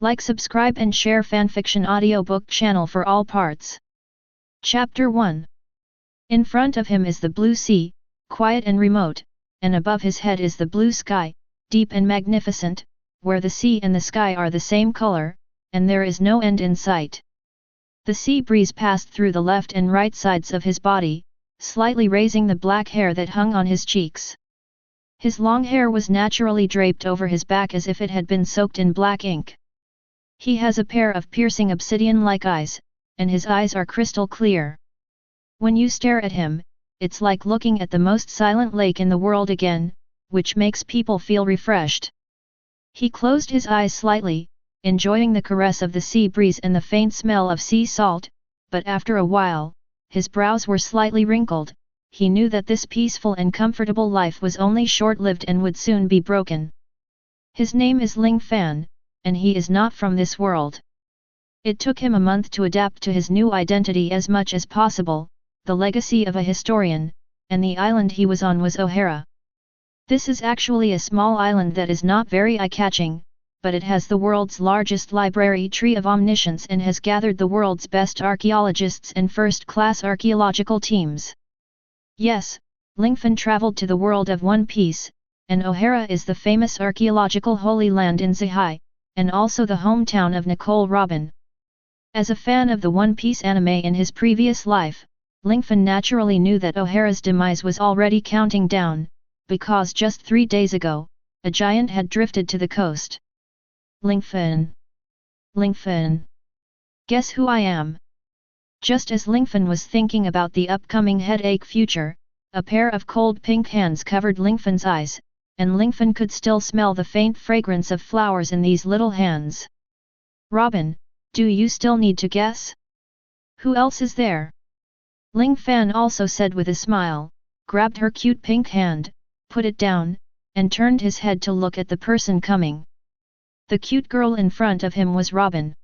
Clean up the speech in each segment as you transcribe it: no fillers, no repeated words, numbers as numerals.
Like, subscribe and share fanfiction audiobook channel for all parts. Chapter 1. In front of him is the blue sea, quiet and remote, and above his head is the blue sky, deep and magnificent, where the sea and the sky are the same color, and there is no end in sight. The sea breeze passed through the left and right sides of his body, slightly raising the black hair that hung on his cheeks. His long hair was naturally draped over his back as if it had been soaked in black ink. He has a pair of piercing obsidian-like eyes, and his eyes are crystal clear. When you stare at him, it's like looking at the most silent lake in the world again, which makes people feel refreshed. He closed his eyes slightly, enjoying the caress of the sea breeze and the faint smell of sea salt, but after a while, his brows were slightly wrinkled. He knew that this peaceful and comfortable life was only short-lived and would soon be broken. His name is Ling Fan, and he is not from this world. It took him a month to adapt to his new identity as much as possible, the legacy of a historian, and the island he was on was O'Hara. This is actually a small island that is not very eye-catching, but it has the world's largest library tree of omniscience and has gathered the world's best archaeologists and first-class archaeological teams. Yes, Lingfan traveled to the world of One Piece, and O'Hara is the famous archaeological Holy Land in Zihai, and also the hometown of Nicole Robin. As a fan of the One Piece anime in his previous life, Lingfan naturally knew that O'Hara's demise was already counting down, because just 3 days ago, a giant had drifted to the coast. Lingfan. Lingfan. Guess who I am? Just as Lingfan was thinking about the upcoming headache future, a pair of cold pink hands covered Lingfan's eyes, and Lingfan could still smell the faint fragrance of flowers in these little hands. Robin, do you still need to guess? Who else is there? Ling Fan also said with a smile, grabbed her cute pink hand, put it down, and turned his head to look at the person coming. The cute girl in front of him was Robin.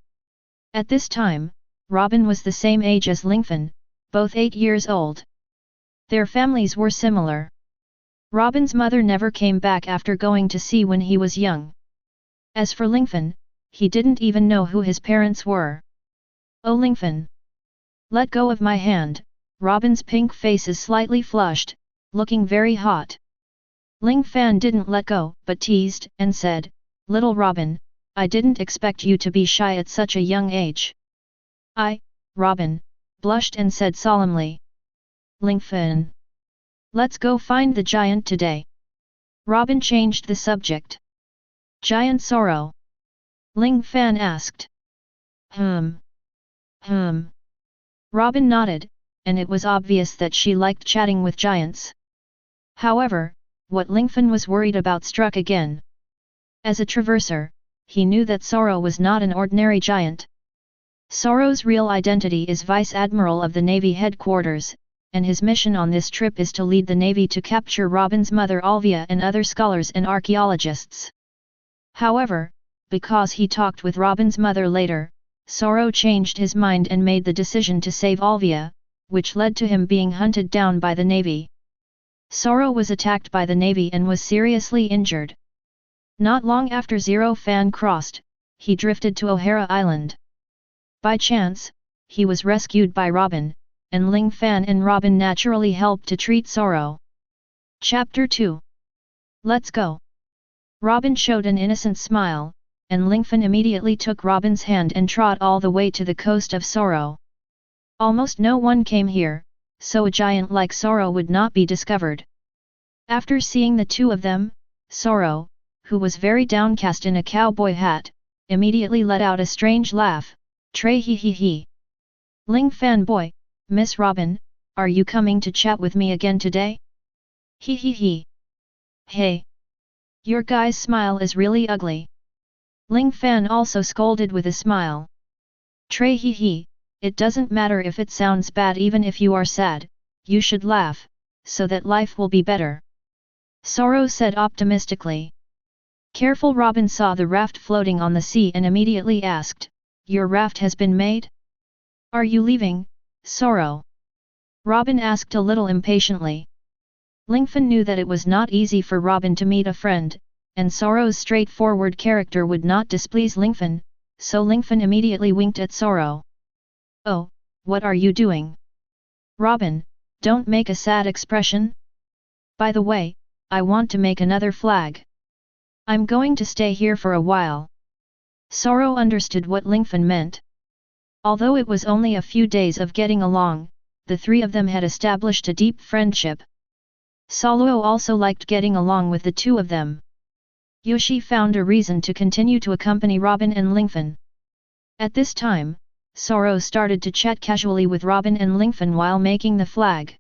At this time, Robin was the same age as Lingfan, both 8 years old. Their families were similar. Robin's mother never came back after going to sea when he was young. As for Lingfan, he didn't even know who his parents were. Oh Lingfan! Let go of my hand. Robin's pink face is slightly flushed, looking very hot. Ling Fan didn't let go, but teased and said, "Little Robin, I didn't expect you to be shy at such a young age." Robin, blushed and said solemnly. Ling Fan. Let's go find the giant today. Robin changed the subject. Giant Sorro? Ling Fan asked. Robin nodded, and it was obvious that she liked chatting with giants. However, what Lingfan was worried about struck again. As a traverser, he knew that Sorro was not an ordinary giant. Sorro's real identity is Vice Admiral of the Navy headquarters, and his mission on this trip is to lead the Navy to capture Robin's mother Alvia and other scholars and archaeologists. However, because he talked with Robin's mother later, Sorro changed his mind and made the decision to save Alvia, which led to him being hunted down by the Navy. Sorro was attacked by the Navy and was seriously injured. Not long after Zero Fan crossed, he drifted to O'Hara Island. By chance, he was rescued by Robin, and Ling Fan and Robin naturally helped to treat Sorro. Chapter 2. Let's go. Robin showed an innocent smile, and Lingfan immediately took Robin's hand and trot all the way to the coast of Sorro. Almost no one came here, so a giant like Sorro would not be discovered. After seeing the two of them, Sorro, who was very downcast in a cowboy hat, immediately let out a strange laugh. Tray hee hee hee. Ling Fan boy, Miss Robin, are you coming to chat with me again today? Hee hee hee. Hey! Your guy's smile is really ugly. Ling Fan also scolded with a smile. Tray hee hee, it doesn't matter if it sounds bad even if you are sad, you should laugh, so that life will be better. Sorro said optimistically. Careful Robin saw the raft floating on the sea and immediately asked, Your raft has been made? Are you leaving, Sorro? Robin asked a little impatiently. Lingfan knew that it was not easy for Robin to meet a friend, and Sorro's straightforward character would not displease Lingfan, so Lingfan immediately winked at Sorro. "Oh, what are you doing? Robin, don't make a sad expression. By the way, I want to make another flag. I'm going to stay here for a while." Sorro understood what Lingfan meant. Although it was only a few days of getting along, the three of them had established a deep friendship. Sorro also liked getting along with the two of them. Yoshi found a reason to continue to accompany Robin and Lingfan. At this time, Sorro started to chat casually with Robin and Lingfan while making the flag.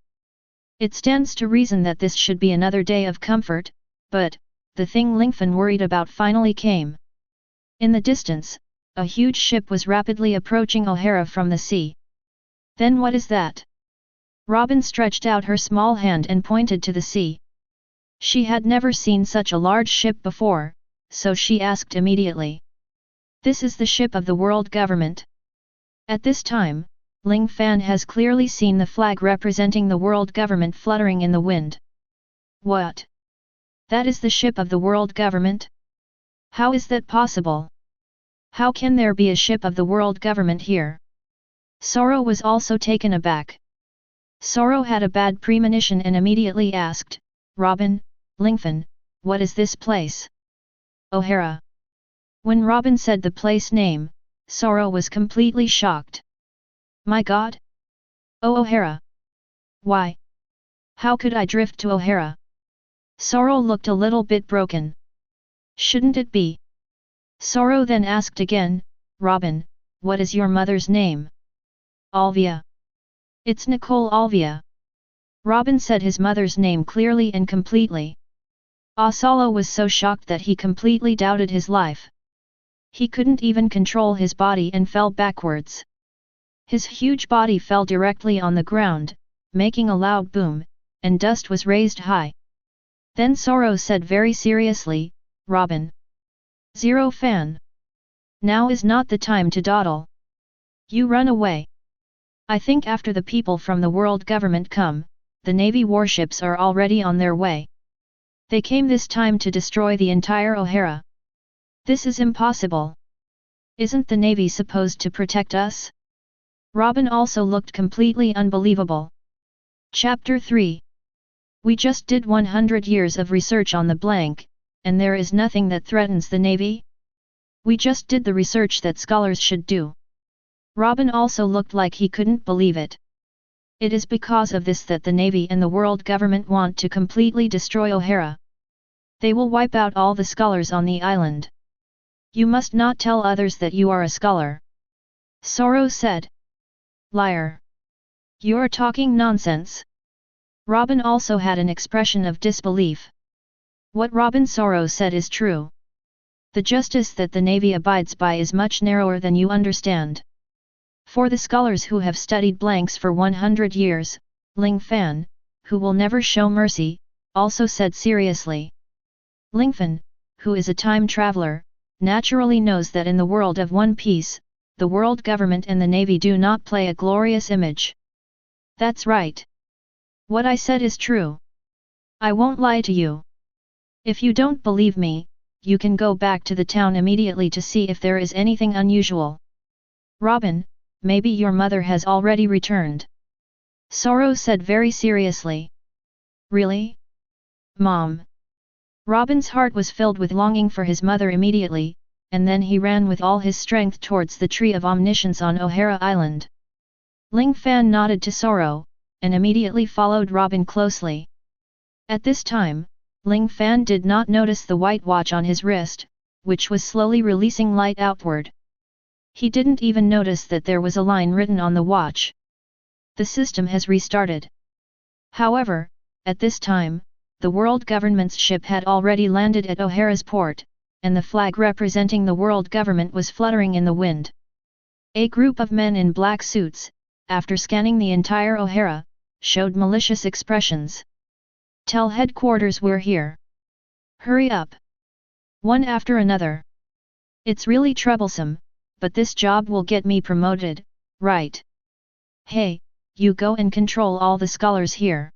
It stands to reason that this should be another day of comfort, but, the thing Lingfan worried about finally came. In the distance, a huge ship was rapidly approaching O'Hara from the sea. "Then what is that?" Robin stretched out her small hand and pointed to the sea. She had never seen such a large ship before, so she asked immediately. "This is the ship of the world government." At this time, Ling Fan has clearly seen the flag representing the world government fluttering in the wind. "What? That is the ship of the world government? How is that possible? How can there be a ship of the world government here?" Sorro was also taken aback. Sorro had a bad premonition and immediately asked, "Robin, Lingfan, what is this place?" "O'Hara." When Robin said the place name, Sorro was completely shocked. "My God! Oh, O'Hara! Why? How could I drift to O'Hara?" Sorro looked a little bit broken. "Shouldn't it be?" Sorro then asked again, "Robin, what is your mother's name?" "Alvia." "It's Nicole Alvia." Robin said his mother's name clearly and completely. Sorro was so shocked that he completely doubted his life. He couldn't even control his body and fell backwards. His huge body fell directly on the ground, making a loud boom, and dust was raised high. Then Sorro said very seriously, "Robin. Zero Fan. Now is not the time to dawdle. You run away. I think after the people from the world government come, the navy warships are already on their way. They came this time to destroy the entire O'Hara. This is impossible. Isn't the navy supposed to protect us?" Robin also looked completely unbelievable. Chapter 3. We just did 100 years of research on the blank, and there is nothing that threatens the navy? We just did the research that scholars should do. Robin also looked like he couldn't believe it. It is because of this that the navy and the world government want to completely destroy O'Hara. They will wipe out all the scholars on the island. You must not tell others that you are a scholar. Sorro said. Liar. You're talking nonsense. Robin also had an expression of disbelief. What Robin Sorro said is true. The justice that the navy abides by is much narrower than you understand. For the scholars who have studied blanks for 100 years, Ling Fan, who will never show mercy, also said seriously. Lingfan, who is a time traveler, naturally knows that in the world of One Piece, the world government and the navy do not play a glorious image. That's right. What I said is true. I won't lie to you. If you don't believe me, you can go back to the town immediately to see if there is anything unusual. Robin, maybe your mother has already returned. Sorro said very seriously. Really? Mom. Robin's heart was filled with longing for his mother immediately, and then he ran with all his strength towards the Tree of Omniscience on O'Hara Island. Ling Fan nodded to Sorro, and immediately followed Robin closely. At this time, Ling Fan did not notice the white watch on his wrist, which was slowly releasing light outward. He didn't even notice that there was a line written on the watch. The system has restarted. However, at this time, the world government's ship had already landed at O'Hara's port, and the flag representing the world government was fluttering in the wind. A group of men in black suits, after scanning the entire O'Hara, showed malicious expressions. Tell headquarters we're here. Hurry up. One after another. It's really troublesome, but this job will get me promoted, right? Hey, you go and control all the scholars here.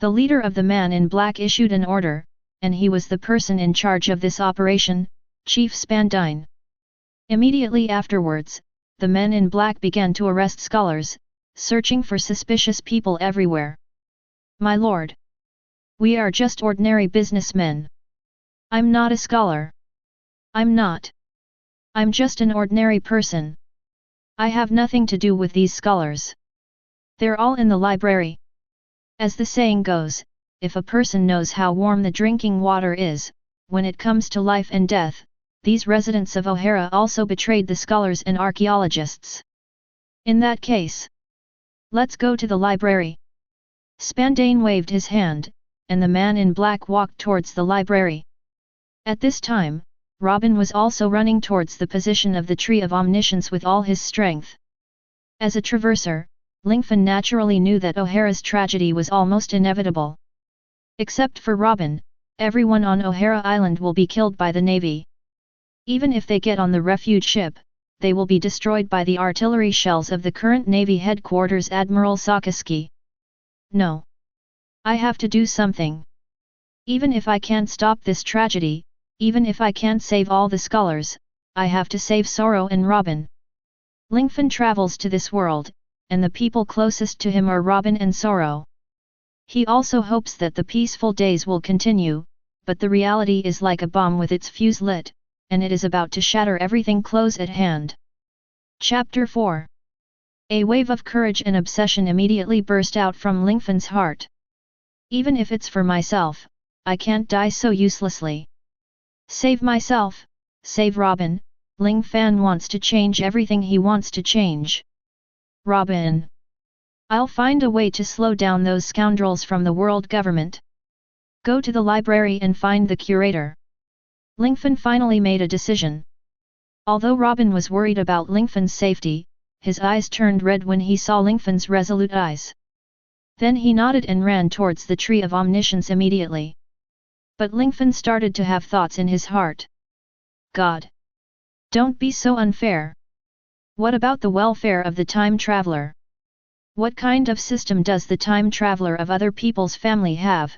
The leader of the man in black issued an order, and he was the person in charge of this operation, Chief Spandine. Immediately afterwards, the men in black began to arrest scholars, searching for suspicious people everywhere. "My lord! We are just ordinary businessmen. I'm not a scholar. I'm not. I'm just an ordinary person. I have nothing to do with these scholars. They're all in the library." As the saying goes, if a person knows how warm the drinking water is, when it comes to life and death, these residents of O'Hara also betrayed the scholars and archaeologists. In that case, let's go to the library. Spandane waved his hand, and the man in black walked towards the library. At this time, Robin was also running towards the position of the Tree of Omniscience with all his strength. As a traverser, Lingfan naturally knew that O'Hara's tragedy was almost inevitable. Except for Robin, everyone on O'Hara Island will be killed by the Navy. Even if they get on the refuge ship, they will be destroyed by the artillery shells of the current Navy headquarters Admiral Sakaski. No. I have to do something. Even if I can't stop this tragedy, even if I can't save all the scholars, I have to save Sorro and Robin. Lingfan travels to this world, and the people closest to him are Robin and Sorro. He also hopes that the peaceful days will continue, but the reality is like a bomb with its fuse lit, and it is about to shatter everything close at hand. Chapter 4. A wave of courage and obsession immediately burst out from Lingfan's heart. Even if it's for myself, I can't die so uselessly. Save myself, save Robin. Ling Fan wants to change everything he wants to change. Robin. I'll find a way to slow down those scoundrels from the world government. Go to the library and find the curator. Lingfan finally made a decision. Although Robin was worried about Lingfan's safety, his eyes turned red when he saw Lingfan's resolute eyes. Then he nodded and ran towards the Tree of Omniscience immediately. But Lingfan started to have thoughts in his heart. God! Don't be so unfair. What about the welfare of the time traveler? What kind of system does the time traveler of other people's family have?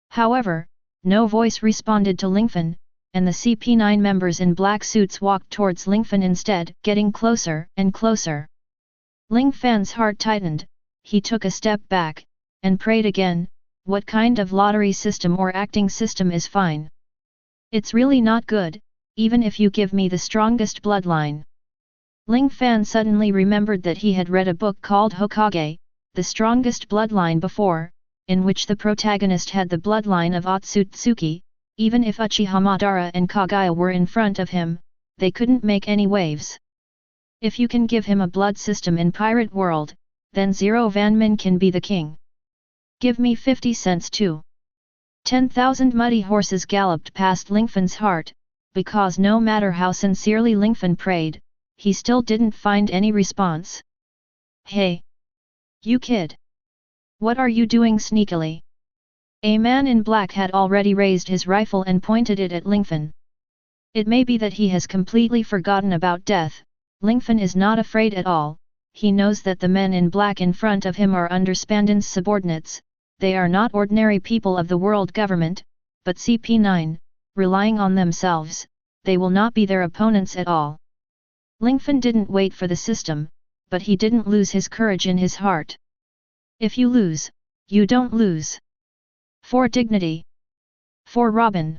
However, no voice responded to Lingfan, and the CP9 members in black suits walked towards Lingfan instead, getting closer and closer. Ling Fan's heart tightened, he took a step back, and prayed again, what kind of lottery system or acting system is fine? It's really not good, even if you give me the strongest bloodline. Ling Fan suddenly remembered that he had read a book called Hokage, the strongest bloodline before, in which the protagonist had the bloodline of Otsutsuki. Even if Uchiha Madara and Kaguya were in front of him, they couldn't make any waves. If you can give him a blood system in Pirate World, then Zero Van Min can be the king. Give me 50 cents too. 10,000 muddy horses galloped past Lingfan's heart, because no matter how sincerely Lingfan prayed, he still didn't find any response. Hey! You kid! What are you doing sneakily? A man in black had already raised his rifle and pointed it at Lingfan. It may be that he has completely forgotten about death. Lingfan is not afraid at all. He knows that the men in black in front of him are under Spandan's subordinates. They are not ordinary people of the world government, but CP9, relying on themselves, they will not be their opponents at all. Lingfan didn't wait for the system, but he didn't lose his courage in his heart. If you lose, you don't lose. For dignity. For Robin.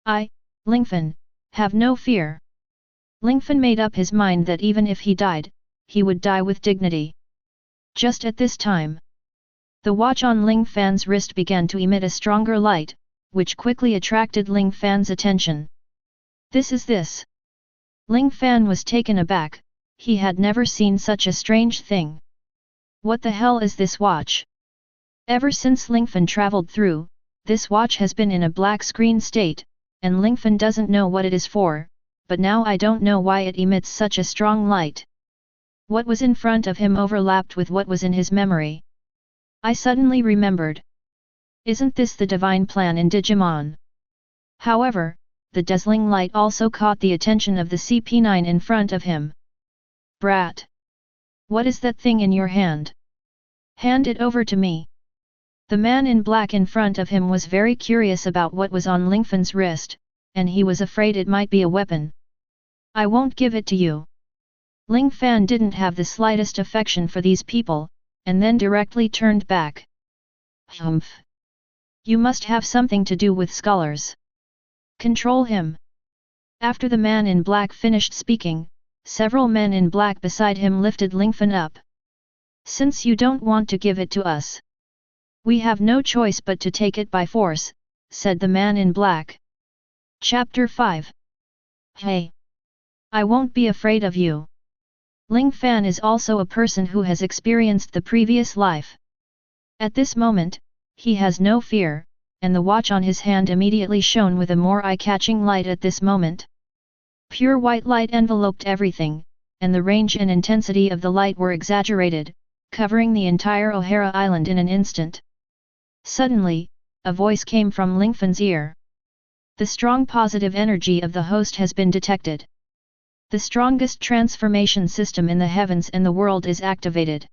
I, Lingfan, have no fear. Lingfan made up his mind that even if he died, he would die with dignity. Just at this time, the watch on Ling Fan's wrist began to emit a stronger light, which quickly attracted Ling Fan's attention. This is this. Ling Fan was taken aback, he had never seen such a strange thing. What the hell is this watch? Ever since Lingfan traveled through, this watch has been in a black screen state, and Lingfan doesn't know what it is for, but now I don't know why it emits such a strong light. What was in front of him overlapped with what was in his memory. I suddenly remembered. Isn't this the divine plan in Digimon? However, the dazzling light also caught the attention of the CP9 in front of him. Brat! What is that thing in your hand? Hand it over to me. The man in black in front of him was very curious about what was on Lingfan's wrist, and he was afraid it might be a weapon. I won't give it to you. Ling Fan didn't have the slightest affection for these people, and then directly turned back. Humph! You must have something to do with scholars. Control him. After the man in black finished speaking, several men in black beside him lifted Lingfan up. Since you don't want to give it to us, we have no choice but to take it by force, said the man in black. Chapter 5. Hey! I won't be afraid of you. Ling Fan is also a person who has experienced the previous life. At this moment, he has no fear, and the watch on his hand immediately shone with a more eye-catching light at this moment. Pure white light enveloped everything, and the range and intensity of the light were exaggerated, covering the entire O'Hara Island in an instant. Suddenly, a voice came from Lingfan's ear. The strong positive energy of the host has been detected. The strongest transformation system in the heavens and the world is activated.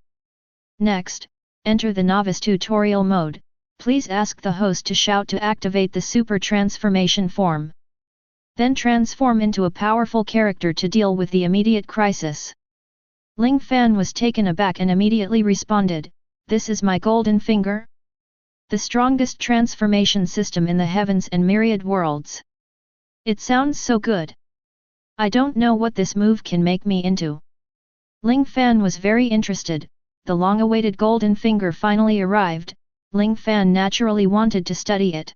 Next, enter the novice tutorial mode. Please ask the host to shout to activate the super transformation form. Then transform into a powerful character to deal with the immediate crisis. Ling Fan was taken aback and immediately responded, "This is my golden finger? The strongest transformation system in the heavens and myriad worlds. It sounds so good. I don't know what this move can make me into." Ling Fan was very interested. The long-awaited golden finger finally arrived. Ling Fan naturally wanted to study it.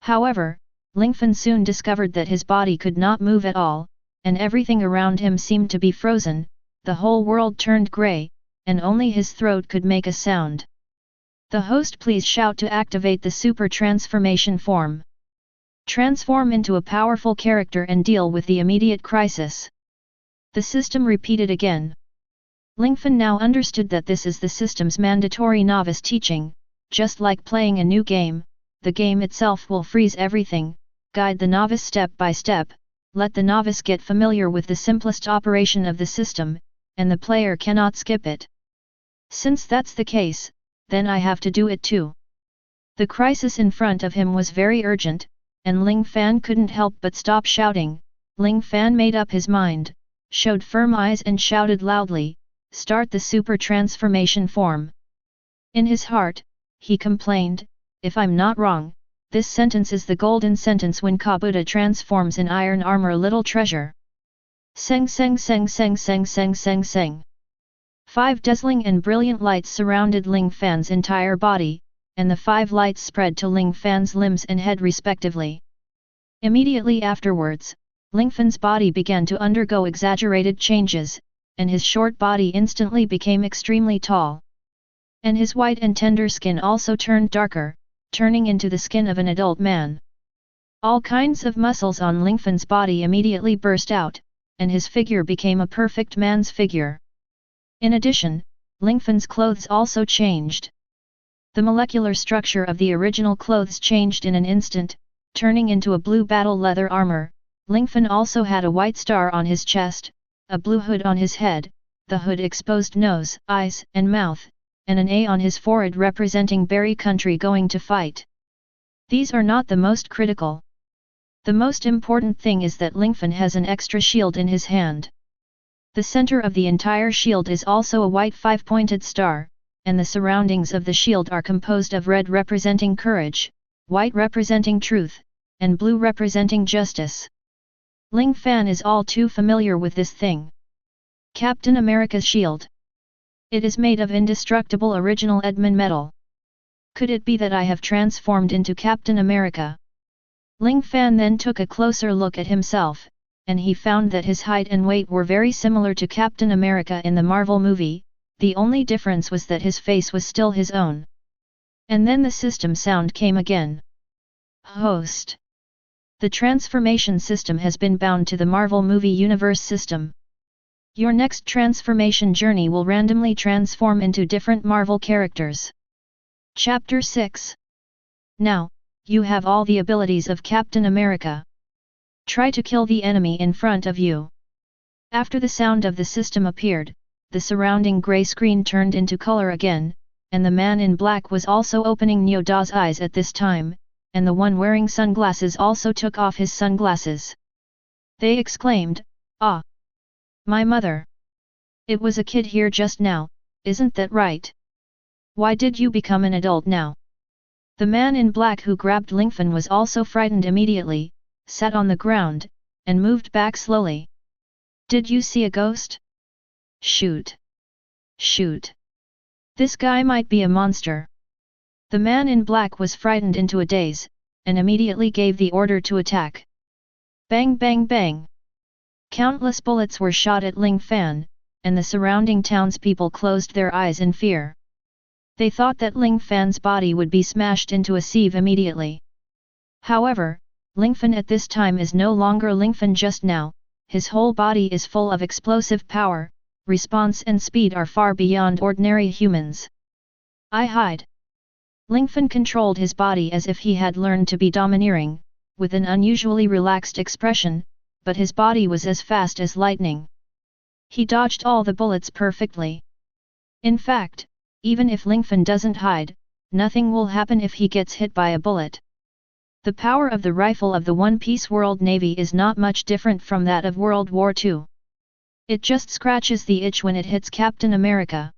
However, Lingfan soon discovered that his body could not move at all, and everything around him seemed to be frozen. The whole world turned grey, and only his throat could make a sound. The host, please shout to activate the super transformation form. Transform into a powerful character and deal with the immediate crisis. The system repeated again. Lingfan now understood that this is the system's mandatory novice teaching. Just like playing a new game, the game itself will freeze everything, guide the novice step by step, let the novice get familiar with the simplest operation of the system, and the player cannot skip it. Since that's the case, then I have to do it too. The crisis in front of him was very urgent, and Ling Fan couldn't help but stop shouting. Ling Fan made up his mind, showed firm eyes and shouted loudly, "Start the super transformation form." In his heart, he complained, "If I'm not wrong, this sentence is the golden sentence when Kabuto transforms in iron armor little treasure." Seng seng seng seng seng seng seng seng. 5 dazzling and brilliant lights surrounded Ling Fan's entire body, and the 5 lights spread to Ling Fan's limbs and head respectively. Immediately afterwards, Ling Fan's body began to undergo exaggerated changes, and his short body instantly became extremely tall. And his white and tender skin also turned darker, turning into the skin of an adult man. All kinds of muscles on Lingfan's body immediately burst out, and his figure became a perfect man's figure. In addition, Lingfan's clothes also changed. The molecular structure of the original clothes changed in an instant, turning into a blue battle leather armor. Lingfan also had a white star on his chest, a blue hood on his head, the hood exposed nose, eyes, and mouth, and an A on his forehead representing Berry country going to fight. These are not the most critical. The most important thing is that Lingfan has an extra shield in his hand. The center of the entire shield is also a white 5-pointed star, and the surroundings of the shield are composed of red representing courage, white representing truth, and blue representing justice. Ling Fan is all too familiar with this thing. Captain America's shield. It is made of indestructible original Edmund metal. Could it be that I have transformed into Captain America? Ling Fan then took a closer look at himself, and he found that his height and weight were very similar to Captain America in the Marvel movie. The only difference was that his face was still his own. And then the system sound came again. Host. The transformation system has been bound to the Marvel movie universe system. Your next transformation journey will randomly transform into different Marvel characters. Chapter 6. Now, you have all the abilities of Captain America. Try to kill the enemy in front of you. After the sound of the system appeared, the surrounding grey screen turned into color again, and the man in black was also opening Nyoda's eyes at this time, and the one wearing sunglasses also took off his sunglasses. They exclaimed, Ah! My mother! It was a kid here just now, isn't that right? Why did you become an adult now? The man in black who grabbed Lingfan was also frightened immediately, sat on the ground, and moved back slowly. Did you see a ghost? Shoot! Shoot! This guy might be a monster. The man in black was frightened into a daze, and immediately gave the order to attack. Bang bang bang! Countless bullets were shot at Ling Fan, and the surrounding townspeople closed their eyes in fear. They thought that Ling Fan's body would be smashed into a sieve immediately. However, Lingfan at this time is no longer Lingfan just now, his whole body is full of explosive power, response and speed are far beyond ordinary humans. I hide. Lingfan controlled his body as if he had learned to be domineering, with an unusually relaxed expression, but his body was as fast as lightning. He dodged all the bullets perfectly. In fact, even if Lingfan doesn't hide, nothing will happen if he gets hit by a bullet. The power of the rifle of the one-piece World Navy is not much different from that of World War II. It just scratches the itch when it hits Captain America.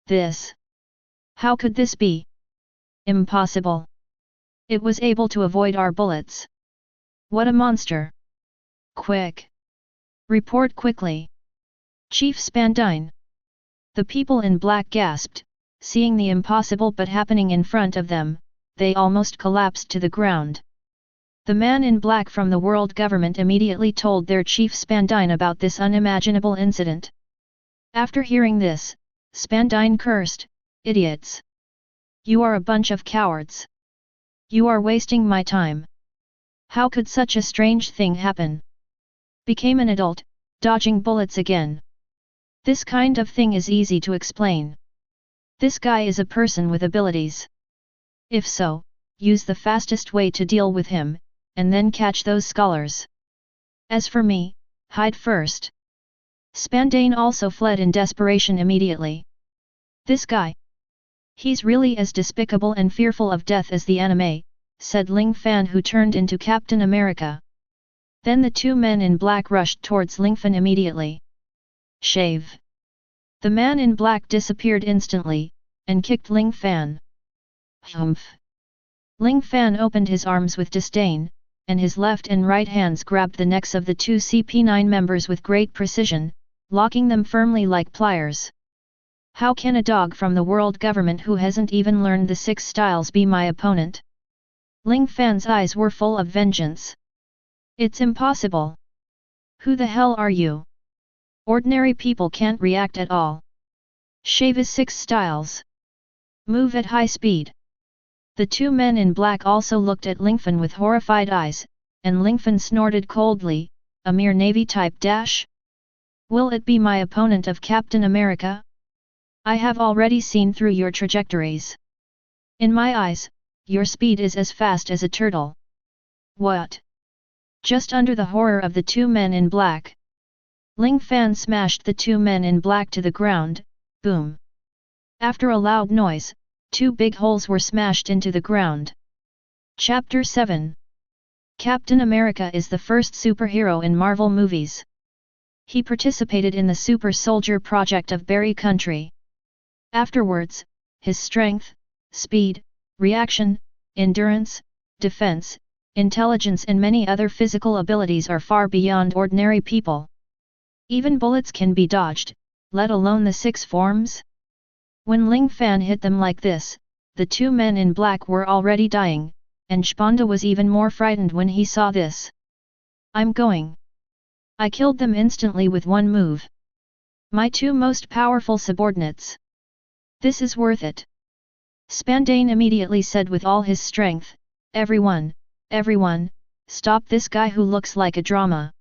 This. How could this be? Impossible. It was able to avoid our bullets. What a monster! Quick! Report quickly! Chief Spandine! The people in black gasped, seeing the impossible but happening in front of them, they almost collapsed to the ground. The man in black from the world government immediately told their chief Spandine about this unimaginable incident. After hearing this, Spandine cursed, "Idiots! You are a bunch of cowards! You are wasting my time! How could such a strange thing happen? Became an adult, dodging bullets again. This kind of thing is easy to explain. This guy is a person with abilities. If so, use the fastest way to deal with him, and then catch those scholars. As for me, hide first." Spandane also fled in desperation immediately. This guy. He's really as despicable and fearful of death as the anime, said Ling Fan, who turned into Captain America. Then the two men in black rushed towards Lingfan immediately. Shave. The man in black disappeared instantly, and kicked Ling Fan. Humph. Ling Fan opened his arms with disdain, and his left and right hands grabbed the necks of the two CP9 members with great precision, locking them firmly like pliers. How can a dog from the world government who hasn't even learned the 6 styles be my opponent? Ling Fan's eyes were full of vengeance. It's impossible. Who the hell are you? Ordinary people can't react at all. Shave is 6 styles. Move at high speed. The two men in black also looked at Lingfan with horrified eyes, and Lingfan snorted coldly, "A mere Navy type dash? Will it be my opponent of Captain America? I have already seen through your trajectories. In my eyes, your speed is as fast as a turtle." What? Just under the horror of the two men in black, Ling Fan smashed the two men in black to the ground, boom. After a loud noise, 2 big holes were smashed into the ground. Chapter 7. Captain America is the first superhero in Marvel movies. He participated in the Super Soldier Project of Barry Country. Afterwards, his strength, speed, reaction, endurance, defense, intelligence and many other physical abilities are far beyond ordinary people. Even bullets can be dodged, let alone the 6 forms. When Ling Fan hit them like this, the two men in black were already dying, and Spanda was even more frightened when he saw this. "I'm going. I killed them instantly with one move. My 2 most powerful subordinates. This is worth it." Spandane immediately said with all his strength, Everyone, stop this guy who looks like a drama."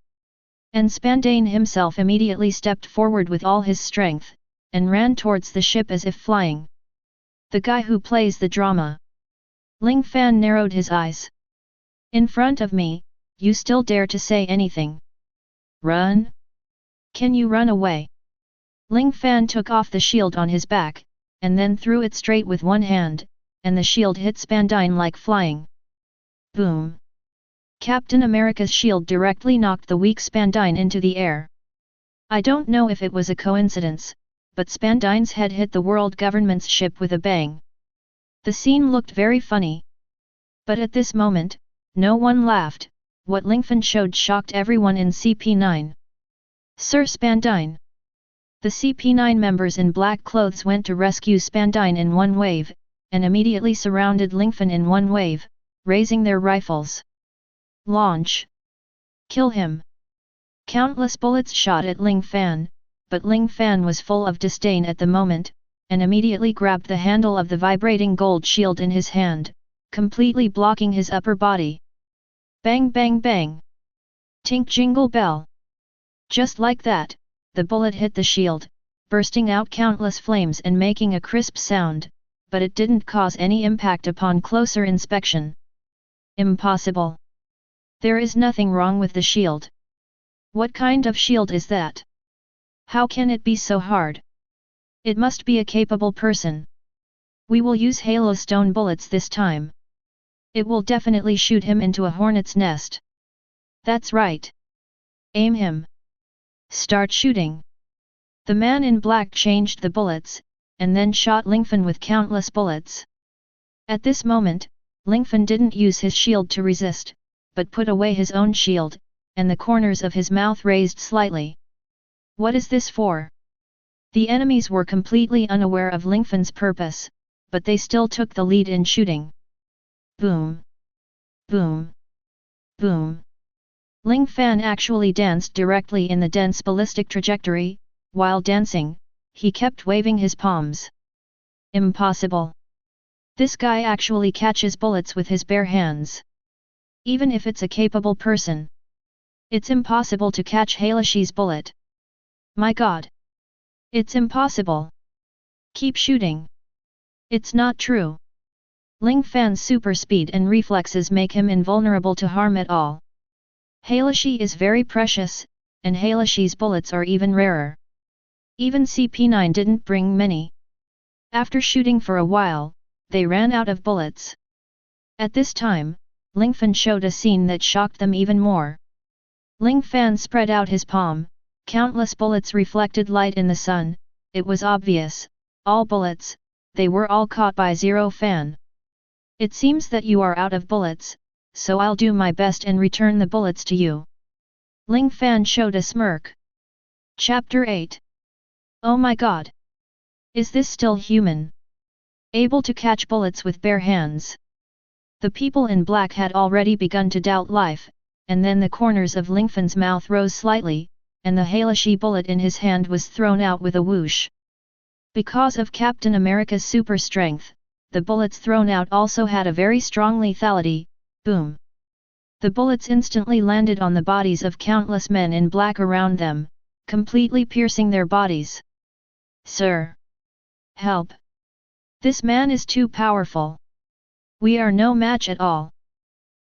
And Spandane himself immediately stepped forward with all his strength, and ran towards the ship as if flying. The guy who plays the drama. Ling Fan narrowed his eyes. "In front of me, you still dare to say anything? Run? Can you run away?" Ling Fan took off the shield on his back, and then threw it straight with one hand, and the shield hit Spandine like flying. Boom! Captain America's shield directly knocked the weak Spandine into the air. I don't know if it was a coincidence, but Spandine's head hit the world government's ship with a bang. The scene looked very funny. But at this moment, no one laughed. What Lingfan showed shocked everyone in CP9. Sir Spandine! The CP9 members in black clothes went to rescue Spandine in one wave, and immediately surrounded Lingfan in one wave, raising their rifles. Launch! Kill him! Countless bullets shot at Ling Fan, but Ling Fan was full of disdain at the moment, and immediately grabbed the handle of the vibrating gold shield in his hand, completely blocking his upper body. Bang bang bang! Tink jingle bell! Just like that, the bullet hit the shield, bursting out countless flames and making a crisp sound, but it didn't cause any impact upon closer inspection. Impossible! There is nothing wrong with the shield. What kind of shield is that? How can it be so hard? It must be a capable person. We will use Halo Stone bullets this time. It will definitely shoot him into a hornet's nest. That's right. Aim him. Start shooting. The man in black changed the bullets, and then shot Lingfan with countless bullets. At this moment, Lingfan didn't use his shield to resist, but put away his own shield, and the corners of his mouth raised slightly. What is this for? The enemies were completely unaware of Lingfan's purpose, but they still took the lead in shooting. Boom! Boom! Boom! Ling Fan actually danced directly in the dense ballistic trajectory. While dancing, he kept waving his palms. Impossible! This guy actually catches bullets with his bare hands. Even if it's a capable person, it's impossible to catch Halashi's bullet. My god! It's impossible! Keep shooting! It's not true! Ling Fan's super speed and reflexes make him invulnerable to harm at all. Halashi is very precious, and Halashi's bullets are even rarer. Even CP9 didn't bring many. After shooting for a while, they ran out of bullets. At this time, Lingfan showed a scene that shocked them even more. Ling Fan spread out his palm, countless bullets reflected light in the sun. It was obvious, all bullets, they were all caught by Zero Fan. It seems that you are out of bullets, so I'll do my best and return the bullets to you. Ling Fan showed a smirk. Chapter 8. Oh my god! Is this still human? Able to catch bullets with bare hands? The people in black had already begun to doubt life, and then the corners of Lingfan's mouth rose slightly, and the Halashi bullet in his hand was thrown out with a whoosh. Because of Captain America's super strength, the bullets thrown out also had a very strong lethality. Boom! The bullets instantly landed on the bodies of countless men in black around them, completely piercing their bodies. Sir! Help! This man is too powerful. We are no match at all.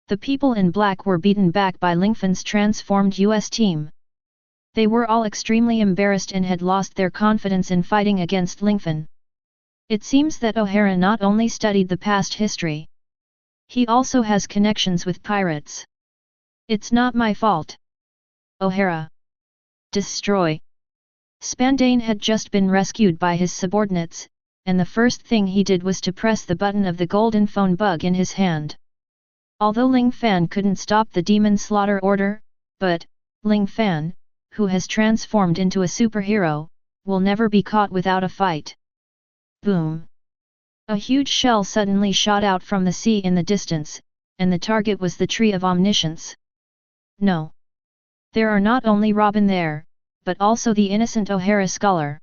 The people in black were beaten back by Lingfan's transformed US team. They were all extremely embarrassed and had lost their confidence in fighting against Lingfan. It seems that O'Hara not only studied the past history. He also has connections with pirates. It's not my fault. O'Hara. Destroy. Spandane had just been rescued by his subordinates, and the first thing he did was to press the button of the golden phone bug in his hand. Although Ling Fan couldn't stop the demon slaughter order, but Ling Fan, who has transformed into a superhero, will never be caught without a fight. Boom! A huge shell suddenly shot out from the sea in the distance, and the target was the Tree of Omniscience. No! There are not only Robin there, but also the innocent O'Hara scholar.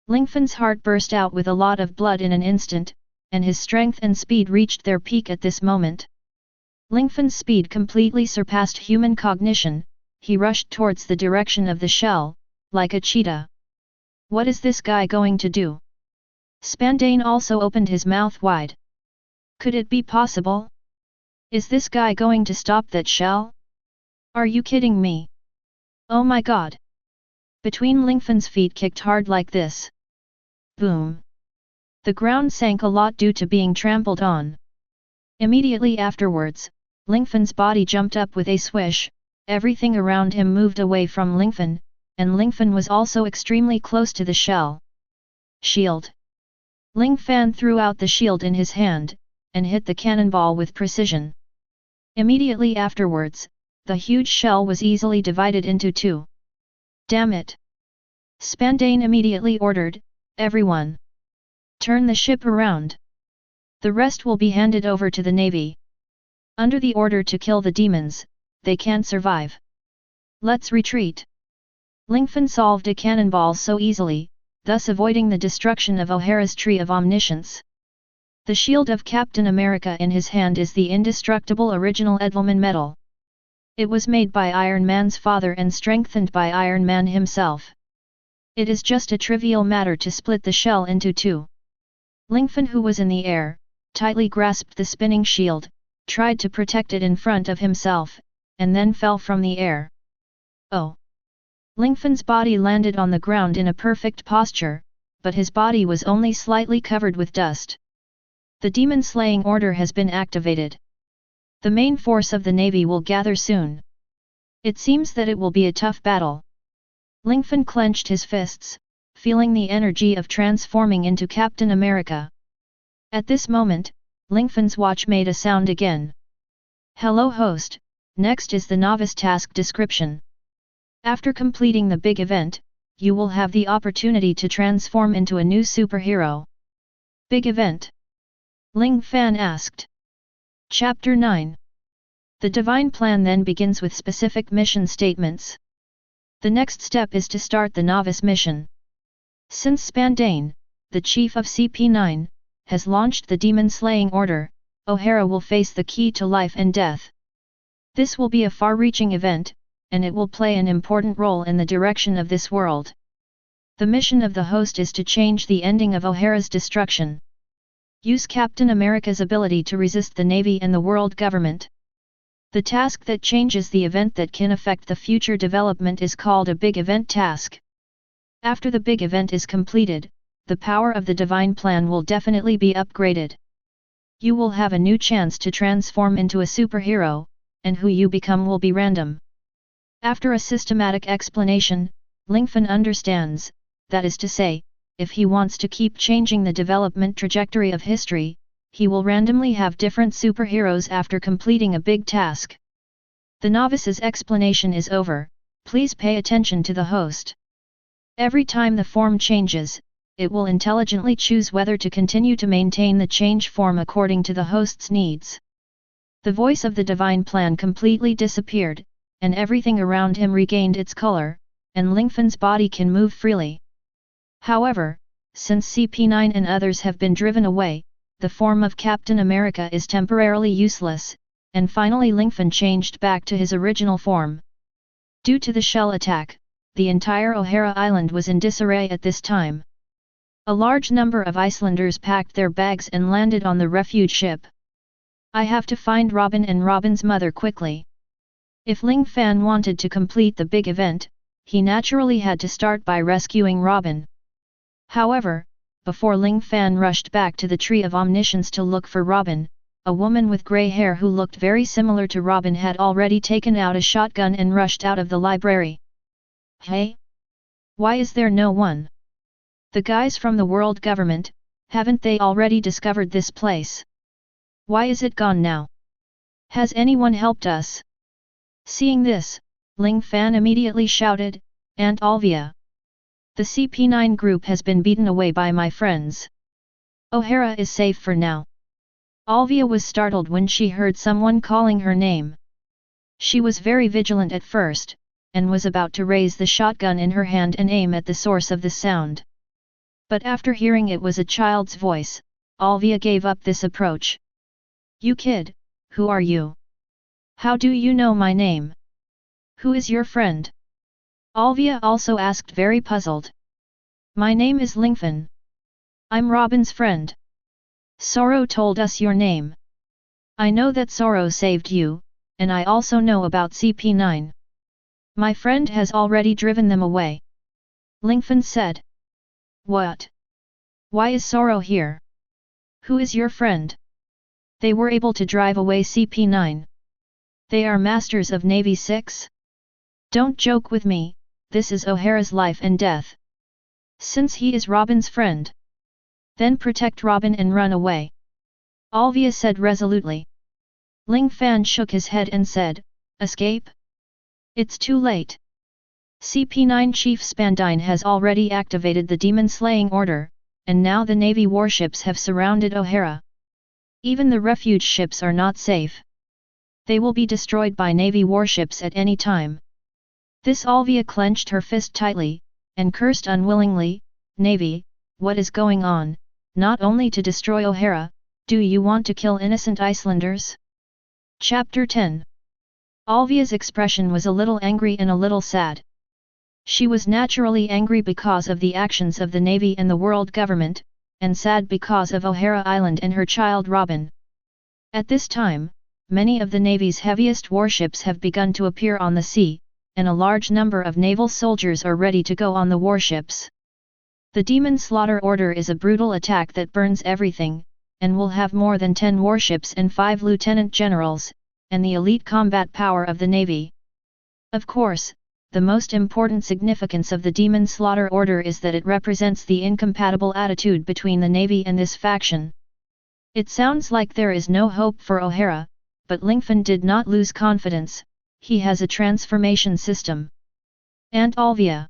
Lingfan's heart burst out with a lot of blood in an instant, and his strength and speed reached their peak at this moment. Lingfan's speed completely surpassed human cognition. He rushed towards the direction of the shell, like a cheetah. What is this guy going to do? Spandane also opened his mouth wide. Could it be possible? Is this guy going to stop that shell? Are you kidding me? Oh my god! Between Lingfan's feet kicked hard like this. Boom! The ground sank a lot due to being trampled on. Immediately afterwards, Lingfan's body jumped up with a swish, everything around him moved away from Lingfan, and Lingfan was also extremely close to the shell. Shield. Ling Fan threw out the shield in his hand, and hit the cannonball with precision. Immediately afterwards, the huge shell was easily divided into two. Damn it! Spandane immediately ordered, everyone. Turn the ship around. The rest will be handed over to the navy. Under the order to kill the demons, they can't survive. Let's retreat. Lingfan solved a cannonball so easily, thus avoiding the destruction of O'Hara's Tree of Omniscience. The shield of Captain America in his hand is the indestructible original Edelman metal. It was made by Iron Man's father and strengthened by Iron Man himself. It is just a trivial matter to split the shell into two. Lingfan, who was in the air, tightly grasped the spinning shield, tried to protect it in front of himself, and then fell from the air. Oh! Lingfan's body landed on the ground in a perfect posture, but his body was only slightly covered with dust. The demon-slaying order has been activated. The main force of the navy will gather soon. It seems that it will be a tough battle. Lingfan clenched his fists, feeling the energy of transforming into Captain America. At this moment, Lingfan's watch made a sound again. Hello host, next is the novice task description. After completing the big event, you will have the opportunity to transform into a new superhero. Big event? Ling Fan asked. Chapter 9. The divine plan then begins with specific mission statements. The next step is to start the novice mission. Since Spandane, the chief of CP9, has launched the demon-slaying order, O'Hara will face the key to life and death. This will be a far-reaching event, and it will play an important role in the direction of this world. The mission of the host is to change the ending of O'Hara's destruction. Use Captain America's ability to resist the Navy and the world government. The task that changes the event that can affect the future development is called a big event task. After the big event is completed, the power of the divine plan will definitely be upgraded. You will have a new chance to transform into a superhero, and who you become will be random. After a systematic explanation, Lingfan understands, that is to say, if he wants to keep changing the development trajectory of history, he will randomly have different superheroes after completing a big task. The novice's explanation is over, please pay attention to the host. Every time the form changes, it will intelligently choose whether to continue to maintain the change form according to the host's needs. The voice of the divine plan completely disappeared, and everything around him regained its color, and Lingfan's body can move freely. However, since CP9 and others have been driven away, the form of Captain America is temporarily useless, and finally Lingfan changed back to his original form. Due to the shell attack, the entire O'Hara Island was in disarray at this time. A large number of Icelanders packed their bags and landed on the refuge ship. I have to find Robin and Robin's mother quickly. If Ling Fan wanted to complete the big event, he naturally had to start by rescuing Robin. However, before Ling Fan rushed back to the Tree of Omniscience to look for Robin, a woman with grey hair who looked very similar to Robin had already taken out a shotgun and rushed out of the library. Hey? Why is there no one? The guys from the world government, haven't they already discovered this place? Why is it gone now? Has anyone helped us? Seeing this, Ling Fan immediately shouted, Aunt Alvia. The CP9 group has been beaten away by my friends. O'Hara is safe for now. Alvia was startled when she heard someone calling her name. She was very vigilant at first, and was about to raise the shotgun in her hand and aim at the source of the sound. But after hearing it was a child's voice, Alvia gave up this approach. You kid, who are you? How do you know my name? Who is your friend? Alvia also asked, very puzzled. My name is Lingfan. I'm Robin's friend. Sorro told us your name. I know that Sorro saved you, and I also know about CP9. My friend has already driven them away. Lingfan said. What? Why is Sorro here? Who is your friend? They were able to drive away CP9. They are masters of Navy 6? Don't joke with me, this is O'Hara's life and death. Since he is Robin's friend, then protect Robin and run away. Alvia said resolutely. Ling Fan shook his head and said, escape? It's too late. CP9 Chief Spandine has already activated the demon-slaying order, and now the Navy warships have surrounded O'Hara. Even the refuge ships are not safe. They will be destroyed by Navy warships at any time. This Alvia clenched her fist tightly, and cursed unwillingly, Navy, what is going on? Not only to destroy O'Hara, do you want to kill innocent Icelanders? Chapter 10. Alvia's expression was a little angry and a little sad. She was naturally angry because of the actions of the Navy and the world government, and sad because of O'Hara Island and her child Robin. At this time, many of the Navy's heaviest warships have begun to appear on the sea, and a large number of naval soldiers are ready to go on the warships. The Demon Slaughter Order is a brutal attack that burns everything, and will have more than 10 warships and 5 lieutenant generals, and the elite combat power of the Navy. Of course, the most important significance of the Demon Slaughter Order is that it represents the incompatible attitude between the Navy and this faction. It sounds like there is no hope for O'Hara, but Lingfan did not lose confidence, he has a transformation system. And Alvia.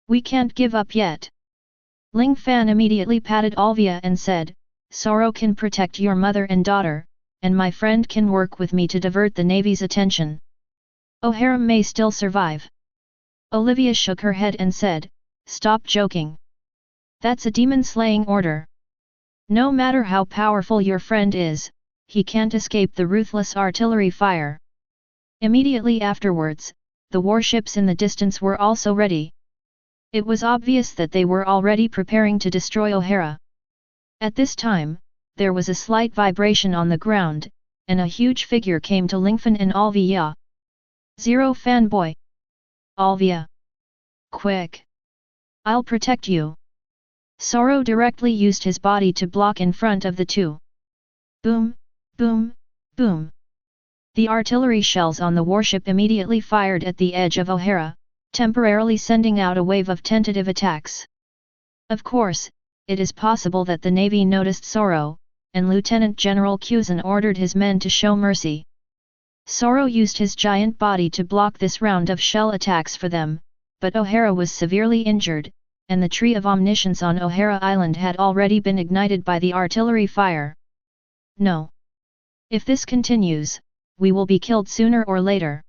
We can't give up yet. Ling Fan immediately patted Alvia and said, Sorro can protect your mother and daughter, and my friend can work with me to divert the Navy's attention. O'Hara may still survive. Olivia shook her head and said, stop joking. That's a demon-slaying order. No matter how powerful your friend is, he can't escape the ruthless artillery fire. Immediately afterwards, the warships in the distance were also ready. It was obvious that they were already preparing to destroy O'Hara. At this time, there was a slight vibration on the ground, and a huge figure came to Lingfan and Alvia. Zero fanboy. Alvia. Quick. I'll protect you. Sorro directly used his body to block in front of the two. Boom, boom, boom. The artillery shells on the warship immediately fired at the edge of O'Hara, temporarily sending out a wave of tentative attacks. Of course, it is possible that the Navy noticed Sorro, and Lieutenant General Kuzan ordered his men to show mercy. Sorro used his giant body to block this round of shell attacks for them, but O'Hara was severely injured, and the tree of omniscience on O'Hara Island had already been ignited by the artillery fire. No. If this continues, we will be killed sooner or later.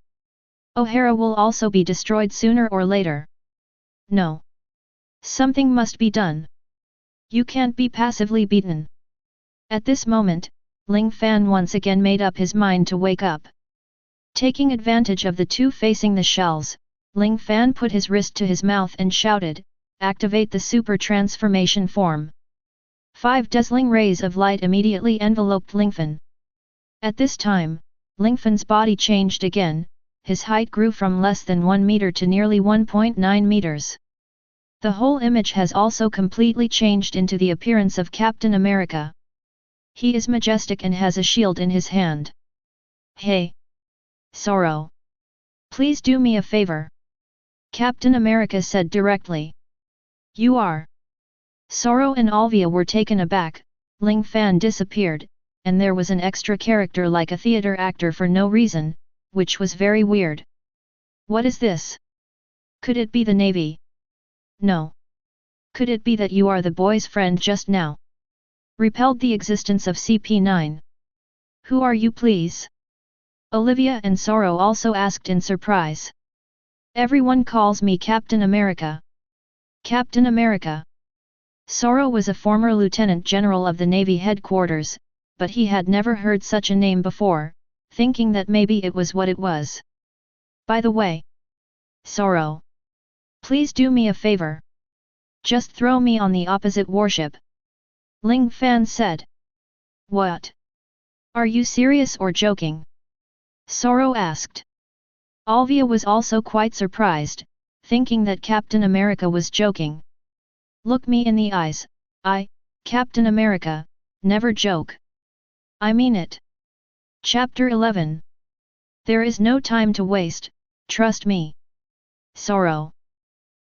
O'Hara will also be destroyed sooner or later. No. Something must be done. You can't be passively beaten. At this moment, Ling Fan once again made up his mind to wake up. Taking advantage of the two facing the shells, Ling Fan put his wrist to his mouth and shouted, activate the super transformation form. 5 dazzling rays of light immediately enveloped Lingfan. At this time, Lingfan's body changed again, his height grew from less than 1 meter to nearly 1.9 meters. The whole image has also completely changed into the appearance of Captain America. He is majestic and has a shield in his hand. Hey! Sorro! Please do me a favor. Captain America said directly. You are. Sorro and Alvia were taken aback, Ling Fan disappeared, and there was an extra character like a theater actor for no reason, which was very weird. What is this? Could it be the Navy? No. Could it be that you are the boy's friend just now? Repelled the existence of CP9. Who are you please? Olivia and Sorro also asked in surprise. Everyone calls me Captain America. Captain America. Sorro was a former lieutenant general of the Navy headquarters, but he had never heard such a name before, thinking that maybe it was what it was. By the way, Sorro, please do me a favor. Just throw me on the opposite warship. Ling Fan said. What? Are you serious or joking? Sorro asked. Alvia was also quite surprised, thinking that Captain America was joking. Look me in the eyes, Captain America, never joke. I mean it. Chapter 11. There is no time to waste, trust me. Sorro.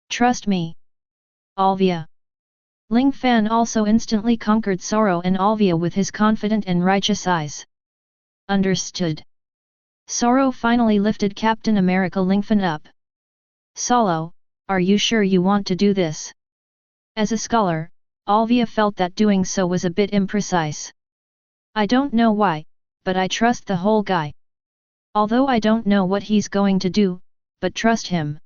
Trust me. Alvia. Ling Fan also instantly conquered Sorro and Alvia with his confident and righteous eyes. Understood. Sorro finally lifted Captain America Lingfan up. Sorro, are you sure you want to do this? As a scholar, Alvia felt that doing so was a bit imprecise. I don't know why, but I trust the whole guy. Although I don't know what he's going to do, but trust him.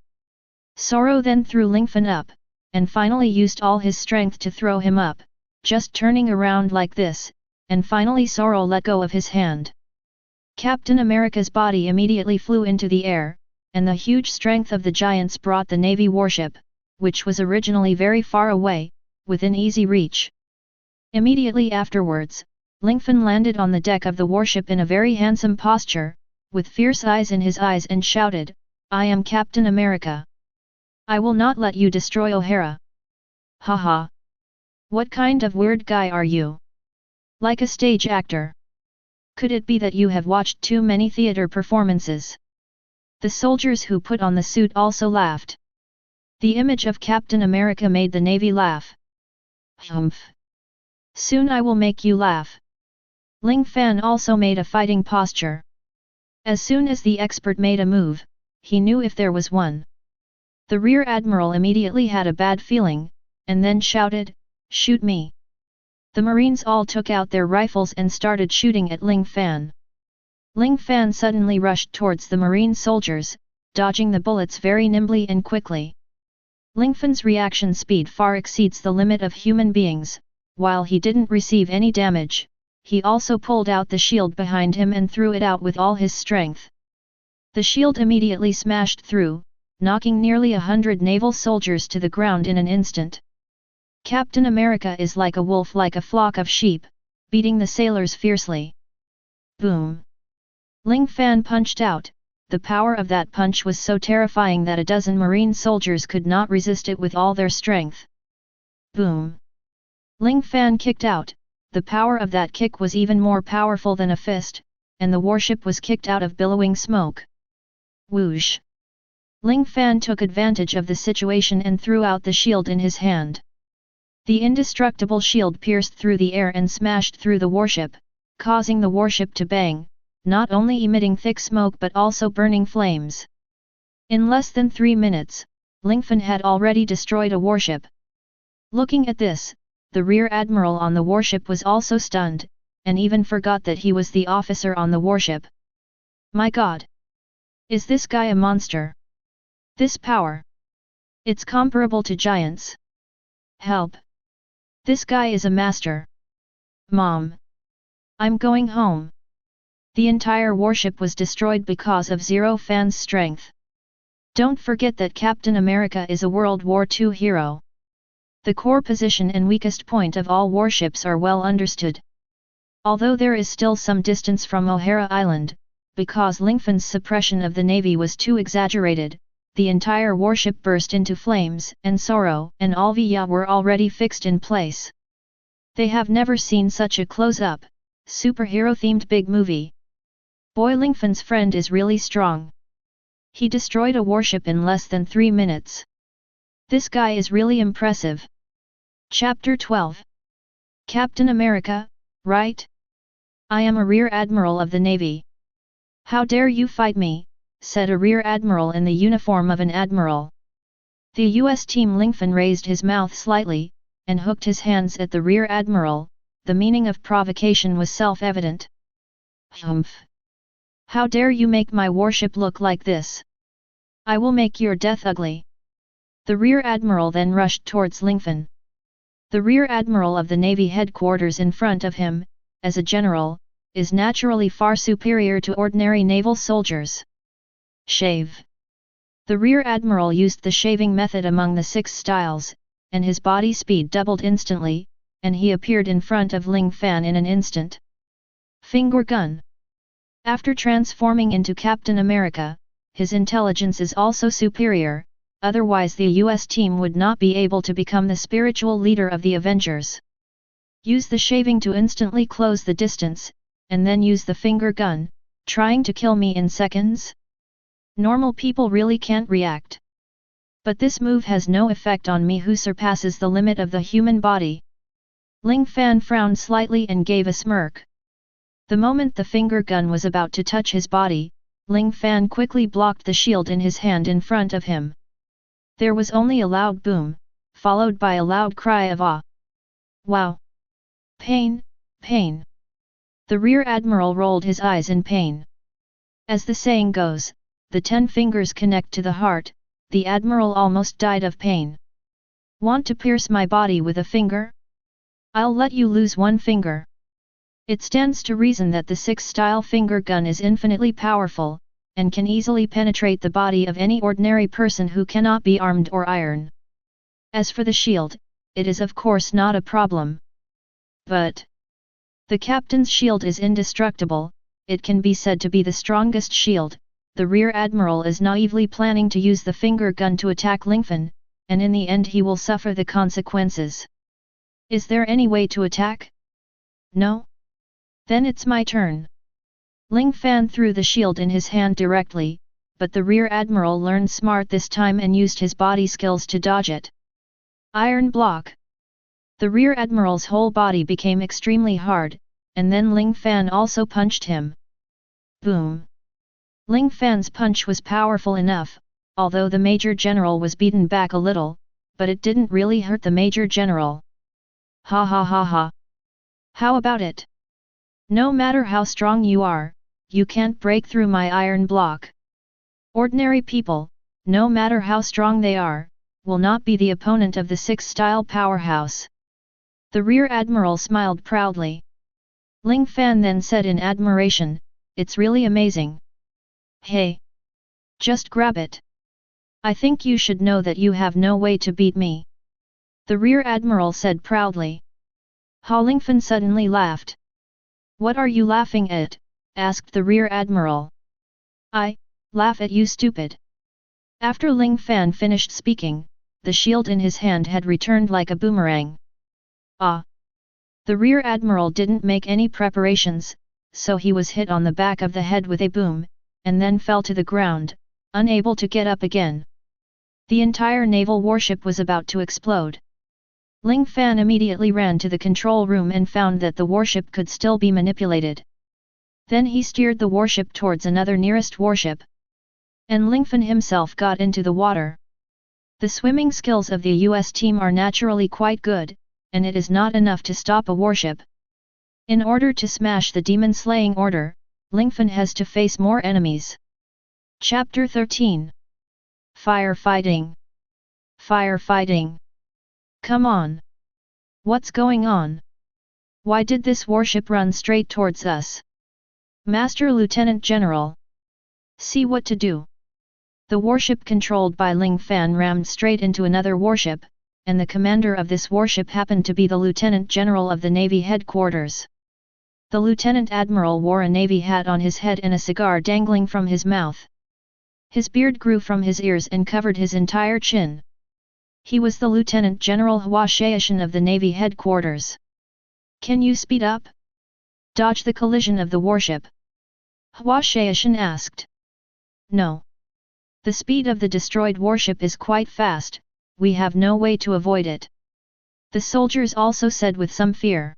Sorro then threw Lingfan up, and finally used all his strength to throw him up, just turning around like this, and finally Sorro let go of his hand. Captain America's body immediately flew into the air, and the huge strength of the giants brought the Navy warship, which was originally very far away, within easy reach. Immediately afterwards, Lingfan landed on the deck of the warship in a very handsome posture, with fierce eyes in his eyes and shouted, I am Captain America. I will not let you destroy O'Hara. Haha. What kind of weird guy are you? Like a stage actor. Could it be that you have watched too many theater performances? The soldiers who put on the suit also laughed. The image of Captain America made the Navy laugh. Humph. Soon I will make you laugh. Ling Fan also made a fighting posture. As soon as the expert made a move, he knew if there was one. The Rear Admiral immediately had a bad feeling, and then shouted, shoot me. The Marines all took out their rifles and started shooting at Ling Fan. Ling Fan suddenly rushed towards the Marine soldiers, dodging the bullets very nimbly and quickly. Ling Fan's reaction speed far exceeds the limit of human beings. While he didn't receive any damage, he also pulled out the shield behind him and threw it out with all his strength. The shield immediately smashed through, knocking nearly 100 naval soldiers to the ground in an instant. Captain America is like a wolf, like a flock of sheep, beating the sailors fiercely. Boom! Ling Fan punched out. The power of that punch was so terrifying that a dozen Marine soldiers could not resist it with all their strength. Boom! Ling Fan kicked out. The power of that kick was even more powerful than a fist, and the warship was kicked out of billowing smoke. Whoosh! Ling Fan took advantage of the situation and threw out the shield in his hand. The indestructible shield pierced through the air and smashed through the warship, causing the warship to bang, not only emitting thick smoke but also burning flames. In less than 3 minutes, Lingfan had already destroyed a warship. Looking at this, the Rear Admiral on the warship was also stunned, and even forgot that he was the officer on the warship. My God! Is this guy a monster? This power! It's comparable to giants. Help! This guy is a master. Mom! I'm going home. The entire warship was destroyed because of Zero Fan's strength. Don't forget that Captain America is a World War II hero. The core position and weakest point of all warships are well understood. Although there is still some distance from O'Hara Island, because Lingfan's suppression of the Navy was too exaggerated, the entire warship burst into flames, and Sorro and Alvia were already fixed in place. They have never seen such a close-up, superhero-themed big movie. Boy, Lingfan's friend is really strong. He destroyed a warship in less than 3 minutes. This guy is really impressive. Chapter 12. Captain America, right? I am a Rear Admiral of the Navy. How dare you fight me, said a Rear Admiral in the uniform of an Admiral. The US team Lingfan raised his mouth slightly, and hooked his hands at the Rear Admiral. The meaning of provocation was self-evident. Humph! How dare you make my warship look like this? I will make your death ugly. The Rear Admiral then rushed towards Lingfan. The Rear Admiral of the Navy headquarters in front of him, as a general, is naturally far superior to ordinary naval soldiers. Shave. The Rear Admiral used the shaving method among the 6 styles, and his body speed doubled instantly, and he appeared in front of Ling Fan in an instant. Finger gun. After transforming into Captain America, his intelligence is also superior. Otherwise the US team would not be able to become the spiritual leader of the Avengers. Use the shaving to instantly close the distance, and then use the finger gun, Trying to kill me in seconds? Normal people really can't react. But this move has no effect on me who surpasses the limit of the human body. Ling Fan frowned slightly and gave a smirk. The moment the finger gun was about to touch his body, Ling Fan quickly blocked the shield in his hand in front of him. There was only a loud boom, followed by a loud cry of awe. Wow! Pain, pain! The Rear Admiral rolled his eyes in pain. As the saying goes, the 10 fingers connect to the heart, the Admiral almost died of pain. Want to pierce my body with a finger? I'll let you lose one finger. It stands to reason that the 6-style finger gun is infinitely powerful, and can easily penetrate the body of any ordinary person who cannot be armed or iron. As for the shield, it is of course not a problem. But the captain's shield is indestructible, it can be said to be the strongest shield. The Rear Admiral is naively planning to use the finger gun to attack Lingfan, and in the end he will suffer the consequences. Is there any way to attack? No? Then it's my turn. Ling Fan threw the shield in his hand directly, but the Rear Admiral learned smart this time and used his body skills to dodge it. Iron block. The Rear Admiral's whole body became extremely hard, and then Ling Fan also punched him. Boom! Ling Fan's punch was powerful enough, although the Major General was beaten back a little, but it didn't really hurt the Major General. Ha ha ha ha! How about it? No matter how strong you are, you can't break through my iron block. Ordinary people, no matter how strong they are, will not be the opponent of the 6-style powerhouse. The Rear Admiral smiled proudly. Ling Fan then said in admiration, "It's really amazing. Hey! Just grab it. I think you should know that you have no way to beat me." The Rear Admiral said proudly. Ling Fan suddenly laughed. "What are you laughing at?" asked the Rear Admiral. "I laugh at you, stupid." After Ling Fan finished speaking, the shield in his hand had returned like a boomerang. Ah! The Rear Admiral didn't make any preparations, so he was hit on the back of the head with a boom, and then fell to the ground, unable to get up again. The entire naval warship was about to explode. Ling Fan immediately ran to the control room and found that the warship could still be manipulated. Then he steered the warship towards another nearest warship. And Lingfan himself got into the water. The swimming skills of the US team are naturally quite good, and it is not enough to stop a warship. In order to smash the demon-slaying order, Lingfan has to face more enemies. Chapter 13. Firefighting. Firefighting. Come on! What's going on? Why did this warship run straight towards us? Master Lieutenant General! See what to do! The warship controlled by Ling Fan rammed straight into another warship, and the commander of this warship happened to be the Lieutenant General of the Navy headquarters. The Lieutenant Admiral wore a navy hat on his head and a cigar dangling from his mouth. His beard grew from his ears and covered his entire chin. He was the Lieutenant General Hwashaishin of the Navy headquarters. "Can you speed up? Dodge the collision of the warship?" Hwashaishin asked. "No. The speed of the destroyed warship is quite fast, we have no way to avoid it." The soldiers also said with some fear.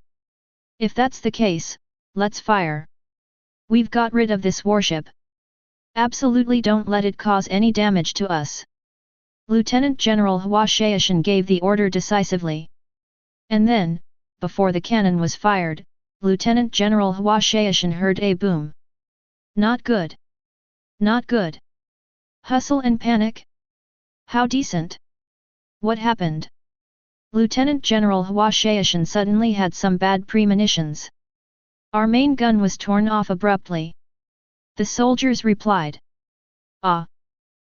"If that's the case, let's fire. We've got rid of this warship. Absolutely don't let it cause any damage to us." Lieutenant General Hwashaishin gave the order decisively. And then, before the cannon was fired, Lieutenant General Hwashaishin heard a boom. "Not good. Not good. Hustle and panic? How decent. What happened?" Lieutenant General Hwashaishin suddenly had some bad premonitions. "Our main gun was torn off abruptly." The soldiers replied. "Ah!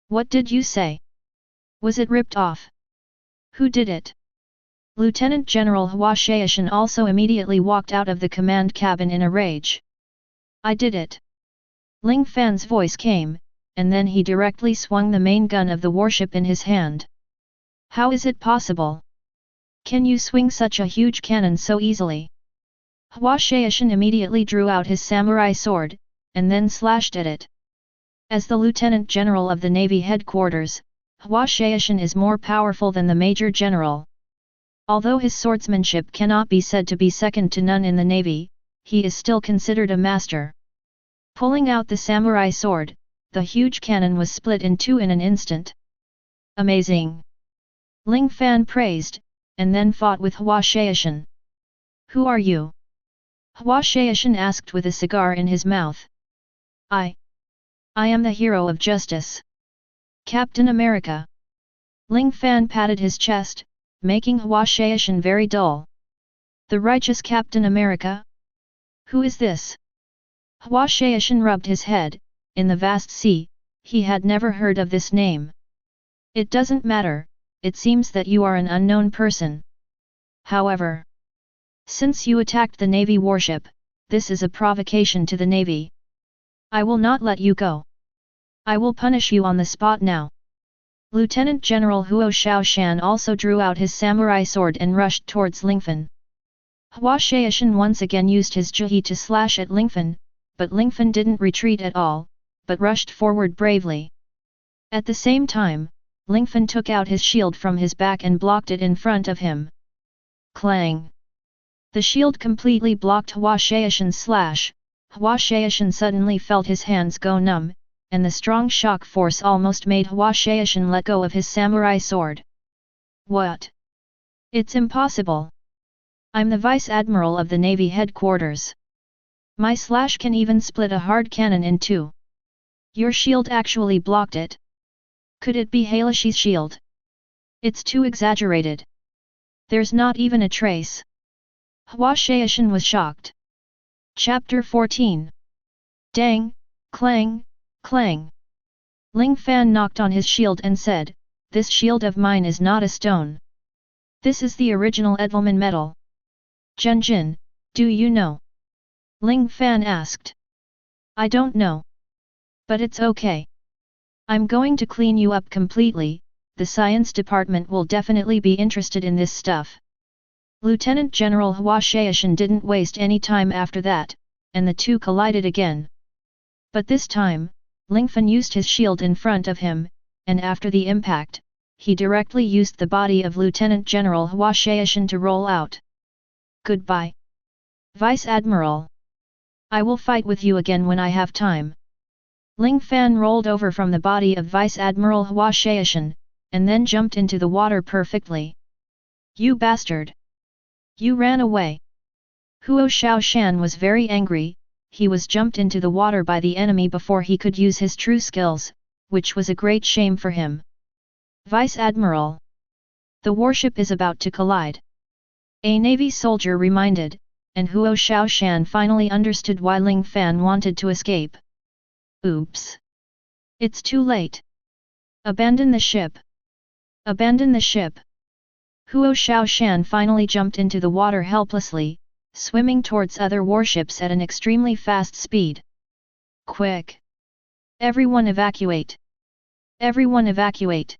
What did you say? Was it ripped off? Who did it?" Lieutenant General Hwashaishin also immediately walked out of the command cabin in a rage. "I did it." Ling Fan's voice came, and then he directly swung the main gun of the warship in his hand. "How is it possible? Can you swing such a huge cannon so easily?" Hwashaishin immediately drew out his samurai sword, and then slashed at it. As the Lieutenant General of the Navy headquarters, Hua Shaishan is more powerful than the Major General. Although his swordsmanship cannot be said to be second to none in the Navy, he is still considered a master. Pulling out the samurai sword, the huge cannon was split in two in an instant. Amazing! Ling Fan praised, and then fought with Hua Shaishan. Who are you? Hua Shaishan asked with a cigar in his mouth. I am the hero of justice. Captain America. Ling Fan patted his chest, making Hua Shaishan very dull. The righteous Captain America? Who is this? Hua Shaishan rubbed his head. In the vast sea, he had never heard of this name. It doesn't matter, it seems that you are an unknown person. However, since you attacked the Navy warship, this is a provocation to the Navy. I will not let you go. I will punish you on the spot now. Lieutenant General Huo Shaoshan also drew out his samurai sword and rushed towards Lingfan. Hua Shaishan once again used his juhi to slash at Lingfan, but Lingfan didn't retreat at all, but rushed forward bravely. At the same time, Lingfan took out his shield from his back and blocked it in front of him. Clang! The shield completely blocked Hua Shaishan's slash. Hua Shaishan suddenly felt his hands go numb, and the strong shock force almost made Hua Shaishan let go of his samurai sword. What? It's impossible! I'm the Vice Admiral of the Navy headquarters. My slash can even split a hard cannon in two. Your shield actually blocked it. Could it be Halashi's shield? It's too exaggerated. There's not even a trace. Hua Shaishan was shocked. Chapter 14. Dang, clang, clang. Ling Fan knocked on his shield and said, "This shield of mine is not a stone. This is the original Edelman metal." Junjin, do you know? Ling Fan asked. I don't know. But it's okay. I'm going to clean you up completely, the science department will definitely be interested in this stuff. Lieutenant General Hua Shaishan didn't waste any time after that, and the two collided again. But this time, Lingfan used his shield in front of him, and after the impact, he directly used the body of Lieutenant General Hua Shaishan to roll out. Goodbye, Vice Admiral. I will fight with you again when I have time. Ling Fan rolled over from the body of Vice Admiral Hua Shaishan, and then jumped into the water perfectly. You bastard! You ran away! Huo Shaoshan was very angry, he was jumped into the water by the enemy before he could use his true skills, which was a great shame for him. Vice Admiral! The warship is about to collide. A Navy soldier reminded, and Huo Shaoshan finally understood why Ling Fan wanted to escape. Oops! It's too late. Abandon the ship! Abandon the ship! Huo Shaoshan finally jumped into the water helplessly, swimming towards other warships at an extremely fast speed. Quick! Everyone evacuate! Everyone evacuate!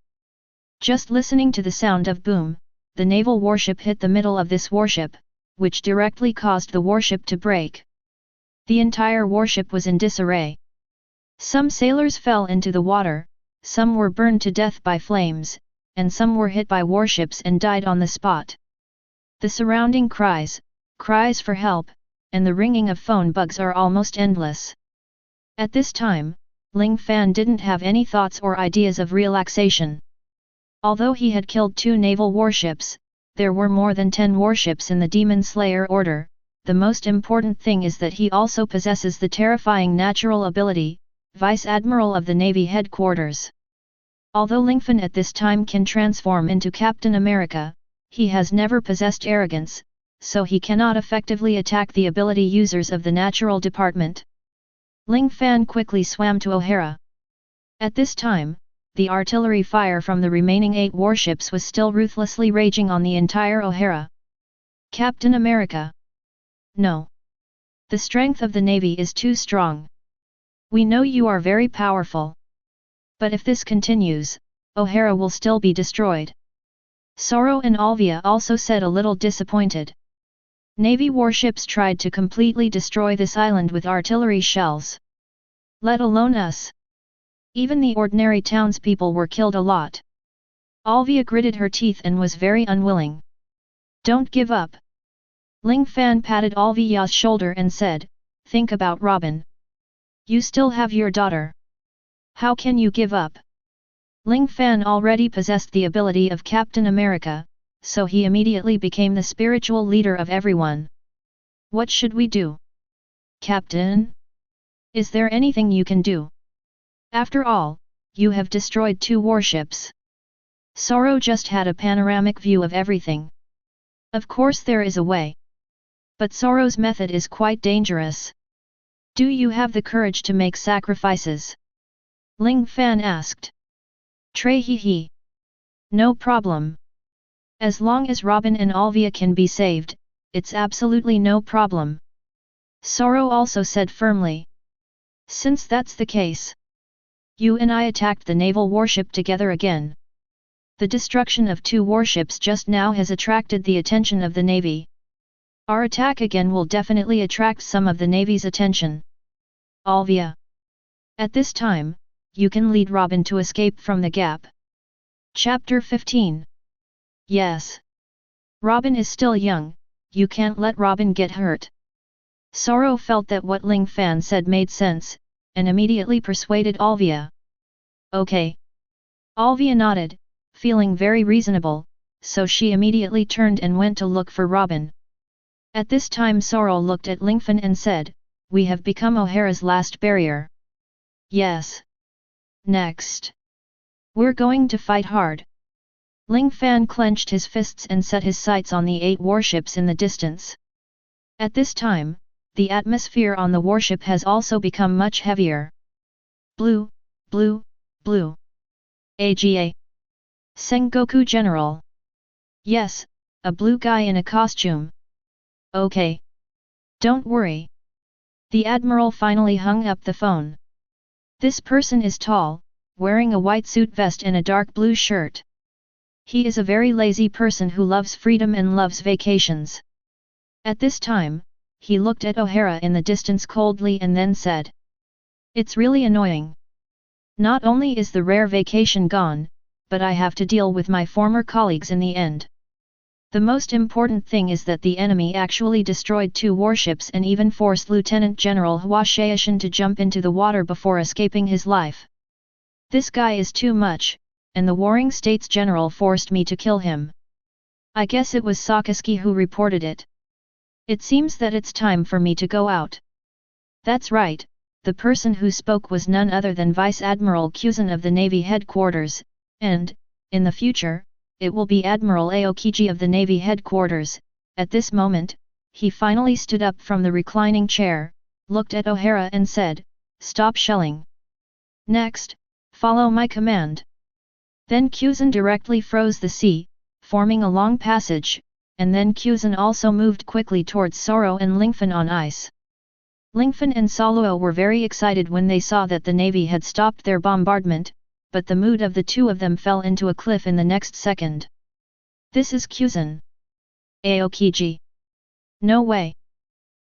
Just listening to the sound of boom, the naval warship hit the middle of this warship, which directly caused the warship to break. The entire warship was in disarray. Some sailors fell into the water, some were burned to death by flames, and some were hit by warships and died on the spot. The surrounding cries for help, and the ringing of phone bugs are almost endless. At this time, Ling Fan didn't have any thoughts or ideas of relaxation. Although he had killed 2 naval warships, there were more than 10 warships in the Demon Slayer order. The most important thing is that he also possesses the terrifying natural ability, Vice Admiral of the Navy headquarters. Although Lingfan at this time can transform into Captain America, he has never possessed arrogance, so he cannot effectively attack the ability users of the natural department. Ling Fan quickly swam to O'Hara. At this time, the artillery fire from the remaining 8 warships was still ruthlessly raging on the entire O'Hara. Captain America! No. The strength of the Navy is too strong. We know you are very powerful. But if this continues, O'Hara will still be destroyed. Sorro and Alvia also said a little disappointed. Navy warships tried to completely destroy this island with artillery shells. Let alone us. Even the ordinary townspeople were killed a lot. Alvia gritted her teeth and was very unwilling. Don't give up. Ling Fan patted Alvia's shoulder and said, think about Robin. You still have your daughter. How can you give up? Ling Fan already possessed the ability of Captain America, so he immediately became the spiritual leader of everyone. What should we do? Captain? Is there anything you can do? After all, you have destroyed 2 warships. Sorro just had a panoramic view of everything. Of course there is a way. But Sorro's method is quite dangerous. Do you have the courage to make sacrifices? Ling Fan asked. Hee. No problem. As long as Robin and Alvia can be saved, it's absolutely no problem. Sorro also said firmly. Since that's the case, you and I attacked the naval warship together again. The destruction of 2 warships just now has attracted the attention of the Navy. Our attack again will definitely attract some of the Navy's attention. Alvia. At this time, you can lead Robin to escape from the gap. Chapter 15. Yes. Robin is still young, you can't let Robin get hurt. Sorro felt that what Ling Fan said made sense, and immediately persuaded Alvia. Okay. Alvia nodded, feeling very reasonable, so she immediately turned and went to look for Robin. At this time Sorro looked at Lingfan and said, we have become O'Hara's last barrier. Yes. Next. We're going to fight hard. Ling Fan clenched his fists and set his sights on the 8 warships in the distance. At this time, the atmosphere on the warship has also become much heavier. Blue, blue, blue. AGA. Sengoku General. Yes, a blue guy in a costume. Okay. Don't worry. The Admiral finally hung up the phone. This person is tall, wearing a white suit vest and a dark blue shirt. He is a very lazy person who loves freedom and loves vacations. At this time, he looked at O'Hara in the distance coldly and then said. It's really annoying. Not only is the rare vacation gone, but I have to deal with my former colleagues in the end. The most important thing is that the enemy actually destroyed 2 warships and even forced Lieutenant General Hua Shaishin to jump into the water before escaping his life. This guy is too much, and the Warring States General forced me to kill him. I guess it was Sakisuke who reported it. It seems that it's time for me to go out. That's right, the person who spoke was none other than Vice Admiral Kuzan of the Navy headquarters, and, in the future, it will be Admiral Aokiji of the Navy headquarters. At this moment, he finally stood up from the reclining chair, looked at O'Hara and said, stop shelling. Next, follow my command. Then Kuzan directly froze the sea, forming a long passage, and then Kuzan also moved quickly towards Sorro and Lingfan on ice. Lingfan and Sorro were very excited when they saw that the Navy had stopped their bombardment, but the mood of the 2 of them fell into a cliff in the next second. This is Kuzan. Aokiji. No way.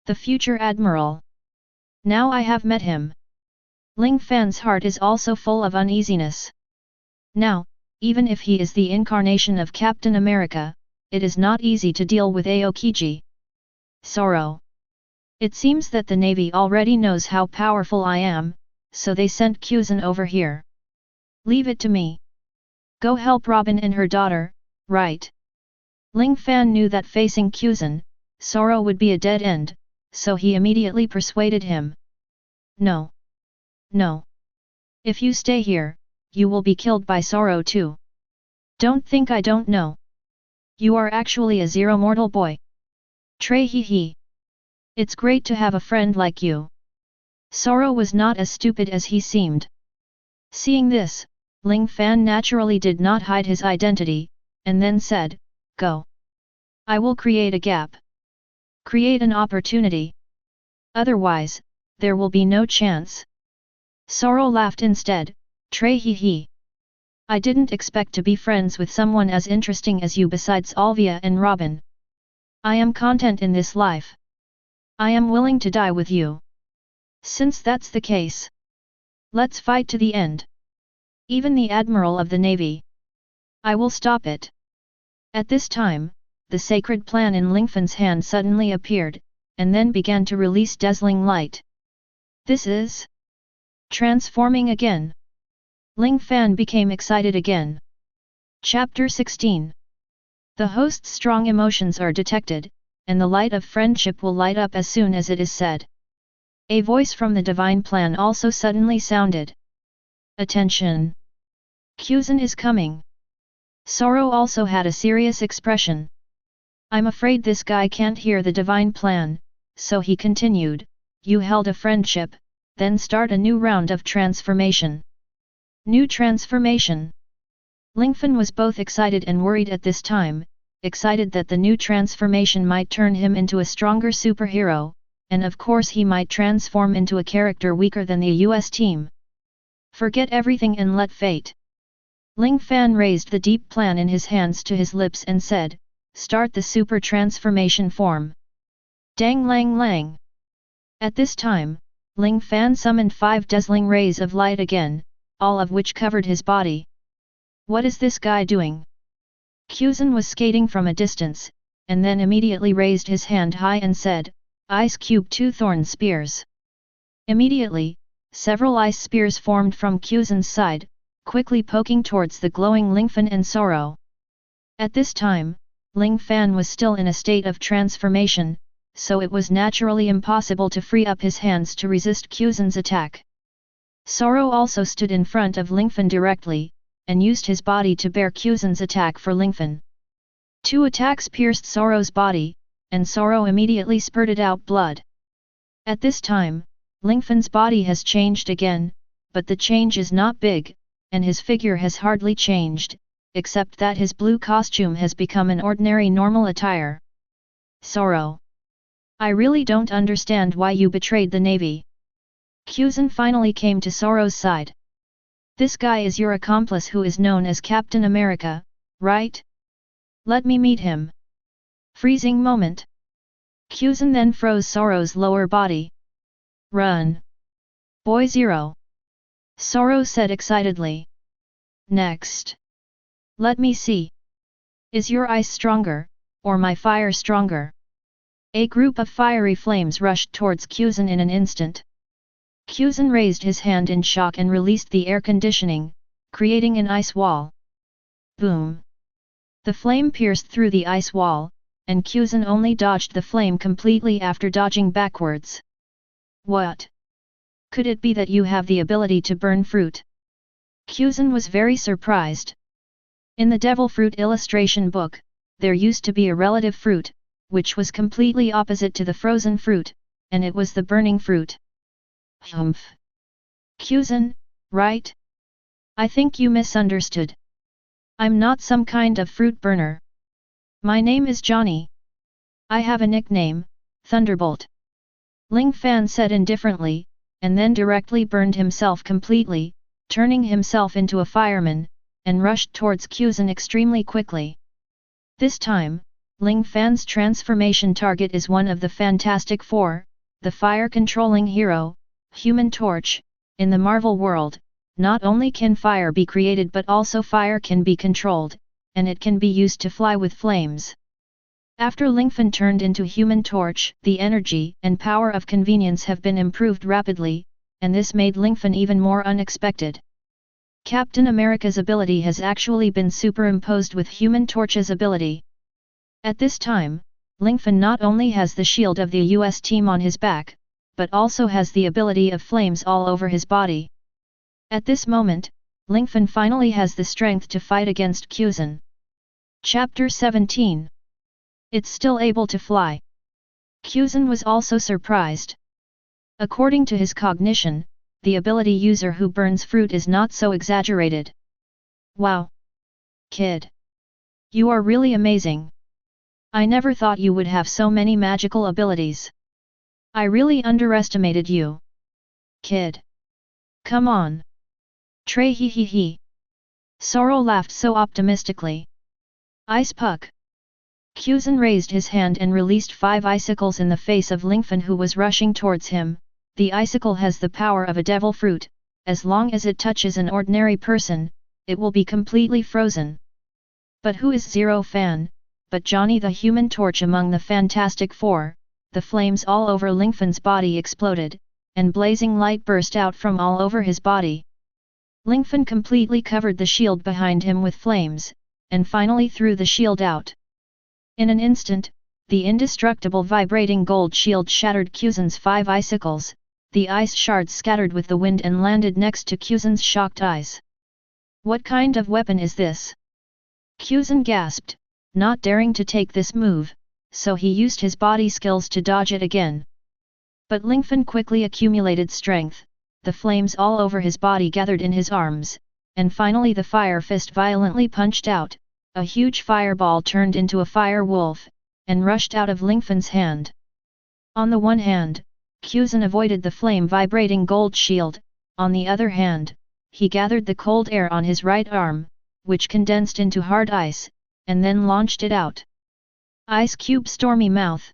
The future Admiral. Now I have met him. Ling Fan's heart is also full of uneasiness. Now, even if he is the incarnation of Captain America, it is not easy to deal with Aokiji. Sorro. It seems that the Navy already knows how powerful I am, so they sent Kuzan over here. Leave it to me. Go help Robin and her daughter, right? Ling Fan knew that facing Kuzan, Sorro would be a dead end, so he immediately persuaded him. No. No. If you stay here, you will be killed by Sorro too. Don't think I don't know. You are actually a zero mortal boy. Hee. It's great to have a friend like you. Sorro was not as stupid as he seemed. Seeing this, Ling Fan naturally did not hide his identity, and then said, go. I will create a gap. Create an opportunity. Otherwise, there will be no chance. Sorro laughed instead, Hee. I didn't expect to be friends with someone as interesting as you besides Alvia and Robin. I am content in this life. I am willing to die with you. Since that's the case, Let's fight to the end. Even the Admiral of the Navy. I will stop it. At this time, the sacred plan in Lingfan's hand suddenly appeared, and then began to release dazzling light. This is transforming again. Ling Fan became excited again. Chapter 16. The host's strong emotions are detected, and the light of friendship will light up as soon as it is said. A voice from the divine plan also suddenly sounded. Attention! Kyuzan is coming. Sorro also had a serious expression. I'm afraid this guy can't hear the divine plan, so he continued, you held a friendship, then start a new round of transformation. New transformation. Lingfan was both excited and worried at this time, excited that the new transformation might turn him into a stronger superhero, and of course he might transform into a character weaker than the US team. Forget everything and let fate. Ling Fan raised the deep plan in his hands to his lips and said, start the super transformation form. Dang lang lang. At this time, Ling Fan summoned 5 dazzling rays of light again, all of which covered his body. What is this guy doing? Kyuzan was skating from a distance, and then immediately raised his hand high and said, Ice Cube 2 Thorn Spears. Immediately, several ice spears formed from Kyuzan's side, quickly poking towards the glowing Lingfan and Sorro. At this time, Ling Fan was still in a state of transformation, so it was naturally impossible to free up his hands to resist Kyuzan's attack. Sorro also stood in front of Lingfan directly, and used his body to bear Kyuzan's attack for Lingfan. 2 attacks pierced Sorro's body, and Sorro immediately spurted out blood. At this time, Lingfan's body has changed again, but the change is not big, and his figure has hardly changed, except that his blue costume has become an ordinary normal attire. Sorro. I really don't understand why you betrayed the Navy. Kyuzan finally came to Sorro's side. This guy is your accomplice who is known as Captain America, right? Let me meet him. Freezing moment. Kyuzan then froze Sorro's lower body. Run. Boy Zero. Sorro said excitedly. Next. Let me see. Is your ice stronger, or my fire stronger? A group of fiery flames rushed towards Kyuzan in an instant. Kyuzan raised his hand in shock and released the air conditioning, creating an ice wall. Boom! The flame pierced through the ice wall, and Kyuzan only dodged the flame completely after dodging backwards. What? Could it be that you have the ability to burn fruit? Kyuzan was very surprised. In the Devil Fruit illustration book, there used to be a relative fruit, which was completely opposite to the frozen fruit, and it was the burning fruit. Humph! Kyuzan, right? I think you misunderstood. I'm not some kind of fruit burner. My name is Johnny. I have a nickname, Thunderbolt. Ling Fan said indifferently, and then directly burned himself completely, turning himself into a fireman, and rushed towards Kyuzan extremely quickly. This time, Ling Fan's transformation target is one of the Fantastic Four, the fire-controlling hero, Human Torch. In the Marvel world, not only can fire be created but also fire can be controlled, and it can be used to fly with flames. After Lingfan turned into Human Torch, the energy and power of convenience have been improved rapidly, and this made Lingfan even more unexpected. Captain America's ability has actually been superimposed with Human Torch's ability. At this time, Lingfan not only has the shield of the US team on his back, but also has the ability of flames all over his body. At this moment, Lingfan finally has the strength to fight against Kyuzan. Chapter 17. It's still able to fly. Kyuzan was also surprised. According to his cognition, the ability user who burns fruit is not so exaggerated. Wow! Kid! You are really amazing. I never thought you would have so many magical abilities. I really underestimated you. Kid! Come on! Trey hee hee hee! Sorro laughed so optimistically. Ice Puck! Kyuzan raised his hand and released 5 icicles in the face of Lingfan who was rushing towards him. The icicle has the power of a devil fruit, as long as it touches an ordinary person, it will be completely frozen. But who is Zero Fan, but Johnny the Human Torch among the Fantastic Four? The flames all over Lingfan's body exploded, and blazing light burst out from all over his body. Lingfan completely covered the shield behind him with flames, and finally threw the shield out. In an instant, the indestructible vibrating gold shield shattered Kuzan's 5 icicles, the ice shards scattered with the wind and landed next to Kuzan's shocked eyes. What kind of weapon is this? Kuzan gasped, not daring to take this move, so he used his body skills to dodge it again. But Lingfan quickly accumulated strength, the flames all over his body gathered in his arms, and finally the fire fist violently punched out, a huge fireball turned into a fire wolf, and rushed out of Lingfan's hand. On the one hand, Kuzan avoided the flame-vibrating gold shield, on the other hand, he gathered the cold air on his right arm, which condensed into hard ice, and then launched it out. Ice Cube Stormy Mouth.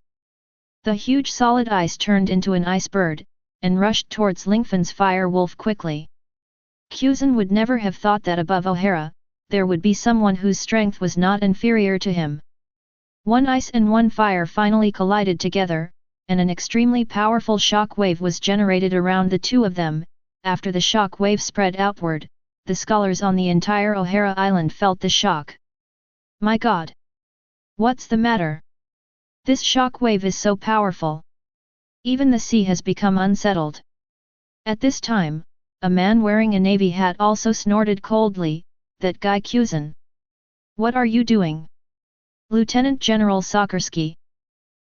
The huge solid ice turned into an ice bird, and rushed towards Lingfan's fire wolf quickly. Kuzan would never have thought that above O'Hara, there would be someone whose strength was not inferior to him. One ice and one fire finally collided together, and an extremely powerful shock wave was generated around the two of them. After the shock wave spread outward, the scholars on the entire O'Hara Island felt the shock. My God! What's the matter? This shock wave is so powerful. Even the sea has become unsettled. At this time, a man wearing a navy hat also snorted coldly, that guy Kuzan. What are you doing? Lieutenant General Sockersky.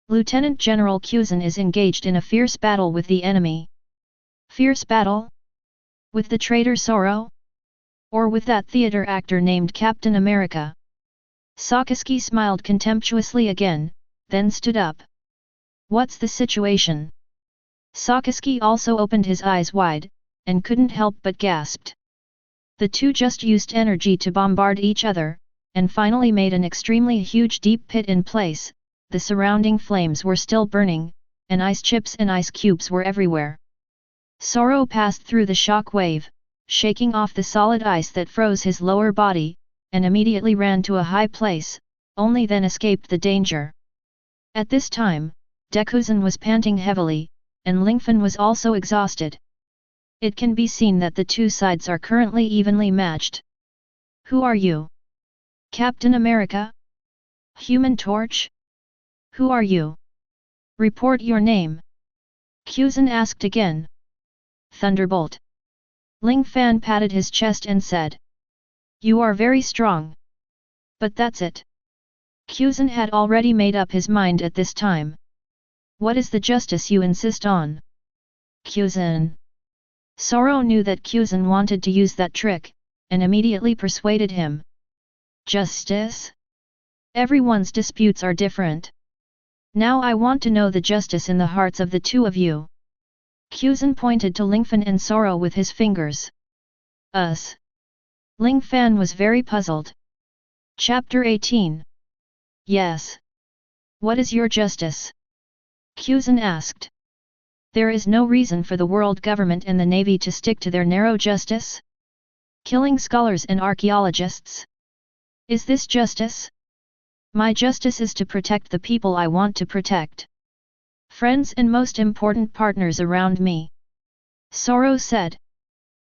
Lieutenant General Kuzan is engaged in a fierce battle with the enemy. Fierce battle? With the traitor Sorro? Or with that theater actor named Captain America? Sockersky smiled contemptuously again, then stood up. What's the situation? Sockersky also opened his eyes wide, and couldn't help but gasped. The two just used energy to bombard each other, and finally made an extremely huge deep pit in place. The surrounding flames were still burning, and ice chips and ice cubes were everywhere. Sorro passed through the shock wave, shaking off the solid ice that froze his lower body, and immediately ran to a high place, only then escaped the danger. At this time, Dekuzan was panting heavily, and Lingfan was also exhausted. It can be seen that the two sides are currently evenly matched. Who are you? Captain America? Human Torch? Who are you? Report your name. Kuzan asked again. Thunderbolt. Ling Fan patted his chest and said. You are very strong. But that's it. Kuzan had already made up his mind at this time. What is the justice you insist on? Kuzan. Sorro knew that Kuzan wanted to use that trick, and immediately persuaded him. Justice? Everyone's disputes are different. Now I want to know the justice in the hearts of the two of you. Kuzan pointed to Lingfan and Sorro with his fingers. Us. Ling Fan was very puzzled. Chapter 18. Yes. What is your justice? Kuzan asked. There is no reason for the world government and the navy to stick to their narrow justice? Killing scholars and archaeologists? Is this justice? My justice is to protect the people I want to protect. Friends and most important partners around me. Sorro said.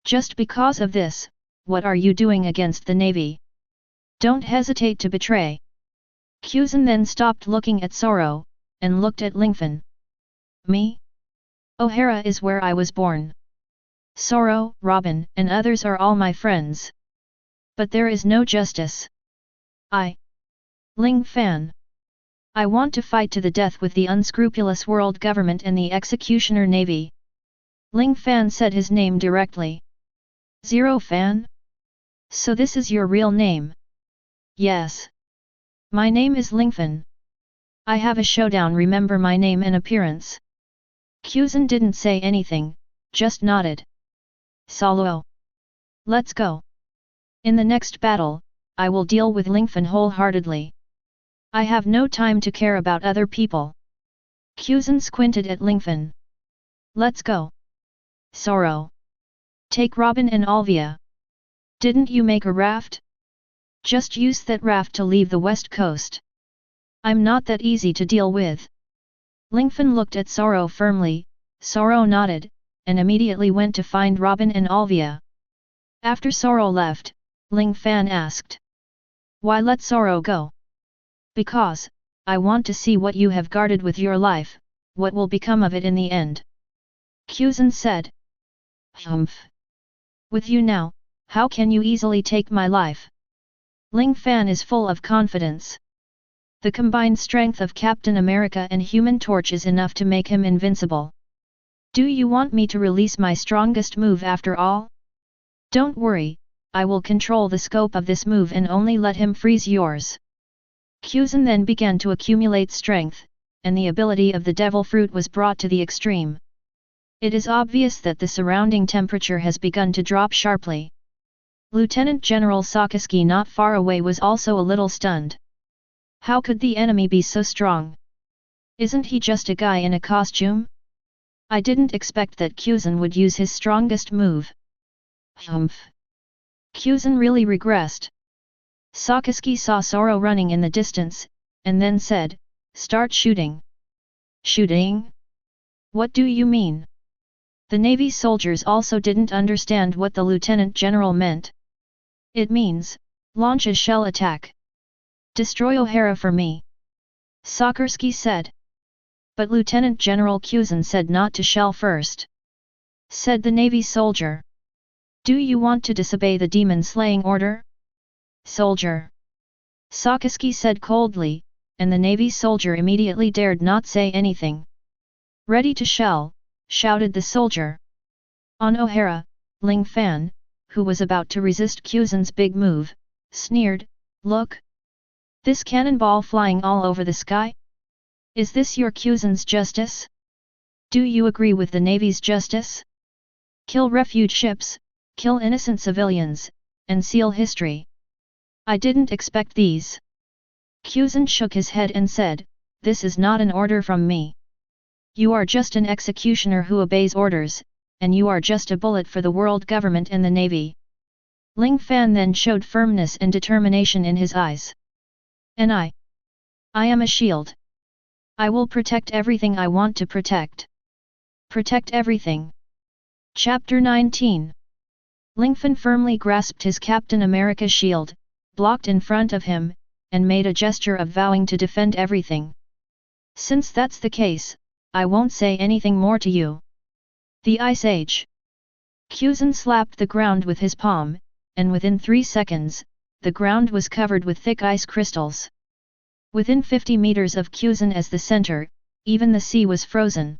Just because of this, what are you doing against the navy? Don't hesitate to betray. Kuzan then stopped looking at Sorro, and looked at Lingfan. Me? O'Hara is where I was born. Sorro, Robin, and others are all my friends. But there is no justice. Ling Fan. I want to fight to the death with the unscrupulous world government and the executioner navy. Ling Fan said his name directly. Zero Fan? So this is your real name? Yes. My name is Lingfan. I have a showdown, remember my name and appearance. Kuzan didn't say anything, just nodded. Solo. Let's go. In the next battle, I will deal with Lingfan wholeheartedly. I have no time to care about other people. Kuzan squinted at Lingfan. Let's go. Sorro. Take Robin and Alvia. Didn't you make a raft? Just use that raft to leave the west coast. I'm not that easy to deal with. Lingfan looked at Sorro firmly, Sorro nodded, and immediately went to find Robin and Alvia. After Sorro left, Ling Fan asked. Why let Sorro go? Because, I want to see what you have guarded with your life, what will become of it in the end. Kuzan said. Humph. With you now, how can you easily take my life? Ling Fan is full of confidence. The combined strength of Captain America and Human Torch is enough to make him invincible. Do you want me to release my strongest move after all? Don't worry, I will control the scope of this move and only let him freeze yours. Kuzan then began to accumulate strength, and the ability of the devil fruit was brought to the extreme. It is obvious that the surrounding temperature has begun to drop sharply. Lieutenant General Sakazuki not far away was also a little stunned. How could the enemy be so strong? Isn't he just a guy in a costume? I didn't expect that Kuzan would use his strongest move. Humph. Kuzan really regressed. Sakazuki saw Sorro running in the distance, and then said, Start shooting. Shooting? What do you mean? The Navy soldiers also didn't understand what the Lieutenant General meant. It means, launch a shell attack. Destroy O'Hara for me. Sakazuki said. But Lieutenant General Kuzan said not to shell first. Said the Navy soldier. Do you want to disobey the demon-slaying order? Soldier. Sakazuki said coldly, and the Navy soldier immediately dared not say anything. Ready to shell, shouted the soldier. On O'Hara, Ling Fan, who was about to resist Kuzan's big move, sneered, Look! This cannonball flying all over the sky? Is this your Kuzan's justice? Do you agree with the Navy's justice? Kill refuge ships, kill innocent civilians, and seal history. I didn't expect these. Kuzan shook his head and said, This is not an order from me. You are just an executioner who obeys orders, and you are just a bullet for the world government and the Navy. Ling Fan then showed firmness and determination in his eyes. And I am a shield. I will protect everything I want to protect. Protect everything. Chapter 19. Lingfan firmly grasped his Captain America shield, blocked in front of him, and made a gesture of vowing to defend everything. Since that's the case, I won't say anything more to you. The Ice Age. Kuzan slapped the ground with his palm, and within 3 seconds, the ground was covered with thick ice crystals. Within 50 meters of Kuzan as the center, even the sea was frozen.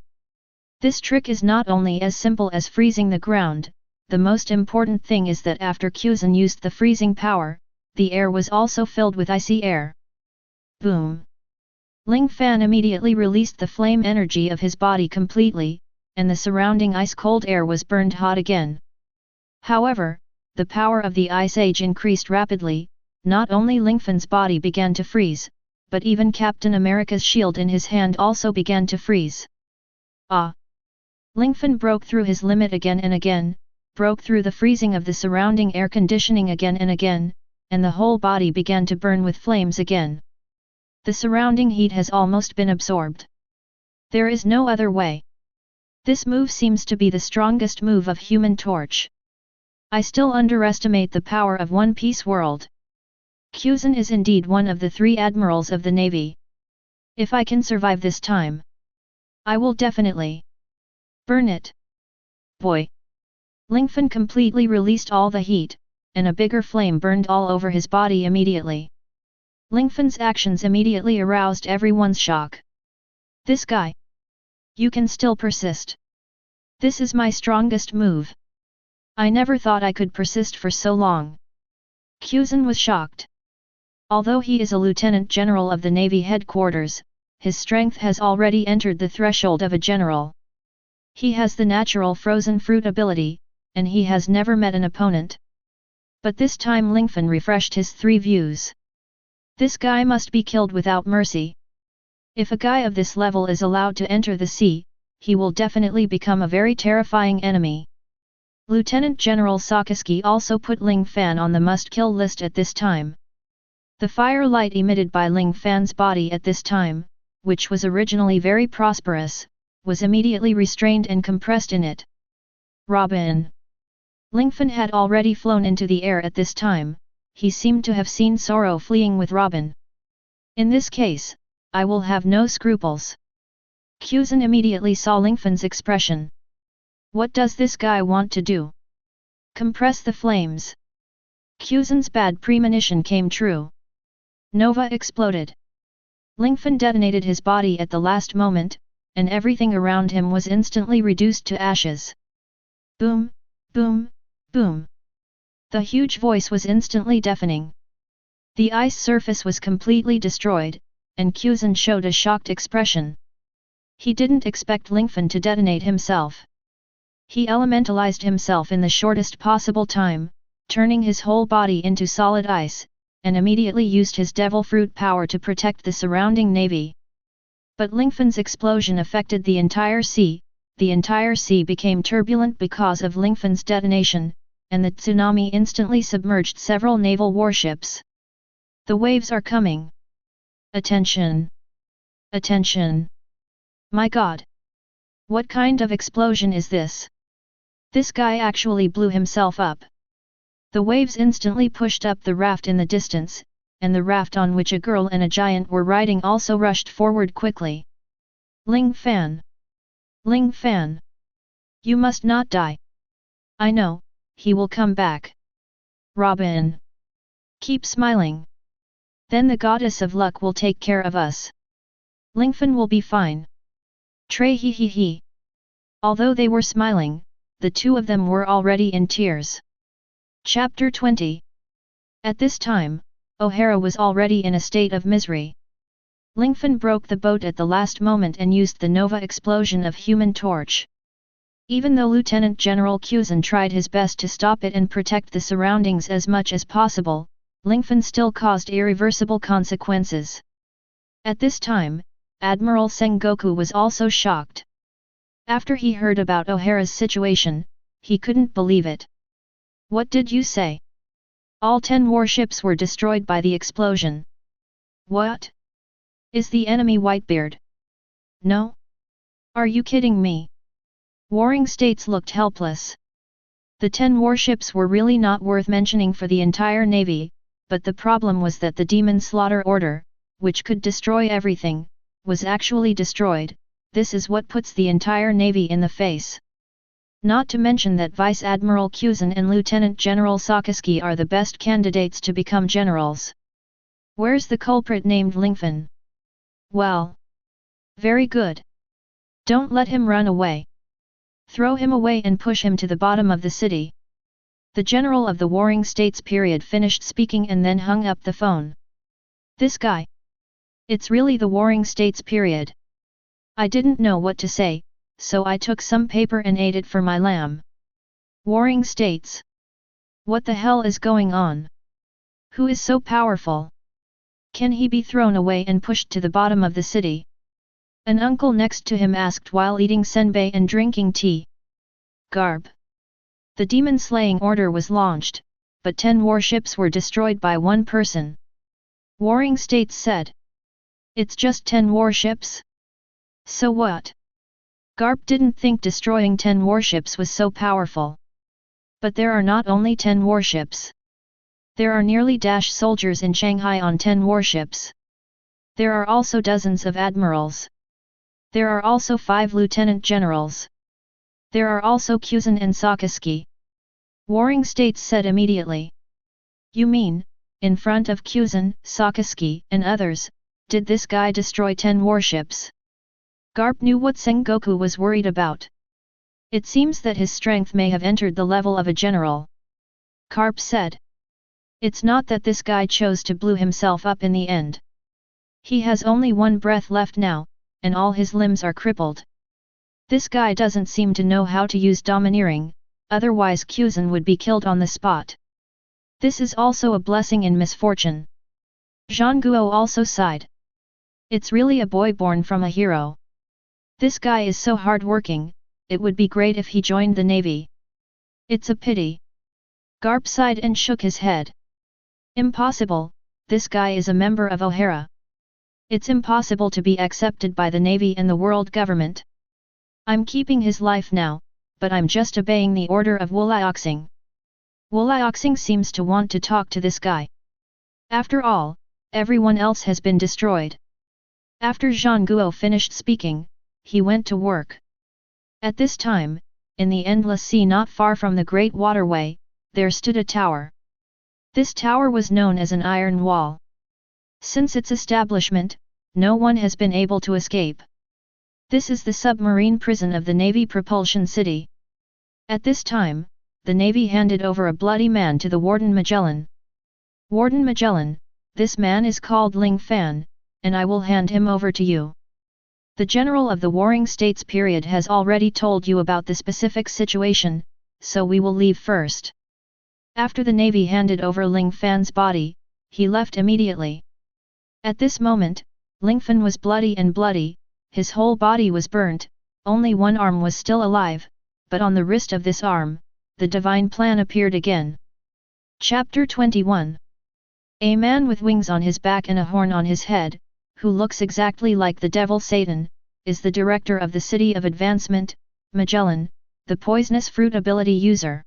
This trick is not only as simple as freezing the ground, the most important thing is that after Kuzan used the freezing power, the air was also filled with icy air. Boom! Ling Fan immediately released the flame energy of his body completely, and the surrounding ice-cold air was burned hot again. However, the power of the Ice Age increased rapidly, not only Lingfan's body began to freeze, but even Captain America's shield in his hand also began to freeze. Ah! Lingfan broke through his limit again and again, broke through the freezing of the surrounding air conditioning again and again, and the whole body began to burn with flames again. The surrounding heat has almost been absorbed. There is no other way. This move seems to be the strongest move of Human Torch. I still underestimate the power of One Piece world. Kuzan is indeed one of the 3 admirals of the Navy. If I can survive this time, I will definitely burn it. Boy! Lingfan completely released all the heat, and a bigger flame burned all over his body immediately. Lingfan's actions immediately aroused everyone's shock. This guy! You can still persist. This is my strongest move. I never thought I could persist for so long. Kuzan was shocked. Although he is a lieutenant general of the Navy headquarters, his strength has already entered the threshold of a general. He has the natural frozen fruit ability, and he has never met an opponent. But this time Lingfan refreshed his 3 views. This guy must be killed without mercy. If a guy of this level is allowed to enter the sea, he will definitely become a very terrifying enemy. Lieutenant General Sakazuki also put Ling Fan on the must-kill list at this time. The firelight emitted by Ling Fan's body at this time, which was originally very prosperous, was immediately restrained and compressed in it. Robin. Lingfan had already flown into the air at this time. He seemed to have seen Sorro fleeing with Robin. In this case, I will have no scruples. Kuzan immediately saw Lingfan's expression. What does this guy want to do? Compress the flames. Kuzan's bad premonition came true. Nova exploded. Lingfan detonated his body at the last moment, and everything around him was instantly reduced to ashes. Boom, boom, boom. The huge voice was instantly deafening. The ice surface was completely destroyed, and Kuzan showed a shocked expression. He didn't expect Lingfan to detonate himself. He elementalized himself in the shortest possible time, turning his whole body into solid ice, and immediately used his devil fruit power to protect the surrounding navy. But Lingfan's explosion affected the entire sea became turbulent because of Lingfan's detonation, and the tsunami instantly submerged several naval warships. The waves are coming. Attention! Attention! My God! What kind of explosion is this? This guy actually blew himself up. The waves instantly pushed up the raft in the distance, and the raft on which a girl and a giant were riding also rushed forward quickly. Ling Fan! Ling Fan! You must not die. I know, he will come back. Robin! Keep smiling. Then the goddess of luck will take care of us. Lingfan will be fine. Trey hee hee hee. Although they were smiling, the two of them were already in tears. Chapter 20. At this time, O'Hara was already in a state of misery. Lingfan broke the boat at the last moment and used the Nova explosion of Human Torch. Even though Lieutenant General Kuzan tried his best to stop it and protect the surroundings as much as possible, Lingfan still caused irreversible consequences. At this time, Admiral Sengoku was also shocked. After he heard about O'Hara's situation, he couldn't believe it. What did you say? All 10 warships were destroyed by the explosion. What? Is the enemy Whitebeard? No? Are you kidding me? Warring states looked helpless. The 10 warships were really not worth mentioning for the entire navy, but the problem was that the Demon Slaughter Order, which could destroy everything, was actually destroyed. This is what puts the entire navy in the face. Not to mention that Vice Admiral Kuzan and Lieutenant General Sakazuki are the best candidates to become generals. Where's the culprit named Lingfan? Well. Very good. Don't let him run away. Throw him away and push him to the bottom of the city. The general of the Warring States period finished speaking and then hung up the phone. This guy. It's really the Warring States period. I didn't know what to say, so I took some paper and ate it for my lamb. Warring States. What the hell is going on? Who is so powerful? Can he be thrown away and pushed to the bottom of the city? An uncle next to him asked while eating senbei and drinking tea. Garb. The demon-slaying order was launched, but 10 warships were destroyed by one person. Warring States said. It's just 10 warships? So what? Garp didn't think destroying 10 warships was so powerful. But there are not only 10 warships. There are nearly soldiers in Shanghai on 10 warships. There are also dozens of admirals. There are also 5 lieutenant generals. There are also Kuzan and Sakazuki. Warring States said immediately. You mean, in front of Kuzan, Sakazuki, and others, did this guy destroy 10 warships? Garp knew what Sengoku was worried about. It seems that his strength may have entered the level of a general. Garp said. It's not that this guy chose to blow himself up in the end. He has only one breath left now, and all his limbs are crippled. This guy doesn't seem to know how to use domineering, otherwise Kuzan would be killed on the spot. This is also a blessing in misfortune. Zhang Guo also sighed. It's really a boy born from a hero. This guy is so hard-working, it would be great if he joined the navy. It's a pity. Garp sighed and shook his head. Impossible, this guy is a member of O'Hara. It's impossible to be accepted by the Navy and the world government. I'm keeping his life now, but I'm just obeying the order of Wolioxing. Wolioxing seems to want to talk to this guy. After all, everyone else has been destroyed. After Zhang Guo finished speaking, he went to work. At this time, in the endless sea not far from the great waterway, there stood a tower. This tower was known as an iron wall. Since its establishment, no one has been able to escape. This is the submarine prison of the Navy Propulsion City. At this time, the Navy handed over a bloody man to the Warden Magellan. Warden Magellan, this man is called Ling Fan, and I will hand him over to you. The General of the Warring States period has already told you about the specific situation, so we will leave first. After the Navy handed over Ling Fan's body, he left immediately. At this moment, Lingfan was bloody, his whole body was burnt, only one arm was still alive, but on the wrist of this arm, the divine plan appeared again. Chapter 21. A man with wings on his back and a horn on his head, who looks exactly like the devil Satan, is the director of the City of Advancement, Magellan, the poisonous fruit ability user.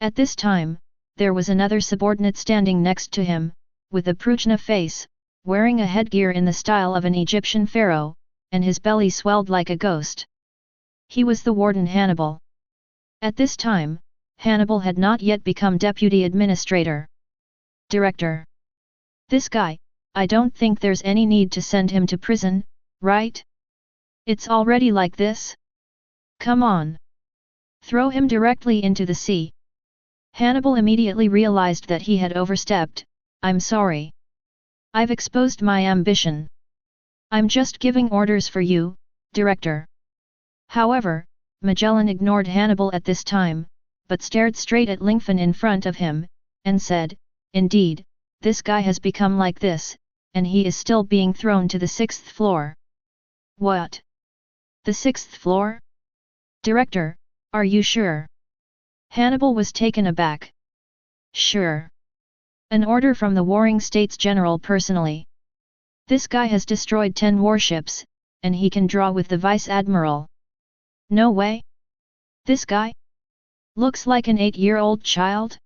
At this time, there was another subordinate standing next to him, with a Pruchna face, wearing a headgear in the style of an Egyptian pharaoh, and his belly swelled like a ghost. He was the Warden Hannibal. At this time, Hannibal had not yet become deputy administrator. Director. This guy, I don't think there's any need to send him to prison, right? It's already like this? Come on. Throw him directly into the sea. Hannibal immediately realized that he had overstepped. I'm sorry. I've exposed my ambition. I'm just giving orders for you, Director. However, Magellan ignored Hannibal at this time, but stared straight at Lingfan in front of him, and said, Indeed, this guy has become like this, and he is still being thrown to the 6th floor. What? The 6th floor? Director, are you sure? Hannibal was taken aback. Sure. An order from the Warring States General personally. This guy has destroyed 10 warships, and he can draw with the Vice Admiral. No way? This guy? Looks like an 8-year-old child?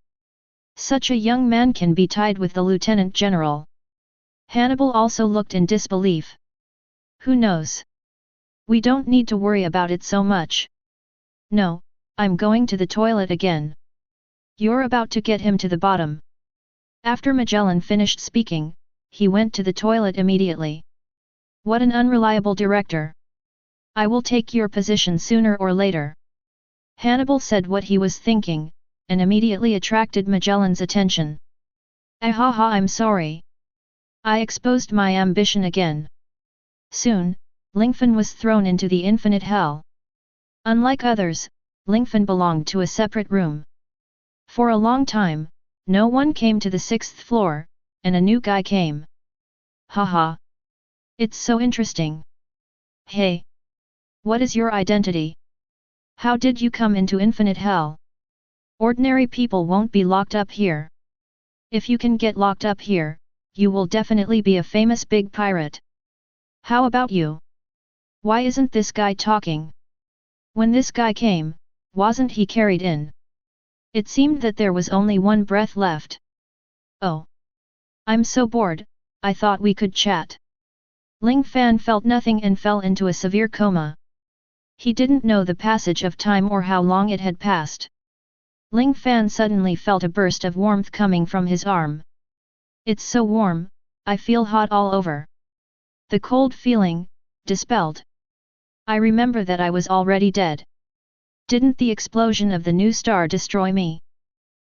Such a young man can be tied with the Lieutenant General. Hannibal also looked in disbelief. Who knows? We don't need to worry about it so much. No, I'm going to the toilet again. You're about to get him to the bottom. After Magellan finished speaking, he went to the toilet immediately. What an unreliable director. I will take your position sooner or later. Hannibal said what he was thinking, and immediately attracted Magellan's attention. Ahaha, I'm sorry. I exposed my ambition again. Soon, Lingfan was thrown into the infinite hell. Unlike others, Lingfan belonged to a separate room. For a long time, no one came to the 6th floor, and a new guy came. Haha. It's so interesting. Hey. What is your identity? How did you come into infinite hell? Ordinary people won't be locked up here. If you can get locked up here, you will definitely be a famous big pirate. How about you? Why isn't this guy talking? When this guy came, wasn't he carried in? It seemed that there was only one breath left. Oh. I'm so bored, I thought we could chat. Ling Fan felt nothing and fell into a severe coma. He didn't know the passage of time or how long it had passed. Ling Fan suddenly felt a burst of warmth coming from his arm. It's so warm, I feel hot all over. The cold feeling, dispelled. I remember that I was already dead. Didn't the explosion of the new star destroy me?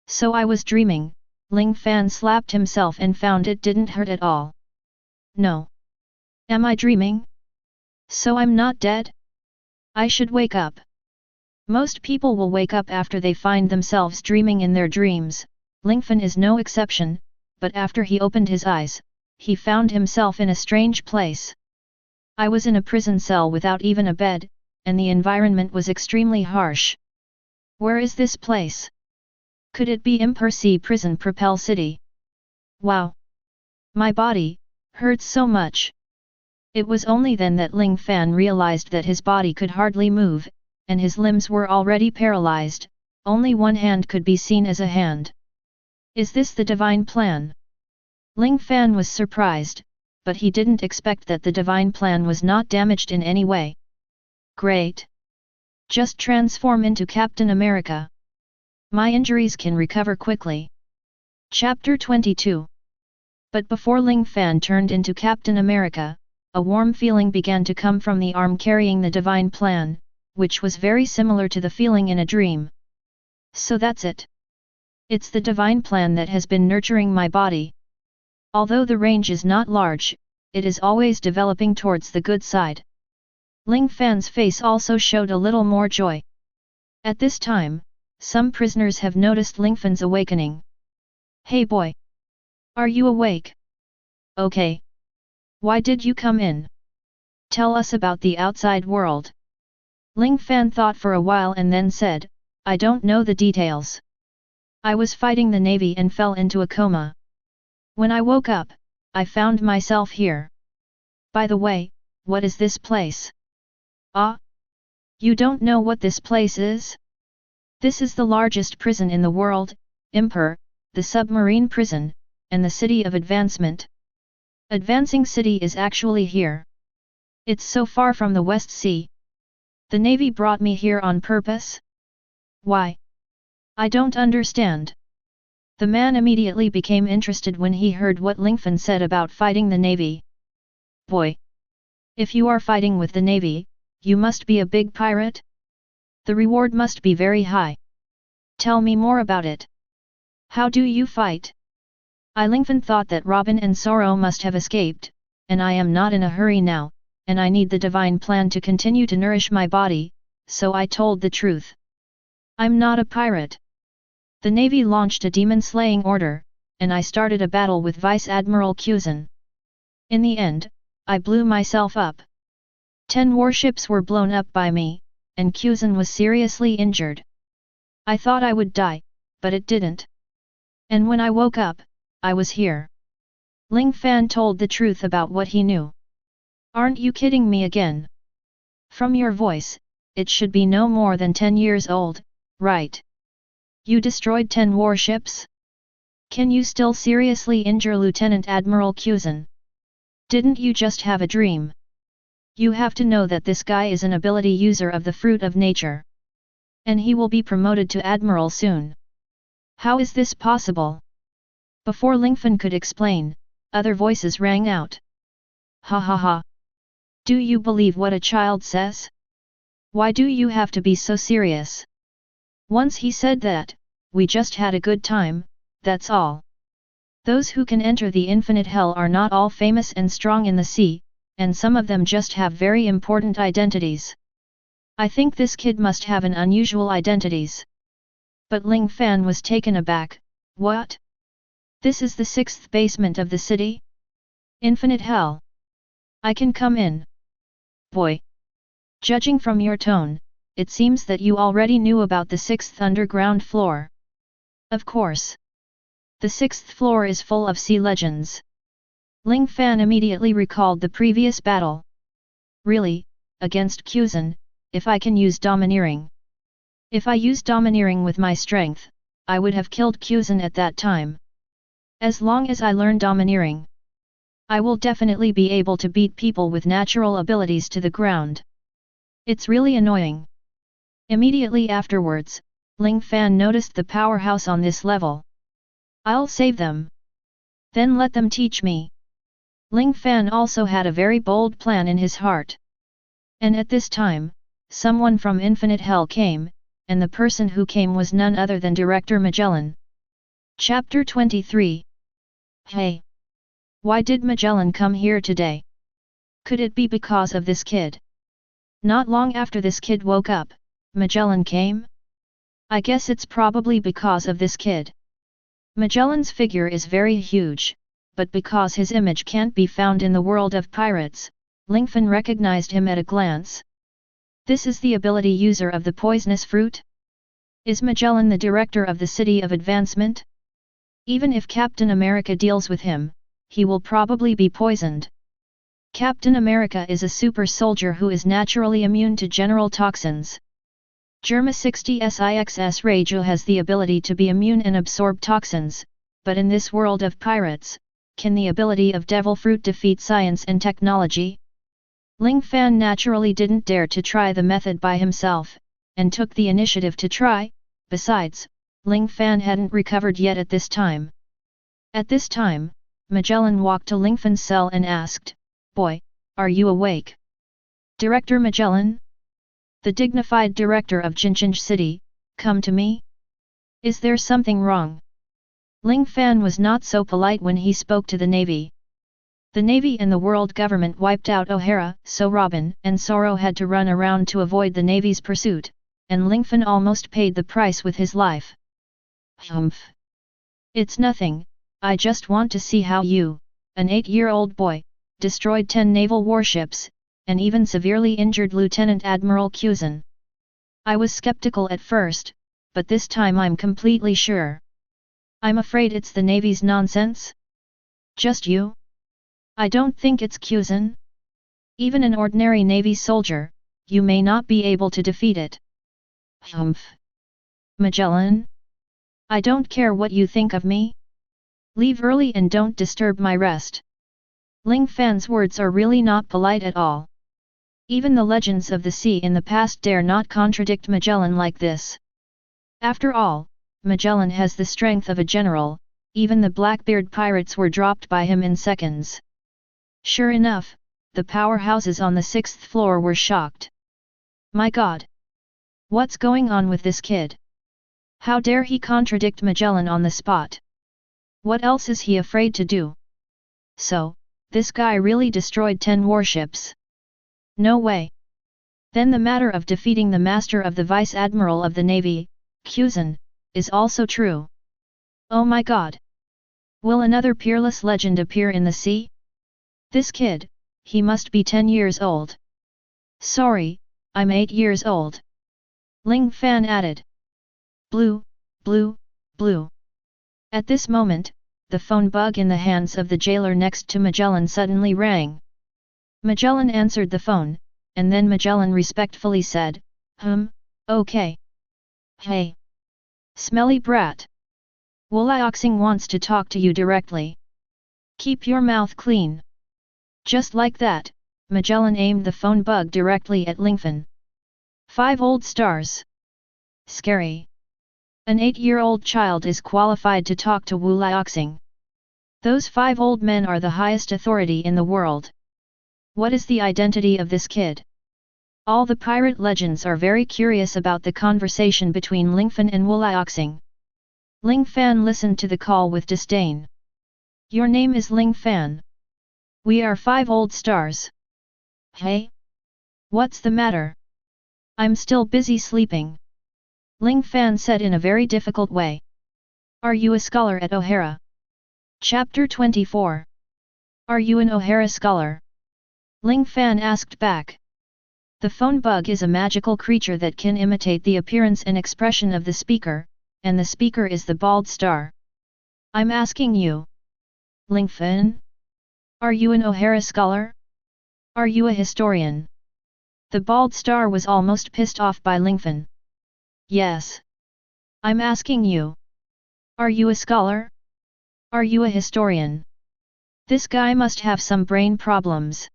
So I was dreaming. Ling Fan slapped himself and found it didn't hurt at all. No. Am I dreaming? So I'm not dead? I should wake up. Most people will wake up after they find themselves dreaming in their dreams. Lingfan is no exception, but after he opened his eyes, he found himself in a strange place. I was in a prison cell without even a bed, and the environment was extremely harsh. Where is this place? Could it be Impersea Prison Propel City? Wow! My body hurts so much. It was only then that Ling Fan realized that his body could hardly move, and his limbs were already paralyzed, only one hand could be seen as a hand. Is this the divine plan? Ling Fan was surprised, but he didn't expect that the divine plan was not damaged in any way. Great! Just transform into Captain America. My injuries can recover quickly. Chapter 22. But before Ling Fan turned into Captain America, a warm feeling began to come from the arm carrying the divine plan, which was very similar to the feeling in a dream. So that's it. It's the divine plan that has been nurturing my body. Although the range is not large, it is always developing towards the good side. Ling Fan's face also showed a little more joy. At this time, some prisoners have noticed Lingfan's awakening. Hey boy! Are you awake? Okay. Why did you come in? Tell us about the outside world. Ling Fan thought for a while and then said, I don't know the details. I was fighting the navy and fell into a coma. When I woke up, I found myself here. By the way, what is this place? Ah? You don't know what this place is? This is the largest prison in the world, Imper, the submarine prison, and the city of advancement. Advancing City is actually here. It's so far from the West Sea. The Navy brought me here on purpose? Why? I don't understand. The man immediately became interested when he heard what Lingfan said about fighting the Navy. Boy! If you are fighting with the Navy, you must be a big pirate? The reward must be very high. Tell me more about it. How do you fight? Lingfan thought that Robin and Sorro must have escaped, and I am not in a hurry now, and I need the divine plan to continue to nourish my body, so I told the truth. I'm not a pirate. The Navy launched a demon-slaying order, and I started a battle with Vice Admiral Kuzan. In the end, I blew myself up. 10 warships were blown up by me, and Kuzan was seriously injured. I thought I would die, but it didn't. And when I woke up, I was here. Ling Fan told the truth about what he knew. Aren't you kidding me again? From your voice, it should be no more than 10 years old, right? You destroyed 10 warships? Can you still seriously injure Lieutenant Admiral Kuzan? Didn't you just have a dream? You have to know that this guy is an ability user of the fruit of nature. And he will be promoted to Admiral soon. How is this possible? Before Lingfan could explain, other voices rang out. Ha ha ha! Do you believe what a child says? Why do you have to be so serious? Once he said that, we just had a good time, that's all. Those who can enter the infinite hell are not all famous and strong in the sea, and some of them just have very important identities. I think this kid must have an unusual identities. But Ling Fan was taken aback. What? This is the 6th basement of the city? Infinite hell. I can come in. Boy. Judging from your tone, it seems that you already knew about the 6th underground floor. Of course. The 6th floor is full of sea legends. Ling Fan immediately recalled the previous battle. Really, against Kuzan, if I can use domineering. If I use domineering with my strength, I would have killed Kuzan at that time. As long as I learn domineering, I will definitely be able to beat people with natural abilities to the ground. It's really annoying. Immediately afterwards, Ling Fan noticed the powerhouse on this level. I'll save them. Then let them teach me. Ling Fan also had a very bold plan in his heart. And at this time, someone from Infinite Hell came, and the person who came was none other than Director Magellan. Chapter 23. Hey! Why did Magellan come here today? Could it be because of this kid? Not long after this kid woke up, Magellan came? I guess it's probably because of this kid. Magellan's figure is very huge, but because his image can't be found in the world of pirates, Lingfan recognized him at a glance. This is the ability user of the poisonous fruit? Is Magellan the director of the City of Advancement? Even if Captain America deals with him, he will probably be poisoned. Captain America is a super soldier who is naturally immune to general toxins. Germa 60 Sixs Reiju has the ability to be immune and absorb toxins, but in this world of pirates, can the ability of Devil Fruit defeat science and technology? Ling Fan naturally didn't dare to try the method by himself, and took the initiative to try. Besides, Ling Fan hadn't recovered yet at this time. At this time, Magellan walked to Lingfan's cell and asked, "Boy, are you awake?" "Director Magellan? The dignified director of Jinjinj City, come to me? Is there something wrong?" Ling Fan was not so polite when he spoke to the Navy. The Navy and the world government wiped out O'Hara, so Robin and Sorro had to run around to avoid the Navy's pursuit, and Lingfan almost paid the price with his life. "Humph. It's nothing, I just want to see how you, an 8-year-old boy, destroyed 10 naval warships, and even severely injured Lieutenant Admiral Kuzan. I was skeptical at first, but this time I'm completely sure. I'm afraid it's the Navy's nonsense? Just you? I don't think it's Kuzan. Even an ordinary Navy soldier, you may not be able to defeat it." "Humph. Magellan? I don't care what you think of me. Leave early and don't disturb my rest." Ling Fan's words are really not polite at all. Even the legends of the sea in the past dare not contradict Magellan like this. After all, Magellan has the strength of a general, even the Blackbeard pirates were dropped by him in seconds. Sure enough, the powerhouses on the 6th floor were shocked. My God! What's going on with this kid? How dare he contradict Magellan on the spot? What else is he afraid to do? So, this guy really destroyed 10 warships? No way! Then the matter of defeating the master of the Vice Admiral of the Navy, Kuzan, is also true. Oh my God! Will another peerless legend appear in the sea? This kid, he must be 10 years old. Sorry, I'm 8 years old. Ling Fan added. Blue, blue, blue. At this moment, the phone bug in the hands of the jailer next to Magellan suddenly rang. Magellan answered the phone, and then Magellan respectfully said, "Okay. Hey. Smelly brat. Wulioxing wants to talk to you directly. Keep your mouth clean." Just like that, Magellan aimed the phone bug directly at Lingfan. 5 old stars. Scary. An 8-year-old child is qualified to talk to Wulioxing. Those 5 old men are the highest authority in the world. What is the identity of this kid? All the pirate legends are very curious about the conversation between Lingfan and Wulioxing. Ling Fan listened to the call with disdain. "Your name is Ling Fan. We are 5 old stars. Hey? What's the matter? I'm still busy sleeping." Ling Fan said in a very difficult way. "Are you a scholar at O'Hara?" Chapter 24. Are you an O'Hara scholar? Ling Fan asked back. The phone bug is a magical creature that can imitate the appearance and expression of the speaker, and the speaker is the bald star. "I'm asking you. Ling Fan? Are you an O'Hara scholar? Are you a historian?" The bald star was almost pissed off by Lingfan. "Yes. I'm asking you. Are you a scholar? Are you a historian? This guy must have some brain problems.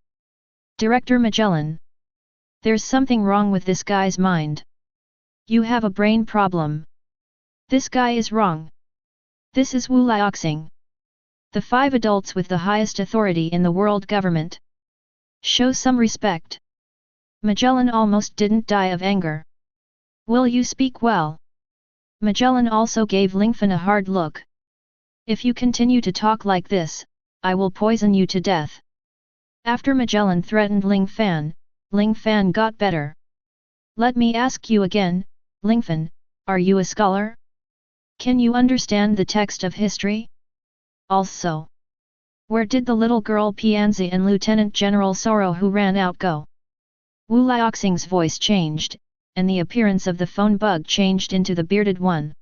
Director Magellan. There's something wrong with this guy's mind. You have a brain problem. This guy is wrong. This is Wulioxing. The 5 adults with the highest authority in the world government. Show some respect." Magellan almost didn't die of anger. "Will you speak well?" Magellan also gave Lingfan a hard look. "If you continue to talk like this, I will poison you to death." After Magellan threatened Ling Fan got better. "Let me ask you again, Lingfan, are you a scholar? Can you understand the text of history? Also, where did the little girl Pianzi and Lieutenant General Sorro who ran out go?" Wulioxing's voice changed, and the appearance of the phone bug changed into the bearded one.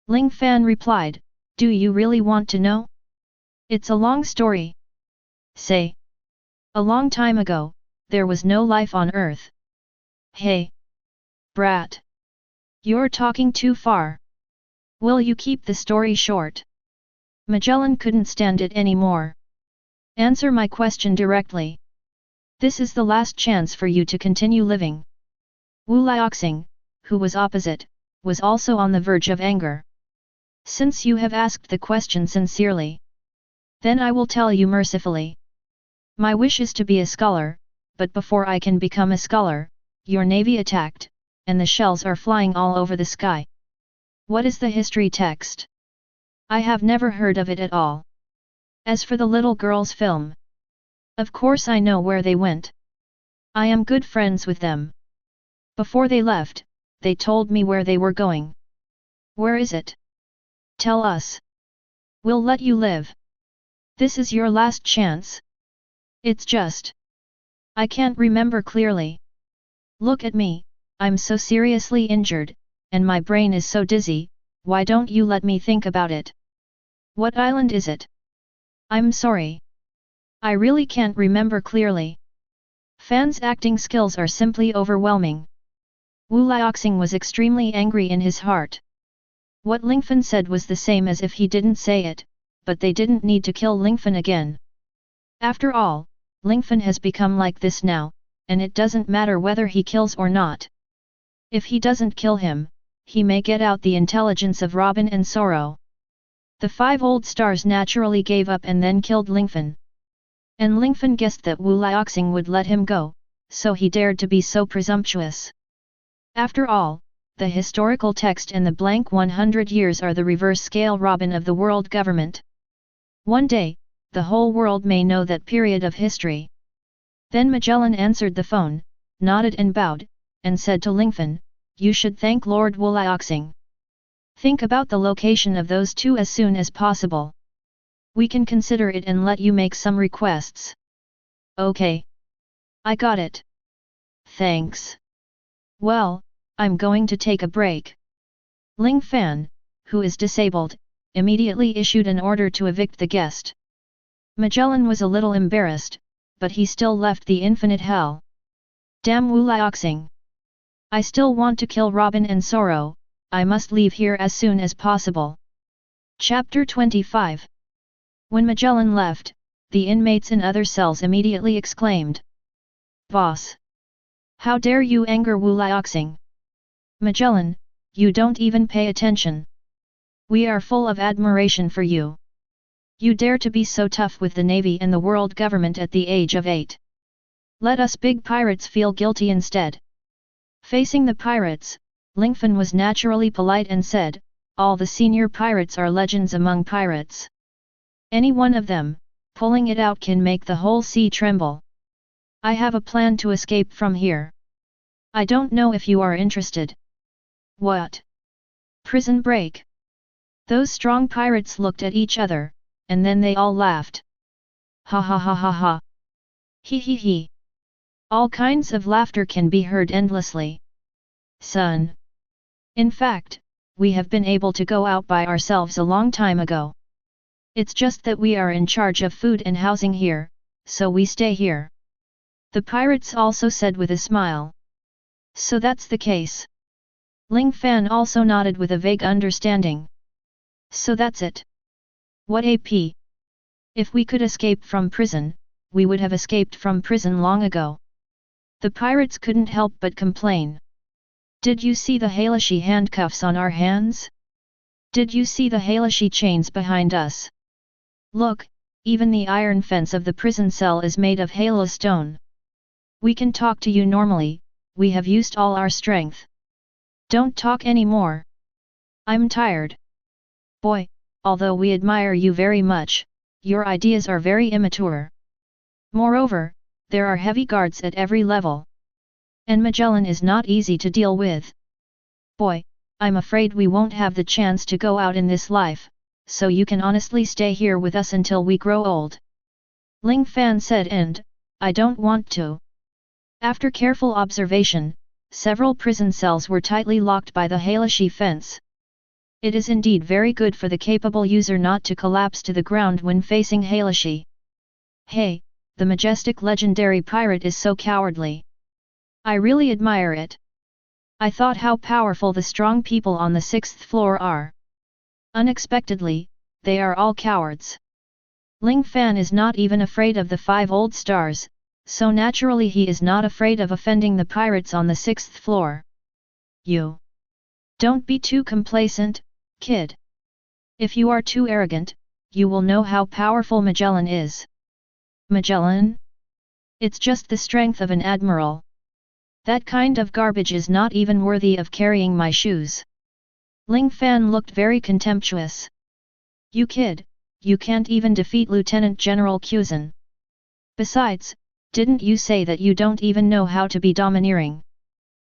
Ling Fan replied, "Do you really want to know? It's a long story. Say. A long time ago, there was no life on Earth." "Hey! Brat! You're talking too far. Will you keep the story short?" Magellan couldn't stand it anymore. "Answer my question directly. This is the last chance for you to continue living." Wu Liaoxing, who was opposite, was also on the verge of anger. "Since you have asked the question sincerely, then I will tell you mercifully. My wish is to be a scholar, but before I can become a scholar, your navy attacked, and the shells are flying all over the sky. What is the history text? I have never heard of it at all. As for the little girl's film, of course I know where they went. I am good friends with them. Before they left, they told me where they were going. Where is it? Tell us. We'll let you live. This is your last chance. It's just, I can't remember clearly. Look at me, I'm so seriously injured, and my brain is so dizzy, why don't you let me think about it? What island is it? I'm sorry. I really can't remember clearly. Fan's acting skills are simply overwhelming." Wu Liaoxing was extremely angry in his heart. What Lingfan said was the same as if he didn't say it, but they didn't need to kill Lingfan again. After all, Lingfan has become like this now, and it doesn't matter whether he kills or not. If he doesn't kill him, he may get out the intelligence of Robin and Sorro. The 5 old stars naturally gave up and then killed Lingfan. And Lingfan guessed that Wu Liaoxing would let him go, so he dared to be so presumptuous. After all, the historical text and the blank 100 years are the reverse scale Robin of the world government. One day, the whole world may know that period of history. Then Magellan answered the phone, nodded and bowed, and said to Lingfan, "You should thank Lord Wu Liaoxing. Think about the location of those 2 as soon as possible. We can consider it and let you make some requests." "Okay. I got it. Thanks. Well, I'm going to take a break." Ling Fan, who is disabled, immediately issued an order to evict the guest. Magellan was a little embarrassed, but he still left the infinite hell. "Damn Wu Liaoxing! I still want to kill Robin and Sorro, I must leave here as soon as possible." Chapter 25. When Magellan left, the inmates in other cells immediately exclaimed, "Boss! How dare you anger Wu Liaoxing? Magellan, you don't even pay attention. We are full of admiration for you. You dare to be so tough with the navy and the world government at the age of 8. Let us big pirates feel guilty instead." Facing the pirates, Lingfan was naturally polite and said, "All the senior pirates are legends among pirates. Any one of them, pulling it out can make the whole sea tremble. I have a plan to escape from here. I don't know if you are interested." "What? Prison break?" Those strong pirates looked at each other, and then they all laughed. "Ha ha ha ha ha! He he he!" All kinds of laughter can be heard endlessly. "Son! In fact, we have been able to go out by ourselves a long time ago. It's just that we are in charge of food and housing here, so we stay here." The pirates also said with a smile. "So that's the case." Ling Fan also nodded with a vague understanding. "So that's it. What AP? If we could escape from prison, we would have escaped from prison long ago." The pirates couldn't help but complain. "Did you see the Halashi handcuffs on our hands? Did you see the Halashi chains behind us? Look, even the iron fence of the prison cell is made of Hala stone. We can talk to you normally, we have used all our strength. Don't talk anymore. I'm tired. Boy, although we admire you very much, your ideas are very immature. Moreover, there are heavy guards at every level. And Magellan is not easy to deal with. Boy, I'm afraid we won't have the chance to go out in this life, so you can honestly stay here with us until we grow old." Ling Fan said, "And I don't want to." After careful observation, several prison cells were tightly locked by the Heilashi fence. It is indeed very good for the capable user not to collapse to the ground when facing Heilashi. Hey, the majestic legendary pirate is so cowardly. I really admire it. I thought how powerful the strong people on the 6th floor are. Unexpectedly, they are all cowards. Ling Fan is not even afraid of the 5 old stars, so naturally he is not afraid of offending the pirates on the 6th floor. You. Don't be too complacent, kid. If you are too arrogant, you will know how powerful Magellan is. Magellan? It's just the strength of an admiral. That kind of garbage is not even worthy of carrying my shoes. Ling Fan looked very contemptuous. You kid, you can't even defeat Lieutenant General Kuzan. Besides, didn't you say that you don't even know how to be domineering?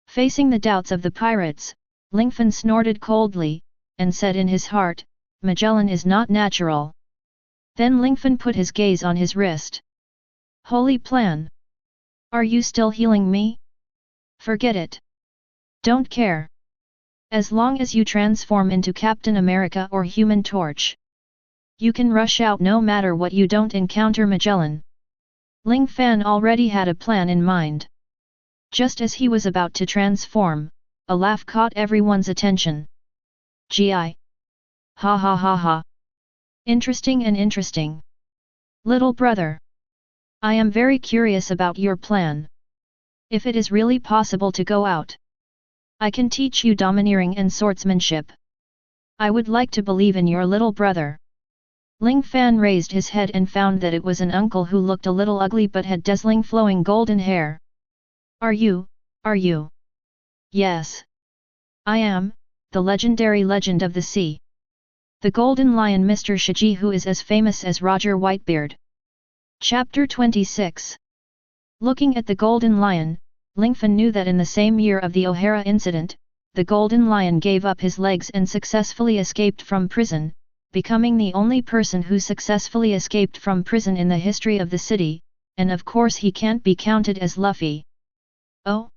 Facing the doubts of the pirates, Lingfan snorted coldly, and said in his heart, Magellan is not natural. Then Lingfan put his gaze on his wrist. Holy plan! Are you still healing me? Forget it. Don't care. As long as you transform into Captain America or Human Torch, you can rush out no matter what. You don't encounter Magellan. Ling Fan already had a plan in mind. Just as he was about to transform, a laugh caught everyone's attention. Gi. Ha ha ha ha. Interesting and interesting. Little brother. I am very curious about your plan. If it is really possible to go out, I can teach you domineering and swordsmanship. I would like to believe in your little brother. Ling Fan raised his head and found that it was an uncle who looked a little ugly but had dazzling flowing golden hair. Are you? Yes. I am, the legendary legend of the sea. The Golden Lion Mr. Shiji, who is as famous as Roger Whitebeard. Chapter 26. Looking at the Golden Lion, Lingfan knew that in the same year of the O'Hara incident, the Golden Lion gave up his legs and successfully escaped from prison, becoming the only person who successfully escaped from prison in the history of the city, and of course he can't be counted as Luffy. Oh?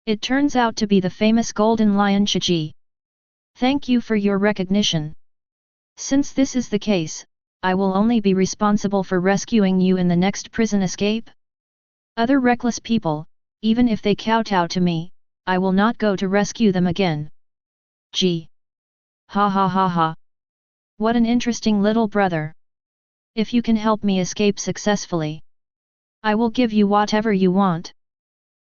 It turns out to be the famous Golden Lion Shiji. Thank you for your recognition. Since this is the case, I will only be responsible for rescuing you in the next prison escape. Other reckless people, even if they kowtow to me, I will not go to rescue them again. Gee. Ha ha ha ha. What an interesting little brother. If you can help me escape successfully, I will give you whatever you want.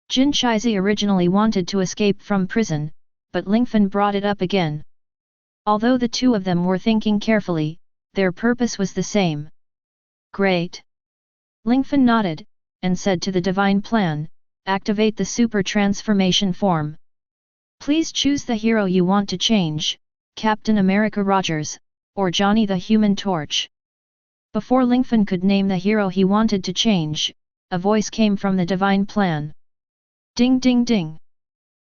Jin Shizi originally wanted to escape from prison, but Lingfan brought it up again. Although the two of them were thinking carefully, their purpose was the same. Great. Lingfan nodded, and said to the divine plan, activate the super transformation form. Please choose the hero you want to change, Captain America Rogers, or Johnny the Human Torch. Before Lingfan could name the hero he wanted to change, a voice came from the divine plan. Ding ding ding.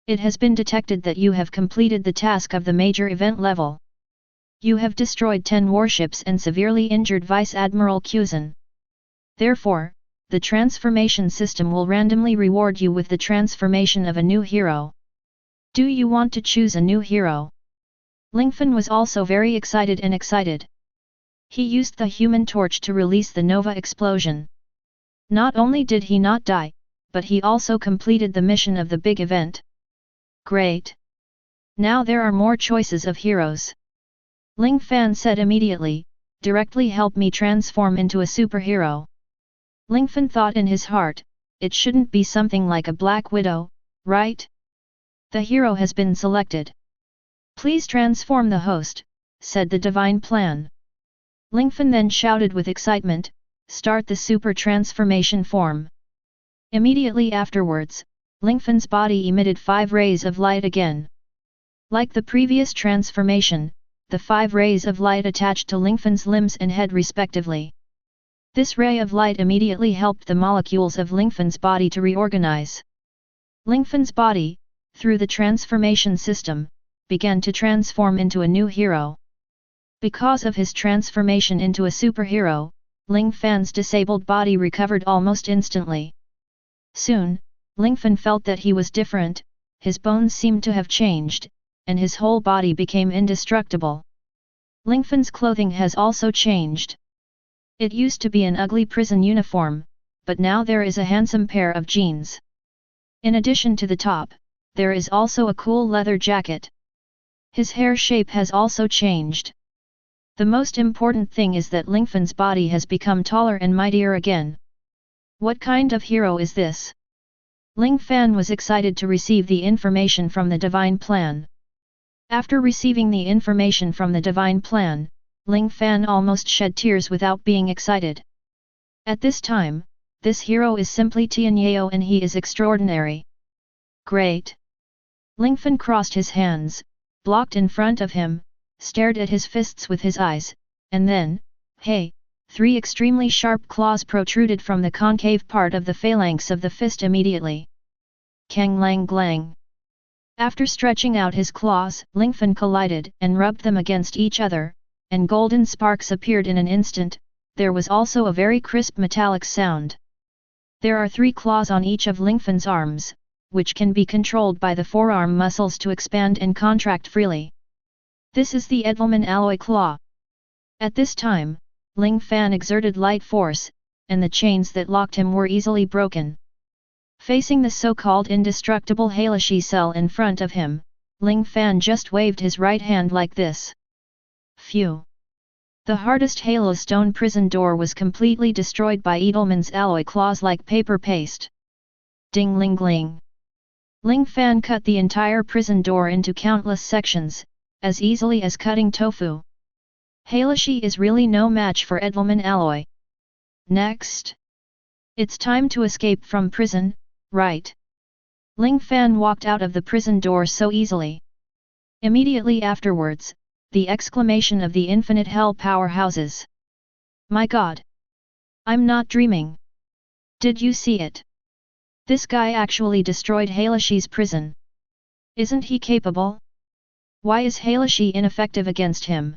It has been detected that you have completed the task of the major event level. You have destroyed 10 warships and severely injured Vice Admiral Kuzan. Therefore, the transformation system will randomly reward you with the transformation of a new hero. Do you want to choose a new hero? Lingfan was also very excited. He used the Human Torch to release the Nova explosion. Not only did he not die, but he also completed the mission of the big event. Great! Now there are more choices of heroes. Ling Fan said immediately, directly help me transform into a superhero. Lingfan thought in his heart, it shouldn't be something like a Black Widow, right? The hero has been selected. Please transform the host, said the divine plan. Lingfan then shouted with excitement, start the super transformation form. Immediately afterwards, Lingfan's body emitted 5 rays of light again. Like the previous transformation, the 5 rays of light attached to Lingfan's limbs and head respectively. This ray of light immediately helped the molecules of Lingfan's body to reorganize. Lingfan's body, through the transformation system, began to transform into a new hero. Because of his transformation into a superhero, Ling Fan's disabled body recovered almost instantly. Soon, Lingfan felt that he was different, his bones seemed to have changed, and his whole body became indestructible. Lingfan's clothing has also changed. It used to be an ugly prison uniform, but now there is a handsome pair of jeans. In addition to the top, there is also a cool leather jacket. His hair shape has also changed. The most important thing is that Lingfan's body has become taller and mightier again. What kind of hero is this? Ling Fan was excited to receive the information from the divine plan. After receiving the information from the divine plan, Ling Fan almost shed tears without being excited. At this time, this hero is simply Tianyeo and he is extraordinary. Great! Lingfan crossed his hands, blocked in front of him, stared at his fists with his eyes, and then, hey, 3 extremely sharp claws protruded from the concave part of the phalanx of the fist immediately. Kang lang glang. After stretching out his claws, Lingfan collided and rubbed them against each other, and golden sparks appeared in an instant. There was also a very crisp metallic sound. There are 3 claws on each of Lingfan's arms, which can be controlled by the forearm muscles to expand and contract freely. This is the Edelman alloy claw. At this time, Ling Fan exerted light force, and the chains that locked him were easily broken. Facing the so-called indestructible Halashi cell in front of him, Ling Fan just waved his right hand like this. Phew! The hardest Halo stone prison door was completely destroyed by Edelman's alloy claws like paper paste. Ding ling gling! Ling Fan cut the entire prison door into countless sections, as easily as cutting tofu. Halashi is really no match for Edelman alloy. Next! It's time to escape from prison, right? Ling Fan walked out of the prison door so easily. Immediately afterwards, the exclamation of the infinite hell powerhouses. My God! I'm not dreaming. Did you see it? This guy actually destroyed Halashi's prison. Isn't he capable? Why is Halashi ineffective against him?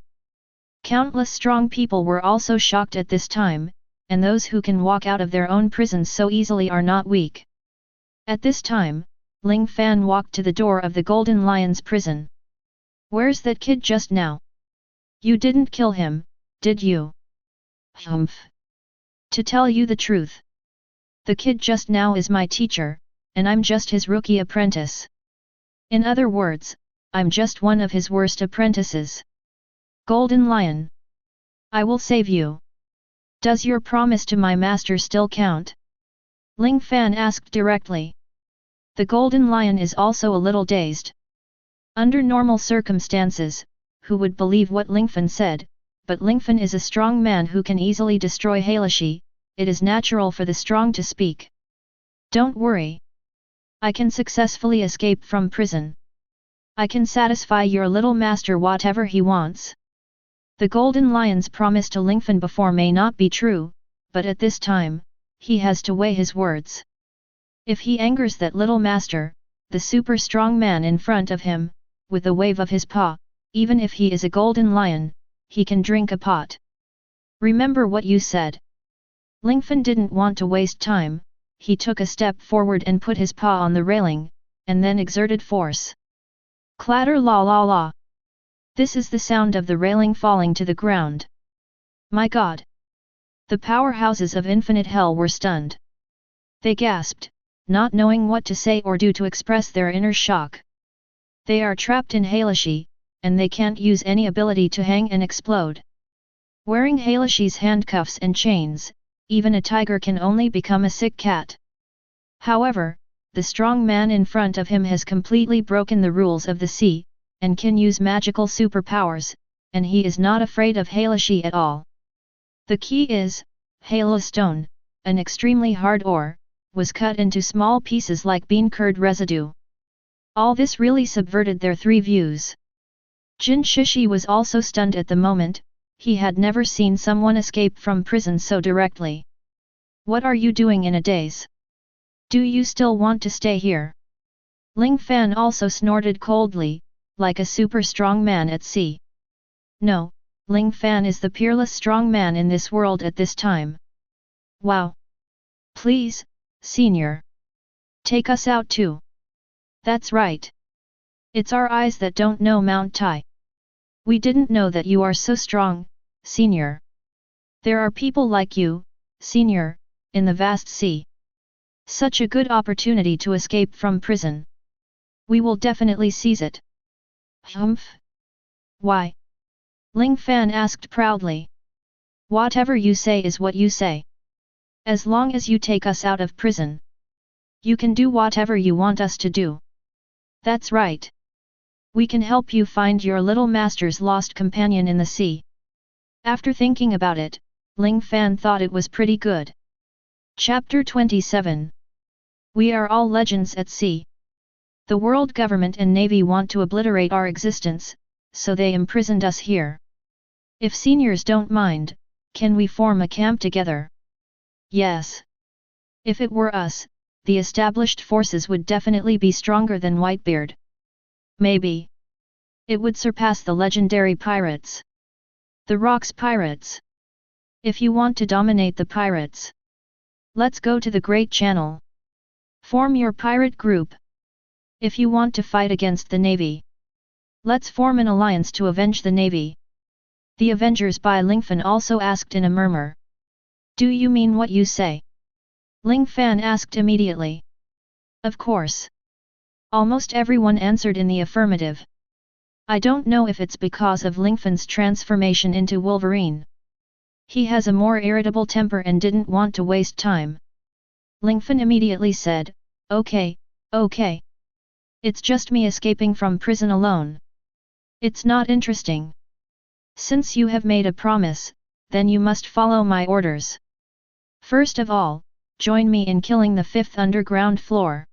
Countless strong people were also shocked at this time, and those who can walk out of their own prisons so easily are not weak. At this time, Ling Fan walked to the door of the Golden Lion's prison. Where's that kid just now? You didn't kill him, did you? Humph! To tell you the truth, the kid just now is my teacher, and I'm just his rookie apprentice. In other words, I'm just one of his worst apprentices. Golden Lion! I will save you. Does your promise to my master still count? Ling Fan asked directly. The Golden Lion is also a little dazed. Under normal circumstances, who would believe what Lingfan said, but Lingfan is a strong man who can easily destroy Halashi, it is natural for the strong to speak. Don't worry. I can successfully escape from prison. I can satisfy your little master whatever he wants. The Golden Lion's promise to Lingfan before may not be true, but at this time, he has to weigh his words. If he angers that little master, the super strong man in front of him, with a wave of his paw, even if he is a golden lion, he can drink a pot. Remember what you said. Lingfan didn't want to waste time, he took a step forward and put his paw on the railing, and then exerted force. Clatter la la la. This is the sound of the railing falling to the ground. My God! The powerhouses of infinite hell were stunned. They gasped, not knowing what to say or do to express their inner shock. They are trapped in Halashi, and they can't use any ability to hang and explode. Wearing Halashi's handcuffs and chains, even a tiger can only become a sick cat. However, the strong man in front of him has completely broken the rules of the sea, and can use magical superpowers, and he is not afraid of Halashi at all. The key is, Halo stone, an extremely hard ore, was cut into small pieces like bean curd residue. All this really subverted their 3 views. Jin Shishi was also stunned at the moment, he had never seen someone escape from prison so directly. What are you doing in a daze? Do you still want to stay here? Ling Fan also snorted coldly, like a super strong man at sea. No, Ling Fan is the peerless strong man in this world at this time. Wow! Please, senior. Take us out too. That's right. It's our eyes that don't know Mount Tai. We didn't know that you are so strong, Senior. There are people like you, Senior, in the vast sea. Such a good opportunity to escape from prison. We will definitely seize it. Humph. Why? Ling Fan asked proudly. Whatever you say is what you say. As long as you take us out of prison, you can do whatever you want us to do. That's right. We can help you find your little master's lost companion in the sea. After thinking about it, Ling Fan thought it was pretty good. Chapter 27. We are all legends at sea. The world government and navy want to obliterate our existence, so they imprisoned us here. If seniors don't mind, can we form a camp together? Yes. If it were us, the established forces would definitely be stronger than Whitebeard. Maybe. It would surpass the legendary pirates. The Rocks Pirates. If you want to dominate the pirates, let's go to the Great Channel. Form your pirate group. If you want to fight against the navy, let's form an alliance to avenge the navy. The Avengers by Lingfan also asked in a murmur. Do you mean what you say? Ling Fan asked immediately. Of course. Almost everyone answered in the affirmative. I don't know if it's because of Lingfan's transformation into Wolverine. He has a more irritable temper and didn't want to waste time. Lingfan immediately said, okay, okay. It's just me escaping from prison alone. It's not interesting. Since you have made a promise, then you must follow my orders. First of all, join me in killing the 5th underground floor.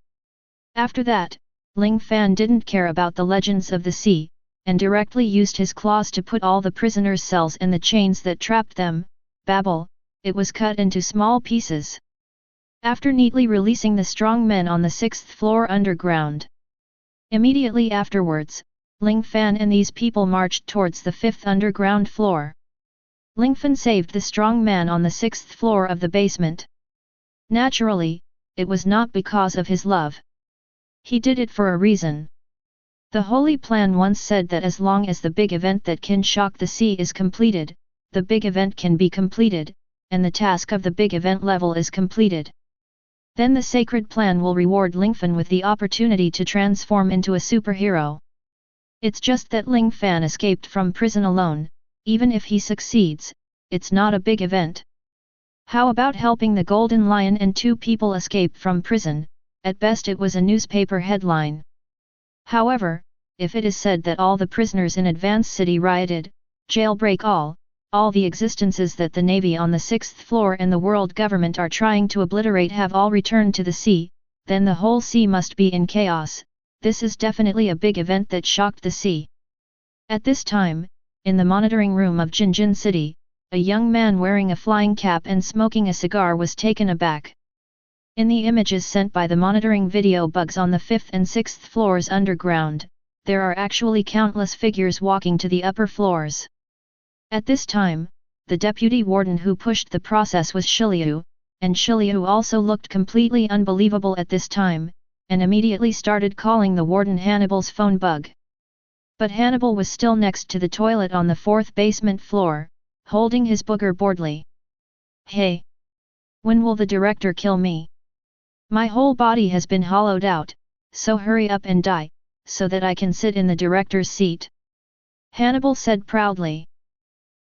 After that, Ling Fan didn't care about the legends of the sea, and directly used his claws to put all the prisoners' cells and the chains that trapped them, it was cut into small pieces. After neatly releasing the strong men on the 6th floor underground. Immediately afterwards, Ling Fan and these people marched towards the 5th underground floor. Lingfan saved the strong man on the 6th floor of the basement. Naturally, it was not because of his love. He did it for a reason. The Holy Plan once said that as long as the big event that can shock the sea is completed, the big event can be completed, and the task of the big event level is completed. Then the sacred plan will reward Lingfan with the opportunity to transform into a superhero. It's just that Ling Fan escaped from prison alone. Even if he succeeds, it's not a big event. How about helping the Golden Lion and 2 people escape from prison? At best it was a newspaper headline. However, if it is said that all the prisoners in Advance City rioted, jailbreak all the existences that the navy on the 6th floor and the world government are trying to obliterate have all returned to the sea, then the whole sea must be in chaos. This is definitely a big event that shocked the sea. At this time, in the monitoring room of Jinjin City, a young man wearing a flying cap and smoking a cigar was taken aback. In the images sent by the monitoring video bugs on the 5th and 6th floors underground, there are actually countless figures walking to the upper floors. At this time, the deputy warden who pushed the process was Shiliu, and Shiliu also looked completely unbelievable at this time, and immediately started calling the warden Hannibal's phone bug. But Hannibal was still next to the toilet on the 4th basement floor, holding his booger boredly. Hey! When will the director kill me? My whole body has been hollowed out, so hurry up and die, so that I can sit in the director's seat. Hannibal said proudly.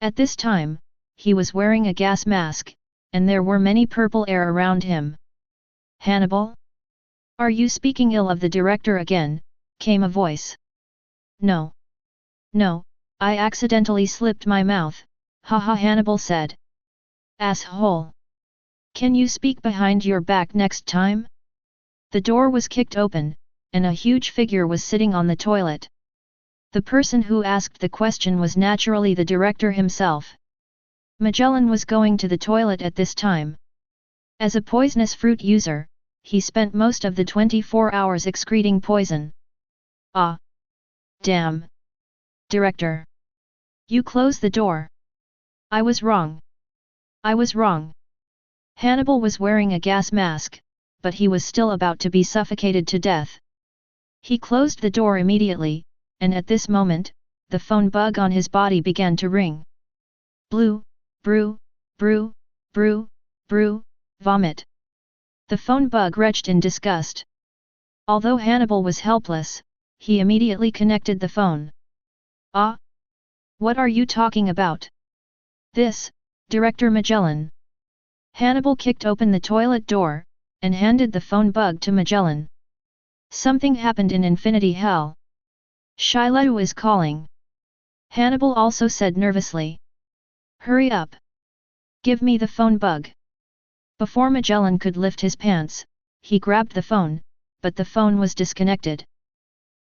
At this time, he was wearing a gas mask, and there were many purple air around him. Hannibal? Are you speaking ill of the director again? Came a voice. No. No, I accidentally slipped my mouth, haha Hannibal said. Asshole. Can you speak behind your back next time? The door was kicked open, and a huge figure was sitting on the toilet. The person who asked the question was naturally the director himself. Magellan was going to the toilet at this time. As a poisonous fruit user, he spent most of the 24 hours excreting poison. Ah! Damn! Director! You close the door! I was wrong! I was wrong! Hannibal was wearing a gas mask, but he was still about to be suffocated to death. He closed the door immediately, and at this moment, the phone bug on his body began to ring. Blue, brew, brew, brew, brew, vomit. The phone bug retched in disgust. Although Hannibal was helpless, he immediately connected the phone. Ah! What are you talking about? This, Director Magellan. Hannibal kicked open the toilet door, and handed the phone bug to Magellan. Something happened in Infinity Hell. Shileu is calling. Hannibal also said nervously. Hurry up. Give me the phone bug. Before Magellan could lift his pants, he grabbed the phone, but the phone was disconnected.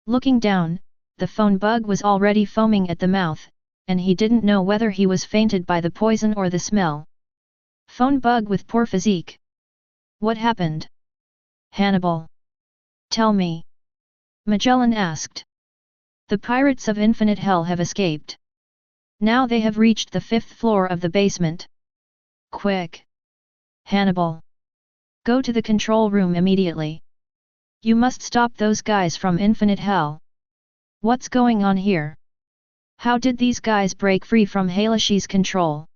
Looking down, the phone bug was already foaming at the mouth, and he didn't know whether he was fainted by the poison or the smell. Phone bug with poor physique. What happened? Hannibal. Tell me. Magellan asked. The pirates of Infinite Hell have escaped. Now they have reached the 5th floor of the basement. Quick! Hannibal! Go to the control room immediately. You must stop those guys from Infinite Hell. What's going on here? How did these guys break free from Halashi's control?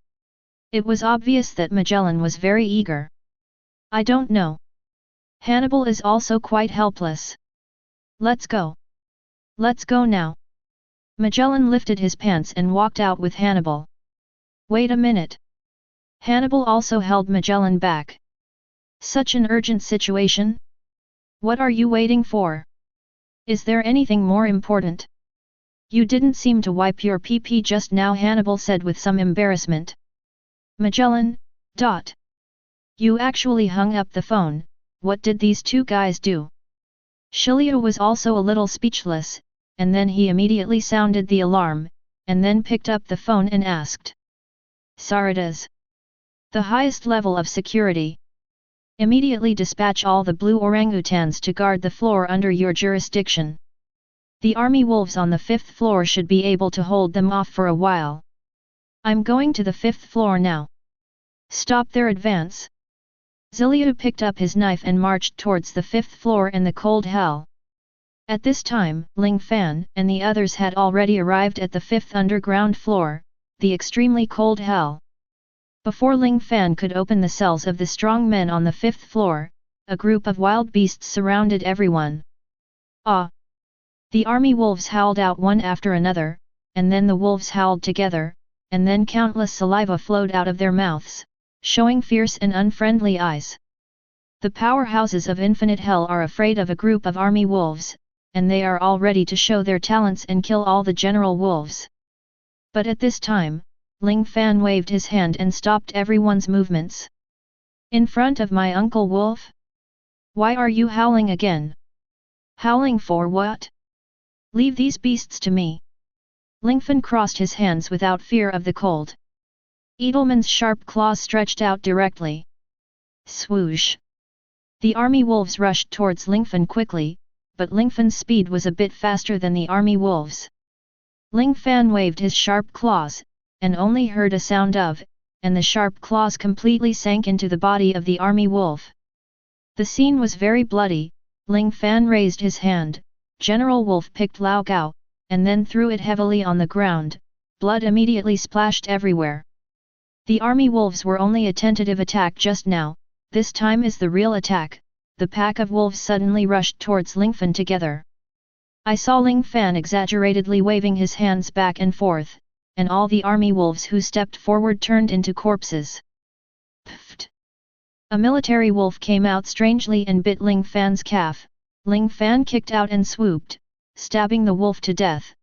It was obvious that Magellan was very eager. I don't know. Hannibal is also quite helpless. Let's go. Let's go now. Magellan lifted his pants and walked out with Hannibal. Wait a minute. Hannibal also held Magellan back. Such an urgent situation? What are you waiting for? Is there anything more important? You didn't seem to wipe your pee-pee just now, Hannibal said with some embarrassment. Magellan, You actually hung up the phone. What did these two guys do? Shileu was also a little speechless, and then he immediately sounded the alarm, and then picked up the phone and asked. Saradas. The highest level of security. Immediately dispatch all the blue orangutans to guard the floor under your jurisdiction. The army wolves on the 5th floor should be able to hold them off for a while. I'm going to the 5th floor now. Stop their advance. Ziliu picked up his knife and marched towards the 5th floor in the cold hell. At this time, Ling Fan and the others had already arrived at the 5th underground floor, the extremely cold hell. Before Ling Fan could open the cells of the strong men on the 5th floor, a group of wild beasts surrounded everyone. Ah! The army wolves howled out one after another, and then the wolves howled together, and then countless saliva flowed out of their mouths, showing fierce and unfriendly eyes. The powerhouses of Infinite Hell are afraid of a group of army wolves, and they are all ready to show their talents and kill all the general wolves. But at this time, Ling Fan waved his hand and stopped everyone's movements. In front of my Uncle Wolf? Why are you howling again? Howling for what? Leave these beasts to me. Lingfan crossed his hands without fear of the cold. Edelman's sharp claws stretched out directly. Swoosh! The army wolves rushed towards Lingfan quickly, but Lingfan's speed was a bit faster than the army wolves. Ling Fan waved his sharp claws, and only heard a sound of, and the sharp claws completely sank into the body of the army wolf. The scene was very bloody. Ling Fan raised his hand, General Wolf picked Lao Gao, and then threw it heavily on the ground. Blood immediately splashed everywhere. The army wolves were only a tentative attack just now, this time is the real attack. The pack of wolves suddenly rushed towards Lingfan together. I saw Ling Fan exaggeratedly waving his hands back and forth, and all the army wolves who stepped forward turned into corpses. Pfft! A military wolf came out strangely and bit Ling Fan's calf. Ling Fan kicked out and swooped, stabbing the wolf to death.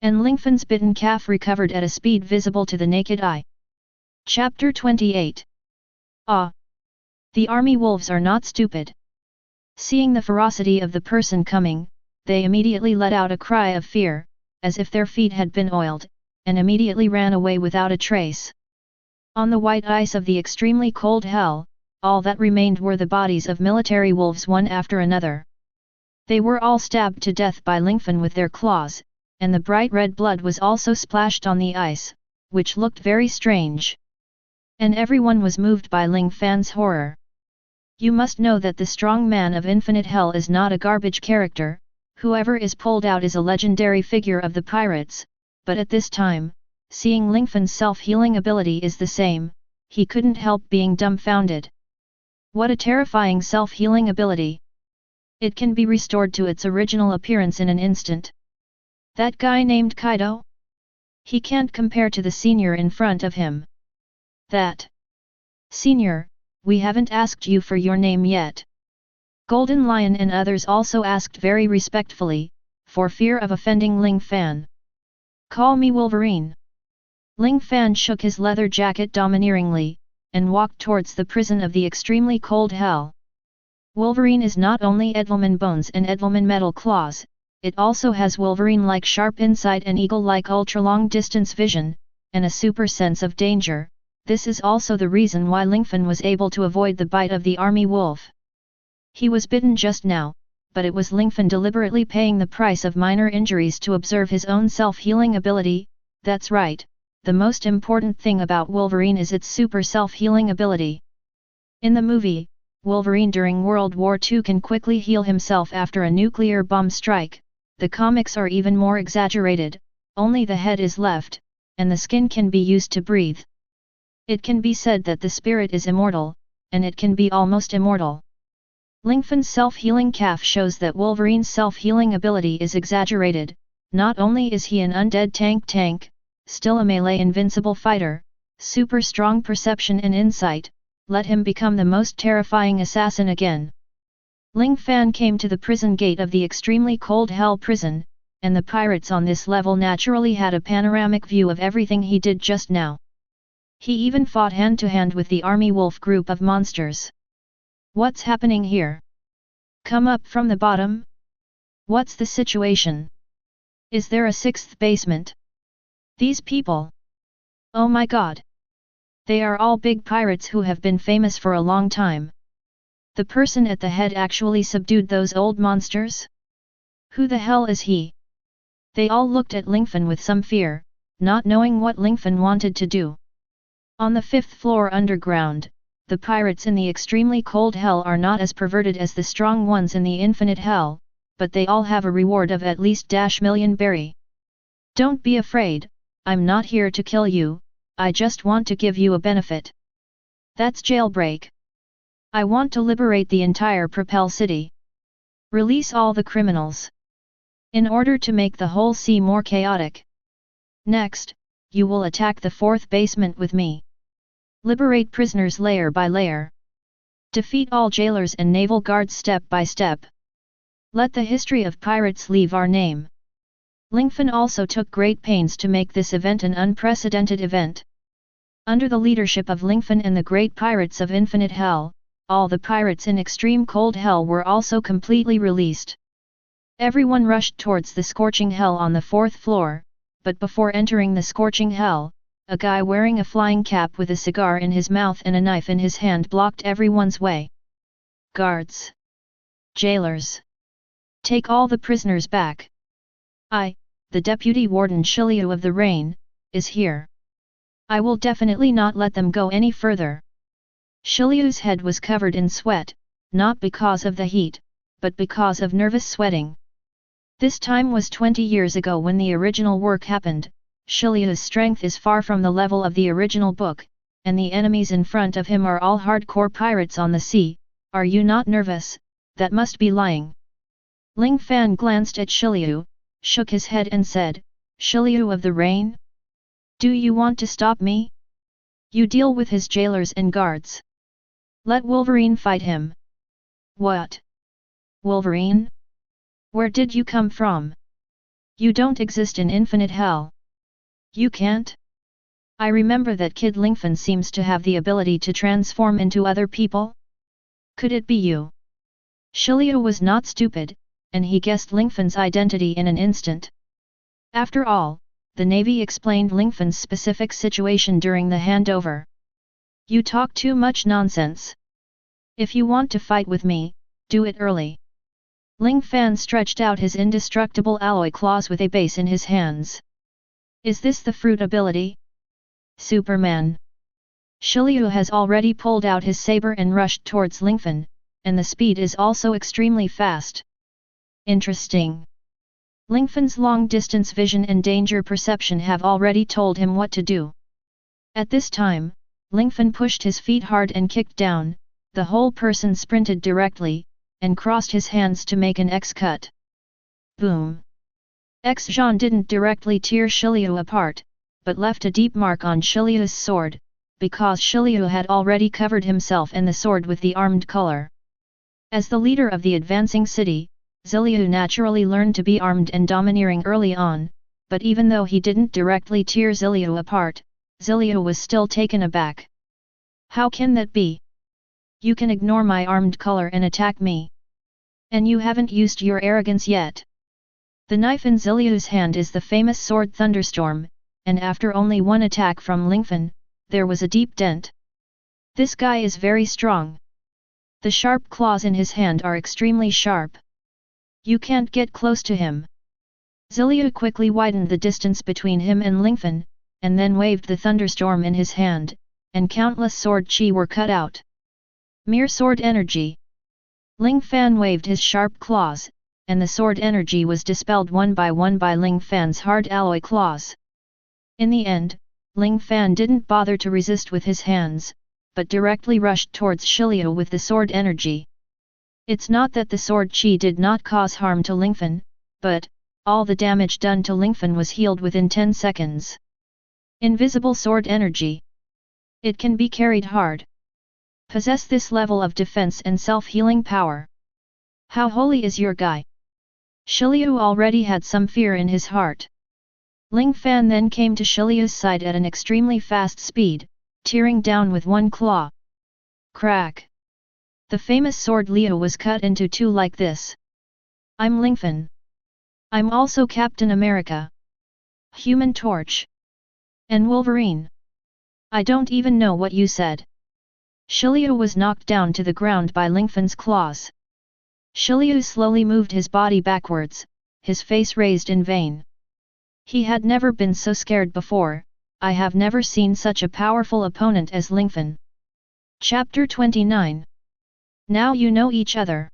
And Lingfan's bitten calf recovered at a speed visible to the naked eye. Chapter 28. Ah! The army wolves are not stupid. Seeing the ferocity of the person coming, they immediately let out a cry of fear, as if their feet had been oiled, and immediately ran away without a trace. On the white ice of the extremely cold hell, all that remained were the bodies of military wolves one after another. They were all stabbed to death by Lingfan with their claws, and the bright red blood was also splashed on the ice, which looked very strange. And everyone was moved by Ling Fan's horror. You must know that the strong man of Infinite Hell is not a garbage character, Whoever is pulled out is a legendary figure of the pirates, but at this time, seeing Lingfan's self-healing ability is the same, he couldn't help being dumbfounded. What a terrifying self-healing ability! It can be restored to its original appearance in an instant. That guy named Kaido? He can't compare to the senior in front of him. That. Senior, we haven't asked you for your name yet. Golden Lion and others also asked very respectfully, for fear of offending Ling Fan. Call me Wolverine. Ling Fan shook his leather jacket domineeringly, and walked towards the prison of the extremely cold hell. Wolverine is not only Edelman bones and Edelman metal claws, it also has Wolverine-like sharp insight and eagle-like ultra-long distance vision, and a super sense of danger. This is also the reason why Lingfan was able to avoid the bite of the army wolf. He was bitten just now, but it was Lingfan deliberately paying the price of minor injuries to observe his own self-healing ability. That's right, the most important thing about Wolverine is its super self-healing ability. In the movie, Wolverine during World War II can quickly heal himself after a nuclear bomb strike. The comics are even more exaggerated, only the head is left, and the skin can be used to breathe. It can be said that the spirit is immortal, and it can be almost immortal. Lingfan's self-healing calf shows that Wolverine's self-healing ability is exaggerated. Not only is he an undead tank, still a melee invincible fighter, super strong perception and insight, let him become the most terrifying assassin again. Ling Fan came to the prison gate of the extremely cold hell prison, and the pirates on this level naturally had a panoramic view of everything he did just now. He even fought hand-to-hand with the army wolf group of monsters. What's happening here? Come up from the bottom? What's the situation? Is there a sixth basement? These people? Oh my god! They are all big pirates who have been famous for a long time. The person at the head actually subdued those old monsters? Who the hell is he? They all looked at Lingfan with some fear, not knowing what Lingfan wanted to do. On the 5th floor underground, the pirates in the extremely cold hell are not as perverted as the strong ones in the infinite hell, but they all have a reward of at least -million berry. Don't be afraid, I'm not here to kill you, I just want to give you a benefit. That's jailbreak. I want to liberate the entire Propel City. Release all the criminals. In order to make the whole sea more chaotic. Next, you will attack the 4th basement with me. Liberate prisoners layer by layer. Defeat all jailers and naval guards step by step. Let the history of pirates leave our name. Lingfan also took great pains to make this event an unprecedented event. Under the leadership of Lingfan and the great pirates of Infinite Hell, all the pirates in extreme cold hell were also completely released. Everyone rushed towards the scorching hell on the 4th floor, but before entering the scorching hell, a guy wearing a flying cap with a cigar in his mouth and a knife in his hand blocked everyone's way. Guards! Jailers! Take all the prisoners back! I, the Deputy Warden Shiliu of the Rain, is here. I will definitely not let them go any further. Shiliu's head was covered in sweat, not because of the heat, but because of nervous sweating. This time was 20 years ago when the original work happened. Shiliu's strength is far from the level of the original book, and the enemies in front of him are all hardcore pirates on the sea. Are you not nervous? That must be lying. Ling Fan glanced at Shiliu, shook his head and said, Shiliu of the Rain? Do you want to stop me? You deal with his jailers and guards. Let Wolverine fight him. What? Wolverine? Where did you come from? You don't exist in Infinite Hell. You can't? I remember that kid Lingfan seems to have the ability to transform into other people. Could it be you? Shiliu was not stupid, and he guessed Lingfan's identity in an instant. After all, the Navy explained Lingfan's specific situation during the handover. You talk too much nonsense. If you want to fight with me, do it early. Ling Fan stretched out his indestructible alloy claws with a base in his hands. Is this the fruit ability? Superman. Shiliu has already pulled out his saber and rushed towards Lingfan, and the speed is also extremely fast. Interesting. Lingfan's long-distance vision and danger perception have already told him what to do. At this time, Lingfan pushed his feet hard and kicked down, the whole person sprinted directly, and crossed his hands to make an X cut. Boom! X-Jean didn't directly tear Shiliu apart, but left a deep mark on Shiliu's sword, because Shiliu had already covered himself and the sword with the armed color. As the leader of the advancing city, Ziliu naturally learned to be armed and domineering early on, but even though he didn't directly tear Ziliu apart, Ziliu was still taken aback. How can that be? You can ignore my armed color and attack me. And you haven't used your arrogance yet. The knife in Ziliu's hand is the famous sword Thunderstorm, and after only one attack from Lingfan, there was a deep dent. This guy is very strong. The sharp claws in his hand are extremely sharp. You can't get close to him. Ziliu quickly widened the distance between him and Lingfan, and then waved the thunderstorm in his hand, and countless sword chi were cut out. Mere sword energy. Ling Fan waved his sharp claws, and the sword energy was dispelled one by Ling Fan's hard alloy claws. In the end, Ling Fan didn't bother to resist with his hands, but directly rushed towards Shiliu with the sword energy. It's not that the sword chi did not cause harm to Lingfan, but all the damage done to Lingfan was healed within 10 seconds. Invisible sword energy. It can be carried hard. Possess this level of defense and self-healing power. How holy is your guy? Shiliu already had some fear in his heart. Ling Fan then came to Shiliu's side at an extremely fast speed, tearing down with one claw. Crack! The famous sword Liu was cut into two like this. I'm Lingfan. I'm also Captain America. Human Torch. And Wolverine. I don't even know what you said. Shiliu was knocked down to the ground by Lingfan's claws. Shiliu slowly moved his body backwards, his face raised in vain. He had never been so scared before. I have never seen such a powerful opponent as Lingfan. Chapter 29. Now you know each other.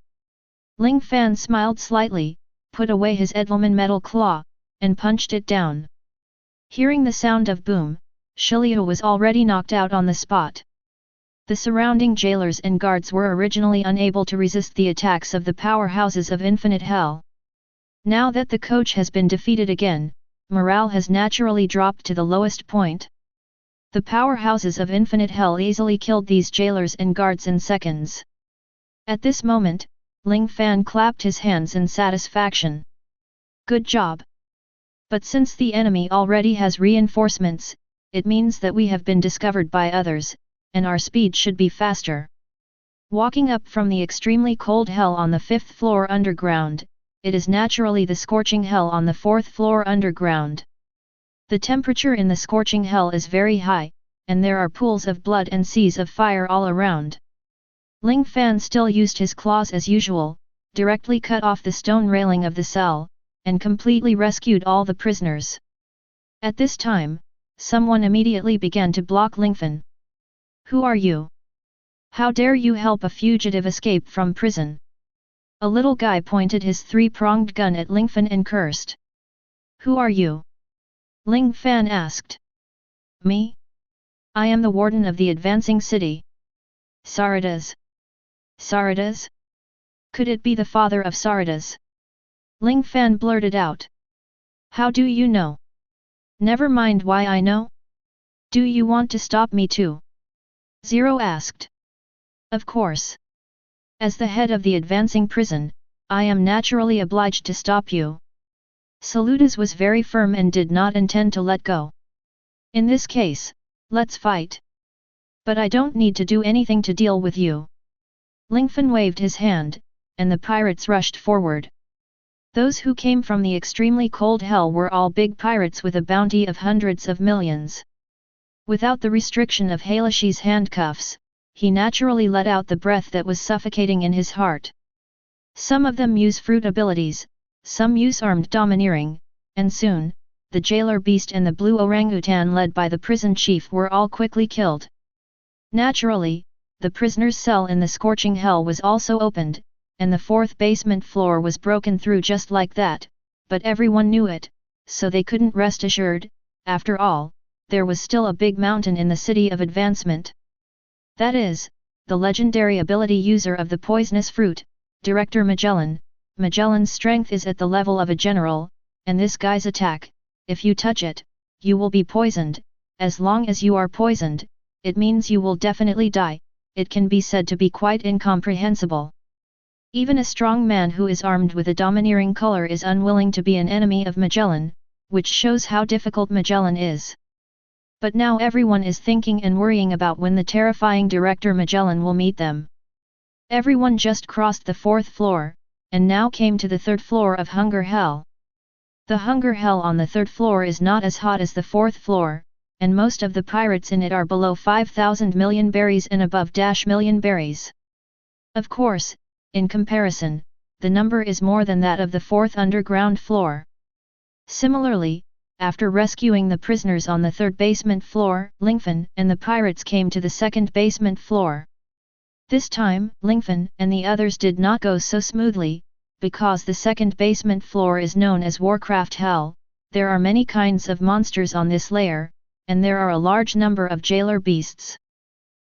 Ling Fan smiled slightly, put away his Edelman metal claw, and punched it down. Hearing the sound of boom, Shiliu was already knocked out on the spot. The surrounding jailers and guards were originally unable to resist the attacks of the powerhouses of Infinite Hell. Now that the coach has been defeated again, morale has naturally dropped to the lowest point. The powerhouses of Infinite Hell easily killed these jailers and guards in seconds. At this moment, Ling Fan clapped his hands in satisfaction. Good job! But since the enemy already has reinforcements, it means that we have been discovered by others, and our speed should be faster. Walking up from the extremely cold hell on the 5th floor underground, it is naturally the scorching hell on the 4th floor underground. The temperature in the scorching hell is very high, and there are pools of blood and seas of fire all around. Ling Fan still used his claws as usual, directly cut off the stone railing of the cell, and completely rescued all the prisoners. At this time, someone immediately began to block Lingfan. Who are you? How dare you help a fugitive escape from prison? A little guy pointed his three-pronged gun at Lingfan and cursed. Who are you? Ling Fan asked. Me? I am the warden of the advancing city. Saradas. Saradas? Could it be the father of Saradas? Ling Fan blurted out. How do you know? Never mind why I know. Do you want to stop me too? Zero asked. Of course. As the head of the advancing prison, I am naturally obliged to stop you. Saludas was very firm and did not intend to let go. In this case, let's fight. But I don't need to do anything to deal with you. Lingfan waved his hand, and the pirates rushed forward. Those who came from the extremely cold hell were all big pirates with a bounty of hundreds of millions. Without the restriction of Halashi's handcuffs, he naturally let out the breath that was suffocating in his heart. Some of them use fruit abilities, some use armed domineering, and soon, the jailer beast and the blue orangutan led by the prison chief were all quickly killed. Naturally, the prisoner's cell in the scorching hell was also opened, and the 4th basement floor was broken through just like that, but everyone knew it, so they couldn't rest assured. After all, there was still a big mountain in the city of advancement. That is, the legendary ability user of the poisonous fruit, Director Magellan. Magellan's strength is at the level of a general, and this guy's attack, if you touch it, you will be poisoned. As long as you are poisoned, it means you will definitely die. It can be said to be quite incomprehensible. Even a strong man who is armed with a domineering color is unwilling to be an enemy of Magellan, which shows how difficult Magellan is. But now everyone is thinking and worrying about when the terrifying Director Magellan will meet them. Everyone just crossed the 4th floor, and now came to the 3rd floor of Hunger Hell. The Hunger Hell on the 3rd floor is not as hot as the 4th floor, and most of the pirates in it are below 5,000 million berries and above -million berries. Of course, in comparison, the number is more than that of the 4th underground floor. Similarly, after rescuing the prisoners on the 3rd basement floor, Lingfan and the pirates came to the 2nd basement floor. This time, Lingfan and the others did not go so smoothly, because the 2nd basement floor is known as Warcraft Hell. There are many kinds of monsters on this layer, and there are a large number of jailer beasts.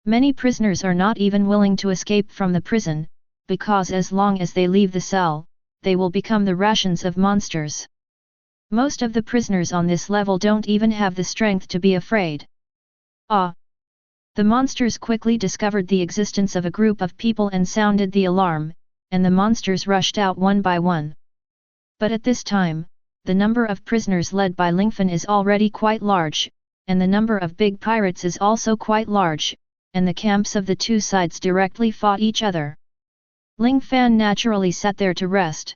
Many prisoners are not even willing to escape from the prison, because as long as they leave the cell, they will become the rations of monsters. Most of the prisoners on this level don't even have the strength to be afraid. Ah! The monsters quickly discovered the existence of a group of people and sounded the alarm, and the monsters rushed out one by one. But at this time, the number of prisoners led by Lingfan is already quite large, and the number of big pirates is also quite large, and the camps of the two sides directly fought each other. Ling Fan naturally sat there to rest.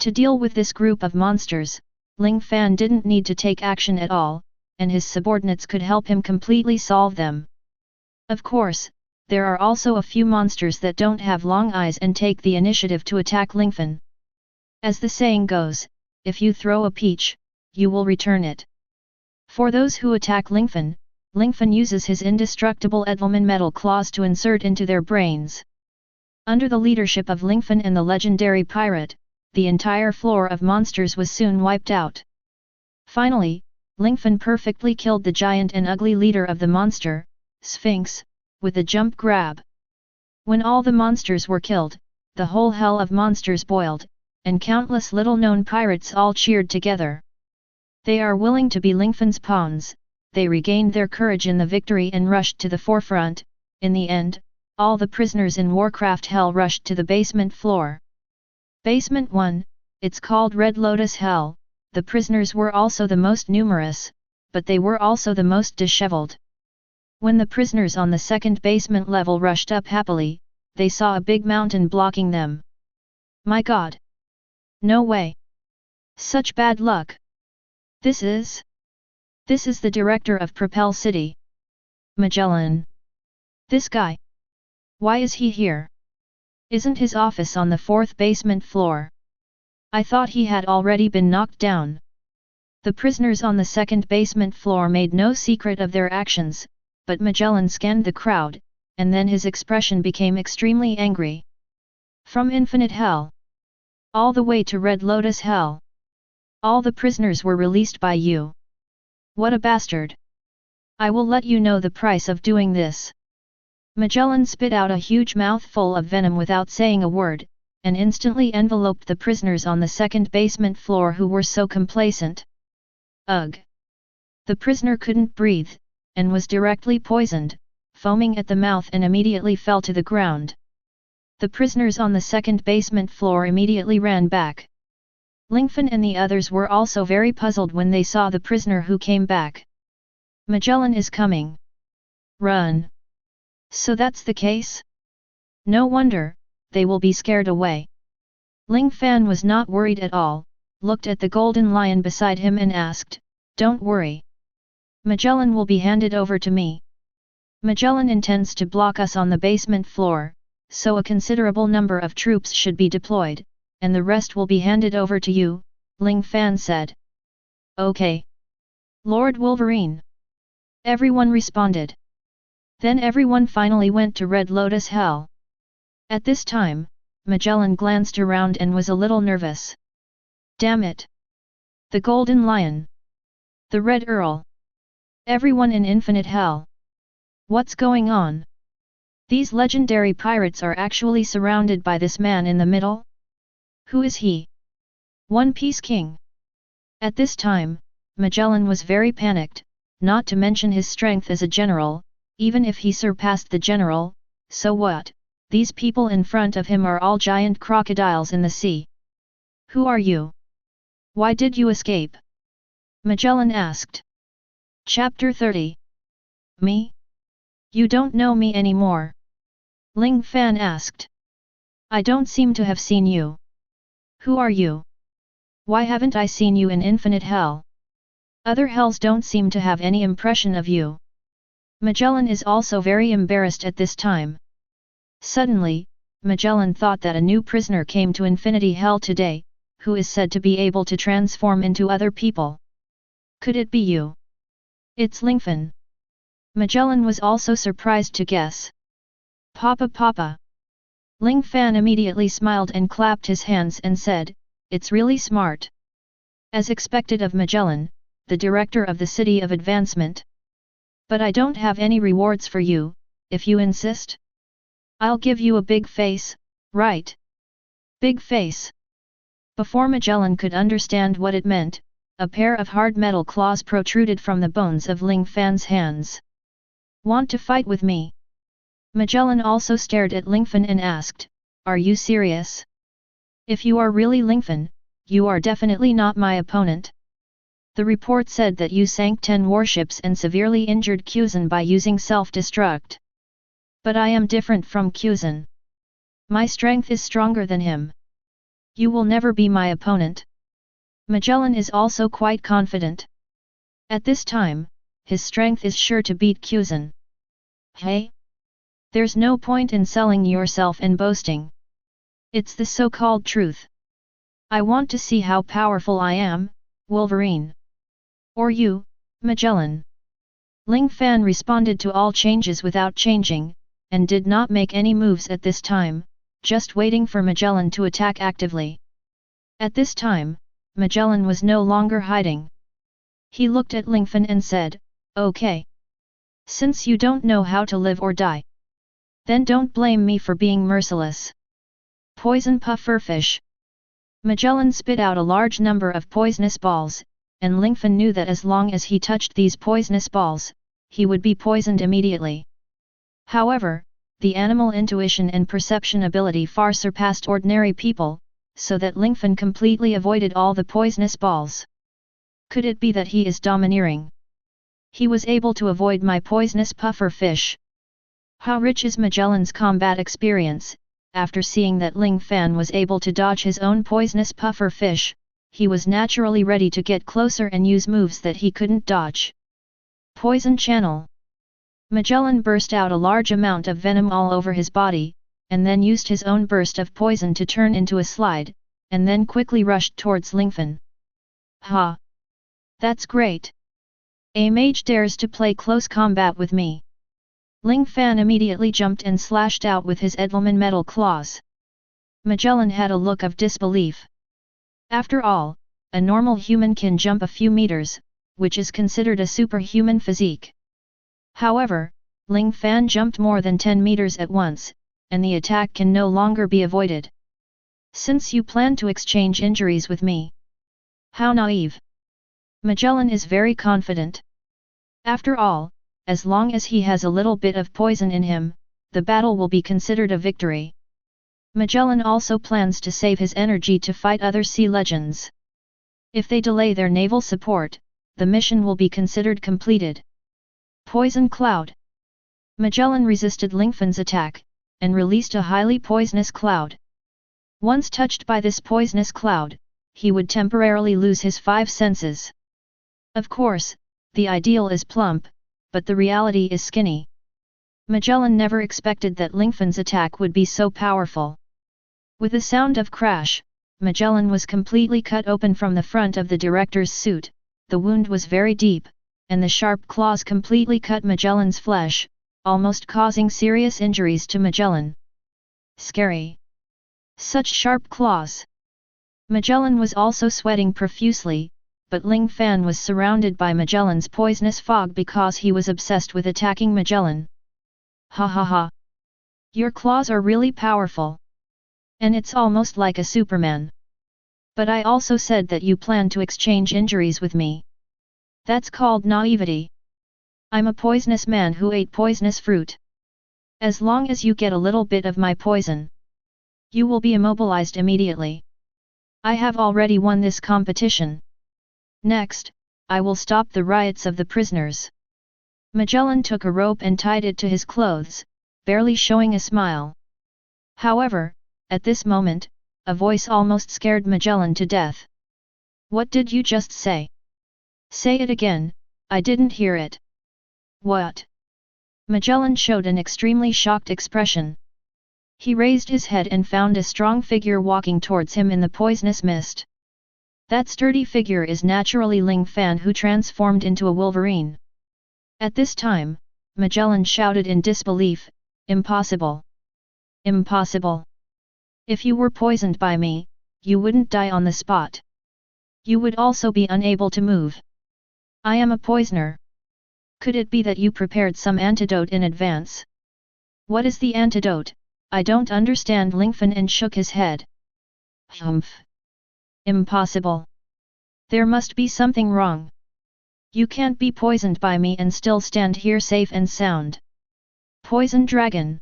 To deal with this group of monsters, Ling Fan didn't need to take action at all, and his subordinates could help him completely solve them. Of course, there are also a few monsters that don't have long eyes and take the initiative to attack Lingfan. As the saying goes, if you throw a peach, you will return it. For those who attack Lingfan, Lingfan uses his indestructible Edelman metal claws to insert into their brains. Under the leadership of Lingfan and the legendary pirate, the entire floor of monsters was soon wiped out. Finally, Lingfan perfectly killed the giant and ugly leader of the monster, Sphinx, with a jump grab. When all the monsters were killed, the whole hell of monsters boiled, and countless little-known pirates all cheered together. They are willing to be Lingfan's pawns. They regained their courage in the victory and rushed to the forefront. In the end, all the prisoners in Warcraft Hell rushed to the basement floor. Basement 1, it's called Red Lotus Hell. The prisoners were also the most numerous, but they were also the most disheveled. When the prisoners on the 2nd basement level rushed up happily, they saw a big mountain blocking them. My God! No way! Such bad luck! This is the director of Propel City. Magellan. This guy. Why is he here? Isn't his office on the 4th basement floor? I thought he had already been knocked down. The prisoners on the 2nd basement floor made no secret of their actions, but Magellan scanned the crowd, and then his expression became extremely angry. From Infinite Hell all the way to Red Lotus Hell, all the prisoners were released by you. What a bastard! I will let you know the price of doing this. Magellan spit out a huge mouthful of venom without saying a word, and instantly enveloped the prisoners on the 2nd basement floor who were so complacent. Ugh! The prisoner couldn't breathe, and was directly poisoned, foaming at the mouth and immediately fell to the ground. The prisoners on the 2nd basement floor immediately ran back. Lingfan and the others were also very puzzled when they saw the prisoner who came back. Magellan is coming. Run! So that's the case? No wonder, they will be scared away. Ling Fan was not worried at all, looked at the golden lion beside him and asked, "Don't worry. Magellan will be handed over to me. Magellan intends to block us on the basement floor, so a considerable number of troops should be deployed, and the rest will be handed over to you," Ling Fan said. "Okay. Lord Wolverine." Everyone responded. Then everyone finally went to Red Lotus Hell. At this time, Magellan glanced around and was a little nervous. Damn it! The Golden Lion! The Red Earl! Everyone in Infinite Hell! What's going on? These legendary pirates are actually surrounded by this man in the middle? Who is he? One Piece King! At this time, Magellan was very panicked, not to mention his strength as a general. Even if he surpassed the general, so what? These people in front of him are all giant crocodiles in the sea. Who are you? Why did you escape? Magellan asked. Chapter 30. Me? You don't know me anymore? Ling Fan asked. I don't seem to have seen you. Who are you? Why haven't I seen you in Infinite Hell? Other hells don't seem to have any impression of you. Magellan is also very embarrassed at this time. Suddenly, Magellan thought that a new prisoner came to Infinity Hell today, who is said to be able to transform into other people. Could it be you? It's Lingfan. Magellan was also surprised to guess. Papa. Ling Fan immediately smiled and clapped his hands and said, it's really smart. As expected of Magellan, the director of the City of Advancement. But I don't have any rewards for you, if you insist. I'll give you a big face, right? Big face. Before Magellan could understand what it meant, a pair of hard metal claws protruded from the bones of Ling Fan's hands. Want to fight with me? Magellan also stared at Lingfan and asked, are you serious? If you are really Lingfan, you are definitely not my opponent. The report said that you sank 10 warships and severely injured Kuzan by using self-destruct. But I am different from Kuzan. My strength is stronger than him. You will never be my opponent. Magellan is also quite confident. At this time, his strength is sure to beat Kuzan. Hey? There's no point in selling yourself and boasting. It's the so-called truth. I want to see how powerful I am, Wolverine. Or you, Magellan. Ling Fan responded to all changes without changing, and did not make any moves at this time, just waiting for Magellan to attack actively. At this time, Magellan was no longer hiding. He looked at Lingfan and said, okay. Since you don't know how to live or die, then don't blame me for being merciless. Poison pufferfish. Magellan spit out a large number of poisonous balls, and Lingfan knew that as long as he touched these poisonous balls, he would be poisoned immediately. However, the animal intuition and perception ability far surpassed ordinary people, so that Lingfan completely avoided all the poisonous balls. Could it be that he is domineering? He was able to avoid my poisonous pufferfish. How rich is Magellan's combat experience? After seeing that Ling Fan was able to dodge his own poisonous pufferfish, he was naturally ready to get closer and use moves that he couldn't dodge. Poison Channel. Magellan burst out a large amount of venom all over his body, and then used his own burst of poison to turn into a slide, and then quickly rushed towards Lingfan. Ha! That's great! A mage dares to play close combat with me. Ling Fan immediately jumped and slashed out with his Edelman metal claws. Magellan had a look of disbelief. After all, a normal human can jump a few meters, which is considered a superhuman physique. However, Ling Fan jumped more than 10 meters at once, and the attack can no longer be avoided. Since you plan to exchange injuries with me. How naive! Magellan is very confident. After all, as long as he has a little bit of poison in him, the battle will be considered a victory. Magellan also plans to save his energy to fight other sea legends. If they delay their naval support, the mission will be considered completed. Poison Cloud. Magellan resisted Lingfan's attack, and released a highly poisonous cloud. Once touched by this poisonous cloud, he would temporarily lose his 5 senses. Of course, the ideal is plump, but the reality is skinny. Magellan never expected that Lingfan's attack would be so powerful. With a sound of crash, Magellan was completely cut open from the front of the director's suit. The wound was very deep, and the sharp claws completely cut Magellan's flesh, almost causing serious injuries to Magellan. Scary! Such sharp claws! Magellan was also sweating profusely, but Ling Fan was surrounded by Magellan's poisonous fog because he was obsessed with attacking Magellan. Ha ha ha! Your claws are really powerful. And it's almost like a Superman. But I also said that you plan to exchange injuries with me. That's called naivety. I'm a poisonous man who ate poisonous fruit. As long as you get a little bit of my poison, you will be immobilized immediately. I have already won this competition. Next, I will stop the riots of the prisoners. Magellan took a rope and tied it to his clothes, barely showing a smile. However, at this moment, a voice almost scared Magellan to death. What did you just say? Say it again, I didn't hear it. What? Magellan showed an extremely shocked expression. He raised his head and found a strong figure walking towards him in the poisonous mist. That sturdy figure is naturally Ling Fan, who transformed into a wolverine. At this time, Magellan shouted in disbelief, "Impossible! Impossible! If you were poisoned by me, you wouldn't die on the spot. You would also be unable to move. I am a poisoner. Could it be that you prepared some antidote in advance?" "What is the antidote? I don't understand." Lingfan and shook his head. "Humph! Impossible! There must be something wrong. You can't be poisoned by me and still stand here safe and sound." Poison Dragon!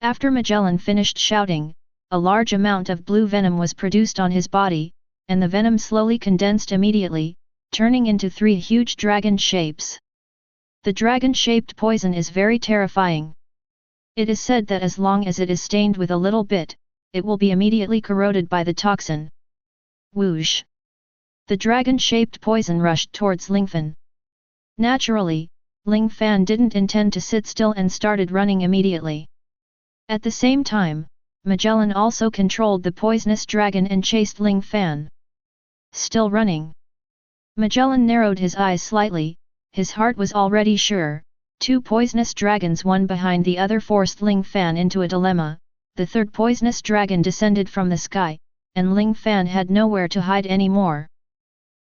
After Magellan finished shouting, a large amount of blue venom was produced on his body, and the venom slowly condensed immediately, turning into 3 huge dragon shapes. The dragon-shaped poison is very terrifying. It is said that as long as it is stained with a little bit, it will be immediately corroded by the toxin. Whoosh! The dragon-shaped poison rushed towards Lingfan. Naturally, Ling Fan didn't intend to sit still and started running immediately. At the same time, Magellan also controlled the poisonous dragon and chased Ling Fan. Still running. Magellan narrowed his eyes slightly. His heart was already sure. 2 poisonous dragons one behind the other forced Ling Fan into a dilemma. The third poisonous dragon descended from the sky, and Ling Fan had nowhere to hide anymore.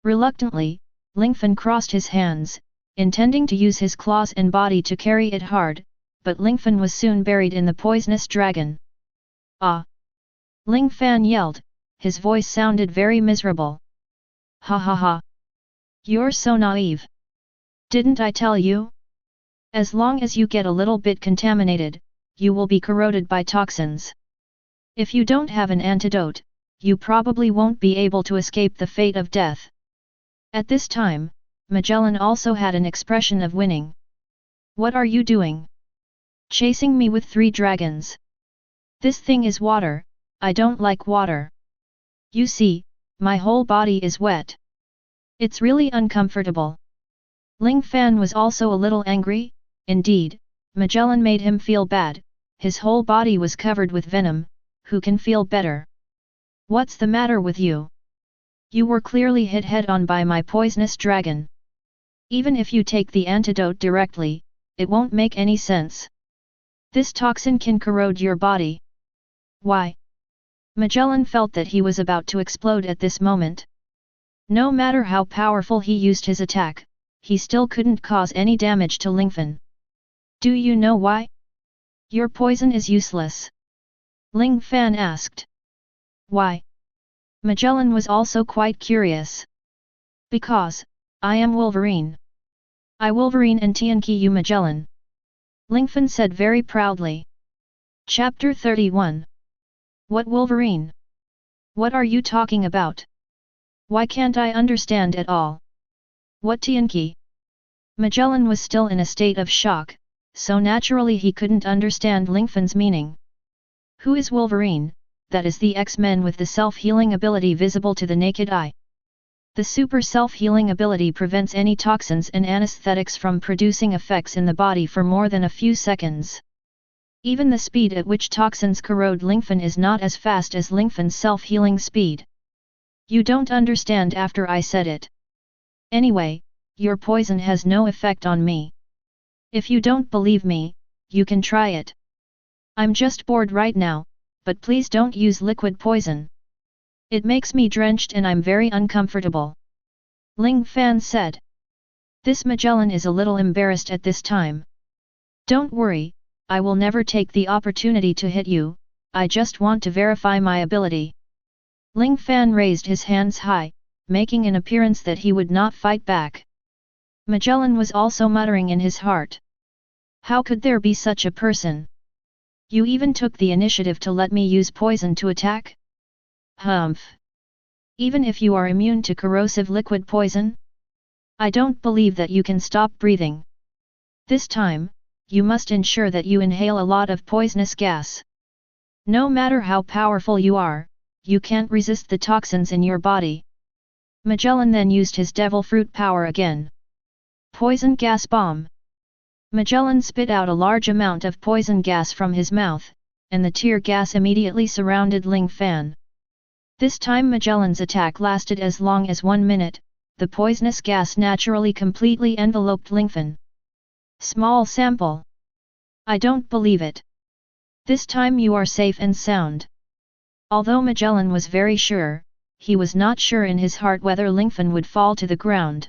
Reluctantly, Lingfan crossed his hands, intending to use his claws and body to carry it hard, but Lingfan was soon buried in the poisonous dragon. "Ah!" Ling Fan yelled, his voice sounded very miserable. "Ha ha ha! You're so naive! Didn't I tell you? As long as you get a little bit contaminated, you will be corroded by toxins. If you don't have an antidote, you probably won't be able to escape the fate of death." At this time, Magellan also had an expression of winning. "What are you doing? Chasing me with 3 dragons? This thing is water, I don't like water. You see, my whole body is wet. It's really uncomfortable." Ling Fan was also a little angry. Indeed, Magellan made him feel bad. His whole body was covered with venom. Who can feel better? "What's the matter with you? You were clearly hit head-on by my poisonous dragon. Even if you take the antidote directly, it won't make any sense. This toxin can corrode your body." "Why?" Magellan felt that he was about to explode at this moment. No matter how powerful he used his attack, he still couldn't cause any damage to Lingfan. "Do you know why? Your poison is useless." Ling Fan asked. "Why?" Magellan was also quite curious. "Because, I am Wolverine. I Wolverine and Tianqi you Magellan," Lingfan said very proudly. Chapter 31. What Wolverine? What are you talking about? Why can't I understand at all? What Tianqi? Magellan was still in a state of shock, so naturally he couldn't understand Lingfan's meaning. Who is Wolverine? That is the X-Men with the self-healing ability visible to the naked eye. The super self-healing ability prevents any toxins and anesthetics from producing effects in the body for more than a few seconds. Even the speed at which toxins corrode Lingfan is not as fast as Lingfan's self-healing speed. You don't understand after I said it. Anyway, your poison has no effect on me. If you don't believe me, you can try it. I'm just bored right now, but please don't use liquid poison. It makes me drenched and I'm very uncomfortable. Ling Fan said. This Magellan is a little embarrassed at this time. Don't worry, I will never take the opportunity to hit you, I just want to verify my ability. Ling Fan raised his hands high, making an appearance that he would not fight back. Magellan was also muttering in his heart. How could there be such a person? You even took the initiative to let me use poison to attack? Humph. Even if you are immune to corrosive liquid poison? I don't believe that you can stop breathing. This time, you must ensure that you inhale a lot of poisonous gas. No matter how powerful you are, you can't resist the toxins in your body. Magellan then used his devil fruit power again. Poison gas bomb. Magellan spit out a large amount of poison gas from his mouth, and the tear gas immediately surrounded Ling Fan. This time Magellan's attack lasted as long as 1 minute, the poisonous gas naturally completely enveloped Lingfan. Small sample. I don't believe it. This time you are safe and sound. Although Magellan was very sure, he was not sure in his heart whether Lingfan would fall to the ground.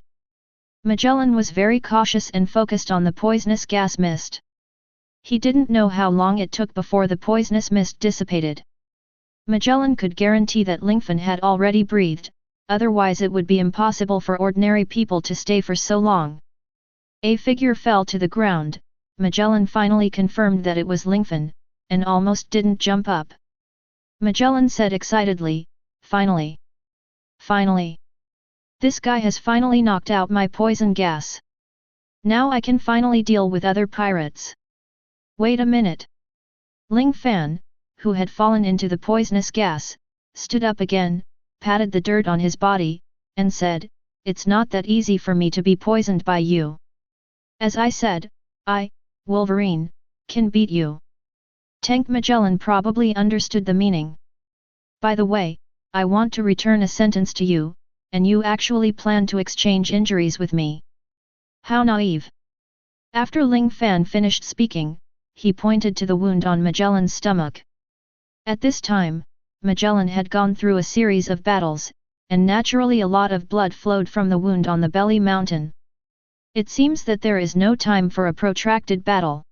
Magellan was very cautious and focused on the poisonous gas mist. He didn't know how long it took before the poisonous mist dissipated. Magellan could guarantee that Lingfan had already breathed, otherwise it would be impossible for ordinary people to stay for so long. A figure fell to the ground. Magellan finally confirmed that it was Lingfan, and almost didn't jump up. Magellan said excitedly, "Finally! Finally! This guy has finally knocked out my poison gas. Now I can finally deal with other pirates." Wait a minute. Ling Fan, who had fallen into the poisonous gas, stood up again, patted the dirt on his body, and said, "It's not that easy for me to be poisoned by you. As I said, I, Wolverine, can beat you." Tank Magellan probably understood the meaning. By the way, I want to return a sentence to you, and you actually plan to exchange injuries with me. How naive. After Ling Fan finished speaking, he pointed to the wound on Magellan's stomach. At this time, Magellan had gone through a series of battles, and naturally a lot of blood flowed from the wound on the belly mountain. It seems that there is no time for a protracted battle.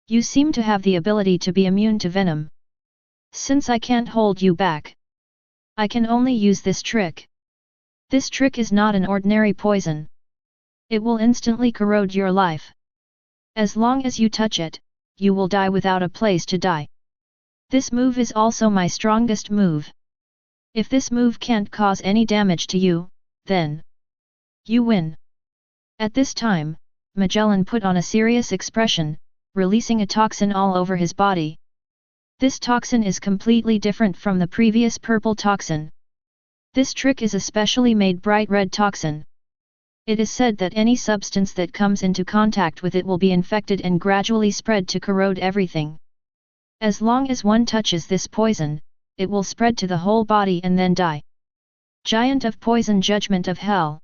You seem to have the ability to be immune to venom. Since I can't hold you back, I can only use this trick. This trick is not an ordinary poison. It will instantly corrode your life. As long as you touch it, you will die without a place to die. This move is also my strongest move. If this move can't cause any damage to you, then you win." At this time, Magellan put on a serious expression, releasing a toxin all over his body. This toxin is completely different from the previous purple toxin. This trick is a specially made bright red toxin. It is said that any substance that comes into contact with it will be infected and gradually spread to corrode everything. As long as one touches this poison, it will spread to the whole body and then die. Giant of Poison, Judgment of Hell!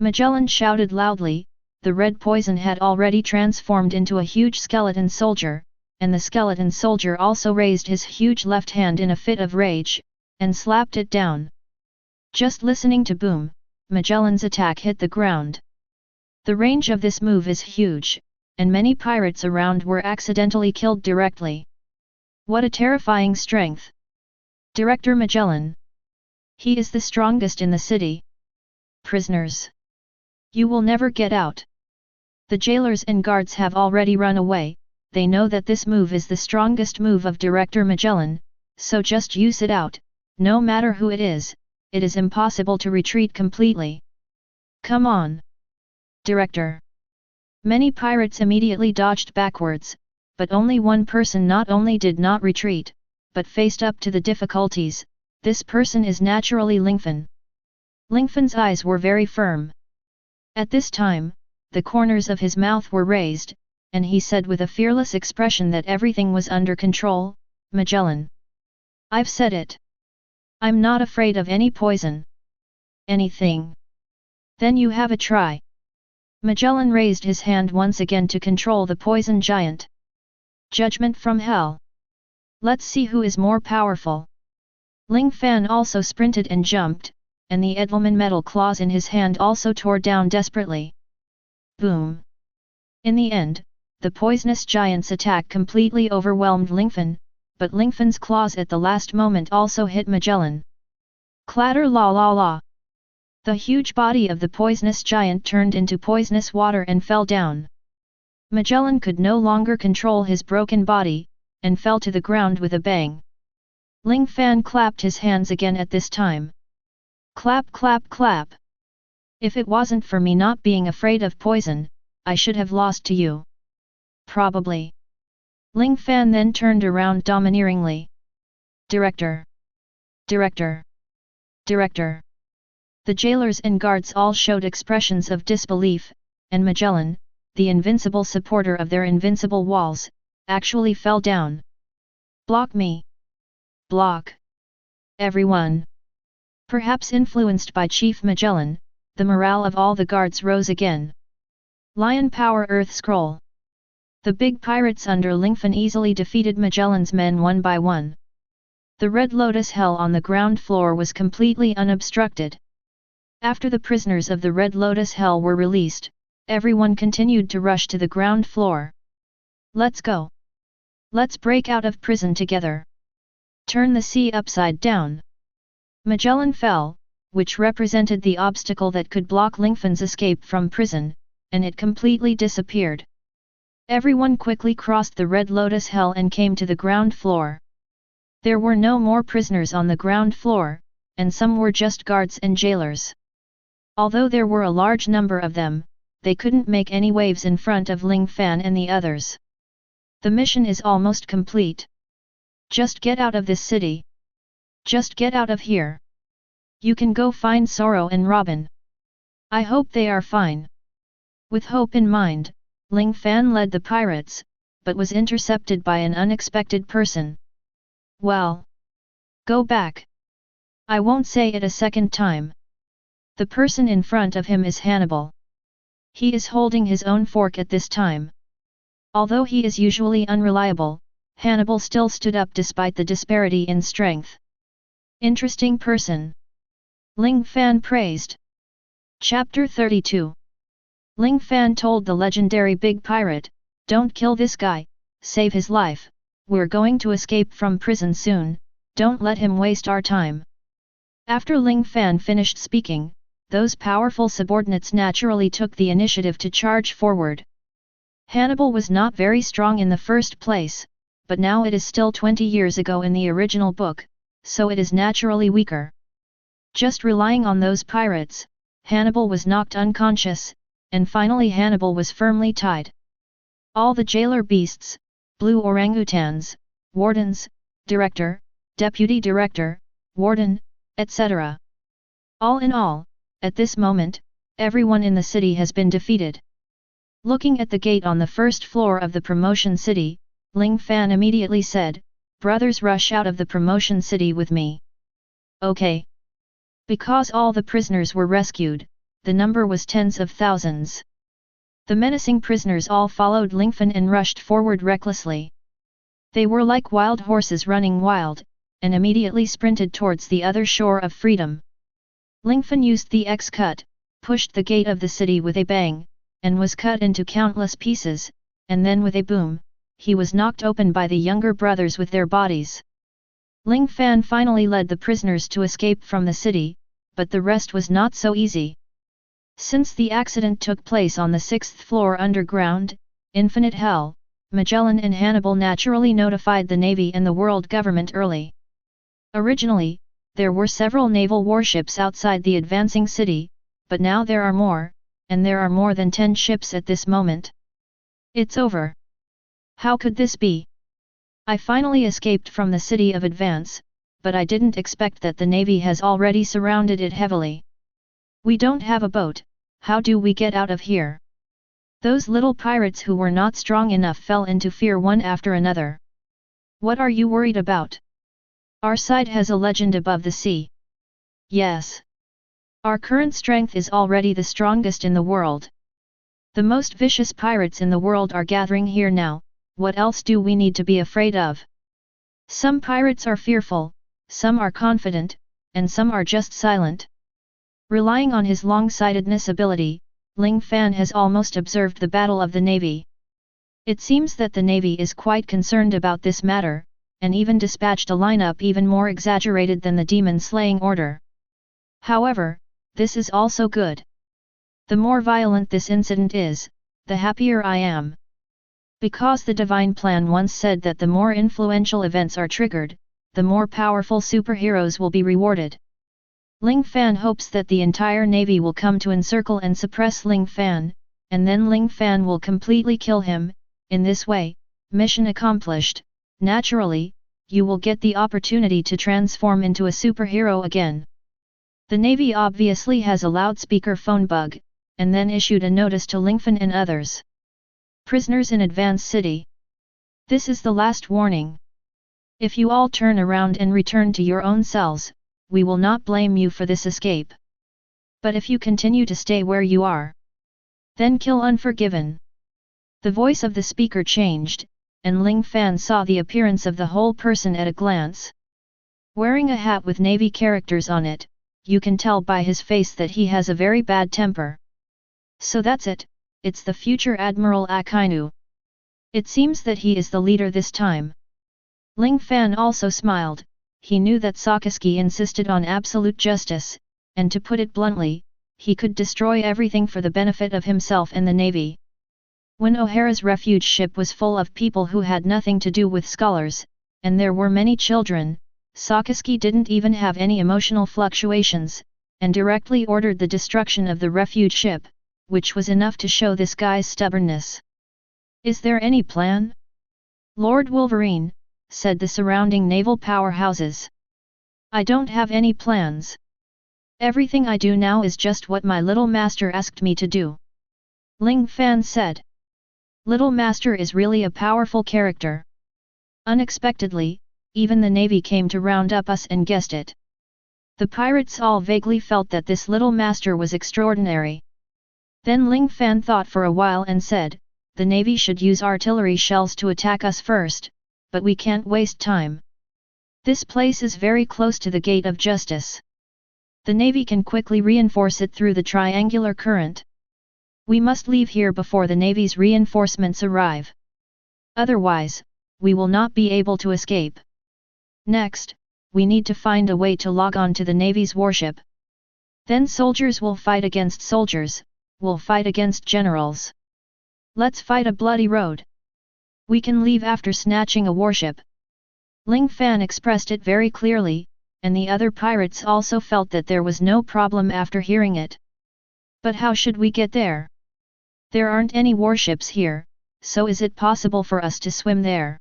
Magellan shouted loudly. The red poison had already transformed into a huge skeleton soldier, and the skeleton soldier also raised his huge left hand in a fit of rage, and slapped it down. Just listening to boom, Magellan's attack hit the ground. The range of this move is huge, and many pirates around were accidentally killed directly. What a terrifying strength! Director Magellan. He is the strongest in the city. Prisoners. You will never get out. The jailers and guards have already run away. They know that this move is the strongest move of Director Magellan, so just use it out. No matter who it is impossible to retreat completely. Come on! Director! Many pirates immediately dodged backwards, but only one person not only did not retreat, but faced up to the difficulties. This person is naturally Lingfan. Lingfan's eyes were very firm. At this time, the corners of his mouth were raised, and he said with a fearless expression that everything was under control, "Magellan. I've said it. I'm not afraid of any poison. Anything. Then you have a try." Magellan raised his hand once again to control the poison giant. Judgment from Hell. Let's see who is more powerful. Ling Fan also sprinted and jumped, and the Edelman metal claws in his hand also tore down desperately. Boom! In the end, the poisonous giant's attack completely overwhelmed Lingfan, but Lingfan's claws at the last moment also hit Magellan. Clatter la la la! The huge body of the poisonous giant turned into poisonous water and fell down. Magellan could no longer control his broken body, and fell to the ground with a bang. Ling Fan clapped his hands again at this time. Clap clap clap! If it wasn't for me not being afraid of poison, I should have lost to you. Probably. Ling Fan then turned around domineeringly. Director! Director! Director! The jailers and guards all showed expressions of disbelief, and Magellan, the invincible supporter of their invincible walls, actually fell down. Block me! Block! Everyone! Perhaps influenced by Chief Magellan, the morale of all the guards rose again. Lion Power Earth Scroll. The big pirates under Lingfan easily defeated Magellan's men one by one. The Red Lotus Hell on the ground floor was completely unobstructed. After the prisoners of the Red Lotus Hell were released, everyone continued to rush to the ground floor. Let's go! Let's break out of prison together! Turn the sea upside down! Magellan fell, which represented the obstacle that could block Lingfan's escape from prison, and it completely disappeared. Everyone quickly crossed the Red Lotus Hell and came to the ground floor. There were no more prisoners on the ground floor, and some were just guards and jailers. Although there were a large number of them, they couldn't make any waves in front of Ling Fan and the others. The mission is almost complete. Just get out of this city. Just get out of here. You can go find Sorro and Robin. I hope they are fine. With hope in mind, Ling Fan led the pirates, but was intercepted by an unexpected person. Well, go back. I won't say it a second time. The person in front of him is Hannibal. He is holding his own fork at this time. Although he is usually unreliable, Hannibal still stood up despite the disparity in strength. Interesting person. Ling Fan praised. Chapter 32. Ling Fan told the legendary big pirate, "Don't kill this guy, save his life, we're going to escape from prison soon, don't let him waste our time." After Ling Fan finished speaking, those powerful subordinates naturally took the initiative to charge forward. Hannibal was not very strong in the first place, but now it is still 20 years ago in the original book, so it is naturally weaker. Just relying on those pirates, Hannibal was knocked unconscious, and finally Hannibal was firmly tied. All the jailer beasts, blue orangutans, wardens, director, deputy director, warden, etc. All in all, at this moment, everyone in the city has been defeated. Looking at the gate on the first floor of the promotion city, Ling Fan immediately said, "Brothers, rush out of the promotion city with me." Okay. Because all the prisoners were rescued, the number was tens of thousands. The menacing prisoners all followed Ling Fan and rushed forward recklessly. They were like wild horses running wild, and immediately sprinted towards the other shore of freedom. Ling Fan used the X-cut, pushed the gate of the city with a bang, and was cut into countless pieces, and then with a boom, he was knocked open by the younger brothers with their bodies. Ling Fan finally led the prisoners to escape from the city, but the rest was not so easy. Since the accident took place on the 6th floor underground, Infinite Hell, Magellan and Hannibal naturally notified the Navy and the world government early. Originally, there were several naval warships outside the advancing city, but now there are more, and there are more than 10 ships at this moment. It's over. How could this be? I finally escaped from the city of Advance, but I didn't expect that the Navy has already surrounded it heavily. We don't have a boat, how do we get out of here? Those little pirates who were not strong enough fell into fear one after another. What are you worried about? Our side has a legend above the sea. Yes. Our current strength is already the strongest in the world. The most vicious pirates in the world are gathering here now, what else do we need to be afraid of? Some pirates are fearful, some are confident, and some are just silent. Relying on his long-sightedness ability, Ling Fan has almost observed the battle of the Navy. It seems that the Navy is quite concerned about this matter, and even dispatched a lineup even more exaggerated than the demon-slaying order. However, this is also good. The more violent this incident is, the happier I am. Because the divine plan once said that the more influential events are triggered, the more powerful superheroes will be rewarded. Ling Fan hopes that the entire Navy will come to encircle and suppress Ling Fan, and then Ling Fan will completely kill him. In this way, mission accomplished. Naturally, you will get the opportunity to transform into a superhero again. The Navy obviously has a loudspeaker phone bug, and then issued a notice to Lingfan and others. Prisoners in Advance City. This is the last warning. If you all turn around and return to your own cells, we will not blame you for this escape. But if you continue to stay where you are, then kill unforgiven. The voice of the speaker changed, and Ling Fan saw the appearance of the whole person at a glance. Wearing a hat with Navy characters on it, you can tell by his face that he has a very bad temper. So that's it, it's the future Admiral Aokiji. It seems that he is the leader this time. Ling Fan also smiled. He knew that Sakazuki insisted on absolute justice, and to put it bluntly, he could destroy everything for the benefit of himself and the Navy. When O'Hara's refuge ship was full of people who had nothing to do with scholars, and there were many children, Sakazuki didn't even have any emotional fluctuations, and directly ordered the destruction of the refuge ship, which was enough to show this guy's stubbornness. Is there any plan? Lord Wolverine, said the surrounding naval powerhouses. I don't have any plans. Everything I do now is just what my little master asked me to do. Ling Fan said. Little Master is really a powerful character. Unexpectedly, even the Navy came to round up us and guessed it. The pirates all vaguely felt that this Little Master was extraordinary. Then Ling Fan thought for a while and said, the Navy should use artillery shells to attack us first, but we can't waste time. This place is very close to the Gate of Justice. The Navy can quickly reinforce it through the triangular current. We must leave here before the Navy's reinforcements arrive. Otherwise, we will not be able to escape. Next, we need to find a way to log on to the Navy's warship. Then soldiers will fight against soldiers, will fight against generals. Let's fight a bloody road. We can leave after snatching a warship. Ling Fan expressed it very clearly, and the other pirates also felt that there was no problem after hearing it. But how should we get there? There aren't any warships here, so is it possible for us to swim there?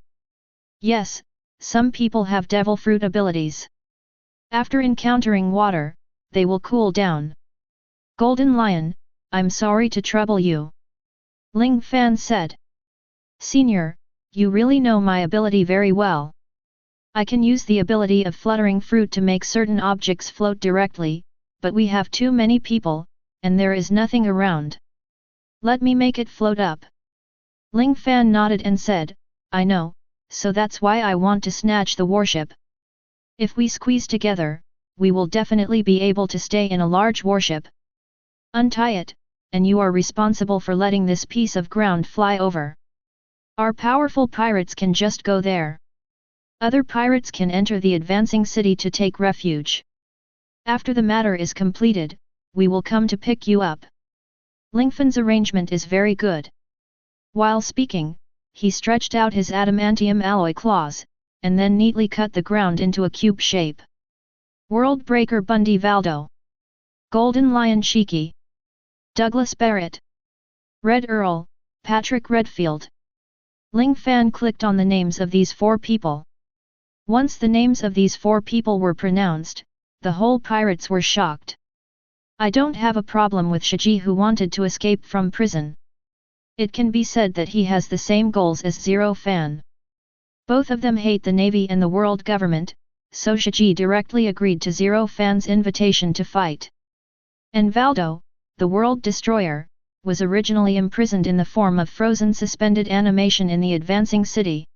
Yes, some people have devil fruit abilities. After encountering water, they will cool down. Golden Lion, I'm sorry to trouble you. Ling Fan said. Senior, you really know my ability very well. I can use the ability of fluttering fruit to make certain objects float directly, but we have too many people, and there is nothing around. Let me make it float up. Ling Fan nodded and said, I know, so that's why I want to snatch the warship. If we squeeze together, we will definitely be able to stay in a large warship. Untie it, and you are responsible for letting this piece of ground fly over. Our powerful pirates can just go there. Other pirates can enter the advancing city to take refuge. After the matter is completed, we will come to pick you up. Lingfan's arrangement is very good. While speaking, he stretched out his adamantium alloy claws, and then neatly cut the ground into a cube shape. World Breaker Bundy Valdo. Golden Lion Shiki. Douglas Barrett. Red Earl, Patrick Redfield. Ling Fan clicked on the names of these 4 people. Once the names of these 4 people were pronounced, the whole pirates were shocked. I don't have a problem with Shiji who wanted to escape from prison. It can be said that he has the same goals as Zero Fan. Both of them hate the Navy and the world government, so Shiji directly agreed to Zero Fan's invitation to fight. And Valdo, the world destroyer, was originally imprisoned in the form of frozen suspended animation in the advancing city.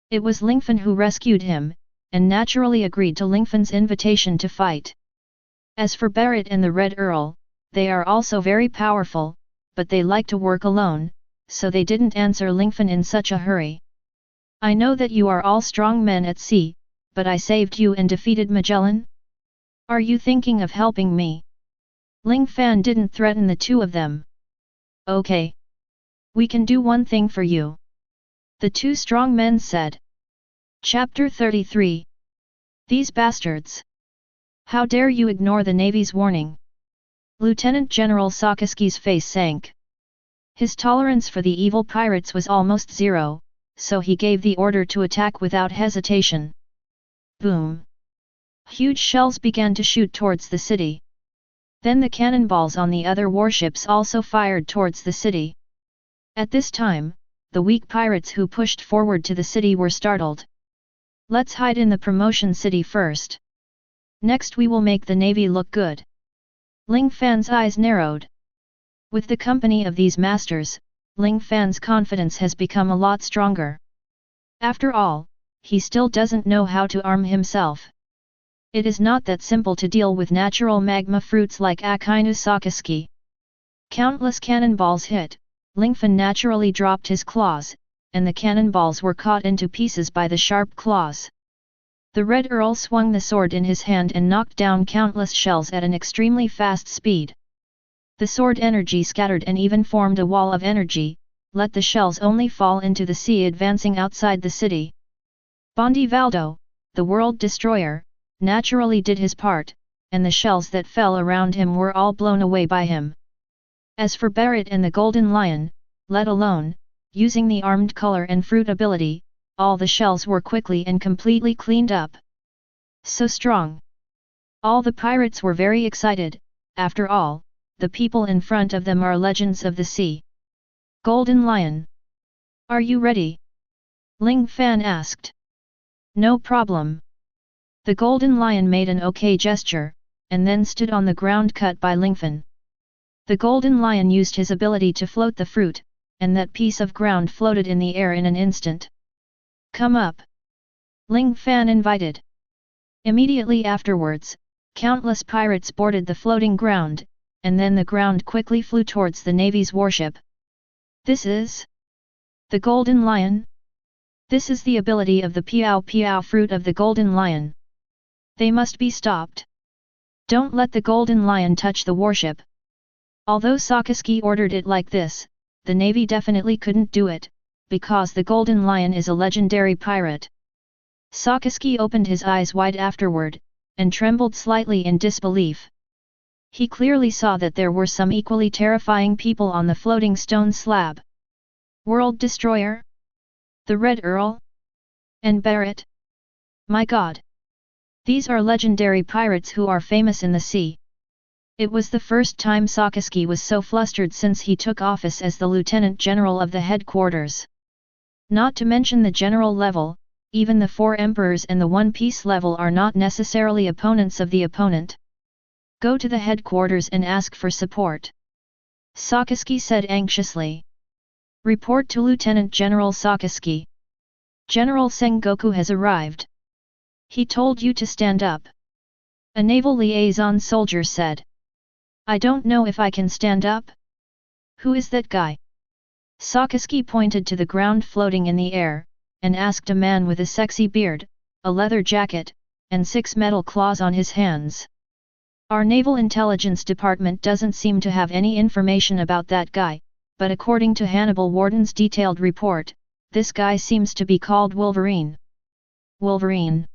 It was Lingfan who rescued him, and naturally agreed to Lingfan's invitation to fight. As for Barrett and the Red Earl, they are also very powerful, but they like to work alone, so they didn't answer Lingfan in such a hurry. I know that you are all strong men at sea, but I saved you and defeated Magellan? Are you thinking of helping me? Ling Fan didn't threaten the two of them. Okay. We can do one thing for you. The two strong men said. Chapter 33. These bastards. How dare you ignore the Navy's warning? Lieutenant General Sakaski's face sank. His tolerance for the evil pirates was almost zero, so he gave the order to attack without hesitation. Boom! Huge shells began to shoot towards the city. Then the cannonballs on the other warships also fired towards the city. At this time, the weak pirates who pushed forward to the city were startled. Let's hide in the promotion city first. Next we will make the Navy look good. Ling Fan's eyes narrowed. With the company of these masters, Ling Fan's confidence has become a lot stronger. After all, he still doesn't know how to arm himself. It is not that simple to deal with natural magma fruits like Akainu Sakaski. Countless cannonballs hit, Lingfan naturally dropped his claws, and the cannonballs were caught into pieces by the sharp claws. The Red Earl swung the sword in his hand and knocked down countless shells at an extremely fast speed. The sword energy scattered and even formed a wall of energy, let the shells only fall into the sea advancing outside the city. Bondi Valdo, the world destroyer, naturally did his part, and the shells that fell around him were all blown away by him. As for Barrett and the Golden Lion, let alone, using the armed color and fruit ability, all the shells were quickly and completely cleaned up. So strong! All the pirates were very excited. After all, the people in front of them are legends of the sea. Golden Lion. Are you ready? Ling Fan asked. No problem. The Golden Lion made an okay gesture, and then stood on the ground cut by Lingfan. The Golden Lion used his ability to float the fruit, and that piece of ground floated in the air in an instant. Come up! Ling Fan invited. Immediately afterwards, countless pirates boarded the floating ground, and then the ground quickly flew towards the Navy's warship. This is the Golden Lion? This is the ability of the Piao Piao fruit of the Golden Lion. They must be stopped. Don't let the Golden Lion touch the warship. Although Sakaski ordered it like this, the Navy definitely couldn't do it, because the Golden Lion is a legendary pirate. Sakaski opened his eyes wide afterward, and trembled slightly in disbelief. He clearly saw that there were some equally terrifying people on the floating stone slab. World Destroyer? The Red Earl? And Barrett? My God! These are legendary pirates who are famous in the sea. It was the first time Sakaski was so flustered since he took office as the Lieutenant General of the headquarters. Not to mention the general level, even the 4 emperors and the One Piece level are not necessarily opponents of the opponent. Go to the headquarters and ask for support. Sakaski said anxiously. Report to Lieutenant General Sakaski. General Sengoku has arrived. He told you to stand up. A naval liaison soldier said. I don't know if I can stand up. Who is that guy? Sakaski pointed to the ground floating in the air, and asked a man with a sexy beard, a leather jacket, and 6 metal claws on his hands. Our Naval Intelligence Department doesn't seem to have any information about that guy, but according to Hannibal Warden's detailed report, this guy seems to be called Wolverine. Wolverine.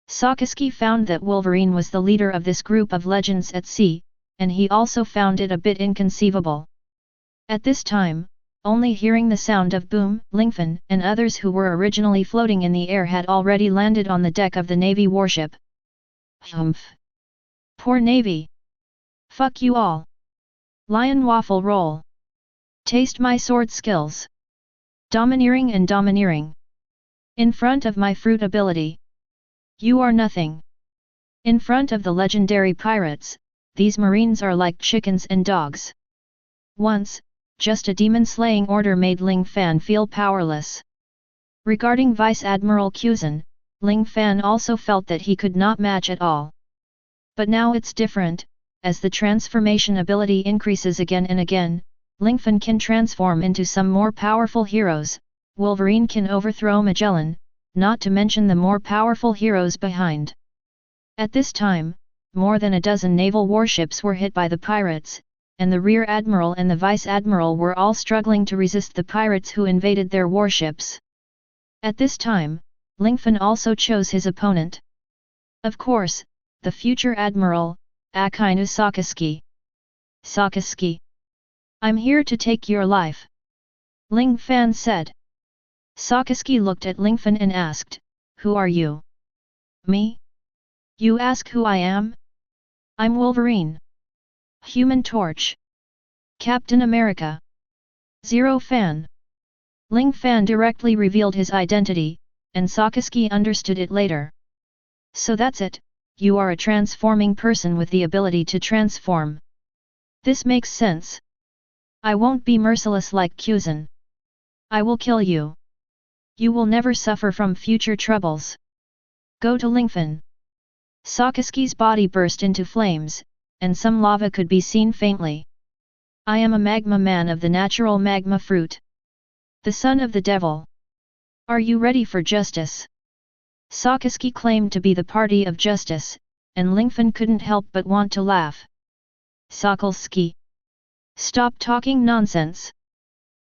Sakaski found that Wolverine was the leader of this group of legends at sea, and he also found it a bit inconceivable. At this time, only hearing the sound of boom, Lingfan and others who were originally floating in the air had already landed on the deck of the Navy warship. Humph! Poor Navy! Fuck you all! Lion waffle roll! Taste my sword skills! Domineering and domineering! In front of my fruit ability! You are nothing! In front of the legendary pirates, these marines are like chickens and dogs. Once, just a demon-slaying order made Ling Fan feel powerless. Regarding Vice Admiral Kuzan, Ling Fan also felt that he could not match at all. But now it's different, as the transformation ability increases again and again, Lingfan can transform into some more powerful heroes, Wolverine can overthrow Magellan, not to mention the more powerful heroes behind. At this time, more than a dozen naval warships were hit by the pirates, and the Rear Admiral and the Vice Admiral were all struggling to resist the pirates who invaded their warships. At this time, Lingfan also chose his opponent. Of course, the future Admiral, Akainu Sakazuki. Sakazuki. I'm here to take your life. Ling Fan said. Sakazuki looked at Lingfan and asked, Who are you? Me? You ask who I am? I'm Wolverine. Human Torch. Captain America. Zero Fan. Ling Fan directly revealed his identity, and Sakazuki understood it later. So that's it, you are a transforming person with the ability to transform. This makes sense. I won't be merciless like Kuzan. I will kill you. You will never suffer from future troubles. Go to Lingfan. Sakazuki's body burst into flames, and some lava could be seen faintly. I am a magma man of the natural magma fruit. The son of the devil. Are you ready for justice? Sakazuki claimed to be the party of justice, and Lingfan couldn't help but want to laugh. Sakazuki. Stop talking nonsense.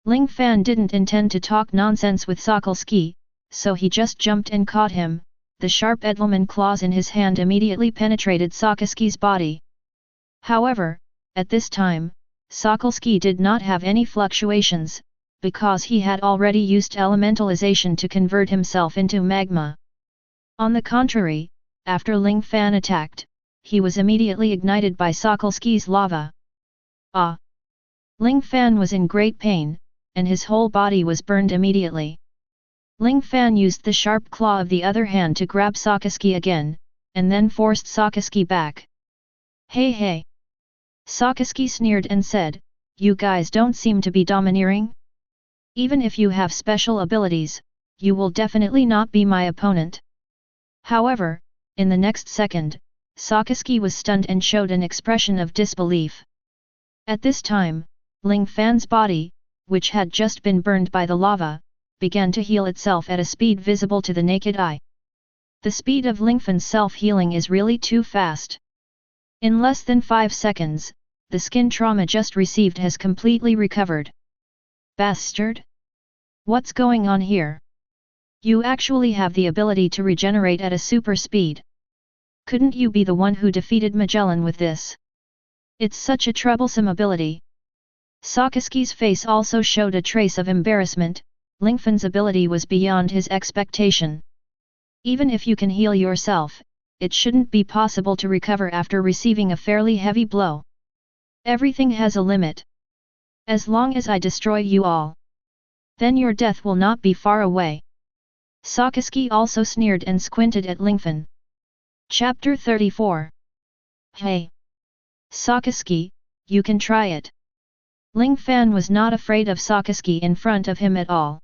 Ling Fan didn't intend to talk nonsense with Sakazuki, so he just jumped and caught him. The sharp Edelman claws in his hand immediately penetrated Sakazuki's body. However, at this time, Sakazuki did not have any fluctuations, because he had already used elementalization to convert himself into magma. On the contrary, after Ling Fan attacked, he was immediately ignited by Sakazuki's lava. Ah! Ling Fan was in great pain, and his whole body was burned immediately. Ling Fan used the sharp claw of the other hand to grab Sakazuki again, and then forced Sakazuki back. Hey hey! Sakazuki sneered and said, You guys don't seem to be domineering? Even if you have special abilities, you will definitely not be my opponent. However, in the next second, Sakazuki was stunned and showed an expression of disbelief. At this time, Ling Fan's body, which had just been burned by the lava, began to heal itself at a speed visible to the naked eye. The speed of Lingfan's self-healing is really too fast. In less than 5 seconds, the skin trauma just received has completely recovered. Bastard! What's going on here? You actually have the ability to regenerate at a super speed. Couldn't you be the one who defeated Magellan with this? It's such a troublesome ability. Sakazuki's face also showed a trace of embarrassment. Lingfan's ability was beyond his expectation. Even if you can heal yourself, it shouldn't be possible to recover after receiving a fairly heavy blow. Everything has a limit. As long as I destroy you all, then your death will not be far away. Sakazuki also sneered and squinted at Lingfan. Chapter 34. Hey! Sakazuki, you can try it. Ling Fan was not afraid of Sakazuki in front of him at all.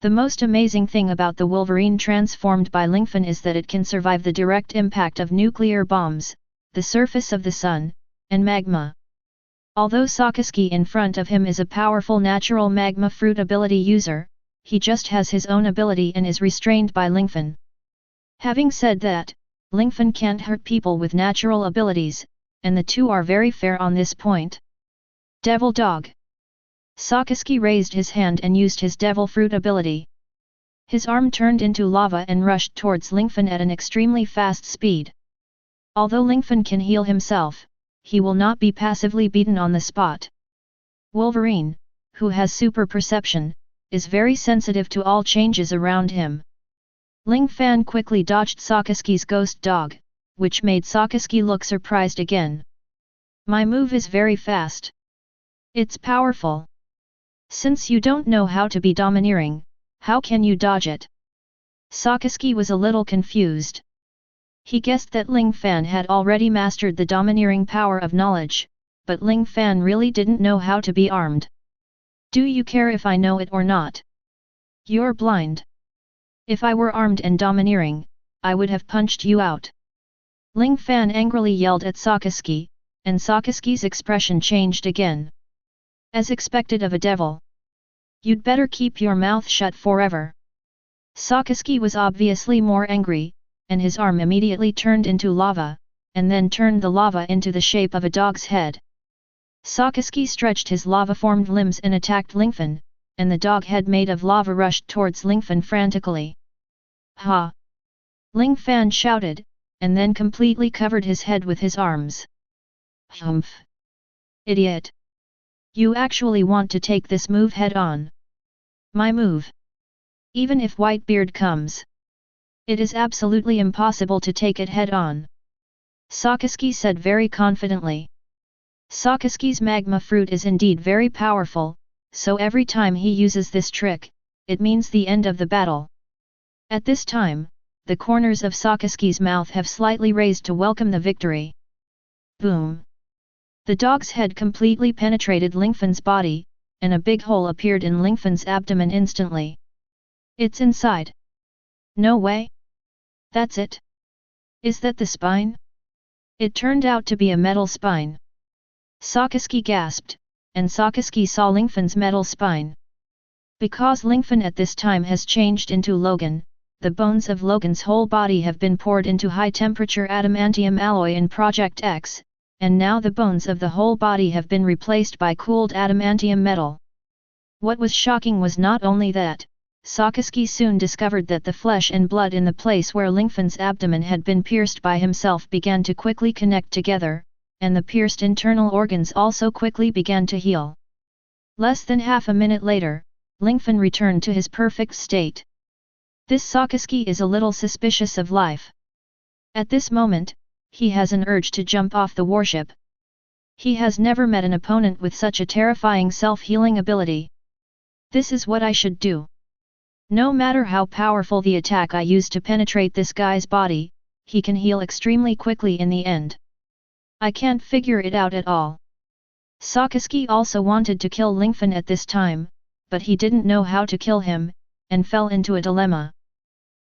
The most amazing thing about the Wolverine transformed by Lingfan is that it can survive the direct impact of nuclear bombs, the surface of the sun, and magma. Although Sakazuki in front of him is a powerful natural magma fruit ability user, he just has his own ability and is restrained by Lingfan. Having said that, Lingfan can't hurt people with natural abilities, and the two are very fair on this point. Devil Dog. Sakazuki raised his hand and used his Devil Fruit ability. His arm turned into lava and rushed towards Lingfan at an extremely fast speed. Although Lingfan can heal himself, he will not be passively beaten on the spot. Wolverine, who has super perception, is very sensitive to all changes around him. Ling Fan quickly dodged Sakazuki's ghost dog, which made Sakazuki look surprised again. My move is very fast. It's powerful. Since you don't know how to be domineering, how can you dodge it? Sakazuki was a little confused. He guessed that Ling Fan had already mastered the domineering power of knowledge, but Ling Fan really didn't know how to be armed. Do you care if I know it or not? You're blind. If I were armed and domineering, I would have punched you out. Ling Fan angrily yelled at Sakazuki, and Sakazuki's expression changed again. As expected of a devil. You'd better keep your mouth shut forever. Sakazuki was obviously more angry, and his arm immediately turned into lava, and then turned the lava into the shape of a dog's head. Sakazuki stretched his lava-formed limbs and attacked Lingfan, and the dog head made of lava rushed towards Lingfan frantically. Ha! Ling Fan shouted, and then completely covered his head with his arms. Humph! Idiot! You actually want to take this move head on. My move. Even if Whitebeard comes. It is absolutely impossible to take it head on. Sakazuki said very confidently. Sakazuki's magma fruit is indeed very powerful, so every time he uses this trick, it means the end of the battle. At this time, the corners of Sakazuki's mouth have slightly raised to welcome the victory. Boom! The dog's head completely penetrated Lingfan's body, and a big hole appeared in Lingfan's abdomen instantly. It's inside. No way. That's it. Is that the spine? It turned out to be a metal spine. Sakazuki gasped, and Sakazuki saw Lingfan's metal spine. Because Lingfan at this time has changed into Logan, the bones of Logan's whole body have been poured into high-temperature adamantium alloy in Project X, and now the bones of the whole body have been replaced by cooled adamantium metal. What was shocking was not only that, Sakazuki soon discovered that the flesh and blood in the place where Lingfan's abdomen had been pierced by himself began to quickly connect together, and the pierced internal organs also quickly began to heal. Less than half a minute later, Lingfan returned to his perfect state. This Sakazuki is a little suspicious of life. At this moment, he has an urge to jump off the warship. He has never met an opponent with such a terrifying self-healing ability. This is what I should do. No matter how powerful the attack I use to penetrate this guy's body, he can heal extremely quickly in the end. I can't figure it out at all. Sakazuki also wanted to kill Lingfan at this time, but he didn't know how to kill him, and fell into a dilemma.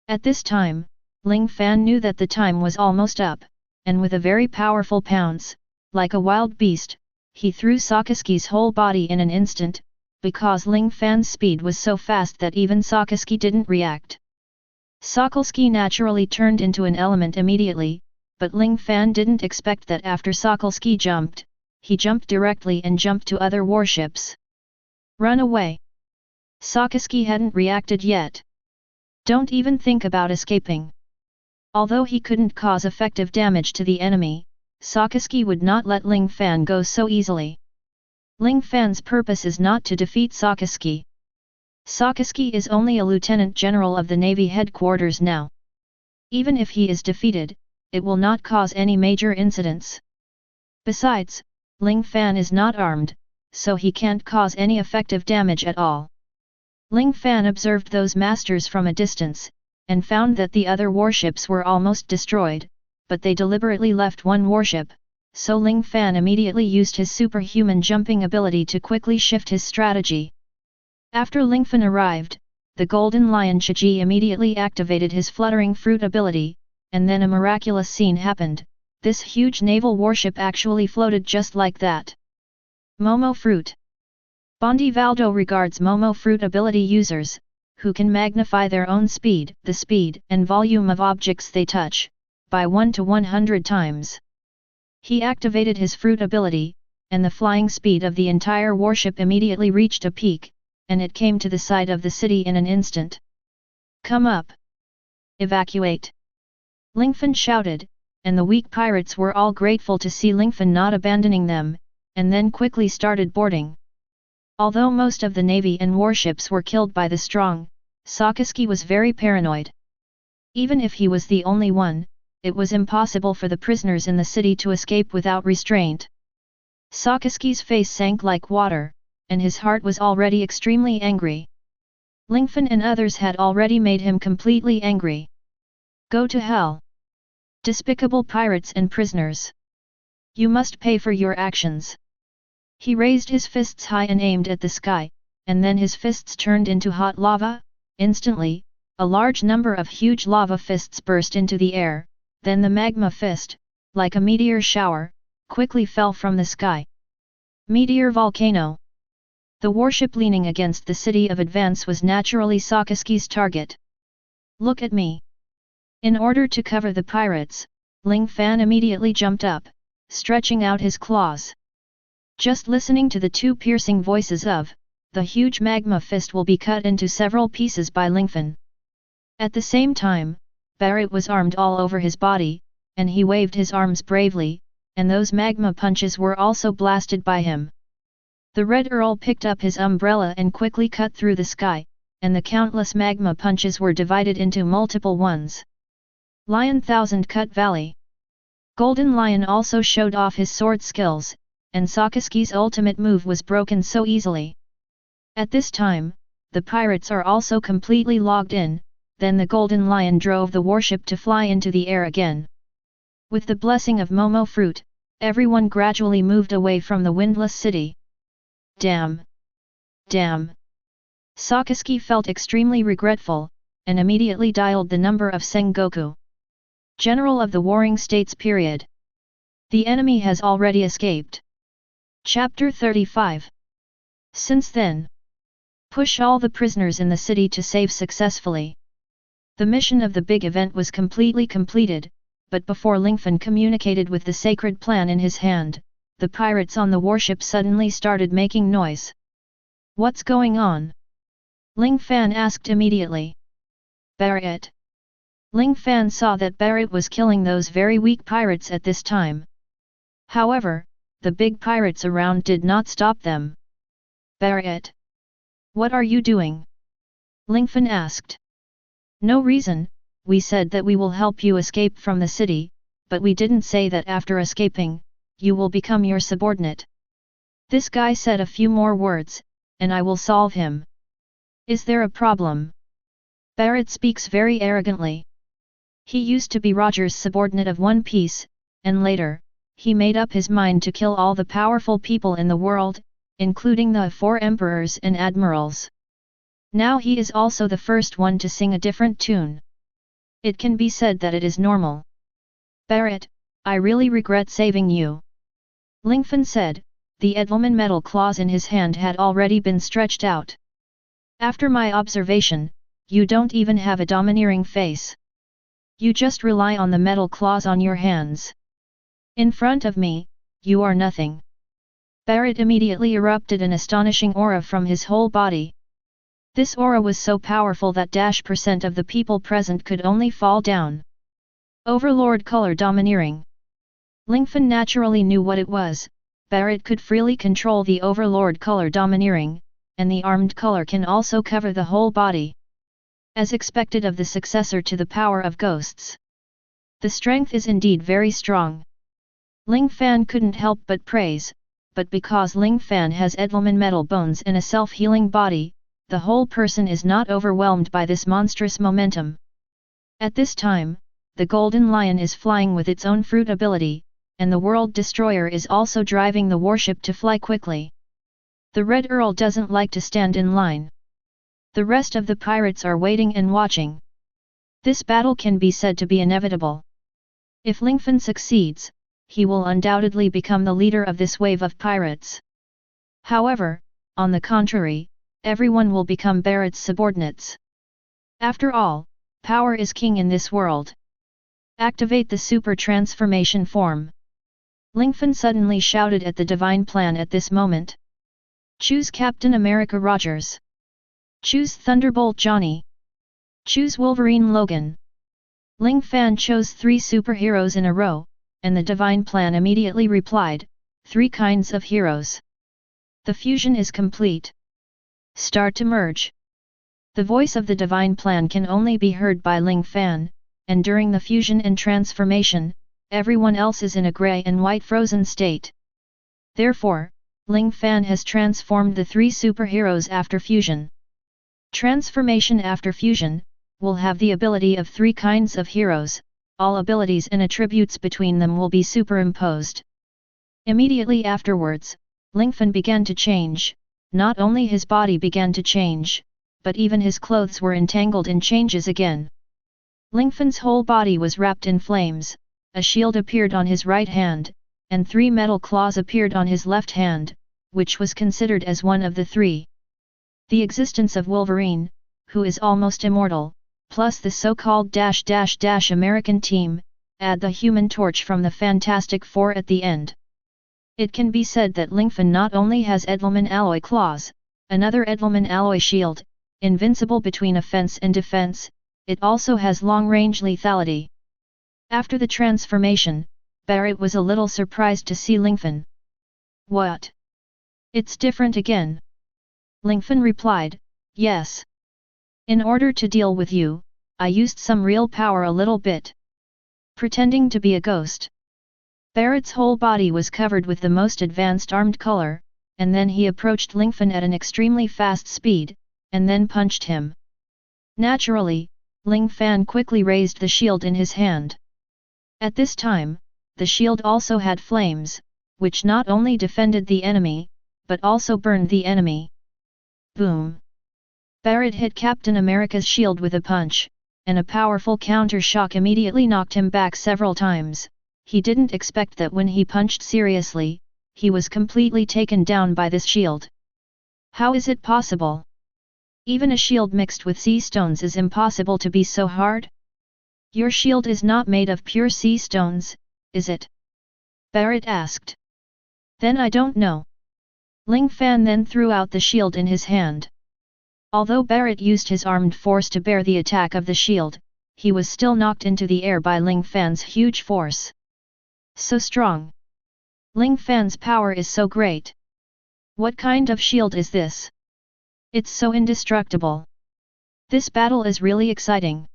At this time, Ling Fan knew that the time was almost up, and with a very powerful pounce, like a wild beast, he threw Sakazuki's whole body in an instant, because Ling Fan's speed was so fast that even Sakazuki didn't react. Sakazuki naturally turned into an element immediately, but Ling Fan didn't expect that after Sakazuki jumped, he jumped directly and jumped to other warships. Run away! Sakazuki hadn't reacted yet. Don't even think about escaping. Although he couldn't cause effective damage to the enemy, Sakazuki would not let Ling Fan go so easily. Ling Fan's purpose is not to defeat Sakazuki. Sakazuki is only a lieutenant general of the Navy headquarters now. Even if he is defeated, it will not cause any major incidents. Besides, Ling Fan is not armed, so he can't cause any effective damage at all. Ling Fan observed those masters from a distance, and found that the other warships were almost destroyed, but they deliberately left one warship, so Ling Fan immediately used his superhuman jumping ability to quickly shift his strategy. After Lingfan arrived, the Golden Lion Chiji immediately activated his fluttering fruit ability, and then a miraculous scene happened. This huge naval warship actually floated just like that. Momo Fruit. Bondi Valdo regards Momo Fruit ability users, who can magnify their own speed, the speed and volume of objects they touch, by 1 to 100 times. He activated his fruit ability, and the flying speed of the entire warship immediately reached a peak, and it came to the side of the city in an instant. Come up! Evacuate! Lingfan shouted, and the weak pirates were all grateful to see Lingfan not abandoning them, and then quickly started boarding. Although most of the navy and warships were killed by the strong, Sakazuki was very paranoid. Even if he was the only one, it was impossible for the prisoners in the city to escape without restraint. Sakazuki's face sank like water, and his heart was already extremely angry. Lingfan and others had already made him completely angry. Go to hell! Despicable pirates and prisoners! You must pay for your actions! He raised his fists high and aimed at the sky, and then his fists turned into hot lava. Instantly, a large number of huge lava fists burst into the air, then the magma fist, like a meteor shower, quickly fell from the sky. Meteor volcano. The warship leaning against the city of Advance was naturally Sakasuke's target. Look at me. In order to cover the pirates, Ling Fan immediately jumped up, stretching out his claws. Just listening to the two piercing voices of, the huge magma fist will be cut into several pieces by Lingfan. At the same time, Barrett was armed all over his body, and he waved his arms bravely, and those magma punches were also blasted by him. The Red Earl picked up his umbrella and quickly cut through the sky, and the countless magma punches were divided into multiple ones. Lion Thousand Cut Valley. Golden Lion also showed off his sword skills, and Sakasuke's ultimate move was broken so easily. At this time, the pirates are also completely logged in, then the Golden Lion drove the warship to fly into the air again. With the blessing of Momo Fruit, everyone gradually moved away from the windless city. Damn! Damn! Sakasuke felt extremely regretful, and immediately dialed the number of Sengoku. General of the Warring States period. The enemy has already escaped. Chapter 35. Since then, push all the prisoners in the city to save successfully. The mission of the big event was completely completed, but before Lingfan communicated with the sacred plan in his hand, the pirates on the warship suddenly started making noise. What's going on? Ling Fan asked immediately. Barrett. Ling Fan saw that Barrett was killing those very weak pirates at this time. However, the big pirates around did not stop them. Barrett. What are you doing? Lingfan asked. No reason, we said that we will help you escape from the city, but we didn't say that after escaping, you will become your subordinate. This guy said a few more words, and I will solve him. Is there a problem? Barrett speaks very arrogantly. He used to be Roger's subordinate of One Piece, and later, he made up his mind to kill all the powerful people in the world, including the 4 emperors and admirals. Now he is also the first one to sing a different tune. It can be said that it is normal. Barrett, I really regret saving you. Lingfan said, the Edelman metal claws in his hand had already been stretched out. After my observation, you don't even have a domineering face. You just rely on the metal claws on your hands. In front of me, you are nothing. Barrett immediately erupted an astonishing aura from his whole body. This aura was so powerful that % of the people present could only fall down. Overlord color domineering. Lingfan naturally knew what it was. Barrett could freely control the overlord color domineering, and the armed color can also cover the whole body. As expected of the successor to the power of ghosts. The strength is indeed very strong. Ling Fan couldn't help but praise, but because Ling Fan has Edelman metal bones and a self-healing body, the whole person is not overwhelmed by this monstrous momentum. At this time, the Golden Lion is flying with its own fruit ability, and the World Destroyer is also driving the warship to fly quickly. The Red Earl doesn't like to stand in line. The rest of the pirates are waiting and watching. This battle can be said to be inevitable. If Lingfan succeeds, he will undoubtedly become the leader of this wave of pirates. However, on the contrary, everyone will become Barrett's subordinates. After all, power is king in this world. Activate the super transformation form. Lingfan suddenly shouted at the divine plan at this moment. Choose Captain America Rogers. Choose Thunderbolt Johnny. Choose Wolverine Logan. Ling Fan chose 3 superheroes in a row, and the divine plan immediately replied, 3 kinds of heroes. The fusion is complete. Start to merge. The voice of the divine plan can only be heard by Ling Fan, and during the fusion and transformation, everyone else is in a grey and white frozen state. Therefore, Ling Fan has transformed the 3 superheroes after fusion. Transformation after fusion will have the ability of 3 kinds of heroes. All abilities and attributes between them will be superimposed. Immediately afterwards, Lingfan began to change. Not only his body began to change, but even his clothes were entangled in changes again. Lingfan's whole body was wrapped in flames, a shield appeared on his right hand, and 3 metal claws appeared on his left hand, which was considered as one of the 3. The existence of Wolverine, who is almost immortal, plus the so-called American team, add the Human Torch from the Fantastic Four at the end. It can be said that Lingfan not only has Edelman alloy claws, another Edelman alloy shield, invincible between offense and defense, it also has long-range lethality. After the transformation, Barrett was a little surprised to see Lingfan. What? It's different again. Lingfan replied, yes. In order to deal with you, I used some real power a little bit. Pretending to be a ghost. Barrett's whole body was covered with the most advanced armed color, and then he approached Lingfan at an extremely fast speed, and then punched him. Naturally, Ling Fan quickly raised the shield in his hand. At this time, the shield also had flames, which not only defended the enemy, but also burned the enemy. Boom! Barrett hit Captain America's shield with a punch, and a powerful counter-shock immediately knocked him back several times. He didn't expect that when he punched seriously, he was completely taken down by this shield. How is it possible? Even a shield mixed with sea stones is impossible to be so hard? Your shield is not made of pure sea stones, is it? Barrett asked. Then I don't know. Ling Fan then threw out the shield in his hand. Although Barrett used his armed force to bear the attack of the shield, he was still knocked into the air by Ling Fan's huge force. So strong. Ling Fan's power is so great. What kind of shield is this? It's so indestructible. This battle is really exciting.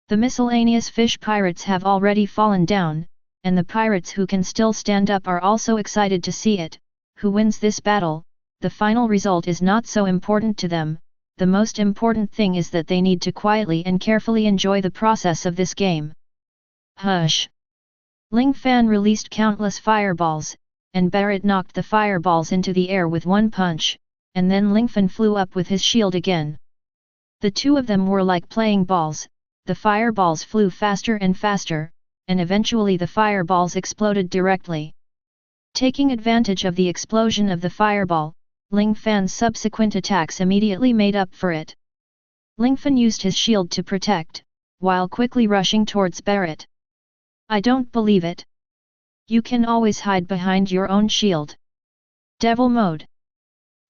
The miscellaneous fish pirates have already fallen down, and the pirates who can still stand up are also excited to see it. Who wins this battle, the final result is not so important to them, the most important thing is that they need to quietly and carefully enjoy the process of this game. Hush! Ling Fan released countless fireballs, and Barrett knocked the fireballs into the air with one punch, and then Lingfan flew up with his shield again. The two of them were like playing balls, the fireballs flew faster and faster, and eventually the fireballs exploded directly. Taking advantage of the explosion of the fireball, Ling Fan's subsequent attacks immediately made up for it. Lingfan used his shield to protect, while quickly rushing towards Barrett. I don't believe it. You can always hide behind your own shield. Devil Mode.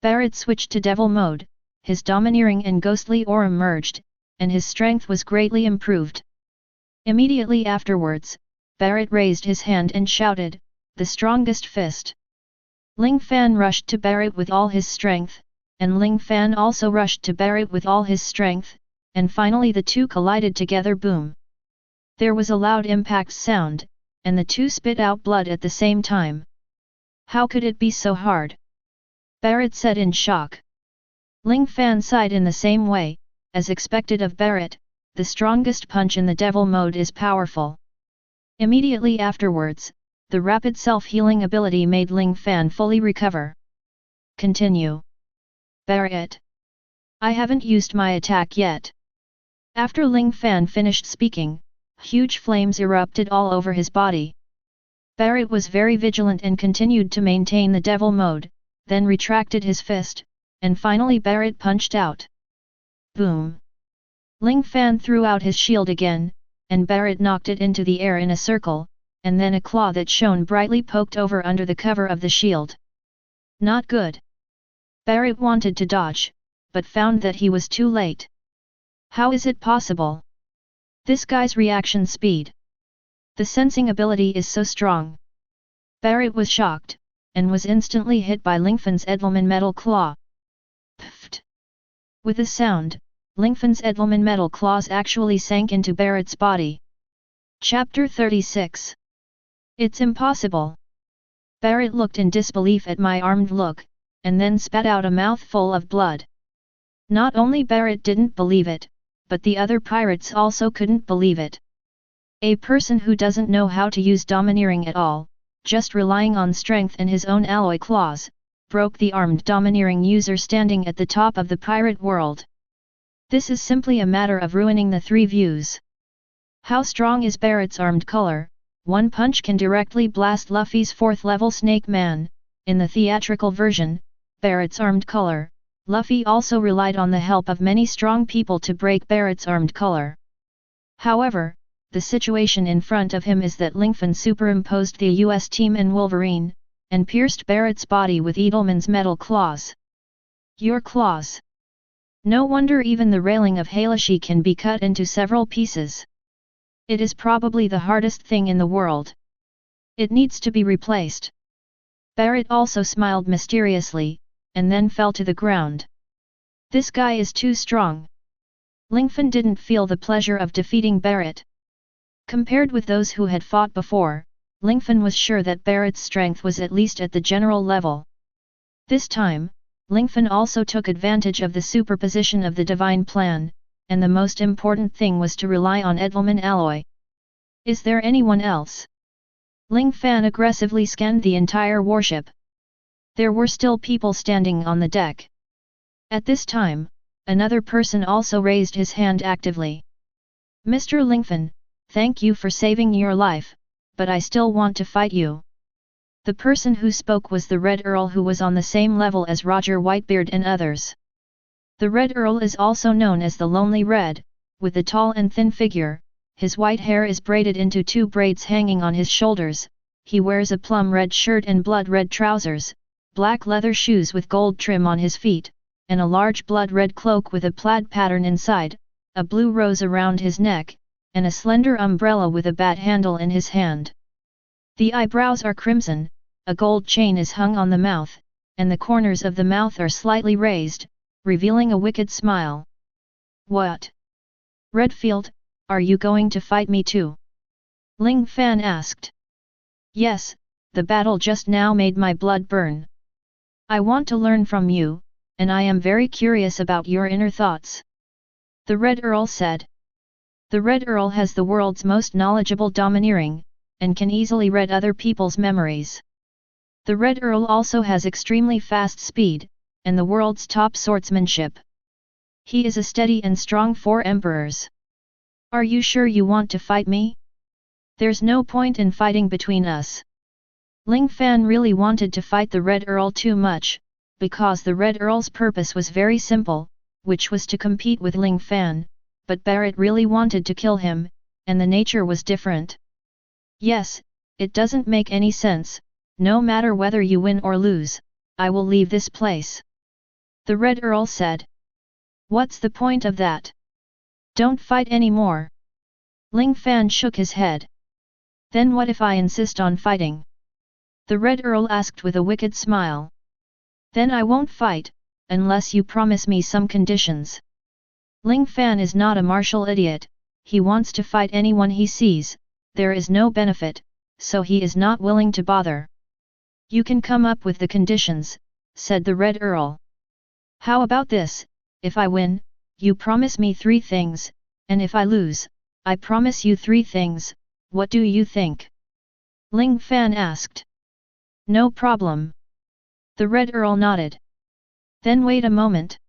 Barrett switched to Devil Mode, his domineering and ghostly aura merged, and his strength was greatly improved. Immediately afterwards, Barrett raised his hand and shouted, "The strongest fist!" Ling Fan rushed to Barrett with all his strength, and Ling Fan also rushed to Barrett with all his strength, and finally the two collided together. Boom! There was a loud impact sound, and the two spit out blood at the same time. How could it be so hard? Barrett said in shock. Ling Fan sighed in the same way, as expected of Barrett, the strongest punch in the Devil Mode is powerful. Immediately afterwards, the rapid self-healing ability made Ling Fan fully recover. Continue. Barrett. I haven't used my attack yet. After Ling Fan finished speaking, huge flames erupted all over his body. Barrett was very vigilant and continued to maintain the Devil Mode, then retracted his fist, and finally Barrett punched out. Boom! Ling Fan threw out his shield again, and Barrett knocked it into the air in a circle, and then a claw that shone brightly poked over under the cover of the shield. Not good. Barrett wanted to dodge, but found that he was too late. How is it possible? This guy's reaction speed. The sensing ability is so strong. Barrett was shocked, and was instantly hit by Lingfan's Edelman metal claw. Pfft! With a sound, Lingfan's Edelman metal claws actually sank into Barrett's body. Chapter 36. It's impossible. Barrett looked in disbelief at my armed look, and then spat out a mouthful of blood. Not only Barrett didn't believe it, but the other pirates also couldn't believe it. A person who doesn't know how to use domineering at all, just relying on strength and his own alloy claws, broke the armed domineering user standing at the top of the pirate world. This is simply a matter of ruining the three views. How strong is Barrett's armed color? One punch can directly blast Luffy's 4th level Snake Man. In the theatrical version, Barrett's armed color, Luffy also relied on the help of many strong people to break Barrett's armed color. However, the situation in front of him is that Lingfan superimposed the US team and Wolverine, and pierced Barrett's body with Edelman's metal claws. Your claws. No wonder even the railing of Halashi can be cut into several pieces. It is probably the hardest thing in the world. It needs to be replaced. Barrett also smiled mysteriously, and then fell to the ground. This guy is too strong. Lingfan didn't feel the pleasure of defeating Barrett. Compared with those who had fought before, Lingfan was sure that Barrett's strength was at least at the general level. This time, Lingfan also took advantage of the superposition of the divine plan, and the most important thing was to rely on Edelman alloy. Is there anyone else? Ling Fan aggressively scanned the entire warship. There were still people standing on the deck. At this time, another person also raised his hand actively. Mr. Lingfan, thank you for saving your life, but I still want to fight you. The person who spoke was the Red Earl, who was on the same level as Roger Whitebeard and others. The Red Earl is also known as the Lonely Red, with a tall and thin figure. His white hair is braided into 2 braids hanging on his shoulders. He wears a plum red shirt and blood red trousers, black leather shoes with gold trim on his feet, and a large blood red cloak with a plaid pattern inside, a blue rose around his neck, and a slender umbrella with a bat handle in his hand. The eyebrows are crimson, a gold chain is hung on the mouth, and the corners of the mouth are slightly raised, revealing a wicked smile. What? Redfield, are you going to fight me too? Ling Fan asked. Yes, the battle just now made my blood burn. I want to learn from you, and I am very curious about your inner thoughts. The Red Earl said. The Red Earl has the world's most knowledgeable domineering, and can easily read other people's memories. The Red Earl also has extremely fast speed, and the world's top swordsmanship. He is a steady and strong 4 emperors. Are you sure you want to fight me? There's no point in fighting between us. Ling Fan really wanted to fight the Red Earl too much, because the Red Earl's purpose was very simple, which was to compete with Ling Fan, but Barrett really wanted to kill him, and the nature was different. Yes, it doesn't make any sense, no matter whether you win or lose, I will leave this place. The Red Earl said. What's the point of that? Don't fight anymore. Ling Fan shook his head. Then what if I insist on fighting? The Red Earl asked with a wicked smile. Then I won't fight, unless you promise me some conditions. Ling Fan is not a martial idiot, he wants to fight anyone he sees, there is no benefit, so he is not willing to bother. You can come up with the conditions, said the Red Earl. How about this, if I win, you promise me 3 things, and if I lose, I promise you 3 things, what do you think? Ling Fan asked. No problem. The Red Earl nodded. Then wait a moment.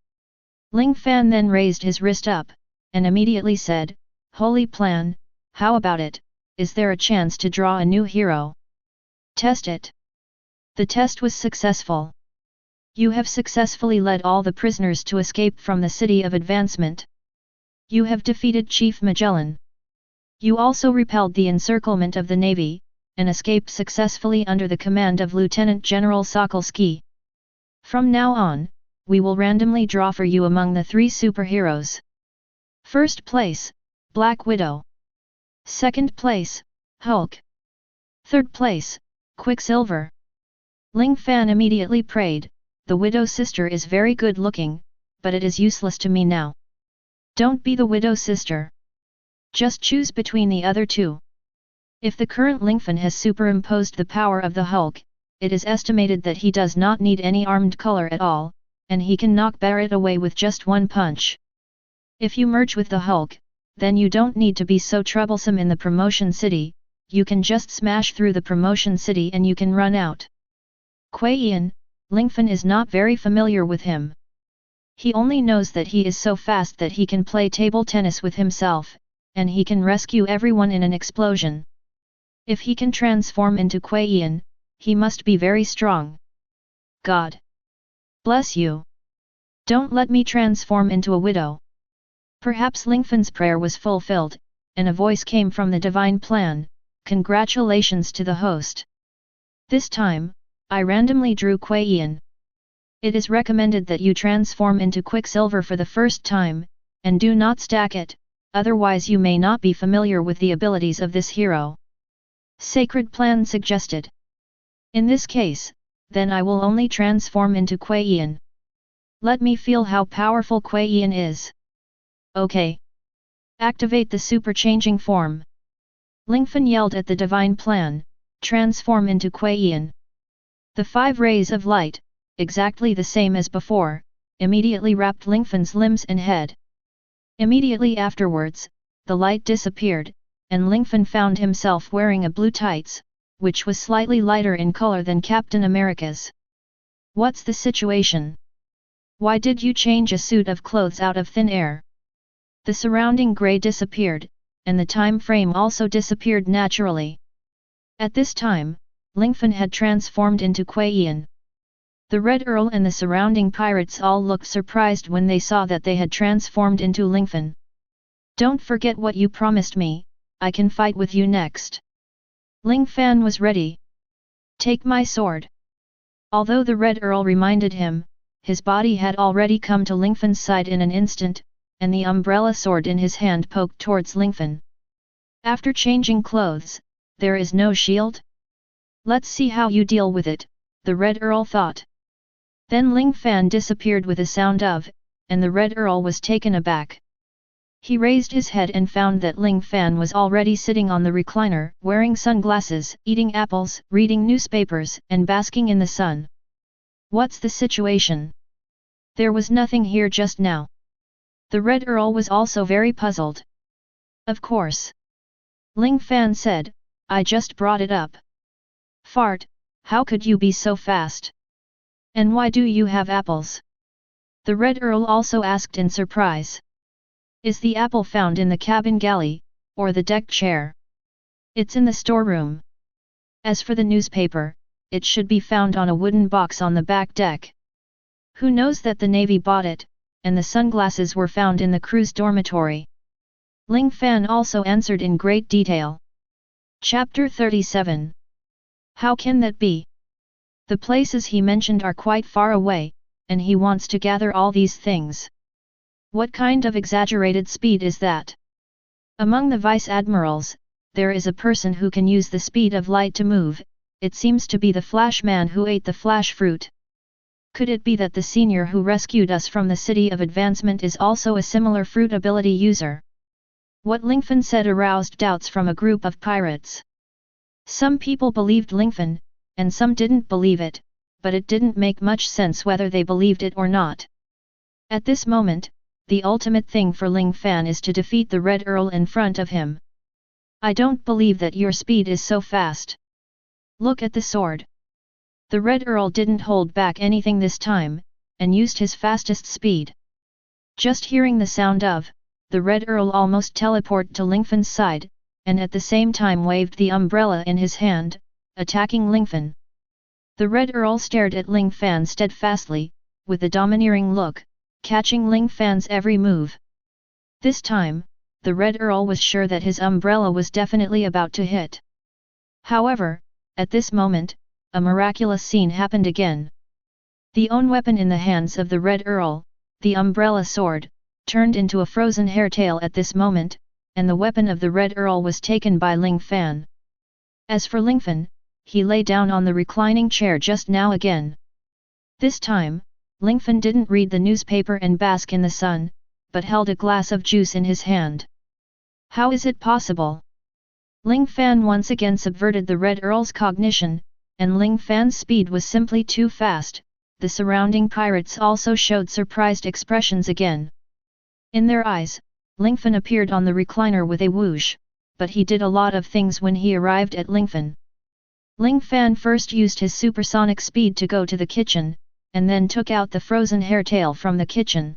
Ling Fan then raised his wrist up, and immediately said, Holy plan, how about it, is there a chance to draw a new hero? Test it. The test was successful. You have successfully led all the prisoners to escape from the City of Advancement. You have defeated Chief Magellan. You also repelled the encirclement of the Navy, and escaped successfully under the command of Lieutenant General Sokolsky. From now on, we will randomly draw for you among the 3 superheroes. First place, Black Widow. Second place, Hulk. Third place, Quicksilver. Ling Fan immediately prayed, the Widow sister is very good looking, but it is useless to me now. Don't be the Widow sister. Just choose between the other 2. If the current Lingfan has superimposed the power of the Hulk, it is estimated that he does not need any armed color at all, and he can knock Barrett away with just 1 punch. If you merge with the Hulk, then you don't need to be so troublesome in the promotion city, you can just smash through the promotion city and you can run out. Kuei-Ian, Lingfan is not very familiar with him. He only knows that he is so fast that he can play table tennis with himself, and he can rescue everyone in an explosion. If he can transform into Kuei-yin, he must be very strong. God bless you. Don't let me transform into a widow. Perhaps Lingfan's prayer was fulfilled, and a voice came from the divine plan, congratulations to the host. This time, I randomly drew Kuei-yin. It is recommended that you transform into Quicksilver for the first time, and do not stack it, otherwise you may not be familiar with the abilities of this hero. Sacred Plan suggested. In this case, then I will only transform into Kuei-yin. Let me feel how powerful Kuei-yin is. Okay. Activate the super changing form. Lingfan yelled at the divine plan, transform into Kuei-yin. The 5 rays of light, exactly the same as before, immediately wrapped Lingfan's limbs and head. Immediately afterwards, the light disappeared, and Lingfan found himself wearing a blue tights, which was slightly lighter in color than Captain America's. What's the situation? Why did you change a suit of clothes out of thin air? The surrounding grey disappeared, and the time frame also disappeared naturally. At this time, Lingfan had transformed into Kuei-yin. The Red Earl and the surrounding pirates all looked surprised when they saw that they had transformed into Lingfan. Don't forget what you promised me, I can fight with you next. Ling Fan was ready. Take my sword. Although the Red Earl reminded him, his body had already come to Lingfan's side in an instant, and the umbrella sword in his hand poked towards Lingfan. After changing clothes, there is no shield? Let's see how you deal with it, the Red Earl thought. Then Ling Fan disappeared with a sound of, and the Red Earl was taken aback. He raised his head and found that Ling Fan was already sitting on the recliner, wearing sunglasses, eating apples, reading newspapers, and basking in the sun. What's the situation? There was nothing here just now. The Red Earl was also very puzzled. Of course. Ling Fan said, I just brought it up. Fart, how could you be so fast? And why do you have apples? The Red Earl also asked in surprise. Is the apple found in the cabin galley, or the deck chair? It's in the storeroom. As for the newspaper, it should be found on a wooden box on the back deck. Who knows that the Navy bought it, and the sunglasses were found in the crew's dormitory. Ling Fan also answered in great detail. Chapter 37. How can that be? The places he mentioned are quite far away, and he wants to gather all these things. What kind of exaggerated speed is that? Among the vice admirals, there is a person who can use the speed of light to move. It seems to be the Flash Man who ate the flash fruit. Could it be that the senior who rescued us from the City of Advancement is also a similar fruit ability user? What Lingfan said aroused doubts from a group of pirates. Some people believed Lingfan, and some didn't believe it, but it didn't make much sense whether they believed it or not. At this moment, the ultimate thing for Ling Fan is to defeat the Red Earl in front of him. I don't believe that your speed is so fast. Look at the sword. The Red Earl didn't hold back anything this time, and used his fastest speed. Just hearing the sound of, the Red Earl almost teleported to Lingfan's side, and at the same time waved the umbrella in his hand, attacking Lingfan. The Red Earl stared at Ling Fan steadfastly, with a domineering look, catching Ling Fan's every move. This time, the Red Earl was sure that his umbrella was definitely about to hit. However, at this moment, a miraculous scene happened again. The own weapon in the hands of the Red Earl, the umbrella sword, turned into a frozen hairtail at this moment, and the weapon of the Red Earl was taken by Ling Fan. As for Lingfan, he lay down on the reclining chair just now again. This time, Lingfan didn't read the newspaper and bask in the sun, but held a glass of juice in his hand. How is it possible? Ling Fan once again subverted the Red Earl's cognition, and Ling Fan's speed was simply too fast. The surrounding pirates also showed surprised expressions again. In their eyes, Lingfan appeared on the recliner with a whoosh, but he did a lot of things when he arrived at Lingfan. Ling Fan first used his supersonic speed to go to the kitchen, and then took out the frozen hairtail from the kitchen.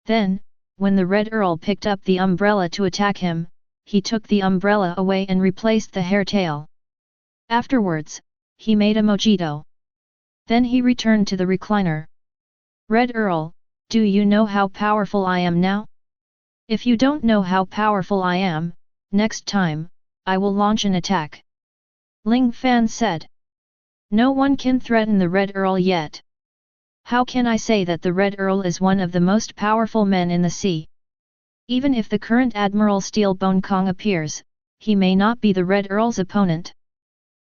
Then, when the Red Earl picked up the umbrella to attack him, he took the umbrella away and replaced the hairtail. Afterwards, he made a mojito. Then he returned to the recliner. Red Earl, do you know how powerful I am now? If you don't know how powerful I am, next time, I will launch an attack. Ling Fan said. No one can threaten the Red Earl yet. How can I say that the Red Earl is one of the most powerful men in the sea? Even if the current Admiral Steelbone Kong appears, he may not be the Red Earl's opponent.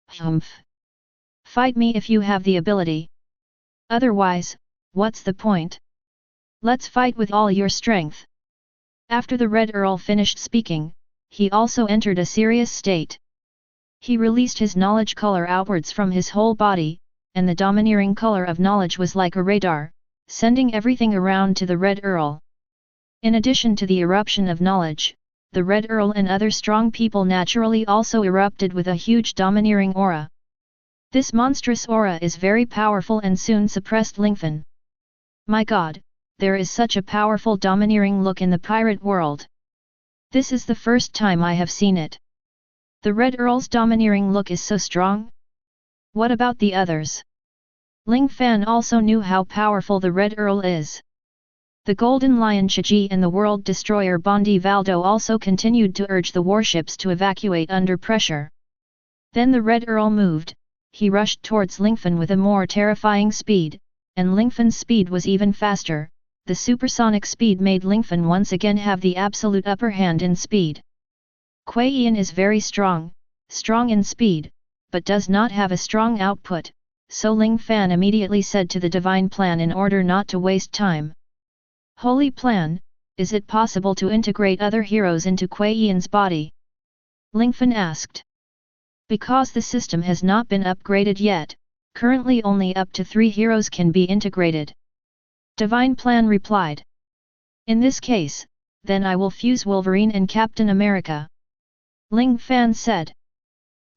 Humph. Fight me if you have the ability. Otherwise, what's the point? Let's fight with all your strength. After the Red Earl finished speaking, he also entered a serious state. He released his knowledge color outwards from his whole body, and the domineering color of knowledge was like a radar, sending everything around to the Red Earl. In addition to the eruption of knowledge, the Red Earl and other strong people naturally also erupted with a huge domineering aura. This monstrous aura is very powerful and soon suppressed Lingfan. My God, there is such a powerful domineering look in the pirate world. This is the first time I have seen it. The Red Earl's domineering look is so strong? What about the others? Ling Fan also knew how powerful the Red Earl is. The Golden Lion Chiji and the World Destroyer Bondi Valdo also continued to urge the warships to evacuate under pressure. Then the Red Earl moved, he rushed towards Lingfan with a more terrifying speed, and Lingfan's speed was even faster. The supersonic speed made Lingfan once again have the absolute upper hand in speed. Kuei Yan is very strong in speed, but does not have a strong output, so Ling Fan immediately said to the Divine Plan in order not to waste time. Holy Plan, is it possible to integrate other heroes into Kuei Yan's body? Lingfan asked. Because the system has not been upgraded yet, currently only up to 3 heroes can be integrated. Divine Plan replied. In this case, then I will fuse Wolverine and Captain America. Ling Fan said.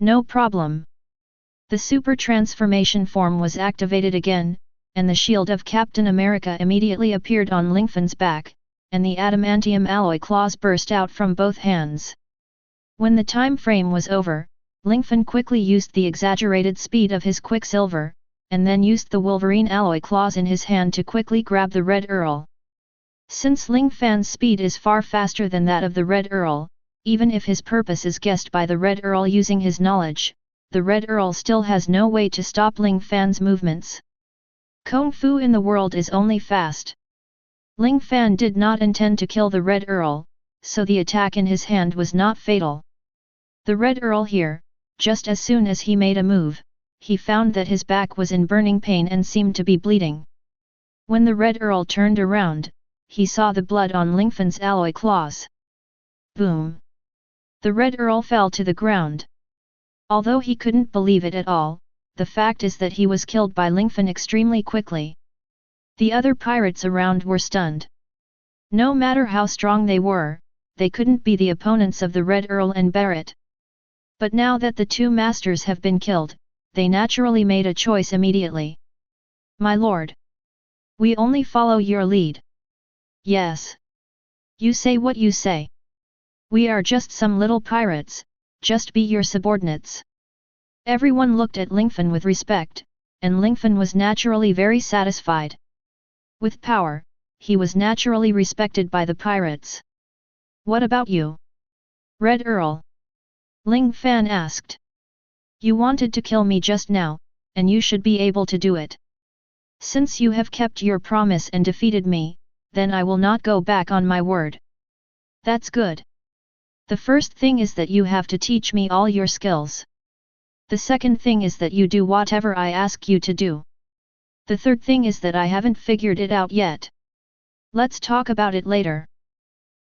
No problem. The super transformation form was activated again, and the shield of Captain America immediately appeared on Lingfan's back, and the adamantium alloy claws burst out from both hands. When the time frame was over, Lingfan quickly used the exaggerated speed of his Quicksilver, and then used the Wolverine alloy claws in his hand to quickly grab the Red Earl. Since Ling Fan's speed is far faster than that of the Red Earl, even if his purpose is guessed by the Red Earl using his knowledge, the Red Earl still has no way to stop Ling Fan's movements. Kung Fu in the world is only fast. Ling Fan did not intend to kill the Red Earl, so the attack in his hand was not fatal. The Red Earl here, just as soon as he made a move, he found that his back was in burning pain and seemed to be bleeding. When the Red Earl turned around, he saw the blood on Lingfan's alloy claws. Boom! The Red Earl fell to the ground. Although he couldn't believe it at all, the fact is that he was killed by Lingfan extremely quickly. The other pirates around were stunned. No matter how strong they were, they couldn't be the opponents of the Red Earl and Barrett. But now that the 2 masters have been killed, they naturally made a choice immediately. My lord! We only follow your lead. Yes. You say what you say. We are just some little pirates, just be your subordinates. Everyone looked at Lingfan with respect, and Lingfan was naturally very satisfied. With power, he was naturally respected by the pirates. What about you? Red Earl? Ling Fan asked. You wanted to kill me just now, and you should be able to do it. Since you have kept your promise and defeated me, then I will not go back on my word. That's good. The first thing is that you have to teach me all your skills. The second thing is that you do whatever I ask you to do. The third thing is that I haven't figured it out yet. Let's talk about it later.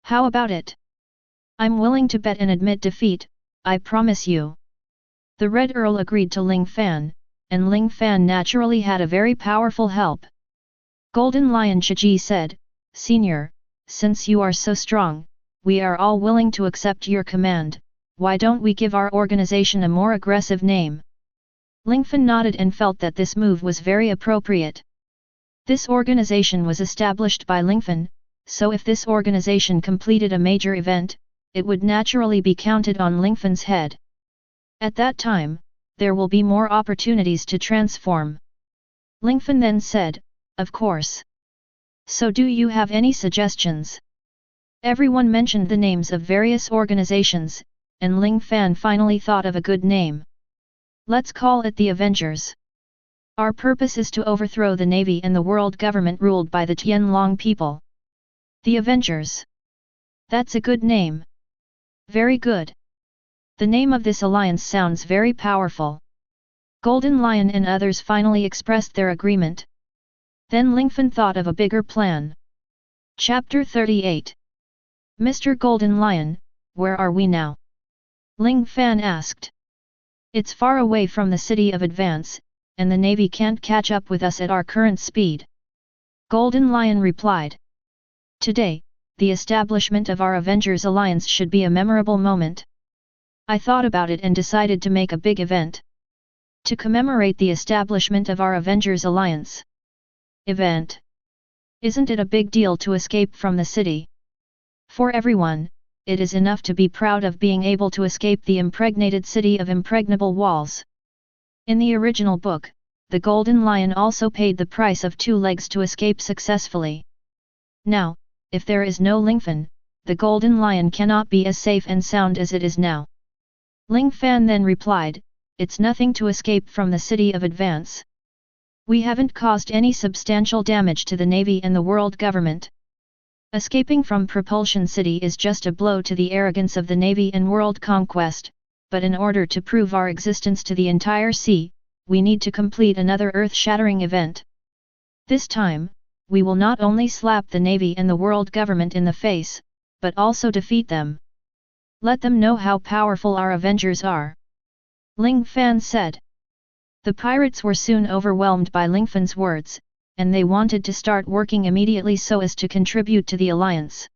How about it? I'm willing to bet and admit defeat, I promise you. The Red Earl agreed to Ling Fan, and Ling Fan naturally had a very powerful help. Golden Lion Chiji said, Senior, since you are so strong, we are all willing to accept your command. Why don't we give our organization a more aggressive name? Lingfan nodded and felt that this move was very appropriate. This organization was established by Lingfan, so if this organization completed a major event, it would naturally be counted on Lingfan's head. At that time, there will be more opportunities to transform. Lingfan then said, "Of course. So do you have any suggestions?" Everyone mentioned the names of various organizations, and Ling Fan finally thought of a good name. "Let's call it the Avengers. Our purpose is to overthrow the Navy and the world government ruled by the Tianlong people." The Avengers. That's a good name. Very good. The name of this alliance sounds very powerful. Golden Lion and others finally expressed their agreement. Then Lingfan thought of a bigger plan. Chapter 38. Mr. Golden Lion, where are we now? Ling Fan asked. It's far away from the city of Advance, and the Navy can't catch up with us at our current speed. Golden Lion replied. Today, the establishment of our Avengers Alliance should be a memorable moment. I thought about it and decided to make a big event. To commemorate the establishment of our Avengers Alliance. Event. Isn't it a big deal to escape from the city? For everyone, it is enough to be proud of being able to escape the impregnated city of impregnable walls. In the original book, the Golden Lion also paid the price of 2 legs to escape successfully. Now, if there is no Lingfan, the Golden Lion cannot be as safe and sound as it is now. Ling Fan then replied, "It's nothing to escape from the city of Advance. We haven't caused any substantial damage to the Navy and the world government. Escaping from Propulsion City is just a blow to the arrogance of the Navy and world conquest, but in order to prove our existence to the entire sea, we need to complete another earth-shattering event. This time, we will not only slap the Navy and the world government in the face, but also defeat them. Let them know how powerful our Avengers are." Ling Fan said. The pirates were soon overwhelmed by Lingfan's words, and they wanted to start working immediately so as to contribute to the alliance.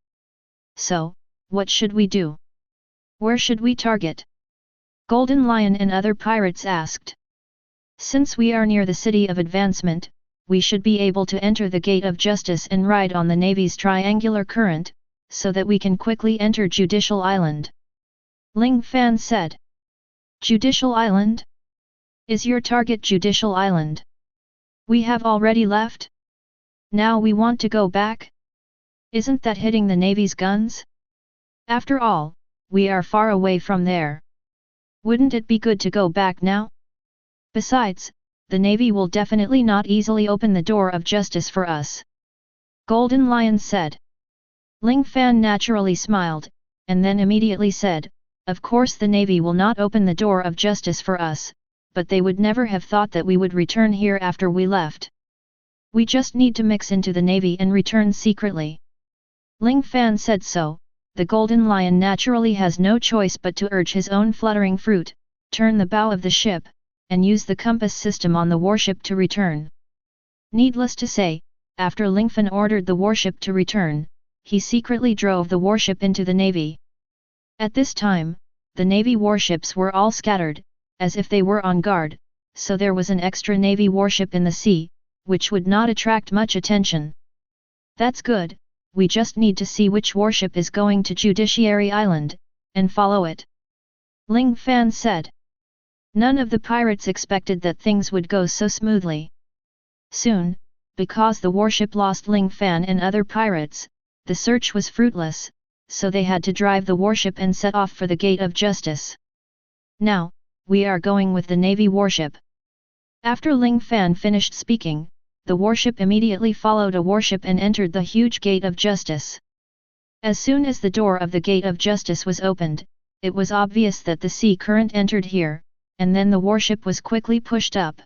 "So, what should we do? Where should we target?" Golden Lion and other pirates asked. "Since we are near the city of advancement, we should be able to enter the Gate of Justice and ride on the Navy's triangular current, so that we can quickly enter Judicial Island." Ling Fan said. "Judicial Island? Is your target Judicial Island? We have already left? Now we want to go back? Isn't that hitting the Navy's guns? After all, we are far away from there. Wouldn't it be good to go back now? Besides, the Navy will definitely not easily open the door of justice for us." Golden Lion said. Ling Fan naturally smiled, and then immediately said, "Of course the Navy will not open the door of justice for us, but they would never have thought that we would return here after we left. We just need to mix into the Navy and return secretly." Ling Fan said so. The Golden Lion naturally has no choice but to urge his own fluttering fruit, turn the bow of the ship, and use the compass system on the warship to return. Needless to say, after Lingfan ordered the warship to return, he secretly drove the warship into the Navy. At this time, the Navy warships were all scattered, as if they were on guard, so there was an extra Navy warship in the sea, which would not attract much attention. "That's good, we just need to see which warship is going to Judiciary Island, and follow it," Ling Fan said. None of the pirates expected that things would go so smoothly. Soon, because the warship lost Ling Fan and other pirates, the search was fruitless, so they had to drive the warship and set off for the Gate of Justice. "Now, we are going with the Navy warship." After Ling Fan finished speaking, the warship immediately followed a warship and entered the huge Gate of Justice. As soon as the door of the Gate of Justice was opened, it was obvious that the sea current entered here, and then the warship was quickly pushed up.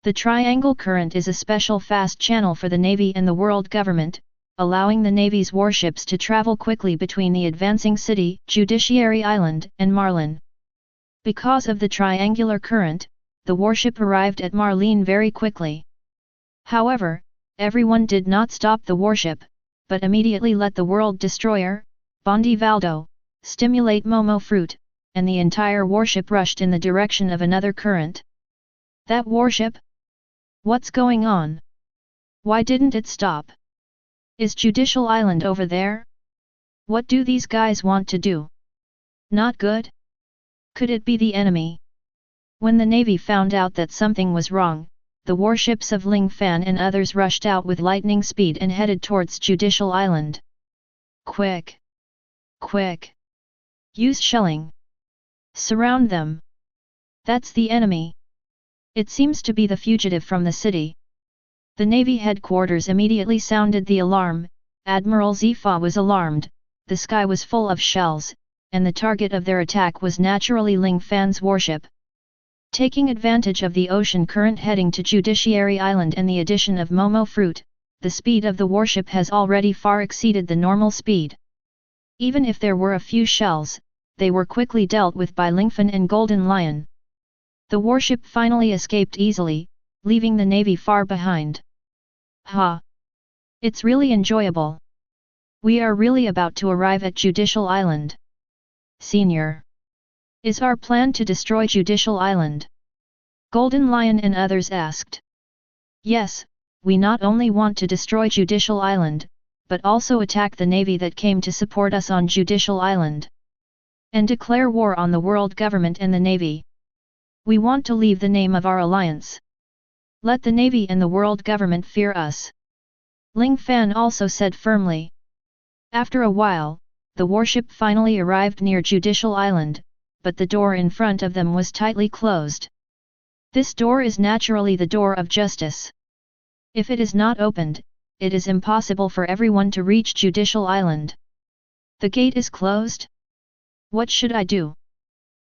The triangle current is a special fast channel for the Navy and the world government, allowing the Navy's warships to travel quickly between the advancing city, Judiciary Island, and Marlin. Because of the triangular current, the warship arrived at Marlin very quickly. However, everyone did not stop the warship, but immediately let the world destroyer, Bondi Valdo, stimulate Momo Fruit, and the entire warship rushed in the direction of another current. That warship? What's going on? Why didn't it stop? Is Judicial Island over there? What do these guys want to do? Not good? Could it be the enemy? When the Navy found out that something was wrong, the warships of Ling Fan and others rushed out with lightning speed and headed towards Judicial Island. Quick! Quick! Use shelling! Surround them! That's the enemy! It seems to be the fugitive from the city. The Navy headquarters immediately sounded the alarm. Admiral Zifa was alarmed, the sky was full of shells, and the target of their attack was naturally Ling Fan's warship. Taking advantage of the ocean current heading to Judiciary Island and the addition of Momo fruit, the speed of the warship has already far exceeded the normal speed. Even if there were a few shells, they were quickly dealt with by Lingfan and Golden Lion. The warship finally escaped easily, leaving the Navy far behind. Ha! It's really enjoyable. We are really about to arrive at Judicial Island. Senior. Is our plan to destroy Judicial Island? Golden Lion and others asked. Yes, we not only want to destroy Judicial Island, but also attack the Navy that came to support us on Judicial Island. And declare war on the world government and the Navy. We want to leave the name of our alliance. Let the Navy and the world government fear us. Ling Fan also said firmly. After a while, the warship finally arrived near Judicial Island, but the door in front of them was tightly closed. This door is naturally the door of justice. If it is not opened, it is impossible for everyone to reach Judicial Island. The gate is closed? What should I do?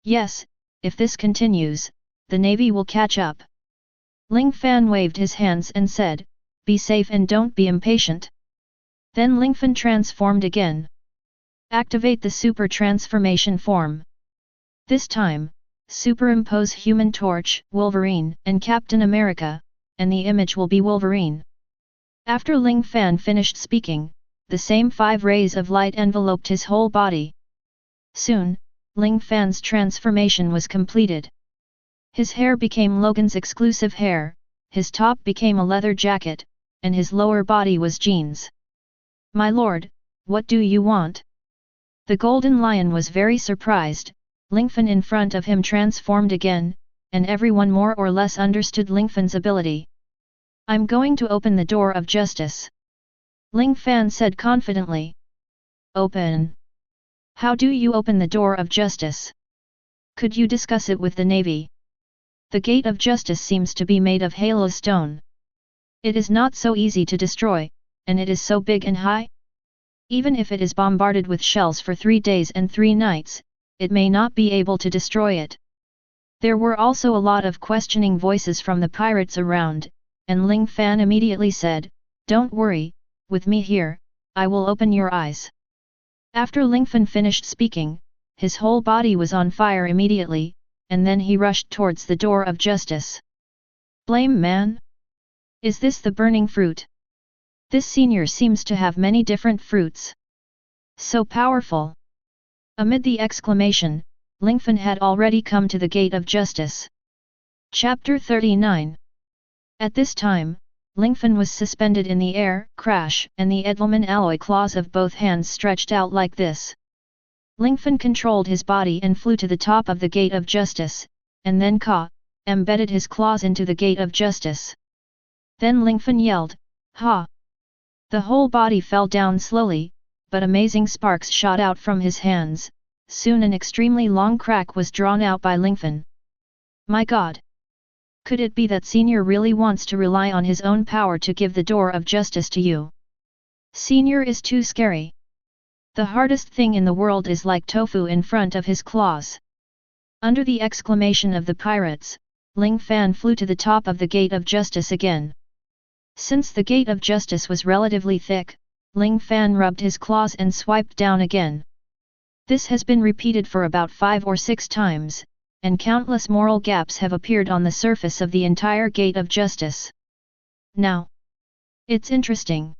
Yes, if this continues, the Navy will catch up. Ling Fan waved his hands and said, "Be safe and don't be impatient." Then Lingfan transformed again. Activate the super transformation form. This time, superimpose Human Torch, Wolverine, and Captain America, and the image will be Wolverine. After Ling Fan finished speaking, the same 5 rays of light enveloped his whole body. Soon, Ling Fan's transformation was completed. His hair became Logan's exclusive hair, his top became a leather jacket, and his lower body was jeans. "My lord, what do you want?" The Golden Lion was very surprised. Lingfan in front of him transformed again, and everyone more or less understood Lingfan's ability. "I'm going to open the door of justice," Ling Fan said confidently. "Open? How do you open the door of justice? Could you discuss it with the Navy? The gate of justice seems to be made of halo stone. It is not so easy to destroy, and it is so big and high. Even if it is bombarded with shells for 3 days and 3 nights, it may not be able to destroy it." There were also a lot of questioning voices from the pirates around, and Ling Fan immediately said, "Don't worry, with me here, I will open your eyes." After Lingfan finished speaking, his whole body was on fire immediately, and then he rushed towards the door of justice. "Blame man? Is this the burning fruit? This senior seems to have many different fruits. So powerful." Amid the exclamation, Lingfan had already come to the gate of justice. Chapter 39. At this time, Lingfan was suspended in the air, crash, and the Edelman alloy claws of both hands stretched out like this. Lingfan controlled his body and flew to the top of the gate of justice, and then embedded his claws into the gate of justice. Then Lingfan yelled, "Ha!" The whole body fell down slowly, but amazing sparks shot out from his hands. Soon an extremely long crack was drawn out by Lingfan. My God! Could it be that Senior really wants to rely on his own power to give the door of justice to you? Senior is too scary. The hardest thing in the world is like tofu in front of his claws. Under the exclamation of the pirates, Ling Fan flew to the top of the gate of justice again. Since the gate of justice was relatively thick, Ling Fan rubbed his claws and swiped down again. This has been repeated for about 5 or 6 times, and countless moral gaps have appeared on the surface of the entire gate of justice. Now, it's interesting.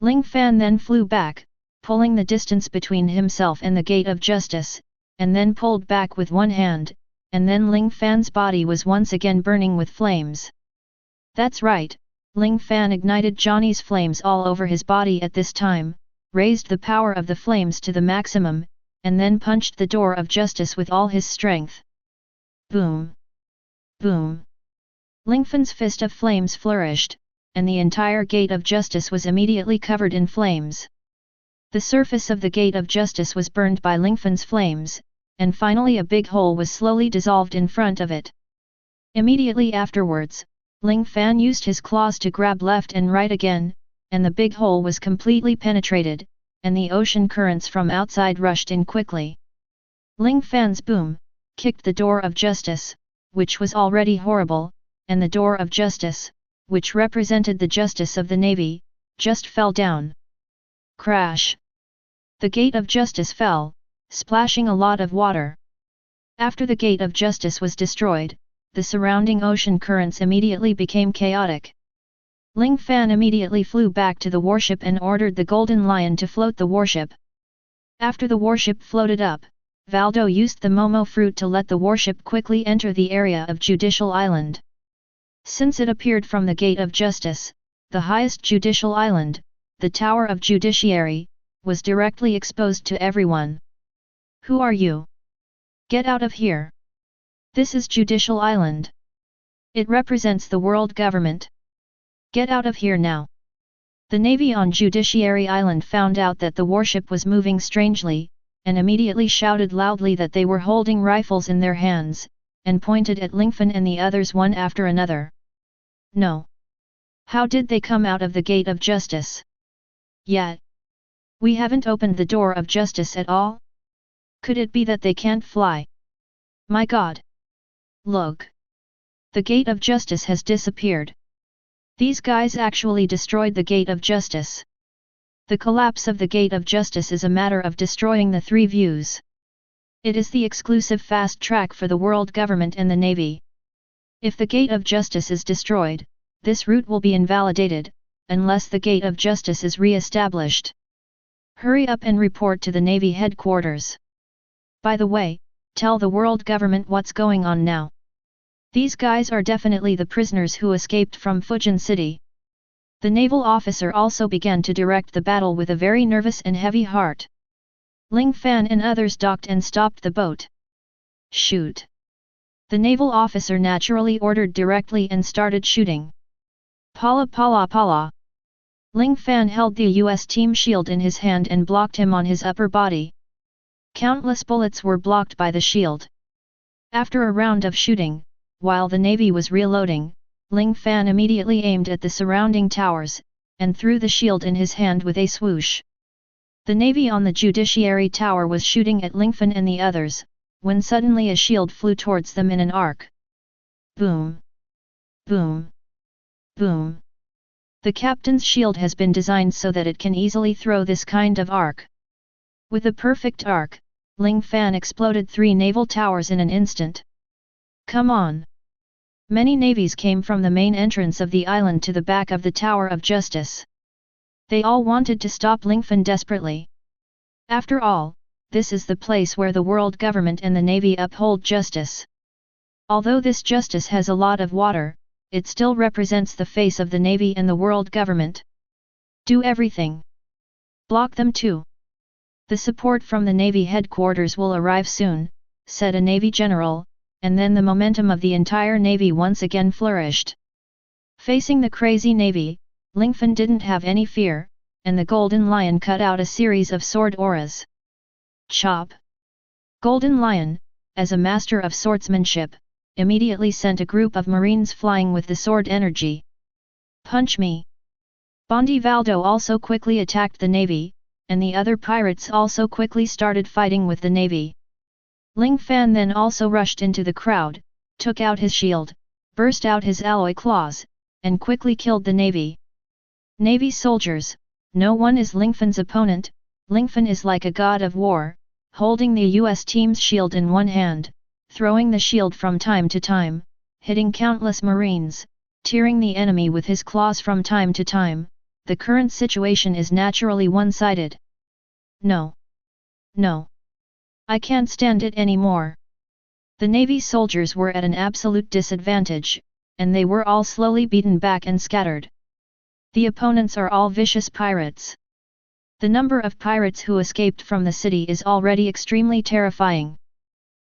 Ling Fan then flew back, pulling the distance between himself and the gate of justice, and then pulled back with one hand, and then Ling Fan's body was once again burning with flames. That's right, Ling Fan ignited Johnny's flames all over his body at this time, raised the power of the flames to the maximum, and then punched the door of justice with all his strength. Boom! Boom! Lingfan's fist of flames flourished, and the entire gate of justice was immediately covered in flames. The surface of the gate of justice was burned by Lingfan's flames, and finally a big hole was slowly dissolved in front of it. Immediately afterwards, Ling Fan used his claws to grab left and right again, and the big hole was completely penetrated, and the ocean currents from outside rushed in quickly. Ling Fan's boom kicked the door of justice, which was already horrible, and the door of justice, which represented the justice of the navy, just fell down. Crash! The gate of justice fell, splashing a lot of water. After the gate of justice was destroyed, the surrounding ocean currents immediately became chaotic. Ling Fan immediately flew back to the warship and ordered the Golden Lion to float the warship. After the warship floated up, Valdo used the Momo fruit to let the warship quickly enter the area of Judicial Island. Since it appeared from the Gate of Justice, the highest judicial island, the Tower of Judiciary, was directly exposed to everyone. Who are you? Get out of here! This is Judicial Island. It represents the world government. Get out of here now! The navy on Judiciary Island found out that the warship was moving strangely, and immediately shouted loudly that they were holding rifles in their hands, and pointed at Lingfan and the others one after another. No. How did they come out of the Gate of Justice? Yet. We haven't opened the door of justice at all? Could it be that they can't fly? My God! Look! The Gate of Justice has disappeared. These guys actually destroyed the Gate of Justice. The collapse of the Gate of Justice is a matter of destroying the three views. It is the exclusive fast track for the world government and the navy. If the Gate of Justice is destroyed, this route will be invalidated, unless the Gate of Justice is re-established. Hurry up and report to the Navy headquarters. By the way, tell the world government what's going on now. These guys are definitely the prisoners who escaped from Fujian City. The naval officer also began to direct the battle with a very nervous and heavy heart. Ling Fan and others docked and stopped the boat. Shoot! The naval officer naturally ordered directly and started shooting. Pala pala pala! Ling Fan held the US team shield in his hand and blocked him on his upper body. Countless bullets were blocked by the shield. After a round of shooting, while the navy was reloading, Ling Fan immediately aimed at the surrounding towers, and threw the shield in his hand with a swoosh. The navy on the Judiciary Tower was shooting at Lingfan and the others, when suddenly a shield flew towards them in an arc. Boom! Boom! Boom! The captain's shield has been designed so that it can easily throw this kind of arc. With a perfect arc, Ling Fan exploded 3 naval towers in an instant. Come on! Many navies came from the main entrance of the island to the back of the Tower of Justice. They all wanted to stop Lingfan desperately. After all, this is the place where the world government and the navy uphold justice. Although this justice has a lot of water, it still represents the face of the navy and the world government. Do everything. Block them too. The support from the navy headquarters will arrive soon, said a navy general, and then the momentum of the entire navy once again flourished. Facing the crazy navy, Lingfan didn't have any fear, and the Golden Lion cut out a series of sword auras. Chop! Golden Lion, as a master of swordsmanship, immediately sent a group of marines flying with the sword energy. Punch me! Bondi Valdo also quickly attacked the navy, and the other pirates also quickly started fighting with the navy. Ling Fan then also rushed into the crowd, took out his shield, burst out his alloy claws, and quickly killed the navy. Navy soldiers, no one is Lingfan's opponent. Lingfan is like a god of war, holding the US team's shield in one hand, throwing the shield from time to time, hitting countless marines, tearing the enemy with his claws from time to time. The current situation is naturally one-sided. No. No. I can't stand it anymore. The Navy soldiers were at an absolute disadvantage, and they were all slowly beaten back and scattered. The opponents are all vicious pirates. The number of pirates who escaped from the city is already extremely terrifying.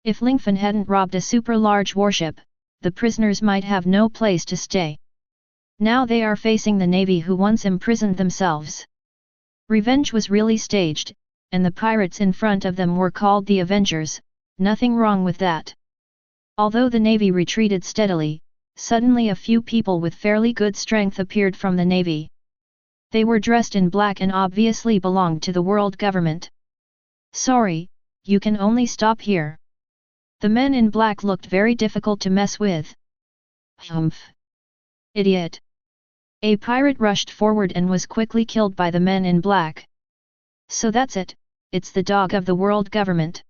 If Lingfan hadn't robbed a super large warship, the prisoners might have no place to stay. Now they are facing the navy who once imprisoned themselves. Revenge was really staged, and the pirates in front of them were called the Avengers, nothing wrong with that. Although the navy retreated steadily, suddenly a few people with fairly good strength appeared from the navy. They were dressed in black and obviously belonged to the world government. Sorry, you can only stop here. The men in black looked very difficult to mess with. Humph! Idiot! A pirate rushed forward and was quickly killed by the men in black. So that's it, it's the dog of the world government.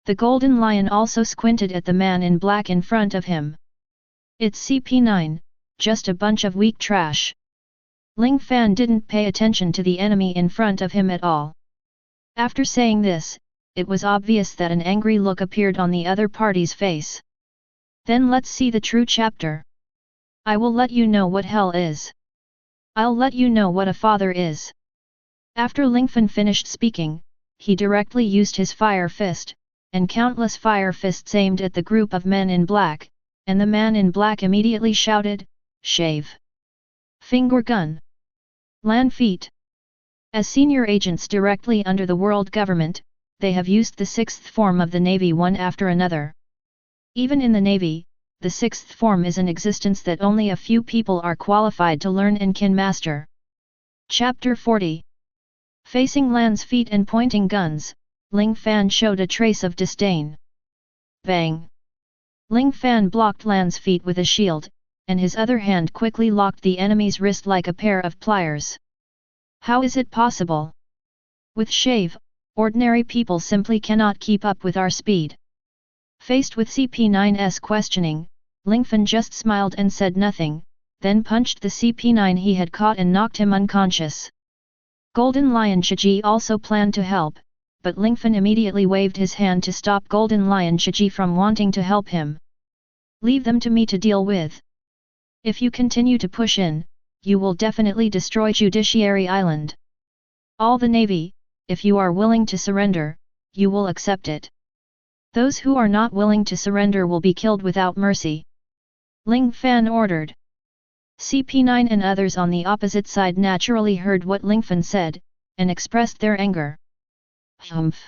The Golden Lion also squinted at the man in black in front of him. It's CP9, just a bunch of weak trash. Ling Fan didn't pay attention to the enemy in front of him at all. After saying this, it was obvious that an angry look appeared on the other party's face. Then let's see the true chapter. I will let you know what hell is. I'll let you know what a father is. After Lingfan finished speaking, he directly used his fire fist, and countless fire fists aimed at the group of men in black, and the man in black immediately shouted, "Shave! Finger gun! Land feet!" As senior agents directly under the world government, they have used the sixth form of the Navy one after another. Even in the Navy, the sixth form is an existence that only a few people are qualified to learn and can master. Chapter 40. Facing Lan's feet and pointing guns, Ling Fan showed a trace of disdain. Bang! Ling Fan blocked Lan's feet with a shield, and his other hand quickly locked the enemy's wrist like a pair of pliers. How is it possible? With shave, ordinary people simply cannot keep up with our speed. Faced with CP9's questioning, Lingfan just smiled and said nothing, then punched the CP9 he had caught and knocked him unconscious. Golden Lion Shiji also planned to help, but Lingfan immediately waved his hand to stop Golden Lion Shiji from wanting to help him. Leave them to me to deal with. If you continue to push in, you will definitely destroy Judiciary Island. All the Navy, if you are willing to surrender, you will accept it. Those who are not willing to surrender will be killed without mercy. Ling Fan ordered. CP9 and others on the opposite side naturally heard what Lingfan said, and expressed their anger. Humph!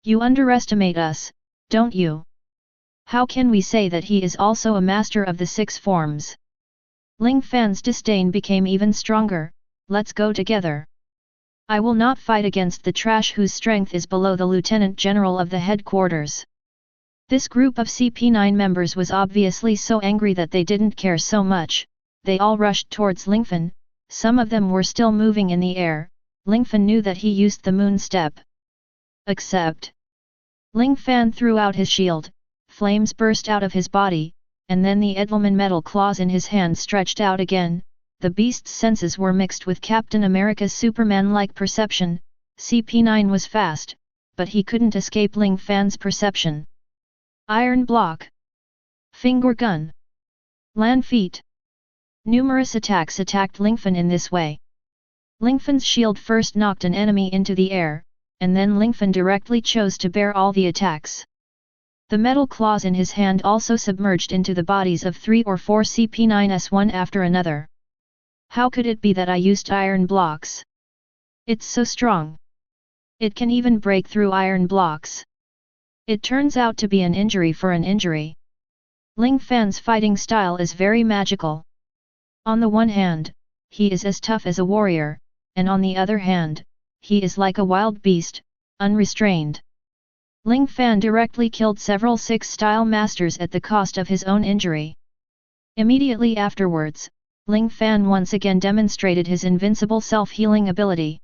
You underestimate us, don't you? How can we say that he is also a master of the six forms? Ling Fan's disdain became even stronger. Let's go together. I will not fight against the trash whose strength is below the Lieutenant General of the headquarters. This group of CP9 members was obviously so angry that they didn't care so much. They all rushed towards Lingfan. Some of them were still moving in the air. Lingfan knew that he used the moon step. Accept. Ling Fan threw out his shield, flames burst out of his body, and then the Edelman metal claws in his hand stretched out again. The beast's senses were mixed with Captain America's Superman-like perception. CP9 was fast, but he couldn't escape Ling Fan's perception. Iron block. Finger gun. Land feet. Numerous attacks attacked Lingfan in this way. Lingfan's shield first knocked an enemy into the air, and then Lingfan directly chose to bear all the attacks. The metal claws in his hand also submerged into the bodies of 3 or 4 CP9s one after another. How could it be that I used iron blocks? It's so strong. It can even break through iron blocks. It turns out to be an injury for an injury. Ling Fan's fighting style is very magical. On the one hand, he is as tough as a warrior, and on the other hand, he is like a wild beast, unrestrained. Ling Fan directly killed several 6-style masters at the cost of his own injury. Immediately afterwards, Ling Fan once again demonstrated his invincible self-healing ability.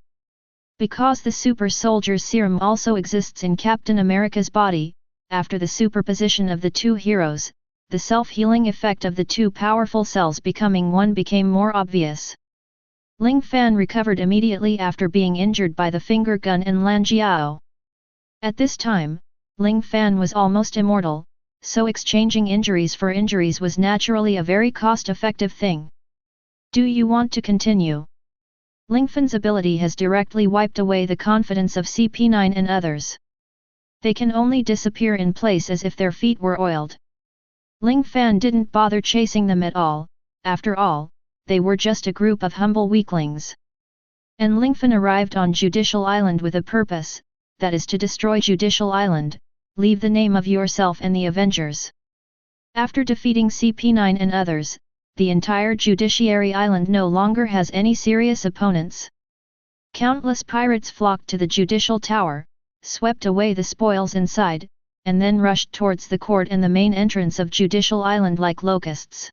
Because the super soldier's serum also exists in Captain America's body, after the superposition of the two heroes, the self-healing effect of the two powerful cells becoming one became more obvious. Ling Fan recovered immediately after being injured by the finger gun and Lanjiao. At this time, Ling Fan was almost immortal, so exchanging injuries for injuries was naturally a very cost-effective thing. Do you want to continue? Lingfan's ability has directly wiped away the confidence of CP9 and others. They can only disappear in place as if their feet were oiled. Ling Fan didn't bother chasing them at all. After all, they were just a group of humble weaklings. And Lingfan arrived on Judicial Island with a purpose, that is to destroy Judicial Island, leave the name of yourself and the Avengers. After defeating CP9 and others, the entire Judiciary Island no longer has any serious opponents. Countless pirates flocked to the Judicial Tower, swept away the spoils inside, and then rushed towards the court and the main entrance of Judicial Island like locusts.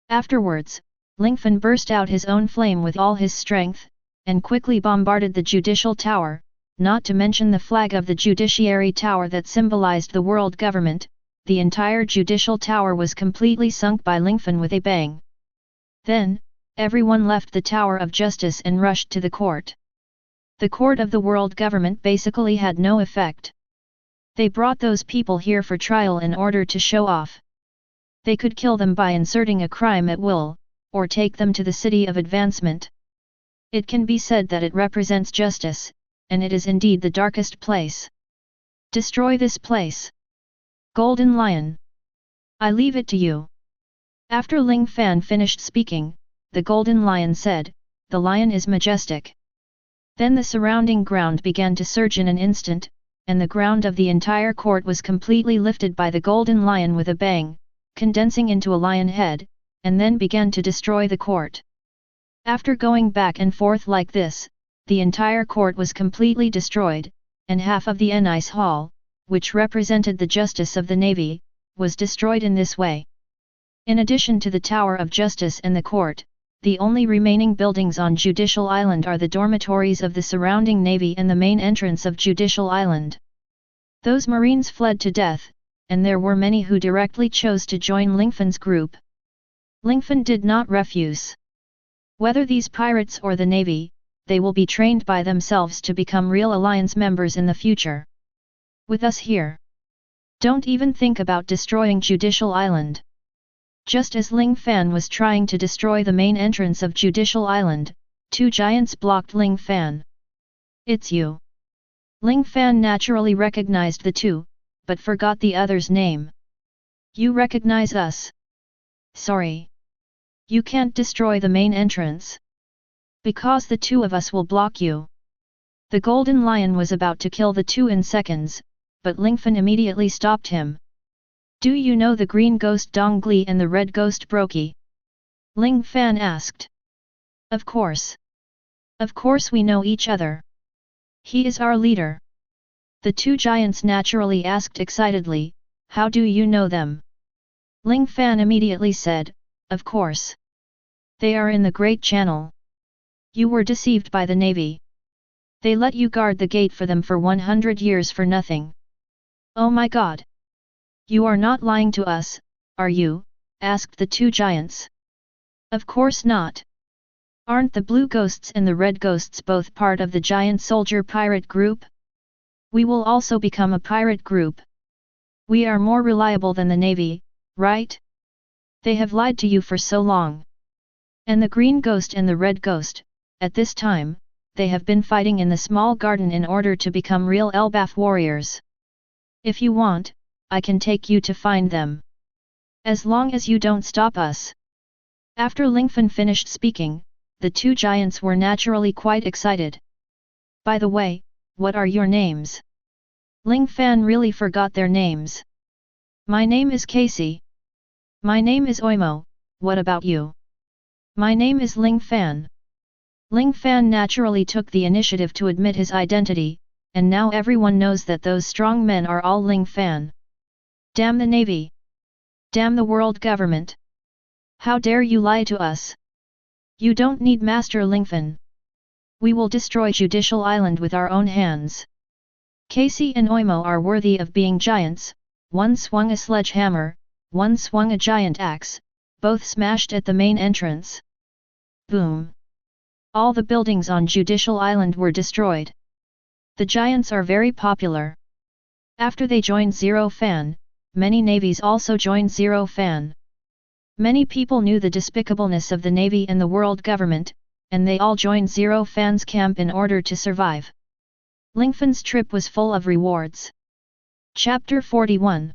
Afterwards, Lingfan burst out his own flame with all his strength, and quickly bombarded the Judicial Tower, not to mention the flag of the Judiciary Tower that symbolized the world government. The entire Judicial Tower was completely sunk by Lingfan with a bang. Then, everyone left the Tower of Justice and rushed to the court. The court of the world government basically had no effect. They brought those people here for trial in order to show off. They could kill them by inserting a crime at will, or take them to the city of advancement. It can be said that it represents justice, and it is indeed the darkest place. Destroy this place. Golden Lion. I leave it to you. After Ling Fan finished speaking, the Golden Lion said, "The lion is majestic." Then the surrounding ground began to surge in an instant, and the ground of the entire court was completely lifted by the Golden Lion with a bang, condensing into a lion head, and then began to destroy the court. After going back and forth like this, the entire court was completely destroyed, and half of the Enice Hall, which represented the justice of the navy, was destroyed in this way. In addition to the Tower of Justice and the court, the only remaining buildings on Judicial Island are the dormitories of the surrounding navy and the main entrance of Judicial Island. Those marines fled to death, and there were many who directly chose to join Lingfan's group. Lingfan did not refuse. Whether these pirates or the navy, they will be trained by themselves to become real alliance members in the future. With us here. Don't even think about destroying Judicial Island. Just as Ling Fan was trying to destroy the main entrance of Judicial Island, two giants blocked Ling Fan. It's you. Ling Fan naturally recognized the two, but forgot the other's name. You recognize us? Sorry. You can't destroy the main entrance. Because the two of us will block you. The Golden Lion was about to kill the two in seconds, but Lingfan immediately stopped him. Do you know the green ghost Dongli and the red ghost Baroque? Ling Fan asked. Of course. Of course we know each other. He is our leader. The two giants naturally asked excitedly, how do you know them? Ling Fan immediately said, of course. They are in the Great Channel. You were deceived by the navy. They let you guard the gate for them for 100 years for nothing. Oh my god! You are not lying to us, are you? Asked the two giants. Of course not. Aren't the blue ghosts and the red ghosts both part of the giant soldier pirate group? We will also become a pirate group. We are more reliable than the navy, right? They have lied to you for so long. And the green ghost and the red ghost, at this time, they have been fighting in the small garden in order to become real Elbaf warriors. If you want, I can take you to find them. As long as you don't stop us. After Lingfan finished speaking, the two giants were naturally quite excited. By the way, what are your names? Ling Fan really forgot their names. My name is Casey. My name is Oimo, what about you? My name is Ling Fan. Ling Fan naturally took the initiative to admit his identity, and now everyone knows that those strong men are all Ling Fan. Damn the navy! Damn the world government! How dare you lie to us? You don't need Master Lingfan. We will destroy Judicial Island with our own hands. Casey and Oimo are worthy of being giants, one swung a sledgehammer, one swung a giant axe, both smashed at the main entrance. Boom! All the buildings on Judicial Island were destroyed. The giants are very popular. After they joined Zero Fan, many navies also joined Zero Fan. Many people knew the despicableness of the Navy and the world government, and they all joined Zero Fan's camp in order to survive. Lingfan's trip was full of rewards. Chapter 41.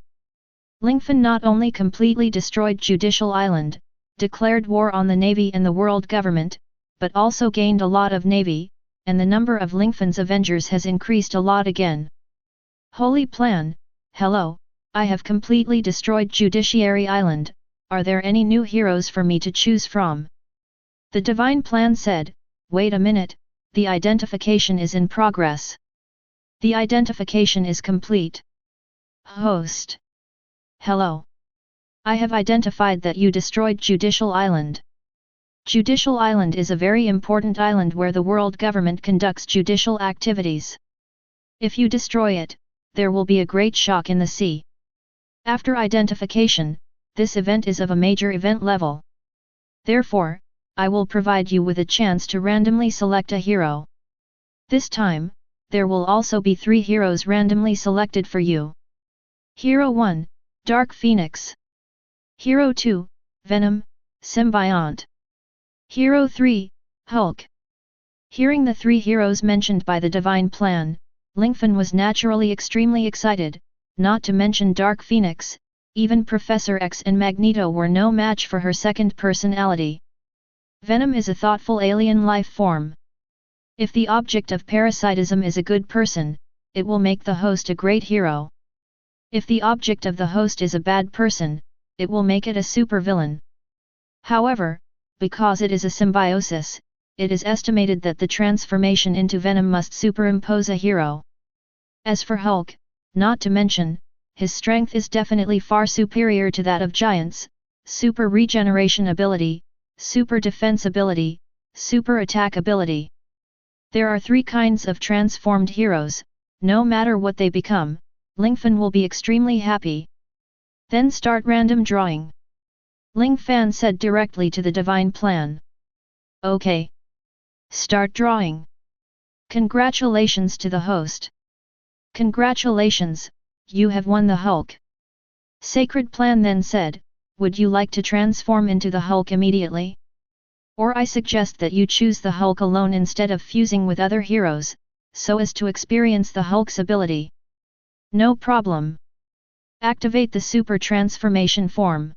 Lingfan not only completely destroyed Judicial Island, declared war on the Navy and the world government, but also gained a lot of Navy, and the number of Lingfan's Avengers has increased a lot again. Holy plan, hello, I have completely destroyed Judiciary Island, are there any new heroes for me to choose from? The divine plan said, wait a minute, the identification is in progress. The identification is complete. Host. Hello. I have identified that you destroyed Judicial Island. Judicial Island is a very important island where the world government conducts judicial activities. If you destroy it, there will be a great shock in the sea. After identification, this event is of a major event level. Therefore, I will provide you with a chance to randomly select a hero. This time, there will also be 3 heroes randomly selected for you. Hero 1, Dark Phoenix. Hero 2, Venom, Symbiont. Hero 3, Hulk. Hearing the 3 heroes mentioned by the divine plan, Lingfan was naturally extremely excited, not to mention Dark Phoenix, even Professor X and Magneto were no match for her second personality. Venom is a thoughtful alien life form. If the object of parasitism is a good person, it will make the host a great hero. If the object of the host is a bad person, it will make it a supervillain. However, because it is a symbiosis, it is estimated that the transformation into Venom must superimpose a hero. As for Hulk, not to mention, his strength is definitely far superior to that of giants, super regeneration ability, super defense ability, super attack ability. There are 3 kinds of transformed heroes, no matter what they become, Lingfan will be extremely happy. Then start random drawing. Ling Fan said directly to the divine plan. Okay. Start drawing. Congratulations to the host. Congratulations, you have won the Hulk. Sacred Plan then said, would you like to transform into the Hulk immediately? Or I suggest that you choose the Hulk alone instead of fusing with other heroes, so as to experience the Hulk's ability. No problem. Activate the super transformation form.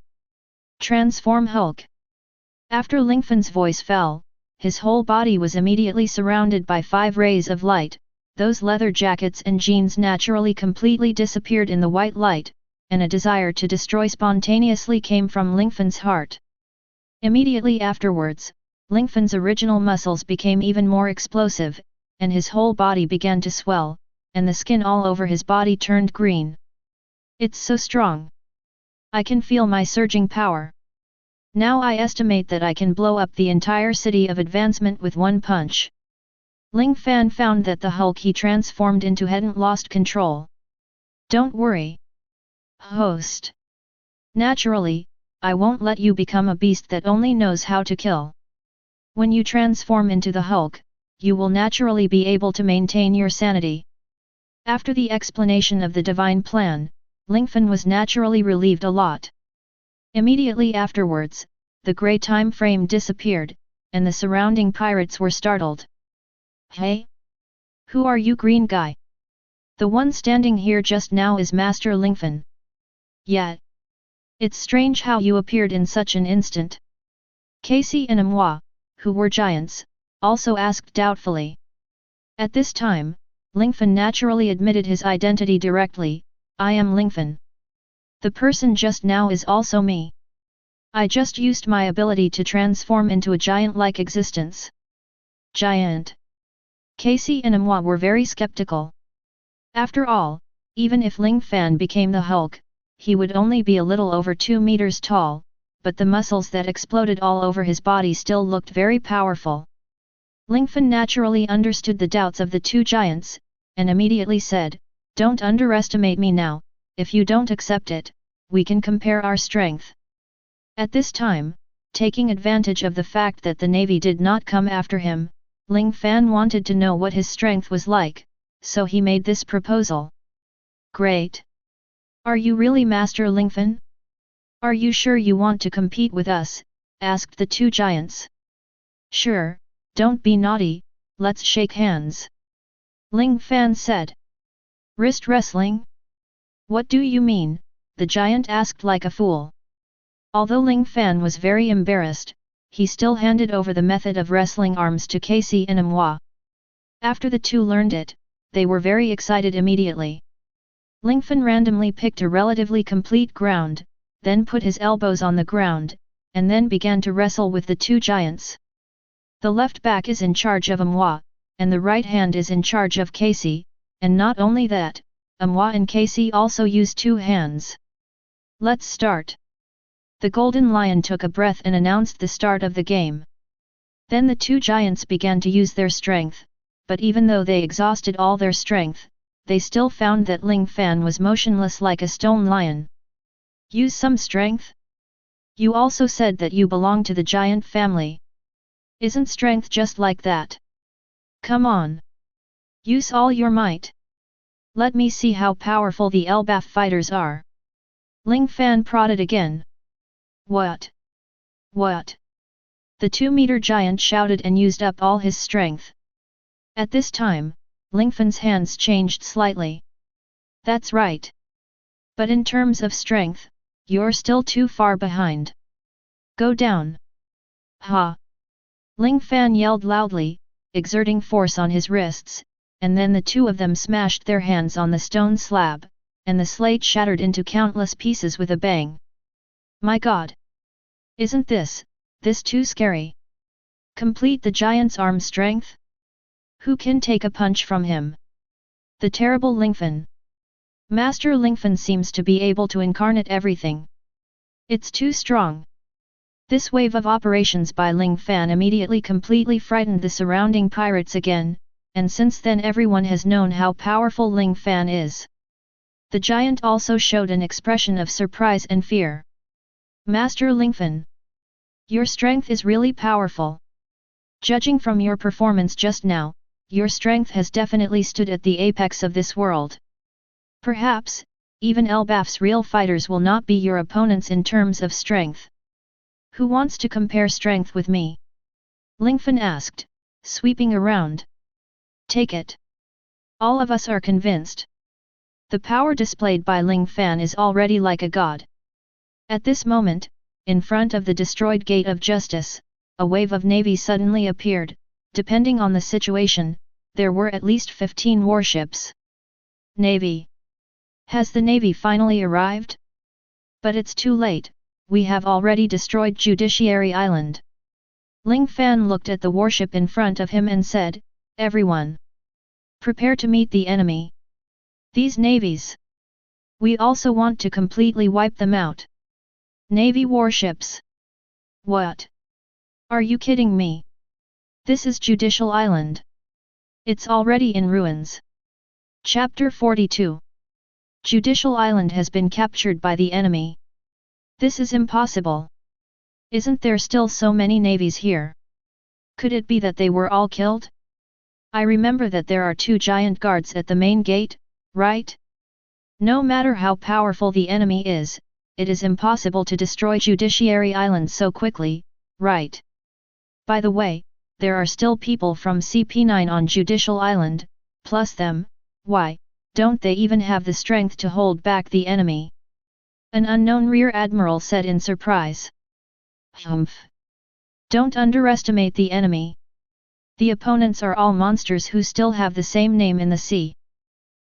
Transform Hulk. After Lingfan's voice fell, his whole body was immediately surrounded by 5 rays of light, those leather jackets and jeans naturally completely disappeared in the white light, and a desire to destroy spontaneously came from Lingfan's heart. Immediately afterwards, Lingfan's original muscles became even more explosive, and his whole body began to swell, and the skin all over his body turned green. It's so strong. I can feel my surging power. Now I estimate that I can blow up the entire city of advancement with one punch. Ling Fan found that the Hulk he transformed into hadn't lost control. Don't worry. Host. Naturally, I won't let you become a beast that only knows how to kill. When you transform into the Hulk, you will naturally be able to maintain your sanity. After the explanation of the divine plan, Lingfan was naturally relieved a lot. Immediately afterwards, the grey time frame disappeared, and the surrounding pirates were startled. Hey? Who are you, green guy? The one standing here just now is Master Lingfan. Yet. It's strange how you appeared in such an instant. Casey and Amwa, who were giants, also asked doubtfully. At this time, Lingfan naturally admitted his identity directly, I am Lingfan. The person just now is also me. I just used my ability to transform into a giant-like existence. Giant. Casey and Amwa were very skeptical. After all, even if Ling Fan became the Hulk, he would only be a little over 2 meters tall, but the muscles that exploded all over his body still looked very powerful. Lingfan naturally understood the doubts of the 2 giants, and immediately said, don't underestimate me now, if you don't accept it, we can compare our strength. At this time, taking advantage of the fact that the Navy did not come after him, Ling Fan wanted to know what his strength was like, so he made this proposal. Great! Are you really Master Lingfan? Are you sure you want to compete with us? Asked the two giants. Sure, don't be naughty, let's shake hands. Ling Fan said. Wrist wrestling? What do you mean? The giant asked like a fool. Although Ling Fan was very embarrassed, he still handed over the method of wrestling arms to Casey and Amwa. After the two learned it, they were very excited immediately. Lingfan randomly picked a relatively complete ground, then put his elbows on the ground, and then began to wrestle with the two giants. The left back is in charge of Amwa, and the right hand is in charge of Casey, and not only that, Amwa and Casey also use two hands. Let's start. The Golden Lion took a breath and announced the start of the game. Then the two giants began to use their strength, but even though they exhausted all their strength, they still found that Ling Fan was motionless like a stone lion. Use some strength? You also said that you belong to the giant family. Isn't strength just like that? Come on. Use all your might. Let me see how powerful the Elbaf fighters are. Ling Fan prodded again. What? What? The 2-meter giant shouted and used up all his strength. At this time, Lingfan's hands changed slightly. That's right. But in terms of strength, you're still too far behind. Go down. Ha! Ling Fan yelled loudly, exerting force on his wrists, and then the two of them smashed their hands on the stone slab, and the slate shattered into countless pieces with a bang. My God! Isn't this too scary? Complete the giant's arm strength? Who can take a punch from him? The terrible Lingfan. Master Lingfan seems to be able to incarnate everything. It's too strong. This wave of operations by Ling Fan immediately completely frightened the surrounding pirates again, and since then everyone has known how powerful Ling Fan is. The giant also showed an expression of surprise and fear. Master Lingfan, your strength is really powerful. Judging from your performance just now, your strength has definitely stood at the apex of this world. Perhaps, even Elbaf's real fighters will not be your opponents in terms of strength. Who wants to compare strength with me? Lingfan asked, sweeping around. Take it. All of us are convinced. The power displayed by Ling Fan is already like a god. At this moment, in front of the destroyed Gate of Justice, a wave of navy suddenly appeared. Depending on the situation, there were at least 15 warships. Navy. Has the navy finally arrived? But it's too late, we have already destroyed Judiciary Island. Ling Fan looked at the warship in front of him and said, everyone, prepare to meet the enemy. These navies. We also want to completely wipe them out. Navy warships. What? Are you kidding me? This is Judicial Island. It's already in ruins. Chapter 42. Judicial Island has been captured by the enemy. This is impossible. Isn't there still so many navies here? Could it be that they were all killed? I remember that there are 2 giant guards at the main gate, right? No matter how powerful the enemy is, it is impossible to destroy Judiciary Island so quickly, right? By the way, there are still people from CP9 on Judicial Island, plus them, why, don't they even have the strength to hold back the enemy? An unknown Rear Admiral said in surprise. Humph! Don't underestimate the enemy. The opponents are all monsters who still have the same name in the sea.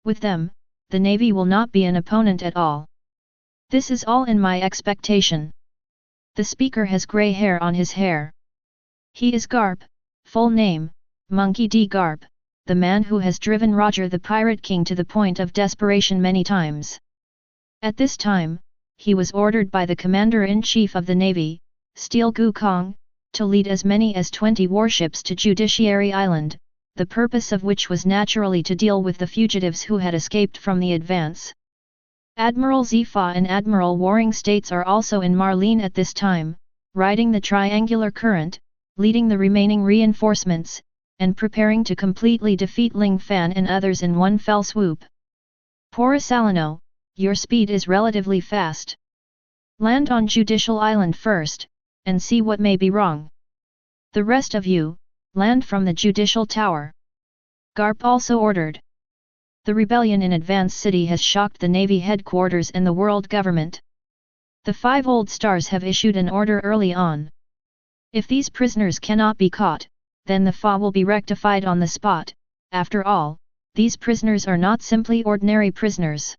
With them, the navy will not be an opponent at all. This is all in my expectation. The speaker has grey hair on his hair. He is Garp, full name, Monkey D. Garp, the man who has driven Roger the Pirate King to the point of desperation many times. At this time, he was ordered by the Commander-in-Chief of the Navy, Steel Gu Kong, to lead as many as 20 warships to Judiciary Island, the purpose of which was naturally to deal with the fugitives who had escaped from the advance. Admiral Zifa and Admiral Warring States are also in Marlene at this time, riding the triangular current, leading the remaining reinforcements, and preparing to completely defeat Ling Fan and others in one fell swoop. Poor Salino, your speed is relatively fast. Land on Judicial Island first, and see what may be wrong. The rest of you, land from the Judicial Tower. Garp also ordered. The rebellion in Advance City has shocked the Navy headquarters and the world government. The 5 old stars have issued an order early on. If these prisoners cannot be caught, then the FA will be rectified on the spot. After all, these prisoners are not simply ordinary prisoners.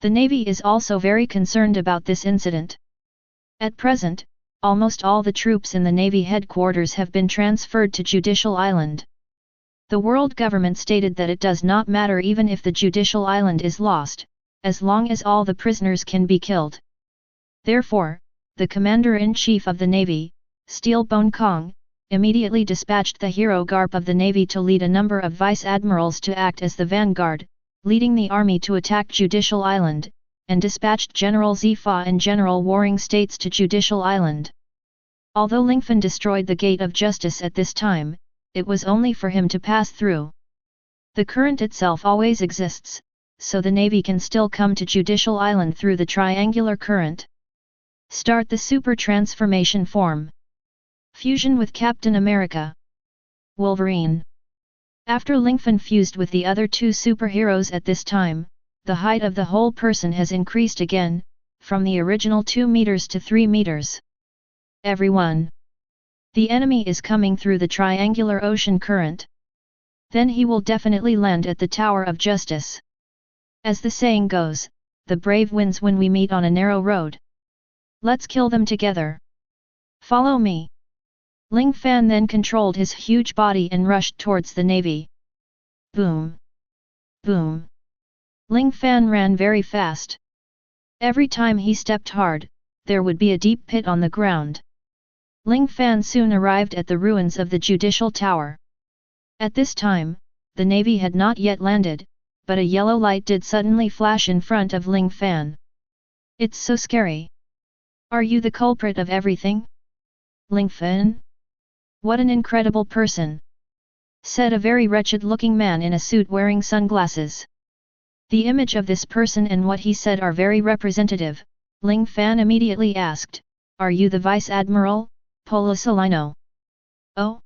The Navy is also very concerned about this incident. At present, almost all the troops in the Navy headquarters have been transferred to Judicial Island. The world government stated that it does not matter even if the Judicial Island is lost, as long as all the prisoners can be killed. Therefore, the Commander-in-Chief of the Navy, Steel Bone Kong, immediately dispatched the hero Garp of the Navy to lead a number of Vice Admirals to act as the vanguard, leading the army to attack Judicial Island, and dispatched General Zifa and General Warring States to Judicial Island. Although Lingfan destroyed the Gate of Justice at this time, it was only for him to pass through. The current itself always exists, so the Navy can still come to Judicial Island through the triangular current. Start the super transformation form. Fusion with Captain America. Wolverine. After Lingfan fused with the other 2 superheroes at this time, the height of the whole person has increased again, from the original 2 meters to 3 meters. Everyone. The enemy is coming through the triangular ocean current. Then he will definitely land at the Tower of Justice. As the saying goes, the brave wins when we meet on a narrow road. Let's kill them together. Follow me. Ling Fan then controlled his huge body and rushed towards the Navy. Boom! Boom! Ling Fan ran very fast. Every time he stepped hard, there would be a deep pit on the ground. Ling Fan soon arrived at the ruins of the Judicial Tower. At this time, the Navy had not yet landed, but a yellow light did suddenly flash in front of Ling Fan. It's so scary. Are you the culprit of everything? Ling Fan? What an incredible person! Said a very wretched-looking man in a suit wearing sunglasses. The image of this person and what he said are very representative. Ling Fan immediately asked, "Are you the Vice Admiral, Polisalino?" "Oh?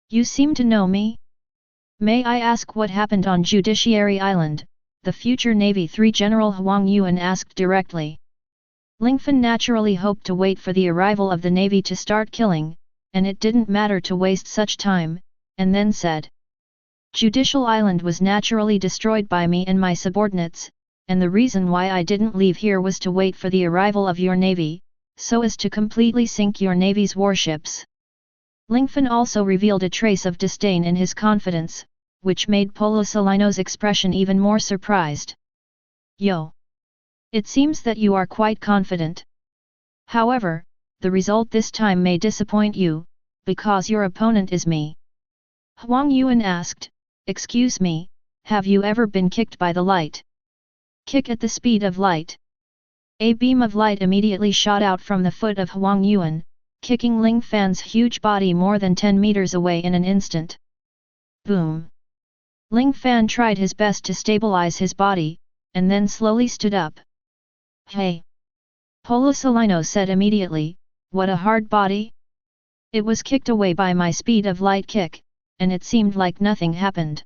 You seem to know me? May I ask what happened on Judiciary Island?" the future Navy 3 General Huang Yuan asked directly. Lingfan naturally hoped to wait for the arrival of the Navy to start killing, and it didn't matter to waste such time, and then said, "Judicial Island was naturally destroyed by me and my subordinates, and the reason why I didn't leave here was to wait for the arrival of your Navy, so as to completely sink your Navy's warships." Lingfan also revealed a trace of disdain in his confidence, which made Polisalino's expression even more surprised. "Yo! It seems that you are quite confident. However, the result this time may disappoint you, because your opponent is me." Huang Yuan asked, "Excuse me, have you ever been kicked by the light?" Kick at the speed of light. A beam of light immediately shot out from the foot of Huang Yuan, kicking Ling Fan's huge body more than 10 meters away in an instant. Boom! Ling Fan tried his best to stabilize his body, and then slowly stood up. "Hey!" Polisalino said immediately, "What a hard body? It was kicked away by my speed of light kick, and it seemed like nothing happened."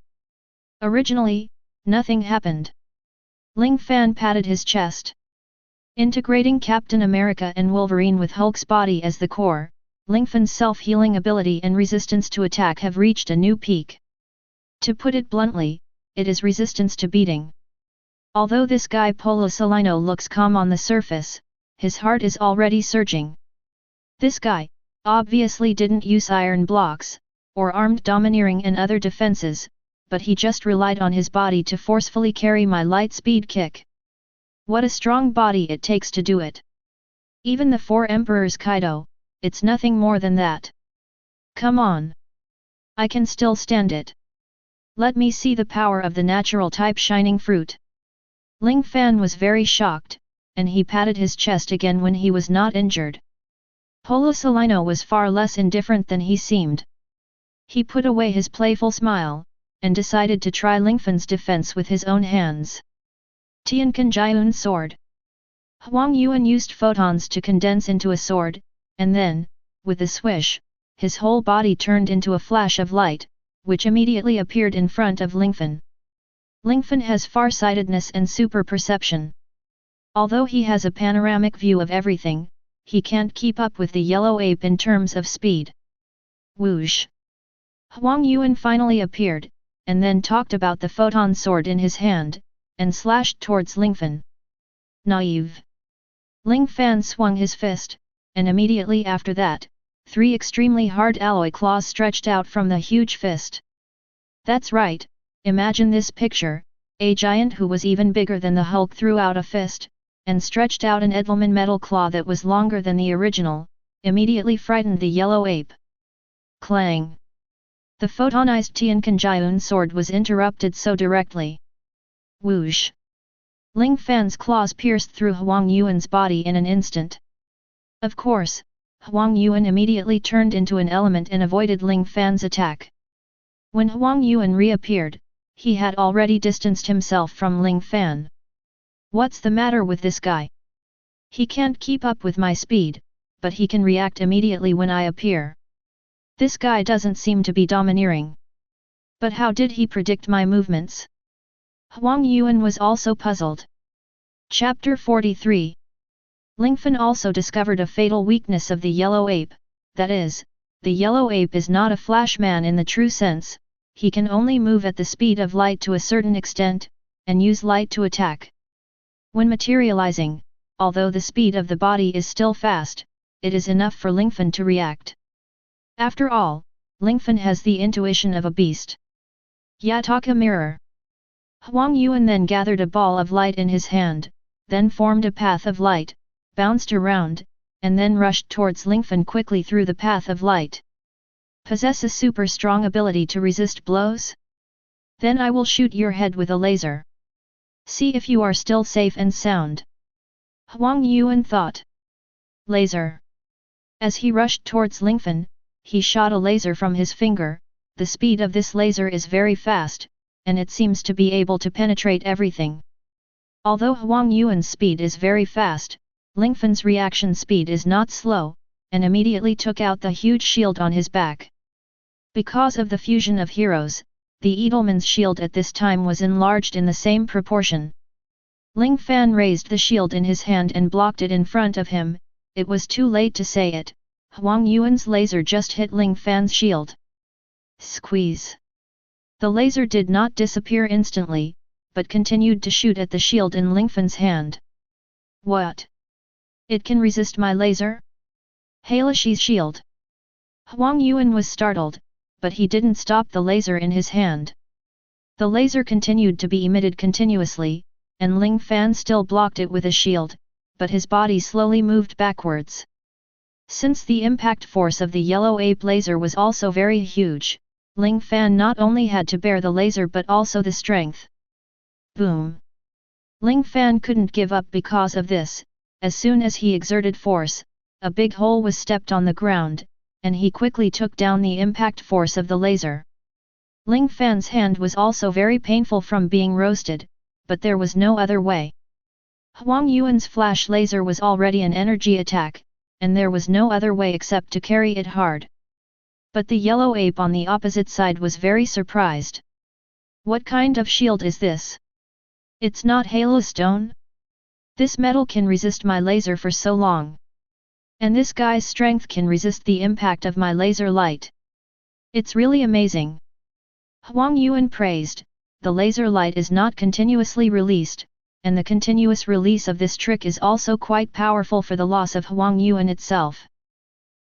Originally, nothing happened. Ling Fan patted his chest. Integrating Captain America and Wolverine with Hulk's body as the core, Lingfan's self-healing ability and resistance to attack have reached a new peak. To put it bluntly, it is resistance to beating. Although this guy Polisalino looks calm on the surface, his heart is already surging. This guy, obviously didn't use iron blocks, or armed domineering and other defenses, but he just relied on his body to forcefully carry my light speed kick. What a strong body it takes to do it. Even the 4 Emperors Kaido, it's nothing more than that. Come on. I can still stand it. Let me see the power of the natural type shining fruit. Ling Fan was very shocked, and he patted his chest again when he was not injured. Polisalino was far less indifferent than he seemed. He put away his playful smile, and decided to try Lingfan's defense with his own hands. Tiankan Jiun sword. Huang Yuan used photons to condense into a sword, and then, with a swish, his whole body turned into a flash of light, which immediately appeared in front of Lingfan. Lingfan has far-sightedness and super-perception. Although he has a panoramic view of everything, he can't keep up with the yellow ape in terms of speed. Whoosh! Huang Yuan finally appeared, and then talked about the photon sword in his hand, and slashed towards Lingfan. Naive! Ling Fan swung his fist, and immediately after that, 3 extremely hard alloy claws stretched out from the huge fist. That's right, imagine this picture, a giant who was even bigger than the Hulk threw out a fist, and stretched out an Edelman metal claw that was longer than the original, immediately frightened the yellow ape. Clang! The photonized Tiankanjiun sword was interrupted so directly. Whoosh! Ling Fan's claws pierced through Huang Yuan's body in an instant. Of course, Huang Yuan immediately turned into an element and avoided Ling Fan's attack. When Huang Yuan reappeared, he had already distanced himself from Ling Fan. What's the matter with this guy? He can't keep up with my speed, but he can react immediately when I appear. This guy doesn't seem to be domineering. But how did he predict my movements? Huang Yuan was also puzzled. Chapter 43. Lingfan also discovered a fatal weakness of the yellow ape, that is, the yellow ape is not a flash man in the true sense, he can only move at the speed of light to a certain extent, and use light to attack. When materializing, although the speed of the body is still fast, it is enough for Lingfan to react. After all, Lingfan has the intuition of a beast. Yataka mirror. Huang Yuan then gathered a ball of light in his hand, then formed a path of light, bounced around, and then rushed towards Lingfan quickly through the path of light. Possess a super strong ability to resist blows? Then I will shoot your head with a laser. See if you are still safe and sound. Huang Yuan thought. Laser. As he rushed towards Lingfan, he shot a laser from his finger. The speed of this laser is very fast, and it seems to be able to penetrate everything. Although Huang Yuan's speed is very fast, Lingfan's reaction speed is not slow, and immediately took out the huge shield on his back. Because of the fusion of heroes, the Edelman's shield at this time was enlarged in the same proportion. Ling Fan raised the shield in his hand and blocked it in front of him. It was too late to say it, Huang Yuan's laser just hit Ling Fan's shield. Squeeze! The laser did not disappear instantly, but continued to shoot at the shield in Lingfan's hand. What? It can resist my laser? Halashi's shield! Huang Yuan was startled, but he didn't stop the laser in his hand. The laser continued to be emitted continuously, and Ling Fan still blocked it with a shield, but his body slowly moved backwards. Since the impact force of the yellow ape laser was also very huge, Ling Fan not only had to bear the laser but also the strength. Boom! Ling Fan couldn't give up because of this. As soon as he exerted force, a big hole was stepped on the ground, and he quickly took down the impact force of the laser. Ling Fan's hand was also very painful from being roasted, but there was no other way. Huang Yuan's flash laser was already an energy attack, and there was no other way except to carry it hard. But the yellow ape on the opposite side was very surprised. What kind of shield is this? It's not halostone? This metal can resist my laser for so long. And this guy's strength can resist the impact of my laser light. It's really amazing. Huang Yuan praised, the laser light is not continuously released, and the continuous release of this trick is also quite powerful for the loss of Huang Yuan itself.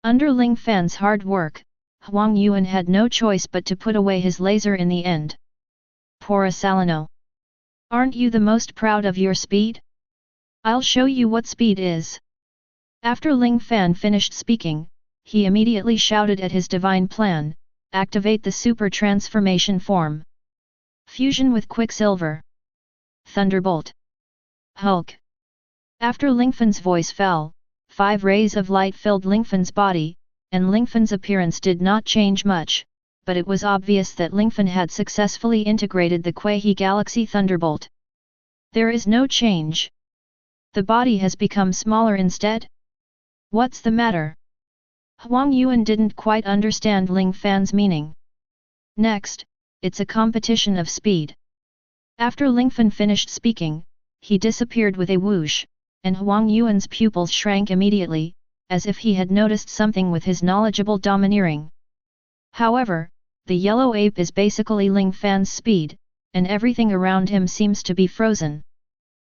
Under Ling Fan's hard work, Huang Yuan had no choice but to put away his laser in the end. Poor Salino! Aren't you the most proud of your speed? I'll show you what speed is. After Ling Fan finished speaking, he immediately shouted at his divine plan, activate the super transformation form. Fusion with Quicksilver. Thunderbolt. Hulk. After Lingfan's voice fell, 5 rays of light filled Lingfan's body, and Lingfan's appearance did not change much, but it was obvious that Lingfan had successfully integrated the Kuei-He Galaxy Thunderbolt. There is no change. The body has become smaller instead? What's the matter? Huang Yuan didn't quite understand Ling Fan's meaning. Next, it's a competition of speed. After Lingfan finished speaking, he disappeared with a whoosh, and Huang Yuan's pupils shrank immediately, as if he had noticed something with his knowledgeable domineering. However, the yellow ape is basically Ling Fan's speed, and everything around him seems to be frozen.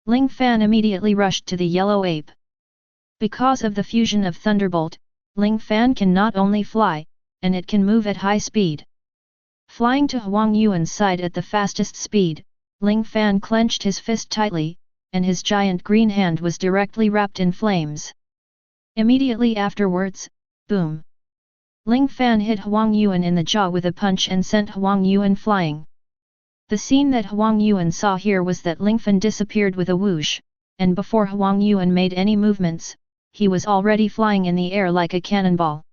Ling Fan immediately rushed to the yellow ape. Because of the fusion of Thunderbolt, Ling Fan can not only fly, and it can move at high speed. Flying to Huang Yuan's side at the fastest speed, Ling Fan clenched his fist tightly, and his giant green hand was directly wrapped in flames. Immediately afterwards, boom! Ling Fan hit Huang Yuan in the jaw with a punch and sent Huang Yuan flying. The scene that Huang Yuan saw here was that Lingfan disappeared with a whoosh, and before Huang Yuan made any movements, he was already flying in the air like a cannonball.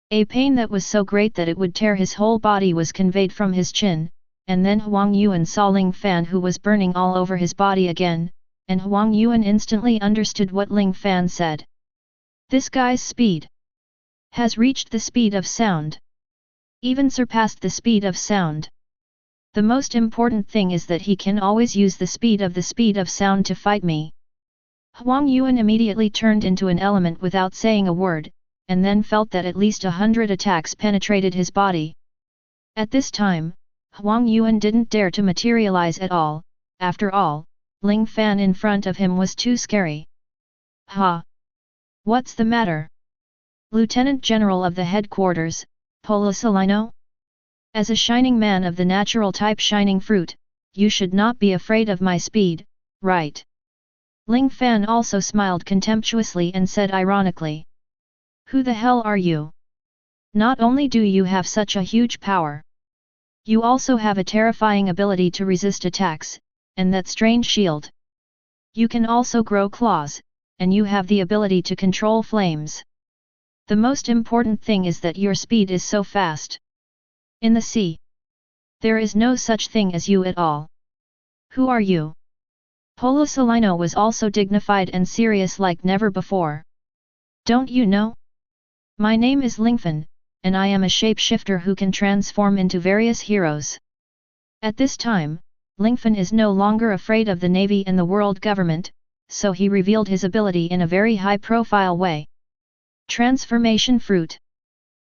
A pain that was so great that it would tear his whole body was conveyed from his chin, and then Huang Yuan saw Ling Fan who was burning all over his body again, and Huang Yuan instantly understood what Ling Fan said. This guy's speed has reached the speed of sound. Even surpassed the speed of sound. The most important thing is that he can always use the speed of sound to fight me. Huang Yuan immediately turned into an element without saying a word, and then felt that at least 100 attacks penetrated his body. At this time, Huang Yuan didn't dare to materialize at all. After all, Ling Fan in front of him was too scary. Ha! What's the matter? Lieutenant General of the headquarters, Polisalino? As a shining man of the natural type shining fruit, you should not be afraid of my speed, right? Ling Fan also smiled contemptuously and said ironically. Who the hell are you? Not only do you have such a huge power, you also have a terrifying ability to resist attacks, and that strange shield. You can also grow claws, and you have the ability to control flames. The most important thing is that your speed is so fast. In the sea, there is no such thing as you at all. Who are you? Polisalino was also dignified and serious like never before. Don't you know? My name is Lingfan, and I am a shapeshifter who can transform into various heroes. At this time, Lingfan is no longer afraid of the Navy and the world government, so he revealed his ability in a very high-profile way. Transformation fruit.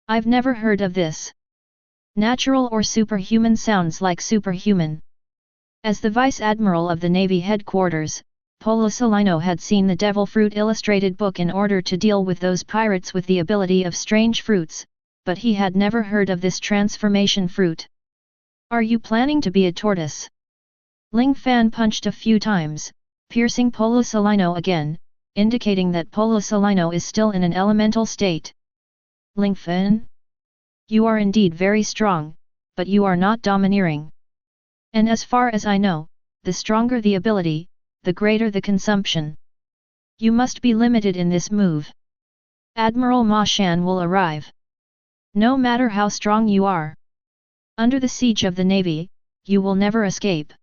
I've never heard of this. Natural or superhuman sounds like superhuman. As the Vice Admiral of the Navy headquarters, Polisalino had seen the Devil Fruit illustrated book in order to deal with those pirates with the ability of strange fruits, but he had never heard of this transformation fruit. Are you planning to be a tortoise? Ling Fan punched a few times, piercing Polisalino again, indicating that Polisalino is still in an elemental state. Ling Fan? You are indeed very strong, but you are not domineering. And as far as I know, the stronger the ability, the greater the consumption. You must be limited in this move. Admiral Ma Shan will arrive. No matter how strong you are. Under the siege of the Navy, you will never escape.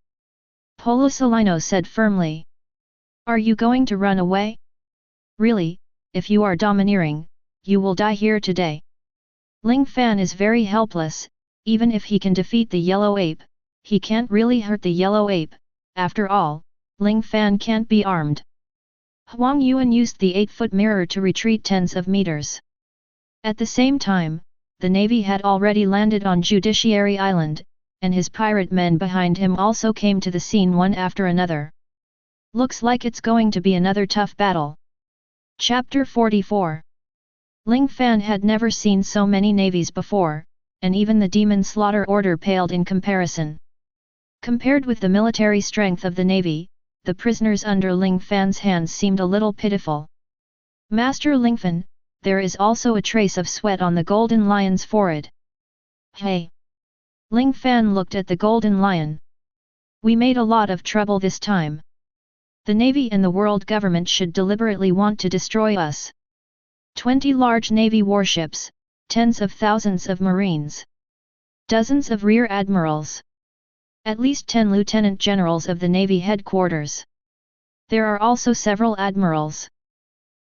Polisalino said firmly. Are you going to run away? Really, if you are domineering, you will die here today. Ling Fan is very helpless. Even if he can defeat the yellow ape, he can't really hurt the yellow ape. After all, Ling Fan can't be armed. Huang Yuan used the 8-foot mirror to retreat tens of meters. At the same time, the Navy had already landed on Judiciary Island, and his pirate men behind him also came to the scene one after another. Looks like it's going to be another tough battle. Chapter 44. Ling Fan had never seen so many navies before, and even the Demon Slaughter Order paled in comparison. Compared with the military strength of the Navy, the prisoners under Ling Fan's hands seemed a little pitiful. Master Lingfan, there is also a trace of sweat on the Golden Lion's forehead. Hey! Ling Fan looked at the Golden Lion. We made a lot of trouble this time. The Navy and the world government should deliberately want to destroy us. 20 large Navy warships, tens of thousands of Marines. Dozens of rear admirals. At least 10 lieutenant generals of the Navy headquarters. There are also several admirals.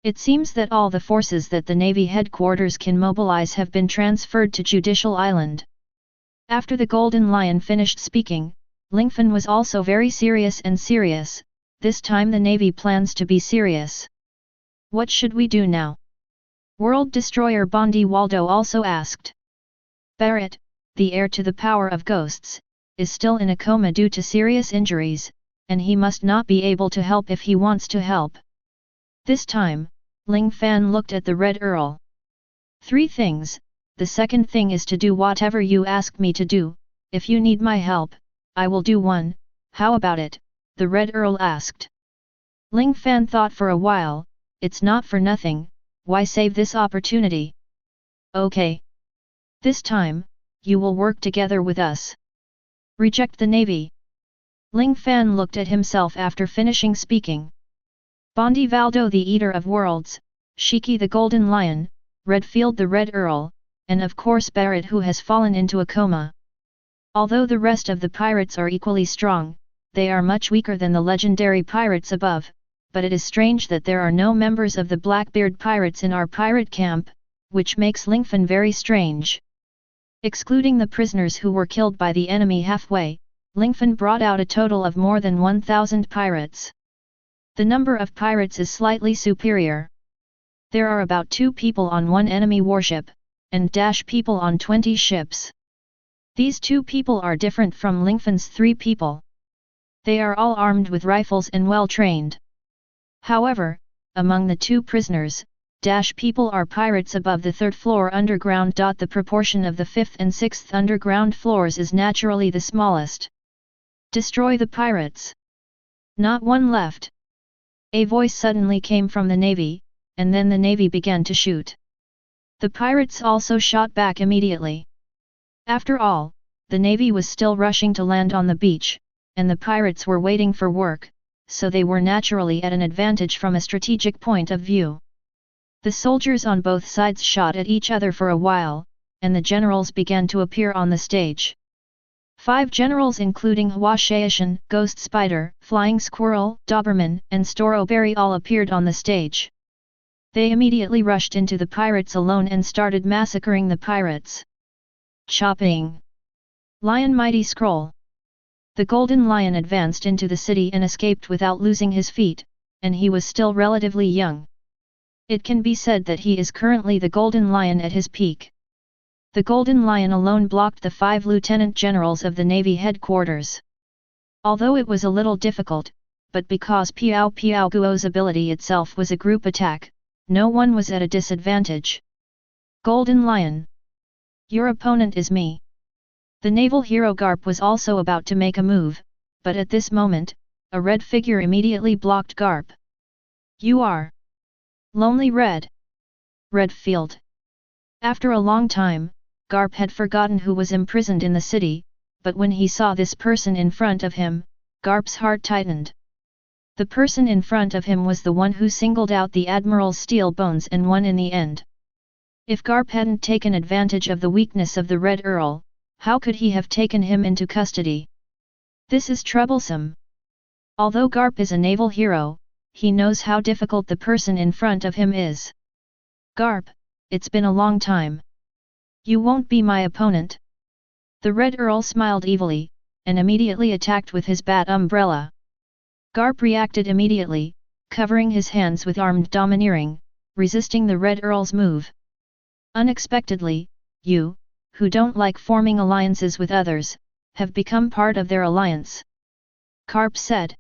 It seems that all the forces that the Navy headquarters can mobilize have been transferred to Judicial Island. After the Golden Lion finished speaking, Lingfan was also very serious and serious. This time the Navy plans to be serious. What should we do now? World Destroyer Bondi Waldo also asked. Barrett, the heir to the power of ghosts, is still in a coma due to serious injuries, and he must not be able to help if he wants to help. This time, Ling Fan looked at the Red Earl. 3 things. The second thing is to do whatever you ask me to do. If you need my help, I will do one. How about it? The Red Earl asked. Ling Fan thought for a while. It's not for nothing. Why save this opportunity? Okay. This time, you will work together with us. Reject the Navy. Ling Fan looked at himself after finishing speaking. Bondi Valdo the Eater of Worlds, Shiki the Golden Lion, Redfield the Red Earl, and of course Barrett who has fallen into a coma. Although the rest of the pirates are equally strong, they are much weaker than the legendary pirates above, but it is strange that there are no members of the Blackbeard pirates in our pirate camp, which makes Lingfan very strange. Excluding the prisoners who were killed by the enemy halfway, Lingfan brought out a total of more than 1,000 pirates. The number of pirates is slightly superior. There are about 2 people on 1 enemy warship, and people on 20 ships. These 2 people are different from Lingfan's 3 people. They are all armed with rifles and well trained. However, among the 2 prisoners, people are pirates above the 3rd floor underground. The proportion of the 5th and 6th underground floors is naturally the smallest. Destroy the pirates. Not one left. A voice suddenly came from the Navy, and then the Navy began to shoot. The pirates also shot back immediately. After all, the Navy was still rushing to land on the beach, and the pirates were waiting for work, so they were naturally at an advantage from a strategic point of view. The soldiers on both sides shot at each other for a while, and the generals began to appear on the stage. 5 generals including Hwashaishan, Ghost Spider, Flying Squirrel, Doberman, and Strawberry all appeared on the stage. They immediately rushed into the pirates alone and started massacring the pirates. Chopping. Lion Mighty Scroll. The Golden Lion advanced into the city and escaped without losing his feet, and he was still relatively young. It can be said that he is currently the Golden Lion at his peak. The Golden Lion alone blocked the 5 lieutenant generals of the Navy headquarters. Although it was a little difficult, but because Piao Piao Guo's ability itself was a group attack, no one was at a disadvantage. Golden Lion. Your opponent is me. The naval hero Garp was also about to make a move, but at this moment, a red figure immediately blocked Garp. You are Lonely Red. Redfield. After a long time, Garp had forgotten who was imprisoned in the city, but when he saw this person in front of him, Garp's heart tightened. The person in front of him was the one who singled out the Admiral's steel bones and won in the end. If Garp hadn't taken advantage of the weakness of the Red Earl, how could he have taken him into custody? This is troublesome. Although Garp is a naval hero, he knows how difficult the person in front of him is. Garp, it's been a long time. You won't be my opponent. The Red Earl smiled evilly, and immediately attacked with his bat umbrella. Garp reacted immediately, covering his hands with armed domineering, resisting the Red Earl's move. Unexpectedly, you, who don't like forming alliances with others, have become part of their alliance. Garp said.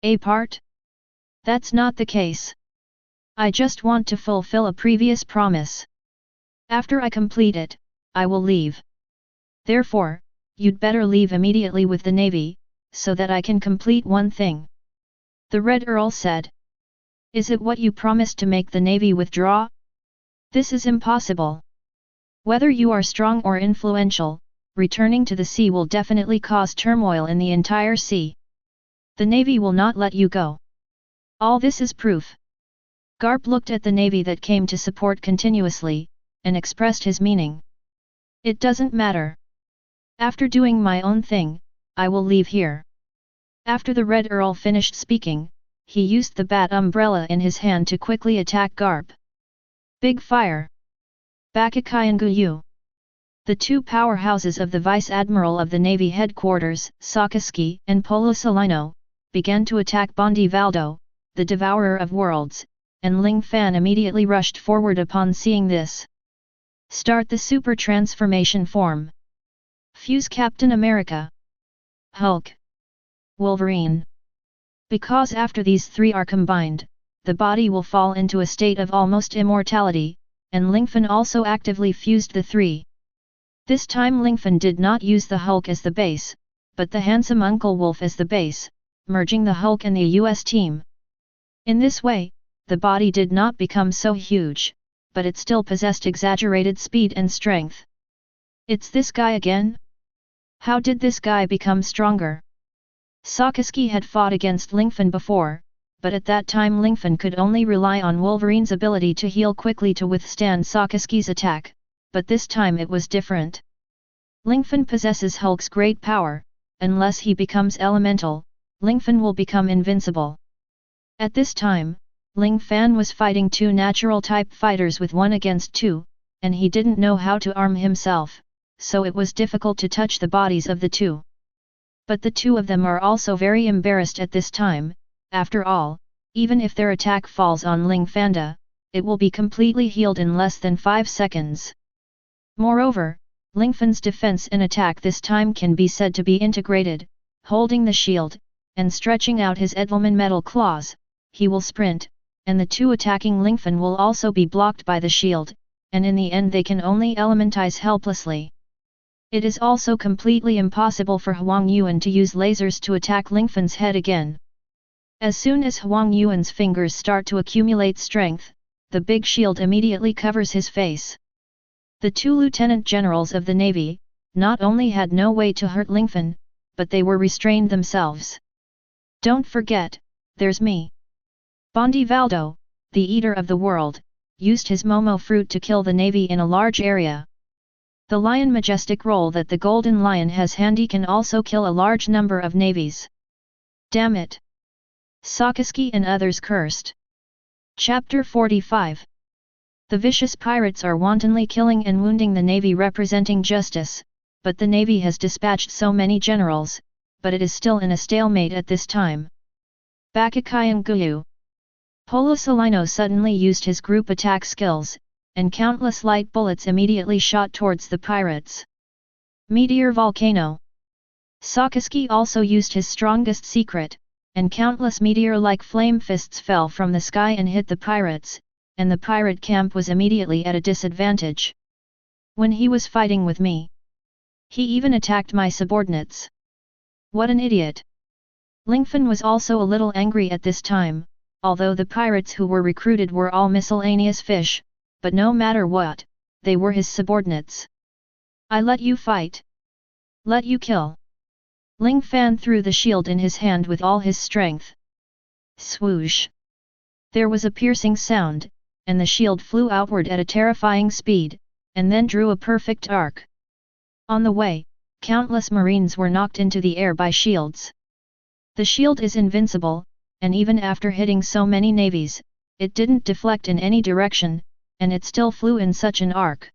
A part? That's not the case. I just want to fulfill a previous promise. After I complete it, I will leave. Therefore, you'd better leave immediately with the Navy, so that I can complete one thing. The Red Earl said. Is it what you promised to make the Navy withdraw? This is impossible. Whether you are strong or influential, returning to the sea will definitely cause turmoil in the entire sea. The Navy will not let you go. All this is proof. Garp looked at the Navy that came to support continuously, and expressed his meaning. It doesn't matter. After doing my own thing, I will leave here. After the Red Earl finished speaking, he used the bat umbrella in his hand to quickly attack Garp. Big fire! Bakukai and Guyu. The two powerhouses of the Vice Admiral of the Navy headquarters, Sakasuke and Polo Salino, began to attack Bondi Valdo, the Devourer of Worlds, and Ling Fan immediately rushed forward upon seeing this. Start the super transformation form. Fuse Captain America, Hulk, Wolverine. Because after these three are combined, the body will fall into a state of almost immortality, and Lingfan also actively fused the three. This time Lingfan did not use the Hulk as the base, but the handsome Uncle Wolf as the base, merging the Hulk and the US team. In this way, the body did not become so huge, but it still possessed exaggerated speed and strength. It's this guy again? How did this guy become stronger? Sakasuke had fought against Lingfan before, but at that time Lingfan could only rely on Wolverine's ability to heal quickly to withstand Sakasuke's attack, but this time it was different. Lingfan possesses Hulk's great power, unless he becomes elemental, Lingfan will become invincible. At this time, Ling Fan was fighting two natural-type fighters with 1 against 2, and he didn't know how to arm himself, so it was difficult to touch the bodies of the two. But the two of them are also very embarrassed at this time. After all, even if their attack falls on Ling Fanda, it will be completely healed in less than 5 seconds. Moreover, Lingfan's defense and attack this time can be said to be integrated, holding the shield, and stretching out his Edelman metal claws, he will sprint, and the two attacking Lingfan will also be blocked by the shield, and in the end they can only elementize helplessly. It is also completely impossible for Huang Yuan to use lasers to attack Lingfan's head again. As soon as Huang Yuan's fingers start to accumulate strength, the big shield immediately covers his face. The two lieutenant generals of the Navy, not only had no way to hurt Lingfan, but they were restrained themselves. Don't forget, there's me. Bondi Valdo, the eater of the world, used his Momo fruit to kill the Navy in a large area. The lion majestic role that the golden lion has handy can also kill a large number of navies. Damn it! Sakasuke and others cursed. Chapter 45. The vicious pirates are wantonly killing and wounding the Navy representing justice, but the Navy has dispatched so many generals, but it is still in a stalemate at this time. Bakukai and Guyu. Polo Salino suddenly used his group attack skills, and countless light bullets immediately shot towards the pirates. Meteor Volcano. Sakasuke also used his strongest secret, and countless meteor-like flame fists fell from the sky and hit the pirates, and the pirate camp was immediately at a disadvantage. When he was fighting with me, he even attacked my subordinates. What an idiot! Lingfan was also a little angry at this time, although the pirates who were recruited were all miscellaneous fish, but no matter what, they were his subordinates. I let you fight. Let you kill. Ling Fan threw the shield in his hand with all his strength. Swoosh! There was a piercing sound, and the shield flew outward at a terrifying speed, and then drew a perfect arc. On the way, countless marines were knocked into the air by shields. The shield is invincible, and even after hitting so many navies, it didn't deflect in any direction, and it still flew in such an arc.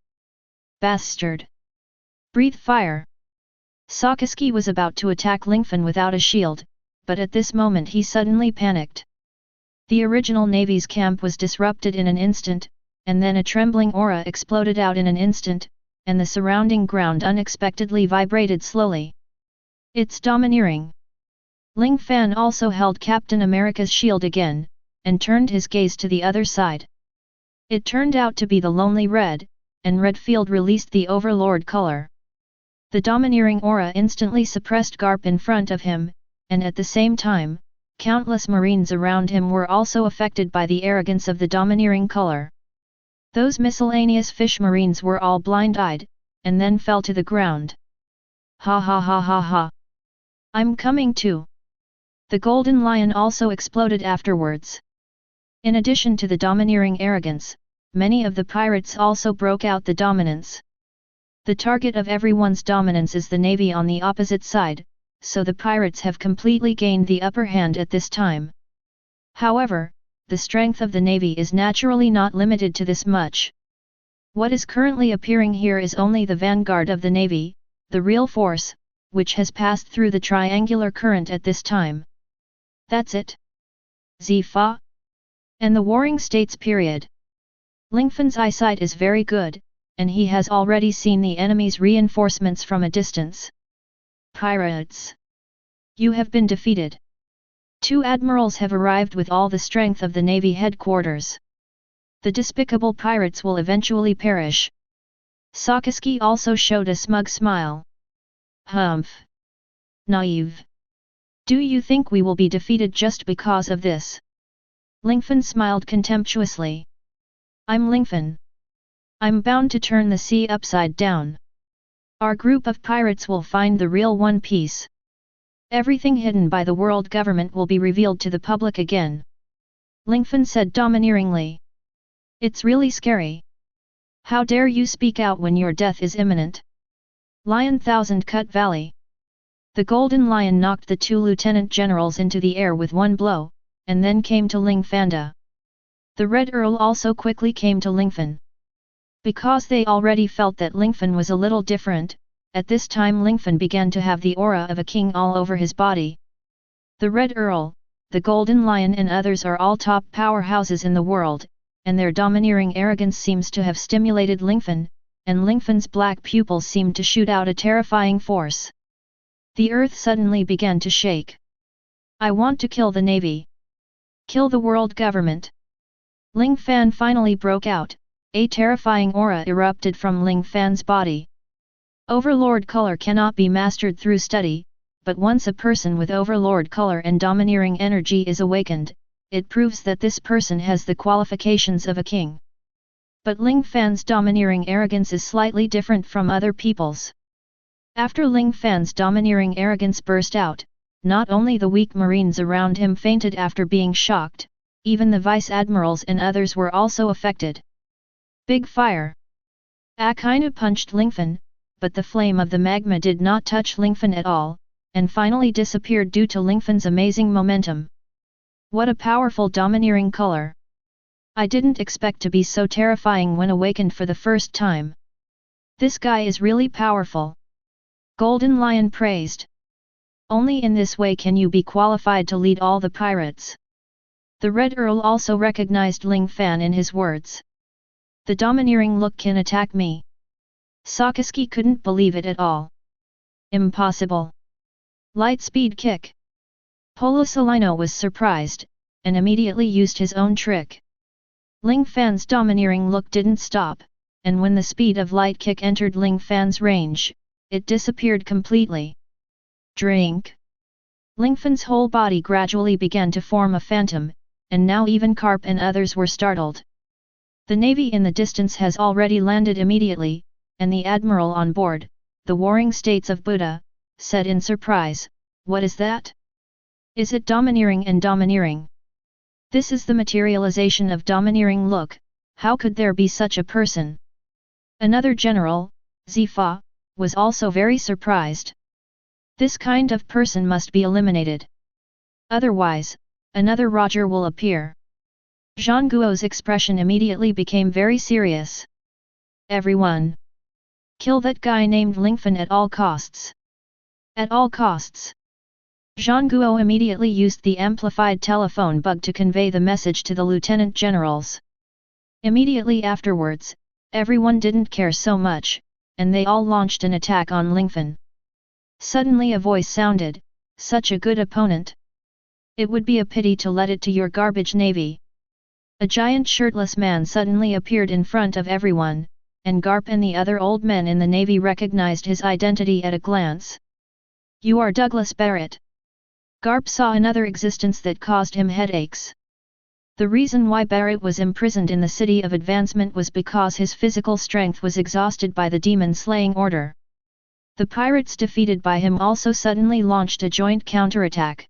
Bastard! Breathe fire! Sakasuke was about to attack Lingfan without a shield, but at this moment he suddenly panicked. The original Navy's camp was disrupted in an instant, and then a trembling aura exploded out in an instant, and the surrounding ground unexpectedly vibrated slowly. It's domineering. Ling Fan also held Captain America's shield again, and turned his gaze to the other side. It turned out to be the lonely red, and red field released the overlord color. The domineering aura instantly suppressed Garp in front of him, and at the same time, countless marines around him were also affected by the arrogance of the domineering color. Those miscellaneous fish marines were all blind-eyed, and then fell to the ground. Ha ha ha ha ha! I'm coming too! The golden lion also exploded afterwards. In addition to the domineering arrogance, many of the pirates also broke out the dominance. The target of everyone's dominance is the Navy on the opposite side, so the pirates have completely gained the upper hand at this time. However, the strength of the Navy is naturally not limited to this much. What is currently appearing here is only the vanguard of the Navy, the real force, which has passed through the triangular current at this time. That's it. Zifa? And the Warring States period. Lingfan's eyesight is very good, and he has already seen the enemy's reinforcements from a distance. Pirates! You have been defeated. 2 admirals have arrived with all the strength of the Navy headquarters. The despicable pirates will eventually perish. Sakazuki also showed a smug smile. Humph! Naive! Do you think we will be defeated just because of this? Lingfan smiled contemptuously. I'm Lingfan. I'm bound to turn the sea upside down. Our group of pirates will find the real One Piece. Everything hidden by the world government will be revealed to the public again. Lingfan said domineeringly. It's really scary. How dare you speak out when your death is imminent? Lion Thousand Cut Valley. The Golden Lion knocked the 2 lieutenant generals into the air with one blow, and then came to Ling Fan. The Red Earl also quickly came to Lingfan. Because they already felt that Lingfan was a little different, at this time Lingfan began to have the aura of a king all over his body. The Red Earl, the Golden Lion and others are all top powerhouses in the world, and their domineering arrogance seems to have stimulated Lingfan, and Lingfan's black pupils seemed to shoot out a terrifying force. The earth suddenly began to shake. I want to kill the Navy. Kill the world government. Ling Fan finally broke out, a terrifying aura erupted from Ling Fan's body. Overlord color cannot be mastered through study, but once a person with overlord color and domineering energy is awakened, it proves that this person has the qualifications of a king. But Ling Fan's domineering arrogance is slightly different from other people's. After Ling Fan's domineering arrogance burst out, not only the weak marines around him fainted after being shocked, even the vice admirals and others were also affected. Big fire! Kaido punched Lingfan, but the flame of the magma did not touch Lingfan at all, and finally disappeared due to Lingfan's amazing momentum. What a powerful domineering color! I didn't expect to be so terrifying when awakened for the first time. This guy is really powerful. Golden Lion praised. Only in this way can you be qualified to lead all the pirates. The Red Earl also recognized Ling Fan in his words. The domineering look can attack me. Sakazuki couldn't believe it at all. Impossible. Light speed kick. Polo Solino was surprised, and immediately used his own trick. Ling Fan's domineering look didn't stop, and when the speed of light kick entered Ling Fan's range, it disappeared completely. Drink. Lingfan's whole body gradually began to form a phantom, and now even Carp and others were startled. The Navy in the distance has already landed immediately, and the Admiral on board, the Warring States of Buddha, said in surprise, "What is that? Is it domineering and domineering? This is the materialization of domineering look, how could there be such a person?" Another general, Zifa, was also very surprised. This kind of person must be eliminated. Otherwise, another Roger will appear. Zhang Guo's expression immediately became very serious. Everyone! Kill that guy named Lingfan at all costs. At all costs. Zhang Guo immediately used the amplified telephone bug to convey the message to the lieutenant generals. Immediately afterwards, everyone didn't care so much, and they all launched an attack on Lingfan. Suddenly a voice sounded, "Such a good opponent. It would be a pity to let it to your garbage navy." A giant shirtless man suddenly appeared in front of everyone, and Garp and the other old men in the navy recognized his identity at a glance. "You are Douglas Barrett." Garp saw another existence that caused him headaches. The reason why Barrett was imprisoned in the City of Advancement was because his physical strength was exhausted by the demon-slaying order. The pirates defeated by him also suddenly launched a joint counterattack.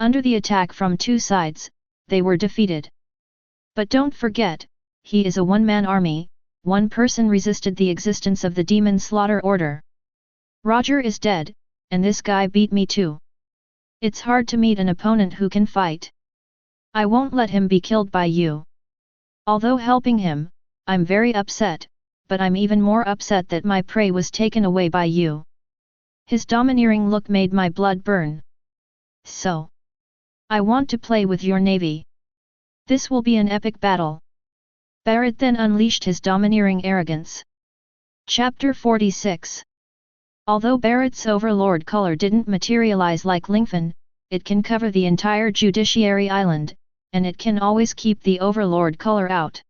Under the attack from two sides, they were defeated. But don't forget, he is a one-man army, one person resisted the existence of the demon slaughter order. Roger is dead, and this guy beat me too. It's hard to meet an opponent who can fight. I won't let him be killed by you. Although helping him, I'm very upset, but I'm even more upset that my prey was taken away by you. His domineering look made my blood burn. So, I want to play with your navy. This will be an epic battle. Barrett then unleashed his domineering arrogance. Chapter 46. Although Barrett's overlord color didn't materialize like Lingfan, it can cover the entire Judiciary Island, and it can always keep the overlord color out.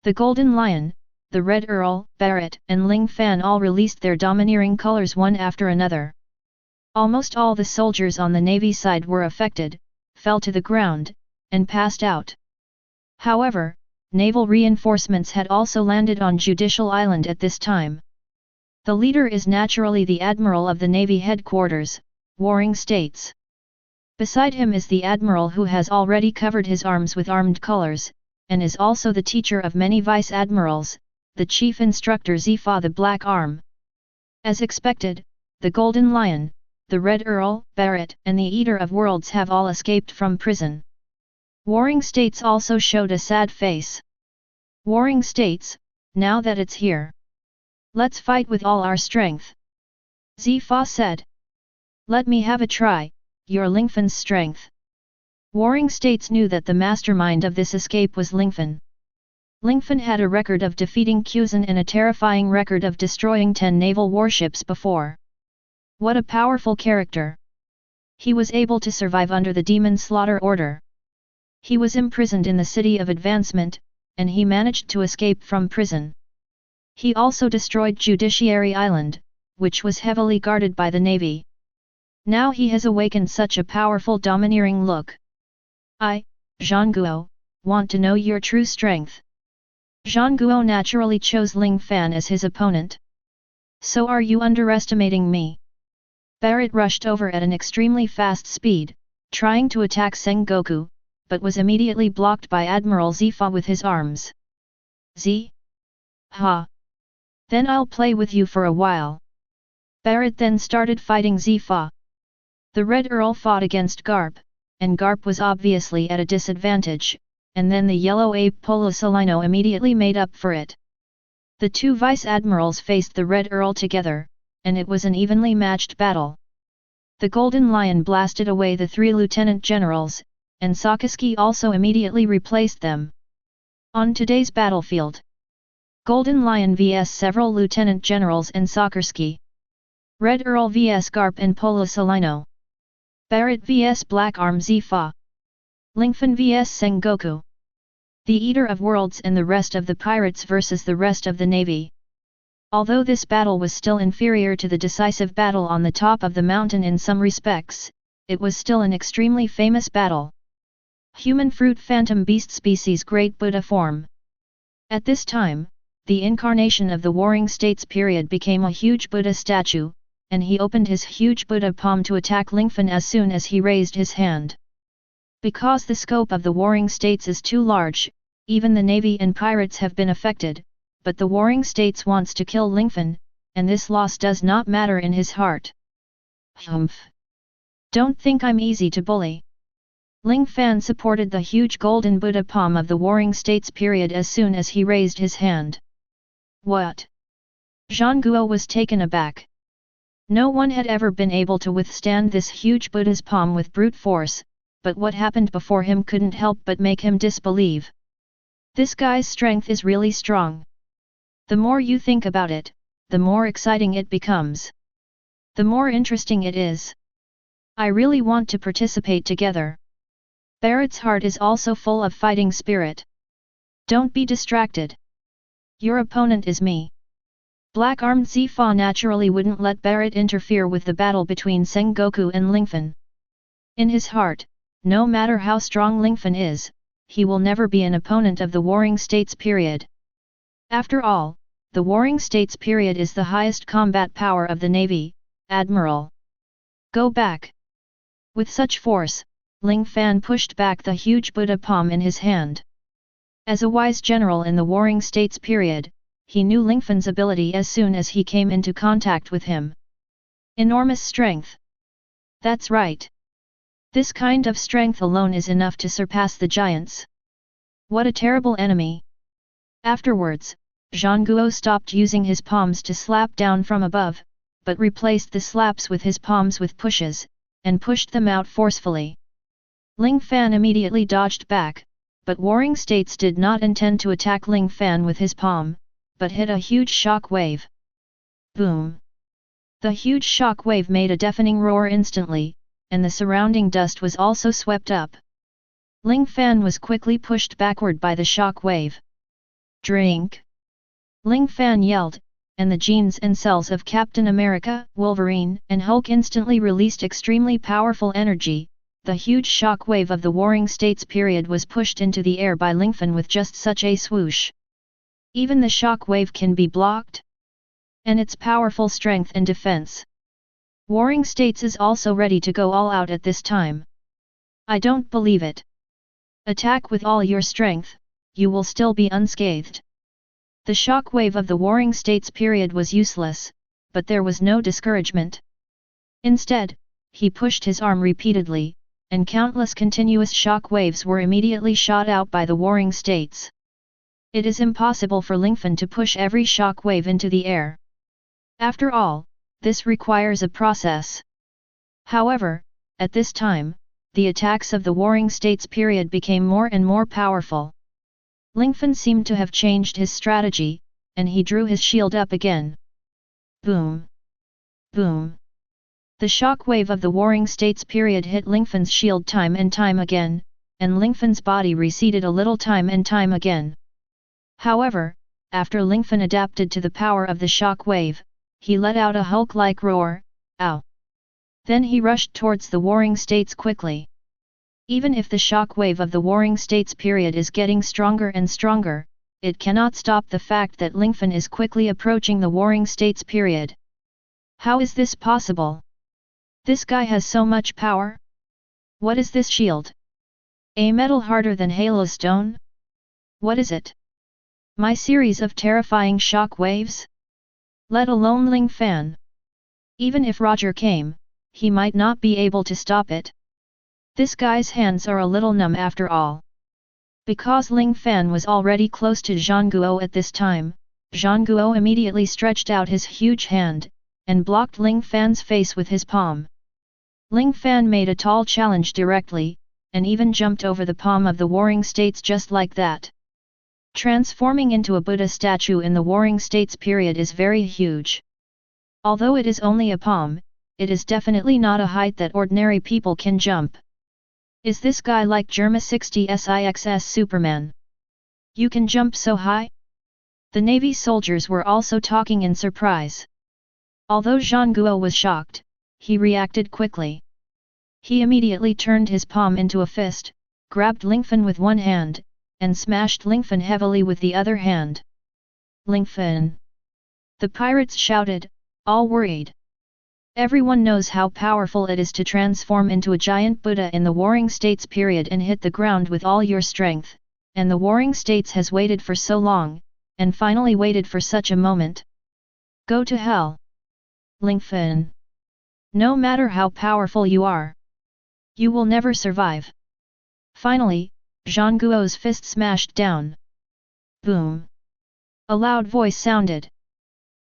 The Golden Lion, the Red Earl, Barrett, and Ling Fan all released their domineering colors one after another. Almost all the soldiers on the Navy side were affected, fell to the ground, and passed out. However, naval reinforcements had also landed on Judicial Island at this time. The leader is naturally the Admiral of the Navy headquarters, Warring States. Beside him is the Admiral who has already covered his arms with armed colors, and is also the teacher of many Vice Admirals, the Chief Instructor Zifa the Black Arm. As expected, the Golden Lion, the Red Earl, Barrett, and the Eater of Worlds have all escaped from prison. Warring States also showed a sad face. Warring States, now that it's here, let's fight with all our strength. Zifa said. Let me have a try, your Lingfan's strength. Warring States knew that the mastermind of this escape was Lingfan. Lingfan had a record of defeating Kuzan and a terrifying record of destroying 10 naval warships before. What a powerful character! He was able to survive under the Demon Slaughter Order. He was imprisoned in the City of Advancement, and he managed to escape from prison. He also destroyed Judiciary Island, which was heavily guarded by the Navy. Now he has awakened such a powerful domineering look. I, Zhangguo, want to know your true strength. Zhangguo naturally chose Ling Fan as his opponent. So are you underestimating me? Barrett rushed over at an extremely fast speed, trying to attack Sengoku, but was immediately blocked by Admiral Zifa with his arms. Z? Ha! Then I'll play with you for a while. Barrett then started fighting Zifa. The Red Earl fought against Garp, and Garp was obviously at a disadvantage, and then the Yellow Ape Polosolino immediately made up for it. The two Vice Admirals faced the Red Earl together, and it was an evenly matched battle. The Golden Lion blasted away the 3 Lieutenant Generals, and Sakazuki also immediately replaced them. On today's battlefield, Golden Lion vs several Lieutenant Generals and Sakazuki. Red Earl vs Garp and Polosolino. Barrett vs Black Arm Zifa. Lingfan vs Sengoku. The Eater of Worlds and the rest of the pirates versus the rest of the Navy. Although this battle was still inferior to the decisive battle on the top of the mountain in some respects, it was still an extremely famous battle. Human Fruit Phantom Beast Species Great Buddha Form. At this time, the incarnation of the Warring States period became a huge Buddha statue, and he opened his huge Buddha palm to attack Lingfan as soon as he raised his hand. Because the scope of the Warring States is too large, even the Navy and pirates have been affected, but the Warring States wants to kill Lingfan, and this loss does not matter in his heart. Humph! Don't think I'm easy to bully. Ling Fan supported the huge golden Buddha palm of the Warring States period as soon as he raised his hand. What? Zhangguo was taken aback. No one had ever been able to withstand this huge Buddha's palm with brute force, but what happened before him couldn't help but make him disbelieve. This guy's strength is really strong. The more you think about it, the more exciting it becomes. The more interesting it is. I really want to participate together. Barrett's heart is also full of fighting spirit. Don't be distracted. Your opponent is me. Black-armed Zifa naturally wouldn't let Barrett interfere with the battle between Sengoku and Lingfan. In his heart, no matter how strong Lingfan is, he will never be an opponent of the Warring States period. After all, the Warring States period is the highest combat power of the Navy, Admiral. Go back. With such force, Ling Fan pushed back the huge Buddha palm in his hand. As a wise general in the Warring States period, he knew Lingfan's ability as soon as he came into contact with him. Enormous strength. That's right. This kind of strength alone is enough to surpass the giants. What a terrible enemy! Afterwards, Zhangguo stopped using his palms to slap down from above, but replaced the slaps with his palms with pushes, and pushed them out forcefully. Ling Fan immediately dodged back, but Warring States did not intend to attack Ling Fan with his palm, but hit a huge shock wave. Boom! The huge shock wave made a deafening roar instantly, and the surrounding dust was also swept up. Ling Fan was quickly pushed backward by the shock wave. Drink! Ling Fan yelled, and the genes and cells of Captain America, Wolverine, and Hulk instantly released extremely powerful energy. The huge shock wave of the Warring States period was pushed into the air by Lingfan with just such a swoosh. Even the shock wave can be blocked? And its powerful strength and defense. Warring States is also ready to go all out at this time. I don't believe it. Attack with all your strength, you will still be unscathed. The shock wave of the Warring States period was useless, but there was no discouragement. Instead, he pushed his arm repeatedly, and countless continuous shock waves were immediately shot out by the Warring States. It is impossible for Lingfan to push every shock wave into the air. After all, this requires a process. However, at this time, the attacks of the Warring States period became more and more powerful. Lingfan seemed to have changed his strategy, and he drew his shield up again. Boom! Boom! The shock wave of the Warring States period hit Lingfan's shield time and time again, and Lingfan's body receded a little time and time again. However, after Lingfan adapted to the power of the shock wave, he let out a Hulk-like roar, "Ow!" Then he rushed towards the Warring States quickly. Even if the shock wave of the Warring States period is getting stronger and stronger, it cannot stop the fact that Lingfan is quickly approaching the Warring States period. How is this possible? This guy has so much power? What is this shield? A metal harder than Halo Stone? What is it? My series of terrifying shock waves? Let alone Ling Fan. Even if Roger came, he might not be able to stop it. This guy's hands are a little numb after all. Because Ling Fan was already close to Zhangguo at this time, Zhangguo immediately stretched out his huge hand, and blocked Ling Fan's face with his palm. Ling Fan made a tall challenge directly, and even jumped over the palm of the Warring States just like that. Transforming into a Buddha statue in the Warring States period is very huge. Although it is only a palm, it is definitely not a height that ordinary people can jump. Is this guy like Germa 60 SIXS Superman? You can jump so high? The Navy soldiers were also talking in surprise. Although Zhangguo was shocked, he reacted quickly. He immediately turned his palm into a fist, grabbed Lingfan with one hand, and smashed Lingfan heavily with the other hand. Lingfan! The pirates shouted, all worried. Everyone knows how powerful it is to transform into a giant Buddha in the Warring States period and hit the ground with all your strength, and the Warring States has waited for so long, and finally waited for such a moment. Go to hell! Lingfan! No matter how powerful you are, you will never survive. Finally, Zhangguo's fist smashed down. Boom! A loud voice sounded.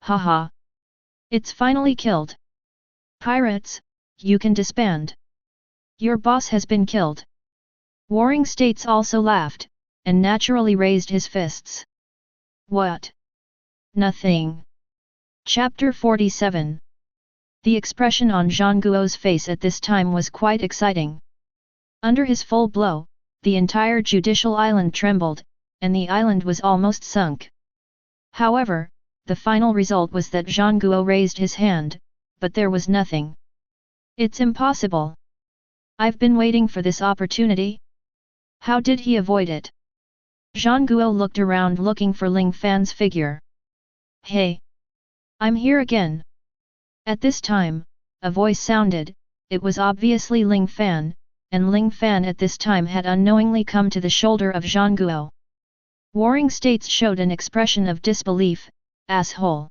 Haha! It's finally killed. Pirates, you can disband. Your boss has been killed. Warring States also laughed, and naturally raised his fists. What? Nothing. Chapter 47. The expression on Zhangguo's face at this time was quite exciting. Under his full blow, the entire judicial island trembled, and the island was almost sunk. However, the final result was that Zhangguo raised his hand, but there was nothing. It's impossible. I've been waiting for this opportunity. How did he avoid it? Zhangguo looked around looking for Ling Fan's figure. Hey! I'm here again. At this time, a voice sounded. It was obviously Ling Fan, and Ling Fan at this time had unknowingly come to the shoulder of Zhangguo. Warring States showed an expression of disbelief. Asshole!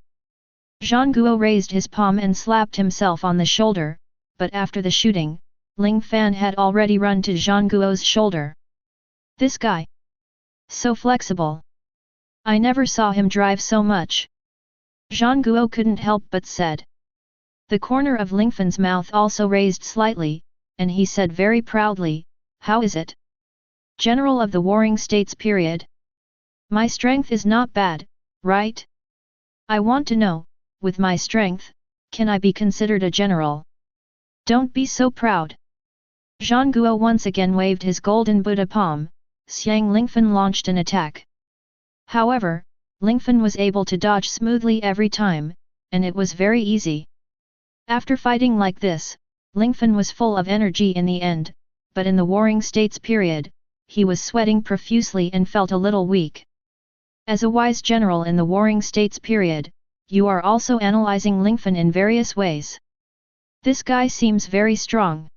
Zhangguo raised his palm and slapped himself on the shoulder, but after the shooting, Ling Fan had already run to Zhangguo's shoulder. This guy! So flexible! I never saw him drive so much. Zhangguo couldn't help but said. The corner of Lingfan's mouth also raised slightly, and he said very proudly, "How is it? General of the Warring States period? My strength is not bad, right? I want to know, with my strength, can I be considered a general? Don't be so proud." Zhangguo once again waved his golden Buddha palm. Xiang Lingfan launched an attack. However, Lingfan was able to dodge smoothly every time, and it was very easy. After fighting like this, Lingfan was full of energy in the end, but in the Warring States period, he was sweating profusely and felt a little weak. As a wise general in the Warring States period, you are also analyzing Lingfan in various ways. This guy seems very strong.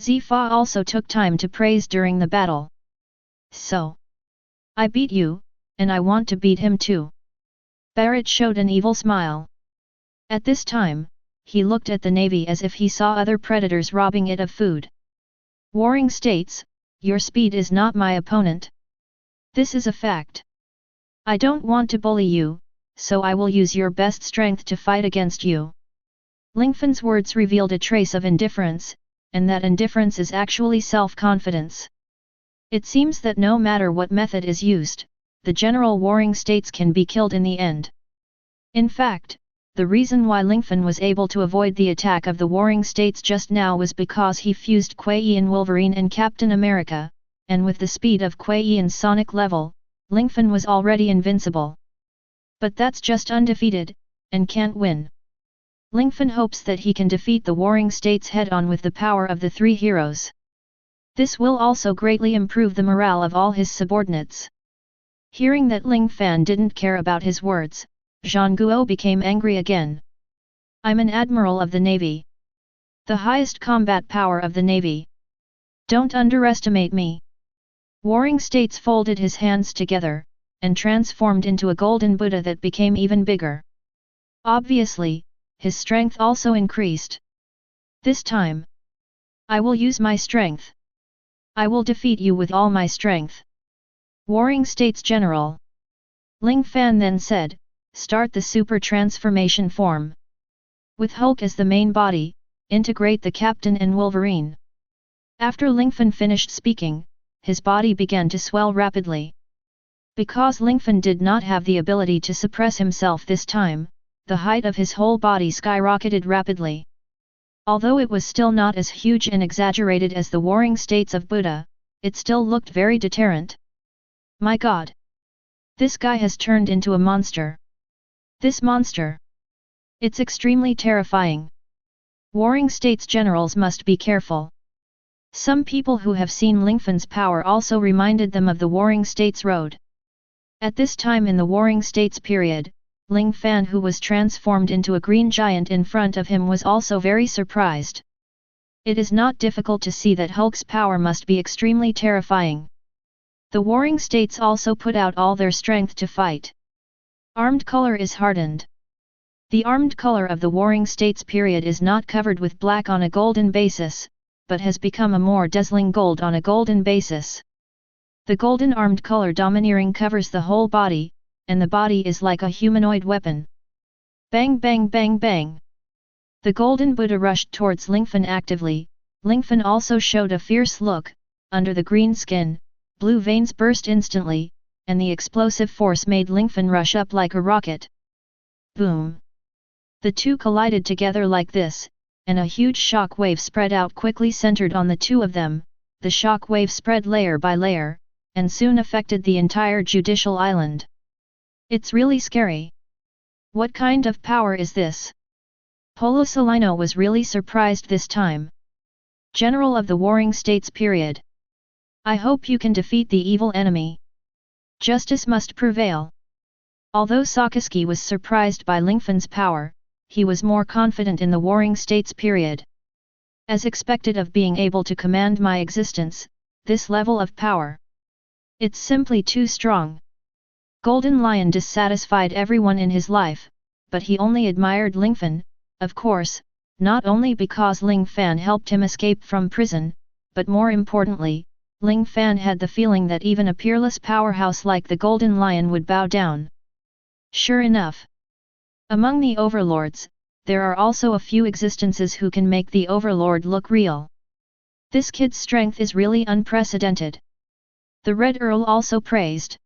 Zifa also took time to praise during the battle. So, I beat you, and I want to beat him too. Barrett showed an evil smile. At this time, he looked at the navy as if he saw other predators robbing it of food. Warring States, your speed is not my opponent. This is a fact. I don't want to bully you, so I will use your best strength to fight against you. Lingfan's words revealed a trace of indifference, and that indifference is actually self-confidence. It seems that no matter what method is used, the general Warring States can be killed in the end. In fact, the reason why Lingfan was able to avoid the attack of the Warring States just now was because he fused Kuei in Wolverine and Captain America, and with the speed of Kuei in Sonic level, Lingfan was already invincible. But that's just undefeated, and can't win. Lingfan hopes that he can defeat the Warring States head-on with the power of the three heroes. This will also greatly improve the morale of all his subordinates. Hearing that Ling Fan didn't care about his words, Zhangguo became angry again. I'm an Admiral of the Navy. The highest combat power of the Navy. Don't underestimate me. Warring States folded his hands together, and transformed into a golden Buddha that became even bigger. Obviously, his strength also increased. This time, I will use my strength. I will defeat you with all my strength. Warring States General. Ling Fan then said, start the super transformation form. With Hulk as the main body, integrate the Captain and Wolverine. After Lingfan finished speaking, his body began to swell rapidly. Because Lingfan did not have the ability to suppress himself this time, the height of his whole body skyrocketed rapidly. Although it was still not as huge and exaggerated as the Warring States of Buddha, it still looked very deterrent. My God! This guy has turned into a monster. This monster! It's extremely terrifying. Warring States generals must be careful. Some people who have seen Lingfan's power also reminded them of the Warring States Road. At this time in the Warring States period, Ling Fan, who was transformed into a green giant in front of him, was also very surprised. It is not difficult to see that Hulk's power must be extremely terrifying. The Warring States also put out all their strength to fight. Armed color is hardened. The armed color of the Warring States period is not covered with black on a golden basis, but has become a more dazzling gold on a golden basis. The golden armed color domineering covers the whole body, and the body is like a humanoid weapon. Bang bang bang bang! The golden Buddha rushed towards Lingfan actively. Lingfan also showed a fierce look. Under the green skin, blue veins burst instantly, and the explosive force made Lingfan rush up like a rocket. Boom! The two collided together like this, and a huge shock wave spread out quickly, centered on the two of them. The shock wave spread layer by layer, and soon affected the entire Judicial Island. It's really scary. What kind of power is this? Polo Salino was really surprised this time. General of the Warring States period. I hope you can defeat the evil enemy. Justice must prevail. Although Sakazuki was surprised by Lingfan's power, he was more confident in the Warring States period. As expected of being able to command my existence, this level of power. It's simply too strong. Golden Lion dissatisfied everyone in his life, but he only admired Lingfan. Of course, not only because Ling Fan helped him escape from prison, but more importantly, Ling Fan had the feeling that even a peerless powerhouse like the Golden Lion would bow down. Sure enough. Among the overlords, there are also a few existences who can make the overlord look real. This kid's strength is really unprecedented. The Red Earl also praised.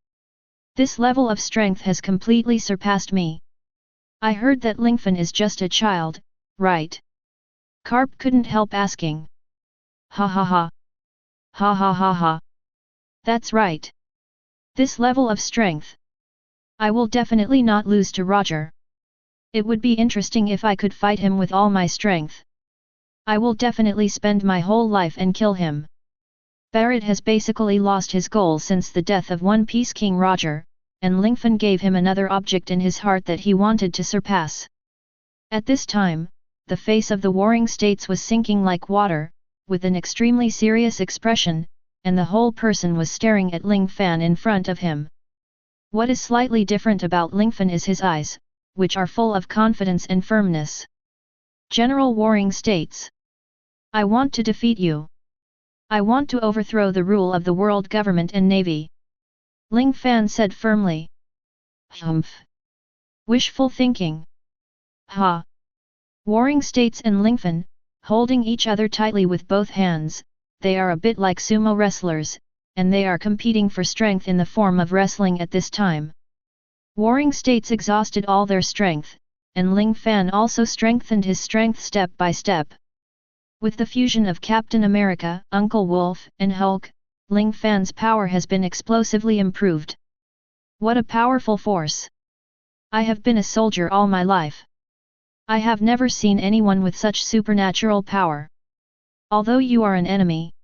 This level of strength has completely surpassed me. I heard that Lingfan is just a child, right? Carp couldn't help asking. Ha ha ha. Ha ha ha ha. That's right. This level of strength. I will definitely not lose to Roger. It would be interesting if I could fight him with all my strength. I will definitely spend my whole life and kill him. Barrett has basically lost his goal since the death of One Piece King Roger, and Lingfan gave him another object in his heart that he wanted to surpass. At this time, the face of the warring states was sinking like water, with an extremely serious expression, and the whole person was staring at Ling Fan in front of him. What is slightly different about Lingfan is his eyes, which are full of confidence and firmness. General Warring States. I want to defeat you. I want to overthrow the rule of the world government and navy. Ling Fan said firmly. Humph. Wishful thinking. Ha. Warring States and Lingfan, holding each other tightly with both hands, they are a bit like sumo wrestlers, and they are competing for strength in the form of wrestling at this time. Warring States exhausted all their strength, and Ling Fan also strengthened his strength step by step. With the fusion of Captain America, Uncle Wolf, and Hulk, Ling Fan's power has been explosively improved. What a powerful force! I have been a soldier all my life. I have never seen anyone with such supernatural power. Although you are an enemy,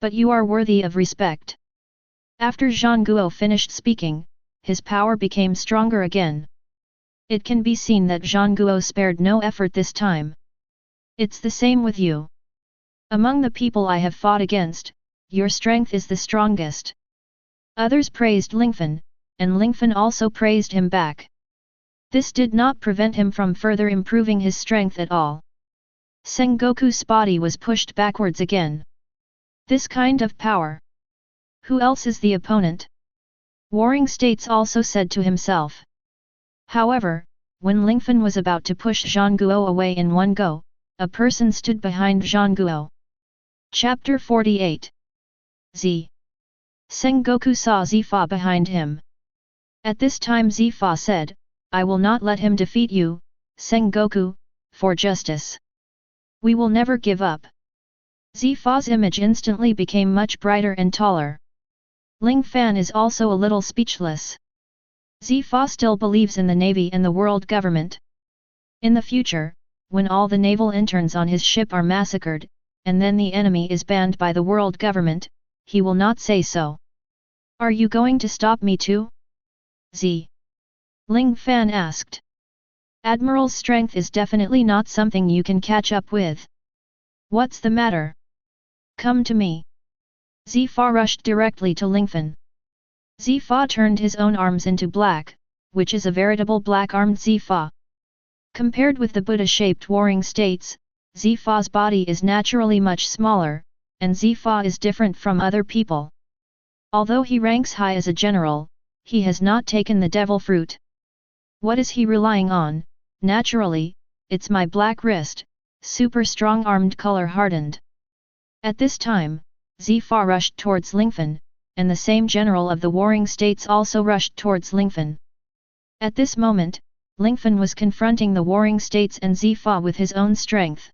but you are worthy of respect. After Zhang Guo finished speaking, his power became stronger again. It can be seen that Zhang Guo spared no effort this time. It's the same with you. Among the people I have fought against, your strength is the strongest. Others praised Lingfan, and Lingfan also praised him back. This did not prevent him from further improving his strength at all. Sengoku's body was pushed backwards again. This kind of power. Who else is the opponent? Warring States also said to himself. However, when Lingfan was about to push Zhang Guo away in one go, a person stood behind Zhang Guo. Chapter 48. Z. Sengoku saw Zifa behind him. At this time Zifa said, I will not let him defeat you, Sengoku, for justice. We will never give up. Zifa's image instantly became much brighter and taller. Ling Fan is also a little speechless. Zifa still believes in the navy and the world government. In the future, when all the naval interns on his ship are massacred, and then the enemy is banned by the world government, he will not say so. Are you going to stop me too? Z. Ling Fan asked. Admiral's strength is definitely not something you can catch up with. What's the matter? Come to me. Zifa rushed directly to Lingfan. Zifa turned his own arms into black, which is a veritable black-armed Zifa. Compared with the Buddha-shaped warring states, Zifa's body is naturally much smaller, and Zifa is different from other people. Although he ranks high as a general, he has not taken the devil fruit. What is he relying on? Naturally, it's my black wrist, super strong-armed color-hardened. At this time, Zifa rushed towards Lingfan, and the same general of the warring states also rushed towards Lingfan. At this moment, Lingfan was confronting the warring states and Zifa with his own strength.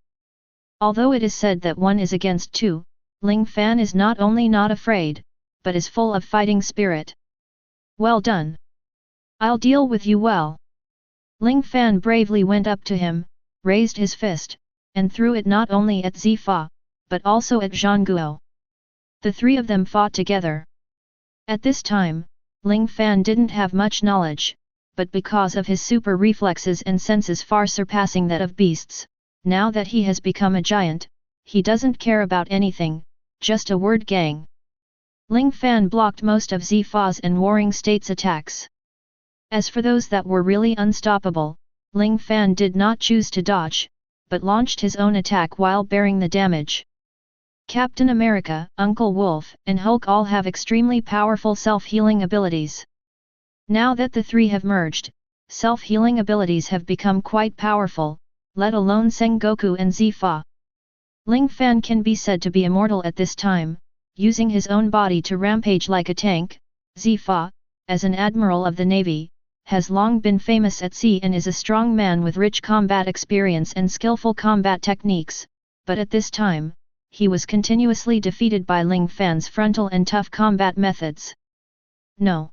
Although it is said that one is against two, Ling Fan is not only not afraid, but is full of fighting spirit. Well done. I'll deal with you well. Ling Fan bravely went up to him, raised his fist, and threw it not only at Zifa, but also at Zhang Guo. The three of them fought together. At this time, Ling Fan didn't have much knowledge, but because of his super reflexes and senses far surpassing that of beasts, now that he has become a giant, he doesn't care about anything, just a word gang. Ling Fan blocked most of Zifa's and warring states' attacks. As for those that were really unstoppable, Ling Fan did not choose to dodge, but launched his own attack while bearing the damage. Captain America, Uncle Wolf, and Hulk all have extremely powerful self-healing abilities. Now that the three have merged, self-healing abilities have become quite powerful, let alone Sengoku and Zifa. Ling Fan can be said to be immortal at this time, using his own body to rampage like a tank. Zifa, as an admiral of the navy, has long been famous at sea and is a strong man with rich combat experience and skillful combat techniques, but at this time, he was continuously defeated by Ling Fan's frontal and tough combat methods. No.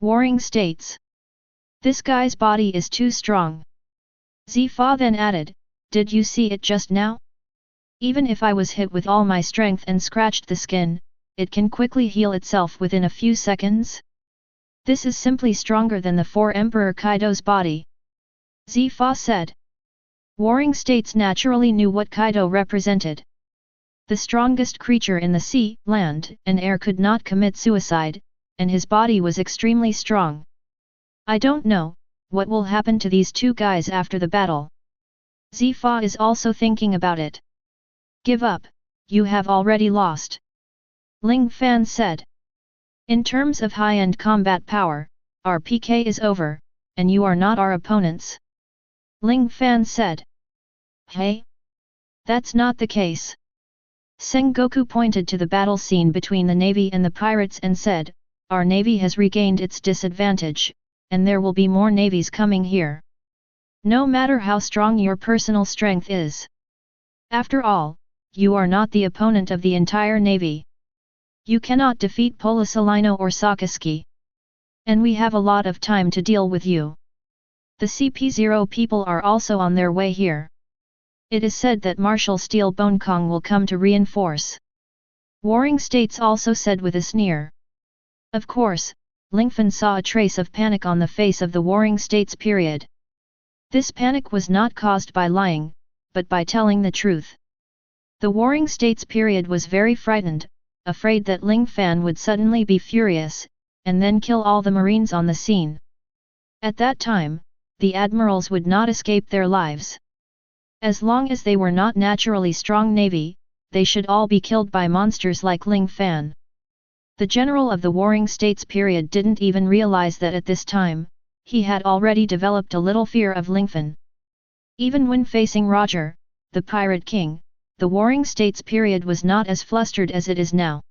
Warring states. This guy's body is too strong. Zifa then added, did you see it just now? Even if I was hit with all my strength and scratched the skin, it can quickly heal itself within a few seconds. This is simply stronger than the 4 Emperor Kaido's body. Zifa said. Warring states naturally knew what Kaido represented. The strongest creature in the sea, land, and air could not commit suicide, and his body was extremely strong. I don't know what will happen to these two guys after the battle. Zifa is also thinking about it. Give up, you have already lost. Ling Fan said. In terms of high-end combat power, our PK is over, and you are not our opponents. Ling Fan said. Hey? That's not the case. Sengoku pointed to the battle scene between the navy and the pirates and said, our navy has regained its disadvantage, and there will be more navies coming here. No matter how strong your personal strength is. After all, you are not the opponent of the entire navy. You cannot defeat Polisalino or Sakazuki. And we have a lot of time to deal with you. The CP0 people are also on their way here. It is said that Marshal Steel Bonekong will come to reinforce. Warring states also said with a sneer. Of course, Lingfan saw a trace of panic on the face of the warring states period. This panic was not caused by lying, but by telling the truth. The warring states period was very frightened, afraid that Ling Fan would suddenly be furious, and then kill all the marines on the scene. At that time, the admirals would not escape their lives. As long as they were not naturally strong navy, they should all be killed by monsters like Ling Fan. The general of the warring states period didn't even realize that at this time, he had already developed a little fear of Lingfan. Even when facing Roger, the pirate king, the warring states period was not as flustered as it is now.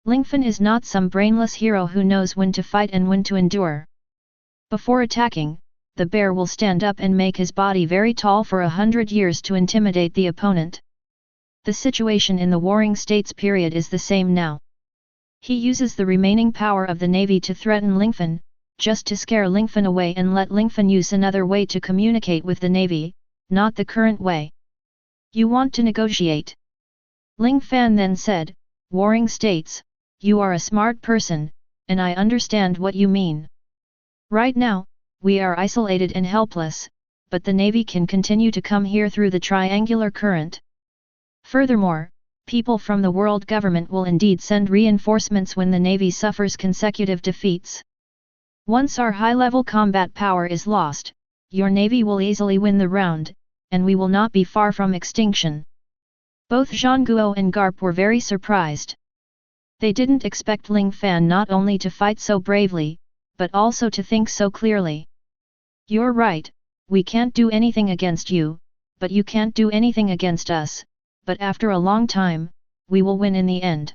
Lingfan is not some brainless hero who knows when to fight and when to endure. Before attacking, the bear will stand up and make his body very tall for 100 years to intimidate the opponent. The situation in the warring states period is the same now. He uses the remaining power of the navy to threaten Lingfan, just to scare Lingfan away and let Lingfan use another way to communicate with the navy, not the current way. You want to negotiate? Ling Fan then said, warring states, you are a smart person, and I understand what you mean. Right now, we are isolated and helpless, but the navy can continue to come here through the triangular current. Furthermore, people from the world government will indeed send reinforcements when the navy suffers consecutive defeats. Once our high-level combat power is lost, your navy will easily win the round, and we will not be far from extinction. Both Zhangguo and Garp were very surprised. They didn't expect Ling Fan not only to fight so bravely, but also to think so clearly. You're right, we can't do anything against you, but you can't do anything against us, but after a long time, we will win in the end.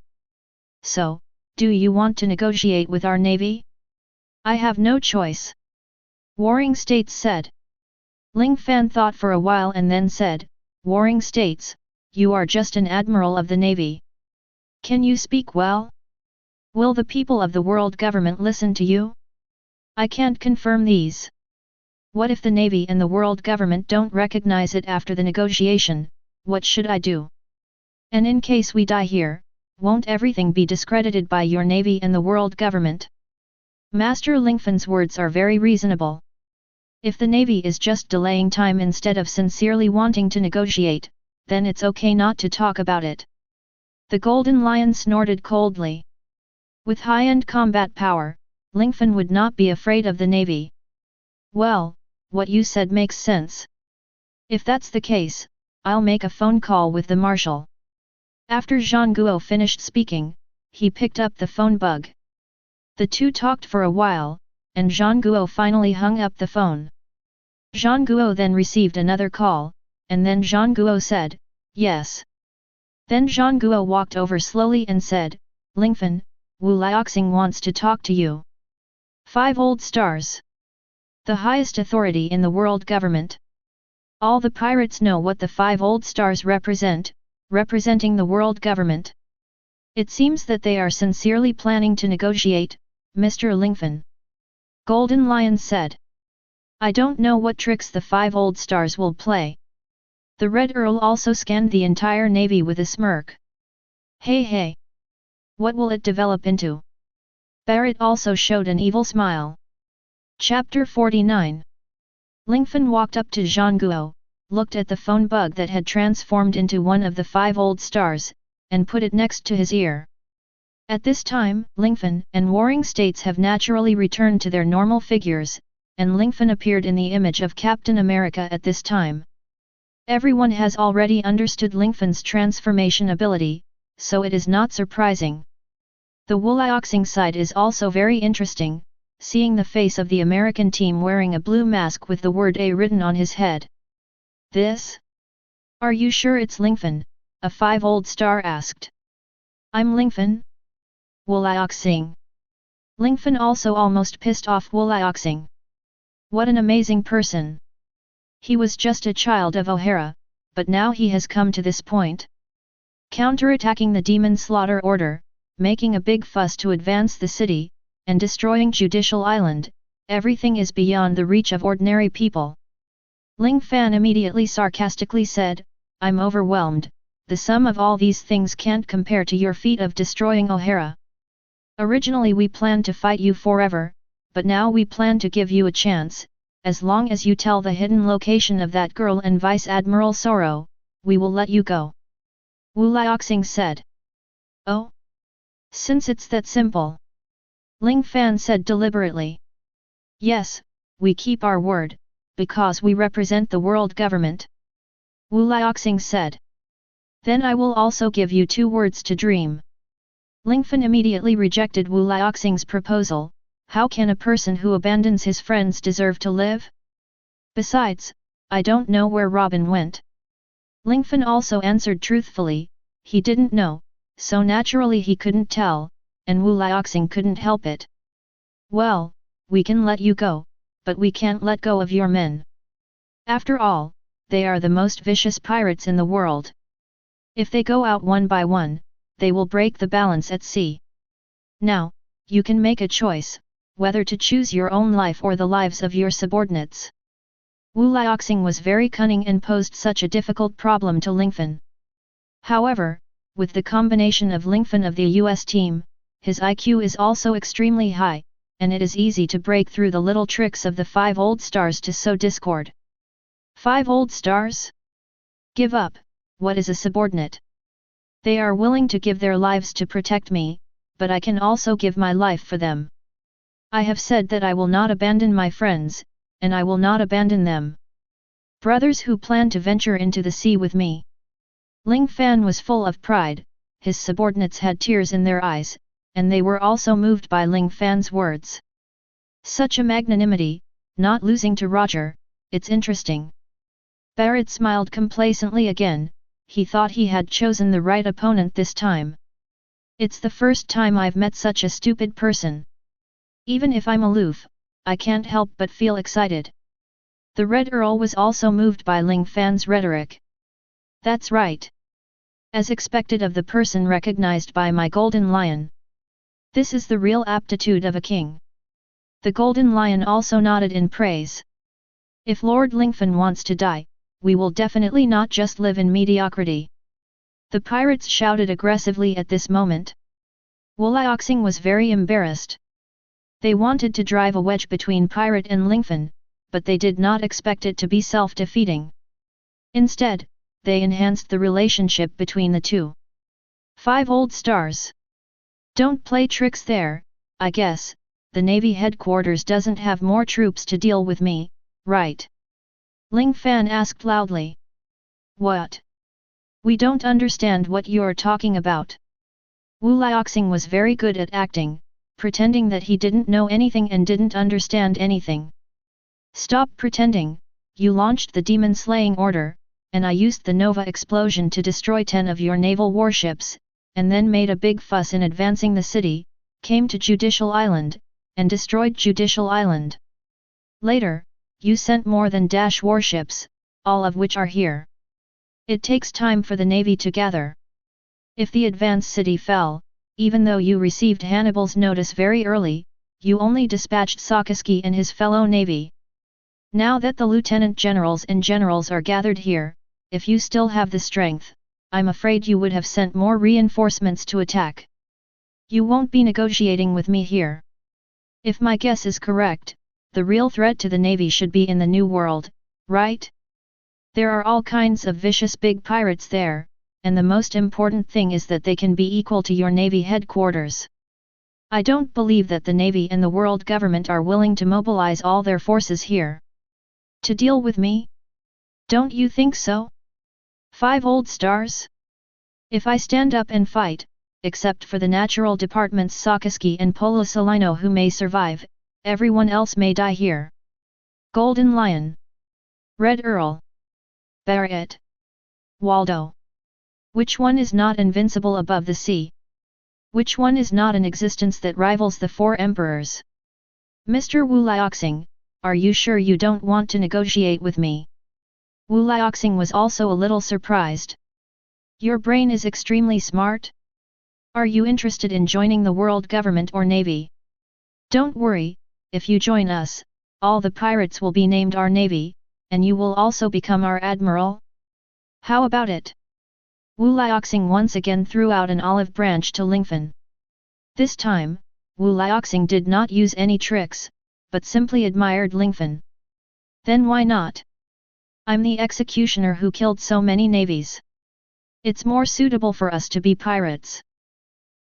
So, do you want to negotiate with our navy? I have no choice. Warring States said. Ling Fan thought for a while and then said, Warring States, you are just an admiral of the navy. Can you speak well? Will the people of the world government listen to you? I can't confirm these. What if the navy and the world government don't recognize it after the negotiation? What should I do? And in case we die here, won't everything be discredited by your navy and the world government? Master Lingfan's words are very reasonable. If the navy is just delaying time instead of sincerely wanting to negotiate, then it's okay not to talk about it. The Golden Lion snorted coldly. With high-end combat power, Lingfan would not be afraid of the navy. Well, what you said makes sense. If that's the case, I'll make a phone call with the marshal. After Zhang Guo finished speaking, he picked up the phone bug. The two talked for a while, and Zhang Guo finally hung up the phone. Zhang Guo then received another call, and then Zhang Guo said, yes. Then Zhang Guo walked over slowly and said, Lingfan, Wu Liaoxing wants to talk to you. 5 old stars. The highest authority in the world government. All the pirates know what the 5 old stars represent, representing the world government. It seems that they are sincerely planning to negotiate, Mr. Lingfan. Golden Lion said. I don't know what tricks the 5 old stars will play. The Red Earl also scanned the entire navy with a smirk. Hey. What will it develop into? Barrett also showed an evil smile. Chapter 49. Lingfan walked up to Zhang Guo, looked at the phone bug that had transformed into one of the 5 old stars, and put it next to his ear. At this time, Lingfan and warring states have naturally returned to their normal figures, and Lingfan appeared in the image of Captain America at this time. Everyone has already understood Lingfan's transformation ability, so it is not surprising. The Wu Liaoxing side is also very interesting, seeing the face of the American team wearing a blue mask with the word A written on his head. This? Are you sure it's Lingfan? A 5 old star asked. I'm Lingfan? Wu Liaoxing. Lingfan also almost pissed off Wu Liaoxing. What an amazing person. He was just a child of O'Hara, but now he has come to this point. Counterattacking the demon slaughter order, making a big fuss to advance the city, and destroying Judicial Island, everything is beyond the reach of ordinary people. Ling Fan immediately sarcastically said, I'm overwhelmed, the sum of all these things can't compare to your feat of destroying O'Hara. Originally we planned to fight you forever, but now we plan to give you a chance, as long as you tell the hidden location of that girl and Vice Admiral Sorro, we will let you go. Wu Liaoxing said. Oh? Since it's that simple. Ling Fan said deliberately. Yes, we keep our word, because we represent the world government. Wu Liaoxing said. Then I will also give you 2 words to dream. Lingfan immediately rejected Wu Liaoxing's proposal. How can a person who abandons his friends deserve to live? Besides, I don't know where Robin went. Lingfan also answered truthfully, he didn't know, so naturally he couldn't tell, and Wu Liaoxing couldn't help it. Well, we can let you go, but we can't let go of your men. After all, they are the most vicious pirates in the world. If they go out one by one, they will break the balance at sea. Now, you can make a choice, whether to choose your own life or the lives of your subordinates. Wu Liaoxing was very cunning and posed such a difficult problem to Lingfan. However, with the combination of Lingfan of the US team, his IQ is also extremely high, and it is easy to break through the little tricks of the 5 old stars to sow discord. 5 old stars? Give up, what is a subordinate? They are willing to give their lives to protect me, but I can also give my life for them. I have said that I will not abandon my friends, and I will not abandon them. Brothers who plan to venture into the sea with me. Ling Fan was full of pride, his subordinates had tears in their eyes, and they were also moved by Ling Fan's words. Such a magnanimity, not losing to Roger, it's interesting. Barrett smiled complacently again, he thought he had chosen the right opponent this time. It's the first time I've met such a stupid person. Even if I'm aloof, I can't help but feel excited. The Red Earl was also moved by Ling Fan's rhetoric. That's right. As expected of the person recognized by my Golden Lion. This is the real aptitude of a king. The Golden Lion also nodded in praise. If Lord Lingfan wants to die, we will definitely not just live in mediocrity. The pirates shouted aggressively at this moment. Wu Liaoxing was very embarrassed. They wanted to drive a wedge between Pirate and Lingfan, but they did not expect it to be self-defeating. Instead, they enhanced the relationship between the two. 5 old stars. Don't play tricks there, I guess, the Navy headquarters doesn't have more troops to deal with me, right? Ling Fan asked loudly. What? We don't understand what you're talking about. Wu Lioxing was very good at acting, pretending that he didn't know anything and didn't understand anything. Stop pretending, you launched the demon-slaying order, and I used the Nova explosion to destroy 10 of your naval warships, and then made a big fuss in advancing the city, came to Judicial Island, and destroyed Judicial Island. Later, you sent more than dash warships, all of which are here. It takes time for the navy to gather. If the advanced city fell, even though you received Hannibal's notice very early, you only dispatched Sakazuki and his fellow navy. Now that the lieutenant generals and generals are gathered here, if you still have the strength, I'm afraid you would have sent more reinforcements to attack. You won't be negotiating with me here. If my guess is correct, the real threat to the navy should be in the New World, right? There are all kinds of vicious big pirates there, and the most important thing is that they can be equal to your navy headquarters. I don't believe that the navy and the world government are willing to mobilize all their forces here. To deal with me? Don't you think so? 5 old stars? If I stand up and fight, except for the natural departments Sakazuki and Polo Salino who may survive, everyone else may die here. Golden Lion. Red Earl. Barrett. Waldo. Which one is not invincible above the sea? Which one is not an existence that rivals the 4 emperors? Mr. Wu Lioxing, are you sure you don't want to negotiate with me? Wu Lioxing was also a little surprised. Your brain is extremely smart? Are you interested in joining the world government or navy? Don't worry, if you join us, all the pirates will be named our navy, and you will also become our admiral? How about it? Wu Lioxing once again threw out an olive branch to Lingfan. This time, Wu Lioxing did not use any tricks, but simply admired Lingfan. Then why not? I'm the executioner who killed so many navies. It's more suitable for us to be pirates.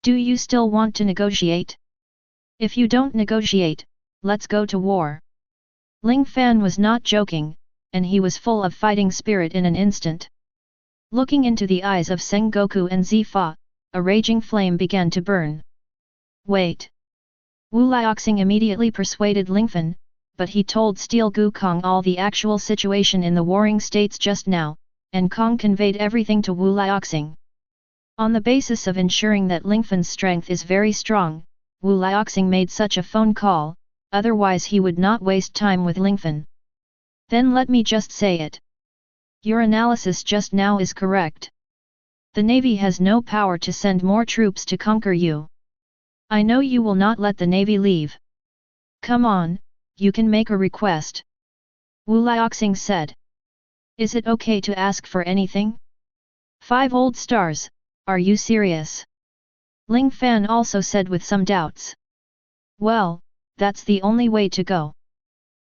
Do you still want to negotiate? If you don't negotiate, let's go to war. Ling Fan was not joking, and he was full of fighting spirit in an instant. Looking into the eyes of Sengoku and Zifa, a raging flame began to burn. Wait. Wu Lioxing immediately persuaded Lingfan, but he told Steel Gukong all the actual situation in the warring states just now, and Kong conveyed everything to Wu Lioxing. On the basis of ensuring that Lingfan's strength is very strong, Wu Lioxing made such a phone call, otherwise he would not waste time with Lingfan. Then let me just say it. Your analysis just now is correct. The navy has no power to send more troops to conquer you. I know you will not let the navy leave. Come on, you can make a request. Wu Lioxing said. Is it okay to ask for anything? 5 old stars, are you serious? Ling Fan also said with some doubts. Well, that's the only way to go.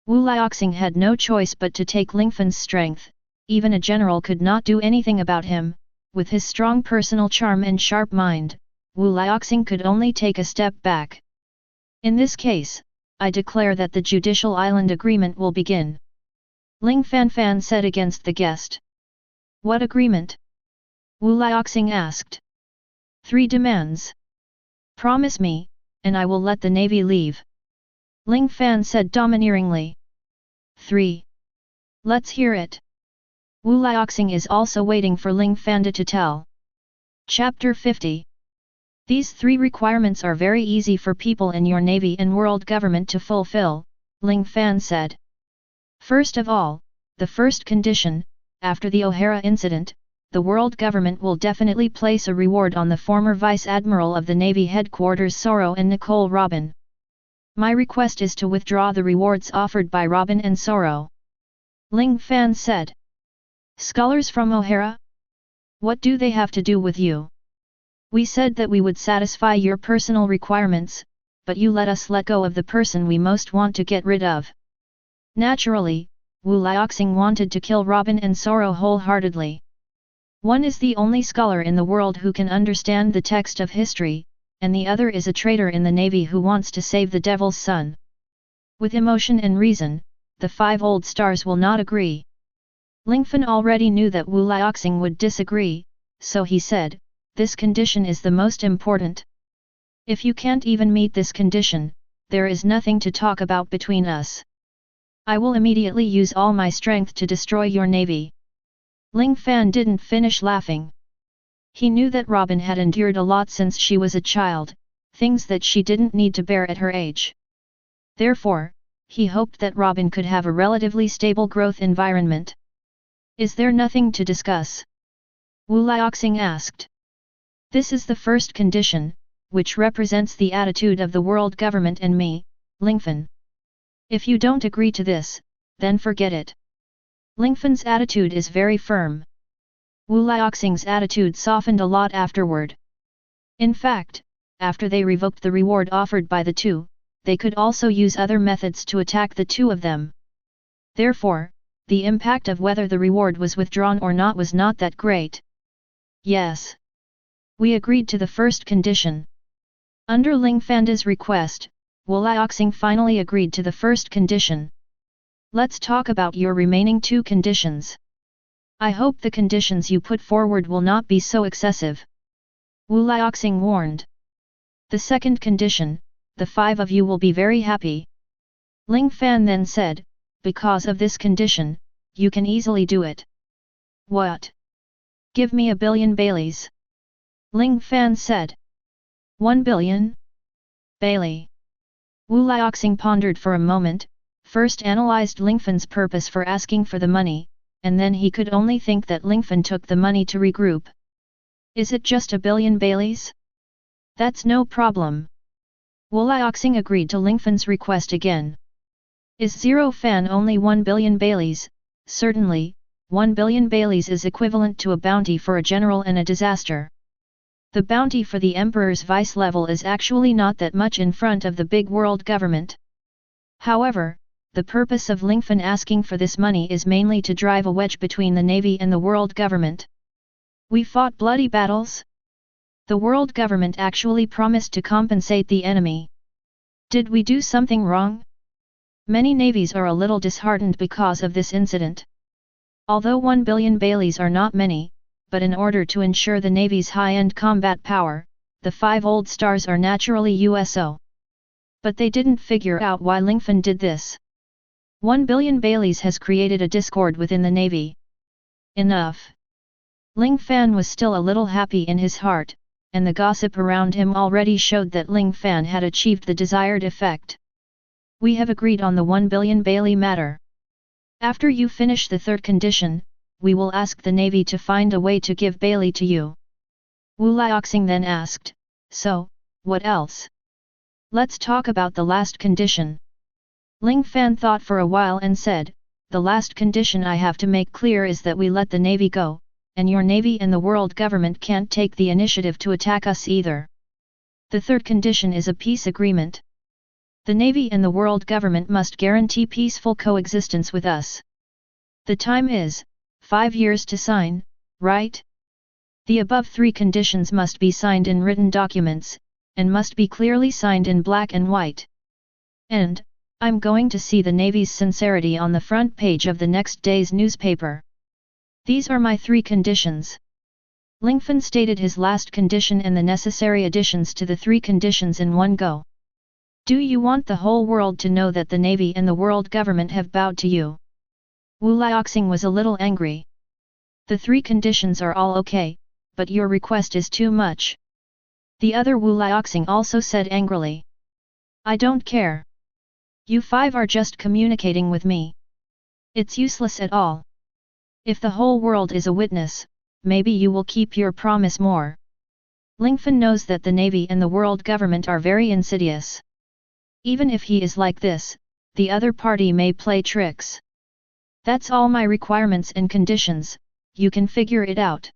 Wu Lioxing had no choice but to take Lingfan's strength. Even a general could not do anything about him. With his strong personal charm and sharp mind, Wu Lioxing could only take a step back. In this case, I declare that the Judicial Island Agreement will begin. Ling Fan said against the guest. What agreement? Wu Lioxing asked. 3 demands. Promise me, and I will let the navy leave. Ling Fan said domineeringly. 3. Let's hear it. Wu Lioxing is also waiting for Ling Fan to tell. Chapter 50. These 3 requirements are very easy for people in your navy and world government to fulfill, Ling Fan said. First of all, the first condition, after the O'Hara incident, the world government will definitely place a reward on the former Vice Admiral of the Navy headquarters Sorro and Nicole Robin. My request is to withdraw the rewards offered by Robin and Sorro. Ling Fan said. Scholars from O'Hara? What do they have to do with you? We said that we would satisfy your personal requirements, but you let us let go of the person we most want to get rid of. Naturally, Wu Lioxing wanted to kill Robin and Sorro wholeheartedly. One is the only scholar in the world who can understand the text of history, and the other is a traitor in the navy who wants to save the devil's son. With emotion and reason, the 5 old stars will not agree. Lingfan already knew that Wu Liaoxing would disagree, so he said, "This condition is the most important. If you can't even meet this condition, there is nothing to talk about between us. I will immediately use all my strength to destroy your navy." Ling Fan didn't finish laughing. He knew that Robin had endured a lot since she was a child, things that she didn't need to bear at her age. Therefore, he hoped that Robin could have a relatively stable growth environment. "Is there nothing to discuss?" Wu Liaoxing asked. "This is the first condition, which represents the attitude of the world government and me, Lingfan. If you don't agree to this, then forget it." Lingfan's attitude is very firm. Wu Liaoxing's attitude softened a lot afterward. In fact, after they revoked the reward offered by the two, they could also use other methods to attack the two of them. Therefore, the impact of whether the reward was withdrawn or not was not that great. "Yes. We agreed to the first condition." Under Ling Fan's request, Wu Liaoxing finally agreed to the first condition. "Let's talk about your remaining two conditions. I hope the conditions you put forward will not be so excessive," Wu Liaoxing warned. "The second condition, the 5 of you will be very happy." Ling Fan then said, "Because of this condition, you can easily do it." "What? Give me 1 billion Baileys." Ling Fan said. 1 billion? Bailey. Wu Liaoxing pondered for a moment, first analyzed Lingfan's purpose for asking for the money, and then he could only think that Lingfan took the money to regroup. "Is it just 1 billion Baileys? That's no problem." Wu Liaoxing agreed to Lingfan's request again. "Is Zero Fan only 1 billion Baileys?" "Certainly, 1 billion Baileys is equivalent to a bounty for a general in a disaster. The bounty for the Emperor's vice level is actually not that much in front of the big world government. However, the purpose of Lingfan asking for this money is mainly to drive a wedge between the navy and the world government. We fought bloody battles. The world government actually promised to compensate the enemy. Did we do something wrong? Many navies are a little disheartened because of this incident. Although 1 billion Baileys are not many, but in order to ensure the navy's high-end combat power, the 5 old stars are naturally USO. But they didn't figure out why Lingfan did this. 1 billion Baileys has created a discord within the navy. Enough." Ling Fan was still a little happy in his heart, and the gossip around him already showed that Ling Fan had achieved the desired effect. "We have agreed on the 1 billion Bailey matter. After you finish the third condition, we will ask the navy to find a way to give Bailey to you." Wu Liaoxing then asked, "So, what else? Let's talk about the last condition." Ling Fan thought for a while and said, "The last condition I have to make clear is that we let the navy go, and your navy and the world government can't take the initiative to attack us either. The third condition is a peace agreement. The navy and the world government must guarantee peaceful coexistence with us. The time is 5 years to sign, right? The above 3 conditions must be signed in written documents, and must be clearly signed in black and white. And, I'm going to see the Navy's sincerity on the front page of the next day's newspaper. These are my 3 conditions." Lingfan stated his last condition and the necessary additions to the 3 conditions in one go. "Do you want the whole world to know that the Navy and the world government have bowed to you?" Wu Liaoxing was a little angry. "The 3 conditions are all okay, but your request is too much." The other Wu Liaoxing also said angrily. "I don't care. You 5 are just communicating with me. It's useless at all. If the whole world is a witness, maybe you will keep your promise more." Lingfan knows that the Navy and the world government are very insidious. Even if he is like this, the other party may play tricks. "That's all my requirements and conditions, you can figure it out."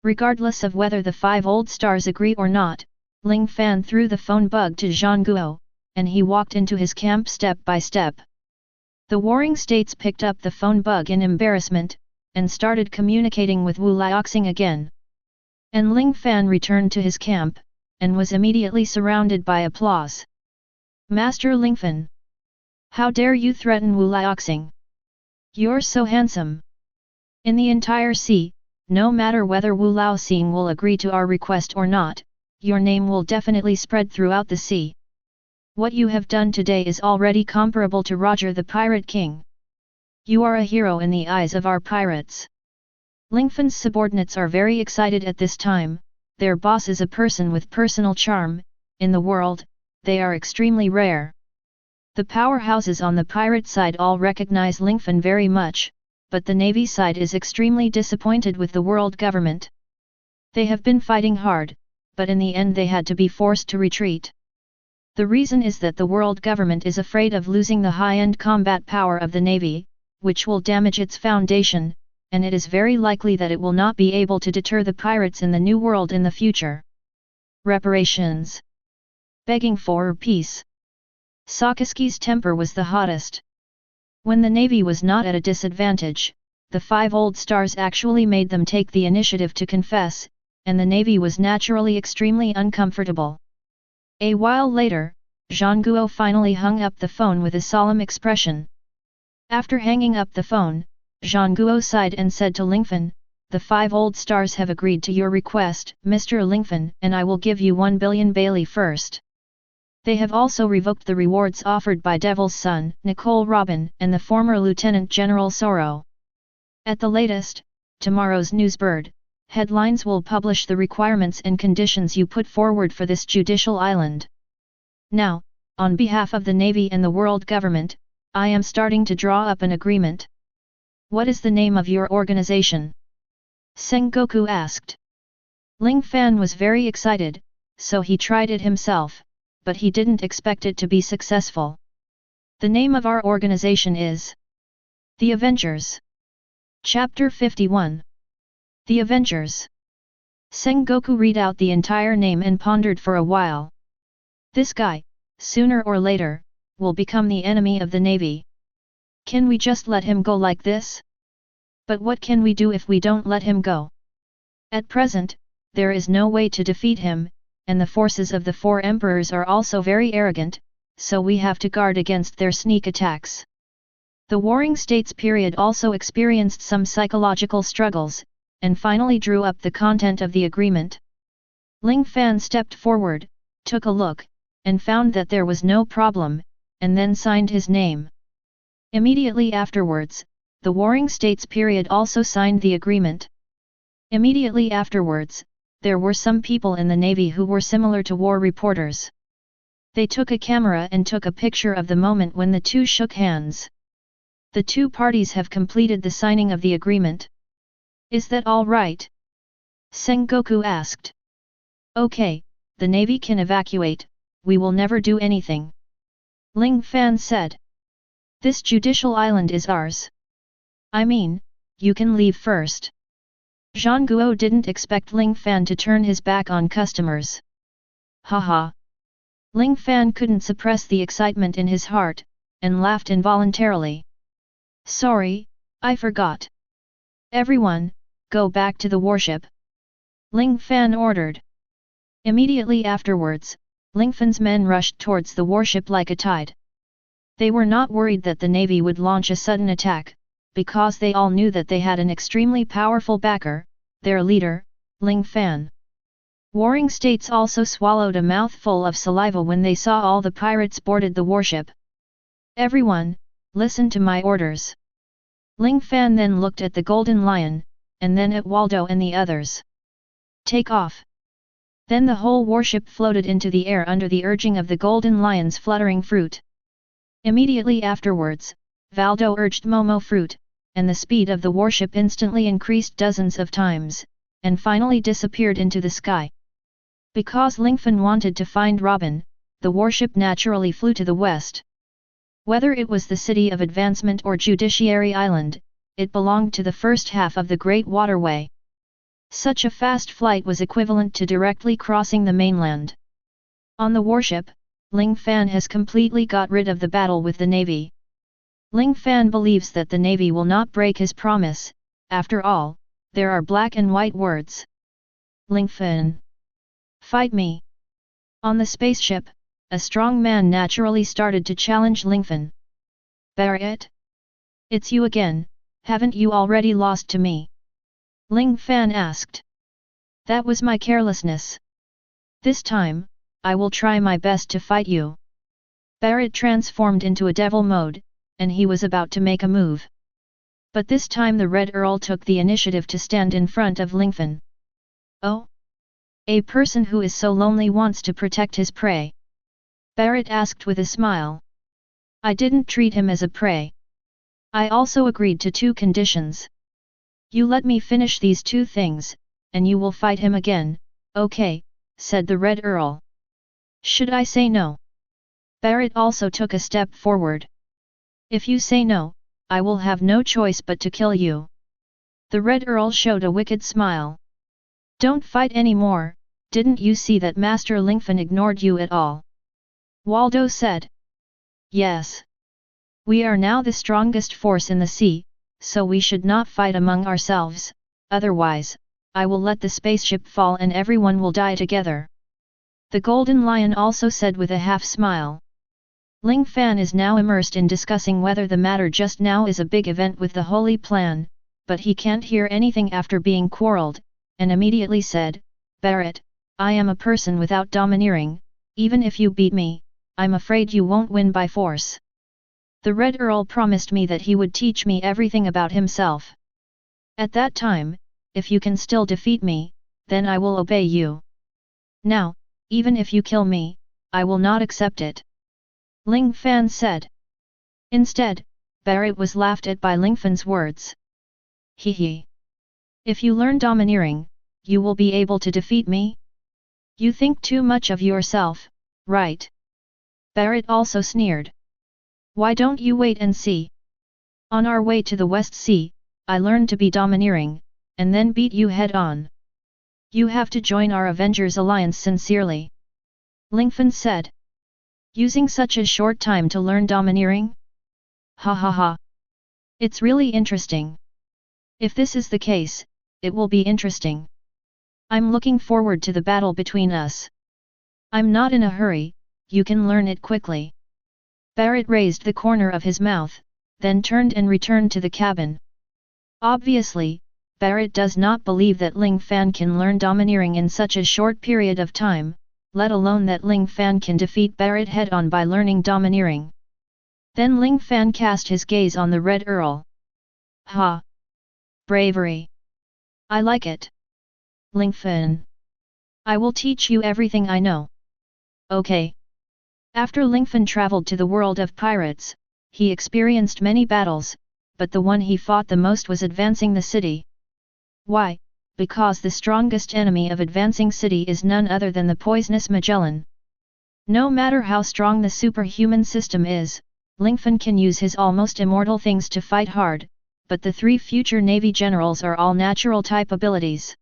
Regardless of whether the 5 old stars agree or not, Ling Fan threw the phone bug to Zhang Guo, and he walked into his camp step by step. The Warring States picked up the phone bug in embarrassment, and started communicating with Wu Liaoxing again. And Ling Fan returned to his camp, and was immediately surrounded by applause. "Master Lingfan! How dare you threaten Wu Liaoxing? You're so handsome! In the entire sea, no matter whether Wu Laoxing will agree to our request or not, your name will definitely spread throughout the sea. What you have done today is already comparable to Roger the Pirate King. You are a hero in the eyes of our pirates. Lingfan's subordinates are very excited at this time. Their boss is a person with personal charm. In the world, they are extremely rare. The powerhouses on the pirate side all recognize Lingfan very much, but the Navy side is extremely disappointed with the world government. They have been fighting hard, but in the end they had to be forced to retreat. The reason is that the world government is afraid of losing the high-end combat power of the Navy, which will damage its foundation, and it is very likely that it will not be able to deter the pirates in the New World in the future. Reparations. Begging for peace. Sakisuke's temper was the hottest. When the Navy was not at a disadvantage, the 5 old stars actually made them take the initiative to confess, and the Navy was naturally extremely uncomfortable. A while later, Zhangguo finally hung up the phone with a solemn expression. After hanging up the phone, Zhangguo sighed and said to Lingfan, "The 5 old stars have agreed to your request, Mr. Lingfan, and I will give you 1 billion Bailey first. They have also revoked the rewards offered by Devil's Son, Nicole Robin, and the former Lieutenant General Sorro. At the latest, tomorrow's Newsbird headlines will publish the requirements and conditions you put forward for this judicial island. Now, on behalf of the Navy and the world government, I am starting to draw up an agreement." "What is the name of your organization?" Sengoku asked. Ling Fan was very excited, so he tried it himself, but he didn't expect it to be successful. "The name of our organization is The Avengers." Chapter 51. The Avengers. Sengoku read out the entire name and pondered for a while. This guy, sooner or later, will become the enemy of the Navy. Can we just let him go like this? But what can we do if we don't let him go? At present, there is no way to defeat him, and the forces of the 4 emperors are also very arrogant, so we have to guard against their sneak attacks. The Warring States period also experienced some psychological struggles, and finally drew up the content of the agreement. Ling Fan stepped forward, took a look, and found that there was no problem, and then signed his name. Immediately afterwards, the Warring States period also signed the agreement. Immediately afterwards, there were some people in the Navy who were similar to war reporters. They took a camera and took a picture of the moment when the two shook hands. The 2 parties have completed the signing of the agreement. "Is that all right?" Sengoku asked. "Okay, the Navy can evacuate, we will never do anything," Ling Fan said. "This judicial island is ours. I mean, you can leave first." Zhangguo didn't expect Ling Fan to turn his back on customers. Haha. Ling Fan couldn't suppress the excitement in his heart, and laughed involuntarily. "Sorry, I forgot. Everyone, go back to the warship," Ling Fan ordered. Immediately afterwards, Lingfan's men rushed towards the warship like a tide. They were not worried that the Navy would launch a sudden attack, because they all knew that they had an extremely powerful backer, their leader, Ling Fan. Warring States also swallowed a mouthful of saliva when they saw all the pirates boarded the warship. "Everyone, listen to my orders." Ling Fan then looked at the Golden Lion, and then at Waldo and the others. "Take off." Then the whole warship floated into the air under the urging of the Golden Lion's fluttering fruit. Immediately afterwards, Valdo urged Momo Fruit, and the speed of the warship instantly increased dozens of times, and finally disappeared into the sky. Because Lingfan wanted to find Robin, the warship naturally flew to the west. Whether it was the City of Advancement or Judiciary Island, it belonged to the first half of the Great Waterway. Such a fast flight was equivalent to directly crossing the mainland. On the warship, Ling Fan has completely got rid of the battle with the Navy. Ling Fan believes that the Navy will not break his promise. After all, there are black and white words. Ling Fan. Fight me. On the spaceship, a strong man naturally started to challenge Lingfan. Baroque? It's you again, Haven't you already lost to me? Ling Fan asked. That was my carelessness. This time, I will try my best to fight you. Barrett transformed into a devil mode, and he was about to make a move. But this time the Red Earl took the initiative to stand in front of Lingfan. Oh? A person who is so lonely wants to protect his prey. Barrett asked with a smile. I didn't treat him as a prey. I also agreed to 2 conditions. You let me finish these 2 things, and you will fight him again, okay, said the Red Earl. Should I say no? Barrett also took a step forward. If you say no, I will have no choice but to kill you. The Red Earl showed a wicked smile. Don't fight anymore, didn't you see that Master Lingfan ignored you at all? Waldo said. Yes. We are now the strongest force in the sea, so we should not fight among ourselves, otherwise, I will let the spaceship fall and everyone will die together. The Golden Lion also said with a half-smile. Ling Fan is now immersed in discussing whether the matter just now is a big event with the Holy Plan, but he can't hear anything after being quarreled, and immediately said, Barrett, I am a person without domineering, even if you beat me, I'm afraid you won't win by force. The Red Earl promised me that he would teach me everything about himself. At that time, if you can still defeat me, then I will obey you. Now, even if you kill me, I will not accept it. Ling Fan said. Instead, Barrett was laughed at by Lingfan's words. Hee hee. If you learn domineering, you will be able to defeat me? You think too much of yourself, right? Barrett also sneered. Why don't you wait and see? On our way to the West Sea, I learned to be domineering, and then beat you head-on. You have to join our Avengers Alliance sincerely. Lingfan said. Using such a short time to learn domineering? Ha ha ha. It's really interesting. If this is the case, it will be interesting. I'm looking forward to the battle between us. I'm not in a hurry, you can learn it quickly. Barrett raised the corner of his mouth, then turned and returned to the cabin. Obviously, Barrett does not believe that Ling Fan can learn domineering in such a short period of time, let alone that Ling Fan can defeat Barrett head-on by learning domineering. Then Ling Fan cast his gaze on the Red Earl. Ha! Bravery! I like it. Ling Fan. I will teach you everything I know. Okay. After Lingfan traveled to the world of pirates, he experienced many battles, but the one he fought the most was advancing the city. Why? Because the strongest enemy of advancing city is none other than the poisonous Magellan. No matter how strong the superhuman system is, Lingfan can use his almost immortal things to fight hard, but the 3 future Navy generals are all natural type abilities.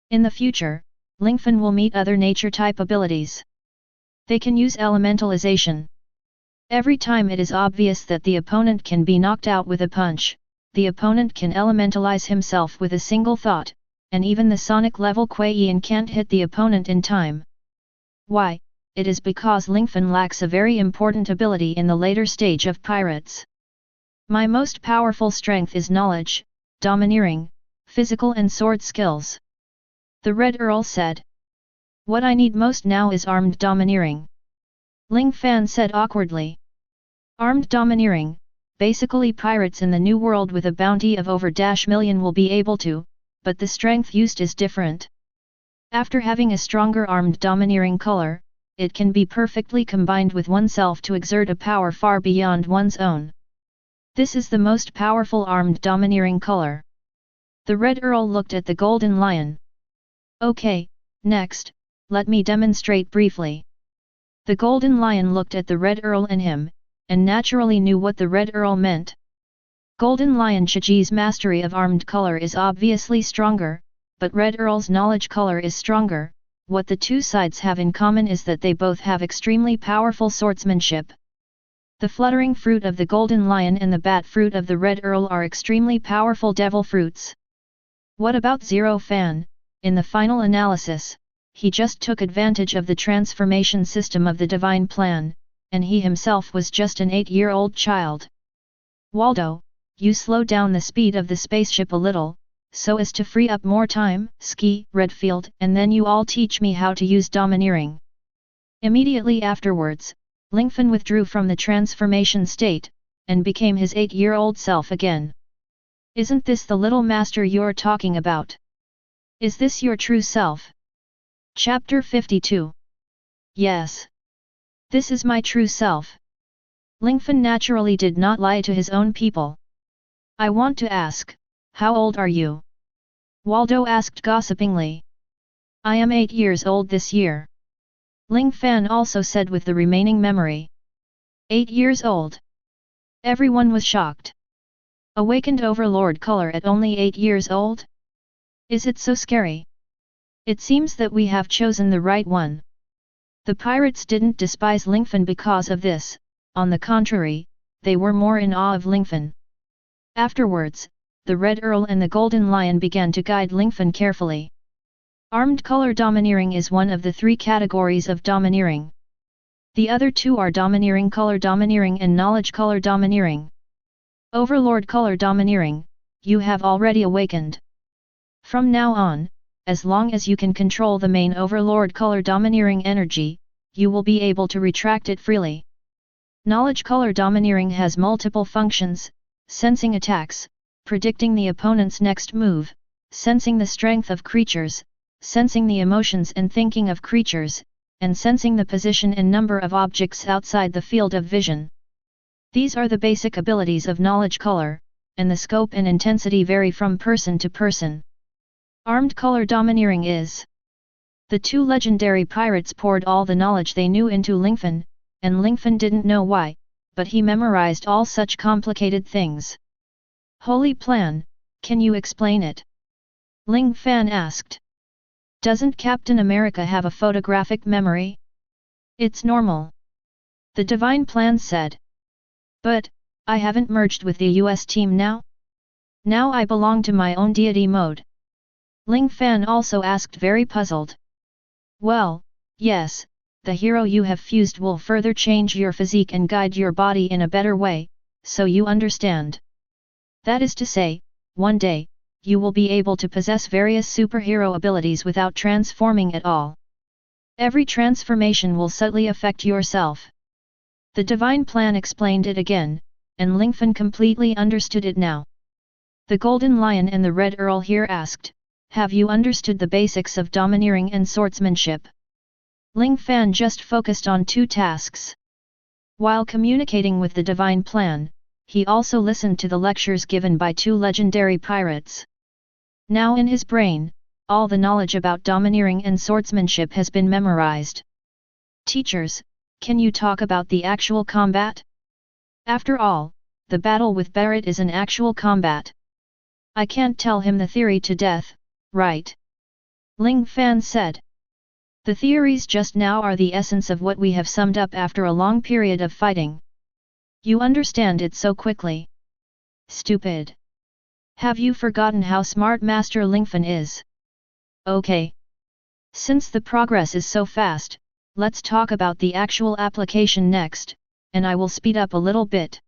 In the future, Lingfan will meet other nature type abilities. They can use elementalization. Every time it is obvious that the opponent can be knocked out with a punch, the opponent can elementalize himself with a single thought, and even the sonic level Kuei-Yin can't hit the opponent in time. Why? It is because Lingfan lacks a very important ability in the later stage of pirates. My most powerful strength is knowledge, domineering, physical and sword skills. The Red Earl said. What I need most now is armed domineering. Ling Fan said awkwardly. Armed domineering, basically pirates in the New World with a bounty of over -million will be able to, but the strength used is different. After having a stronger armed domineering color, it can be perfectly combined with oneself to exert a power far beyond one's own. This is the most powerful armed domineering color. The Red Earl looked at the Golden Lion. Okay, next, let me demonstrate briefly. The Golden Lion looked at the Red Earl and him, and naturally knew what the Red Earl meant. Golden Lion Chiji's mastery of armed color is obviously stronger, but Red Earl's knowledge color is stronger. What the 2 sides have in common is that they both have extremely powerful swordsmanship. The fluttering fruit of the Golden Lion and the bat fruit of the Red Earl are extremely powerful devil fruits. What about Zero Fan? In the final analysis, he just took advantage of the transformation system of the divine plan, and he himself was just an 8-year-old child. Waldo, you slow down the speed of the spaceship a little, so as to free up more time, ski, Redfield, and then you all teach me how to use domineering. Immediately afterwards, Lingfan withdrew from the transformation state, and became his 8-year-old self again. Isn't this the little master you're talking about? Is this your true self? Chapter 52. Yes. This is my true self. Lingfan naturally did not lie to his own people. I want to ask, how old are you? Waldo asked gossipingly. I am 8 years old this year. Ling Fan also said with the remaining memory. 8 years old. Everyone was shocked. Awakened Overlord Color at only 8 years old? Is it so scary? It seems that we have chosen the right one. The pirates didn't despise Lingfan because of this, on the contrary, they were more in awe of Lingfan. Afterwards, the Red Earl and the Golden Lion began to guide Lingfan carefully. Armed color domineering is one of the 3 categories of domineering. The other 2 are domineering color domineering and knowledge color domineering. Overlord color domineering, you have already awakened. From now on, as long as you can control the main Overlord color domineering energy, you will be able to retract it freely. Knowledge color domineering has multiple functions: sensing attacks, predicting the opponent's next move, sensing the strength of creatures, sensing the emotions and thinking of creatures, and sensing the position and number of objects outside the field of vision. These are the basic abilities of knowledge color, and the scope and intensity vary from person to person. Armed color domineering is. The 2 legendary pirates poured all the knowledge they knew into Lingfan, and Lingfan didn't know why, but he memorized all such complicated things. Holy plan, can you explain it? Ling Fan asked. Doesn't Captain America have a photographic memory? It's normal. The Divine Plan said. But, I haven't merged with the US team now? Now I belong to my own deity mode. Ling Fan also asked, very puzzled. Well, yes, the hero you have fused will further change your physique and guide your body in a better way, so you understand. That is to say, one day, you will be able to possess various superhero abilities without transforming at all. Every transformation will subtly affect yourself. The Divine Plan explained it again, and Lingfan completely understood it now. The Golden Lion and the Red Earl here asked, have you understood the basics of domineering and swordsmanship? Ling Fan just focused on 2 tasks. While communicating with the Divine Plan, he also listened to the lectures given by 2 legendary pirates. Now in his brain, all the knowledge about domineering and swordsmanship has been memorized. Teachers, can you talk about the actual combat? After all, the battle with Barrett is an actual combat. I can't tell him the theory to death, right? Ling Fan said. The theories just now are the essence of what we have summed up after a long period of fighting. You understand it so quickly. Stupid. Have you forgotten how smart Master Lingfan is? Okay. Since the progress is so fast, let's talk about the actual application next, and I will speed up a little bit.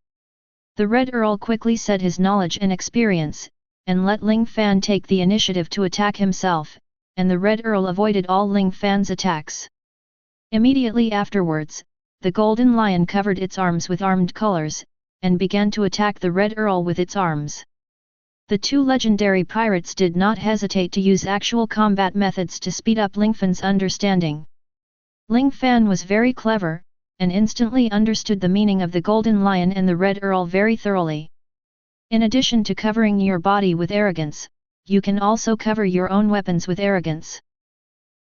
The Red Earl quickly said his knowledge and experience, and let Ling Fan take the initiative to attack himself, and the Red Earl avoided all Ling Fan's attacks. Immediately afterwards, the Golden Lion covered its arms with armed colors, and began to attack the Red Earl with its arms. The 2 legendary pirates did not hesitate to use actual combat methods to speed up Lingfan's understanding. Ling Fan was very clever, and instantly understood the meaning of the Golden Lion and the Red Earl very thoroughly. In addition to covering your body with arrogance, you can also cover your own weapons with arrogance.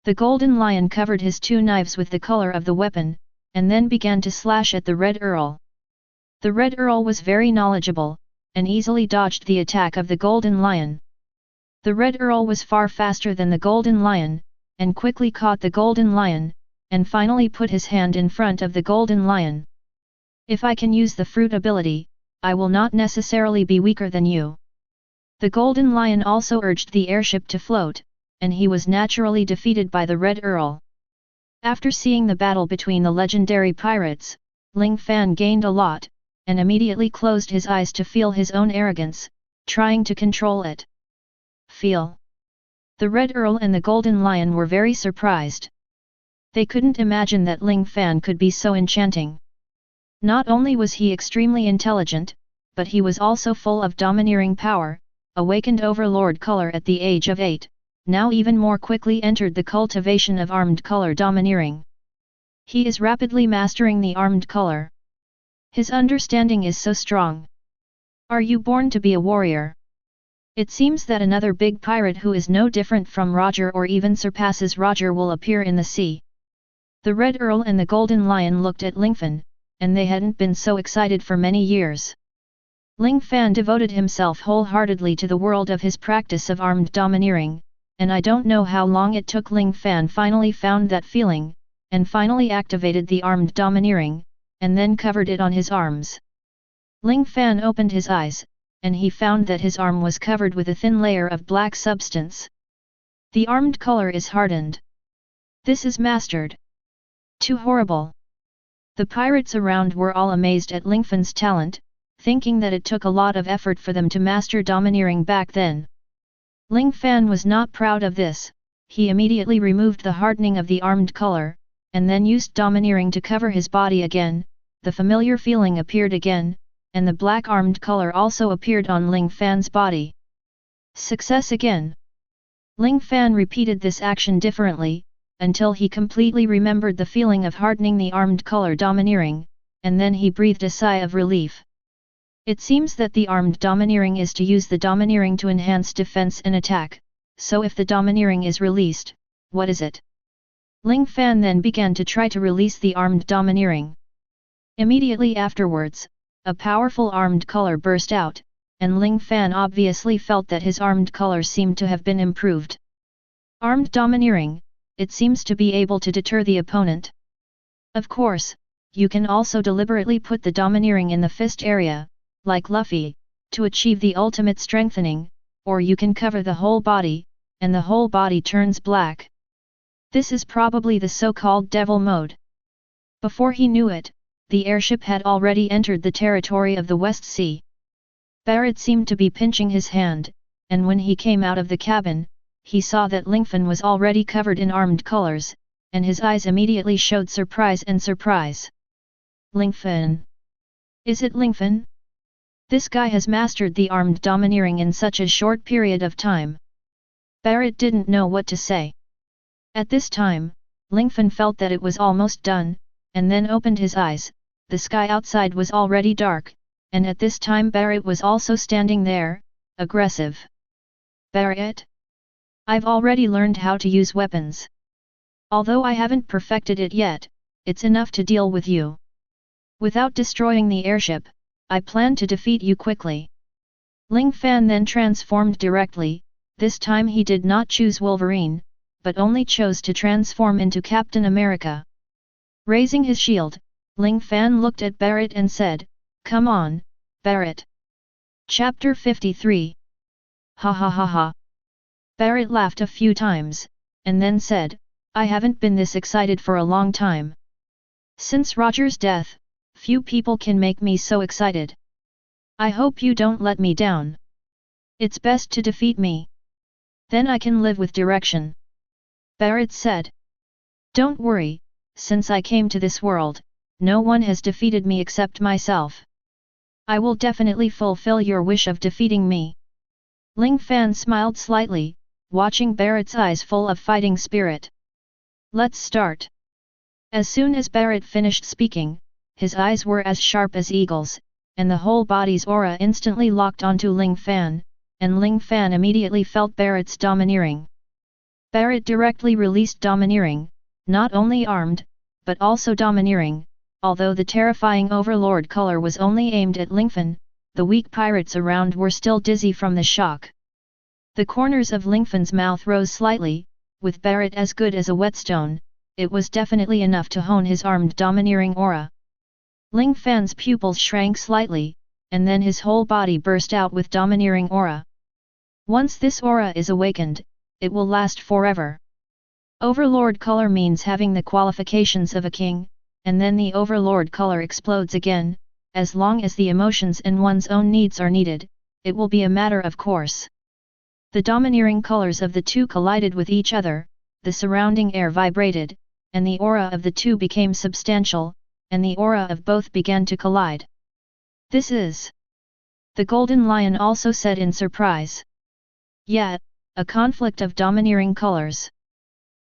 The Golden Lion covered his 2 knives with the color of the weapon, and then began to slash at the Red Earl. The Red Earl was very knowledgeable, and easily dodged the attack of the Golden Lion. The Red Earl was far faster than the Golden Lion, and quickly caught the Golden Lion, and finally put his hand in front of the Golden Lion. If I can use the fruit ability, I will not necessarily be weaker than you. The Golden Lion also urged the airship to float, and he was naturally defeated by the Red Earl. After seeing the battle between the legendary pirates, Ling Fan gained a lot, and immediately closed his eyes to feel his own arrogance, trying to control it. Feel. The Red Earl and the Golden Lion were very surprised. They couldn't imagine that Ling Fan could be so enchanting. Not only was he extremely intelligent, but he was also full of domineering power, awakened overlord color at the age of 8, now even more quickly entered the cultivation of armed color domineering. He is rapidly mastering the armed color. His understanding is so strong. Are you born to be a warrior? It seems that another big pirate who is no different from Roger or even surpasses Roger will appear in the sea. The Red Earl and the Golden Lion looked at Lingfan, and they hadn't been so excited for many years. Ling Fan devoted himself wholeheartedly to the world of his practice of armed domineering, and I don't know how long it took Ling Fan finally found that feeling, and finally activated the armed domineering, and then covered it on his arms. Ling Fan opened his eyes, and he found that his arm was covered with a thin layer of black substance. The armed color is hardened. This is mastered. Too horrible. The pirates around were all amazed at Lingfan's talent, thinking that it took a lot of effort for them to master domineering back then. Ling Fan was not proud of this. He immediately removed the hardening of the armed color, and then used domineering to cover his body again. The familiar feeling appeared again, and the black armed color also appeared on Ling Fan's body. Success again. Ling Fan repeated this action differently, until he completely remembered the feeling of hardening the armed color domineering, and then he breathed a sigh of relief. It seems that the armed domineering is to use the domineering to enhance defense and attack, so if the domineering is released, what is it? Ling Fan then began to try to release the armed domineering. Immediately afterwards, a powerful armed color burst out, and Ling Fan obviously felt that his armed color seemed to have been improved. Armed domineering, it seems to be able to deter the opponent. Of course, you can also deliberately put the domineering in the fist area, like Luffy, to achieve the ultimate strengthening, or you can cover the whole body, and the whole body turns black. This is probably the so-called devil mode. Before he knew it, the airship had already entered the territory of the West Sea. Barrett seemed to be pinching his hand, and when he came out of the cabin, he saw that Lingfan was already covered in armed colors, and his eyes immediately showed surprise and surprise. Lingfan? Is it Lingfan? This guy has mastered the armed domineering in such a short period of time. Barrett didn't know what to say. At this time, Lingfan felt that it was almost done, and then opened his eyes. The sky outside was already dark, and at this time Barrett was also standing there, aggressive. Barrett? I've already learned how to use weapons. Although I haven't perfected it yet, it's enough to deal with you. Without destroying the airship, I plan to defeat you quickly. Ling Fan then transformed directly. This time he did not choose Wolverine, but only chose to transform into Captain America. Raising his shield, Ling Fan looked at Barrett and said, "Come on, Barrett." Chapter 53. Ha ha ha ha. Barrett laughed a few times, and then said, "I haven't been this excited for a long time. Since Roger's death, few people can make me so excited. I hope you don't let me down. It's best to defeat me. Then I can live with direction." Barrett said. "Don't worry, since I came to this world, no one has defeated me except myself. I will definitely fulfill your wish of defeating me." Ling Fan smiled slightly, watching Barrett's eyes full of fighting spirit. "Let's start." As soon as Barrett finished speaking, his eyes were as sharp as eagles, and the whole body's aura instantly locked onto Ling Fan, and Ling Fan immediately felt Barrett's domineering. Barrett directly released domineering, not only armed, but also domineering. Although the terrifying overlord color was only aimed at Lingfan, the weak pirates around were still dizzy from the shock. The corners of Lingfan's mouth rose slightly. With Barrett as good as a whetstone, it was definitely enough to hone his armed domineering aura. Ling Fan's pupils shrank slightly, and then his whole body burst out with domineering aura. Once this aura is awakened, it will last forever. Overlord color means having the qualifications of a king, and then the overlord color explodes again, as long as the emotions and one's own needs are needed, it will be a matter of course. The domineering colors of the two collided with each other, the surrounding air vibrated, and the aura of the two became substantial, and the aura of both began to collide. This is... the Golden Lion also said in surprise. Yet, a conflict of domineering colors.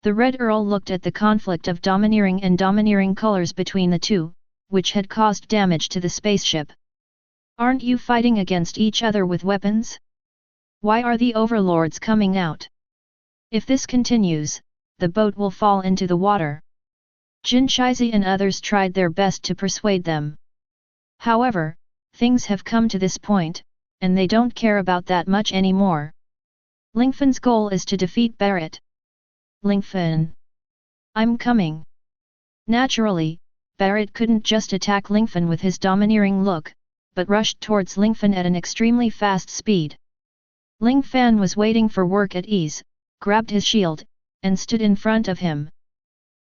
The Red Earl looked at the conflict of domineering and domineering colors between the two, which had caused damage to the spaceship. Aren't you fighting against each other with weapons? Why are the overlords coming out? If this continues, the boat will fall into the water. Jin Shizi and others tried their best to persuade them. However, things have come to this point, and they don't care about that much anymore. Lingfan's goal is to defeat Barrett. Lingfan. I'm coming. Naturally, Barrett couldn't just attack Lingfan with his domineering look, but rushed towards Lingfan at an extremely fast speed. Ling Fan was waiting for work at ease, grabbed his shield, and stood in front of him.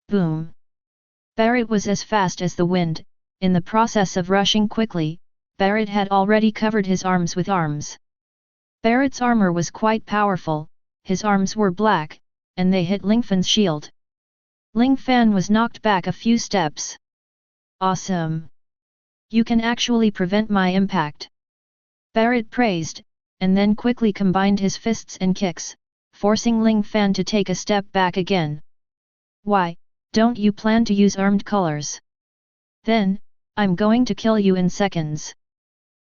Boom! Barrett was as fast as the wind. In the process of rushing quickly, Barrett had already covered his arms with arms. Barrett's armor was quite powerful, his arms were black, and they hit Lingfan's shield. Ling Fan was knocked back a few steps. Awesome! You can actually prevent my impact. Barrett praised, and then quickly combined his fists and kicks, forcing Ling Fan to take a step back again. Why, don't you plan to use armed colors? Then, I'm going to kill you in seconds.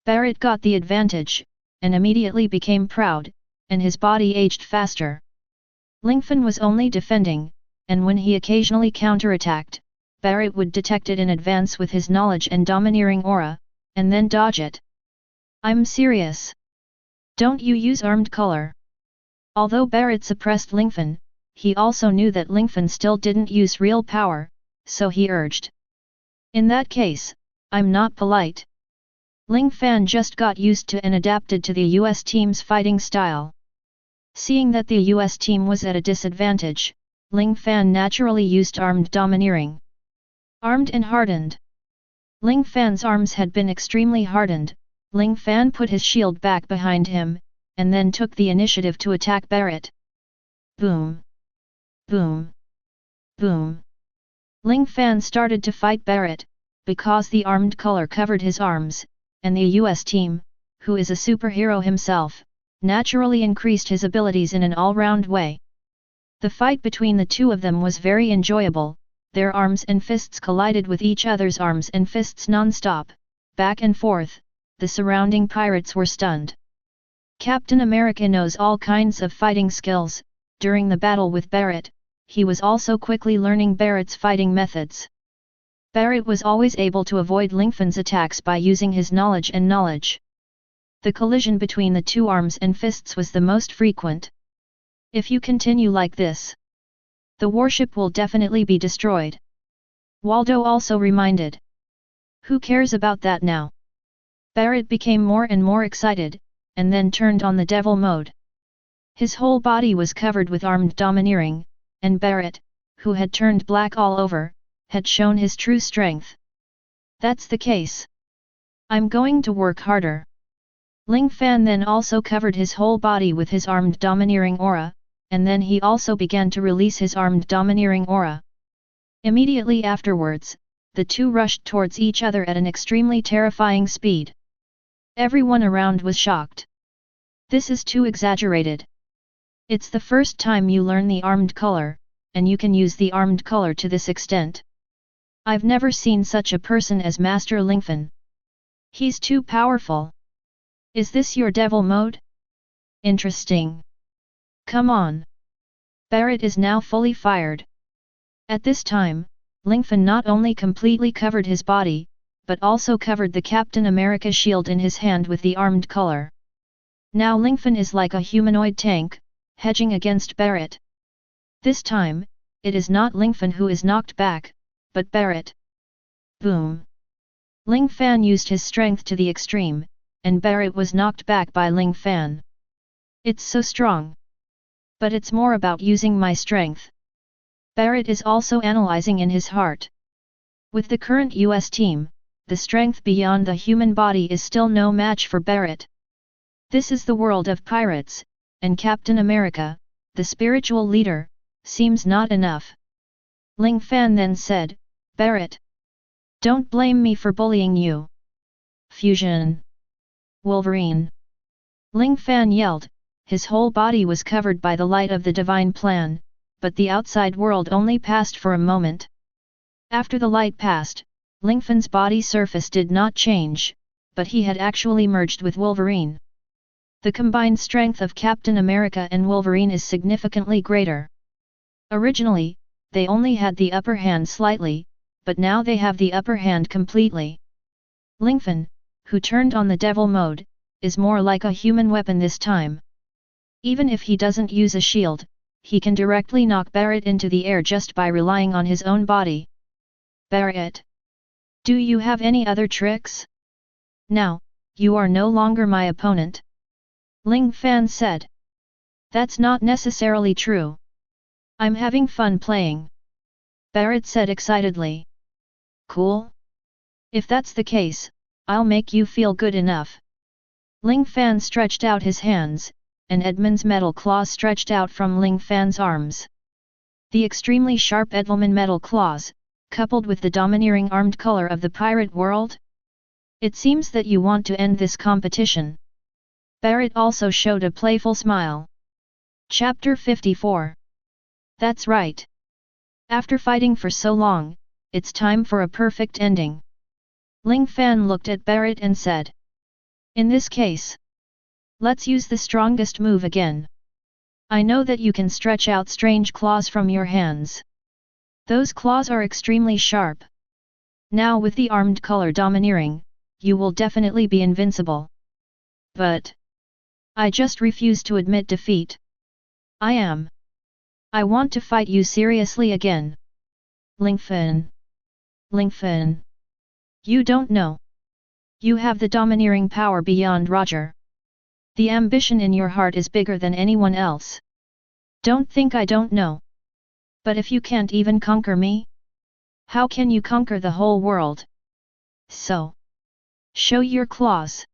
Barrett got the advantage, and immediately became proud, and his body aged faster. Lingfan was only defending, and when he occasionally counterattacked, Barrett would detect it in advance with his knowledge and domineering aura, and then dodge it. I'm serious. Don't you use armed color? Although Barrett suppressed Lingfan, he also knew that Lingfan still didn't use real power, so he urged. In that case, I'm not polite. Ling Fan just got used to and adapted to the US team's fighting style. Seeing that the US team was at a disadvantage, Ling Fan naturally used armed domineering. Armed and hardened. Ling Fan's arms had been extremely hardened. Ling Fan put his shield back behind him, and then took the initiative to attack Barrett. Boom! Boom! Boom! Ling Fan started to fight Barrett, because the armed color covered his arms, and the US team, who is a superhero himself, naturally increased his abilities in an all-round way. The fight between the two of them was very enjoyable, their arms and fists collided with each other's arms and fists non-stop, back and forth. The surrounding pirates were stunned. Captain America knows all kinds of fighting skills. During the battle with Barrett, he was also quickly learning Barrett's fighting methods. Barrett was always able to avoid Lingfan's attacks by using his knowledge and knowledge. The collision between the two arms and fists was the most frequent. If you continue like this, the warship will definitely be destroyed. Waldo also reminded. Who cares about that now? Barrett became more and more excited, and then turned on the devil mode. His whole body was covered with armed domineering, and Barrett, who had turned black all over, had shown his true strength. That's the case. I'm going to work harder. Ling Fan then also covered his whole body with his armed domineering aura, and then he also began to release his armed domineering aura. Immediately afterwards, the two rushed towards each other at an extremely terrifying speed. Everyone around was shocked. This is too exaggerated. It's the first time you learn the armed color, and you can use the armed color to this extent. I've never seen such a person as Master Lingfan. He's too powerful. Is this your devil mode? Interesting. Come on. Barrett is now fully fired. At this time, Lingfan not only completely covered his body, but also covered the Captain America shield in his hand with the armed color. Now Lingfan is like a humanoid tank, hedging against Barrett. This time, it is not Lingfan who is knocked back, but Barrett. Boom! Ling Fan used his strength to the extreme, and Barrett was knocked back by Ling Fan. It's so strong. But it's more about using my strength. Barrett is also analyzing in his heart. With the current US team, the strength beyond the human body is still no match for Barrett. This is the world of pirates, and Captain America, the spiritual leader, seems not enough. Ling Fan then said, Barrett, don't blame me for bullying you. Fusion. Wolverine. Ling Fan yelled, his whole body was covered by the light of the divine plan, but the outside world only passed for a moment. After the light passed, Lingfan's body surface did not change, but he had actually merged with Wolverine. The combined strength of Captain America and Wolverine is significantly greater. Originally, they only had the upper hand slightly, but now they have the upper hand completely. Lingfan, who turned on the devil mode, is more like a human weapon this time. Even if he doesn't use a shield, he can directly knock Barrett into the air just by relying on his own body. Barrett, do you have any other tricks? Now, you are no longer my opponent. Ling Fan said. That's not necessarily true. I'm having fun playing. Barrett said excitedly. Cool? If that's the case, I'll make you feel good enough. Ling Fan stretched out his hands, and Edmund's metal claws stretched out from Ling Fan's arms. The extremely sharp Edelman metal claws, coupled with the domineering armed color of the pirate world? It seems that you want to end this competition. Barrett also showed a playful smile. Chapter 54. That's right. After fighting for so long, it's time for a perfect ending. Ling Fan looked at Barrett and said. In this case, let's use the strongest move again. I know that you can stretch out strange claws from your hands. Those claws are extremely sharp. Now with the armed color domineering, you will definitely be invincible. But I just refuse to admit defeat. I want to fight you seriously again. Lingfan. Lingfan. You don't know. You have the domineering power beyond Roger. The ambition in your heart is bigger than anyone else. Don't think I don't know. But if you can't even conquer me, how can you conquer the whole world? So, show your claws.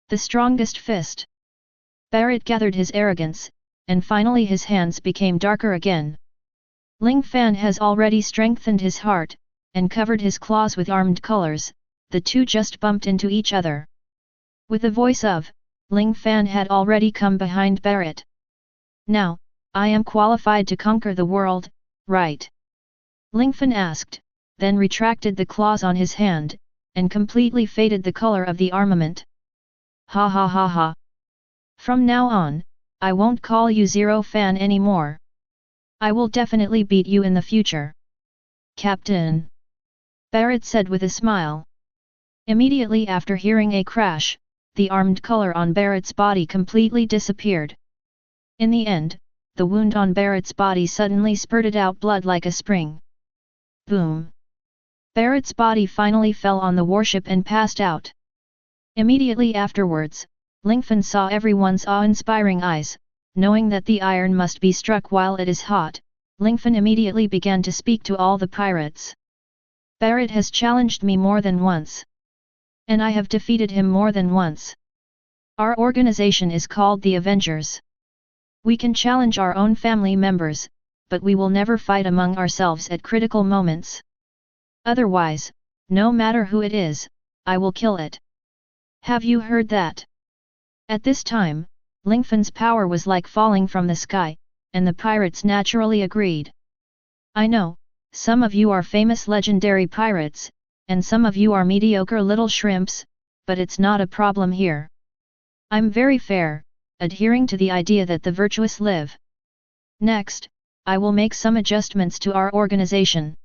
The strongest fist. Barrett gathered his arrogance, and finally his hands became darker again. Ling Fan has already strengthened his heart, and covered his claws with armed colors, the two just bumped into each other. With the voice of, Ling Fan had already come behind Barrett. Now, I am qualified to conquer the world, right? Lingfan asked, then retracted the claws on his hand, and completely faded the color of the armament. Ha ha ha ha. From now on, I won't call you Zero Fan anymore. I will definitely beat you in the future. Captain. Barrett said with a smile. Immediately after hearing a crash, the armed color on Barrett's body completely disappeared. In the end, the wound on Barrett's body suddenly spurted out blood like a spring. Boom! Barrett's body finally fell on the warship and passed out. Immediately afterwards, Lingfan saw everyone's awe-inspiring eyes, knowing that the iron must be struck while it is hot. Lingfan immediately began to speak to all the pirates. Barrett has challenged me more than once. And I have defeated him more than once. Our organization is called the Avengers. We can challenge our own family members, but we will never fight among ourselves at critical moments. Otherwise, no matter who it is, I will kill it. Have you heard that? At this time, Lingfan's power was like falling from the sky, and the pirates naturally agreed. I know, some of you are famous legendary pirates, and some of you are mediocre little shrimps, but it's not a problem here. I'm very fair, adhering to the idea that the virtuous live. Next, I will make some adjustments to our organization.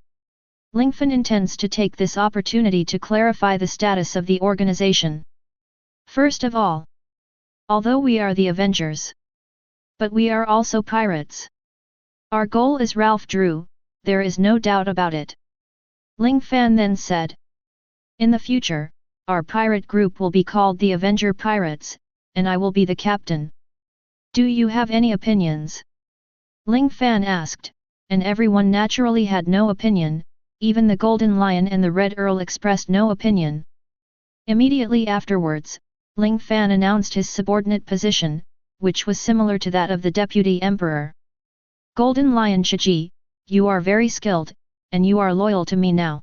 Lingfan intends to take this opportunity to clarify the status of the organization. First of all, although we are the Avengers, but we are also pirates. Our goal is Ralph Drew, there is no doubt about it. Ling Fan then said. In the future, our pirate group will be called the Avenger Pirates, and I will be the captain. Do you have any opinions? Ling Fan asked, and everyone naturally had no opinion, even the Golden Lion and the Red Earl expressed no opinion. Immediately afterwards, Ling Fan announced his subordinate position, which was similar to that of the Deputy Emperor. Golden Lion Shiji, you are very skilled, and you are loyal to me now.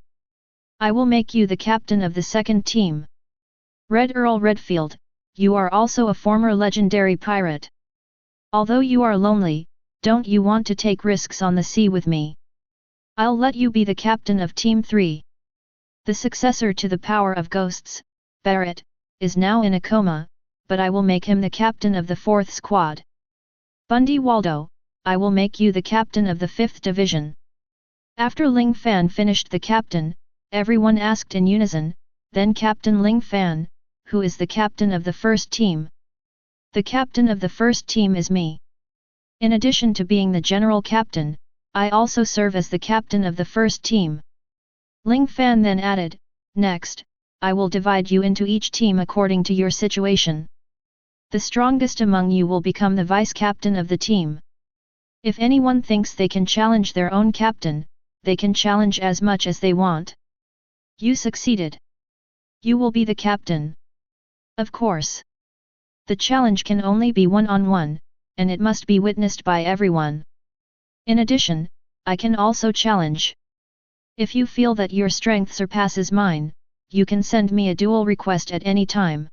I will make you the captain of the second team. Red Earl Redfield, you are also a former legendary pirate. Although you are lonely, don't you want to take risks on the sea with me? I'll let you be the captain of Team 3. The successor to the power of ghosts, Barrett, is now in a coma, but I will make him the captain of the 4th squad. Bundy Waldo, I will make you the captain of the 5th division. After Ling Fan finished the captain, everyone asked in unison, then Captain Ling Fan, who is the captain of the first team? The captain of the first team is me. In addition to being the general captain, I also serve as the captain of the first team. Ling Fan then added, next, I will divide you into each team according to your situation. The strongest among you will become the vice-captain of the team. If anyone thinks they can challenge their own captain, they can challenge as much as they want. You succeeded. You will be the captain. Of course. The challenge can only be one-on-one, and it must be witnessed by everyone. In addition, I can also challenge. If you feel that your strength surpasses mine, you can send me a duel request at any time.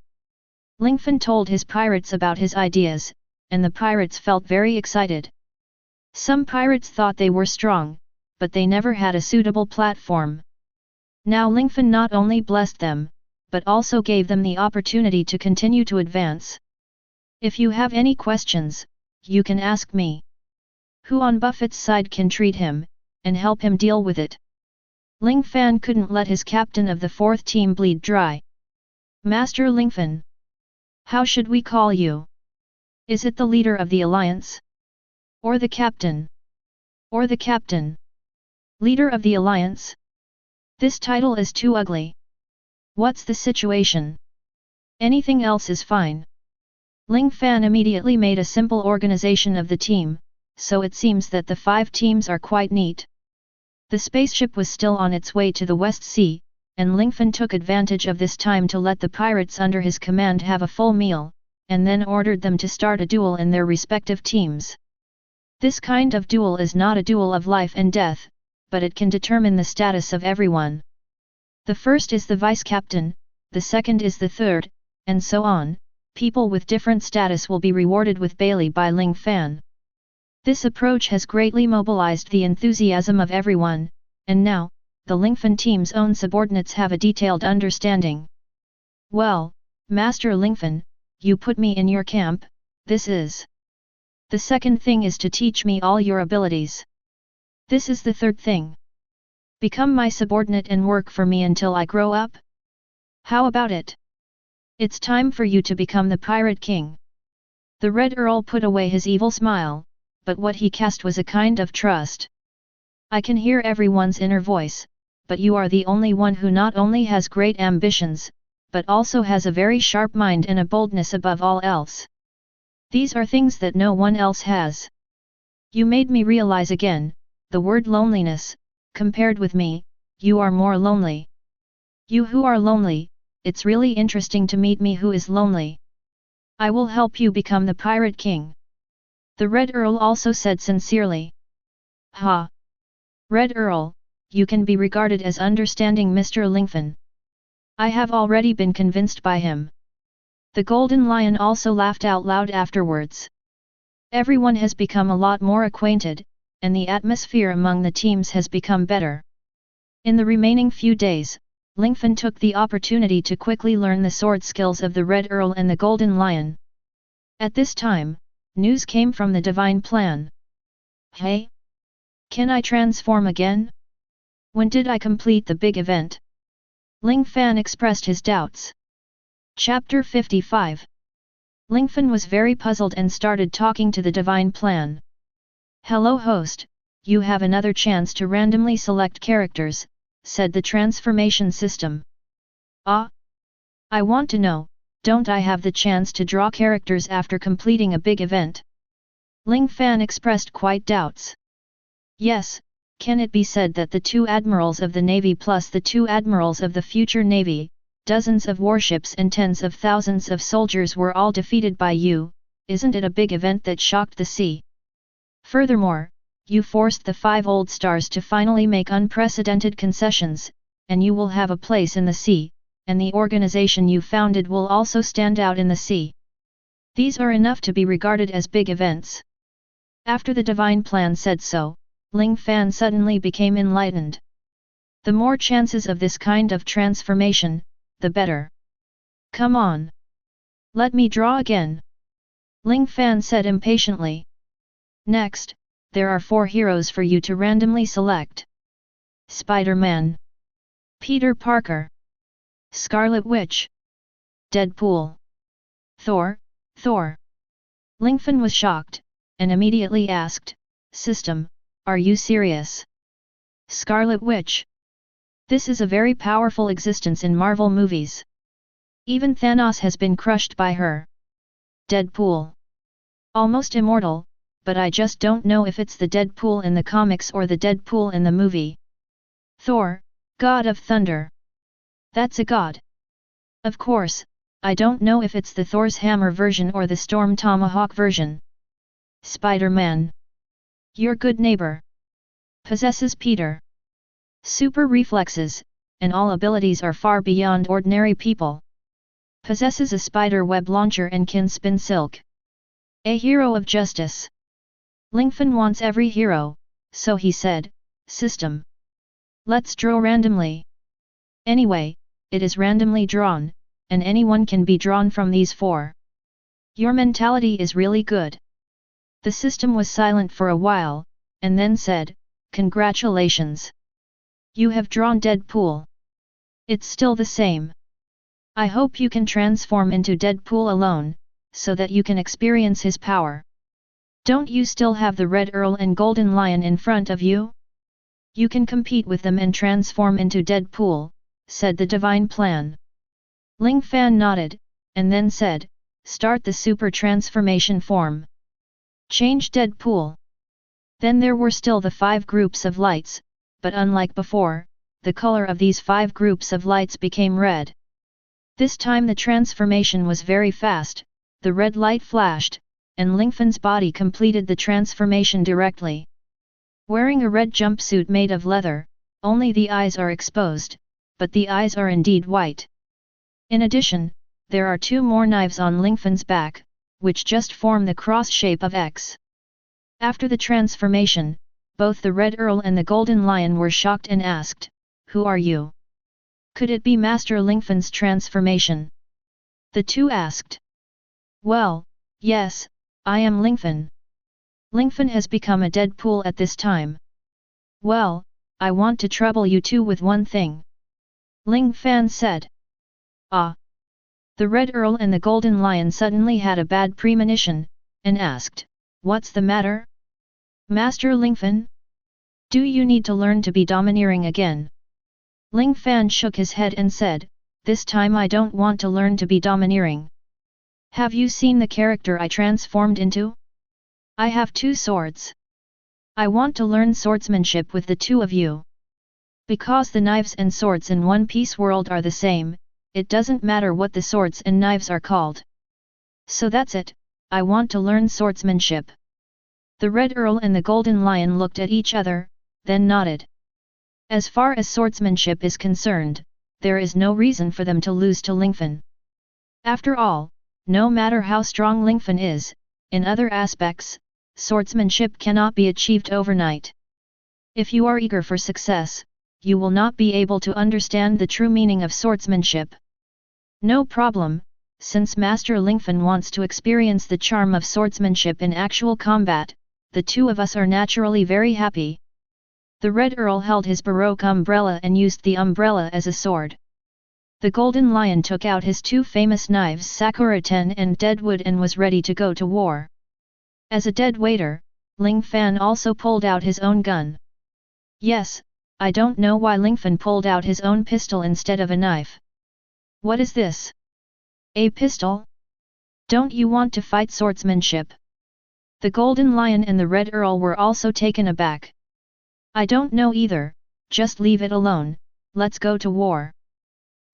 Lingfan told his pirates about his ideas, and the pirates felt very excited. Some pirates thought they were strong, but they never had a suitable platform. Now Lingfan not only blessed them, but also gave them the opportunity to continue to advance. If you have any questions, you can ask me. Who on Buffett's side can treat him, and help him deal with it? Ling Fan couldn't let his captain of the 4th team bleed dry. Master Lingfan. How should we call you? Is it the leader of the alliance? Or the captain? Or the captain? Leader of the alliance? This title is too ugly. What's the situation? Anything else is fine. Ling Fan immediately made a simple organization of the team, so it seems that the 5 teams are quite neat. The spaceship was still on its way to the West Sea, and Lingfan took advantage of this time to let the pirates under his command have a full meal, and then ordered them to start a duel in their respective teams. This kind of duel is not a duel of life and death, but it can determine the status of everyone. The first is the vice-captain, the second is the third, and so on. People with different status will be rewarded with Bailey by Ling Fan. This approach has greatly mobilized the enthusiasm of everyone, and now, the Lingfan team's own subordinates have a detailed understanding. Well, Master Lingfan, you put me in your camp, this is. The second thing is to teach me all your abilities. This is the third thing. Become my subordinate and work for me until I grow up? How about it? It's time for you to become the Pirate King. The Red Earl put away his evil smile, but what he cast was a kind of trust. I can hear everyone's inner voice, but you are the only one who not only has great ambitions, but also has a very sharp mind and a boldness above all else. These are things that no one else has. You made me realize again, the word loneliness, compared with me, you are more lonely. You who are lonely, it's really interesting to meet me who is lonely. I will help you become the Pirate King. The Red Earl also said sincerely. Ha! Red Earl, you can be regarded as understanding Mr. Lingfan. I have already been convinced by him. The Golden Lion also laughed out loud afterwards. Everyone has become a lot more acquainted, and the atmosphere among the teams has become better. In the remaining few days, Lingfan took the opportunity to quickly learn the sword skills of the Red Earl and the Golden Lion. At this time, news came from the Divine Plan. Hey? Can I transform again? When did I complete the big event? Ling Fan expressed his doubts. Chapter 55. Lingfan was very puzzled and started talking to the Divine Plan. Hello host, you have another chance to randomly select characters, said the transformation system. Ah? I want to know, don't I have the chance to draw characters after completing a big event? Ling Fan expressed quite doubts. Yes, Can it be said that the 2 admirals of the navy plus the 2 admirals of the future navy, dozens of warships and tens of thousands of soldiers were all defeated by you? Isn't it a big event that shocked the sea? Furthermore, you forced the 5 old stars to finally make unprecedented concessions, and you will have a place in the sea, and the organization you founded will also stand out in the sea. These are enough to be regarded as big events. After the divine plan said so, Ling Fan suddenly became enlightened. The more chances of this kind of transformation, the better. Come on. Let me draw again. Ling Fan said impatiently. Next, there are 4 heroes for you to randomly select. Spider-Man, Peter Parker, Scarlet Witch, Deadpool, Thor. Lingfan was shocked, and immediately asked, System, are you serious? Scarlet Witch. This is a very powerful existence in Marvel movies. Even Thanos has been crushed by her. Deadpool. Almost immortal, but I just don't know if it's the Deadpool in the comics or the Deadpool in the movie. Thor, God of Thunder. That's a god. Of course, I don't know if it's the Thor's hammer version or the Storm Tomahawk version. Spider-Man. Your good neighbor. Possesses Peter. Super reflexes, and all abilities are far beyond ordinary people. Possesses a spider web launcher and can spin silk. A hero of justice. Lingfan wants every hero, so he said, System. Let's draw randomly. Anyway, it is randomly drawn, and anyone can be drawn from these 4. Your mentality is really good. The system was silent for a while, and then said, Congratulations. You have drawn Deadpool. It's still the same. I hope you can transform into Deadpool alone, so that you can experience his power. Don't you still have the Red Earl and Golden Lion in front of you? You can compete with them and transform into Deadpool, said the divine plan. Ling Fan nodded, and then said, Start the super transformation form. Change Deadpool. Then there were still the 5 groups of lights, but unlike before, the color of these 5 groups of lights became red. This time the transformation was very fast, the red light flashed, and Lingfan's body completed the transformation directly. Wearing a red jumpsuit made of leather, only the eyes are exposed, but the eyes are indeed white. In addition, there are 2 more knives on Lingfan's back, which just form the cross shape of X. After the transformation, both the Red Earl and the Golden Lion were shocked and asked, Who are you? Could it be Master Lingfan's transformation? The 2 asked. Well, yes, I am Lingfan. Lingfan has become a Deadpool at this time. Well, I want to trouble you 2 with one thing. Ling Fan said. Ah. The Red Earl and the Golden Lion suddenly had a bad premonition, and asked, What's the matter? Master Lingfan? Do you need to learn to be domineering again? Ling Fan shook his head and said, This time I don't want to learn to be domineering. Have you seen the character I transformed into? I have 2 swords. I want to learn swordsmanship with the 2 of you. Because the knives and swords in One Piece world are the same, it doesn't matter what the swords and knives are called. So that's it, I want to learn swordsmanship. The Red Earl and the Golden Lion looked at each other, then nodded. As far as swordsmanship is concerned, there is no reason for them to lose to Lingfan. After all, no matter how strong Lingfan is, in other aspects, swordsmanship cannot be achieved overnight. If you are eager for success, you will not be able to understand the true meaning of swordsmanship. No problem, since Master Lingfan wants to experience the charm of swordsmanship in actual combat, the 2 of us are naturally very happy. The Red Earl held his Baroque umbrella and used the umbrella as a sword. The Golden Lion took out his 2 famous knives Sakura-ten and Deadwood and was ready to go to war. As a dead waiter, Ling Fan also pulled out his own gun. Yes, I don't know why Lingfan pulled out his own pistol instead of a knife. What is this? A pistol? Don't you want to fight swordsmanship? The Golden Lion and the Red Earl were also taken aback. I don't know either, just leave it alone, let's go to war.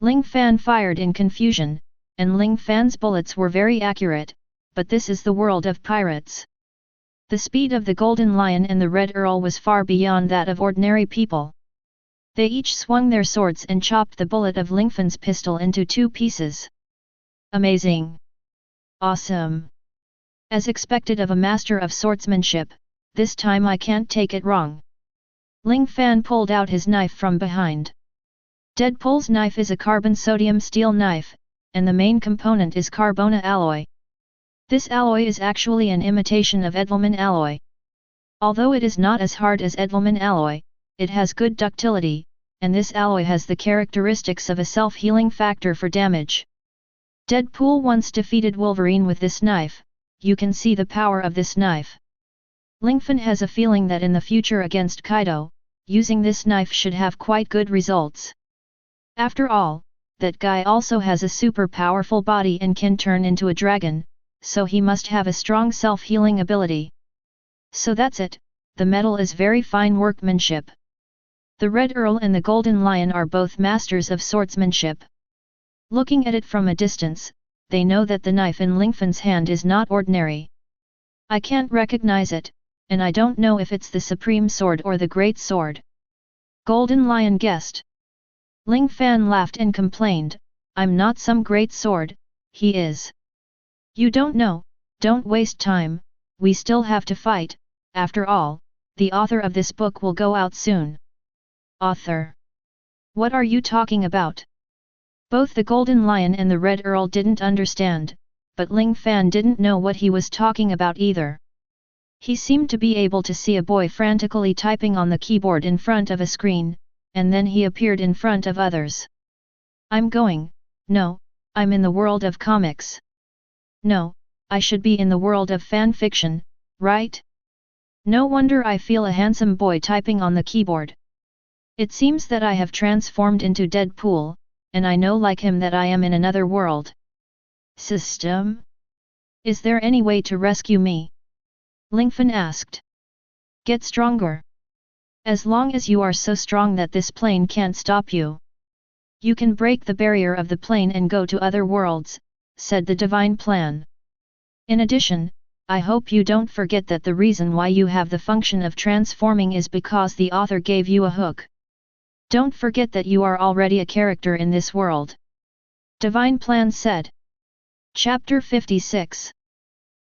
Ling Fan fired in confusion, and Ling Fan's bullets were very accurate, but this is the world of pirates. The speed of the Golden Lion and the Red Earl was far beyond that of ordinary people. They each swung their swords and chopped the bullet of Lingfan's pistol into 2 pieces. Amazing! Awesome! As expected of a master of swordsmanship, this time I can't take it wrong. Ling Fan pulled out his knife from behind. Deadpool's knife is a carbon sodium steel knife, and the main component is carbona alloy. This alloy is actually an imitation of Edelman alloy. Although it is not as hard as Edelman alloy, it has good ductility, and this alloy has the characteristics of a self-healing factor for damage. Deadpool once defeated Wolverine with this knife, you can see the power of this knife. Lingfan has a feeling that in the future against Kaido, using this knife should have quite good results. After all, that guy also has a super powerful body and can turn into a dragon, so he must have a strong self-healing ability. So that's it, the metal is very fine workmanship. The Red Earl and the Golden Lion are both masters of swordsmanship. Looking at it from a distance, they know that the knife in Lingfan's hand is not ordinary. I can't recognize it, and I don't know if it's the Supreme Sword or the Great Sword. Golden Lion guessed. Ling Fan laughed and complained, I'm not some great sword, he is. You don't know, don't waste time, we still have to fight, after all, the author of this book will go out soon. Author? What are you talking about? Both the Golden Lion and the Red Earl didn't understand, but Ling Fan didn't know what he was talking about either. He seemed to be able to see a boy frantically typing on the keyboard in front of a screen, and then he appeared in front of others. I'm in the world of comics. No, I should be in the world of fan fiction, right? No wonder I feel a handsome boy typing on the keyboard. It seems that I have transformed into Deadpool, and I know like him that I am in another world. System? Is there any way to rescue me? Lingfan asked. Get stronger. As long as you are so strong that this plane can't stop you. You can break the barrier of the plane and go to other worlds, said the divine plan. In addition, I hope you don't forget that the reason why you have the function of transforming is because the author gave you a hook. Don't forget that you are already a character in this world. Divine Plan said. Chapter 56.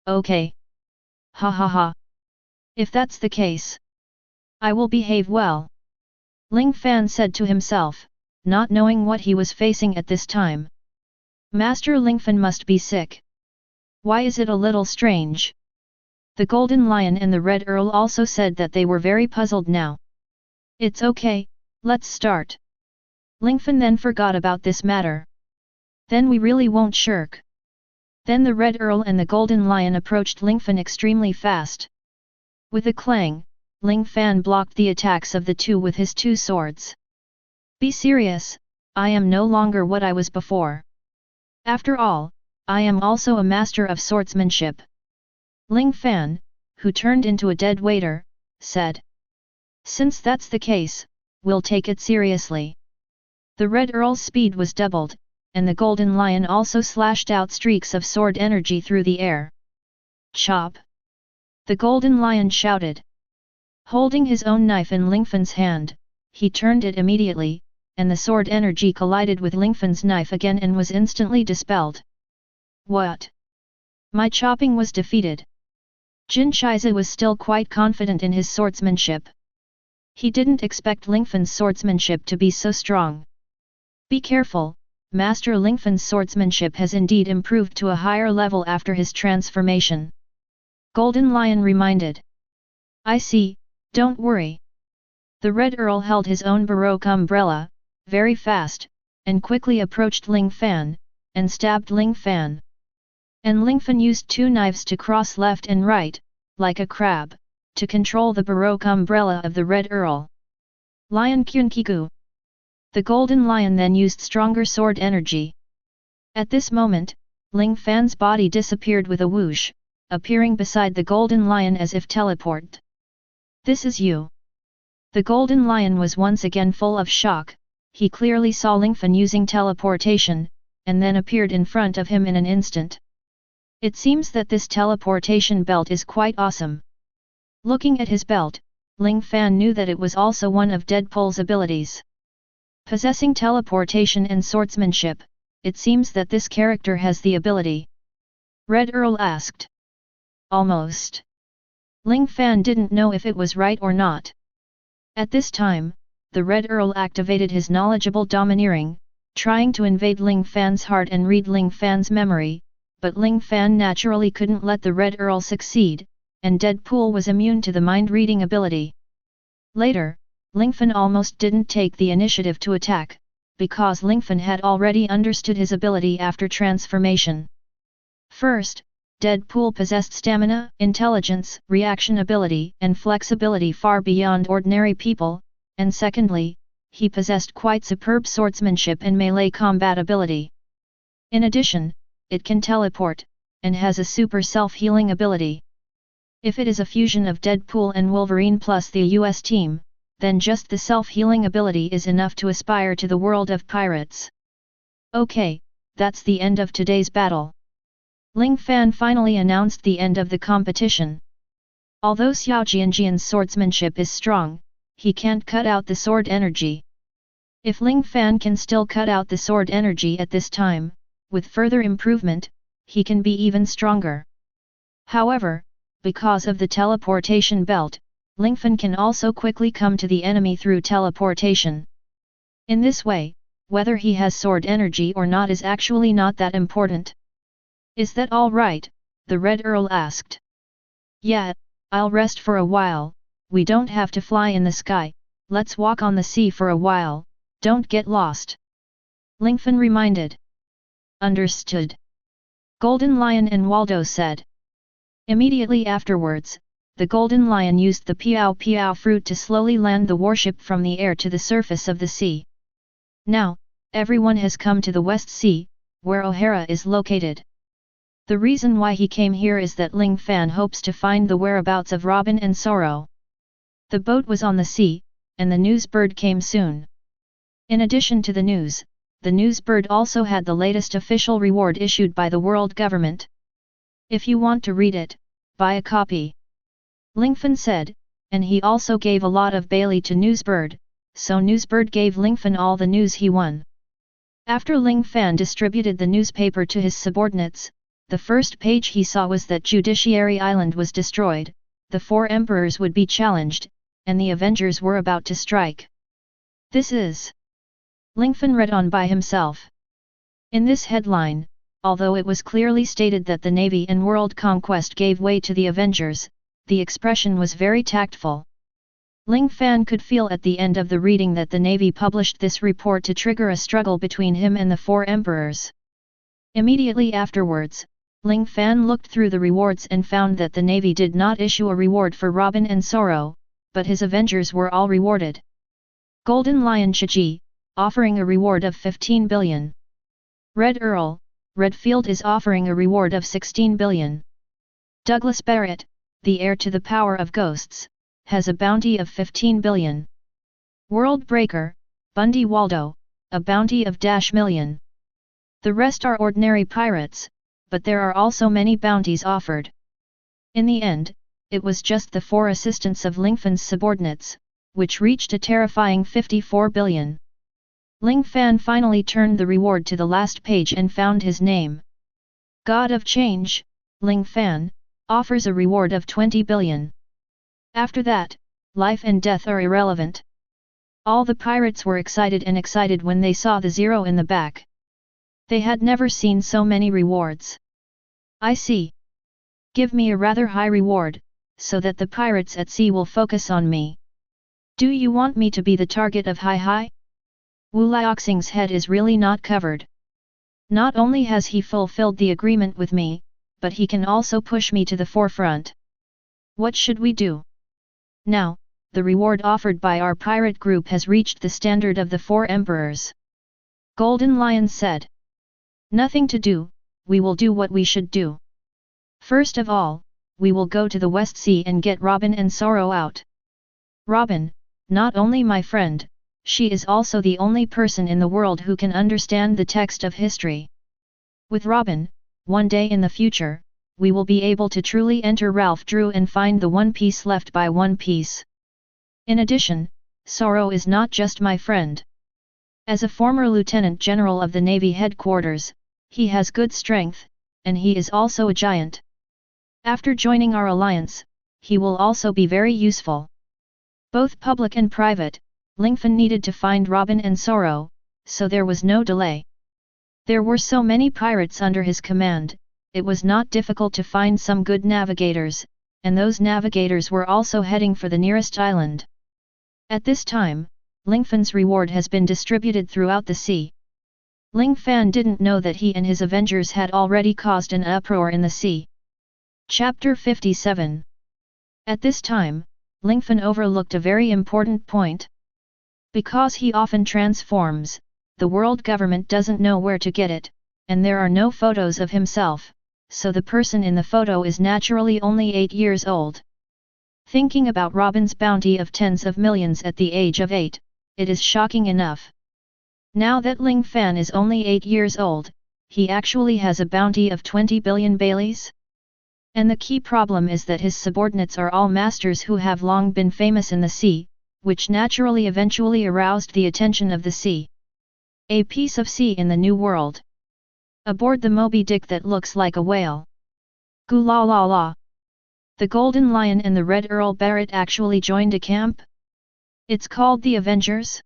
Okay. Ha ha ha. If that's the case, I will behave well. Ling Fan said to himself, not knowing what he was facing at this time. Master Lingfan must be sick. Why is it a little strange? The Golden Lion and the Red Earl also said that they were very puzzled now. It's okay, let's start. Lingfan then forgot about this matter. Then we really won't shirk. Then the Red Earl and the Golden Lion approached Lingfan extremely fast. With a clang, Ling Fan blocked the attacks of the two with his 2 swords. Be serious, I am no longer what I was before. After all, I am also a master of swordsmanship. Ling Fan, who turned into a dead waiter, said. Since that's the case, we'll take it seriously. The Red Earl's speed was doubled, and the Golden Lion also slashed out streaks of sword energy through the air. Chop! The Golden Lion shouted. Holding his own knife in Lingfan's hand, he turned it immediately, and the sword energy collided with Lingfan's knife again and was instantly dispelled. What? My chopping was defeated. Jin Shiza was still quite confident in his swordsmanship. He didn't expect Lingfan's swordsmanship to be so strong. Be careful, Master Lingfan's swordsmanship has indeed improved to a higher level after his transformation. Golden Lion reminded. I see, don't worry. The Red Earl held his own Baroque umbrella, very fast, and quickly approached Ling Fan, and stabbed Ling Fan. And Lingfan used 2 knives to cross left and right, like a crab, to control the Baroque umbrella of the Red Earl. Lion Kyunkiku. The Golden Lion then used stronger sword energy. At this moment, Ling Fan's body disappeared with a whoosh, appearing beside the Golden Lion as if teleport. This is you. The Golden Lion was once again full of shock. He clearly saw Lingfan using teleportation, and then appeared in front of him in an instant. It seems that this teleportation belt is quite awesome. Looking at his belt, Ling Fan knew that it was also one of Deadpool's abilities. Possessing teleportation and swordsmanship, it seems that this character has the ability. Red Earl asked. Almost. Ling Fan didn't know if it was right or not. At this time, the Red Earl activated his knowledgeable domineering, trying to invade Ling Fan's heart and read Ling Fan's memory, but Ling Fan naturally couldn't let the Red Earl succeed, and Deadpool was immune to the mind-reading ability. Later, Lingfan almost didn't take the initiative to attack, because Lingfan had already understood his ability after transformation. First, Deadpool possessed stamina, intelligence, reaction ability, and flexibility far beyond ordinary people, and secondly, he possessed quite superb swordsmanship and melee combat ability. In addition, it can teleport, and has a super self-healing ability. If it is a fusion of Deadpool and Wolverine plus the US team, then just the self-healing ability is enough to aspire to the world of pirates. Okay, that's the end of today's battle. Ling Fan finally announced the end of the competition. Although Xiao Jianjian's swordsmanship is strong, he can't cut out the sword energy. If Ling Fan can still cut out the sword energy at this time, with further improvement, he can be even stronger. However, because of the teleportation belt, Lingfan can also quickly come to the enemy through teleportation. In this way, whether he has sword energy or not is actually not that important. Is that all right? The Red Earl asked. Yeah, I'll rest for a while. We don't have to fly in the sky, let's walk on the sea for a while, don't get lost. Lingfan reminded. Understood. Golden Lion and Waldo said. Immediately afterwards, the Golden Lion used the Piao Piao fruit to slowly land the warship from the air to the surface of the sea. Now, everyone has come to the West Sea, where O'Hara is located. The reason why he came here is that Ling Fan hopes to find the whereabouts of Robin and Sorro. The boat was on the sea, and the news bird came soon. In addition to the news bird also had the latest official reward issued by the world government. If you want to read it, buy a copy. Lingfan said, and he also gave a lot of Bailey to Newsbird, so Newsbird gave Lingfan all the news he won. After Ling Fan distributed the newspaper to his subordinates, the first page he saw was that Judiciary Island was destroyed, the 4 emperors would be challenged, and the Avengers were about to strike. This is... Lingfan read on by himself. In this headline, although it was clearly stated that the Navy and world conquest gave way to the Avengers, the expression was very tactful. Ling Fan could feel at the end of the reading that the Navy published this report to trigger a struggle between him and the 4 emperors. Immediately afterwards, Ling Fan looked through the rewards and found that the Navy did not issue a reward for Robin and Sorro, but his Avengers were all rewarded. Golden Lion Shiji, offering a reward of 15 billion. Red Earl, Redfield is offering a reward of 16 billion. Douglas Barrett, the heir to the power of ghosts, has a bounty of 15 billion. World Breaker, Bundy Waldo, a bounty of -million. The rest are ordinary pirates, but there are also many bounties offered. In the end, it was just the 4 assistants of Lingfan's subordinates, which reached a terrifying 54 billion. Ling Fan finally turned the reward to the last page and found his name. God of Change, Ling Fan, offers a reward of 20 billion. After that, life and death are irrelevant. All the pirates were excited when they saw the 0 in the back. They had never seen so many rewards. I see. Give me a rather high reward, so that the pirates at sea will focus on me. Do you want me to be the target of Hi? Wu Liaoxing's head is really not covered. Not only has he fulfilled the agreement with me, but he can also push me to the forefront. What should we do? Now, the reward offered by our pirate group has reached the standard of the 4 emperors. Golden Lion said. Nothing to do, we will do what we should do. First of all, we will go to the West Sea and get Robin and Sorro out. Robin, Not only my friend, she is also the only person in the world who can understand the text of history. With Robin, one day in the future, we will be able to truly enter Ralph Drew and find the One Piece left by One Piece. In addition, Sorro is not just my friend. As a former Lieutenant General of the Navy headquarters, he has good strength, and he is also a giant. After joining our alliance, he will also be very useful. Both public and private, Lingfan needed to find Robin and Sorro, so there was no delay. There were so many pirates under his command, it was not difficult to find some good navigators, and those navigators were also heading for the nearest island. At this time, Lingfan's reward has been distributed throughout the sea. Ling Fan didn't know that he and his avengers had already caused an uproar in the sea. Chapter 57. At this time, Lingfan overlooked a very important point. Because he often transforms, the world government doesn't know where to get it, and there are no photos of himself, so the person in the photo is naturally only 8 years old. Thinking about Robin's bounty of tens of millions at the age of 8, it is shocking enough. Now that Ling Fan is only 8 years old, he actually has a bounty of 20 billion Baileys? And the key problem is that his subordinates are all masters who have long been famous in the sea, which naturally eventually aroused the attention of the sea. A piece of sea in the New World. Aboard the Moby Dick that looks like a whale. Goo la la la. The Golden Lion and the Red Earl Barrett actually joined a camp? It's called the Avengers?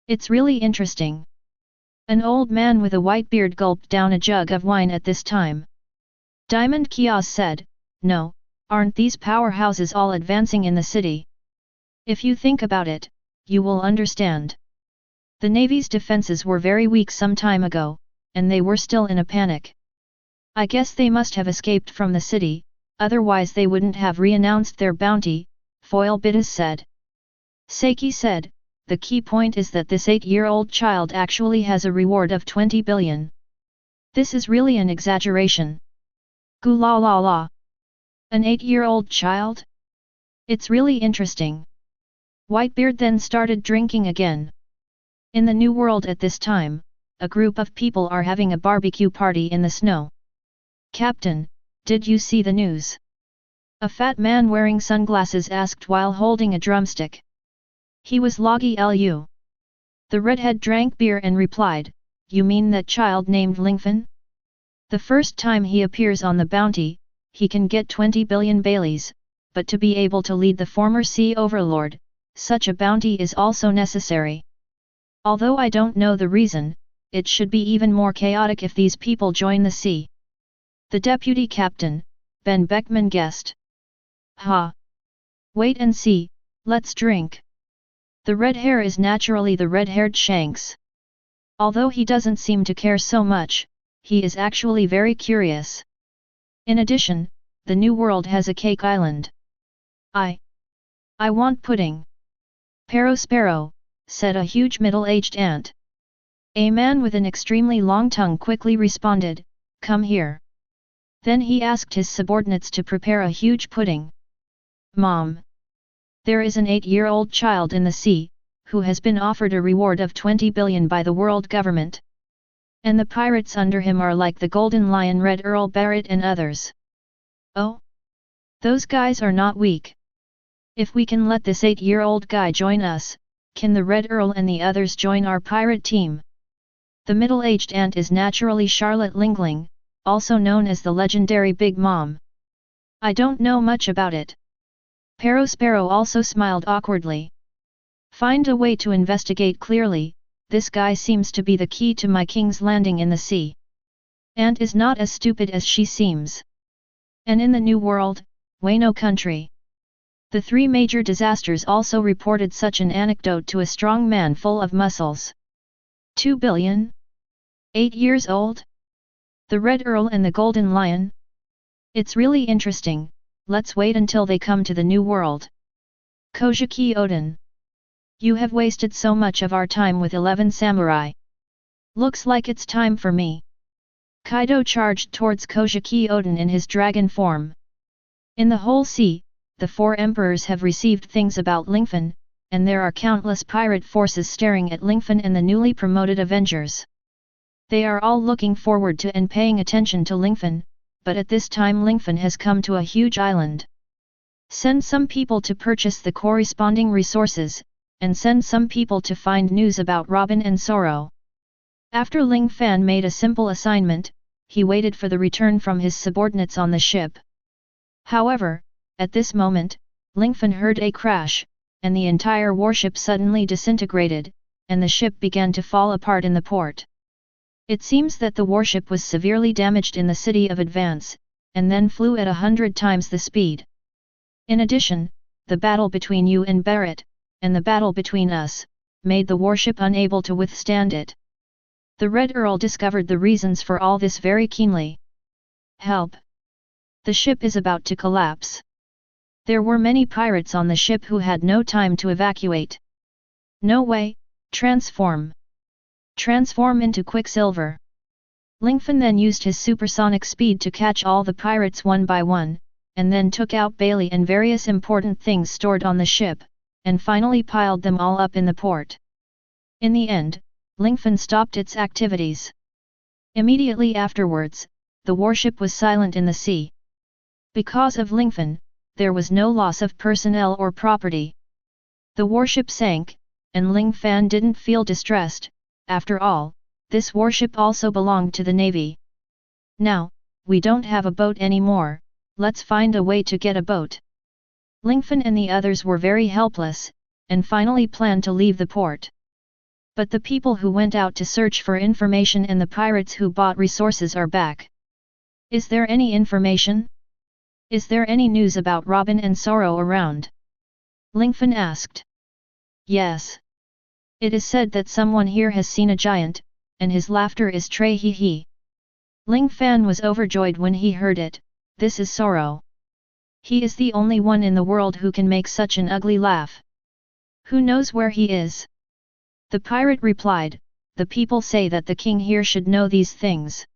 It's really interesting. An old man with a white beard gulped down a jug of wine at this time. Diamond Kiosk said, "No, aren't these powerhouses all advancing in the city? If you think about it, you will understand. The Navy's defenses were very weak some time ago, and they were still in a panic. I guess they must have escaped from the city, otherwise they wouldn't have re-announced their bounty," Foil Bitas said. Seiki said, "The key point is that this 8-year-old child actually has a reward of 20 billion. This is really an exaggeration. Goo la la la. An 8-year-old child? It's really interesting." Whitebeard then started drinking again. In the New World at this time, a group of people are having a barbecue party in the snow. "Captain, did you see the news?" A fat man wearing sunglasses asked while holding a drumstick. He was Logi Lu. The redhead drank beer and replied, "You mean that child named Lingfan? The first time he appears on the bounty, he can get 20 billion Baileys, but to be able to lead the former sea overlord, such a bounty is also necessary. Although I don't know the reason, it should be even more chaotic if these people join the sea." The deputy captain, Ben Beckman guessed. "Ha! Wait and see, let's drink." The red hair is naturally the red-haired Shanks. Although he doesn't seem to care so much, he is actually very curious. In addition, the New World has a cake island. I want pudding." "Sparrow," said a huge middle-aged ant. A man with an extremely long tongue quickly responded, "Come here." Then he asked his subordinates to prepare a huge pudding. "Mom! There is an 8-year-old child in the sea, who has been offered a reward of 20 billion by the world government. And the pirates under him are like the Golden Lion, Red Earl Barrett and others. Oh? Those guys are not weak. If we can let this 8-year-old guy join us, can the Red Earl and the others join our pirate team?" The middle-aged ant is naturally Charlotte Lingling, also known as the legendary Big Mom. "I don't know much about it." Sparrow also smiled awkwardly. "Find a way to investigate clearly, this guy seems to be the key to my king's landing in the sea. Ant is not as stupid as she seems. And in the New World, Wano country. The 3 major disasters also reported such an anecdote to a strong man full of muscles. 2 billion? 8 years old? The Red Earl and the Golden Lion? It's really interesting, let's wait until they come to the New World." Kojiki Oden. "You have wasted so much of our time with 11 samurai. Looks like it's time for me." Kaido charged towards Kojiki Oden in his dragon form. In the whole sea, the 4 emperors have received things about Lingfan, and there are countless pirate forces staring at Lingfan and the newly promoted Avengers. They are all looking forward to and paying attention to Lingfan, but at this time Lingfan has come to a huge island. Send some people to purchase the corresponding resources, and send some people to find news about Robin and Sorro. After Ling Fan made a simple assignment, he waited for the return from his subordinates on the ship. However, at this moment, Lingfan heard a crash, and the entire warship suddenly disintegrated, and the ship began to fall apart in the port. It seems that the warship was severely damaged in the city of Advance, and then flew at 100 times the speed. In addition, the battle between you and Barrett, and the battle between us, made the warship unable to withstand it. The Red Earl discovered the reasons for all this very keenly. Help! The ship is about to collapse. There were many pirates on the ship who had no time to evacuate. No way, transform! Transform into Quicksilver! Lingfan then used his supersonic speed to catch all the pirates one by one, and then took out Bailey and various important things stored on the ship, and finally piled them all up in the port. In the end, Lingfan stopped its activities. Immediately afterwards, the warship was silent in the sea. Because of Lingfan, there was no loss of personnel or property. The warship sank, and Ling Fan didn't feel distressed. After all, this warship also belonged to the navy. Now, we don't have a boat anymore, let's find a way to get a boat. Lingfan and the others were very helpless, and finally planned to leave the port. But the people who went out to search for information and the pirates who bought resources are back. Is there any information? Is there any news about Robin and Sorro around? Lingfan asked. Yes. It is said that someone here has seen a giant, and his laughter is tray hee hee. Ling Fan was overjoyed when he heard it. This is Sorro. He is the only one in the world who can make such an ugly laugh. Who knows where he is? The pirate replied, the people say that the king here should know these things.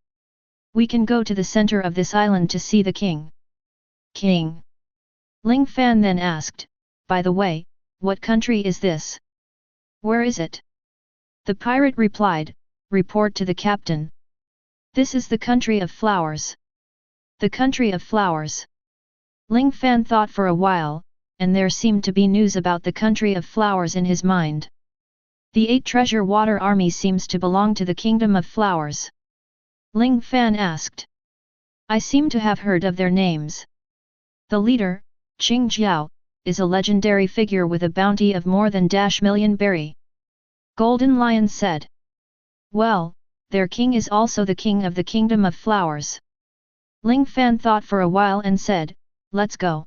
We can go to the center of this island to see the king. King? Ling Fan then asked, by the way, what country is this? Where is it? The pirate replied, report to the captain. This is the country of flowers. The country of flowers. Ling Fan thought for a while, and there seemed to be news about the country of flowers in his mind. The 8 treasure water army seems to belong to the kingdom of flowers. Ling Fan asked. I seem to have heard of their names. The leader, Qing Jiao, is a legendary figure with a bounty of more than -million berry. Golden Lion said. Well, their king is also the king of the kingdom of flowers. Ling Fan thought for a while and said, let's go.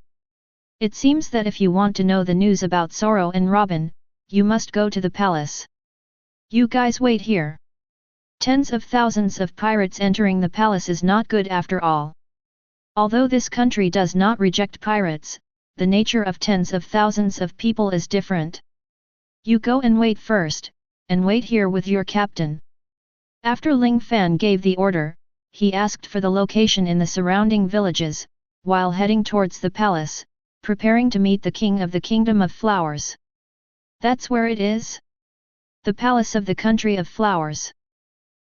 It seems that if you want to know the news about Sorro and Robin, you must go to the palace. You guys wait here. Tens of thousands of pirates entering the palace is not good after all. Although this country does not reject pirates, the nature of tens of thousands of people is different. You go and wait first, and wait here with your captain. After Ling Fan gave the order, he asked for the location in the surrounding villages, while heading towards the palace, preparing to meet the king of the kingdom of flowers. That's where it is? The palace of the country of flowers.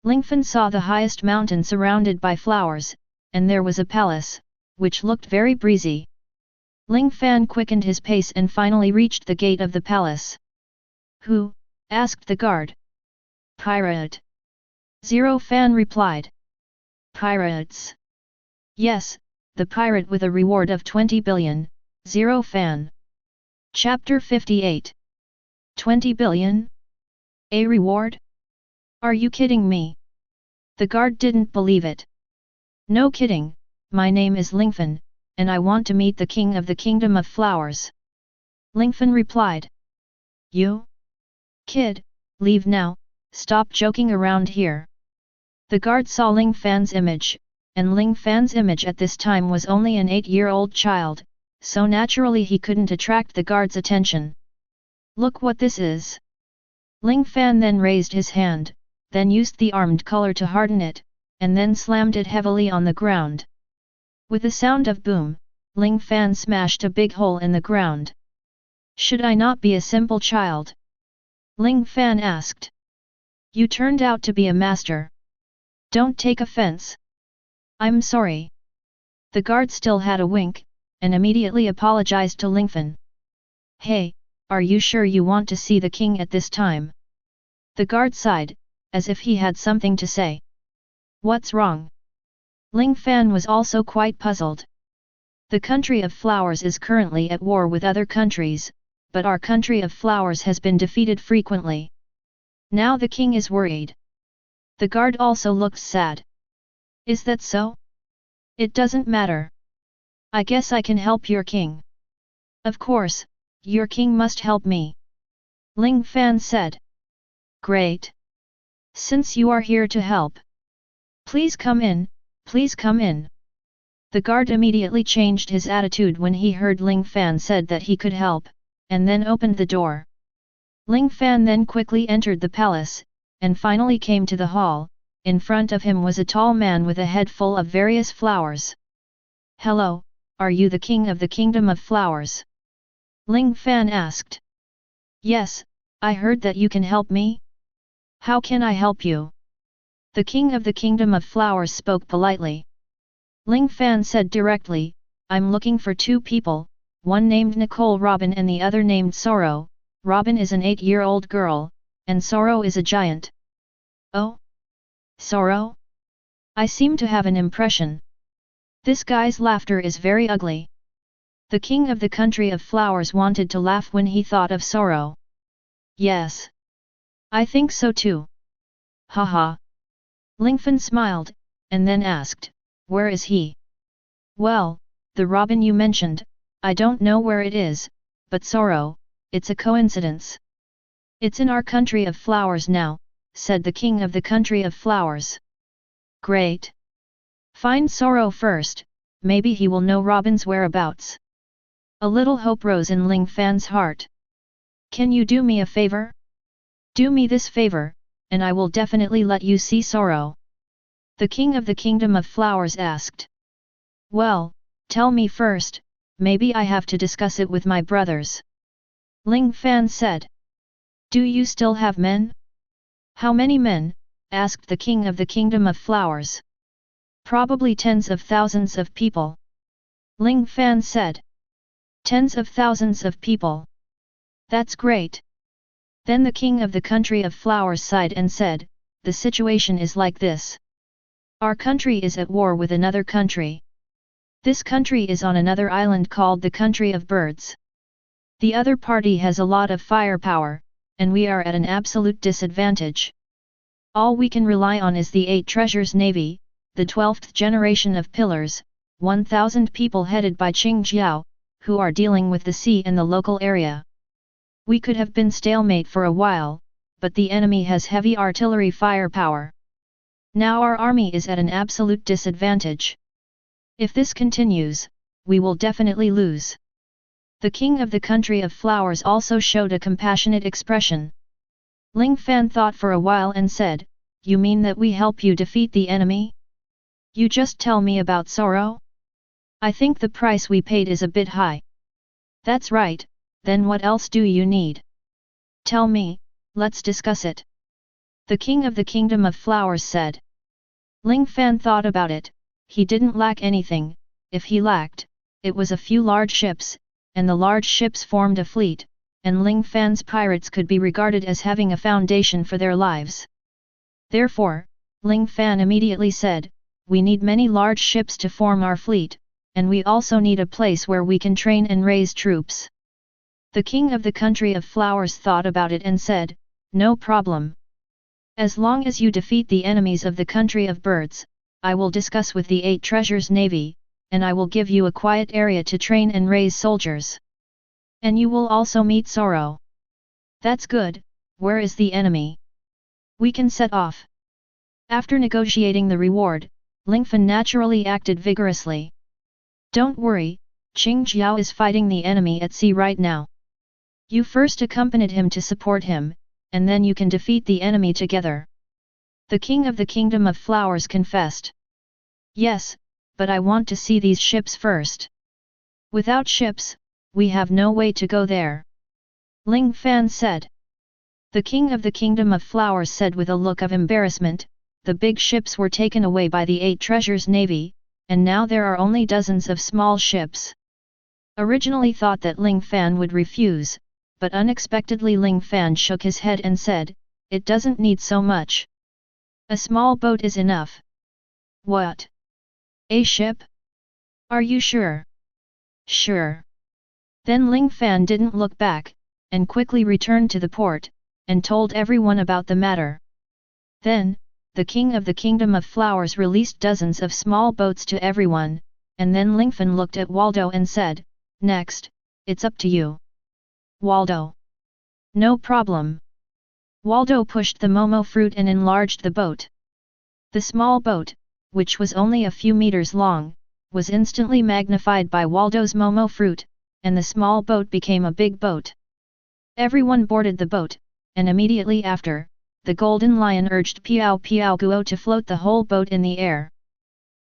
Lingfan saw the highest mountain surrounded by flowers, and there was a palace, which looked very breezy. Ling Fan quickened his pace and finally reached the gate of the palace. Who? Asked the guard. Pirate. Zero Fan replied. Pirates. Yes, the pirate with a reward of 20 billion, Zero Fan. Chapter 58. 20 billion? A reward? Are you kidding me? The guard didn't believe it. No kidding, my name is Lingfan, and I want to meet the king of the kingdom of flowers. Lingfan replied. You? Kid, leave now, stop joking around here. The guard saw Ling Fan's image, and Ling Fan's image at this time was only an 8-year-old child, so naturally he couldn't attract the guard's attention. Look what this is. Ling Fan then raised his hand, then used the armed color to harden it, and then slammed it heavily on the ground. With a sound of boom, Ling Fan smashed a big hole in the ground. Should I not be a simple child? Ling Fan asked. You turned out to be a master. Don't take offense. I'm sorry. The guard still had a wink, and immediately apologized to Lingfan. Hey, are you sure you want to see the king at this time? The guard sighed, as if he had something to say. What's wrong? Ling Fan was also quite puzzled. The country of flowers is currently at war with other countries, but our country of flowers has been defeated frequently. Now the king is worried. The guard also looked sad. Is that so? It doesn't matter. I guess I can help your king. Of course, your king must help me. Ling Fan said. Great. Since you are here to help. Please come in, please come in. The guard immediately changed his attitude when he heard Ling Fan said that he could help, and then opened the door. Ling Fan then quickly entered the palace, and finally came to the hall. In front of him was a tall man with a head full of various flowers. Hello, are you the king of the kingdom of flowers? Ling Fan asked. Yes, I heard that you can help me. How can I help you? The king of the kingdom of flowers spoke politely. Ling Fan said directly, I'm looking for two people, one named Nicole Robin and the other named Sorro. Robin is an 8-year-old girl, and Sorro is a giant. Oh? Sorro? I seem to have an impression. This guy's laughter is very ugly. The king of the country of flowers wanted to laugh when he thought of Sorro. Yes. I think so too. Haha. Lingfan smiled, and then asked, where is he? Well, the Robin you mentioned, I don't know where it is, but Sorro, it's a coincidence. It's in our country of flowers now, said the king of the country of flowers. Great. Find Sorro first, maybe he will know Robin's whereabouts. A little hope rose in Ling Fan's heart. Can you do me a favor? Do me this favor, and I will definitely let you see Sorro. The king of the kingdom of flowers asked. Well, tell me first, maybe I have to discuss it with my brothers. Ling Fan said. Do you still have men? How many men? Asked the king of the kingdom of flowers. Probably tens of thousands of people. Ling Fan said. Tens of thousands of people. That's great. Then the king of the country of flowers sighed and said, the situation is like this. Our country is at war with another country. This country is on another island called the country of birds. The other party has a lot of firepower, and we are at an absolute disadvantage. All we can rely on is the 8 treasures navy, the 12th generation of pillars, 1,000 people headed by Qing Jiao, who are dealing with the sea and the local area. We could have been stalemate for a while, but the enemy has heavy artillery firepower. Now our army is at an absolute disadvantage. If this continues, we will definitely lose. The king of the country of flowers also showed a compassionate expression. Ling Fan thought for a while and said, you mean that we help you defeat the enemy? You just tell me about Sorro? I think the price we paid is a bit high. That's right, then what else do you need? Tell me, let's discuss it. The king of the kingdom of flowers said. Ling Fan thought about it, he didn't lack anything, if he lacked, it was a few large ships, and the large ships formed a fleet, and Ling Fan's pirates could be regarded as having a foundation for their lives. Therefore, Ling Fan immediately said, we need many large ships to form our fleet, and we also need a place where we can train and raise troops. The king of the country of flowers thought about it and said, no problem. As long as you defeat the enemies of the country of birds, I will discuss with the 8 treasures navy, and I will give you a quiet area to train and raise soldiers. And you will also meet Sorro. That's good, where is the enemy? We can set off. After negotiating the reward, Lingfan naturally acted vigorously. Don't worry, Qing Jiao is fighting the enemy at sea right now. You first accompanied him to support him, and then you can defeat the enemy together. The king of the kingdom of flowers confessed. Yes, but I want to see these ships first. Without ships, we have no way to go there. Ling Fan said. The king of the Kingdom of Flowers said with a look of embarrassment, the big ships were taken away by the 8 treasures navy, and now there are only dozens of small ships. Originally thought that Ling Fan would refuse, but unexpectedly Ling Fan shook his head and said, it doesn't need so much. A small boat is enough. What? A ship? Are you sure? Sure. Then Ling Fan didn't look back, and quickly returned to the port, and told everyone about the matter. Then, the king of the Kingdom of Flowers released dozens of small boats to everyone, and then Lingfan looked at Waldo and said, next, it's up to you. Waldo. No problem. Waldo pushed the momo fruit and enlarged the boat. The small boat, which was only a few meters long, was instantly magnified by Waldo's momo fruit, and the small boat became a big boat. Everyone boarded the boat, and immediately after, the Golden Lion urged Piao Piao Guo to float the whole boat in the air.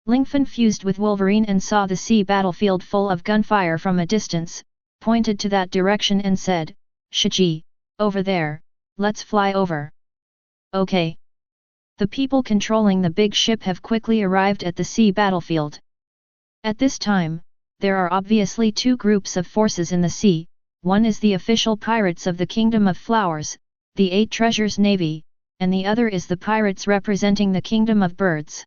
Lingfan fused with Wolverine and saw the sea battlefield full of gunfire from a distance, pointed to that direction and said, Shiji, over there, let's fly over. Okay. The people controlling the big ship have quickly arrived at the sea battlefield. At this time, there are obviously 2 groups of forces in the sea, one is the official pirates of the Kingdom of Flowers, the 8 treasures navy, and the other is the pirates representing the Kingdom of Birds.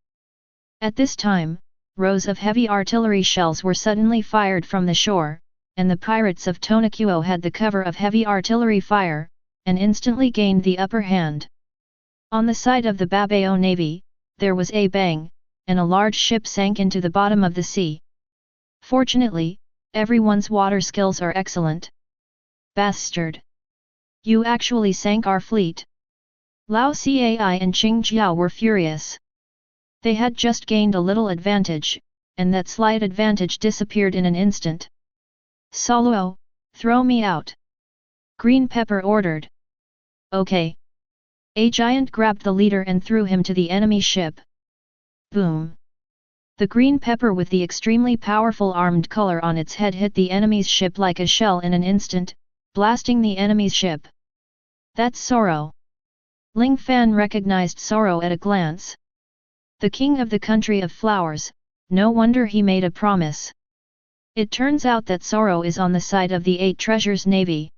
At this time, rows of heavy artillery shells were suddenly fired from the shore, and the pirates of Tonokuo had the cover of heavy artillery fire, and instantly gained the upper hand. On the side of the Babao navy, there was a bang, and a large ship sank into the bottom of the sea. Fortunately, everyone's water skills are excellent. Bastard! You actually sank our fleet. Lao Cai and Qing Jiao were furious. They had just gained a little advantage, and that slight advantage disappeared in an instant. Soluo, throw me out. Green Pepper ordered. Okay. A giant grabbed the leader and threw him to the enemy ship. Boom! The green pepper with the extremely powerful armed color on its head hit the enemy's ship like a shell in an instant, blasting the enemy's ship. That's Sorro. Ling Fan recognized Sorro at a glance. The king of the country of flowers, no wonder he made a promise. It turns out that Sorro is on the side of the 8 treasures navy.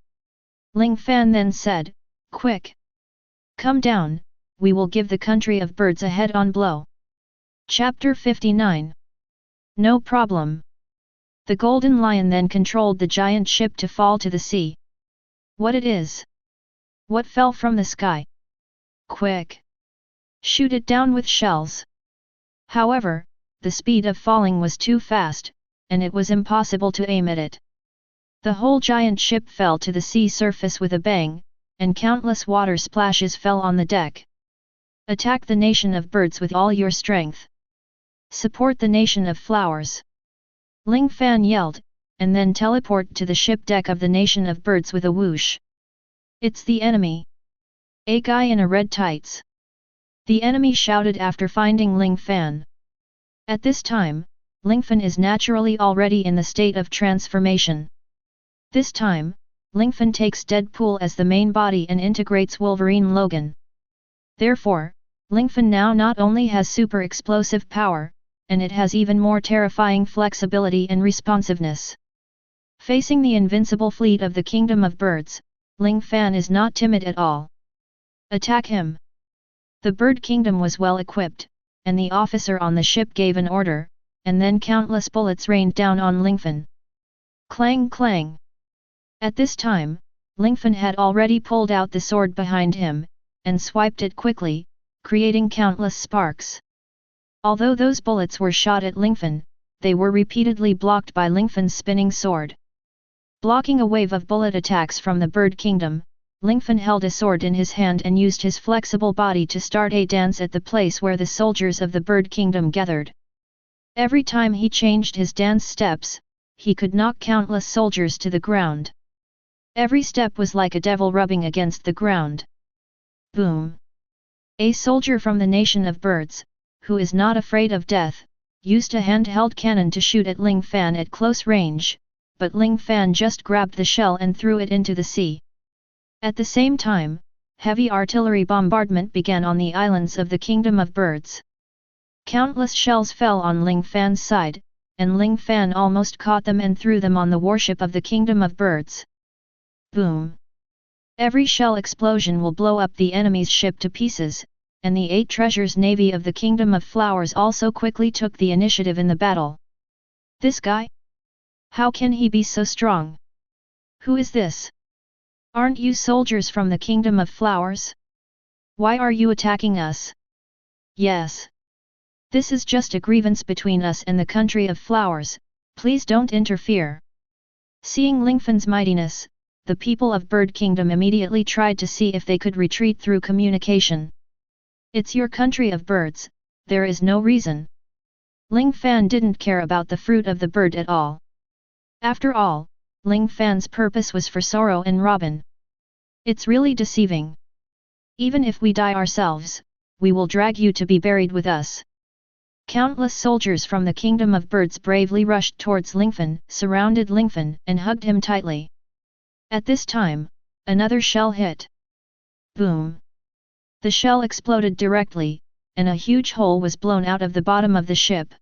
Ling Fan then said, quick! Come down, we will give the country of birds a head-on blow. Chapter 59. No problem. The Golden Lion then controlled the giant ship to fall to the sea. What it is? What fell from the sky? Quick! Shoot it down with shells. However, the speed of falling was too fast, and it was impossible to aim at it. The whole giant ship fell to the sea surface with a bang, and countless water splashes fell on the deck. Attack the nation of birds with all your strength. Support the nation of flowers. Ling Fan yelled, and then teleport to the ship deck of the nation of birds with a whoosh. It's the enemy. A guy in a red tights. The enemy shouted after finding Ling Fan. At this time, Lingfan is naturally already in the state of transformation. This time, Lingfan takes Deadpool as the main body and integrates Wolverine Logan. Therefore, Lingfan now not only has super explosive power, and it has even more terrifying flexibility and responsiveness. Facing the invincible fleet of the Kingdom of Birds, Ling Fan is not timid at all. Attack him! The Bird Kingdom was well equipped, and the officer on the ship gave an order, and then countless bullets rained down on Lingfan. Clang clang! At this time, Lingfan had already pulled out the sword behind him, and swiped it quickly, creating countless sparks. Although those bullets were shot at Lingfan, they were repeatedly blocked by Lingfan's spinning sword. Blocking a wave of bullet attacks from the Bird Kingdom, Lingfan held a sword in his hand and used his flexible body to start a dance at the place where the soldiers of the Bird Kingdom gathered. Every time he changed his dance steps, he could knock countless soldiers to the ground. Every step was like a devil rubbing against the ground. Boom! A soldier from the nation of birds, who is not afraid of death, used a handheld cannon to shoot at Ling Fan at close range, but Ling Fan just grabbed the shell and threw it into the sea. At the same time, heavy artillery bombardment began on the islands of the Kingdom of Birds. Countless shells fell on Ling Fan's side, and Ling Fan almost caught them and threw them on the warship of the Kingdom of Birds. Boom! Every shell explosion will blow up the enemy's ship to pieces, and the 8 treasures navy of the Kingdom of Flowers also quickly took the initiative in the battle. This guy? How can he be so strong? Who is this? Aren't you soldiers from the Kingdom of Flowers? Why are you attacking us? Yes. This is just a grievance between us and the country of flowers, please don't interfere. Seeing Lingfan's mightiness, the people of Bird Kingdom immediately tried to see if they could retreat through communication. It's your country of birds, there is no reason. Ling Fan didn't care about the fruit of the bird at all. After all, Ling Fan's purpose was for Sorro and Robin. It's really deceiving. Even if we die ourselves, we will drag you to be buried with us. Countless soldiers from the Kingdom of Birds bravely rushed towards Lingfan, surrounded Lingfan and hugged him tightly. At this time, another shell hit. Boom! The shell exploded directly, and a huge hole was blown out of the bottom of the ship.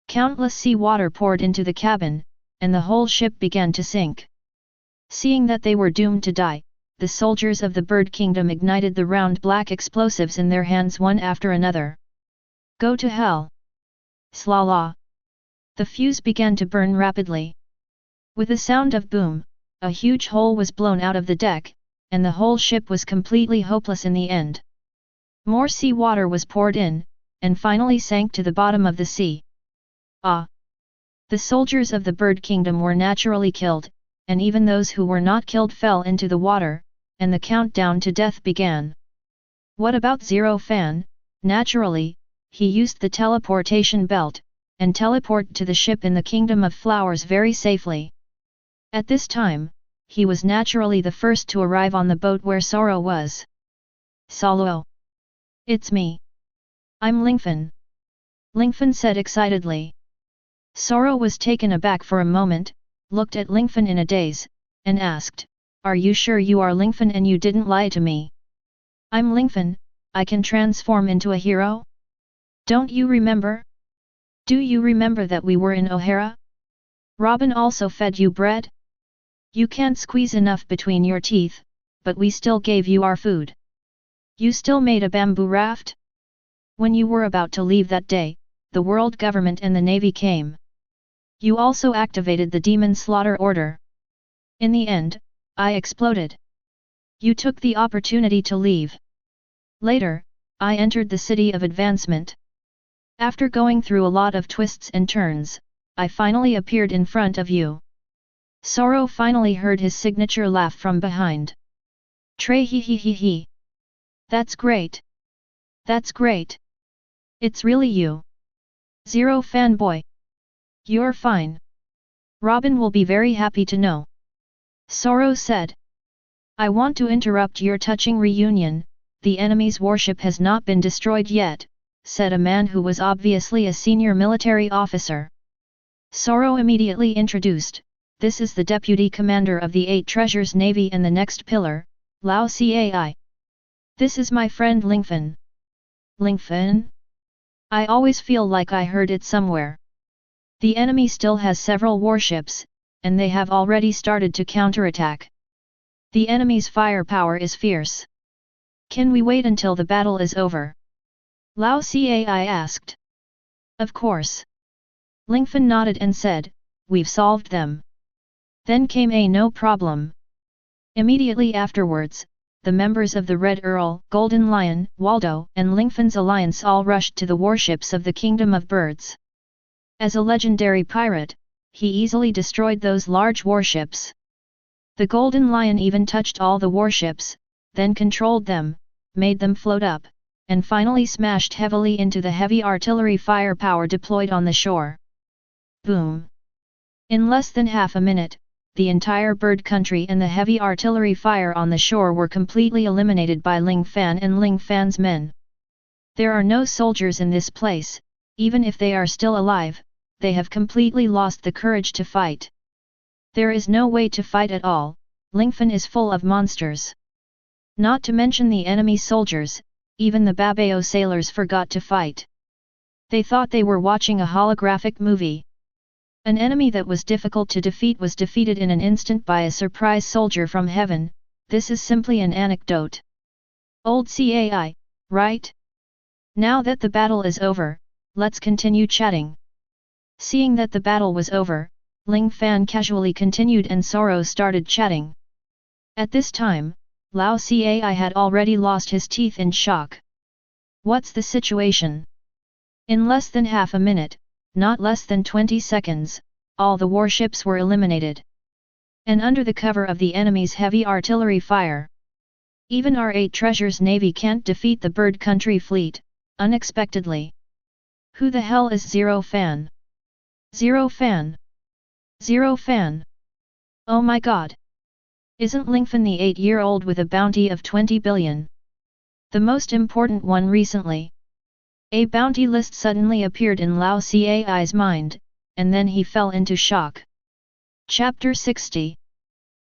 Countless sea water poured into the cabin, and the whole ship began to sink. Seeing that they were doomed to die, the soldiers of the Bird Kingdom ignited the round black explosives in their hands one after another. Go to hell! Slala! The fuse began to burn rapidly. With a sound of boom, a huge hole was blown out of the deck, and the whole ship was completely hopeless in the end. More sea water was poured in, and finally sank to the bottom of the sea. Ah! The soldiers of the Bird Kingdom were naturally killed, and even those who were not killed fell into the water, and the countdown to death began. What about Zero Fan? Naturally, he used the teleportation belt, and teleported to the ship in the Kingdom of Flowers very safely. At this time, he was naturally the first to arrive on the boat where Sorro was. Sorro! It's me! I'm Lingfan! Lingfan said excitedly. Sorro was taken aback for a moment, looked at Lingfan in a daze, and asked, "Are you sure you are Lingfan and you didn't lie to me?" "I'm Lingfan, I can transform into a hero? Don't you remember? Do you remember that we were in O'Hara? Robin also fed you bread? You can't squeeze enough between your teeth, but we still gave you our food. You still made a bamboo raft? When you were about to leave that day, the world government and the navy came. You also activated the demon slaughter order. In the end, I exploded. You took the opportunity to leave. Later, I entered the city of advancement. After going through a lot of twists and turns, I finally appeared in front of you." Sorro finally heard his signature laugh from behind. "Trey hee hee hee hee. That's great. That's great. It's really you. Zero fanboy. You're fine. Robin will be very happy to know." Sorro said. "I want to interrupt your touching reunion, the enemy's warship has not been destroyed yet," said a man who was obviously a senior military officer. Sorro immediately introduced, "This is the deputy commander of the 8 Treasures Navy and the next pillar, Lao Cai. This is my friend Lingfan." "Lingfan? I always feel like I heard it somewhere." "The enemy still has several warships, and they have already started to counterattack. The enemy's firepower is fierce. Can we wait until the battle is over?" Lao Cai asked. "Of course." Lingfan nodded and said, "We've solved them." Then came a no problem. Immediately afterwards, the members of the Red Earl, Golden Lion, Waldo, and Lingfan's alliance all rushed to the warships of the Kingdom of Birds. As a legendary pirate, he easily destroyed those large warships. The Golden Lion even touched all the warships, then controlled them, made them float up, and finally smashed heavily into the heavy artillery firepower deployed on the shore. Boom! In less than half a minute, the entire bird country and the heavy artillery fire on the shore were completely eliminated by Ling Fan and Ling Fan's men. There are no soldiers in this place, even if they are still alive, they have completely lost the courage to fight. There is no way to fight at all, Lingfan is full of monsters. Not to mention the enemy soldiers, even the Babao sailors forgot to fight. They thought they were watching a holographic movie. An enemy that was difficult to defeat was defeated in an instant by a surprise soldier from heaven. This is simply an anecdote. Old CAI, right? Now that the battle is over, let's continue chatting. Seeing that the battle was over, Ling Fan casually continued and Sorro started chatting. At this time, Lao Cai had already lost his teeth in shock. What's the situation? In less than half a minute, not less than 20 seconds, all the warships were eliminated. And under the cover of the enemy's heavy artillery fire, even our 8 treasures navy can't defeat the bird country fleet, unexpectedly. Who the hell is Zero Fan? Zero Fan? Zero Fan? Oh my god! Isn't Lingfan the 8-year-old with a bounty of 20 billion? The most important one recently. A bounty list suddenly appeared in Lao Cai's mind, and then he fell into shock. Chapter 60.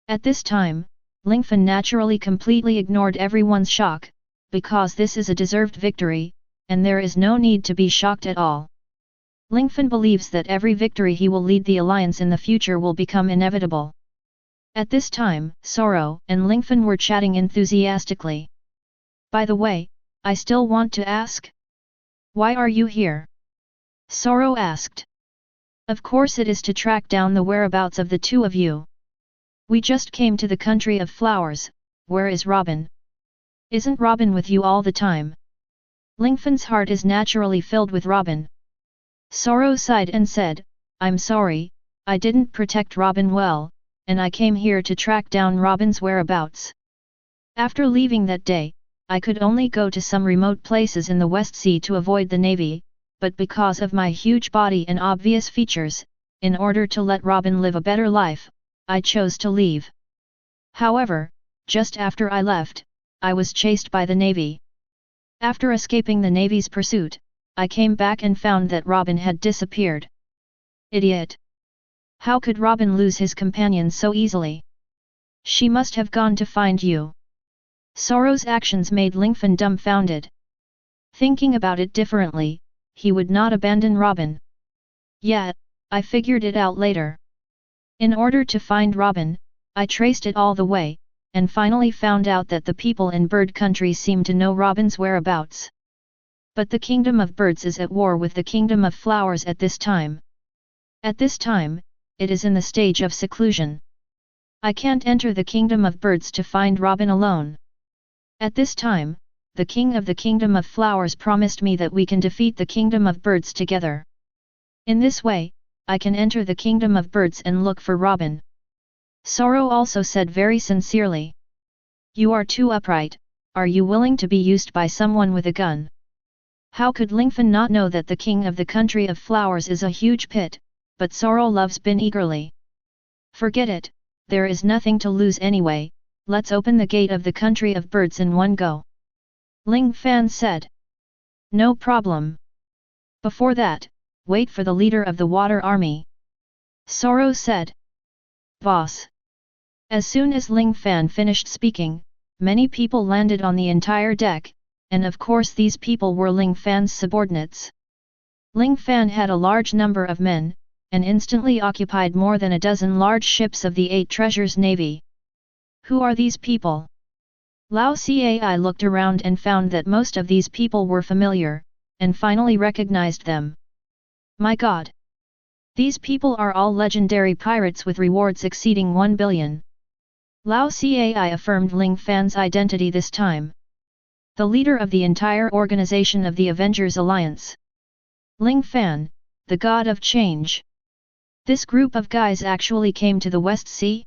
At this time, Lingfan naturally completely ignored everyone's shock, because this is a deserved victory, and there is no need to be shocked at all. Lingfan believes that every victory he will lead the alliance in the future will become inevitable. At this time, Sorro and Lingfan were chatting enthusiastically. By the way, I still want to ask? Why are you here? Sorro asked. Of course it is to track down the whereabouts of the two of you. We just came to the country of flowers. Where is Robin? Isn't Robin with you all the time? Lingfan's heart is naturally filled with Robin. Sorro sighed and said, I'm sorry, I didn't protect Robin well, and I came here to track down Robin's whereabouts. After leaving that day, I could only go to some remote places in the West Sea to avoid the navy, but because of my huge body and obvious features, in order to let Robin live a better life, I chose to leave. However, just after I left, I was chased by the navy. After escaping the navy's pursuit, I came back and found that Robin had disappeared. Idiot! How could Robin lose his companion so easily? She must have gone to find you. Sorro's actions made Lingfan dumbfounded. Thinking about it differently, he would not abandon Robin. Yet, I figured it out later. In order to find Robin, I traced it all the way, and finally found out that the people in bird country seem to know Robin's whereabouts. But the kingdom of birds is at war with the kingdom of flowers at this time. At this time, it is in the stage of seclusion. I can't enter the kingdom of birds to find Robin alone. At this time, the king of the kingdom of flowers promised me that we can defeat the kingdom of birds together. In this way, I can enter the kingdom of birds and look for Robin. Sorro also said very sincerely. You are too upright, are you willing to be used by someone with a gun? How could Lingfan not know that the king of the country of flowers is a huge pit, but Sorro loves Bin eagerly. Forget it, there is nothing to lose anyway, let's open the gate of the country of birds in one go. Ling Fan said. No problem. Before that, wait for the leader of the water army. Sorro said. Boss. As soon as Ling Fan finished speaking, many people landed on the entire deck, and of course these people were Ling Fan's subordinates. Ling Fan had a large number of men, and instantly occupied more than a dozen large ships of the 8 treasures navy. Who are these people? Lao Cai looked around and found that most of these people were familiar, and finally recognized them. My god! These people are all legendary pirates with rewards exceeding 1 billion. Lao Cai affirmed Ling Fan's identity this time. The leader of the entire organization of the Avengers Alliance. Ling Fan, the god of change. This group of guys actually came to the West Sea?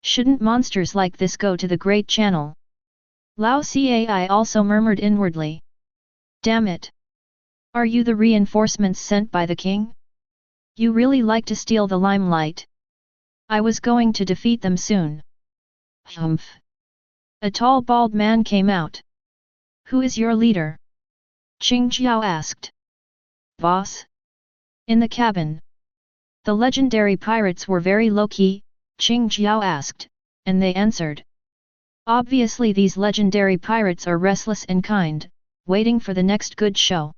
Shouldn't monsters like this go to the Great Channel? Lao Cai also murmured inwardly. Damn it! Are you the reinforcements sent by the king? You really like to steal the limelight. I was going to defeat them soon. Humph! A tall bald man came out. Who is your leader? Qing Jiao asked. Boss? In the cabin. The legendary pirates were very low-key, Qing Jiao asked, and they answered. Obviously these legendary pirates are restless and kind, waiting for the next good show.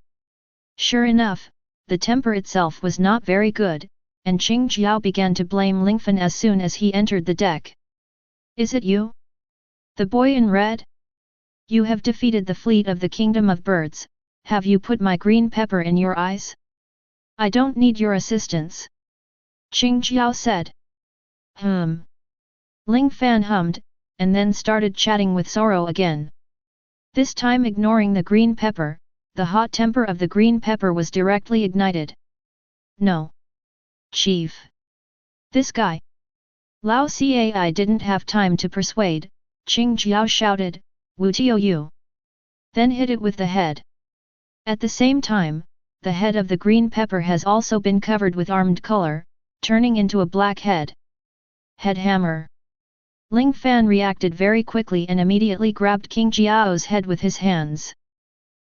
Sure enough, the temper itself was not very good, and Qing Jiao began to blame Lingfan as soon as he entered the deck. Is it you? The boy in red? You have defeated the fleet of the Kingdom of Birds, have you put my green pepper in your eyes? I don't need your assistance. Qing Jiao said. Ling Fan hummed, and then started chatting with Sorro again. This time ignoring the green pepper, the hot temper of the green pepper was directly ignited. No. Chief. This guy. Lao Cai didn't have time to persuade, Qing Jiao shouted, Wu Tio Yu. Then hit it with the head. At the same time, the head of the green pepper has also been covered with armed color, turning into a black head. Head hammer. Ling Fan reacted very quickly and immediately grabbed King Jiao's head with his hands.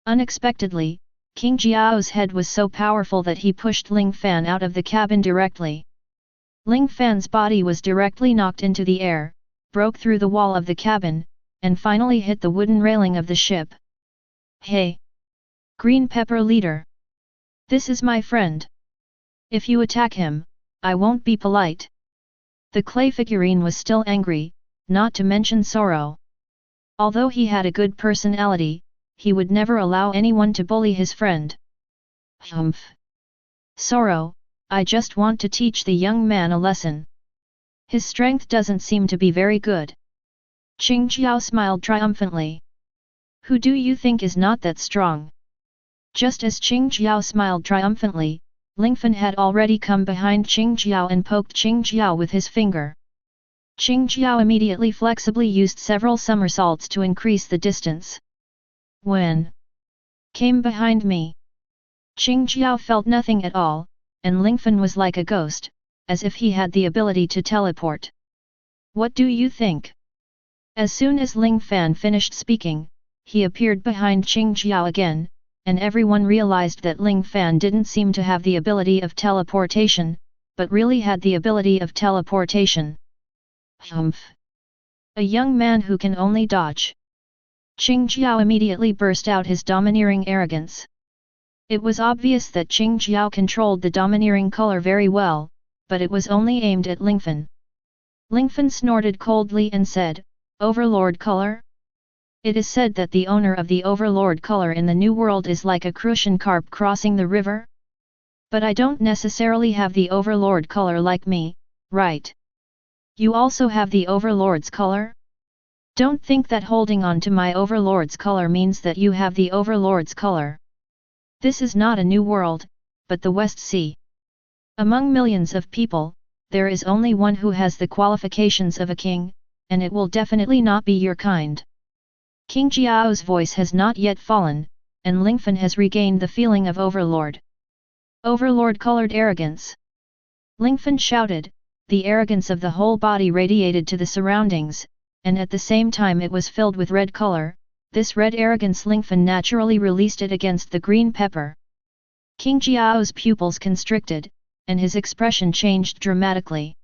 Unexpectedly, King Jiao's head was so powerful that he pushed Ling Fan out of the cabin directly. Ling Fan's body was directly knocked into the air, broke through the wall of the cabin, and finally hit the wooden railing of the ship. Hey! Green Pepper Leader! This is my friend. If you attack him, I won't be polite. The clay figurine was still angry, not to mention Sorro. Although he had a good personality, he would never allow anyone to bully his friend. Humph! Sorro, I just want to teach the young man a lesson. His strength doesn't seem to be very good. Qing Jiao smiled triumphantly. Who do you think is not that strong? Just as Qing Jiao smiled triumphantly, Lingfan had already come behind Qing Jiao and poked Qing Jiao with his finger. Qing Jiao immediately flexibly used several somersaults to increase the distance. When came behind me, Qing Jiao felt nothing at all, and Lingfan was like a ghost, as if he had the ability to teleport. What do you think? As soon as Ling Fan finished speaking, he appeared behind Qing Jiao again, and everyone realized that Ling Fan didn't seem to have the ability of teleportation, but really had the ability of teleportation. Humph! A young man who can only dodge. Qing Jiao immediately burst out his domineering arrogance. It was obvious that Qing Jiao controlled the domineering color very well, but it was only aimed at Lingfan. Lingfan snorted coldly and said, Overlord color? It is said that the owner of the Overlord color in the New World is like a crucian carp crossing the river? But I don't necessarily have the Overlord color like me, right? You also have the Overlord's color? Don't think that holding on to my Overlord's color means that you have the Overlord's color. This is not a New World, but the West Sea. Among millions of people, there is only one who has the qualifications of a king, and it will definitely not be your kind. King Jiao's voice has not yet fallen, and Lingfan has regained the feeling of Overlord. Overlord-colored arrogance. Lingfan shouted, the arrogance of the whole body radiated to the surroundings, and at the same time it was filled with red color. This red arrogance Lingfan naturally released it against the green pepper. King Jiao's pupils constricted, and his expression changed dramatically.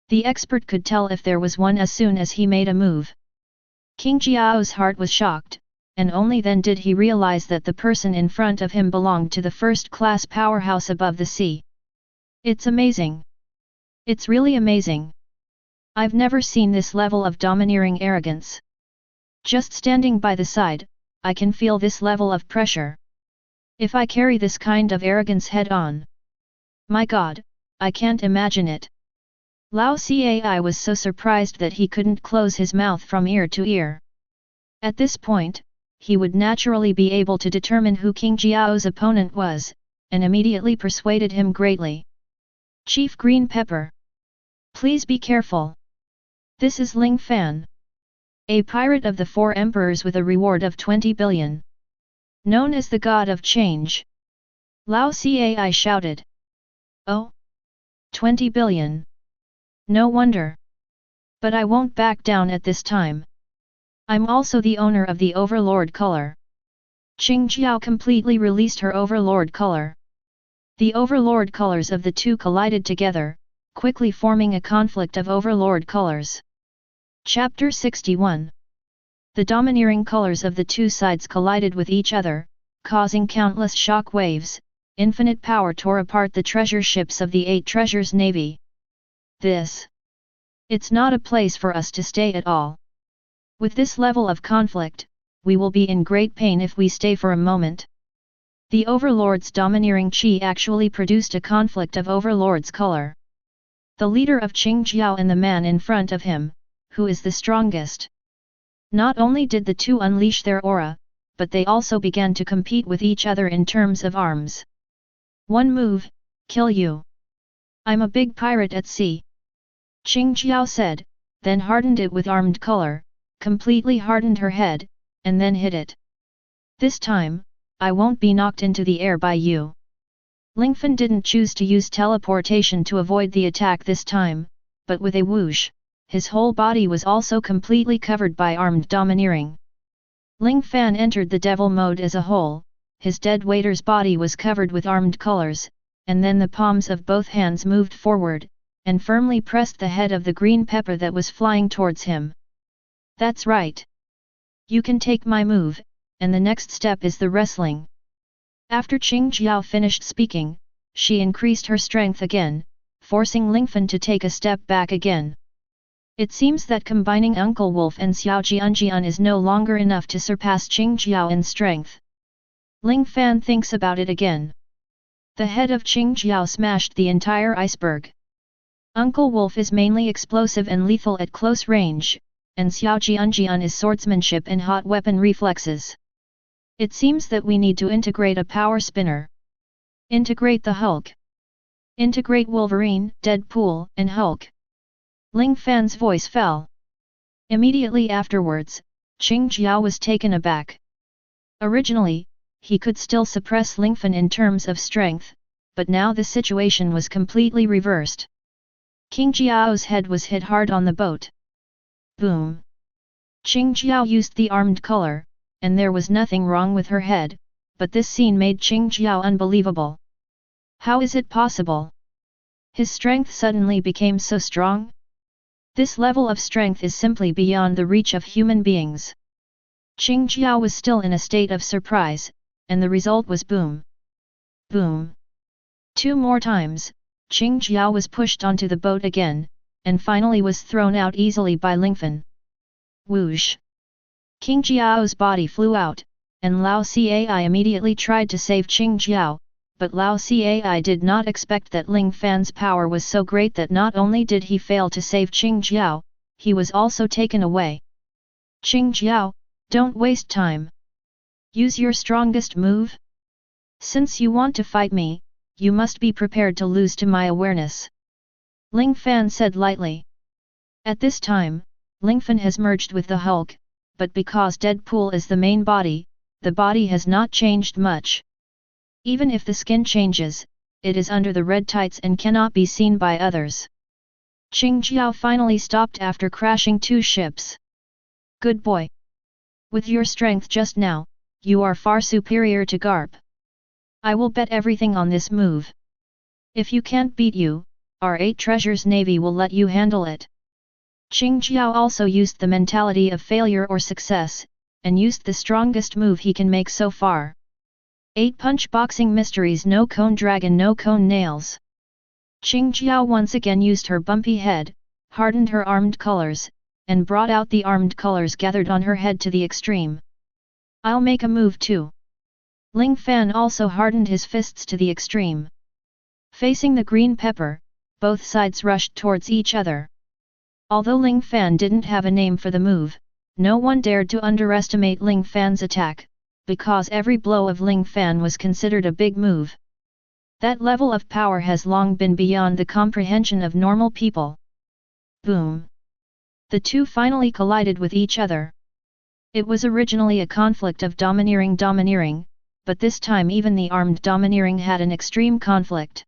The expert could tell if there was one as soon as he made a move. King Jiao's heart was shocked, and only then did he realize that the person in front of him belonged to the first-class powerhouse above the sea. It's amazing. It's really amazing. I've never seen this level of domineering arrogance. Just standing by the side, I can feel this level of pressure. If I carry this kind of arrogance head on. My God, I can't imagine it. Lao Cai was so surprised that he couldn't close his mouth from ear to ear. At this point, he would naturally be able to determine who King Jiao's opponent was, and immediately persuaded him greatly. Chief Green Pepper. Please be careful. This is Ling Fan. A pirate of the Four Emperors with a reward of 20 billion. Known as the God of Change. Lao Cai shouted. Oh? 20 billion. No wonder. But I won't back down at this time. I'm also the owner of the Overlord color. Qing Jiao completely released her Overlord color. The Overlord colors of the two collided together, quickly forming a conflict of Overlord colors. Chapter 61. The domineering colors of the two sides collided with each other, causing countless shock waves. Infinite power tore apart the treasure ships of the 8 Treasures Navy. It's not a place for us to stay at all. With this level of conflict, we will be in great pain if we stay for a moment. The Overlord's domineering chi actually produced a conflict of Overlord's color. The leader of Qingjiao and the man in front of him, who is the strongest. Not only did the two unleash their aura, but they also began to compete with each other in terms of arms. One move, kill you. I'm a big pirate at sea. Qingjiao said, then hardened it with armed color, completely hardened her head, and then hit it. This time, I won't be knocked into the air by you. Lingfan didn't choose to use teleportation to avoid the attack this time, but with a whoosh, his whole body was also completely covered by armed domineering. Ling Fan entered the devil mode as a whole, his dead waiter's body was covered with armed colors, and then the palms of both hands moved forward, and firmly pressed the head of the green pepper that was flying towards him. That's right. You can take my move, and the next step is the wrestling. After Qingjiao finished speaking, she increased her strength again, forcing Lingfan to take a step back again. It seems that combining Uncle Wolf and Xiao Jianjian is no longer enough to surpass Qingjiao in strength. Ling Fan thinks about it again. The head of Qingjiao smashed the entire iceberg. Uncle Wolf is mainly explosive and lethal at close range, and Xiao Jianjian is swordsmanship and hot weapon reflexes. It seems that we need to integrate a power spinner. Integrate the Hulk. Integrate Wolverine, Deadpool, and Hulk. Ling Fan's voice fell. Immediately afterwards, Qingjiao was taken aback. Originally, he could still suppress Lingfan in terms of strength, but now the situation was completely reversed. Qingjiao's head was hit hard on the boat. Boom! Qingjiao used the armed color, and there was nothing wrong with her head, but this scene made Qingjiao unbelievable. How is it possible? His strength suddenly became so strong? This level of strength is simply beyond the reach of human beings. Qingjiao was still in a state of surprise, and the result was boom. Boom! 2 more times, Qingjiao was pushed onto the boat again, and finally was thrown out easily by Lingfan. Whoosh! Qingjiao's body flew out, and Lao Cai immediately tried to save Qingjiao, but Lao Cai did not expect that Ling Fan's power was so great that not only did he fail to save Qingjiao, he was also taken away. Qingjiao, don't waste time. Use your strongest move. Since you want to fight me, you must be prepared to lose to my awareness. Ling Fan said lightly. At this time, Lingfan has merged with the Hulk, but because Deadpool is the main body, the body has not changed much. Even if the skin changes, it is under the red tights and cannot be seen by others. Qingjiao finally stopped after crashing 2 ships. Good boy. With your strength just now, you are far superior to Garp. I will bet everything on this move. If you can't beat you, our 8 Treasures Navy will let you handle it. Qingjiao also used the mentality of failure or success, and used the strongest move he can make so far. 8 Punch Boxing Mysteries No Cone Dragon No Cone Nails. Qingjiao once again used her bumpy head, hardened her armed colors, and brought out the armed colors gathered on her head to the extreme. I'll make a move too. Ling Fan also hardened his fists to the extreme. Facing the green pepper, both sides rushed towards each other. Although Ling Fan didn't have a name for the move, no one dared to underestimate Ling Fan's attack, because every blow of Ling Fan was considered a big move. That level of power has long been beyond the comprehension of normal people. Boom! The two finally collided with each other. It was originally a conflict of domineering, but this time even the armed domineering had an extreme conflict.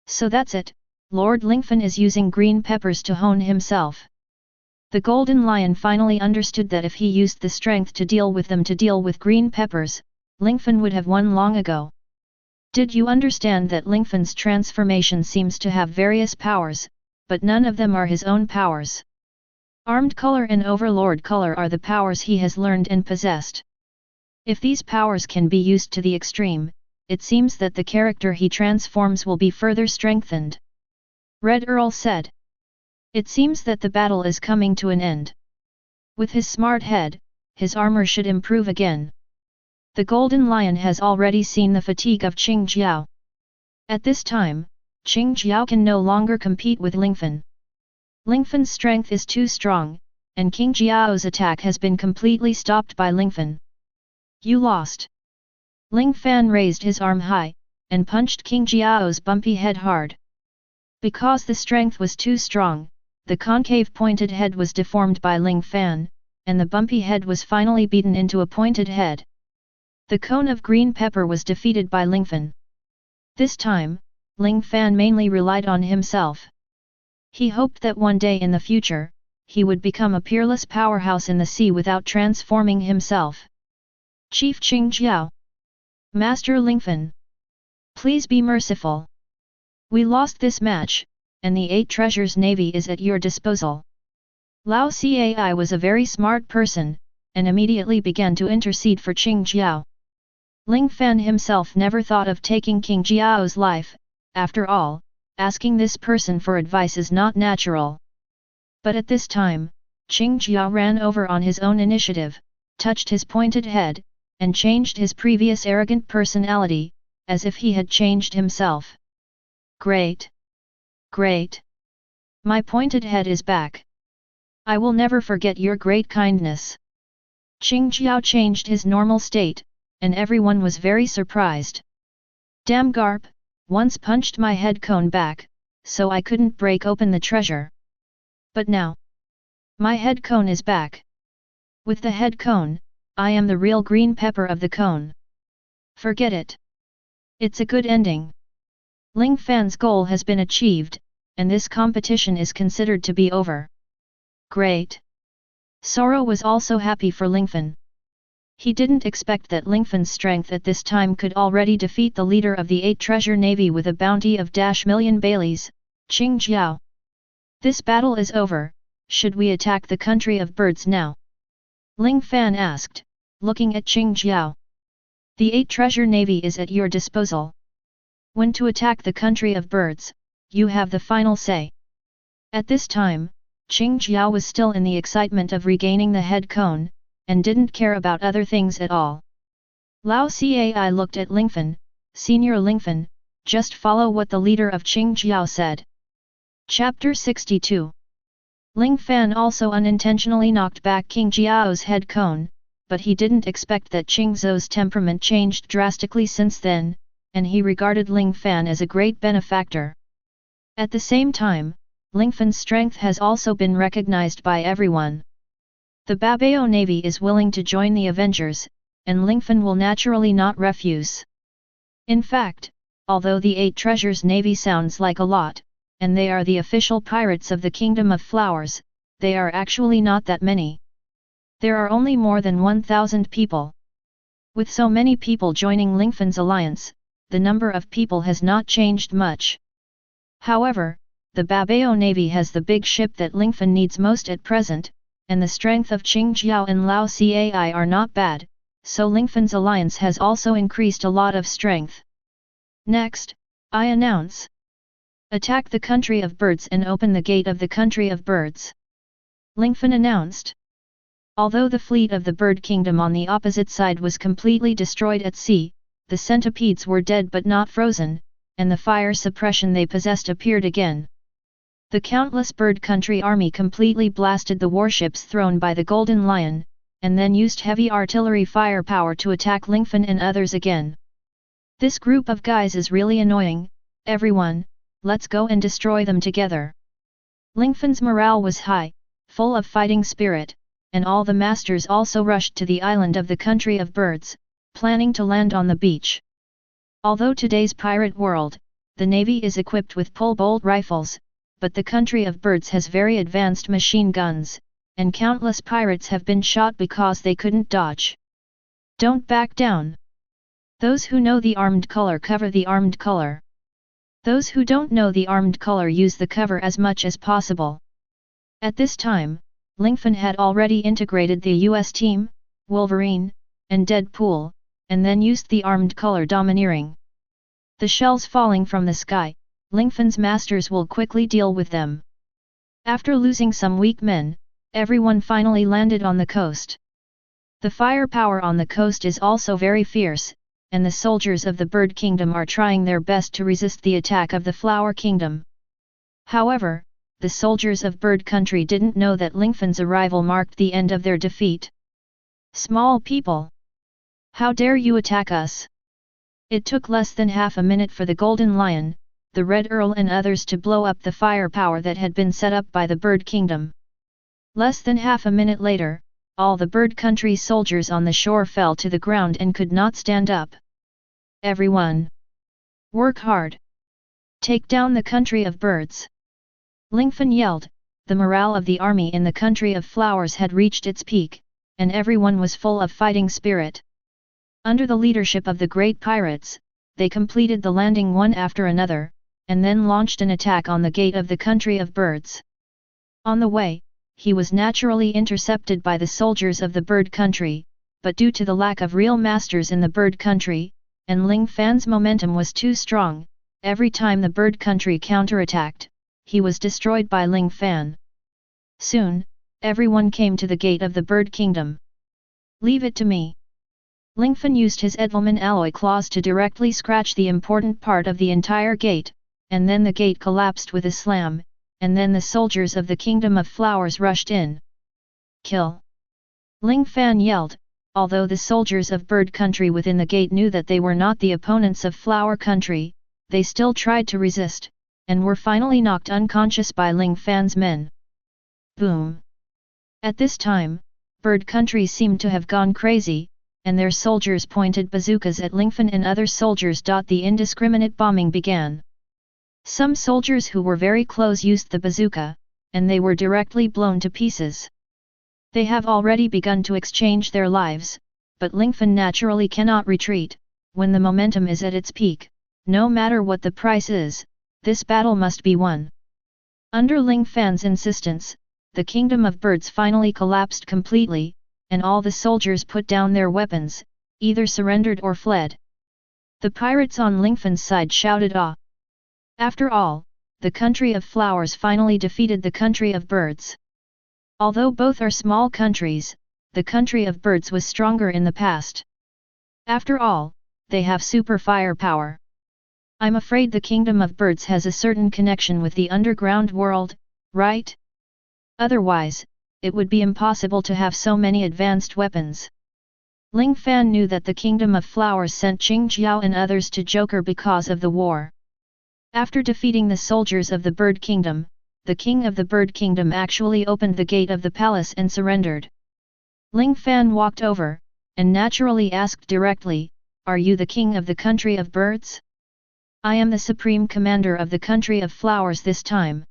So that's it, Lord Lingfan is using green peppers to hone himself. The Golden Lion finally understood that if he used the strength to deal with green peppers, Lingfan would have won long ago. Did you understand that Lingfan's transformation seems to have various powers, but none of them are his own powers? Armed color and overlord color are the powers he has learned and possessed. If these powers can be used to the extreme, it seems that the character he transforms will be further strengthened. Red Earl said. It seems that the battle is coming to an end. With his smart head, his armor should improve again. The Golden Lion has already seen the fatigue of Qing Jiao. At this time, Qing Jiao can no longer compete with Lingfan. Lingfan's strength is too strong, and King Jiao's attack has been completely stopped by Lingfan. You lost. Ling Fan raised his arm high, and punched King Jiao's bumpy head hard. Because the strength was too strong, the concave pointed head was deformed by Ling Fan, and the bumpy head was finally beaten into a pointed head. The cone of green pepper was defeated by Lingfan. This time, Ling Fan mainly relied on himself. He hoped that one day in the future, he would become a peerless powerhouse in the sea without transforming himself. Chief Qing Jiao. Master Lingfan. Please be merciful. We lost this match, and the 8 Treasures Navy is at your disposal. Lao Cai was a very smart person, and immediately began to intercede for Qing Jiao. Ling Fan himself never thought of taking King Jiao's life. After all, asking this person for advice is not natural. But at this time, Qing Jiao ran over on his own initiative, touched his pointed head, and changed his previous arrogant personality, as if he had changed himself. Great! Great! My pointed head is back. I will never forget your great kindness. Qing Jiao changed his normal state, and everyone was very surprised. Damn Garp, once punched my head cone back, so I couldn't break open the treasure. But now, my head cone is back. With the head cone, I am the real green pepper of the cone. Forget it. It's a good ending. Ling Fan's goal has been achieved, and this competition is considered to be over. Great! Sorro was also happy for Lingfan. He didn't expect that Lingfan's strength at this time could already defeat the leader of the 8 Treasure Navy with a bounty of -1,000,000 Baileys, Qing Jiao. This battle is over, should we attack the country of birds now? Ling Fan asked, looking at Qing Jiao. The 8 Treasure Navy is at your disposal. When to attack the country of birds, you have the final say. At this time, Qing Jiao was still in the excitement of regaining the head cone, and didn't care about other things at all. Lao Cai looked at Lingfan, Senior Lingfan, just follow what the leader of Qing Jiao said. Chapter 62. Ling Fan also unintentionally knocked back King Jiao's head cone, but he didn't expect that Qing Zhou's temperament changed drastically since then, and he regarded Ling Fan as a great benefactor. At the same time, Lingfan's strength has also been recognized by everyone. The Babao Navy is willing to join the Avengers, and Lingfan will naturally not refuse. In fact, although the 8 Treasures Navy sounds like a lot, and they are the official pirates of the Kingdom of Flowers, they are actually not that many. There are only more than 1,000 people. With so many people joining Lingfan's alliance, the number of people has not changed much. However, the Babao Navy has the big ship that Lingfan needs most at present, and the strength of Qing Jiao and Lao Cai are not bad, so Lingfan's alliance has also increased a lot of strength. Next, I announce. Attack the country of birds and open the gate of the country of birds. Lingfan announced. Although the fleet of the bird kingdom on the opposite side was completely destroyed at sea, the centipedes were dead but not frozen, and the fire suppression they possessed appeared again. The countless bird country army completely blasted the warships thrown by the Golden Lion, and then used heavy artillery firepower to attack Lingfan and others again. This group of guys is really annoying, everyone, let's go and destroy them together. Lingfan's morale was high, full of fighting spirit, and all the masters also rushed to the island of the country of birds, planning to land on the beach. Although today's pirate world, the navy is equipped with pole-bolt rifles, but the country of birds has very advanced machine guns, and countless pirates have been shot because they couldn't dodge. Don't back down. Those who know the armed color cover the armed color. Those who don't know the armed color use the cover as much as possible. At this time, Lingfan had already integrated the US team, Wolverine, and Deadpool, and then used the armed color domineering. The shells falling from the sky, Lingfan's masters will quickly deal with them. After losing some weak men, everyone finally landed on the coast. The firepower on the coast is also very fierce, and the soldiers of the Bird Kingdom are trying their best to resist the attack of the Flower Kingdom. However, the soldiers of Bird Country didn't know that Lingfan's arrival marked the end of their defeat. Small people! How dare you attack us? It took less than half a minute for the Golden Lion, the Red Earl and others to blow up the firepower that had been set up by the Bird Kingdom. Less than half a minute later, all the Bird Country soldiers on the shore fell to the ground and could not stand up. Everyone! Work hard! Take down the country of birds! Lingfan yelled. The morale of the army in the country of flowers had reached its peak, and everyone was full of fighting spirit. Under the leadership of the great pirates, they completed the landing one after another, and then launched an attack on the gate of the country of birds. On the way, he was naturally intercepted by the soldiers of the Bird Country, but due to the lack of real masters in the Bird Country, and Ling Fan's momentum was too strong, every time the Bird Country counterattacked, he was destroyed by Ling Fan. Soon, everyone came to the gate of the Bird Kingdom. Leave it to me. Lingfan used his Edelman alloy claws to directly scratch the important part of the entire gate, and then the gate collapsed with a slam, and then the soldiers of the Kingdom of Flowers rushed in. Kill! Ling Fan yelled, although the soldiers of Bird Country within the gate knew that they were not the opponents of Flower Country, they still tried to resist, and were finally knocked unconscious by Ling Fan's men. Boom! At this time, Bird Country seemed to have gone crazy, and their soldiers pointed bazookas at Lingfan and other soldiers. The indiscriminate bombing began. Some soldiers who were very close used the bazooka, and they were directly blown to pieces. They have already begun to exchange their lives, but Lingfan naturally cannot retreat. When the momentum is at its peak, no matter what the price is, this battle must be won. Under Ling Fan's insistence, the Kingdom of Birds finally collapsed completely, and all the soldiers put down their weapons, either surrendered or fled. The pirates on Lingfan's side shouted "Ah!" After all, the country of flowers finally defeated the country of birds. Although both are small countries, the country of birds was stronger in the past. After all, they have super firepower. I'm afraid the Kingdom of Birds has a certain connection with the underground world, right? Otherwise, it would be impossible to have so many advanced weapons. Ling Fan knew that the Kingdom of Flowers sent Qing Jiao and others to Joker because of the war. After defeating the soldiers of the Bird Kingdom, the King of the Bird Kingdom actually opened the gate of the palace and surrendered. Ling Fan walked over, and naturally asked directly, "Are you the king of the country of birds?" "I am the supreme commander of the country of flowers this time."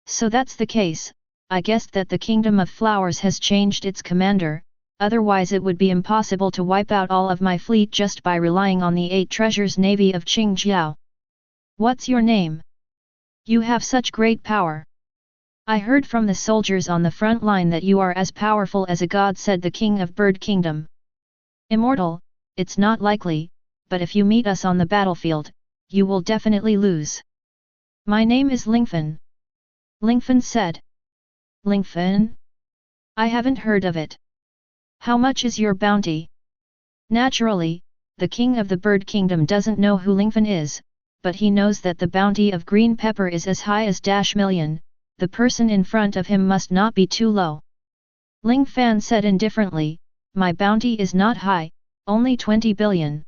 "So that's the case, I guessed that the Kingdom of Flowers has changed its commander, otherwise it would be impossible to wipe out all of my fleet just by relying on the 8 treasures navy of Qing Jiao. What's your name? You have such great power. I heard from the soldiers on the front line that you are as powerful as a god," said the King of Bird Kingdom. "Immortal, it's not likely, but if you meet us on the battlefield, you will definitely lose." "My name is Lingfan." Lingfan said. "Lingfan? I haven't heard of it. How much is your bounty?" Naturally, the King of the Bird Kingdom doesn't know who Lingfan is, but he knows that the bounty of green pepper is as high as -1,000,000, the person in front of him must not be too low. Ling Fan said indifferently, "My bounty is not high, only 20 billion.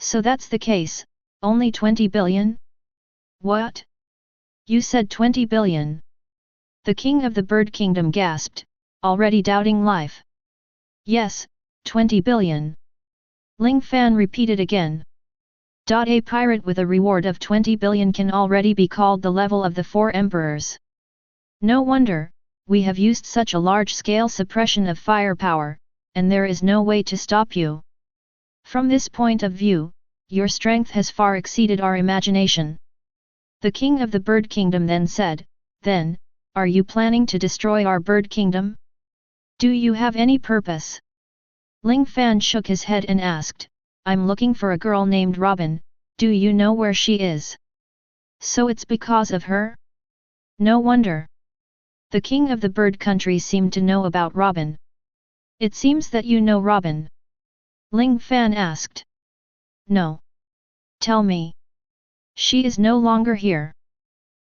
"So that's the case, only 20 billion? What? You said 20 billion. The King of the Bird Kingdom gasped, already doubting life. "Yes, 20 billion. Ling Fan repeated again. A pirate with a reward of 20 billion can already be called the level of the 4 emperors. No wonder, we have used such a large-scale suppression of firepower, and there is no way to stop you. From this point of view, your strength has far exceeded our imagination." The King of the Bird Kingdom then said, "Then, Are you planning to destroy our bird kingdom? Do you have any purpose? Ling Fan shook his head and asked, I'm looking for a girl named Robin, do you know where she is? So it's because of her? No wonder. The king of the bird country seemed to know about Robin. It seems that you know Robin. Ling Fan asked. No. Tell me. She is no longer here.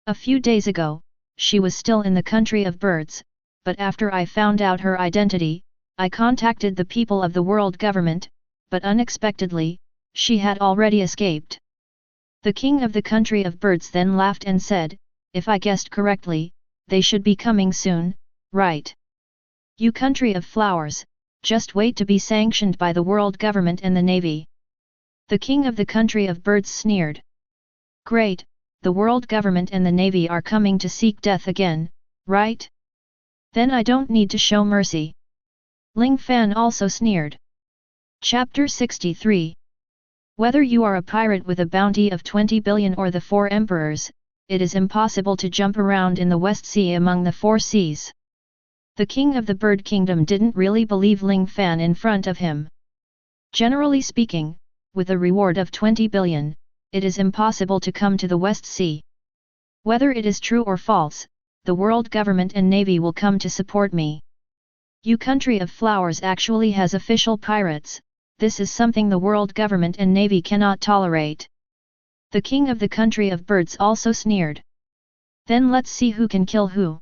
A few days ago, she was still in the country of birds, but after I found out her identity, I contacted the people of the world government, but unexpectedly, she had already escaped. The king of the country of birds then laughed and said, if I guessed correctly, they should be coming soon, right? You country of flowers, just wait to be sanctioned by the world government and the navy. The king of the country of birds sneered. Great, the world government and the navy are coming to seek death again, right? Then I don't need to show mercy. Ling Fan also sneered. Chapter 63. Whether you are a pirate with a bounty of 20 billion or the 4 emperors, it is impossible to jump around in the West Sea among the 4 seas. The king of the bird kingdom didn't really believe Ling Fan in front of him. Generally speaking, with a reward of 20 billion, it is impossible to come to the West Sea. Whether it is true or false, the world government and navy will come to support me. You country of flowers actually has official pirates, this is something the world government and navy cannot tolerate. The king of the country of birds also sneered. Then let's see who can kill who.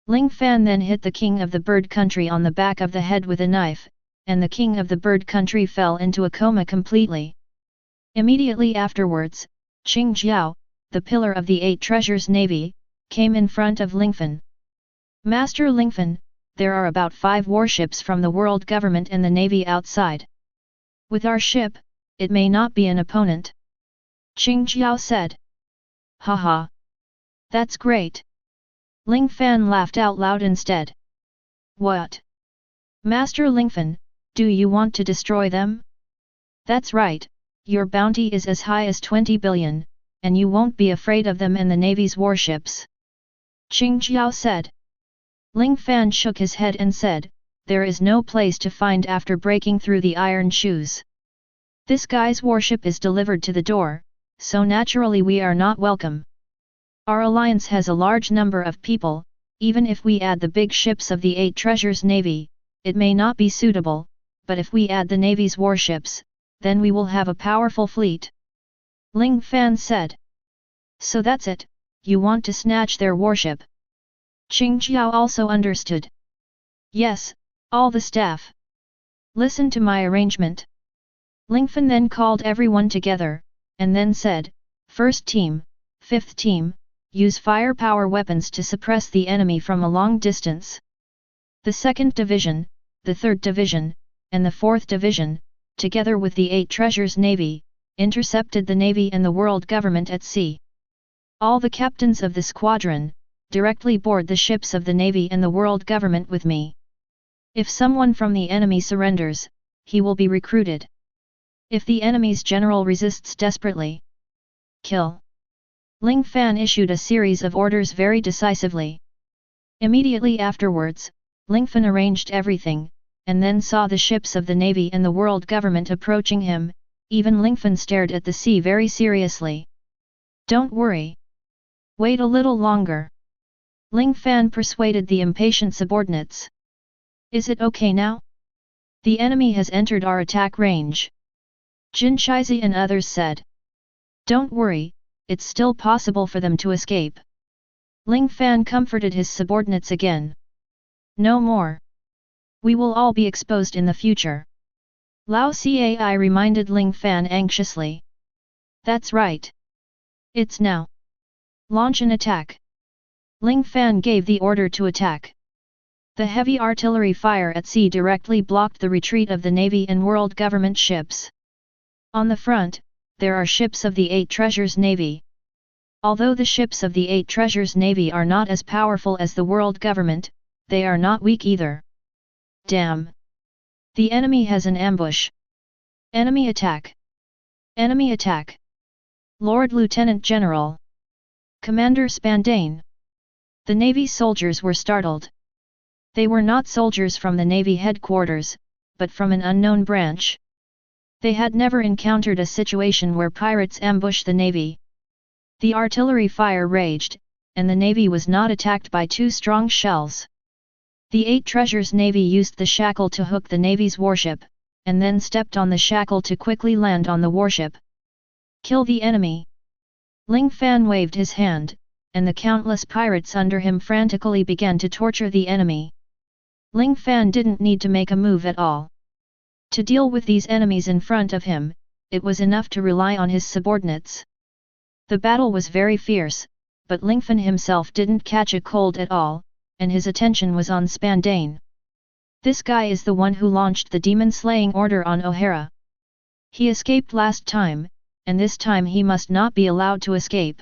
Ling Fan then hit the king of the bird country on the back of the head with a knife, and the king of the bird country fell into a coma completely. Immediately afterwards, Qing Jiao, the pillar of the 8 treasures navy, came in front of Lingfan. Master Lingfan, there are about 5 warships from the world government and the navy outside. With our ship, it may not be an opponent. Qing Jiao said. Haha. That's great. Ling Fan laughed out loud instead. What? Master Lingfan, do you want to destroy them? That's right, your bounty is as high as 20 billion, and you won't be afraid of them and the navy's warships. Qing Jiao said. Ling Fan shook his head and said, there is no place to find after breaking through the iron shoes. This guy's warship is delivered to the door, so naturally we are not welcome. Our alliance has a large number of people, even if we add the big ships of the 8 treasures navy, it may not be suitable, but if we add the navy's warships, then we will have a powerful fleet. Ling Fan said. So that's it, you want to snatch their warship. Qing Jiao also understood. Yes, all the staff. Listen to my arrangement. Lingfan then called everyone together, and then said, First team, 5th team, use firepower weapons to suppress the enemy from a long distance. The 2nd division, the 3rd division, and the 4th division, together with the 8 treasures navy, intercepted the navy and the world government at sea. All the captains of the squadron, directly board the ships of the navy and the world government with me. If someone from the enemy surrenders, he will be recruited. If the enemy's general resists desperately, kill. Ling Fan issued a series of orders very decisively. Immediately afterwards, Lingfan arranged everything, and then saw the ships of the navy and the world government approaching him. Even Lingfan stared at the sea very seriously. Don't worry. Wait a little longer. Ling Fan persuaded the impatient subordinates. Is it okay now? The enemy has entered our attack range. Jin Shizi and others said. Don't worry, it's still possible for them to escape. Ling Fan comforted his subordinates again. No more. We will all be exposed in the future. Lao Cai reminded Ling Fan anxiously. That's right. It's now. Launch an attack. Ling Fan gave the order to attack. The heavy artillery fire at sea directly blocked the retreat of the navy and world government ships. On the front, there are ships of the 8 treasures navy. Although the ships of the 8 treasures navy are not as powerful as the world government, they are not weak either. Damn! The enemy has an ambush. Enemy attack! Enemy attack! Lord Lieutenant General! Commander Spandane! The Navy soldiers were startled. They were not soldiers from the Navy headquarters, but from an unknown branch. They had never encountered a situation where pirates ambush the Navy. The artillery fire raged, and the Navy was not attacked by 2 strong shells. The 8 Treasures Navy used the shackle to hook the Navy's warship, and then stepped on the shackle to quickly land on the warship. Kill the enemy! Ling Fan waved his hand, and the countless pirates under him frantically began to torture the enemy. Ling Fan didn't need to make a move at all. To deal with these enemies in front of him, it was enough to rely on his subordinates. The battle was very fierce, but Lingfan himself didn't catch a cold at all, and his attention was on Spandane. This guy is the one who launched the demon-slaying order on O'Hara. He escaped last time, and this time he must not be allowed to escape.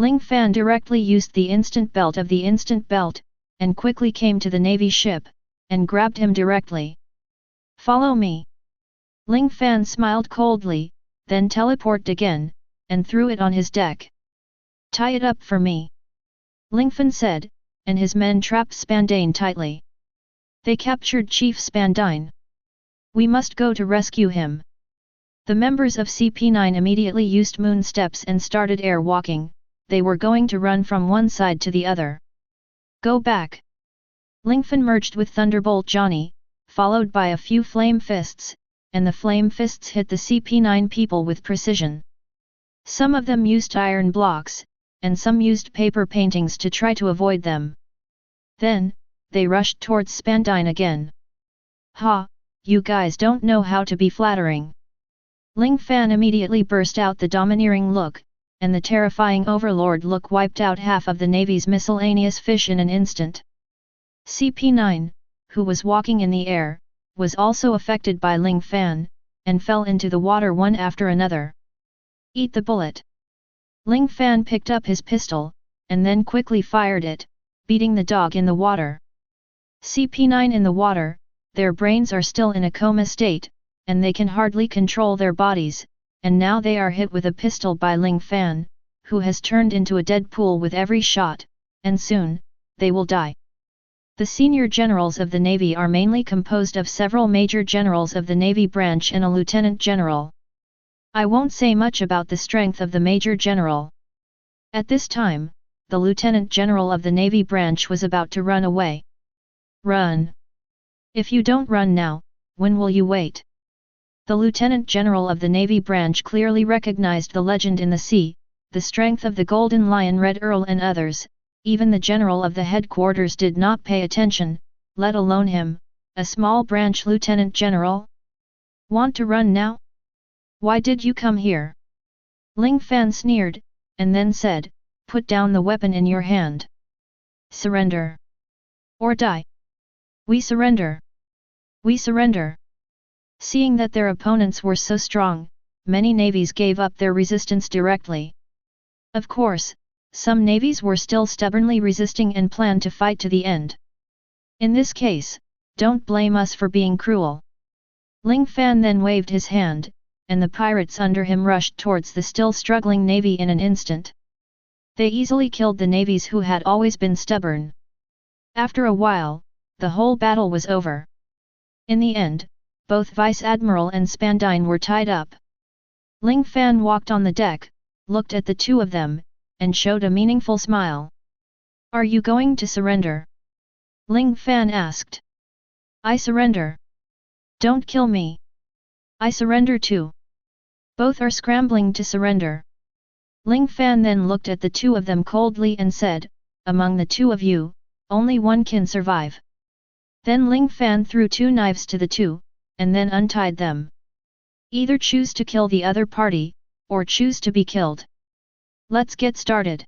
Ling Fan directly used the instant belt of the instant belt, and quickly came to the Navy ship, and grabbed him directly. Follow me. Ling Fan smiled coldly, then teleported again, and threw it on his deck. Tie it up for me. Lingfan said, and his men trapped Spandane tightly. They captured Chief Spandine. We must go to rescue him. The members of CP9 immediately used moon steps and started air walking. They were going to run from one side to the other. Go back. Lingfan merged with Thunderbolt Johnny, followed by a few flame fists, and the flame fists hit the CP9 people with precision. Some of them used iron blocks, and some used paper paintings to try to avoid them. Then, they rushed towards Spandine again. Ha, you guys don't know how to be flattering. Ling Fan immediately burst out the domineering look, and the terrifying overlord look wiped out half of the Navy's miscellaneous fish in an instant. CP9, who was walking in the air, was also affected by Ling Fan, and fell into the water one after another. Eat the bullet. Ling Fan picked up his pistol, and then quickly fired it, beating the dog in the water. CP9 in the water, their brains are still in a coma state, and they can hardly control their bodies, and now they are hit with a pistol by Ling Fan, who has turned into a dead pool with every shot, and soon, they will die. The senior generals of the Navy are mainly composed of several major generals of the Navy branch and a lieutenant general. I won't say much about the strength of the major general. At this time, the lieutenant general of the Navy branch was about to run away. Run! If you don't run now, when will you wait? The lieutenant general of the Navy branch clearly recognized the legend in the sea, the strength of the Golden Lion Red Earl and others. Even the general of the headquarters did not pay attention, let alone him, a small branch lieutenant general. Want to run now? Why did you come here? Ling Fan sneered, and then said, put down the weapon in your hand. Surrender. Or die. We surrender. We surrender. Seeing that their opponents were so strong, many navies gave up their resistance directly. Of course, some navies were still stubbornly resisting and planned to fight to the end. In this case, don't blame us for being cruel. Ling Fan then waved his hand, and the pirates under him rushed towards the still struggling navy in an instant. They easily killed the navies who had always been stubborn. After a while, the whole battle was over. In the end, both Vice Admiral and Spandine were tied up. Ling Fan walked on the deck, looked at the two of them, and showed a meaningful smile. Are you going to surrender? Ling Fan asked. I surrender. Don't kill me. I surrender too. Both are scrambling to surrender. Ling Fan then looked at the two of them coldly and said, among the two of you, only one can survive. Then Ling Fan threw 2 knives to the two, and then untied them. Either choose to kill the other party, or choose to be killed. Let's get started.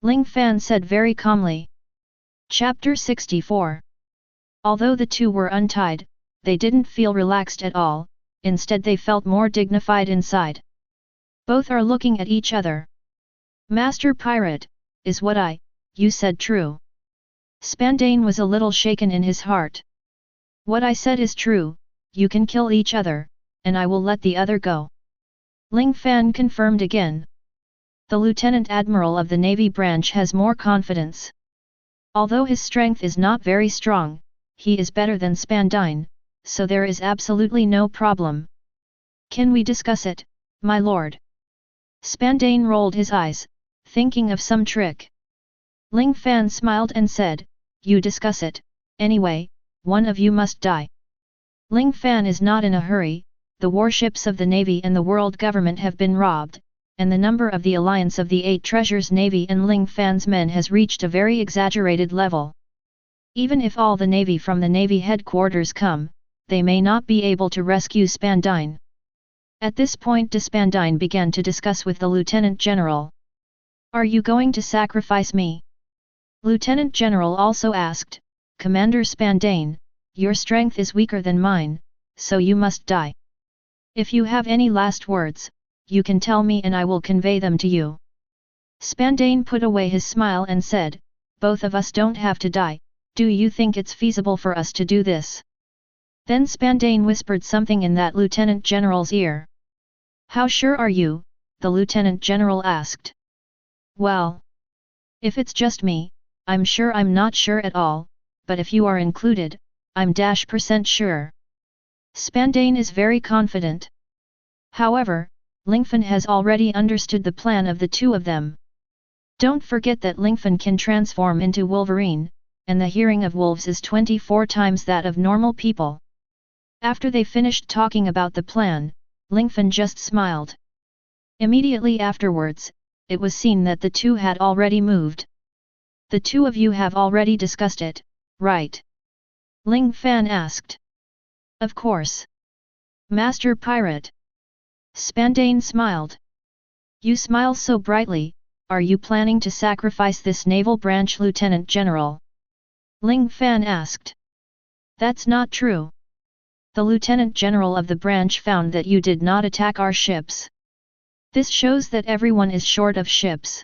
Ling Fan said very calmly. Chapter 64. Although the two were untied, they didn't feel relaxed at all, instead they felt more dignified inside. Both are looking at each other. Master Pirate, is what you said true? Spandane was a little shaken in his heart. What I said is true, you can kill each other, and I will let the other go. Ling Fan confirmed again. The Lieutenant Admiral of the Navy branch has more confidence. Although his strength is not very strong, he is better than Spandine, so there is absolutely no problem. Can we discuss it, my lord? Spandine rolled his eyes, thinking of some trick. Ling Fan smiled and said, "You discuss it, anyway, one of you must die." Ling Fan is not in a hurry, the warships of the Navy and the world government have been robbed, and the number of the Alliance of the Eight Treasures Navy and Ling Fan's men has reached a very exaggerated level. Even if all the Navy from the Navy headquarters come, they may not be able to rescue Spandine. At this point Spandine began to discuss with the Lieutenant General. "Are you going to sacrifice me?" Lieutenant General also asked, "Commander Spandine, your strength is weaker than mine, so you must die. If you have any last words, you can tell me and I will convey them to you." Spandine put away his smile and said, "Both of us don't have to die, do you think it's feasible for us to do this?" Then Spandine whispered something in that Lieutenant General's ear. "How sure are you?" the Lieutenant General asked. "Well, if it's just me, I'm sure I'm not sure at all, but if you are included, I'm %% sure." Spandine is very confident. However, Lingfan has already understood the plan of the two of them. Don't forget that Lingfan can transform into Wolverine, and the hearing of wolves is 24 times that of normal people. After they finished talking about the plan, Lingfan just smiled. Immediately afterwards, it was seen that the two had already moved. "The two of you have already discussed it, right?" Ling Fan asked. "Of course. Master Pirate." Spandine smiled. "You smile so brightly, are you planning to sacrifice this naval branch, Lieutenant General?" Ling Fan asked. "That's not true. The Lieutenant General of the branch found that you did not attack our ships. This shows that everyone is short of ships.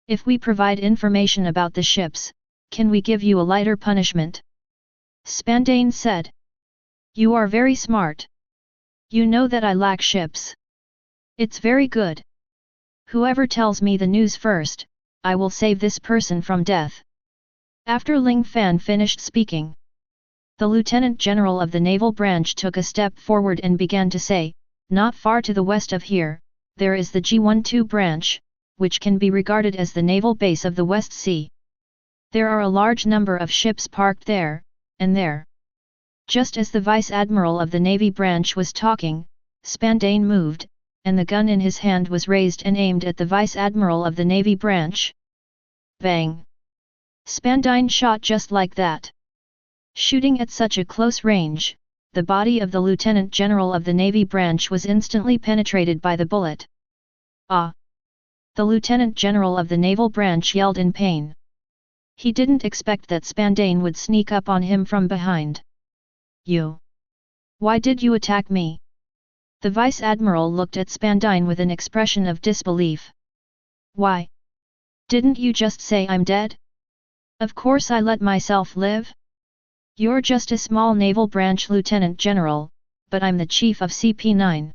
If we provide information about the ships, can we give you a lighter punishment?" Spandine said. "You are very smart. You know that I lack ships. It's very good. Whoever tells me the news first, I will save this person from death." After Ling Fan finished speaking, the Lieutenant General of the Naval Branch took a step forward and began to say, "Not far to the west of here, there is the G12 branch, which can be regarded as the naval base of the West Sea. There are a large number of ships parked there, and there." Just as the Vice Admiral of the Navy branch was talking, Spandine moved, and the gun in his hand was raised and aimed at the Vice Admiral of the Navy branch. Bang! Spandine shot just like that. Shooting at such a close range, the body of the Lieutenant General of the Navy branch was instantly penetrated by the bullet. "Ah!" The Lieutenant General of the Naval branch yelled in pain. He didn't expect that Spandine would sneak up on him from behind. "You! Why did you attack me?" The Vice Admiral looked at Spandine with an expression of disbelief. "Why? Didn't you just say I'm dead? Of course I let myself live. You're just a small naval branch lieutenant general, but I'm the chief of CP9.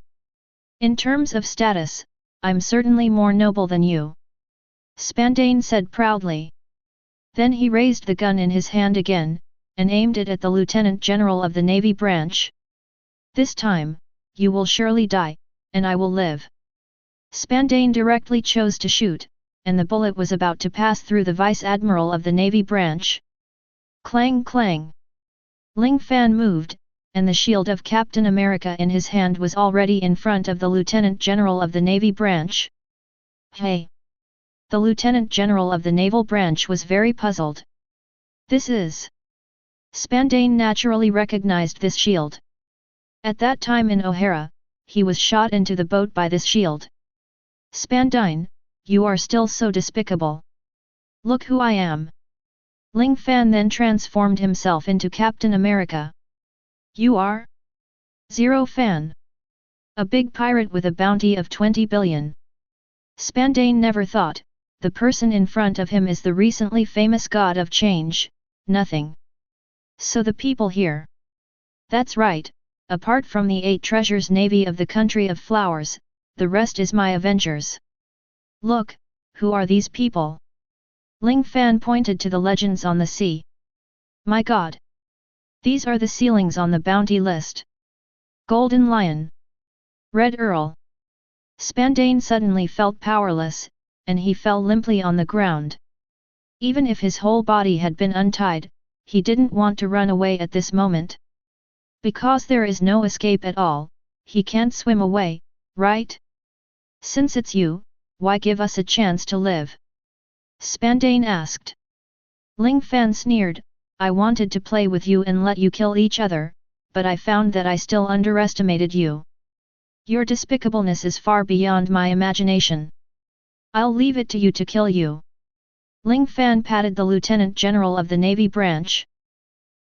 In terms of status, I'm certainly more noble than you," Spandine said proudly. Then he raised the gun in his hand again, and aimed it at the Lieutenant General of the Navy branch. "This time, you will surely die, and I will live." Spandine directly chose to shoot, and the bullet was about to pass through the Vice Admiral of the Navy branch. Clang clang! Ling Fan moved, and the shield of Captain America in his hand was already in front of the Lieutenant General of the Navy branch. "Hey!" The Lieutenant General of the Naval branch was very puzzled. "This is..." Spandine naturally recognized this shield. At that time in O'Hara, he was shot into the boat by this shield. "Spandine, you are still so despicable. Look who I am." Ling Fan then transformed himself into Captain America. "You are? Zero Fan. A big pirate with a bounty of 20 billion. Spandine never thought, the person in front of him is the recently famous god of change, nothing. So the people here. That's right, apart from the 8 treasures navy of the country of flowers, the rest is my Avengers. Look, who are these people? Ling Fan pointed to the legends on the sea. My god! These are the ceilings on the bounty list. Golden Lion. Red Earl. Spandane suddenly felt powerless, and he fell limply on the ground. Even if his whole body had been untied, he didn't want to run away at this moment. Because there is no escape at all, he can't swim away, right? Since it's you, why give us a chance to live? Spandane asked. Ling Fan sneered, I wanted to play with you and let you kill each other, but I found that I still underestimated you. Your despicableness is far beyond my imagination. I'll leave it to you to kill you. Ling Fan patted the Lieutenant General of the Navy branch.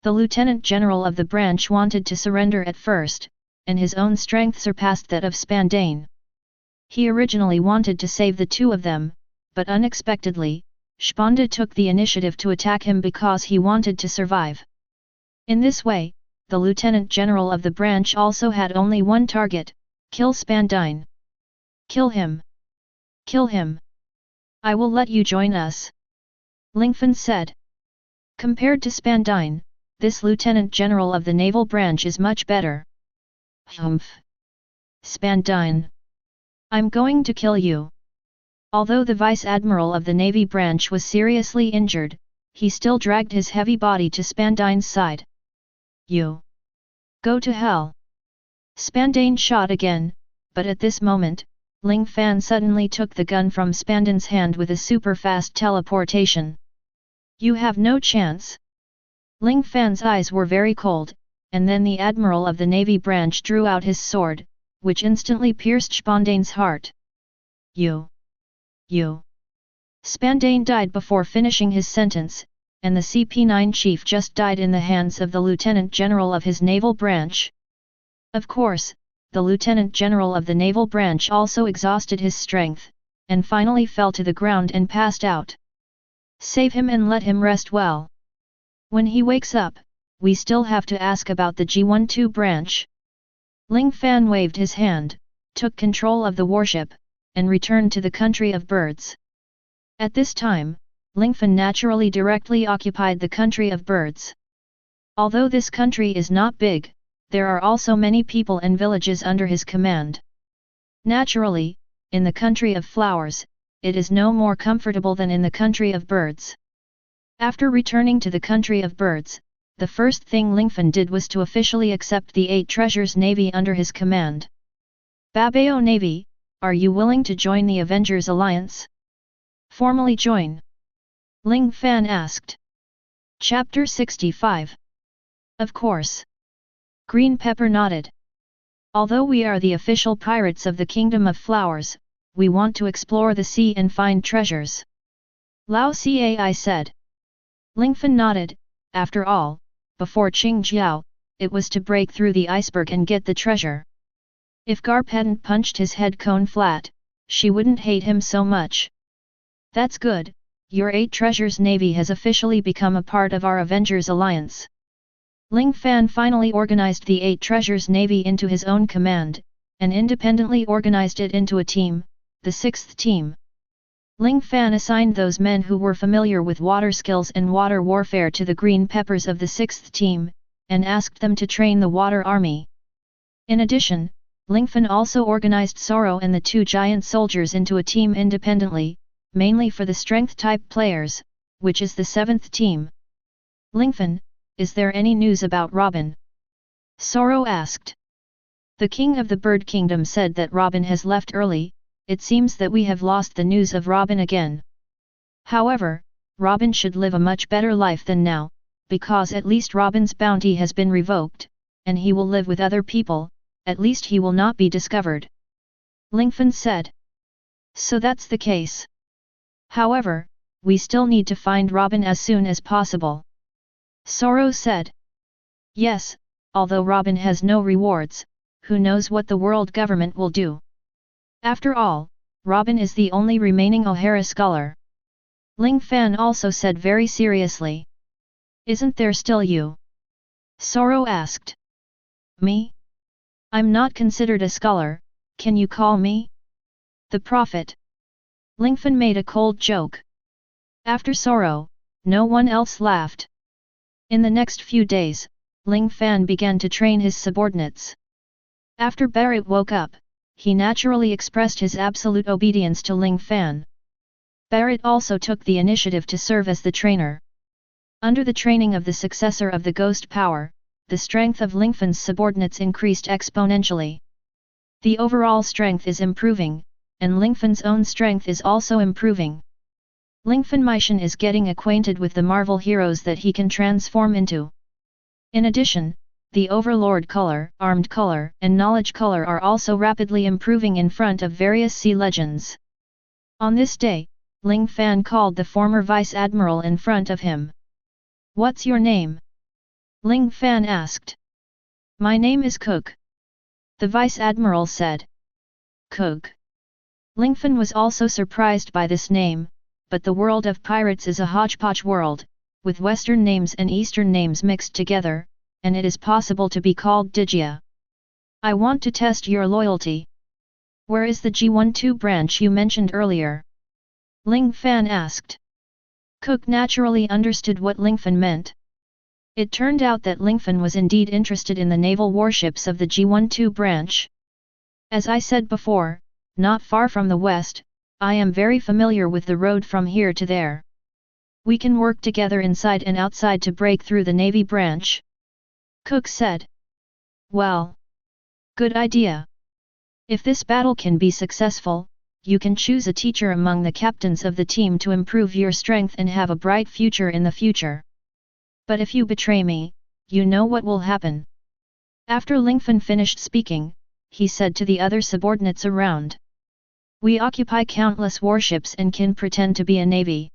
The Lieutenant General of the branch wanted to surrender at first, and his own strength surpassed that of Spandane. He originally wanted to save the two of them, but unexpectedly, Spanda took the initiative to attack him because he wanted to survive. In this way, the Lieutenant General of the branch also had only one target: kill Spandane. Kill him! Kill him! I will let you join us. Lingfan said. Compared to Spandane, this Lieutenant General of the Naval Branch is much better. Humph! Spandane! I'm going to kill you. Although the Vice Admiral of the Navy Branch was seriously injured, he still dragged his heavy body to Spandane's side. You! Go to hell! Spandane shot again, but at this moment, Ling Fan suddenly took the gun from Spandane's hand with a super-fast teleportation. You have no chance! Ling Fan's eyes were very cold, and then the Admiral of the Navy Branch drew out his sword, which instantly pierced Spandane's heart. You! Spandane died before finishing his sentence, and the CP9 chief just died in the hands of the Lieutenant General of his naval branch. Of course, the Lieutenant General of the naval branch also exhausted his strength, and finally fell to the ground and passed out. Save him and let him rest well. When he wakes up, we still have to ask about the G12 branch. Ling Fan waved his hand, took control of the warship, and returned to the country of birds. At this time, Lingfan naturally directly occupied the country of birds. Although this country is not big, there are also many people and villages under his command. Naturally, in the country of flowers, it is no more comfortable than in the country of birds. After returning to the country of birds, the first thing Lingfan did was to officially accept the 8 treasures navy under his command. Babao Navy, are you willing to join the Avengers Alliance? Formally join? Ling Fan asked. Chapter 65. Of course. Green Pepper nodded. Although we are the official pirates of the Kingdom of Flowers, we want to explore the sea and find treasures. Lao Cai said. Lingfan nodded. After all, before Qingjiao, it was to break through the iceberg and get the treasure. If Garp hadn't punched his head cone flat, she wouldn't hate him so much. That's good, your 8 treasures navy has officially become a part of our Avengers Alliance. Ling Fan finally organized the 8 treasures navy into his own command, and independently organized it into a team, the 6th team. Ling Fan assigned those men who were familiar with water skills and water warfare to the Green Peppers of the 6th team, and asked them to train the water army. In addition, Lingfan also organized Sorro and the 2 giant soldiers into a team independently, mainly for the strength-type players, which is the 7th team. Lingfan, is there any news about Robin? Sorro asked. The king of the Bird Kingdom said that Robin has left early. It seems that we have lost the news of Robin again. However, Robin should live a much better life than now, because at least Robin's bounty has been revoked, and he will live with other people, at least he will not be discovered. Lingfan said. So that's the case. However, we still need to find Robin as soon as possible. Sorro said. Yes, although Robin has no rewards, who knows what the world government will do. After all, Robin is the only remaining O'Hara scholar. Ling Fan also said very seriously. Isn't there still you? Sorro asked. Me? I'm not considered a scholar, can you call me? The prophet. Lingfan made a cold joke. After Sorro, no one else laughed. In the next few days, Ling Fan began to train his subordinates. After Barrett woke up, he naturally expressed his absolute obedience to Ling Fan. Barrett also took the initiative to serve as the trainer. Under the training of the successor of the ghost power, the strength of Lingfan's subordinates increased exponentially. The overall strength is improving, and Lingfan's own strength is also improving. Lingfan Mission is getting acquainted with the Marvel heroes that he can transform into. In addition, the Overlord Color, Armed Color, and Knowledge Color are also rapidly improving in front of various sea legends. On this day, Ling Fan called the former Vice Admiral in front of him. "What's your name?" Ling Fan asked. "My name is Cook," the Vice Admiral said. Cook. Lingfan was also surprised by this name, but the world of pirates is a hodgepodge world, with Western names and Eastern names mixed together, and it is possible to be called Digia. "I want to test your loyalty. Where is the G12 branch you mentioned earlier?" Ling Fan asked. Cook naturally understood what Lingfan meant. It turned out that Lingfan was indeed interested in the naval warships of the G12 branch. "As I said before, not far from the west, I am very familiar with the road from here to there. We can work together inside and outside to break through the Navy branch," Cook said. "Well, good idea. If this battle can be successful, you can choose a teacher among the captains of the team to improve your strength and have a bright future in the future. But if you betray me, you know what will happen." After Lingfan finished speaking, he said to the other subordinates around, "We occupy countless warships and can pretend to be a navy.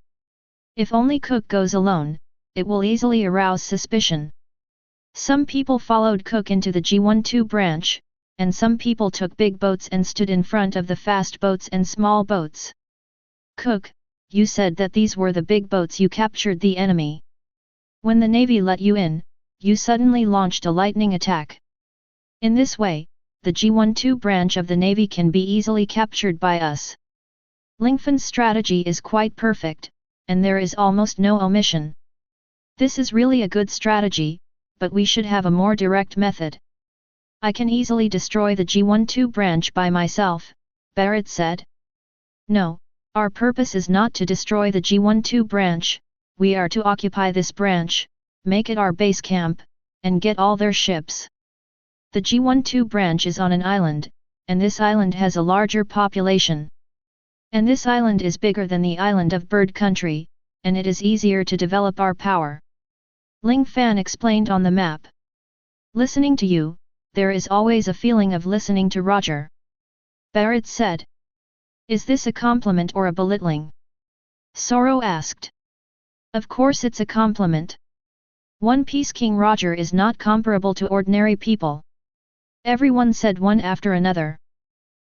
If only Cook goes alone, it will easily arouse suspicion." Some people followed Cook into the G12 branch, and some people took big boats and stood in front of the fast boats and small boats. "Cook, you said that these were the big boats you captured the enemy. When the Navy let you in, you suddenly launched a lightning attack. In this way, the G12 branch of the Navy can be easily captured by us. Lingfan's strategy is quite perfect, and there is almost no omission. This is really a good strategy, but we should have a more direct method. I can easily destroy the G12 branch by myself," Barrett said. "No, our purpose is not to destroy the G12 branch, we are to occupy this branch, make it our base camp, and get all their ships. The G12 branch is on an island, and this island has a larger population. And this island is bigger than the island of Bird Country, and it is easier to develop our power." Ling Fan explained on the map. "Listening to you, there is always a feeling of listening to Roger," Barrett said. "Is this a compliment or a belittling?" Sorro asked. "Of course it's a compliment. One Piece King Roger is not comparable to ordinary people." Everyone said one after another.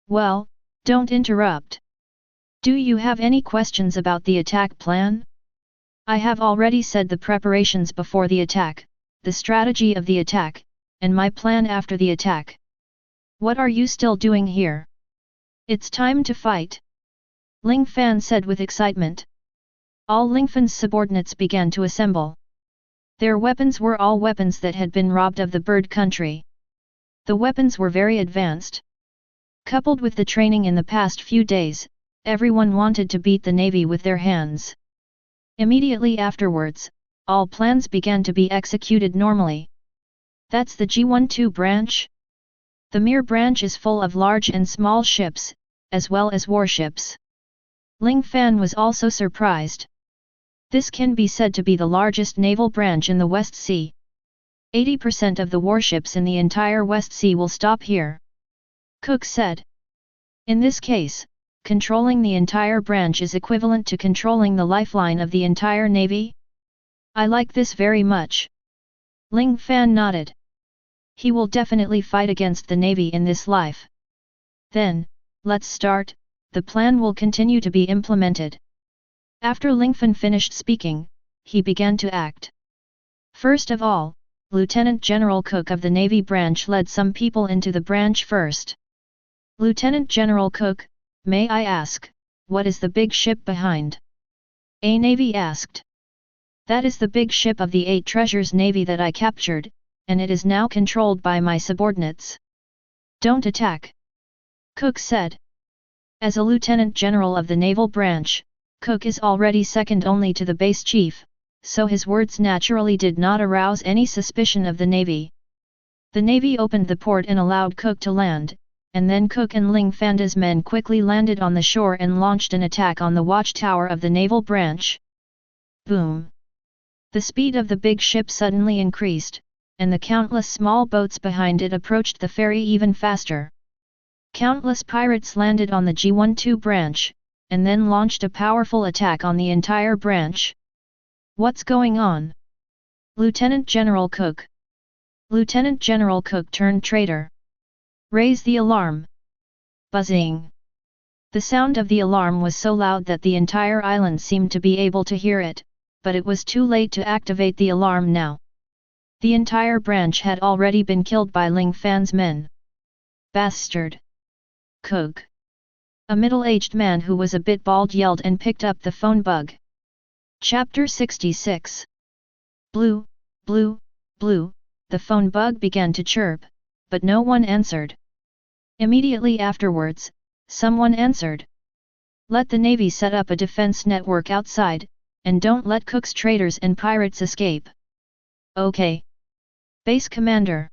"Well, don't interrupt. Do you have any questions about the attack plan?" "I have already said the preparations before the attack, the strategy of the attack, and my plan after the attack. What are you still doing here? It's time to fight," Ling Fan said with excitement. All Lingfan's subordinates began to assemble. Their weapons were all weapons that had been robbed of the Bird Country. The weapons were very advanced. Coupled with the training in the past few days, everyone wanted to beat the Navy with their hands. Immediately afterwards, all plans began to be executed normally. "That's the G12 branch?" The Mir branch is full of large and small ships, as well as warships. Ling Fan was also surprised. This can be said to be the largest naval branch in the West Sea. 80% of the warships in the entire West Sea will stop here, Cook said. In this case, controlling the entire branch is equivalent to controlling the lifeline of the entire Navy? I like this very much. Ling Fan nodded. He will definitely fight against the Navy in this life. Then, let's start, the plan will continue to be implemented. After Lingfan finished speaking, he began to act. First of all, Lieutenant General Cook of the Navy branch led some people into the branch first. "Lieutenant General Cook, may I ask, what is the big ship behind?" A Navy asked. That is the big ship of the 8 Treasures Navy that I captured, and it is now controlled by my subordinates. Don't attack. Cook said. As a lieutenant general of the naval branch, Cook is already second only to the base chief, so his words naturally did not arouse any suspicion of the Navy. The Navy opened the port and allowed Cook to land, and then Cook and Ling Fan's men quickly landed on the shore and launched an attack on the watchtower of the naval branch. Boom! The speed of the big ship suddenly increased, and the countless small boats behind it approached the ferry even faster. Countless pirates landed on the G12 branch, and then launched a powerful attack on the entire branch. What's going on? Lieutenant General Cook. Lieutenant General Cook turned traitor. Raise the alarm. Buzzing. The sound of the alarm was so loud that the entire island seemed to be able to hear it, but it was too late to activate the alarm now. The entire branch had already been killed by Ling Fan's men. Bastard! Cook! A middle-aged man who was a bit bald yelled and picked up the phone bug. Chapter 66. Blue, blue, blue, the phone bug began to chirp, but no one answered. Immediately afterwards, someone answered. Let the Navy set up a defense network outside, and don't let Cook's traitors and pirates escape. Okay. Base Commander.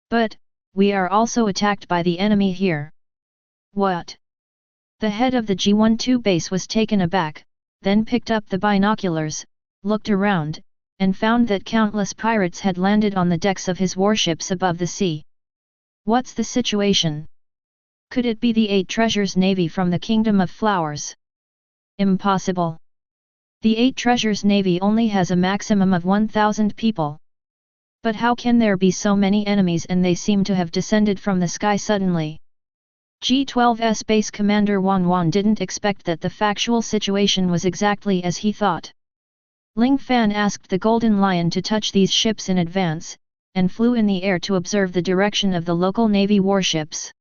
But, we are also attacked by the enemy here. What? The head of the G12 base was taken aback, then picked up the binoculars, looked around, and found that countless pirates had landed on the decks of his warships above the sea. What's the situation? Could it be the 8 Treasures Navy from the Kingdom of Flowers? Impossible. The 8 Treasures Navy only has a maximum of 1,000 people. But how can there be so many enemies and they seem to have descended from the sky suddenly? G12's base commander Wan Wan didn't expect that the factual situation was exactly as he thought. Ling Fan asked the Golden Lion to touch these ships in advance, and flew in the air to observe the direction of the local Navy warships.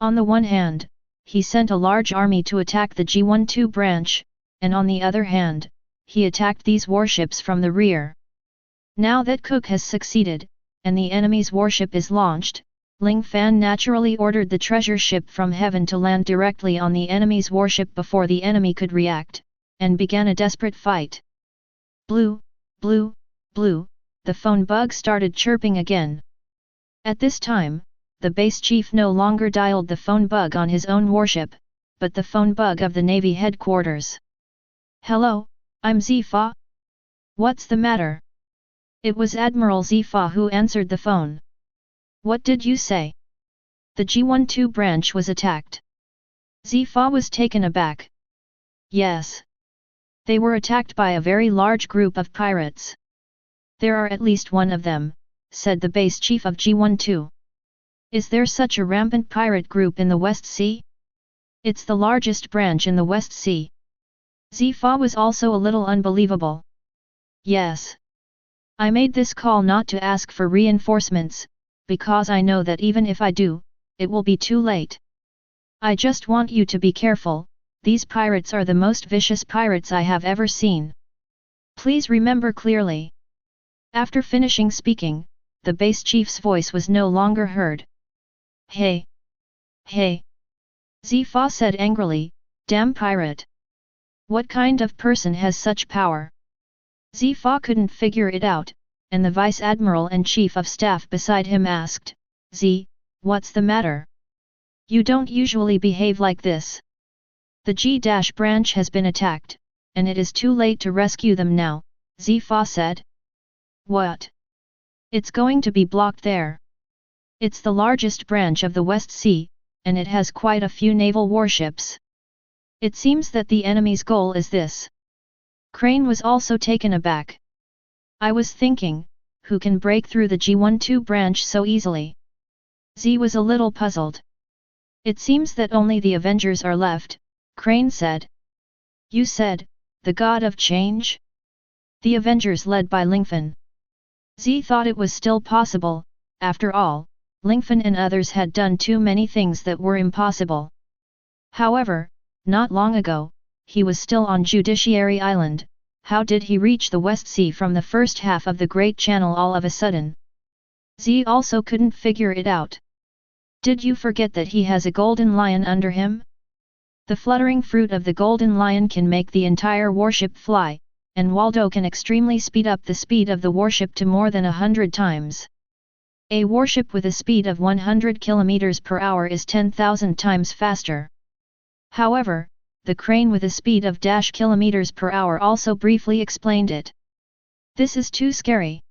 On the one hand, he sent a large army to attack the G12 branch, and on the other hand, he attacked these warships from the rear. Now that Cook has succeeded, and the enemy's warship is launched, Ling Fan naturally ordered the treasure ship from heaven to land directly on the enemy's warship before the enemy could react, and began a desperate fight. Blue, blue, blue, the phone bug started chirping again. At this time, the base chief no longer dialed the phone bug on his own warship, but the phone bug of the Navy headquarters. Hello, I'm Zifa. What's the matter? It was Admiral Zifa who answered the phone. What did you say? The G12 branch was attacked. Zifa was taken aback. Yes. They were attacked by a very large group of pirates. There are at least one of them, said the base chief of G12. Is there such a rampant pirate group in the West Sea? It's the largest branch in the West Sea. Zifa was also a little unbelievable. Yes. I made this call not to ask for reinforcements, because I know that even if I do, it will be too late. I just want you to be careful, these pirates are the most vicious pirates I have ever seen. Please remember clearly. After finishing speaking, the base chief's voice was no longer heard. Hey! Hey! Zifa said angrily, damn pirate! What kind of person has such power? Zifa couldn't figure it out, and the Vice Admiral and Chief of Staff beside him asked, Z, what's the matter? You don't usually behave like this. The G-branch has been attacked, and it is too late to rescue them now, Zifa said. What? It's going to be blocked there. It's the largest branch of the West Sea, and it has quite a few naval warships. It seems that the enemy's goal is this. Crane was also taken aback. I was thinking, who can break through the G12 branch so easily? Z was a little puzzled. It seems that only the Avengers are left, Crane said. You said, the God of Change? The Avengers led by Lingfan. Z thought it was still possible, after all, Lingfan and others had done too many things that were impossible. However, not long ago, he was still on Judiciary Island. How did he reach the West Sea from the first half of the Great Channel all of a sudden? Z also couldn't figure it out. Did you forget that he has a golden lion under him? The fluttering fruit of the golden lion can make the entire warship fly, and Waldo can extremely speed up the speed of the warship to more than 100 times. A warship with a speed of 100 km per hour is 10,000 times faster. However, the crane with a speed of km per hour also briefly explained it. This is too scary.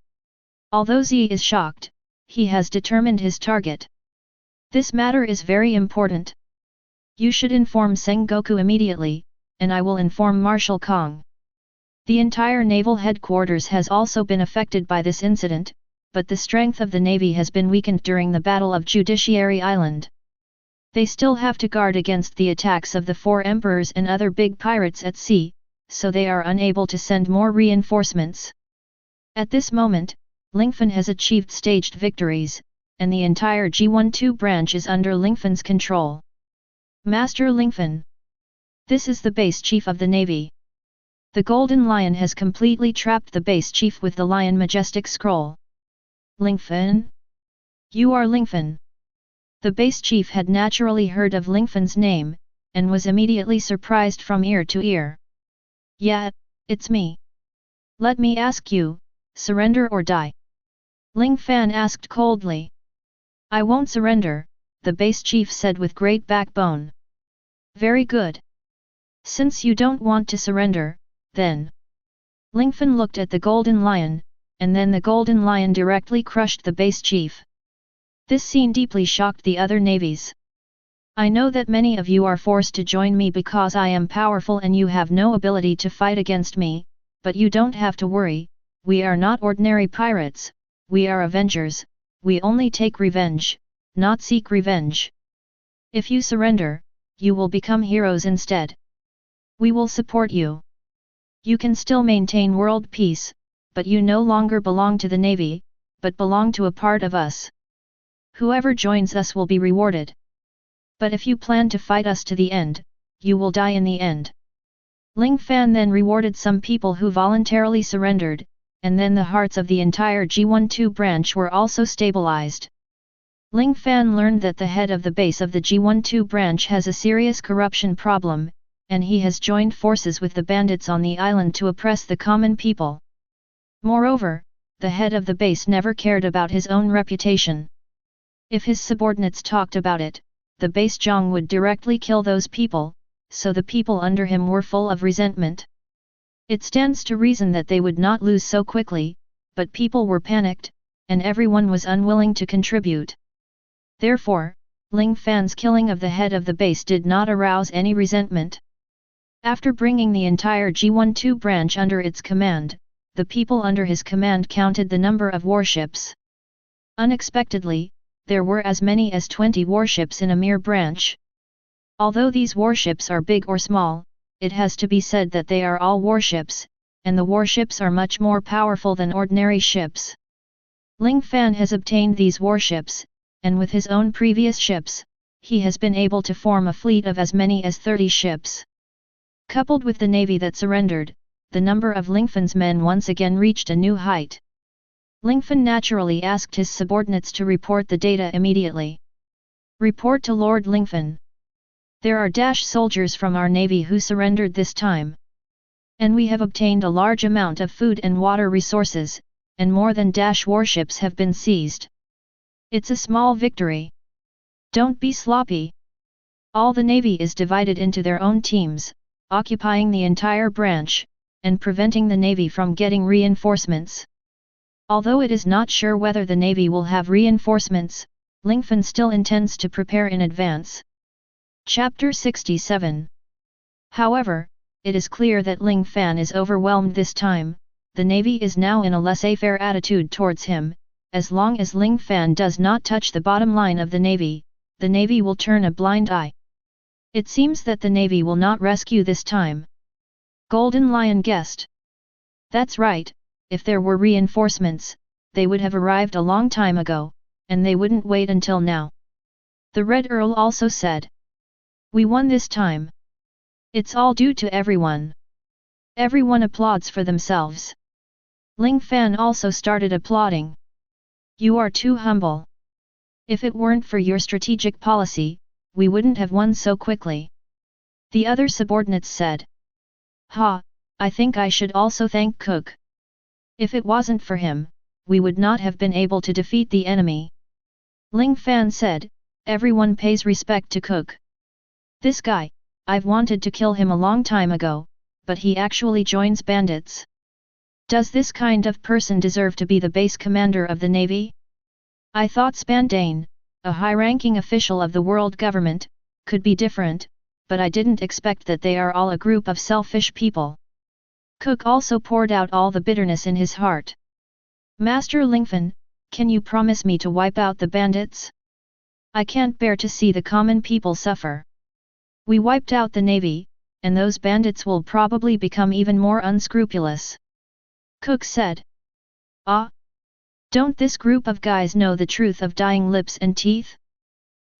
Although Z is shocked, he has determined his target. This matter is very important. You should inform Sengoku immediately, and I will inform Marshal Kong. The entire naval headquarters has also been affected by this incident, but the strength of the navy has been weakened during the Battle of Judiciary Island. They still have to guard against the attacks of the 4 emperors and other big pirates at sea, so they are unable to send more reinforcements. At this moment, Lingfan has achieved staged victories, and the entire G12 branch is under Lingfan's control. Master Lingfan. This is the base chief of the navy. The Golden Lion has completely trapped the base chief with the lion majestic scroll. Lingfan? You are Lingfan. The base chief had naturally heard of Lingfan's name, and was immediately surprised from ear to ear. Yeah, it's me. Let me ask you, surrender or die? Ling Fan asked coldly. I won't surrender, the base chief said with great backbone. Very good. Since you don't want to surrender, then. Lingfan looked at the Golden Lion, and then the Golden Lion directly crushed the base chief. This scene deeply shocked the other navies. I know that many of you are forced to join me because I am powerful and you have no ability to fight against me, but you don't have to worry, we are not ordinary pirates, we are avengers, we only take revenge, not seek revenge. If you surrender, you will become heroes instead. We will support you. You can still maintain world peace, but you no longer belong to the navy, but belong to a part of us. Whoever joins us will be rewarded. But if you plan to fight us to the end, you will die in the end. Ling Fan then rewarded some people who voluntarily surrendered, and then the hearts of the entire G12 branch were also stabilized. Ling Fan learned that the head of the base of the G12 branch has a serious corruption problem, and he has joined forces with the bandits on the island to oppress the common people. Moreover, the head of the base never cared about his own reputation. If his subordinates talked about it, the base Zhang would directly kill those people, so the people under him were full of resentment. It stands to reason that they would not lose so quickly, but people were panicked, and everyone was unwilling to contribute. Therefore, Ling Fan's killing of the head of the base did not arouse any resentment. After bringing the entire G12 branch under its command, the people under his command counted the number of warships. Unexpectedly, there were as many as 20 warships in a mere branch. Although these warships are big or small, it has to be said that they are all warships, and the warships are much more powerful than ordinary ships. Ling Fan has obtained these warships, and with his own previous ships, he has been able to form a fleet of as many as 30 ships. Coupled with the navy that surrendered, the number of Lingfan's men once again reached a new height. Lingfan naturally asked his subordinates to report the data immediately. Report to Lord Lingfan. There are soldiers from our navy who surrendered this time. And we have obtained a large amount of food and water resources, and more than warships have been seized. It's a small victory. Don't be sloppy. All the navy is divided into their own teams, occupying the entire branch, and preventing the navy from getting reinforcements. Although it is not sure whether the navy will have reinforcements, Lingfan still intends to prepare in advance. Chapter 67. However, it is clear that Ling Fan is overwhelmed this time. The navy is now in a laissez-faire attitude towards him. As long as Ling Fan does not touch the bottom line of the navy will turn a blind eye. It seems that the navy will not rescue this time. Golden Lion guessed. That's right. If there were reinforcements, they would have arrived a long time ago, and they wouldn't wait until now. The Red Earl also said. We won this time. It's all due to everyone. Everyone applauds for themselves. Ling Fan also started applauding. You are too humble. If it weren't for your strategic policy, we wouldn't have won so quickly. The other subordinates said. Ha, I think I should also thank Cook. If it wasn't for him, we would not have been able to defeat the enemy. Ling Fan said, everyone pays respect to Cook. This guy, I've wanted to kill him a long time ago, but he actually joins bandits. Does this kind of person deserve to be the base commander of the navy? I thought Spandane, a high-ranking official of the world government, could be different, but I didn't expect that they are all a group of selfish people. Cook also poured out all the bitterness in his heart. Master Lingfan, can you promise me to wipe out the bandits? I can't bear to see the common people suffer. We wiped out the navy, and those bandits will probably become even more unscrupulous. Cook said. Ah! Don't this group of guys know the truth of dying lips and teeth?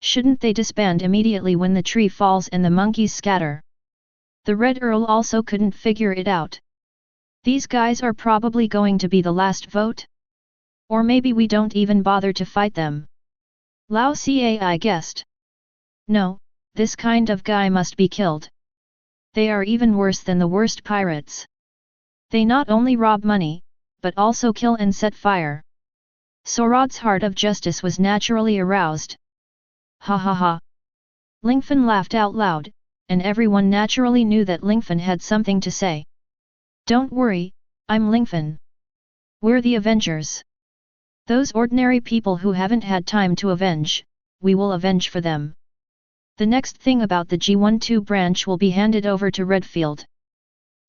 Shouldn't they disband immediately when the tree falls and the monkeys scatter? The Red Earl also couldn't figure it out. These guys are probably going to be the last vote? Or maybe we don't even bother to fight them. Lao Cai guessed. No, this kind of guy must be killed. They are even worse than the worst pirates. They not only rob money, but also kill and set fire. Sorro's heart of justice was naturally aroused. Ha ha ha. Lingfan laughed out loud, and everyone naturally knew that Lingfan had something to say. Don't worry, I'm Lingfan. We're the Avengers. Those ordinary people who haven't had time to avenge, we will avenge for them. The next thing about the G12 branch will be handed over to Redfield.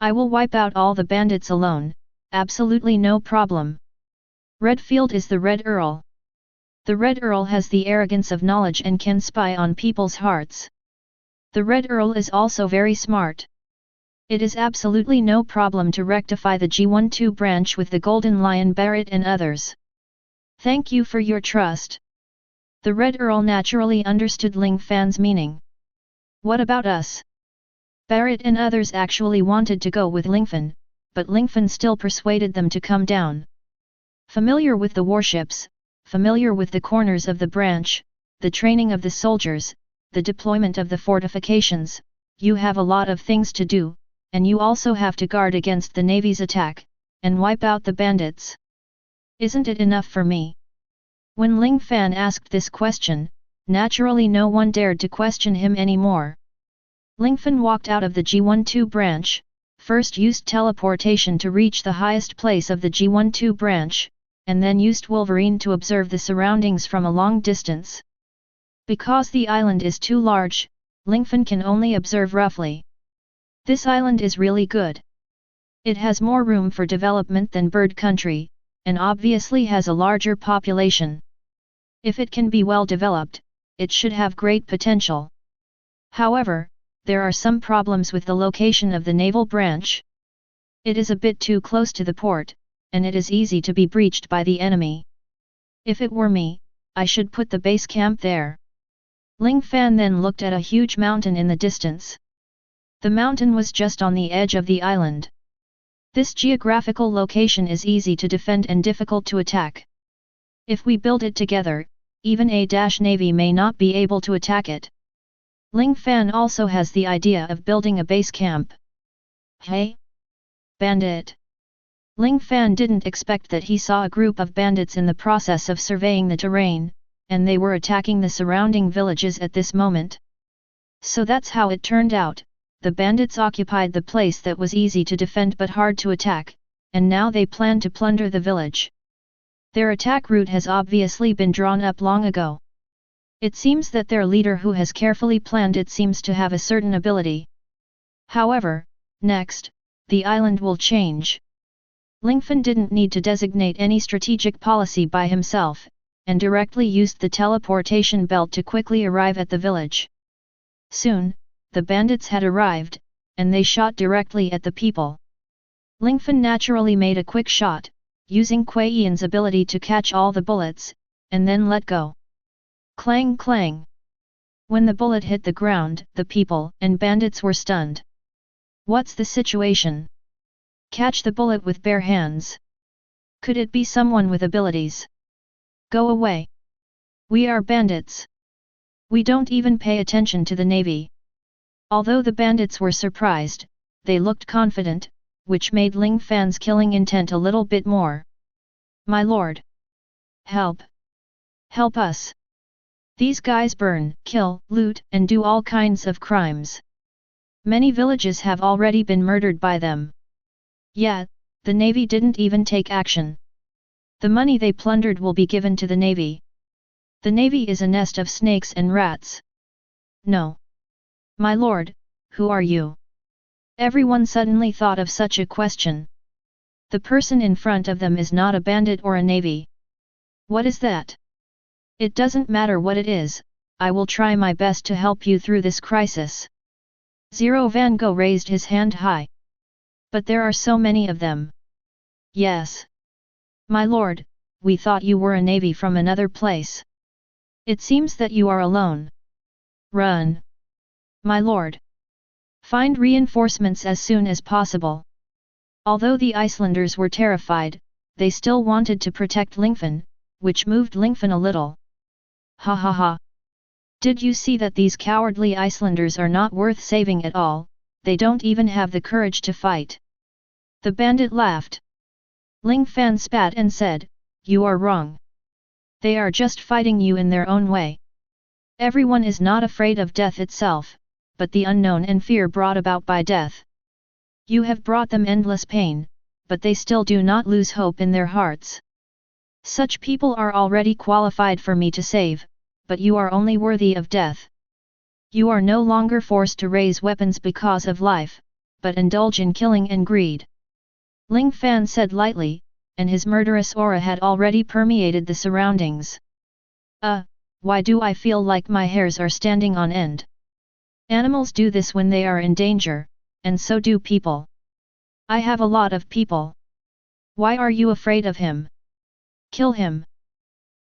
I will wipe out all the bandits alone, absolutely no problem. Redfield is the Red Earl. The Red Earl has the arrogance of knowledge and can spy on people's hearts. The Red Earl is also very smart. It is absolutely no problem to rectify the G12 branch with the Golden Lion Barrett and others. Thank you for your trust. The Red Earl naturally understood Ling Fan's meaning. What about us? Barrett and others actually wanted to go with Lingfan, but Lingfan still persuaded them to come down. Familiar with the warships, familiar with the corners of the branch, the training of the soldiers, the deployment of the fortifications, you have a lot of things to do, and you also have to guard against the Navy's attack, and wipe out the bandits. Isn't it enough for me? When Ling Fan asked this question, naturally no one dared to question him anymore. Lingfan walked out of the G12 branch, first used teleportation to reach the highest place of the G12 branch, and then used Wolverine to observe the surroundings from a long distance. Because the island is too large, Lingfan can only observe roughly. This island is really good. It has more room for development than Bird Country, and obviously has a larger population. If it can be well developed, it should have great potential. However, there are some problems with the location of the naval branch. It is a bit too close to the port, and it is easy to be breached by the enemy. If it were me, I should put the base camp there. Ling Fan then looked at a huge mountain in the distance. The mountain was just on the edge of the island. This geographical location is easy to defend and difficult to attack. If we build it together, even a Navy may not be able to attack it. Ling Fan also has the idea of building a base camp. Hey! Bandit! Ling Fan didn't expect that he saw a group of bandits in the process of surveying the terrain, and they were attacking the surrounding villages at this moment. So that's how it turned out. The bandits occupied the place that was easy to defend but hard to attack, and now they plan to plunder the village. Their attack route has obviously been drawn up long ago. It seems that their leader who has carefully planned it seems to have a certain ability. However, next, the island will change. Lingfan didn't need to designate any strategic policy by himself, and directly used the teleportation belt to quickly arrive at the village. Soon, the bandits had arrived, and they shot directly at the people. Lingfan naturally made a quick shot, using Kuei Yan's ability to catch all the bullets, and then let go. Clang clang! When the bullet hit the ground, the people and bandits were stunned. What's the situation? Catch the bullet with bare hands. Could it be someone with abilities? Go away. We are bandits. We don't even pay attention to the navy. Although the bandits were surprised, they looked confident, which made Ling Fan's killing intent a little bit more. My lord! Help! Help us! These guys burn, kill, loot, and do all kinds of crimes. Many villages have already been murdered by them. Yet, the navy didn't even take action. The money they plundered will be given to the navy. The navy is a nest of snakes and rats. No. My lord, who are you? Everyone suddenly thought of such a question. The person in front of them is not a bandit or a navy. What is that? It doesn't matter what it is, I will try my best to help you through this crisis. Zero Van Gogh raised his hand high. But there are so many of them. Yes. My lord, we thought you were a navy from another place. It seems that you are alone. Run. My lord. Find reinforcements as soon as possible. Although the Icelanders were terrified, they still wanted to protect Lingfan, which moved Lingfan a little. Ha ha ha. Did you see that these cowardly Icelanders are not worth saving at all, they don't even have the courage to fight. The bandit laughed. Ling Fan spat and said, you are wrong. They are just fighting you in their own way. Everyone is not afraid of death itself, but the unknown and fear brought about by death. You have brought them endless pain, but they still do not lose hope in their hearts. Such people are already qualified for me to save, but you are only worthy of death. You are no longer forced to raise weapons because of life, but indulge in killing and greed. Ling Fan said lightly, and his murderous aura had already permeated the surroundings. Why do I feel like my hairs are standing on end? Animals do this when they are in danger, and so do people. I have a lot of people. Why are you afraid of him? Kill him.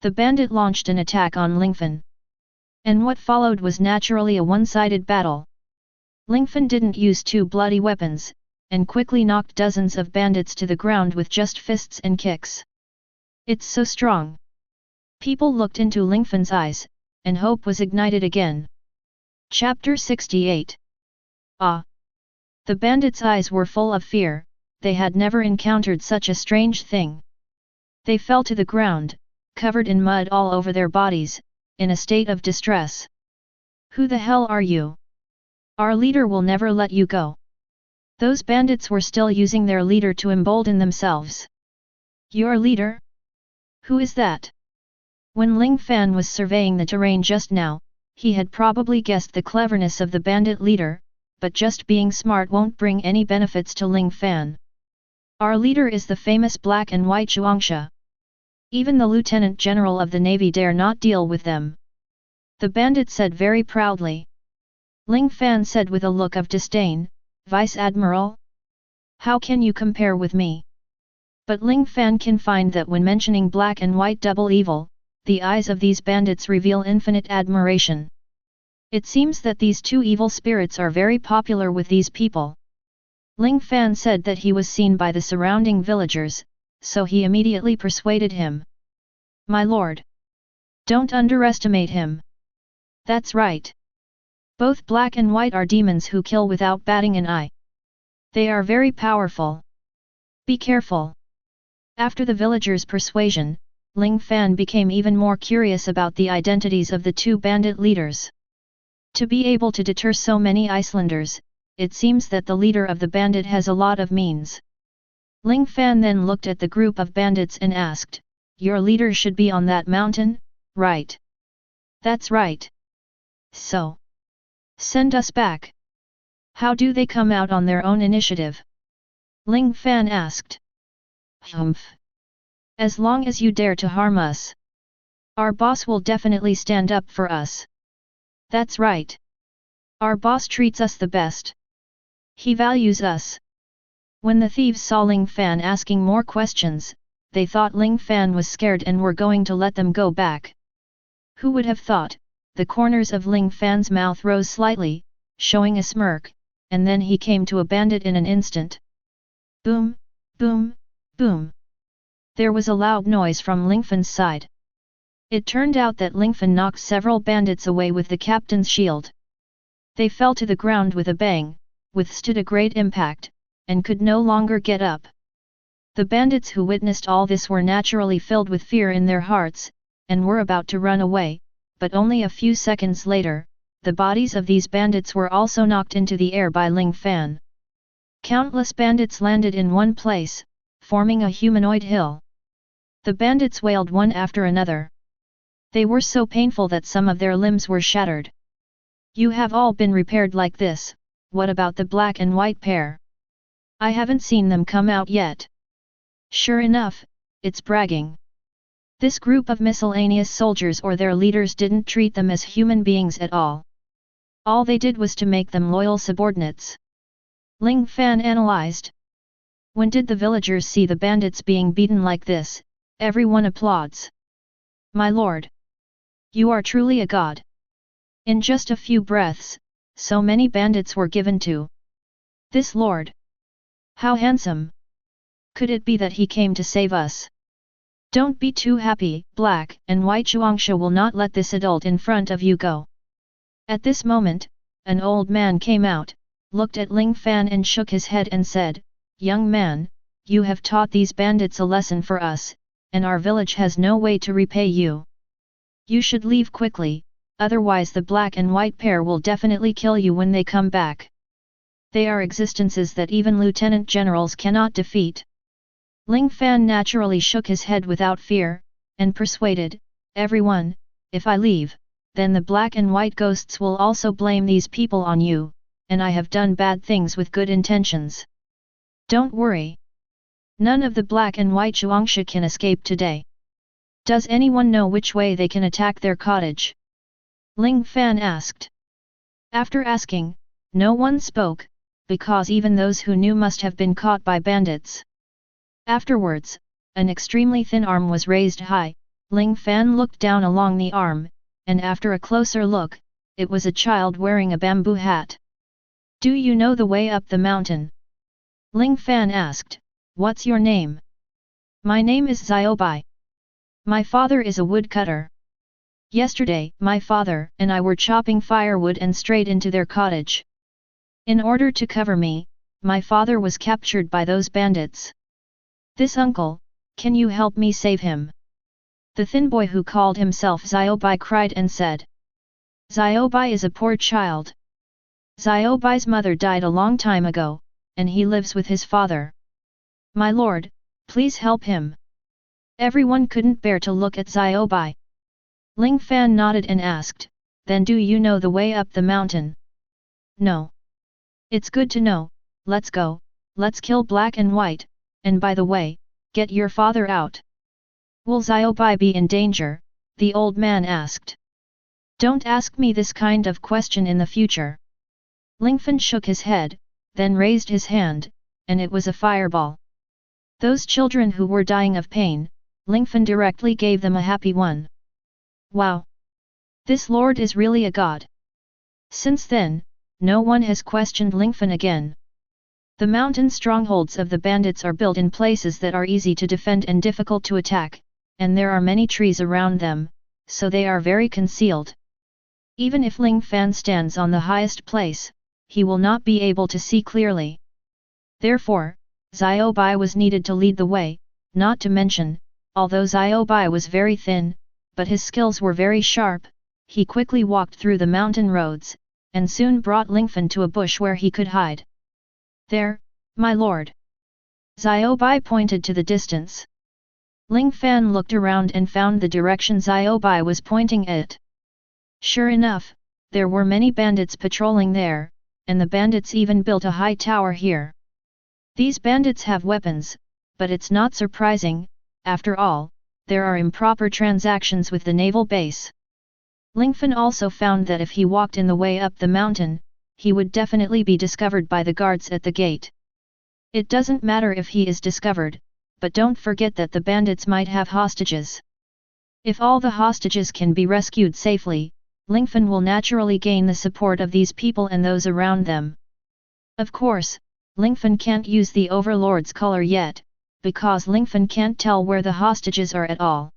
The bandit launched an attack on Lingfan. And what followed was naturally a one-sided battle. Lingfan didn't use two bloody weapons, and quickly knocked dozens of bandits to the ground with just fists and kicks. It's so strong. People looked into Lingfan's eyes, and hope was ignited again. Chapter 68. The bandits' eyes were full of fear, they had never encountered such a strange thing. They fell to the ground, covered in mud all over their bodies, in a state of distress. Who the hell are you? Our leader will never let you go. Those bandits were still using their leader to embolden themselves. Your leader? Who is that? When Ling Fan was surveying the terrain just now, he had probably guessed the cleverness of the bandit leader, but just being smart won't bring any benefits to Ling Fan. Our leader is the famous black and white Zhuangxia. Even the lieutenant general of the navy dare not deal with them. The bandit said very proudly. Ling Fan said with a look of disdain, Vice Admiral? How can you compare with me? But Ling Fan can find that when mentioning black and white double evil, the eyes of these bandits reveal infinite admiration. It seems that these two evil spirits are very popular with these people. Ling Fan said that he was seen by the surrounding villagers, so he immediately persuaded him. My lord! Don't underestimate him. That's right. Both black and white are demons who kill without batting an eye. They are very powerful. Be careful. After the villagers' persuasion, Ling Fan became even more curious about the identities of the two bandit leaders. To be able to deter so many Icelanders, it seems that the leader of the bandit has a lot of means. Ling Fan then looked at the group of bandits and asked, your leader should be on that mountain, right? That's right. So. Send us back. How do they come out on their own initiative? Ling Fan asked. Humph. As long as you dare to harm us. Our boss will definitely stand up for us. That's right. Our boss treats us the best. He values us. When the thieves saw Ling Fan asking more questions, they thought Ling Fan was scared and were going to let them go back. Who would have thought? The corners of Ling Fan's mouth rose slightly, showing a smirk, and then he came to a bandit in an instant. Boom, boom, boom. There was a loud noise from Lingfan's side. It turned out that Lingfan knocked several bandits away with the captain's shield. They fell to the ground with a bang, withstood a great impact, and could no longer get up. The bandits who witnessed all this were naturally filled with fear in their hearts, and were about to run away, but only a few seconds later, the bodies of these bandits were also knocked into the air by Ling Fan. Countless bandits landed in one place, forming a humanoid hill. The bandits wailed one after another. They were so painful that some of their limbs were shattered. You have all been repaired like this, what about the black and white pair? I haven't seen them come out yet. Sure enough, it's bragging. This group of miscellaneous soldiers or their leaders didn't treat them as human beings at all. All they did was to make them loyal subordinates. Ling Fan analyzed. When did the villagers see the bandits being beaten like this? Everyone applauds. My lord! You are truly a god. In just a few breaths, so many bandits were given to this lord. How handsome! Could it be that he came to save us? Don't be too happy, black and white Zhuangxia will not let this adult in front of you go. At this moment, an old man came out, looked at Ling Fan and shook his head and said, Young man, you have taught these bandits a lesson for us, and our village has no way to repay you. You should leave quickly, otherwise the black and white pair will definitely kill you when they come back. They are existences that even lieutenant generals cannot defeat. Ling Fan naturally shook his head without fear, and persuaded, everyone, if I leave, then the black and white ghosts will also blame these people on you, and I have done bad things with good intentions. Don't worry. None of the black and white Zhuangxia can escape today. Does anyone know which way they can attack their cottage? Ling Fan asked. After asking, no one spoke, because even those who knew must have been caught by bandits. Afterwards, an extremely thin arm was raised high. Ling Fan looked down along the arm, and after a closer look, it was a child wearing a bamboo hat. Do you know the way up the mountain? Ling Fan asked, What's your name? My name is Xiaobai. My father is a woodcutter. Yesterday, my father and I were chopping firewood and strayed into their cottage. In order to cover me, my father was captured by those bandits. This uncle, can you help me save him? The thin boy who called himself Xiaobai cried and said. Xiaobai is a poor child. Xiaobai's mother died a long time ago, and he lives with his father. My lord, please help him. Everyone couldn't bear to look at Xiaobai. Ling Fan nodded and asked, Then do you know the way up the mountain? No. It's good to know, let's go, let's kill black and white, and by the way, get your father out. Will Xiaobai be in danger? The old man asked. Don't ask me this kind of question in the future. Lingfan shook his head, then raised his hand, and it was a fireball. Those children who were dying of pain, Lingfan directly gave them a happy one. Wow! This lord is really a god. Since then, no one has questioned Lingfan again. The mountain strongholds of the bandits are built in places that are easy to defend and difficult to attack, and there are many trees around them, so they are very concealed. Even if Ling Fan stands on the highest place, he will not be able to see clearly. Therefore, Xiaobai was needed to lead the way, not to mention, although Xiaobai was very thin, but his skills were very sharp, he quickly walked through the mountain roads, and soon brought Lingfan to a bush where he could hide. There, my lord. Xiaobai pointed to the distance. Ling Fan looked around and found the direction Xiaobai was pointing at. Sure enough, there were many bandits patrolling there, and the bandits even built a high tower here. These bandits have weapons, but it's not surprising, after all, there are improper transactions with the naval base. Lingfan also found that if he walked in the way up the mountain, he would definitely be discovered by the guards at the gate. It doesn't matter if he is discovered, but don't forget that the bandits might have hostages. If all the hostages can be rescued safely, Lingfan will naturally gain the support of these people and those around them. Of course, Lingfan can't use the Overlord's color yet, because Lingfan can't tell where the hostages are at all.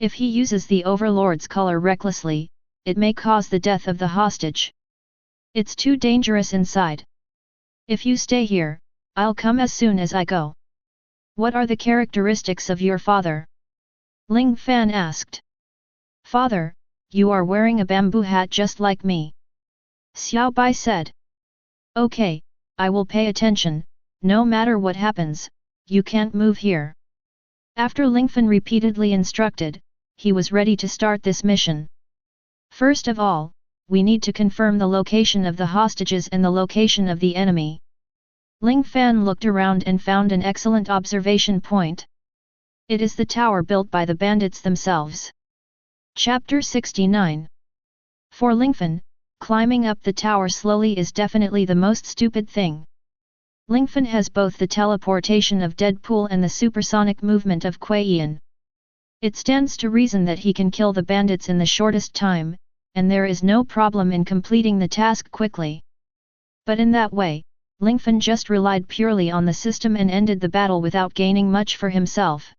If he uses the Overlord's color recklessly, it may cause the death of the hostage. It's too dangerous inside. If you stay here, I'll come as soon as I go. What are the characteristics of your father? Ling Fan asked. Father, you are wearing a bamboo hat just like me. Xiao Bai said. Okay, I will pay attention, no matter what happens, you can't move here. After Lingfan repeatedly instructed, he was ready to start this mission. First of all, we need to confirm the location of the hostages and the location of the enemy. Ling Fan looked around and found an excellent observation point. It is the tower built by the bandits themselves. Chapter 69. For Lingfan, climbing up the tower slowly is definitely the most stupid thing. Lingfan has both the teleportation of Deadpool and the supersonic movement of Kuei-Yin. It stands to reason that he can kill the bandits in the shortest time, and there is no problem in completing the task quickly. But in that way, Lingfan just relied purely on the system and ended the battle without gaining much for himself.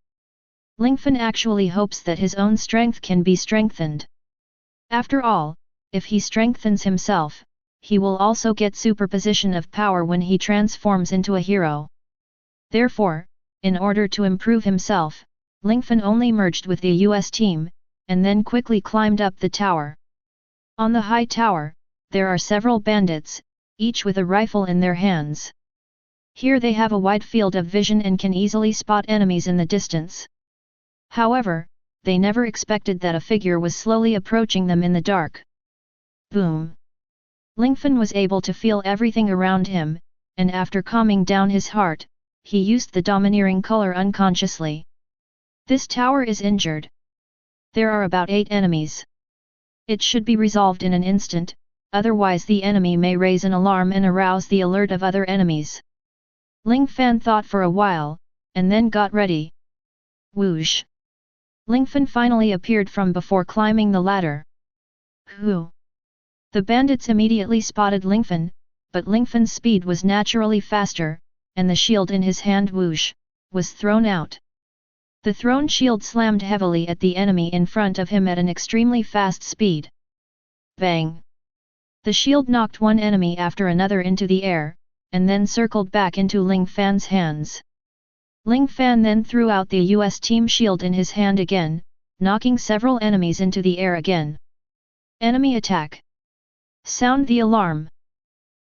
Lingfan actually hopes that his own strength can be strengthened. After all, if he strengthens himself, he will also get superposition of power when he transforms into a hero. Therefore, in order to improve himself, Lingfan only merged with the US team, and then quickly climbed up the tower. On the high tower, there are several bandits, each with a rifle in their hands. Here they have a wide field of vision and can easily spot enemies in the distance. However, they never expected that a figure was slowly approaching them in the dark. Boom! Lingfan was able to feel everything around him, and after calming down his heart, he used the domineering color unconsciously. This tower is injured. There are about 8 enemies. It should be resolved in an instant, otherwise the enemy may raise an alarm and arouse the alert of other enemies. Ling Fan thought for a while, and then got ready. Whoosh! Lingfan finally appeared from before climbing the ladder. Who? The bandits immediately spotted Lingfan, but Lingfan's speed was naturally faster, and the shield in his hand whoosh, was thrown out. The thrown shield slammed heavily at the enemy in front of him at an extremely fast speed. Bang! The shield knocked one enemy after another into the air, and then circled back into Ling Fan's hands. Ling Fan then threw out the US team shield in his hand again, knocking several enemies into the air again. Enemy attack! Sound the alarm!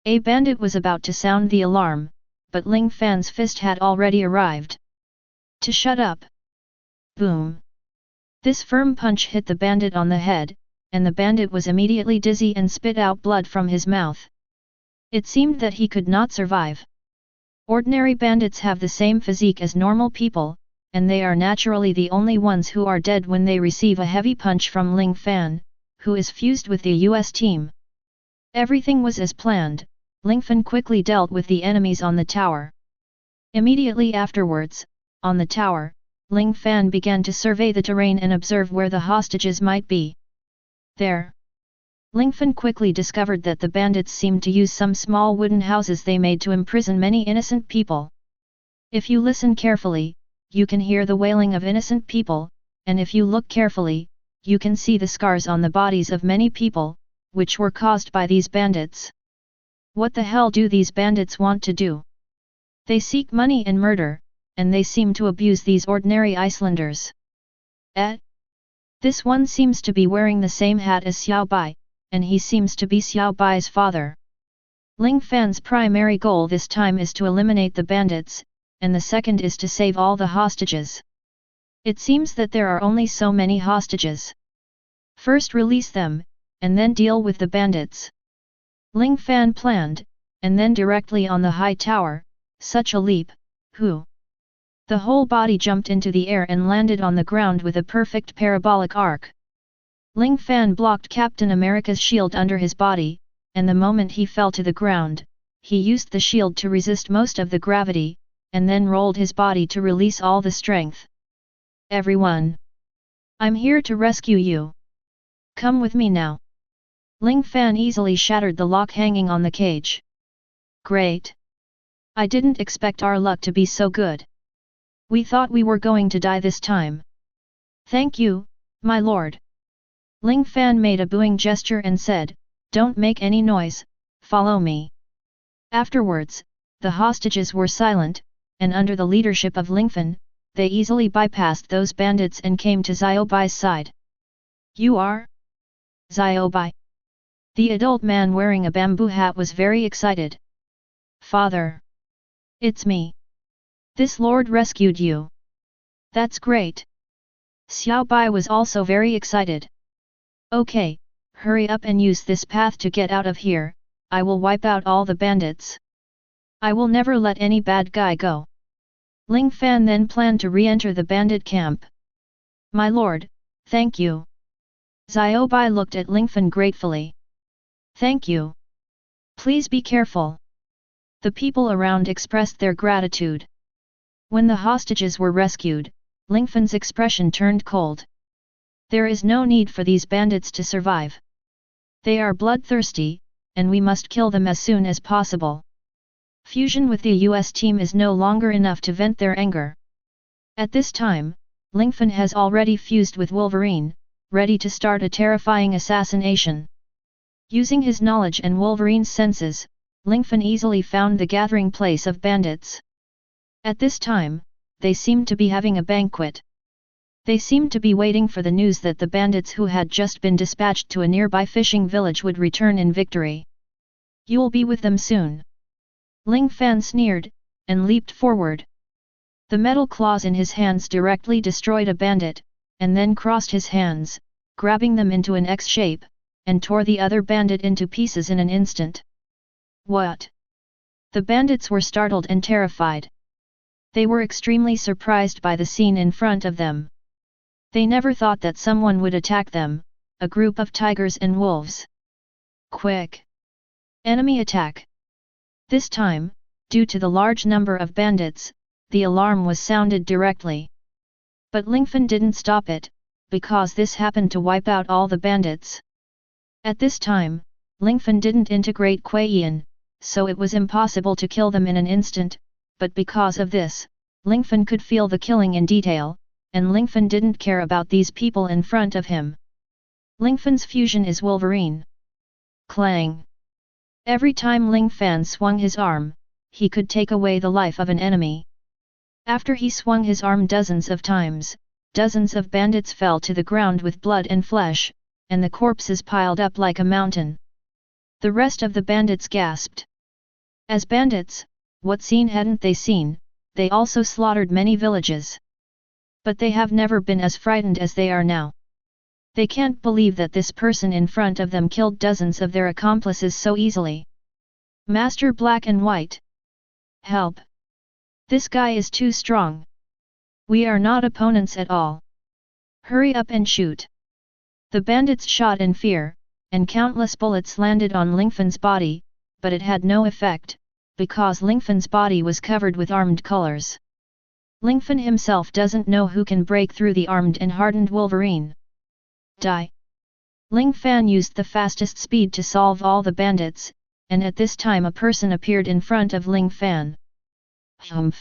A bandit was about to sound the alarm, but Ling Fan's fist had already arrived. To shut up! Boom! This firm punch hit the bandit on the head, and the bandit was immediately dizzy and spit out blood from his mouth. It seemed that he could not survive. Ordinary bandits have the same physique as normal people, and they are naturally the only ones who are dead when they receive a heavy punch from Ling Fan, who is fused with the US team. Everything was as planned. Lingfan quickly dealt with the enemies on the tower. Immediately afterwards, on the tower, Ling Fan began to survey the terrain and observe where the hostages might be. There! Lingfan quickly discovered that the bandits seemed to use some small wooden houses they made to imprison many innocent people. If you listen carefully, you can hear the wailing of innocent people, and if you look carefully, you can see the scars on the bodies of many people, which were caused by these bandits. What the hell do these bandits want to do? They seek money and murder, and they seem to abuse these ordinary Icelanders. This one seems to be wearing the same hat as Xiao Bai, and he seems to be Xiao Bai's father. Ling Fan's primary goal this time is to eliminate the bandits, and the second is to save all the hostages. It seems that there are only so many hostages. First release them, and then deal with the bandits. Ling Fan planned, and then directly on the high tower, such a leap, the whole body jumped into the air and landed on the ground with a perfect parabolic arc. Ling Fan blocked Captain America's shield under his body, and the moment he fell to the ground, he used the shield to resist most of the gravity, and then rolled his body to release all the strength. Everyone! I'm here to rescue you. Come with me now. Ling Fan easily shattered the lock hanging on the cage. Great! I didn't expect our luck to be so good. We thought we were going to die this time. Thank you, my lord. Ling Fan made a booing gesture and said, "Don't make any noise, follow me." Afterwards, the hostages were silent, and under the leadership of Lingfan, they easily bypassed those bandits and came to Xiaobai's side. "You are?" Xiaobai. The adult man wearing a bamboo hat was very excited. "Father! It's me. This lord rescued you. That's great." Xiaobai was also very excited. "Okay, hurry up and use this path to get out of here, I will wipe out all the bandits. I will never let any bad guy go." Ling Fan then planned to re-enter the bandit camp. "My lord, thank you." Xiaobai looked at Lingfan gratefully. "Thank you. Please be careful." The people around expressed their gratitude. When the hostages were rescued, Lingfan's expression turned cold. "There is no need for these bandits to survive. They are bloodthirsty, and we must kill them as soon as possible. Fusion with the US team is no longer enough to vent their anger." At this time, Lingfan has already fused with Wolverine, ready to start a terrifying assassination. Using his knowledge and Wolverine's senses, Lingfan easily found the gathering place of bandits. At this time, they seemed to be having a banquet. They seemed to be waiting for the news that the bandits who had just been dispatched to a nearby fishing village would return in victory. "You'll be with them soon." Ling Fan sneered, and leaped forward. The metal claws in his hands directly destroyed a bandit, and then crossed his hands, grabbing them into an X shape, and tore the other bandit into pieces in an instant. "What?" The bandits were startled and terrified. They were extremely surprised by the scene in front of them. They never thought that someone would attack them, a group of tigers and wolves. "Quick! Enemy attack!" This time, due to the large number of bandits, the alarm was sounded directly. But Lingfan didn't stop it, because this happened to wipe out all the bandits. At this time, Lingfan didn't integrate Kuei-yin, so it was impossible to kill them in an instant, but because of this, Lingfan could feel the killing in detail, and Lingfan didn't care about these people in front of him. Lingfan's fusion is Wolverine. Clang! Every time Ling Fan swung his arm, he could take away the life of an enemy. After he swung his arm dozens of times, dozens of bandits fell to the ground with blood and flesh, and the corpses piled up like a mountain. The rest of the bandits gasped. As bandits, what scene hadn't they seen? They also slaughtered many villages. But they have never been as frightened as they are now. They can't believe that this person in front of them killed dozens of their accomplices so easily. Master Black and White. Help! This guy is too strong. We are not opponents at all. Hurry up and shoot. The bandits shot in fear, and countless bullets landed on Lingfan's body, but it had no effect, because Lingfan's body was covered with armed colors. Lingfan himself doesn't know who can break through the armed and hardened Wolverine. Die! Ling Fan used the fastest speed to solve all the bandits, and at this time a person appeared in front of Ling Fan. "Humph!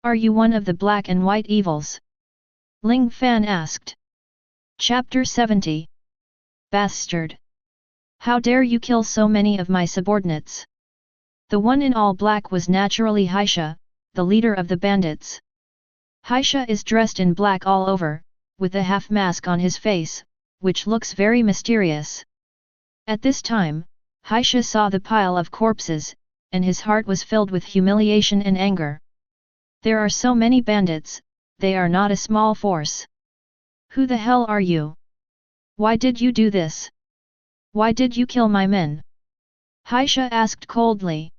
Are you one of the black and white evils?" Ling Fan asked. Chapter 70. Bastard! How dare you kill so many of my subordinates? The one in all black was naturally Haisha, the leader of the bandits. Haisha is dressed in black all over, with a half mask on his face, which looks very mysterious. At this time, Haisha saw the pile of corpses, and his heart was filled with humiliation and anger. There are so many bandits, they are not a small force. Who the hell are you? Why did you do this? Why did you kill my men? Haisha asked coldly.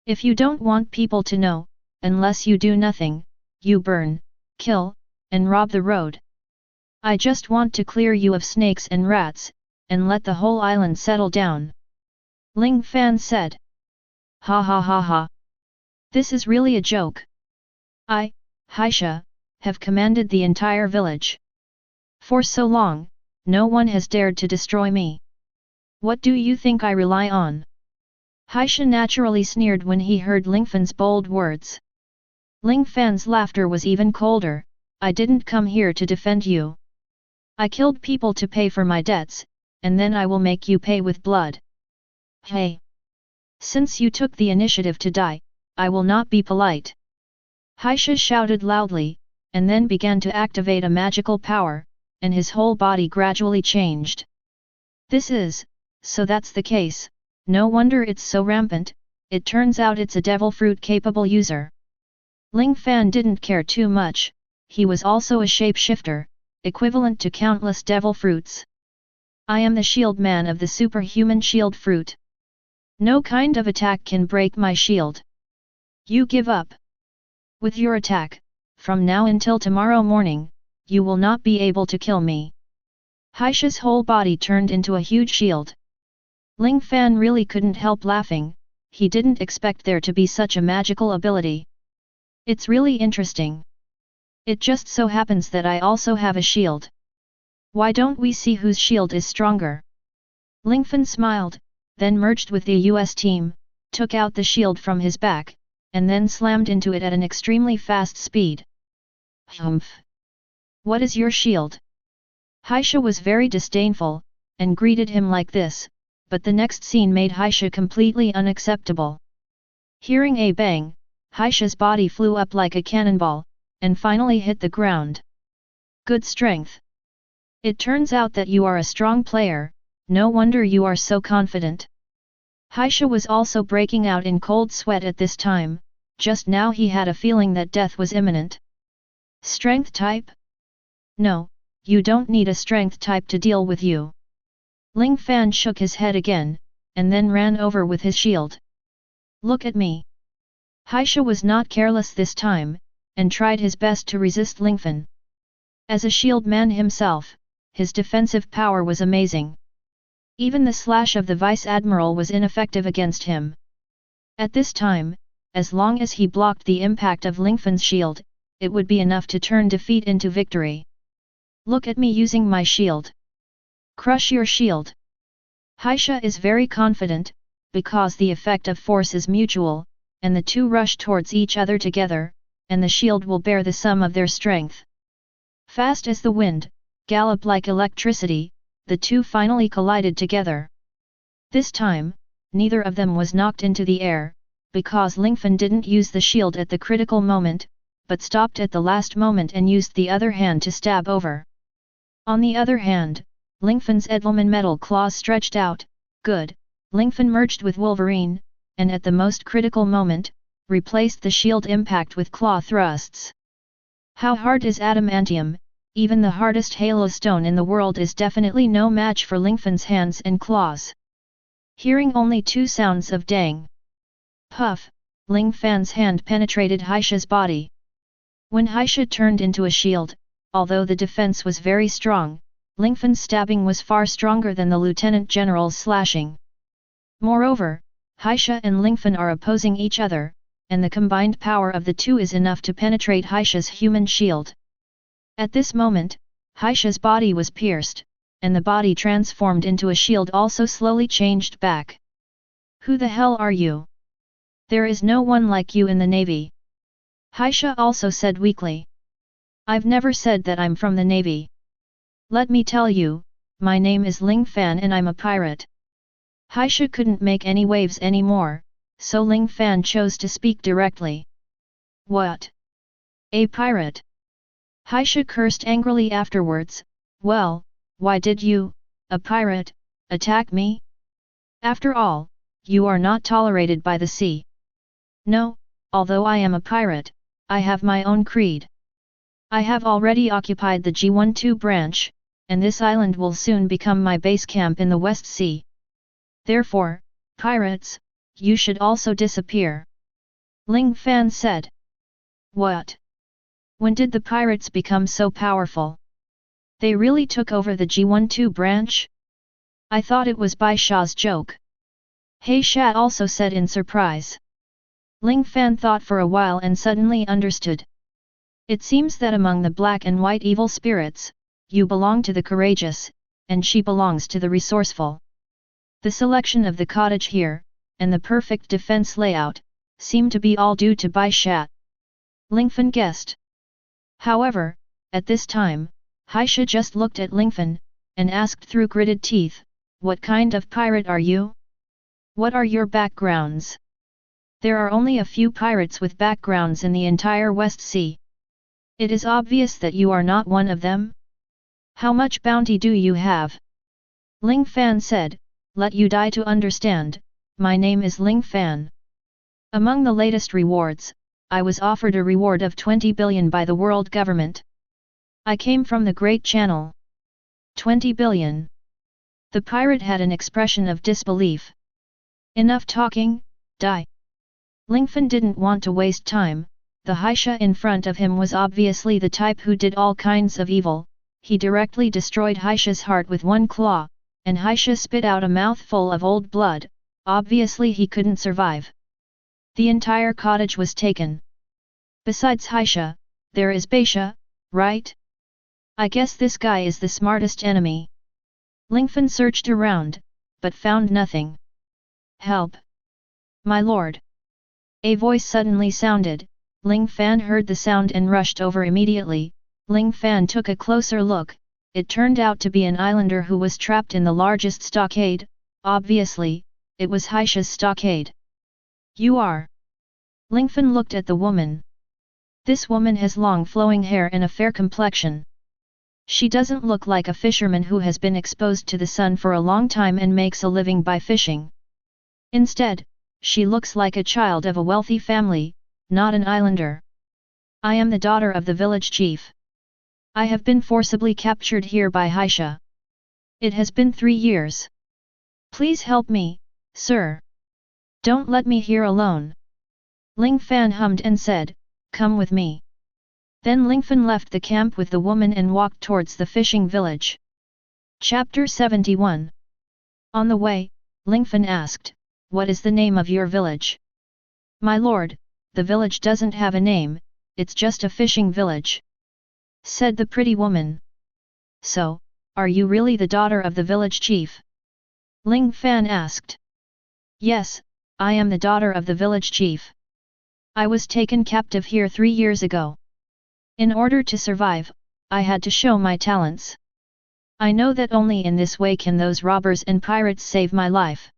If you don't want people to know, unless you do nothing, you burn, kill, and rob the road. I just want to clear you of snakes and rats, and let the whole island settle down. Ling Fan said. Ha ha ha ha. This is really a joke. I, Haisha, have commanded the entire village. For so long, no one has dared to destroy me. What do you think I rely on? Haisha naturally sneered when he heard Lingfan's bold words. Ling Fan's laughter was even colder. I didn't come here to defend you. I killed people to pay for my debts, and then I will make you pay with blood. Hey! Since you took the initiative to die, I will not be polite. Haisha shouted loudly, and then began to activate a magical power, and his whole body gradually changed. So that's the case, no wonder it's so rampant, it turns out it's a devil fruit capable user. Ling Fan didn't care too much, he was also a shapeshifter, equivalent to countless devil fruits. I am the shield man of the superhuman shield fruit. No kind of attack can break my shield. You give up. With your attack, from now until tomorrow morning, you will not be able to kill me. Haisha's whole body turned into a huge shield. Ling Fan really couldn't help laughing, he didn't expect there to be such a magical ability. It's really interesting. It just so happens that I also have a shield. Why don't we see whose shield is stronger? Lingfan smiled, then merged with the US team, took out the shield from his back, and then slammed into it at an extremely fast speed. Humph! What is your shield? Haisha was very disdainful, and greeted him like this, but the next scene made Haisha completely unacceptable. Hearing a bang, Haisha's body flew up like a cannonball, and finally hit the ground. Good strength. It turns out that you are a strong player, no wonder you are so confident. Haisha was also breaking out in cold sweat at this time, just now he had a feeling that death was imminent. Strength type? No, you don't need a strength type to deal with you. Ling Fan shook his head again, and then ran over with his shield. Look at me. Haisha was not careless this time, and tried his best to resist Lingfan. As a shield man himself, his defensive power was amazing. Even the slash of the Vice Admiral was ineffective against him. At this time, as long as he blocked the impact of Lingfan's shield, it would be enough to turn defeat into victory. Look at me using my shield. Crush your shield. Haisha is very confident, because the effect of force is mutual, and the two rush towards each other together, and the shield will bear the sum of their strength. Fast as the wind, gallop like electricity, the two finally collided together. This time, neither of them was knocked into the air, because Lingfan didn't use the shield at the critical moment, but stopped at the last moment and used the other hand to stab over. On the other hand, Lingfan's Edelman metal claws stretched out, good, Lingfan merged with Wolverine, and at the most critical moment, replaced the shield impact with claw thrusts. How hard is adamantium? Even the hardest halo stone in the world is definitely no match for Lingfan's hands and claws. Hearing only two sounds of dang. Puff, Ling Fan's hand penetrated Haisha's body. When Haisha turned into a shield, although the defense was very strong, Lingfan's stabbing was far stronger than the Lieutenant General's slashing. Moreover, Haisha and Lingfan are opposing each other, and the combined power of the two is enough to penetrate Haisha's human shield. At this moment, Haisha's body was pierced, and the body transformed into a shield also slowly changed back. Who the hell are you? There is no one like you in the Navy. Haisha also said weakly. I've never said that I'm from the Navy. Let me tell you, my name is Ling Fan and I'm a pirate. Haisha couldn't make any waves anymore, so Ling Fan chose to speak directly. What? A pirate? Haisha cursed angrily afterwards. Well, why did you, a pirate, attack me? After all, you are not tolerated by the sea. No, although I am a pirate, I have my own creed. I have already occupied the G12 branch, and this island will soon become my base camp in the West Sea. Therefore, pirates, you should also disappear. Ling Fan said. What? When did the pirates become so powerful? They really took over the G12 branch? I thought it was Bai Sha's joke. Hei Sha also said in surprise. Ling Fan thought for a while and suddenly understood. It seems that among the black and white evil spirits, you belong to the courageous, and she belongs to the resourceful. The selection of the cottage here, and the perfect defense layout, seemed to be all due to Bai Sha. Lingfan guessed. However, at this time, Haisha just looked at Lingfan, and asked through gritted teeth, "What kind of pirate are you? What are your backgrounds?" There are only a few pirates with backgrounds in the entire West Sea. It is obvious that you are not one of them. How much bounty do you have? Ling Fan said, "Let you die to understand, my name is Ling Fan. Among the latest rewards, I was offered a reward of 20 billion by the world government. I came from the Great Channel." 20 billion. The pirate had an expression of disbelief. Enough talking, die. Lingfan didn't want to waste time. The Haisha in front of him was obviously the type who did all kinds of evil. He directly destroyed Haisha's heart with one claw, and Haisha spit out a mouthful of old blood. Obviously he couldn't survive. The entire cottage was taken. Besides Haisha, there is Baisha, right? I guess this guy is the smartest enemy. Lingfan searched around, but found nothing. "Help! My lord!" A voice suddenly sounded. Ling Fan heard the sound and rushed over immediately. Ling Fan took a closer look. It turned out to be an islander who was trapped in the largest stockade. Obviously, it was Haisha's stockade. "You are?" Lingfan looked at the woman. This woman has long flowing hair and a fair complexion. She doesn't look like a fisherman who has been exposed to the sun for a long time and makes a living by fishing. Instead, she looks like a child of a wealthy family, not an islander. "I am the daughter of the village chief. I have been forcibly captured here by Haisha. It has been 3 years. Please help me, sir. Don't let me here alone." Ling Fan hummed and said, "Come with me." Then Lingfan left the camp with the woman and walked towards the fishing village. Chapter 71. On the way, Lingfan asked, "What is the name of your village?" "My lord, the village doesn't have a name, it's just a fishing village," said the pretty woman. "So, are you really the daughter of the village chief?" Ling Fan asked. "Yes, I am the daughter of the village chief. I was taken captive here 3 years ago. In order to survive, I had to show my talents. I know that only in this way can those robbers and pirates save my life."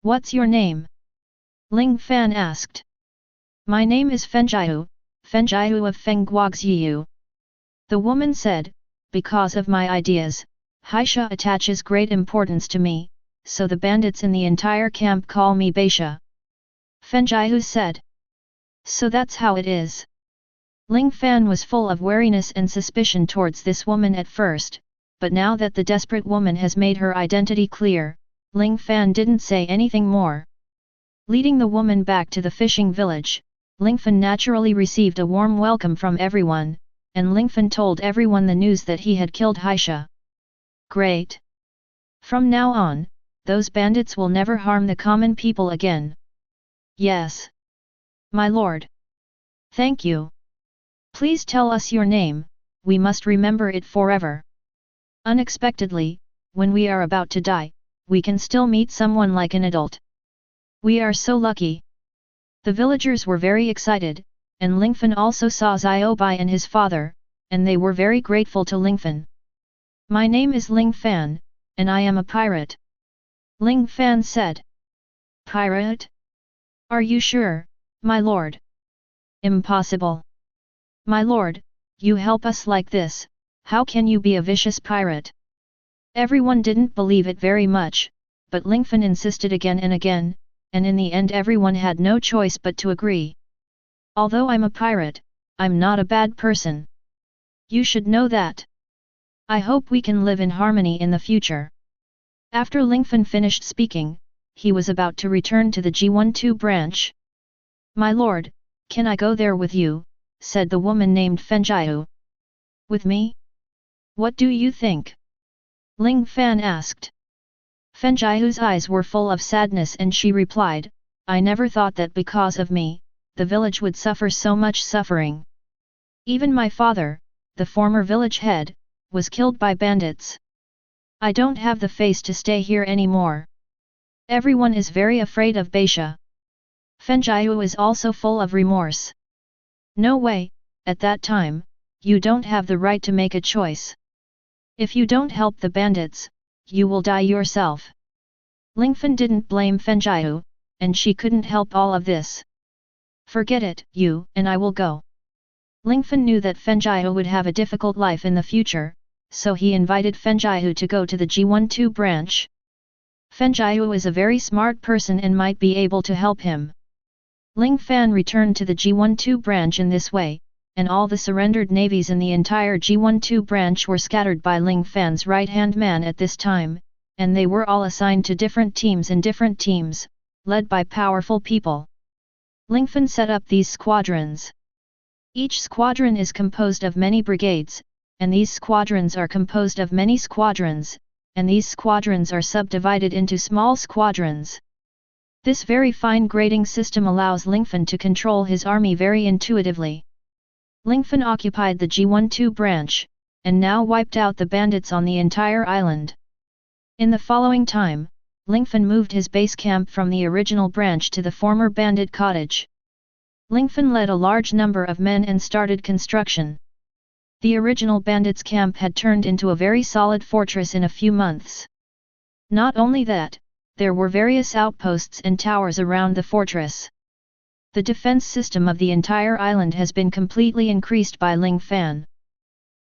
"What's your name?" Ling Fan asked. "My name is Fenjiu, Fenjiu of Fengguaxiu." The woman said, "Because of my ideas, Haisha attaches great importance to me, so the bandits in the entire camp call me Baisha." Fenjiu said. "So that's how it is." Ling Fan was full of wariness and suspicion towards this woman at first, but now that the desperate woman has made her identity clear, Ling Fan didn't say anything more. Leading the woman back to the fishing village, Lingfan naturally received a warm welcome from everyone, and Lingfan told everyone the news that he had killed Haisha. "Great! From now on, those bandits will never harm the common people again." "Yes, my lord." "Thank you. Please tell us your name, we must remember it forever. Unexpectedly, when we are about to die, we can still meet someone like an adult. We are so lucky." The villagers were very excited, and Lingfan also saw Ziobai and his father, and they were very grateful to Lingfan. "My name is Ling Fan, and I am a pirate." Ling Fan said. "Pirate? Are you sure, my lord?" "Impossible. My lord, you help us like this, how can you be a vicious pirate?" Everyone didn't believe it very much, but Lingfan insisted again and again, and in the end everyone had no choice but to agree. "Although I'm a pirate, I'm not a bad person. You should know that. I hope we can live in harmony in the future." After Lingfan finished speaking, he was about to return to the G12 branch. "My lord, can I go there with you?" said the woman named Fenjiu. "With me? What do you think?" Ling Fan asked. Fenjiu's eyes were full of sadness and she replied, "I never thought that because of me, the village would suffer so much suffering. Even my father, the former village head, was killed by bandits. I don't have the face to stay here anymore. Everyone is very afraid of Baisha. Fenjiu is also full of remorse. No way, at that time, you don't have the right to make a choice. If you don't help the bandits, you will die yourself. Lingfan didn't blame Fenjiu, and she couldn't help all of this. Forget it, you and I will go. Lingfan knew that Fenjiu would have a difficult life in the future, so he invited Fenjiu to go to the G12 branch. Fenjiu is a very smart person and might be able to help him. Ling Fan returned to the G12 branch in this way, and all the surrendered navies in the entire G12 branch were scattered by Ling Fan's right-hand man at this time, and they were all assigned to different teams in different teams, led by powerful people. Lingfan set up these squadrons. Each squadron is composed of many brigades, and these squadrons are composed of many squadrons, and these squadrons are subdivided into small squadrons. This very fine grading system allows Lingfan to control his army very intuitively. Lingfan occupied the G12 branch, and now wiped out the bandits on the entire island. In the following time, Lingfan moved his base camp from the original branch to the former bandit cottage. Lingfan led a large number of men and started construction. The original bandits' camp had turned into a very solid fortress in a few months. Not only that, there were various outposts and towers around the fortress. The defense system of the entire island has been completely increased by Ling Fan.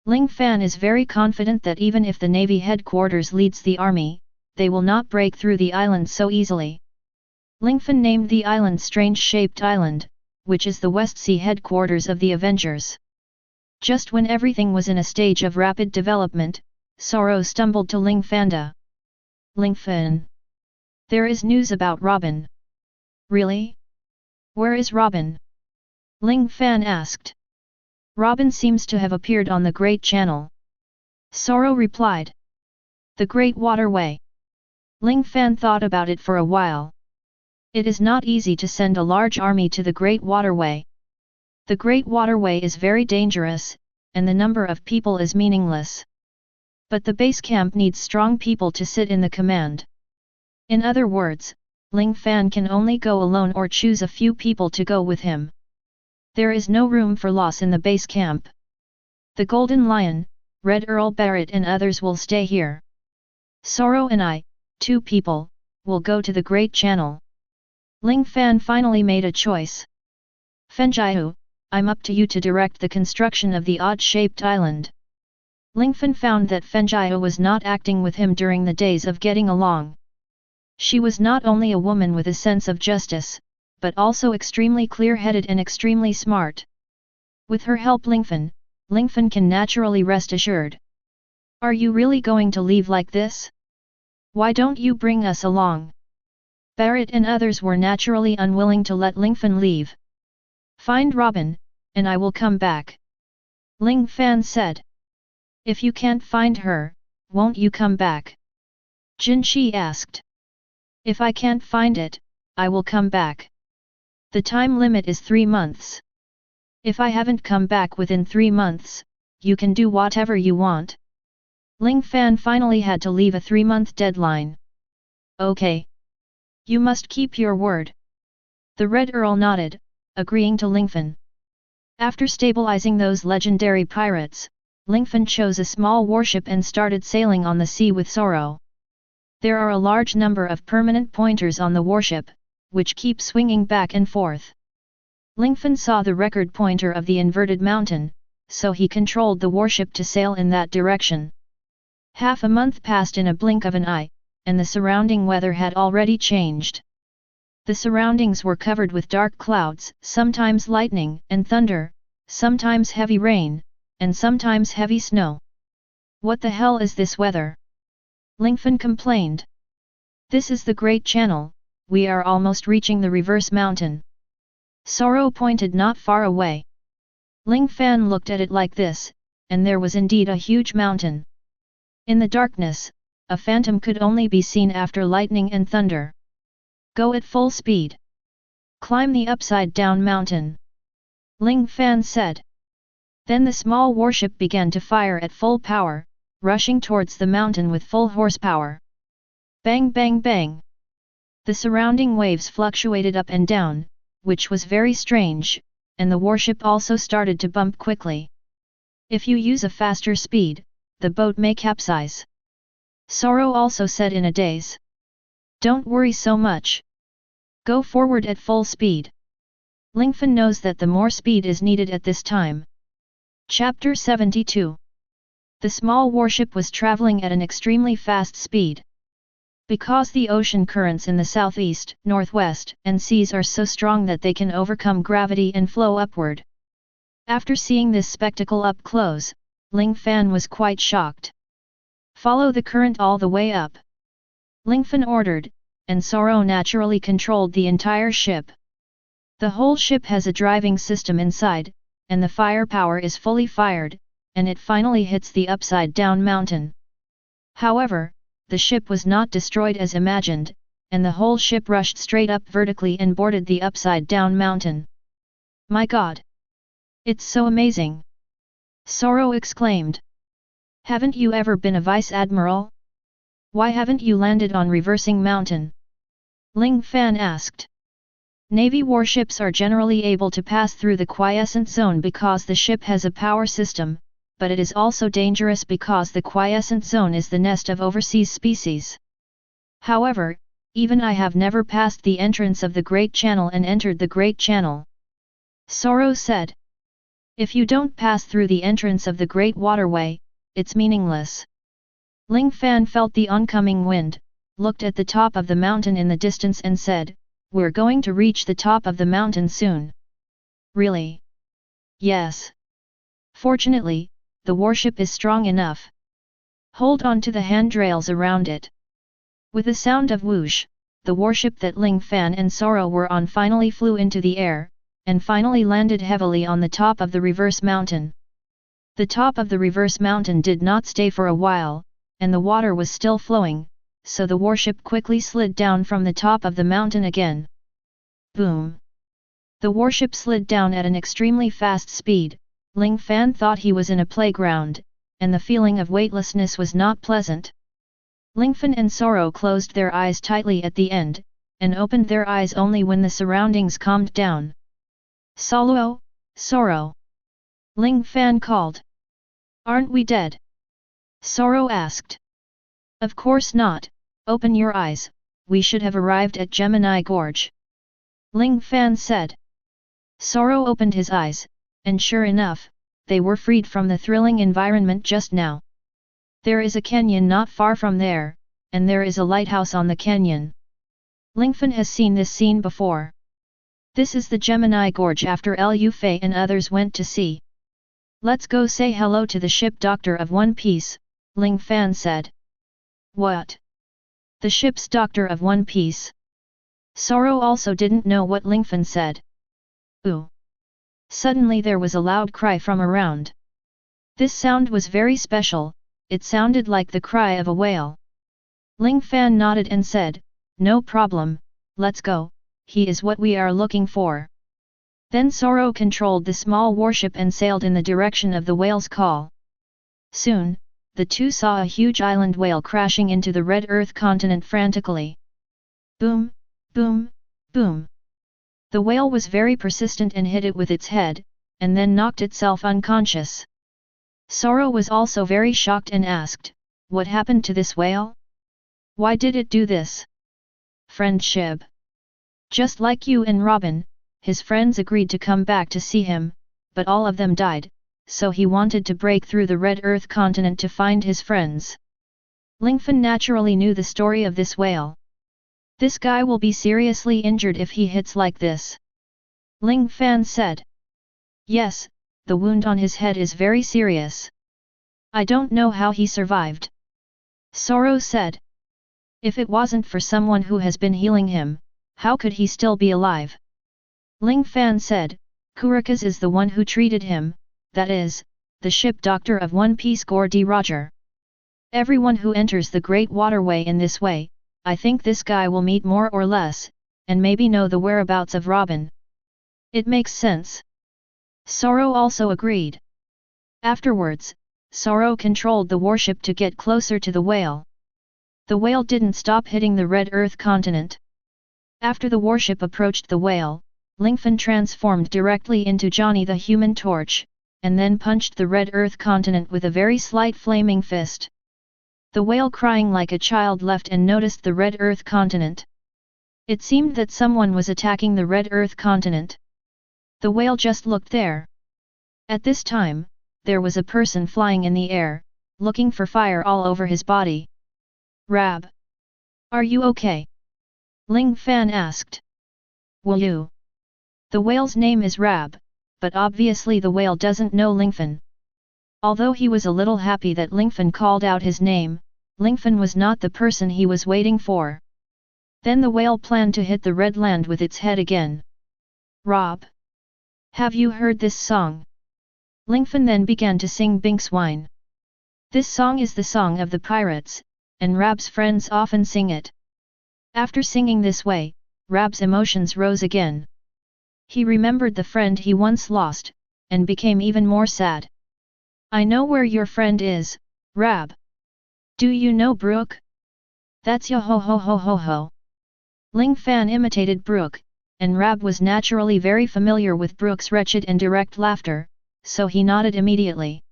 Ling Fan is very confident that even if the Navy headquarters leads the army, they will not break through the island so easily. Lingfan named the island Strange-Shaped Island, which is the West Sea headquarters of the Avengers. Just when everything was in a stage of rapid development, Sorro stumbled to Ling Fanda. Lingfan. There is news about Robin. Really? Where is Robin? Ling Fan asked. Robin seems to have appeared on the Great Channel. Sorro replied. The Great Waterway. Ling Fan thought about it for a while. It is not easy to send a large army to the Great Waterway. The Great Waterway is very dangerous, and the number of people is meaningless. But the base camp needs strong people to sit in the command. In other words, Ling Fan can only go alone or choose a few people to go with him. There is no room for loss in the base camp. The Golden Lion, Red Earl Barrett and others will stay here. Sorro and I, 2 people, will go to the Great Channel. Ling Fan finally made a choice. Fenjiu, I'm up to you to direct the construction of the odd-shaped island. Lingfan found that Fenjiu was not acting with him during the days of getting along. She was not only a woman with a sense of justice, but also extremely clear-headed and extremely smart. With her help Lingfan can naturally rest assured. Are you really going to leave like this? Why don't you bring us along? Barrett and others were naturally unwilling to let Lingfan leave. Find Robin, and I will come back. Ling Fan said. If you can't find her, won't you come back? Jin Shi asked. If I can't find it, I will come back. The time limit is 3 months. If I haven't come back within 3 months, you can do whatever you want. Ling Fan finally had to leave a 3-month deadline. Okay. You must keep your word. The Red Earl nodded, agreeing to Lingfan. After stabilizing those legendary pirates, Lingfan chose a small warship and started sailing on the sea with Sorro. There are a large number of permanent pointers on the warship, which keep swinging back and forth. Lingfan saw the record pointer of the inverted mountain, so he controlled the warship to sail in that direction. Half a month passed in a blink of an eye, and the surrounding weather had already changed. The surroundings were covered with dark clouds, sometimes lightning and thunder, sometimes heavy rain, and sometimes heavy snow. What the hell is this weather? Lingfan complained. This is the Great Channel, we are almost reaching the reverse mountain. Sorro pointed not far away. Ling Fan looked at it like this, and there was indeed a huge mountain. In the darkness, a phantom could only be seen after lightning and thunder. Go at full speed. Climb the upside-down mountain. Ling Fan said. Then the small warship began to fire at full power, rushing towards the mountain with full horsepower. Bang bang bang! The surrounding waves fluctuated up and down, which was very strange, and the warship also started to bump quickly. If you use a faster speed, the boat may capsize. Sorro also said in a daze. Don't worry so much. Go forward at full speed. Lingfan knows that the more speed is needed at this time. Chapter 72. The small warship was traveling at an extremely fast speed. Because the ocean currents in the southeast, northwest, and seas are so strong that they can overcome gravity and flow upward. After seeing this spectacle up close, Ling Fan was quite shocked. Follow the current all the way up. Lingfan ordered, and Sorro naturally controlled the entire ship. The whole ship has a driving system inside, and the firepower is fully fired, and it finally hits the upside-down mountain. However, the ship was not destroyed as imagined, and the whole ship rushed straight up vertically and boarded the upside-down mountain. My God! It's so amazing! Sorro exclaimed. Haven't you ever been a vice admiral? Why haven't you landed on reversing mountain? Ling Fan asked. Navy warships are generally able to pass through the quiescent zone because the ship has a power system, but it is also dangerous because the quiescent zone is the nest of overseas species. However, even I have never passed the entrance of the Great Channel and entered the Great Channel. Sorro said. If you don't pass through the entrance of the Great Waterway, it's meaningless. Ling Fan felt the oncoming wind, looked at the top of the mountain in the distance and said, We're going to reach the top of the mountain soon. Really? Yes. Fortunately, the warship is strong enough. Hold on to the handrails around it. With a sound of whoosh, the warship that Ling Fan and Sorro were on finally flew into the air, and finally landed heavily on the top of the reverse mountain. The top of the reverse mountain did not stay for a while, and the water was still flowing, so the warship quickly slid down from the top of the mountain again. Boom! The warship slid down at an extremely fast speed. Ling Fan thought he was in a playground, and the feeling of weightlessness was not pleasant. Lingfan and Sorro closed their eyes tightly at the end, and opened their eyes only when the surroundings calmed down. Sorro, Sorro! Ling Fan called. Aren't we dead? Sorro asked. Of course not, open your eyes, we should have arrived at Gemini Gorge. Ling Fan said. Sorro opened his eyes, and sure enough, they were freed from the thrilling environment just now. There is a canyon not far from there, and there is a lighthouse on the canyon. Lingfan has seen this scene before. This is the Gemini Gorge after Lu Fei and others went to sea. Let's go say hello to the ship Doctor of One Piece, Ling Fan said. What? The ship's Doctor of One Piece? Sorro also didn't know what Lingfan said. Ooh! Suddenly there was a loud cry from around. This sound was very special, it sounded like the cry of a whale. Ling Fan nodded and said, No problem, let's go, he is what we are looking for. Then Sorro controlled the small warship and sailed in the direction of the whale's call. Soon, the two saw a huge island whale crashing into the red earth continent frantically. Boom, boom, boom. The whale was very persistent and hit it with its head, and then knocked itself unconscious. Sorro was also very shocked and asked, What happened to this whale? Why did it do this? Friendship. Just like you and Robin, his friends agreed to come back to see him, but all of them died, so he wanted to break through the red earth continent to find his friends. Lingfan naturally knew the story of this whale. This guy will be seriously injured if he hits like this. Ling Fan said. Yes, the wound on his head is very serious. I don't know how he survived. Sorro said. If it wasn't for someone who has been healing him, how could he still be alive? Ling Fan said, Kurikas is the one who treated him, that is, the ship Doctor of One Piece Gordy Roger. Everyone who enters the Great Waterway in this way, I think this guy will meet more or less, and maybe know the whereabouts of Robin. It makes sense. Sorro also agreed. Afterwards, Sorro controlled the warship to get closer to the whale. The whale didn't stop hitting the red earth continent. After the warship approached the whale, Lingfan transformed directly into Johnny the Human Torch, and then punched the red earth continent with a very slight flaming fist. The whale, crying like a child, left and noticed the red earth continent. It seemed that someone was attacking the red earth continent. The whale just looked there. At this time, there was a person flying in the air, looking for fire all over his body. "Rab, are you okay?" Ling Fan asked. "Will you?" The whale's name is Rab, but obviously the whale doesn't know Lingfan. Although he was a little happy that Lingfan called out his name, Lingfan was not the person he was waiting for. Then the whale planned to hit the red land with its head again. "Rob, have you heard this song?" Lingfan then began to sing Bink's Wine. This song is the song of the pirates, and Rab's friends often sing it. After singing this way, Rab's emotions rose again. He remembered the friend he once lost, and became even more sad. "I know where your friend is, Rab. Do you know Brooke? That's yo ho ho ho ho ho." Ling Fan imitated Brooke, and Rab was naturally very familiar with Brooke's wretched and direct laughter, so he nodded immediately.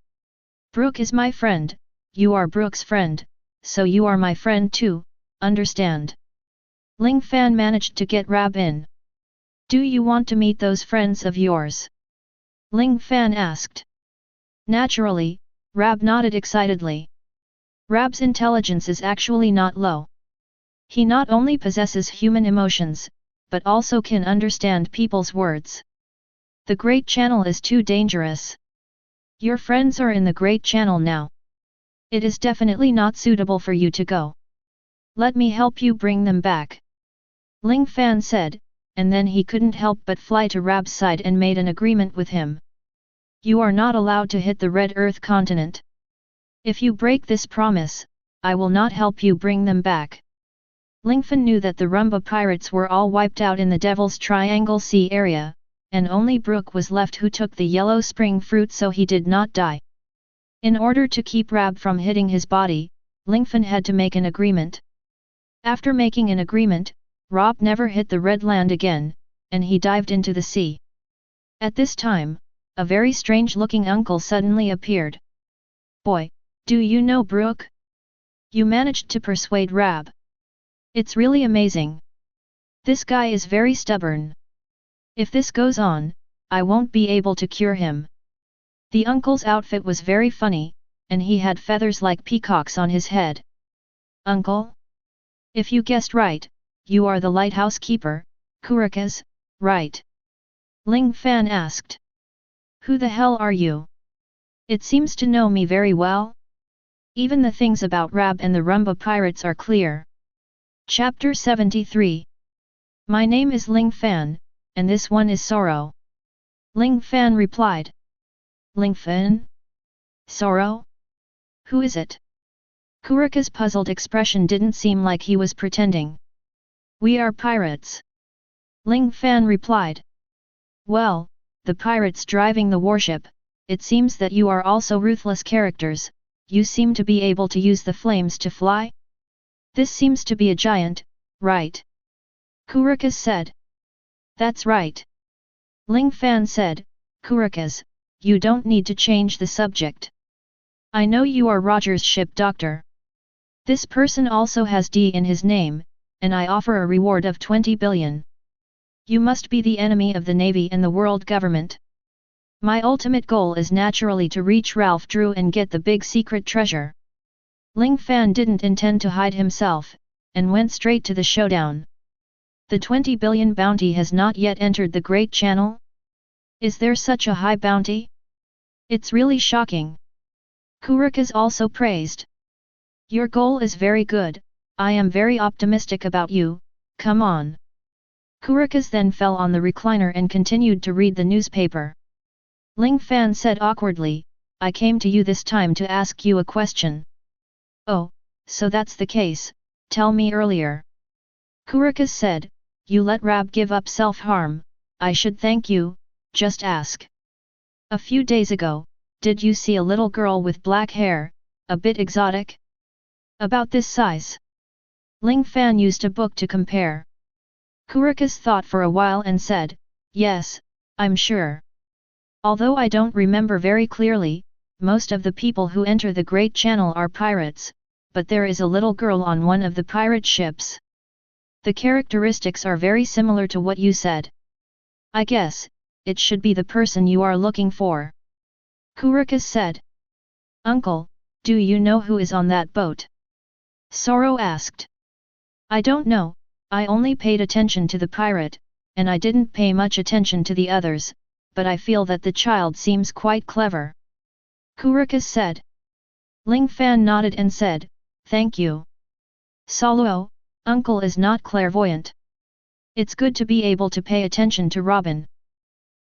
"Brooke is my friend, you are Brooke's friend, so you are my friend too, understand?" Ling Fan managed to get Rab in. "Do you want to meet those friends of yours?" Ling Fan asked. Naturally, Rab nodded excitedly. Rab's intelligence is actually not low. He not only possesses human emotions, but also can understand people's words. The Great Channel is too dangerous. Your friends are in the Great Channel now. It is definitely not suitable for you to go. Let me help you bring them back. Ling Fan said, and then he couldn't help but fly to Rab's side and made an agreement with him. "You are not allowed to hit the Red Earth continent. If you break this promise, I will not help you bring them back." Lingfan knew that the Rumba pirates were all wiped out in the Devil's Triangle Sea area, and only Brooke was left, who took the yellow spring fruit so he did not die. In order to keep Rab from hitting his body, Lingfan had to make an agreement. After making an agreement, Rab never hit the red land again, and he dived into the sea. At this time, a very strange-looking uncle suddenly appeared. "Boy, do you know Brooke? You managed to persuade Rab. It's really amazing. This guy is very stubborn. If this goes on, I won't be able to cure him." The uncle's outfit was very funny, and he had feathers like peacocks on his head. "Uncle? If you guessed right, you are the lighthouse keeper, Kurika's, right?" Ling Fan asked. "Who the hell are you? It seems to know me very well. Even the things about Rab and the Rumba pirates are clear." Chapter 73. "My name is Ling Fan, and this one is Sorro." Ling Fan replied. "Lingfan? Sorro? Who is it?" Kurika's puzzled expression didn't seem like he was pretending. "We are pirates." Ling Fan replied. "Well, the pirates driving the warship, it seems that you are also ruthless characters. You seem to be able to use the flames to fly? This seems to be a giant, right?" Kurika's said. "That's right." Ling Fan said, "Kurika's, you don't need to change the subject. I know you are Roger's ship doctor. This person also has D in his name, and I offer a reward of 20 billion. You must be the enemy of the Navy and the world government. My ultimate goal is naturally to reach Ralph Drew and get the big secret treasure." Ling Fan didn't intend to hide himself, and went straight to the showdown. "The 20 billion bounty has not yet entered the Great Channel? Is there such a high bounty? It's really shocking." Kurika's also praised. "Your goal is very good, I am very optimistic about you, come on." Kurika's then fell on the recliner and continued to read the newspaper. Ling Fan said awkwardly, "I came to you this time to ask you a question." "Oh, so that's the case, tell me earlier." Kurika's said, "You let Rab give up self-harm, I should thank you, just ask. A few days ago, did you see a little girl with black hair, a bit exotic? About this size?" Ling Fan used a book to compare. Kurika's thought for a while and said, yes, I'm sure. Although I don't remember very clearly, most of the people who enter the Great Channel are pirates, but there is a little girl on one of the pirate ships. The characteristics are very similar to what you said. I guess, it should be the person you are looking for. Kurika said. Uncle, do you know who is on that boat? Sorro asked. I don't know, I only paid attention to the pirate, and I didn't pay much attention to the others, but I feel that the child seems quite clever. Kurika said. Ling Fan nodded and said, thank you. Sorro, Uncle is not clairvoyant. It's good to be able to pay attention to Robin.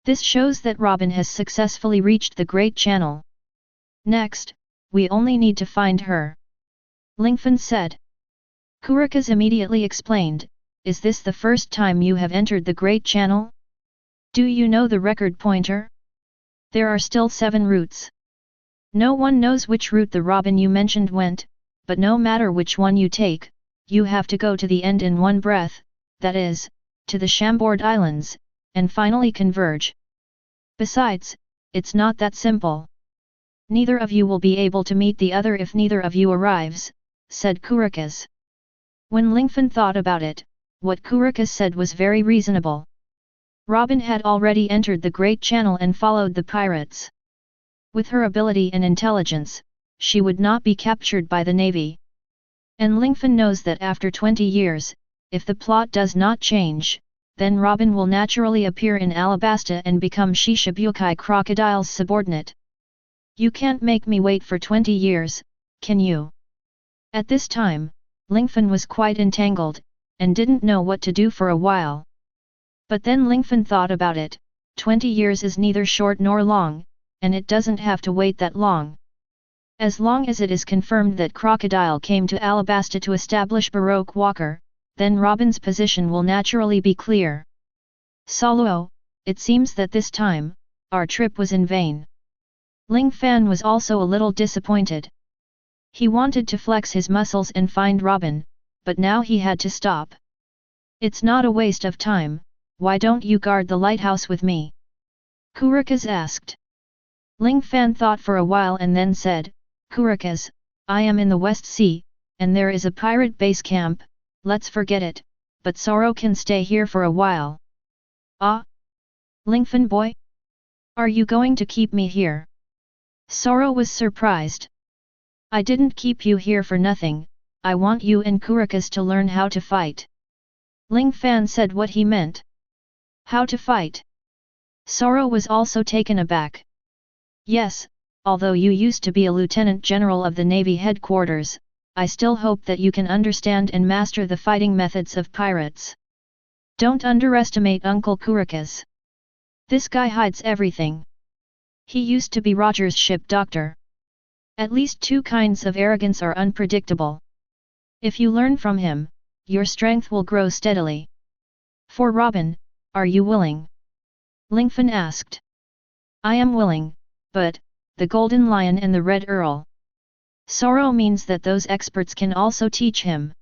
This shows that Robin has successfully reached the Great Channel. Next, we only need to find her. Lingfan said. Kurika's immediately explained, is this the first time you have entered the Great Channel? Do you know the record pointer? There are still 7 routes. No one knows which route the Robin you mentioned went, but no matter which one you take, you have to go to the end in one breath, that is, to the Chambord Islands, and finally converge. Besides, it's not that simple. Neither of you will be able to meet the other if neither of you arrives, said Kurika's. When Lingfan thought about it, what Kurika said was very reasonable. Robin had already entered the Great Channel and followed the pirates. With her ability and intelligence, she would not be captured by the navy. And Lingfan knows that after 20 years, if the plot does not change, then Robin will naturally appear in Alabasta and become Shishibukai Crocodile's subordinate. You can't make me wait for 20 years, can you? At this time, Lingfan was quite entangled, and didn't know what to do for a while. But then Lingfan thought about it, 20 years is neither short nor long, and it doesn't have to wait that long. As long as it is confirmed that Crocodile came to Alabasta to establish Baroque Walker, then Robin's position will naturally be clear. Sorro, it seems that this time, our trip was in vain. Ling Fan was also a little disappointed. He wanted to flex his muscles and find Robin, but now he had to stop. It's not a waste of time, why don't you guard the lighthouse with me? Kurika's asked. Ling Fan thought for a while and then said, Kurika's, I am in the West Sea, and there is a pirate base camp, let's forget it, but Sorro can stay here for a while. Ah? Lingfan boy? Are you going to keep me here? Sorro was surprised. I didn't keep you here for nothing, I want you and Kurika's to learn how to fight. Ling Fan said what he meant. How to fight? Sorro was also taken aback. Yes, although you used to be a lieutenant general of the Navy headquarters, I still hope that you can understand and master the fighting methods of pirates. Don't underestimate Uncle Kurika's. This guy hides everything. He used to be Roger's ship doctor. At least 2 kinds of arrogance are unpredictable. If you learn from him, your strength will grow steadily. For Robin, are you willing? Lingfan asked. I am willing, but, the Golden Lion and the Red Earl. Sorro means that those experts can also teach him.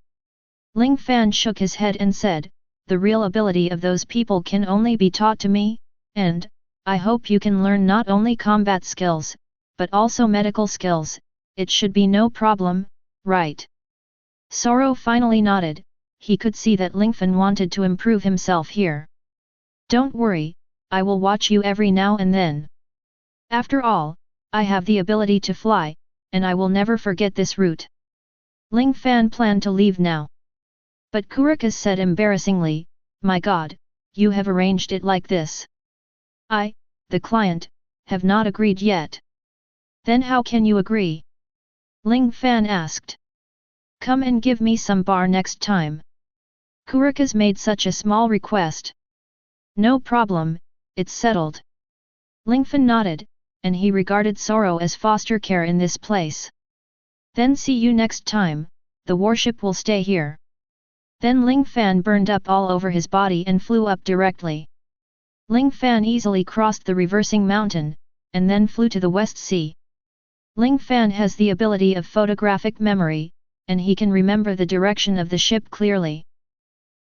Ling Fan shook his head and said, the real ability of those people can only be taught to me, and, I hope you can learn not only combat skills, but also medical skills, it should be no problem, right? Sorro finally nodded, he could see that Lingfan wanted to improve himself here. Don't worry, I will watch you every now and then. After all, I have the ability to fly, and I will never forget this route. Ling Fan planned to leave now. But Kurika said embarrassingly, my god, you have arranged it like this. I, the client, have not agreed yet. Then how can you agree? Ling Fan asked. Come and give me some bar next time. Kurika's made such a small request. No problem, it's settled. Lingfan nodded, and he regarded Sorro as foster care in this place. Then see you next time, the warship will stay here. Then Ling Fan burned up all over his body and flew up directly. Ling Fan easily crossed the reversing mountain, and then flew to the West Sea. Ling Fan has the ability of photographic memory, and he can remember the direction of the ship clearly.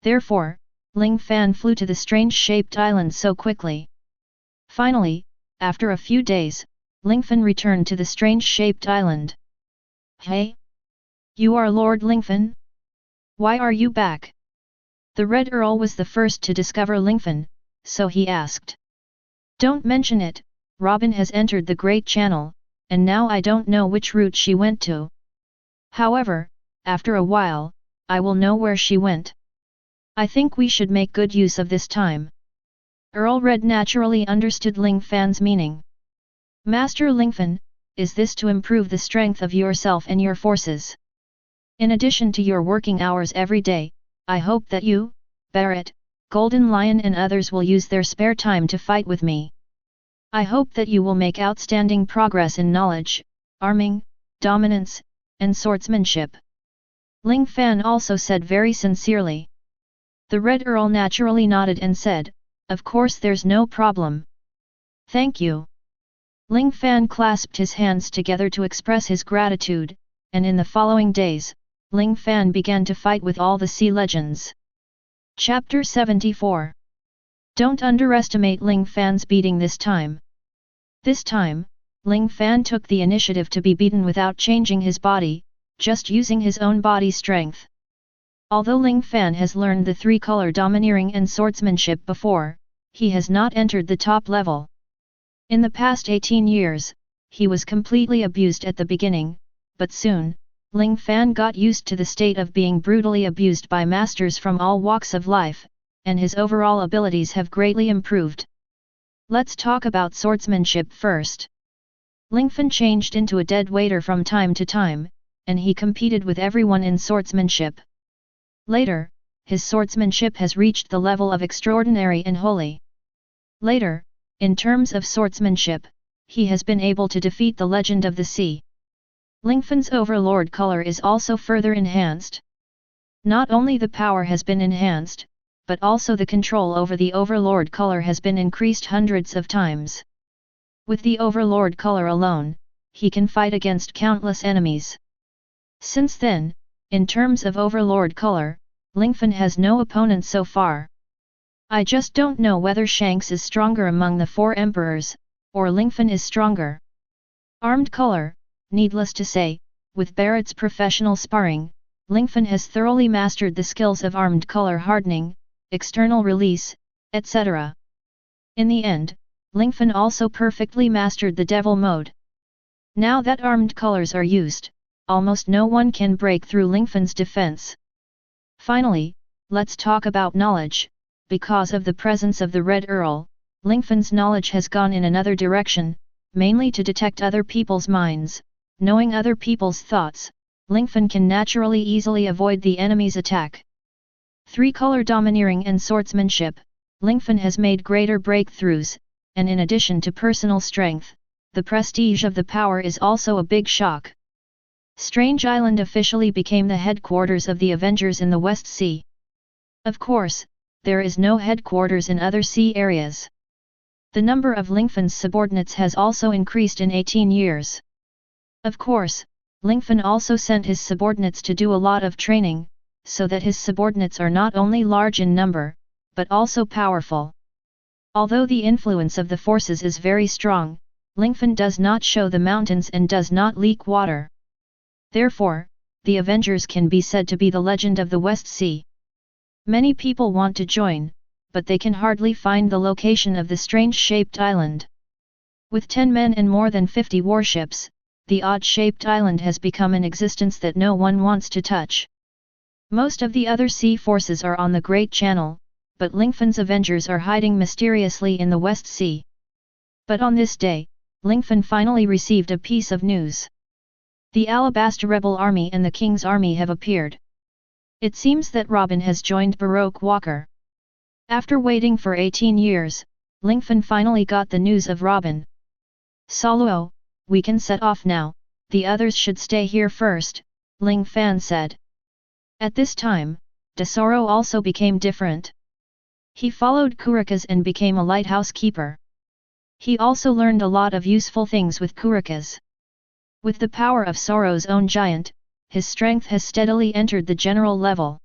Therefore, Ling Fan flew to the strange-shaped island so quickly. Finally, after a few days, Lingfan returned to the strange-shaped island. Hey? You are Lord Lingfan? Why are you back? The Red Earl was the first to discover Lingfan, so he asked. Don't mention it, Robin has entered the Great Channel, and now I don't know which route she went to. However, after a while, I will know where she went. I think we should make good use of this time. Earl Red naturally understood Ling Fan's meaning. Master Lingfan, is this to improve the strength of yourself and your forces? In addition to your working hours every day, I hope that you, Barrett, Golden Lion and others will use their spare time to fight with me. I hope that you will make outstanding progress in knowledge, arming, dominance, and swordsmanship. Ling Fan also said very sincerely. The Red Earl naturally nodded and said, of course there's no problem. Thank you. Ling Fan clasped his hands together to express his gratitude, and in the following days, Ling Fan began to fight with all the sea legends. Chapter 74. Don't underestimate Ling Fan's beating this time. This time, Ling Fan took the initiative to be beaten without changing his body, just using his own body strength. Although Ling Fan has learned the three-color domineering and swordsmanship before, he has not entered the top level. In the past 18 years, he was completely abused at the beginning, but soon, Ling Fan got used to the state of being brutally abused by masters from all walks of life, and his overall abilities have greatly improved. Let's talk about swordsmanship first. Lingfan changed into a dead waiter from time to time, and he competed with everyone in swordsmanship. Later, his swordsmanship has reached the level of extraordinary and holy. Later, in terms of swordsmanship, he has been able to defeat the Legend of the Sea. Lingfan's overlord color is also further enhanced. Not only the power has been enhanced, but also the control over the overlord color has been increased hundreds of times. With the overlord color alone, he can fight against countless enemies. Since then, in terms of overlord color, Lingfan has no opponent so far. I just don't know whether Shanks is stronger among the four emperors, or Lingfan is stronger. Armed color, needless to say, with Barrett's professional sparring, Lingfan has thoroughly mastered the skills of armed color hardening, external release, etc. In the end, Lingfan also perfectly mastered the devil mode. Now that armed colors are used, almost no one can break through Lingfan's defense. Finally, let's talk about knowledge. Because of the presence of the Red Earl, Lingfan's knowledge has gone in another direction, mainly to detect other people's minds. Knowing other people's thoughts, Lingfan can naturally easily avoid the enemy's attack. Three-color domineering and swordsmanship, Lingfan has made greater breakthroughs, and in addition to personal strength, the prestige of the power is also a big shock. Strange Island officially became the headquarters of the Avengers in the West Sea. Of course, there is no headquarters in other sea areas. The number of Lingfan's subordinates has also increased in 18 years. Of course, Lingfan also sent his subordinates to do a lot of training, so that his subordinates are not only large in number, but also powerful. Although the influence of the forces is very strong, Lingfan does not show the mountains and does not leak water. Therefore, the Avengers can be said to be the legend of the West Sea. Many people want to join, but they can hardly find the location of the strange-shaped island. With 10 men and more than 50 warships, the odd-shaped island has become an existence that no one wants to touch. Most of the other sea forces are on the Great Channel, but Lingfan's Avengers are hiding mysteriously in the West Sea. But on this day, Lingfan finally received a piece of news. The Alabasta rebel army and the King's army have appeared. It seems that Robin has joined Baroque Walker. After waiting for 18 years, Lingfan finally got the news of Robin. Sorro, we can set off now, the others should stay here first, Ling Fan said. At this time, Sorro also became different. He followed Kurikas and became a lighthouse keeper. He also learned a lot of useful things with Kurikas. With the power of Sorro's own giant, his strength has steadily entered the general level.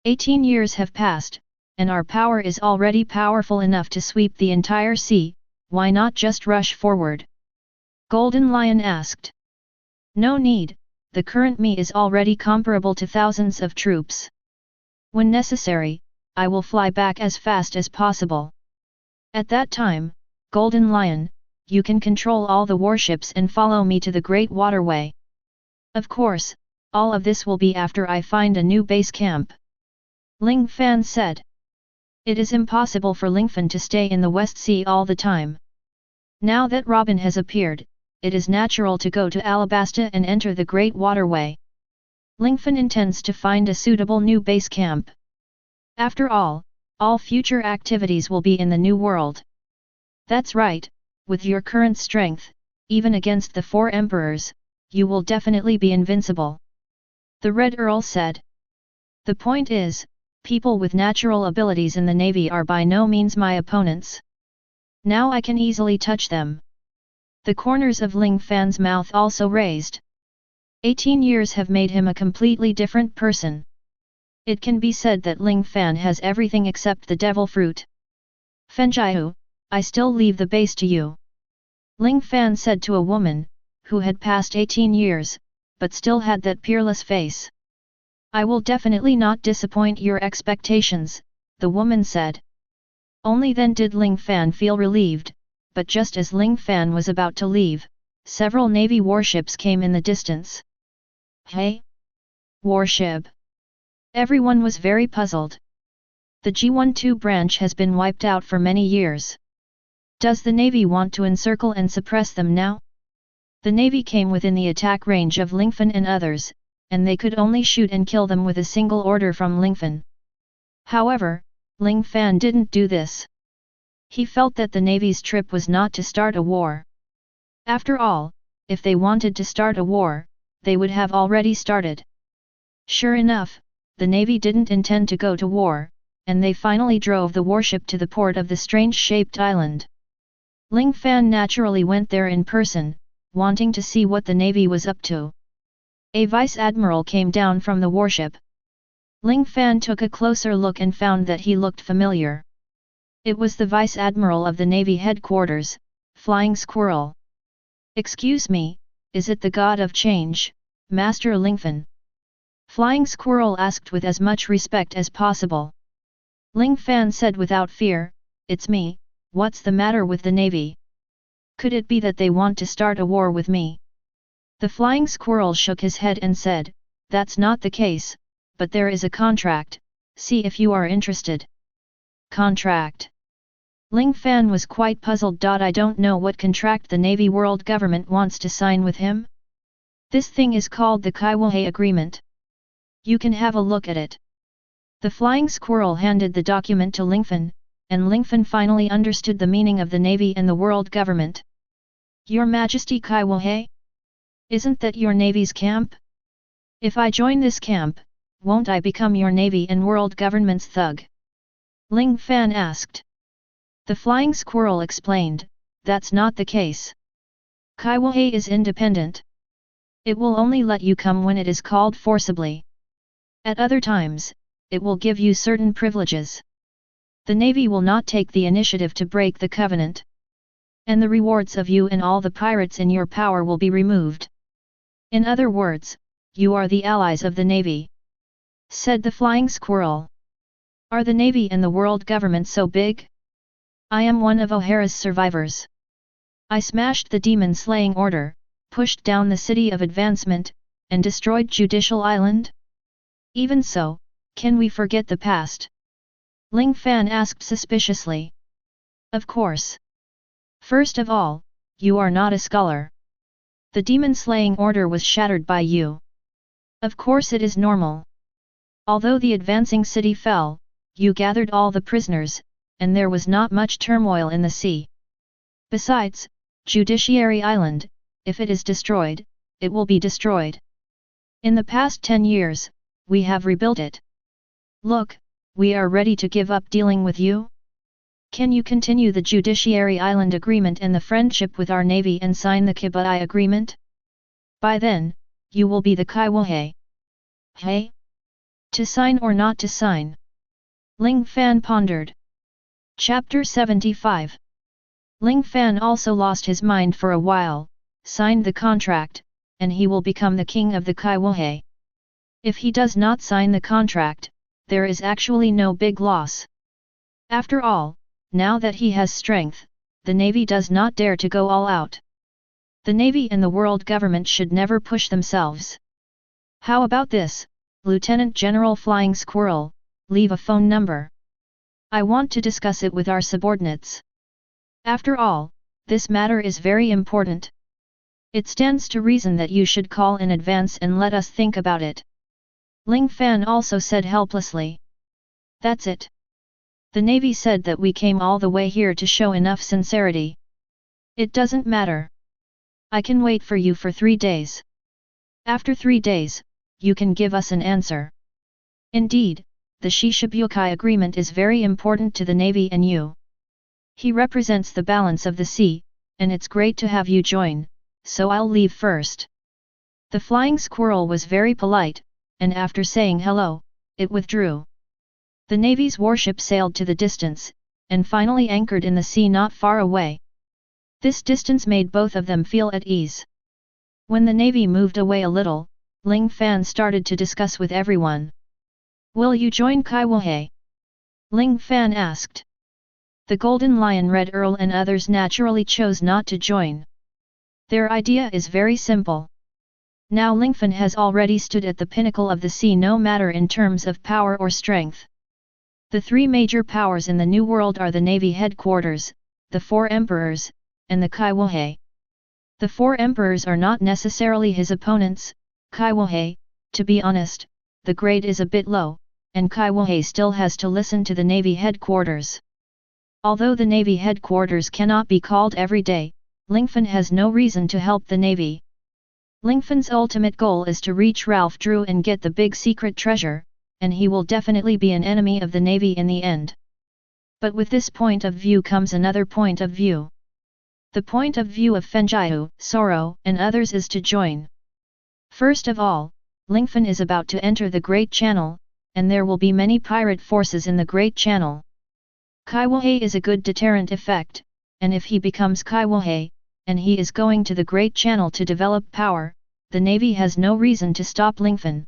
18 years have passed, and our power is already powerful enough to sweep the entire sea, why not just rush forward? Golden Lion asked. No need, the current me is already comparable to thousands of troops. When necessary, I will fly back as fast as possible. At that time, Golden Lion, you can control all the warships and follow me to the Great Waterway. Of course, all of this will be after I find a new base camp. Ling Fan said. It is impossible for Lingfan to stay in the West Sea all the time. Now that Robin has appeared, it is natural to go to Alabasta and enter the Great Waterway. Lingfan intends to find a suitable new base camp. After all future activities will be in the New World. That's right, with your current strength, even against the 4 emperors, you will definitely be invincible. The Red Earl said. The point is, people with natural abilities in the Navy are by no means my opponents. Now I can easily touch them. The corners of Ling Fan's mouth also raised. 18 years have made him a completely different person. It can be said that Ling Fan has everything except the devil fruit. Fenjiu, I still leave the base to you. Ling Fan said to a woman, who had passed 18 years, but still had that peerless face. I will definitely not disappoint your expectations, the woman said. Only then did Ling Fan feel relieved, but just as Ling Fan was about to leave, several Navy warships came in the distance. Hey? Warship? Everyone was very puzzled. The G12 branch has been wiped out for many years. Does the Navy want to encircle and suppress them now? The Navy came within the attack range of Lingfan and others, and they could only shoot and kill them with a single order from Lingfan. However, Ling Fan didn't do this. He felt that the Navy's trip was not to start a war. After all, if they wanted to start a war, they would have already started. Sure enough, the Navy didn't intend to go to war, and they finally drove the warship to the port of the strange-shaped island. Ling Fan naturally went there in person, wanting to see what the Navy was up to. A Vice Admiral came down from the warship. Ling Fan took a closer look and found that he looked familiar. It was the Vice Admiral of the Navy headquarters, Flying Squirrel. Excuse me, is it the God of Change, Master Lingfan? Flying Squirrel asked with as much respect as possible. Ling Fan said without fear, it's me, what's the matter with the Navy? Could it be that they want to start a war with me? The Flying Squirrel shook his head and said, that's not the case, but there is a contract, see if you are interested. Contract? Ling Fan was quite puzzled. I don't know what contract the Navy World Government wants to sign with him. This thing is called the Kaiwohei Agreement. You can have a look at it. The Flying Squirrel handed the document to Lingfan, and Lingfan finally understood the meaning of the Navy and the World Government. Your Majesty Kaiwohei? Isn't that your Navy's camp? If I join this camp, won't I become your Navy and World Government's thug? Ling Fan asked. The Flying Squirrel explained, that's not the case. Kaiwohei is independent. It will only let you come when it is called forcibly. At other times, it will give you certain privileges. The Navy will not take the initiative to break the covenant. And the rewards of you and all the pirates in your power will be removed. In other words, you are the allies of the Navy. Said the Flying Squirrel. Are the Navy and the World Government so big? I am one of O'Hara's survivors. I smashed the demon-slaying order, pushed down the City of Advancement, and destroyed Judicial Island? Even so, can we forget the past? Ling Fan asked suspiciously. Of course. First of all, you are not a scholar. The demon-slaying order was shattered by you. Of course it is normal. Although the advancing city fell, you gathered all the prisoners, and there was not much turmoil in the sea. Besides, Judiciary Island, if it is destroyed, it will be destroyed. In the past 10 years, we have rebuilt it. Look, we are ready to give up dealing with you. Can you continue the Judiciary Island Agreement and the friendship with our Navy and sign the Kibai Agreement? By then, you will be the Kaiwohei. Hey? To sign or not to sign? Ling Fan pondered. Chapter 75. Ling Fan also lost his mind for a while, signed the contract, and he will become the king of the Kaiwohei. If he does not sign the contract, there is actually no big loss. After all, now that he has strength, the navy does not dare to go all out. The navy and the world government should never push themselves. How about this, Lieutenant General Flying Squirrel, leave a phone number. I want to discuss it with our subordinates. After all, this matter is very important. It stands to reason that you should call in advance and let us think about it. Ling Fan also said helplessly. That's it. The Navy said that we came all the way here to show enough sincerity. It doesn't matter. I can wait for you for 3 days. After 3 days, you can give us an answer. Indeed, the Shishibukai agreement is very important to the Navy and you. He represents the balance of the sea, and it's great to have you join, so I'll leave first. The flying squirrel was very polite, and after saying hello, it withdrew. The Navy's warship sailed to the distance, and finally anchored in the sea not far away. This distance made both of them feel at ease. When the Navy moved away a little, Ling Fan started to discuss with everyone. Will you join Kaiwohei? Ling Fan asked. The Golden Lion Red Earl and others naturally chose not to join. Their idea is very simple. Now Lingfan has already stood at the pinnacle of the sea no matter in terms of power or strength. The 3 major powers in the New World are the Navy headquarters, the 4 emperors, and the Kaiwohei. The 4 emperors are not necessarily his opponents. Kaiwohei, to be honest, the grade is a bit low, and Kaiwohei still has to listen to the Navy headquarters. Although the Navy headquarters cannot be called every day, Lingfan has no reason to help the Navy. Lingfan's ultimate goal is to reach Ralph Drew and get the big secret treasure, and he will definitely be an enemy of the Navy in the end. But with this point of view comes another point of view. The point of view of Fenjiu, Sorro, and others is to join. First of all, Lingfan is about to enter the Great Channel, and there will be many pirate forces in the Great Channel. Kaiwohei is a good deterrent effect, and if he becomes Kaiwohei, and he is going to the Great Channel to develop power, the Navy has no reason to stop Lingfan.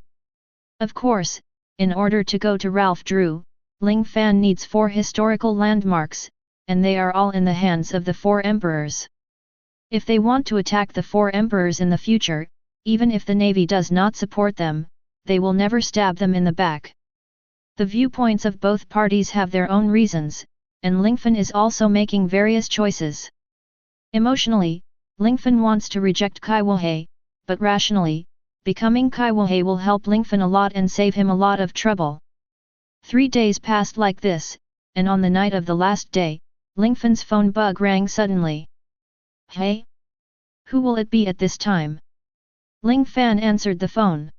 Of course, in order to go to Ralph Drew, Ling Fan needs 4 historical landmarks, and they are all in the hands of the 4 emperors. If they want to attack the 4 emperors in the future, even if the Navy does not support them, they will never stab them in the back. The viewpoints of both parties have their own reasons, and Lingfan is also making various choices. Emotionally, Lingfan wants to reject Kaiwohei, but rationally, becoming Kaiwohei will help Lingfan a lot and save him a lot of trouble. 3 days passed like this, and on the night of the last day, Lingfan's phone bug rang suddenly. Hey? Who will it be at this time? Ling Fan answered the phone.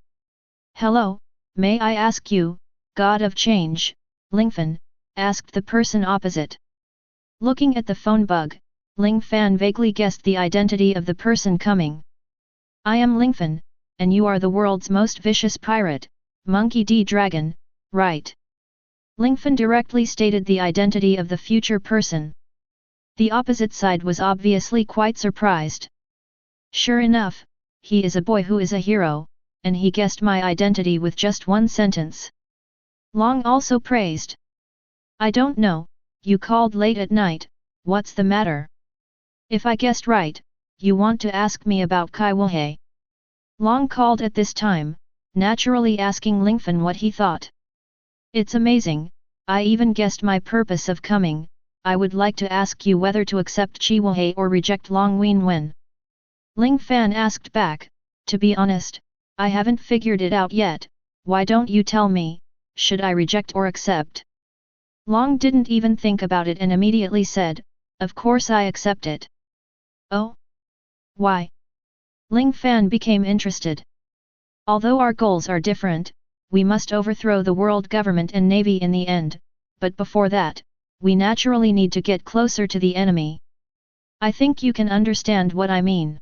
Hello, may I ask you, God of Change, Lingfan, asked the person opposite. Looking at the phone bug, Ling Fan vaguely guessed the identity of the person coming. I am Lingfan, and you are the world's most vicious pirate, Monkey D. Dragon, right? Lingfan directly stated the identity of the future person. The opposite side was obviously quite surprised. Sure enough, he is a boy who is a hero, and he guessed my identity with just 1 sentence. Long also praised. I don't know, you called late at night, what's the matter? If I guessed right, you want to ask me about Kaiwohei. Long called at this time, naturally asking Lingfan what he thought. It's amazing, I even guessed my purpose of coming. I would like to ask you whether to accept Chiwohei or reject Long Wen. Ling Fan asked back, to be honest, I haven't figured it out yet, why don't you tell me, should I reject or accept? Long didn't even think about it and immediately said, of course I accept it. Oh? Why? Ling Fan became interested. Although our goals are different, we must overthrow the world government and navy in the end, but before that, we naturally need to get closer to the enemy. I think you can understand what I mean.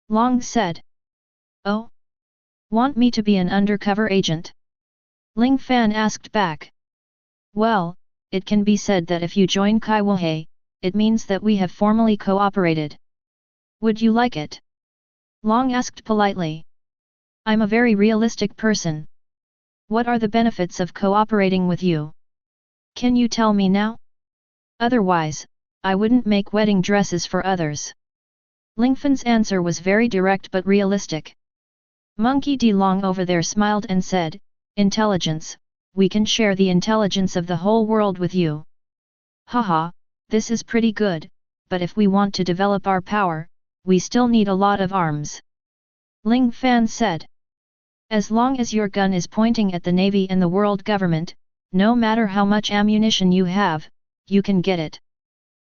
Long said. Oh? Want me to be an undercover agent? Ling Fan asked back. Well, it can be said that if you join Kaiwohei, it means that we have formally cooperated. Would you like it? Long asked politely. I'm a very realistic person. What are the benefits of cooperating with you? Can you tell me now? Otherwise, I wouldn't make wedding dresses for others. Lingfan's answer was very direct but realistic. Monkey D. Long over there smiled and said, Intelligence, we can share the intelligence of the whole world with you. Haha, this is pretty good, but if we want to develop our power, we still need a lot of arms. Ling Fan said. As long as your gun is pointing at the Navy and the world government, no matter how much ammunition you have, you can get it.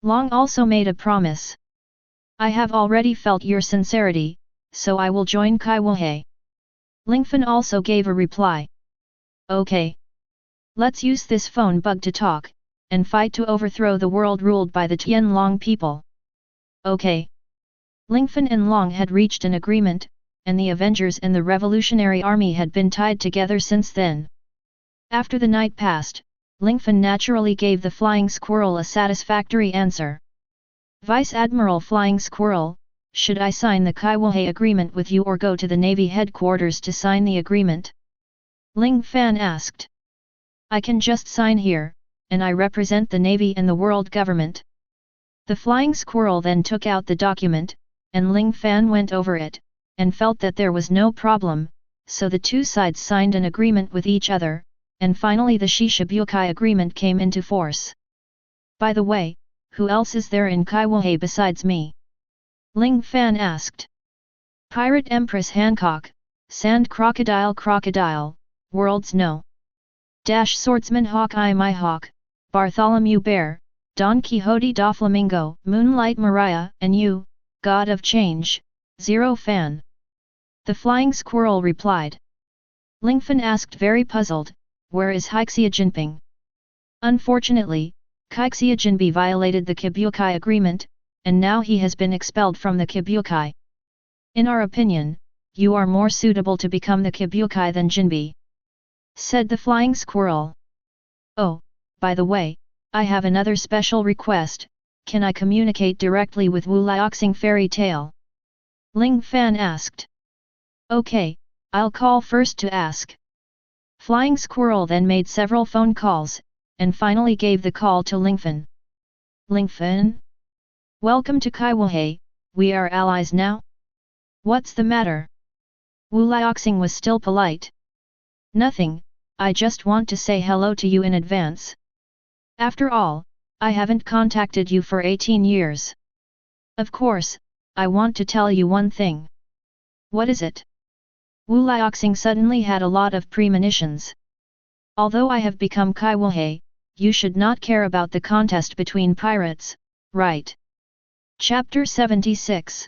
Long also made a promise. I have already felt your sincerity, so I will join Kaiwohei. Lingfan also gave a reply. Okay. Let's use this phone bug to talk, and fight to overthrow the world ruled by the Tianlong people. Okay. Lingfan and Long had reached an agreement, and the Avengers and the Revolutionary Army had been tied together since then. After the night passed, Lingfan naturally gave the Flying Squirrel a satisfactory answer. Vice Admiral Flying Squirrel, should I sign the Kaiwohei agreement with you or go to the Navy headquarters to sign the agreement? Ling Fan asked. I can just sign here, and I represent the Navy and the world government. The Flying Squirrel then took out the document, and Ling Fan went over it, and felt that there was no problem, so the two sides signed an agreement with each other, and finally the Shishibukai agreement came into force. By the way, who else is there in Kaiwohei besides me? Ling Fan asked. Pirate Empress Hancock, Sand Crocodile, Worlds No. Swordsman Hawkeye My Hawk, Bartholomew Bear, Don Quixote da Flamingo, Moonlight Maria, and you, God of Change, Zero Fan. The Flying Squirrel replied. Lingfan asked very puzzled, where is Hixia Jinping? Unfortunately, Hixia Jinbi violated the Kibukai agreement, and now he has been expelled from the Kibukai. In our opinion, you are more suitable to become the Kibukai than Jinbi, said the Flying Squirrel. Oh, by the way, I have another special request, can I communicate directly with Wu Liaoxing fairy tale? Ling Fan asked. Okay, I'll call first to ask. Flying Squirrel then made several phone calls, and finally gave the call to Lingfan. Lingfan? Welcome to Kaiwohei, we are allies now? What's the matter? Wu Liaoxing was still polite. Nothing, I just want to say hello to you in advance. After all, I haven't contacted you for 18 years. Of course, I want to tell you one thing. What is it? Wu Liaoxing suddenly had a lot of premonitions. Although I have become Kaiwohei, you should not care about the contest between pirates, right? Chapter 76.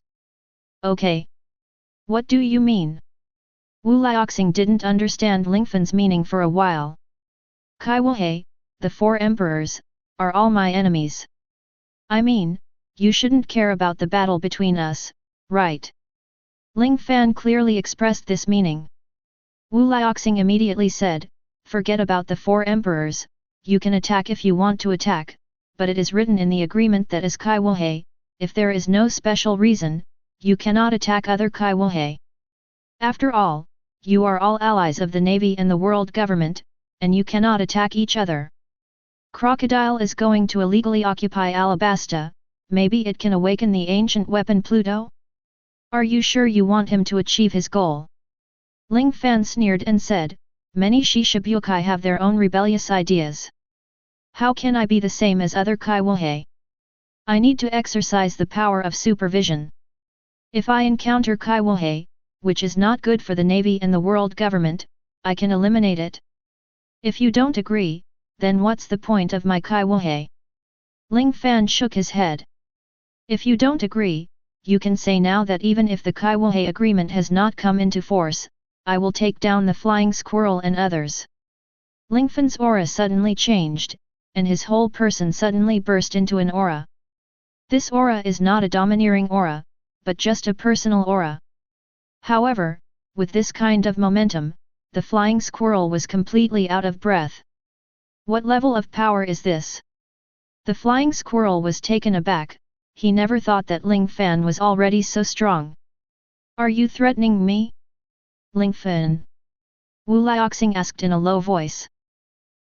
Okay. What do you mean? Wu Liaoxing didn't understand Lingfan's meaning for a while. Kaiwohei, the four emperors, are all my enemies. I mean, you shouldn't care about the battle between us, right? Ling Fan clearly expressed this meaning. Wu Liaoxing immediately said, forget about the four emperors, you can attack if you want to attack, but it is written in the agreement that as Kaiwohei, if there is no special reason, you cannot attack other Kaiwohei. After all, you are all allies of the Navy and the world government, and you cannot attack each other. Crocodile is going to illegally occupy Alabasta, maybe it can awaken the ancient weapon Pluto? Are you sure you want him to achieve his goal? Ling Fan sneered and said, many Shishibukai have their own rebellious ideas. How can I be the same as other Kaiwohei? I need to exercise the power of supervision. If I encounter Kaiwohei, which is not good for the Navy and the world government, I can eliminate it. If you don't agree, then what's the point of my Kaiwohei? Ling Fan shook his head. If you don't agree, you can say now that even if the Kaiwohei agreement has not come into force, I will take down the Flying Squirrel and others. Lingfan's aura suddenly changed, and his whole person suddenly burst into an aura. This aura is not a domineering aura, but just a personal aura. However, with this kind of momentum, the Flying Squirrel was completely out of breath. What level of power is this? The flying squirrel was taken aback, he never thought that Ling Fan was already so strong. Are you threatening me? Ling Fan. Wu Lioxing asked in a low voice.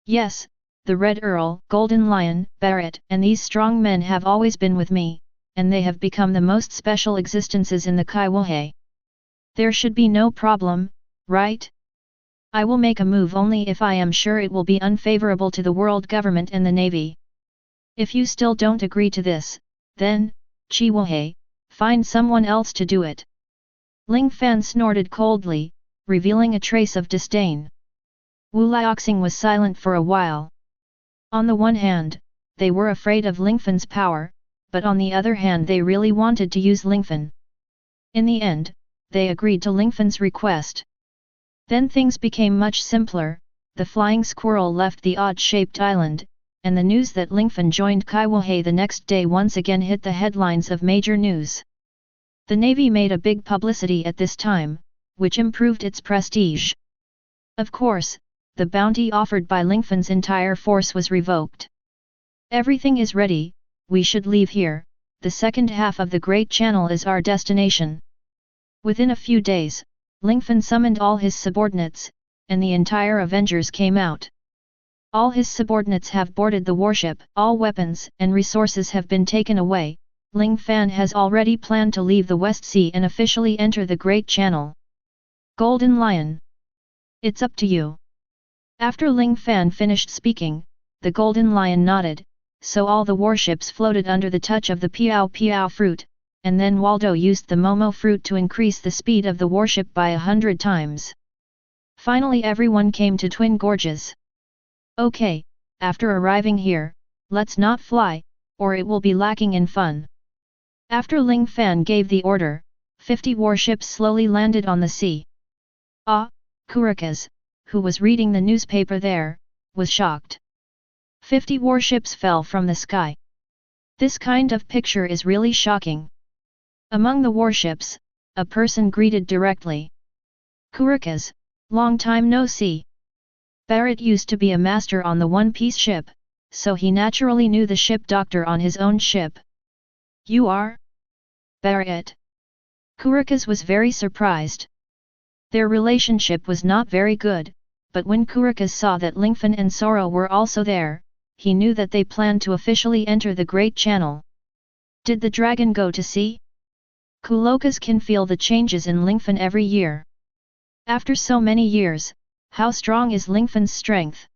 Yes, the Red Earl, Golden Lion, Barrett, and these strong men have always been with me, and they have become the most special existences in the Kaiwohei. There should be no problem, right? I will make a move only if I am sure it will be unfavorable to the world government and the navy. If you still don't agree to this, then, Chiwohei, find someone else to do it. Ling Fan snorted coldly, revealing a trace of disdain. Wu Lioxing was silent for a while. On the one hand, they were afraid of Lingfan's power, but on the other hand they really wanted to use Lingfan. In the end, they agreed to Lingfan's request. Then things became much simpler, the flying squirrel left the odd-shaped island, and the news that Lingfan joined Kaiwohei the next day once again hit the headlines of major news. The Navy made a big publicity at this time, which improved its prestige. Of course, the bounty offered by Lingfan's entire force was revoked. Everything is ready, we should leave here, the second half of the Great Channel is our destination. Within a few days, Lingfan summoned all his subordinates, and the entire Avengers came out. All his subordinates have boarded the warship, all weapons and resources have been taken away. Ling Fan has already planned to leave the West Sea and officially enter the Great Channel. Golden Lion. It's up to you. After Ling Fan finished speaking, the Golden Lion nodded, so all the warships floated under the touch of the Piao Piao fruit, and then Waldo used the Momo fruit to increase the speed of the warship by 100 times. Finally everyone came to Twin Gorges. Okay, after arriving here, let's not fly, or it will be lacking in fun. After Ling Fan gave the order, 50 warships slowly landed on the sea. Kurikas, who was reading the newspaper there, was shocked. 50 warships fell from the sky. This kind of picture is really shocking. Among the warships, a person greeted directly. Kurikas, long time no see. Barrett used to be a master on the One Piece ship, so he naturally knew the ship doctor on his own ship. You are? Barrett. Kurikas was very surprised. Their relationship was not very good, but when Kurikas saw that Lingfan and Sorro were also there, he knew that they planned to officially enter the Great Channel. Did the dragon go to sea? Kulokas can feel the changes in Lingfan every year. After so many years, how strong is Lingfan's strength?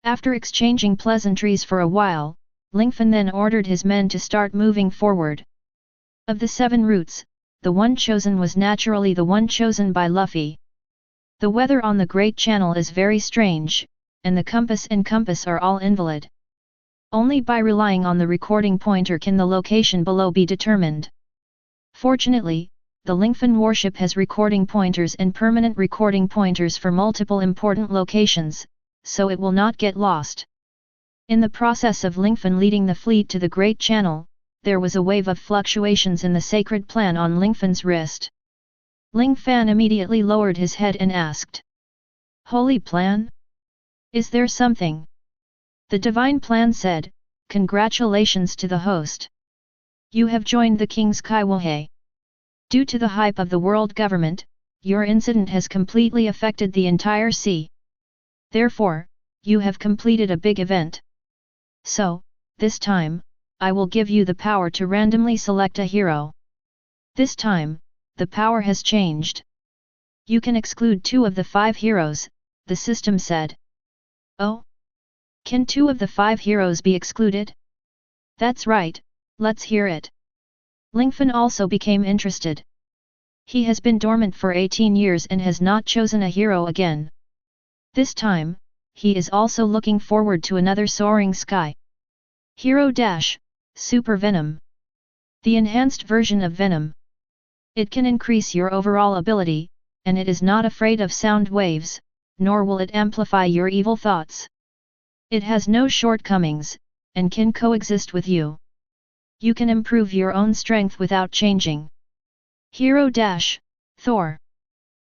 After exchanging pleasantries for a while, Lingfan then ordered his men to start moving forward. Of the 7 routes, the one chosen was naturally the one chosen by Luffy. The weather on the Great Channel is very strange, and the compass and compass are all invalid. Only by relying on the recording pointer can the location below be determined. Fortunately, the Lingfan warship has recording pointers and permanent recording pointers for multiple important locations, so it will not get lost. In the process of Lingfan leading the fleet to the Great Channel, there was a wave of fluctuations in the sacred plan on Lingfan's wrist. Ling Fan immediately lowered his head and asked. Holy plan? Is there something? The divine plan said, Congratulations to the host. You have joined the King's Kaiwohei. Due to the hype of the world government, your incident has completely affected the entire sea. Therefore, you have completed a big event. So, this time, I will give you the power to randomly select a hero. This time, the power has changed. You can exclude 2 of the 5 heroes, the system said. Oh? Can 2 of the 5 heroes be excluded? That's right, let's hear it. Lingfan also became interested. He has been dormant for 18 years and has not chosen a hero again. This time, he is also looking forward to another soaring sky. Hero Dash, Super Venom. The enhanced version of Venom. It can increase your overall ability, and it is not afraid of sound waves, nor will it amplify your evil thoughts. It has no shortcomings, and can coexist with you. You can improve your own strength without changing. Hero Dash, Thor.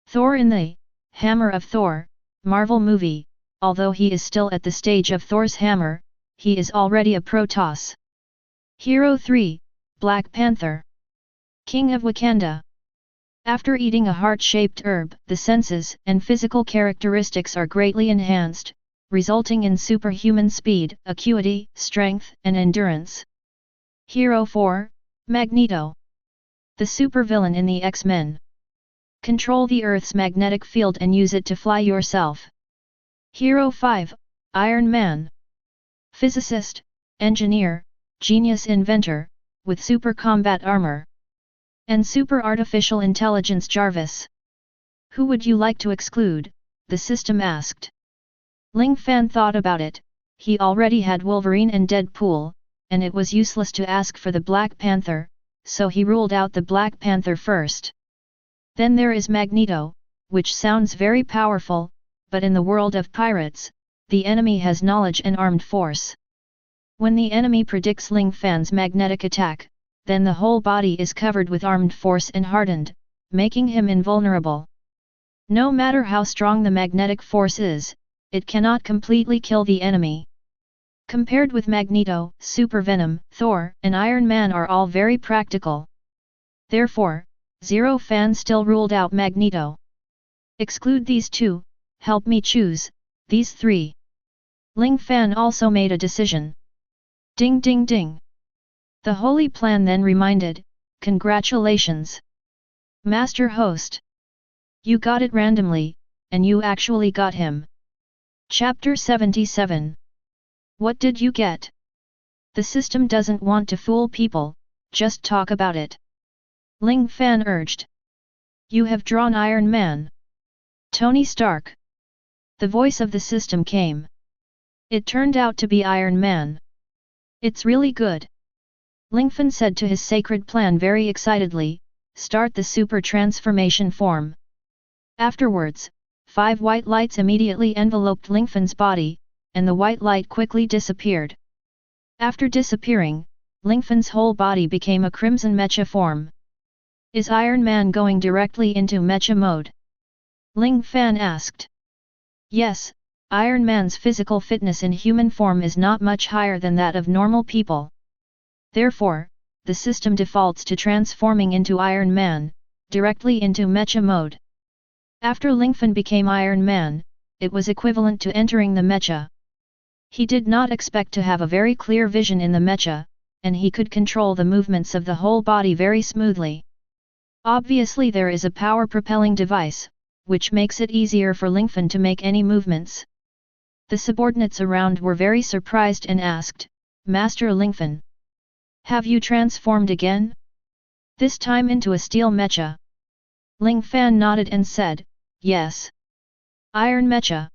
Thor in the Hammer of Thor Marvel movie although he is still at the stage of Thor's hammer, he is already a Protoss. Hero 3, Black Panther. King of Wakanda. After eating a heart-shaped herb, the senses and physical characteristics are greatly enhanced, resulting in superhuman speed, acuity, strength, and endurance. Hero 4, Magneto. The supervillain in the X-Men. Control the Earth's magnetic field and use it to fly yourself. Hero 5, Iron Man. Physicist, engineer, genius inventor, with super combat armor. And super artificial intelligence Jarvis. Who would you like to exclude? The system asked. Ling Fan thought about it. He already had Wolverine and Deadpool, and it was useless to ask for the Black Panther, so he ruled out the Black Panther first. Then there is Magneto, which sounds very powerful, but in the world of pirates, the enemy has knowledge and armed force. When the enemy predicts Ling Fan's magnetic attack, then the whole body is covered with armed force and hardened, making him invulnerable. No matter how strong the magnetic force is, it cannot completely kill the enemy. Compared with Magneto, Super Venom, Thor, and Iron Man are all very practical. Therefore, Zero Fan still ruled out Magneto. Exclude these two, help me choose, these three. Ling Fan also made a decision. Ding ding ding. The Holy Plan then reminded, congratulations. Master Host. You got it randomly, and you actually got him. Chapter 77. What did you get? The system doesn't want to fool people, just talk about it. Ling Fan urged. You have drawn Iron Man. Tony Stark. The voice of the system came. It turned out to be Iron Man. It's really good. Lingfan said to his sacred plan very excitedly, start the super transformation form. Afterwards, 5 white lights immediately enveloped Lingfan's body, and the white light quickly disappeared. After disappearing, Lingfan's whole body became a crimson mecha form. Is Iron Man going directly into mecha mode? Ling Fan asked. Yes, Iron Man's physical fitness in human form is not much higher than that of normal people. Therefore, the system defaults to transforming into Iron Man, directly into mecha mode. After Lingfan became Iron Man, it was equivalent to entering the mecha. He did not expect to have a very clear vision in the mecha, and he could control the movements of the whole body very smoothly. Obviously there is a power-propelling device, which makes it easier for Lingfan to make any movements. The subordinates around were very surprised and asked, Master Lingfan, have you transformed again? This time into a steel mecha? Ling Fan nodded and said, yes. Iron mecha.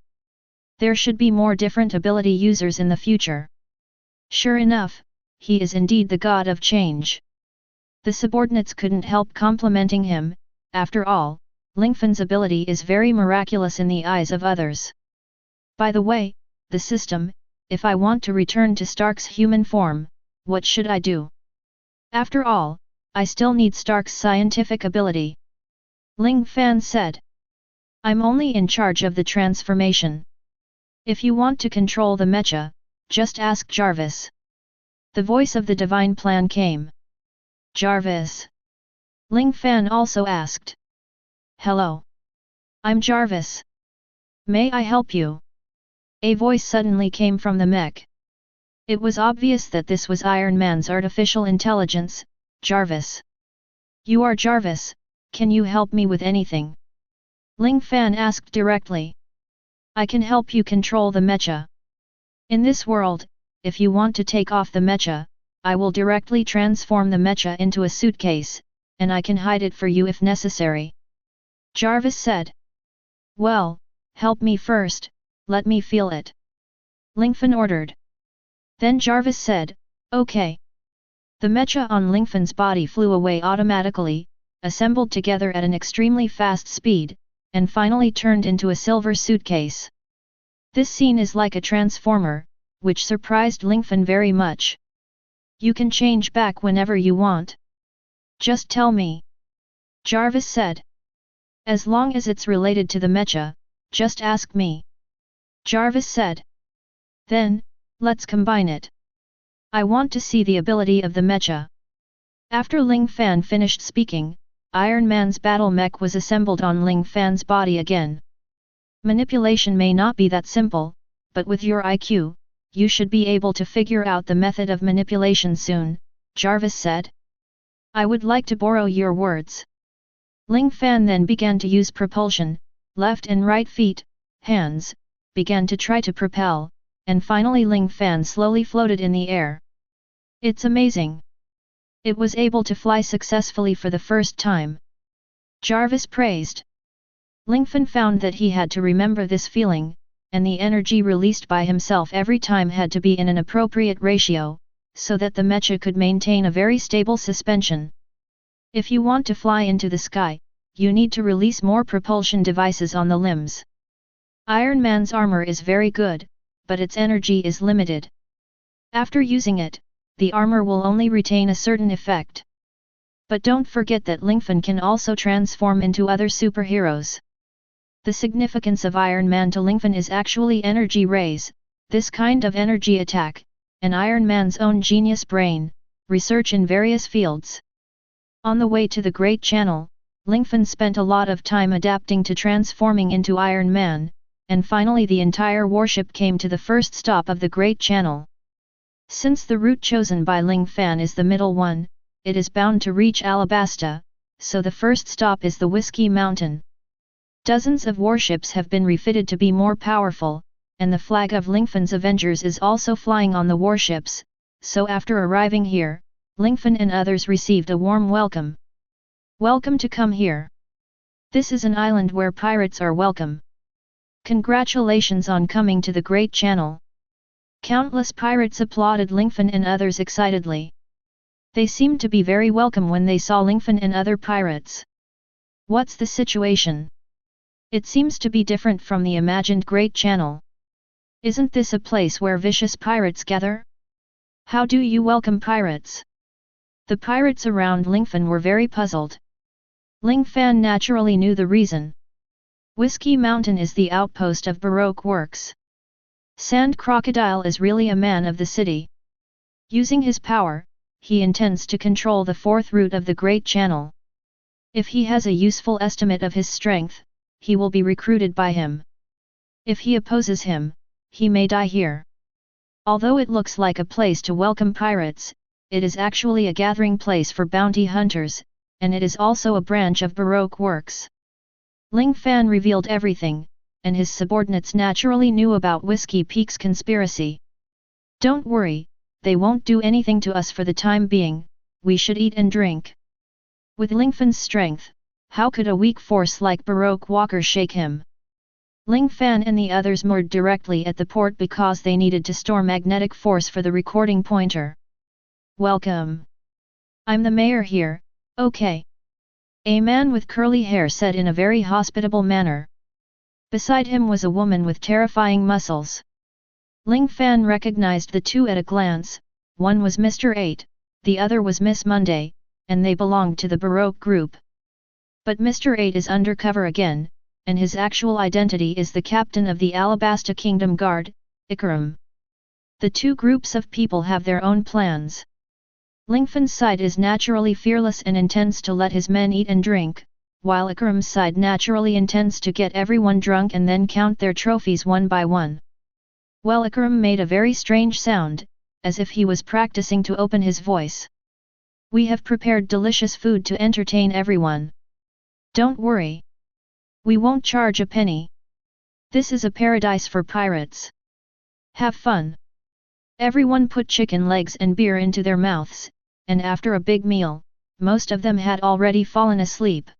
There should be more different ability users in the future. Sure enough, he is indeed the god of change. The subordinates couldn't help complimenting him. After all, Lingfan's ability is very miraculous in the eyes of others. By the way, the system, if I want to return to Stark's human form, what should I do? After all, I still need Stark's scientific ability. Ling Fan said. I'm only in charge of the transformation. If you want to control the mecha, just ask Jarvis. The voice of the divine plan came. Jarvis. Ling Fan also asked. Hello. I'm Jarvis. May I help you? A voice suddenly came from the mech. It was obvious that this was Iron Man's artificial intelligence, Jarvis. You are Jarvis, can you help me with anything? Ling Fan asked directly. I can help you control the mecha. In this world, if you want to take off the mecha, I will directly transform the mecha into a suitcase, and I can hide it for you if necessary. Jarvis said. Well, help me first, let me feel it. Lingfan ordered. Then Jarvis said, okay. The mecha on Lingfan's body flew away automatically, assembled together at an extremely fast speed, and finally turned into a silver suitcase. This scene is like a transformer, which surprised Lingfan very much. You can change back whenever you want. Just tell me. Jarvis said. As long as it's related to the mecha, just ask me. Jarvis said. Then, let's combine it. I want to see the ability of the mecha. After Ling Fan finished speaking, Iron Man's battle mech was assembled on Ling Fan's body again. Manipulation may not be that simple, but with your IQ, you should be able to figure out the method of manipulation soon, Jarvis said. I would like to borrow your words. Ling Fan then began to use propulsion, left and right feet, hands, began to try to propel, and finally Ling Fan slowly floated in the air. It's amazing. It was able to fly successfully for the first time. Jarvis praised. Lingfan found that he had to remember this feeling, and the energy released by himself every time had to be in an appropriate ratio, so that the mecha could maintain a very stable suspension. If you want to fly into the sky, you need to release more propulsion devices on the limbs. Iron Man's armor is very good, but its energy is limited. After using it, the armor will only retain a certain effect. But don't forget that Lingfan can also transform into other superheroes. The significance of Iron Man to Lingfan is actually energy rays, this kind of energy attack, and Iron Man's own genius brain, research in various fields. On the way to the Great Channel, Lingfan spent a lot of time adapting to transforming into Iron Man, and finally the entire warship came to the first stop of the Great Channel. Since the route chosen by Ling Fan is the middle one, it is bound to reach Alabasta, so the first stop is the Whiskey Mountain. Dozens of warships have been refitted to be more powerful, and the flag of Lingfan's Avengers is also flying on the warships, so after arriving here, Lingfan and others received a warm welcome. Welcome to come here. This is an island where pirates are welcome. Congratulations on coming to the Great Channel. Countless pirates applauded Lingfan and others excitedly. They seemed to be very welcome when they saw Lingfan and other pirates. What's the situation? It seems to be different from the imagined Great Channel. Isn't this a place where vicious pirates gather? How do you welcome pirates? The pirates around Lingfan were very puzzled. Ling Fan naturally knew the reason. Whiskey Mountain is the outpost of Baroque works. Sand Crocodile is really a man of the city. Using his power, he intends to control the fourth route of the Great Channel. If he has a useful estimate of his strength, he will be recruited by him. If he opposes him, he may die here. Although it looks like a place to welcome pirates, it is actually a gathering place for bounty hunters, and it is also a branch of Baroque works. Ling Fan revealed everything, and his subordinates naturally knew about Whiskey Peak's conspiracy. Don't worry, they won't do anything to us for the time being, we should eat and drink. With Lingfan's strength, how could a weak force like Baroque Walker shake him? Ling Fan and the others moored directly at the port because they needed to store magnetic force for the recording pointer. Welcome. I'm the mayor here, okay. A man with curly hair said in a very hospitable manner. Beside him was a woman with terrifying muscles. Ling Fan recognized the two at a glance, one was Mr. 8, the other was Miss Monday, and they belonged to the Baroque group. But Mr. 8 is undercover again, and his actual identity is the captain of the Alabasta Kingdom Guard, Ikaram. The two groups of people have their own plans. Lingfan's side is naturally fearless and intends to let his men eat and drink, while Ikaram's side naturally intends to get everyone drunk and then count their trophies one by one. Well, Ikaram made a very strange sound, as if he was practicing to open his voice. We have prepared delicious food to entertain everyone. Don't worry. We won't charge a penny. This is a paradise for pirates. Have fun. Everyone put chicken legs and beer into their mouths, and after a big meal, most of them had already fallen asleep.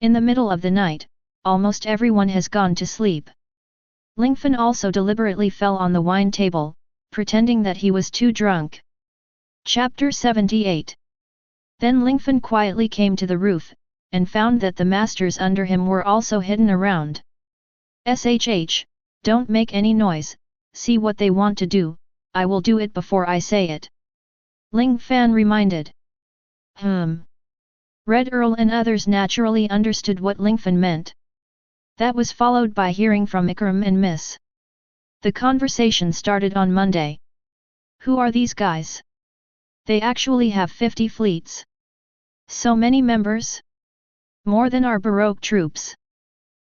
In the middle of the night, almost everyone has gone to sleep. Lingfan also deliberately fell on the wine table, pretending that he was too drunk. Chapter 78. Then Lingfan quietly came to the roof, and found that the masters under him were also hidden around. Shh, don't make any noise, see what they want to do, I will do it before I say it. Ling Fan reminded. Red Earl and others naturally understood what Lingfan meant. That was followed by hearing from Ikaram and Miss The conversation started on Monday. Who are these guys? They actually have 50 fleets. So many members? More than our Baroque troops.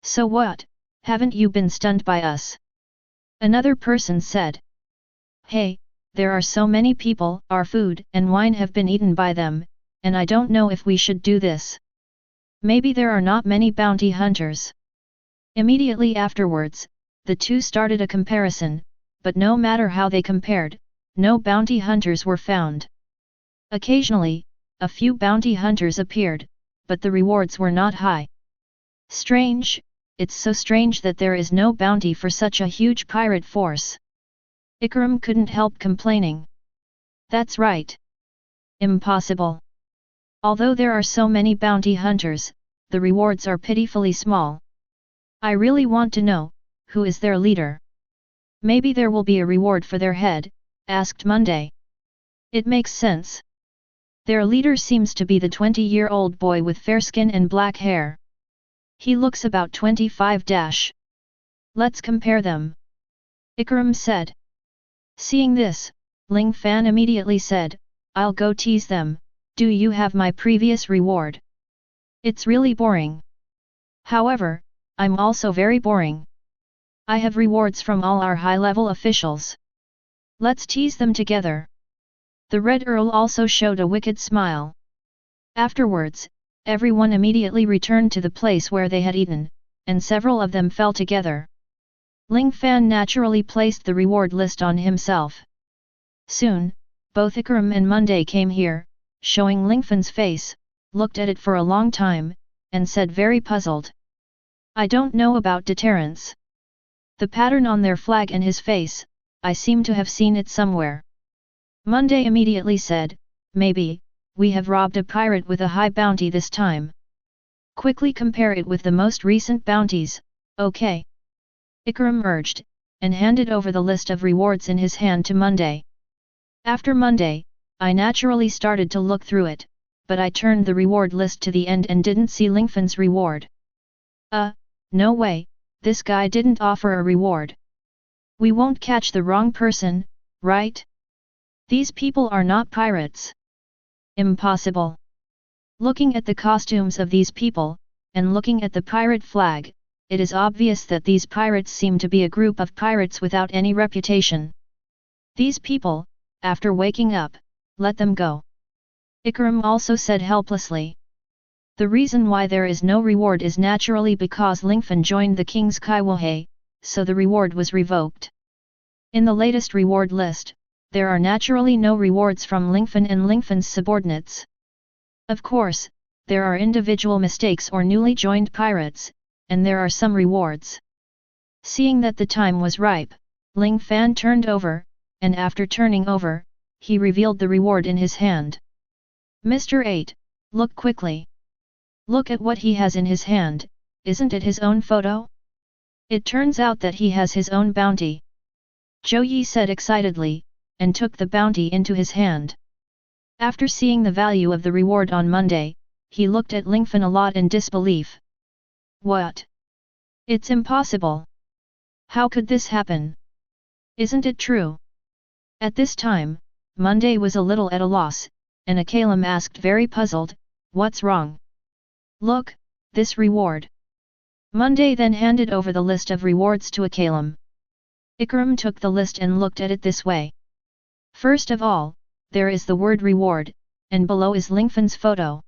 So what, haven't you been stunned by us? Another person said. Hey, there are so many people, our food and wine have been eaten by them, and I don't know if we should do this. Maybe there are not many bounty hunters. Immediately afterwards, the two started a comparison, but no matter how they compared, no bounty hunters were found. Occasionally, a few bounty hunters appeared, but the rewards were not high. Strange, it's so strange that there is no bounty for such a huge pirate force. Ikram couldn't help complaining. That's right. Impossible. Although there are so many bounty hunters, the rewards are pitifully small. I really want to know, who is their leader? Maybe there will be a reward for their head, asked Monday. It makes sense. Their leader seems to be the 20-year-old boy with fair skin and black hair. He looks about 25. Let's compare them. Ikram said. Seeing this, Ling Fan immediately said, I'll go tease them, do you have my previous reward? It's really boring. However, I'm also very boring. I have rewards from all our high-level officials. Let's tease them together. The Red Earl also showed a wicked smile. Afterwards, everyone immediately returned to the place where they had eaten, and several of them fell together. Ling Fan naturally placed the reward list on himself. Soon, both Ikram and Monday came here, showing Lingfan's face, looked at it for a long time, and said very puzzled. I don't know about deterrence. The pattern on their flag and his face, I seem to have seen it somewhere. Monday immediately said, maybe, we have robbed a pirate with a high bounty this time. Quickly compare it with the most recent bounties, okay? Ikram urged, and handed over the list of rewards in his hand to Monday. After Monday, I naturally started to look through it, but I turned the reward list to the end and didn't see Lingfan's reward. No way, this guy didn't offer a reward. We won't catch the wrong person, right? These people are not pirates. Impossible. Looking at the costumes of these people, and looking at the pirate flag, it is obvious that these pirates seem to be a group of pirates without any reputation. These people, after waking up, let them go. Ikram also said helplessly. The reason why there is no reward is naturally because Lingfan joined the king's Kaiwohei, so the reward was revoked. In the latest reward list, there are naturally no rewards from Lingfan and Lingfan's subordinates. Of course, there are individual mistakes or newly joined pirates, and there are some rewards. Seeing that the time was ripe, Ling Fan turned over, and after turning over, he revealed the reward in his hand. Mr. 8, look quickly. Look at what he has in his hand, isn't it his own photo? It turns out that he has his own bounty. Zhou Yi said excitedly, and took the bounty into his hand. After seeing the value of the reward on Monday, he looked at Lingfan a lot in disbelief. What? It's impossible. How could this happen? Isn't it true? At this time, Monday was a little at a loss, and Akalam asked very puzzled, what's wrong? Look, this reward. Monday then handed over the list of rewards to Akalam. Ikram took the list and looked at it this way. First of all, there is the word reward, and below is Lingfan's photo.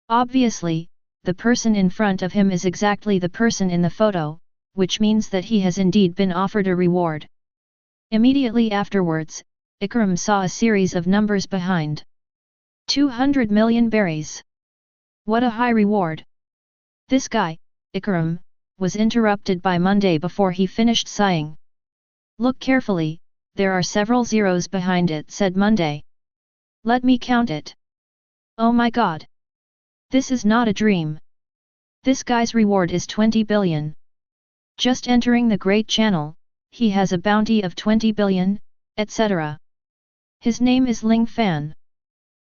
Obviously, the person in front of him is exactly the person in the photo, which means that he has indeed been offered a reward. Immediately afterwards, Ikram saw a series of numbers behind. 200 million berries. What a high reward! This guy, Ikram, was interrupted by Monday before he finished sighing. Look carefully, there are several zeros behind it, said Monday. Let me count it. Oh my god! This is not a dream. This guy's reward is 20 billion. Just entering the Great Channel, he has a bounty of 20 billion, etc. His name is Ling Fan.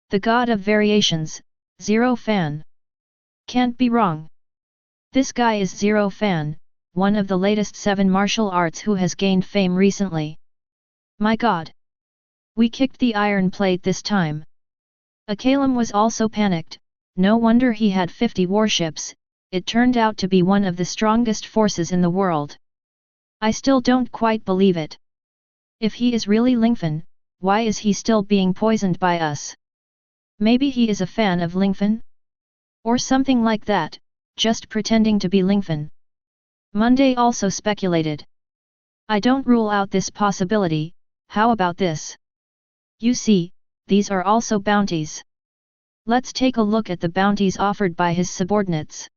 The god of variations, Zero Fan. Can't be wrong. This guy is Zero Fan, one of the latest 7 martial arts who has gained fame recently. My god! We kicked the iron plate this time. Akalam was also panicked, no wonder he had 50 warships, it turned out to be one of the strongest forces in the world. I still don't quite believe it. If he is really Lingfan, why is he still being poisoned by us? Maybe he is a fan of Lingfan? Or something like that, just pretending to be Lingfan. Monday also speculated. I don't rule out this possibility, how about this? You see, these are also bounties. Let's take a look at the bounties offered by his subordinates.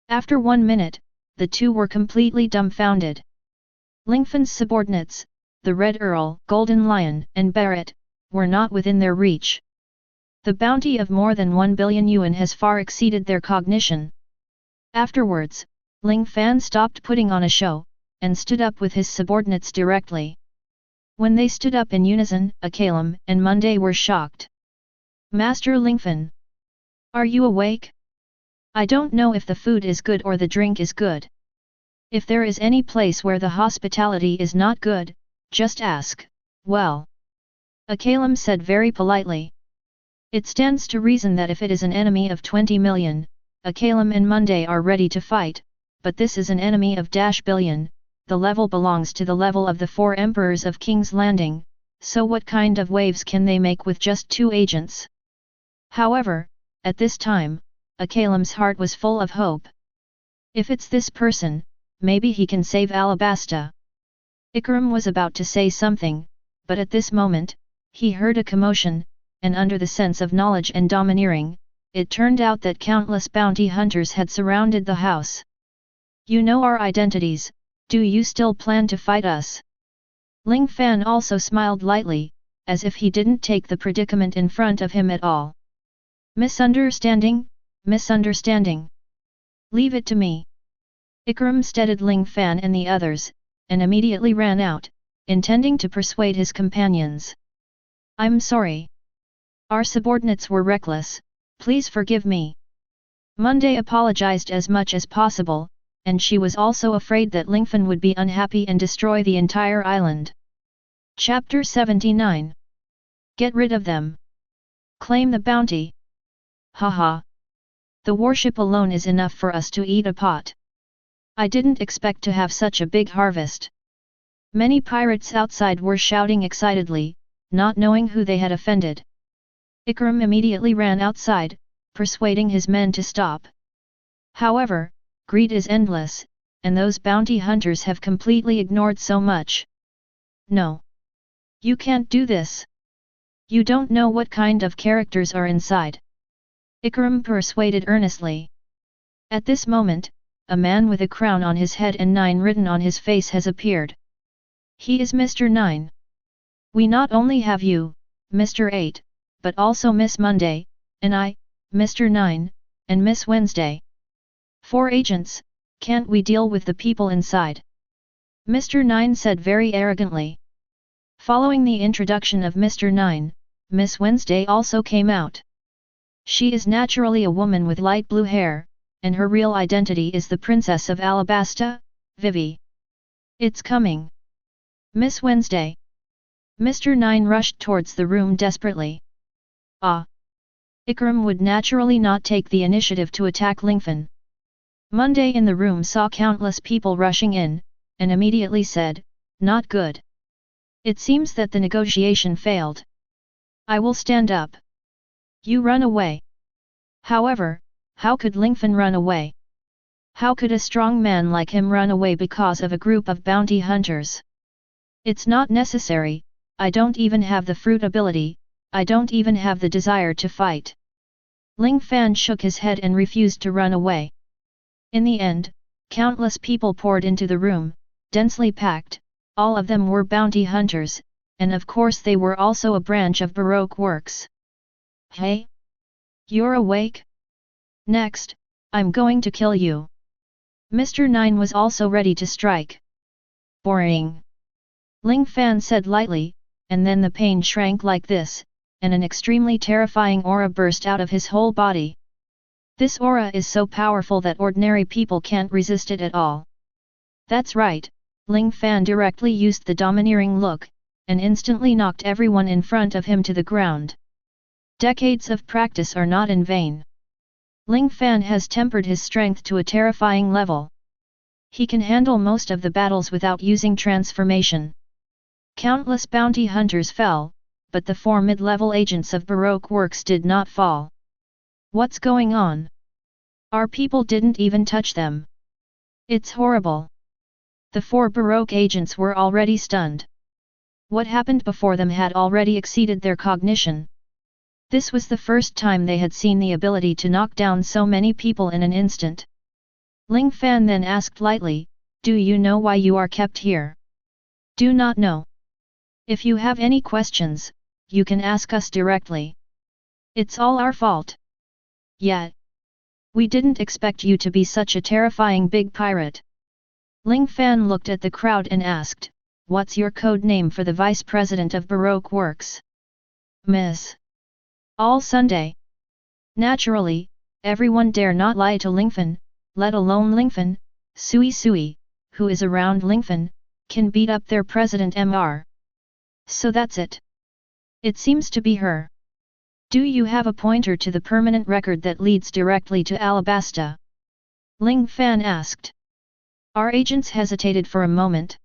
After 1 minute, the two were completely dumbfounded. Lingfan's subordinates, the Red Earl, Golden Lion, and Barrett, were not within their reach. The bounty of more than 1 billion yuan has far exceeded their cognition. Afterwards, Ling Fan stopped putting on a show, and stood up with his subordinates directly. When they stood up in unison, Akalam and Monday were shocked. Master Lingfan! Are you awake? I don't know if the food is good or the drink is good. If there is any place where the hospitality is not good, just ask, well. Akalam said very politely. It stands to reason that if it is an enemy of 20 million, Akalam and Monday are ready to fight, but this is an enemy of -billion, the level belongs to the level of the 4 emperors of King's Landing, so what kind of waves can they make with just 2 agents? However, at this time, Akalam's heart was full of hope. If it's this person, maybe he can save Alabasta. Ikram was about to say something, but at this moment, he heard a commotion, and under the sense of knowledge and domineering, it turned out that countless bounty hunters had surrounded the house. You know our identities, do you still plan to fight us? Ling Fan also smiled lightly, as if he didn't take the predicament in front of him at all. Misunderstanding, misunderstanding. Leave it to me. Ikram steadied Ling Fan and the others, and immediately ran out, intending to persuade his companions. I'm sorry. Our subordinates were reckless, please forgive me. Monday apologized as much as possible, and she was also afraid that Lingfan would be unhappy and destroy the entire island. Chapter 79. Get rid of them. Claim the bounty. Haha. The warship alone is enough for us to eat a pot. I didn't expect to have such a big harvest. Many pirates outside were shouting excitedly, not knowing who they had offended. Ikram immediately ran outside, persuading his men to stop. However, greed is endless, and those bounty hunters have completely ignored so much. No. You can't do this. You don't know what kind of characters are inside. Ikram persuaded earnestly. At this moment, a man with a crown on his head and 9 written on his face has appeared. He is Mr. 9. We not only have you, Mr. 8, but also Miss Monday, and I, Mr. 9, and Miss Wednesday. 4 agents, can't we deal with the people inside? Mr. 9 said very arrogantly. Following the introduction of Mr. 9, Miss Wednesday also came out. She is naturally a woman with light blue hair, and her real identity is the Princess of Alabasta, Vivi. It's coming. Miss Wednesday. Mr. 9 rushed towards the room desperately. Ah! Ikram would naturally not take the initiative to attack Lingfan. Monday in the room saw countless people rushing in, and immediately said, not good. It seems that the negotiation failed. I will stand up. You run away. However, how could Lingfan run away? How could a strong man like him run away because of a group of bounty hunters? It's not necessary, I don't even have the fruit ability, I don't even have the desire to fight. Ling Fan shook his head and refused to run away. In the end, countless people poured into the room, densely packed, all of them were bounty hunters, and of course they were also a branch of Baroque works. Hey? You're awake? Next, I'm going to kill you. Mr. 9 was also ready to strike. Boring. Ling Fan said lightly, and then the pain shrank like this, and an extremely terrifying aura burst out of his whole body. This aura is so powerful that ordinary people can't resist it at all. That's right, Ling Fan directly used the domineering look, and instantly knocked everyone in front of him to the ground. Decades of practice are not in vain. Ling Fan has tempered his strength to a terrifying level. He can handle most of the battles without using transformation. Countless bounty hunters fell, but the 4 mid-level agents of Baroque works did not fall. What's going on? Our people didn't even touch them. It's horrible. The 4 Baroque agents were already stunned. What happened before them had already exceeded their cognition. This was the first time they had seen the ability to knock down so many people in an instant. Ling Fan then asked lightly, "Do you know why you are kept here?" "Do not know. If you have any questions, you can ask us directly. It's all our fault." "Yet. We didn't expect you to be such a terrifying big pirate." Ling Fan looked at the crowd and asked, "What's your code name for the Vice President of Baroque Works?" "Miss. All Sunday." Naturally, everyone dare not lie to Lingfan, let alone Lingfan. Sui Sui, who is around Lingfan, can beat up their president Mr. So that's it. It seems to be her. "Do you have a pointer to the permanent record that leads directly to Alabasta?" Ling Fan asked. Our agents hesitated for a moment.